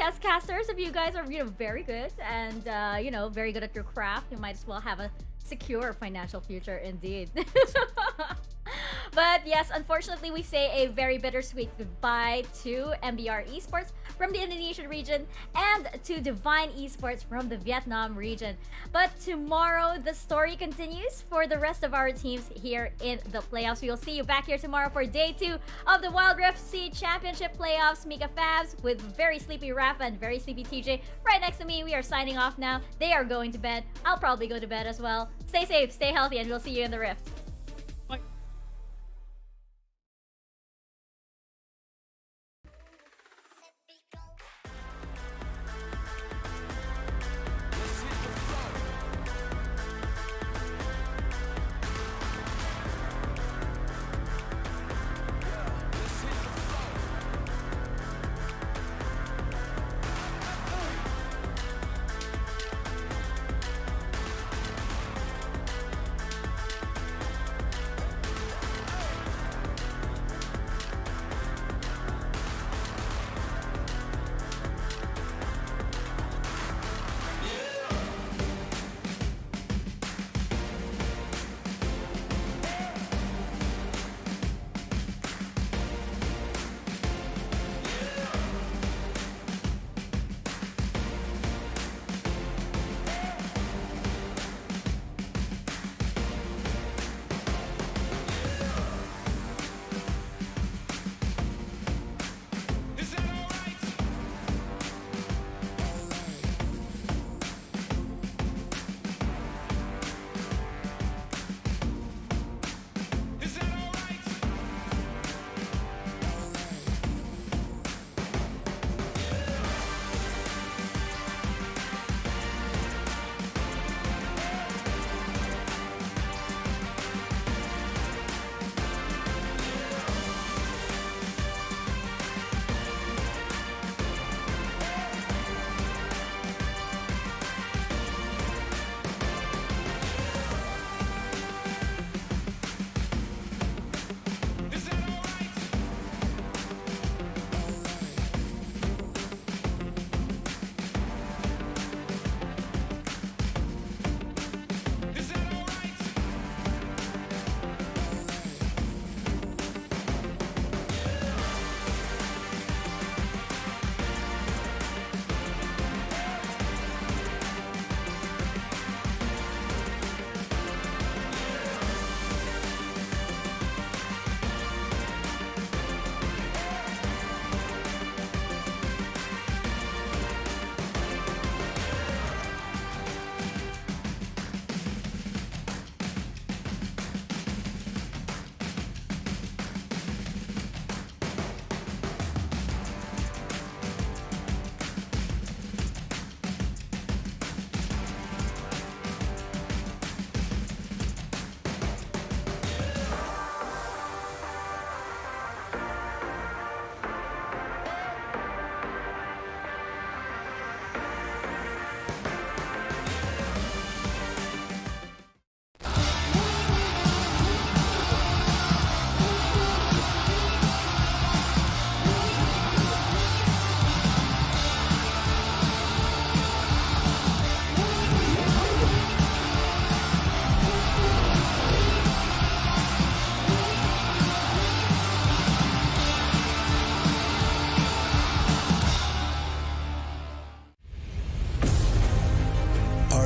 as casters, if you guys are, you know, very good and, you know, very good at your craft, you might as well have a secure financial future indeed. But yes, unfortunately, we say a very bittersweet goodbye to MBR Esports from the Indonesian region and to Divine Esports from the Vietnam region. But tomorrow, the story continues for the rest of our teams here in the playoffs. We will see you back here tomorrow for day 2 of the Wild Rift Sea Championship playoffs. Mika Fabs with very sleepy Rafa and very sleepy TJ right next to me. We are signing off now. They are going to bed. I'll probably go to bed as well. Stay safe, stay healthy, and we'll see you in the Rift.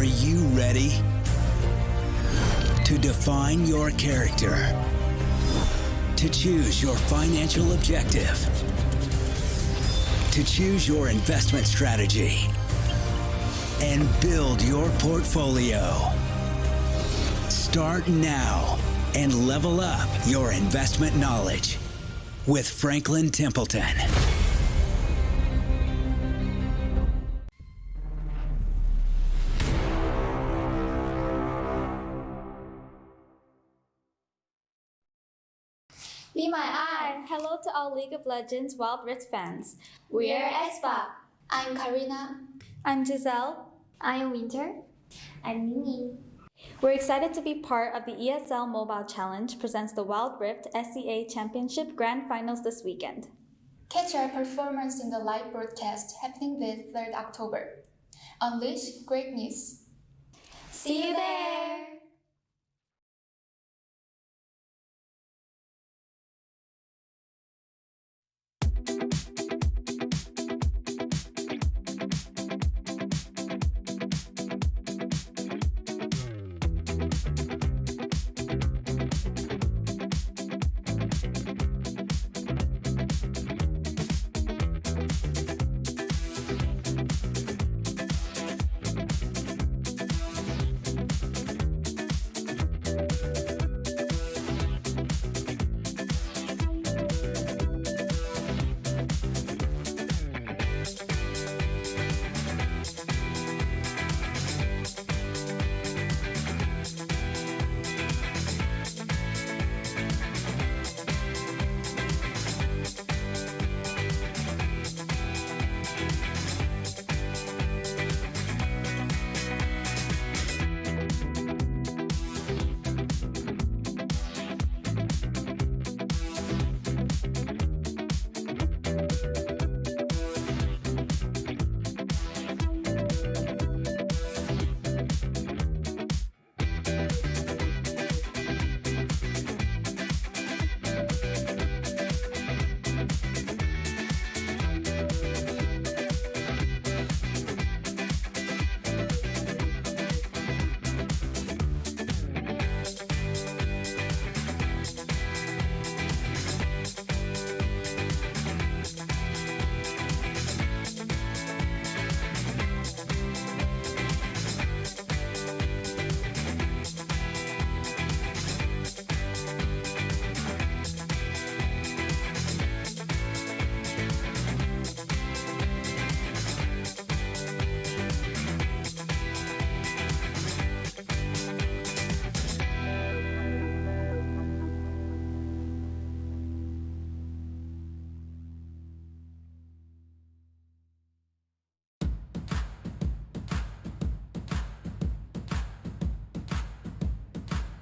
Are you ready to define your character? To choose your financial objective? To choose your investment strategy? And build your portfolio? Start now and level up your investment knowledge with Franklin Templeton. Be my eye. Hello to all League of Legends Wild Rift fans. We're Espa. I'm Karina. I'm Giselle. I'm Winter. I'm Nini. We're excited to be part of the ESL Mobile Challenge presents the Wild Rift SEA Championship Grand Finals this weekend. Catch our performance in the live broadcast happening this 3rd October. Unleash greatness. See you there!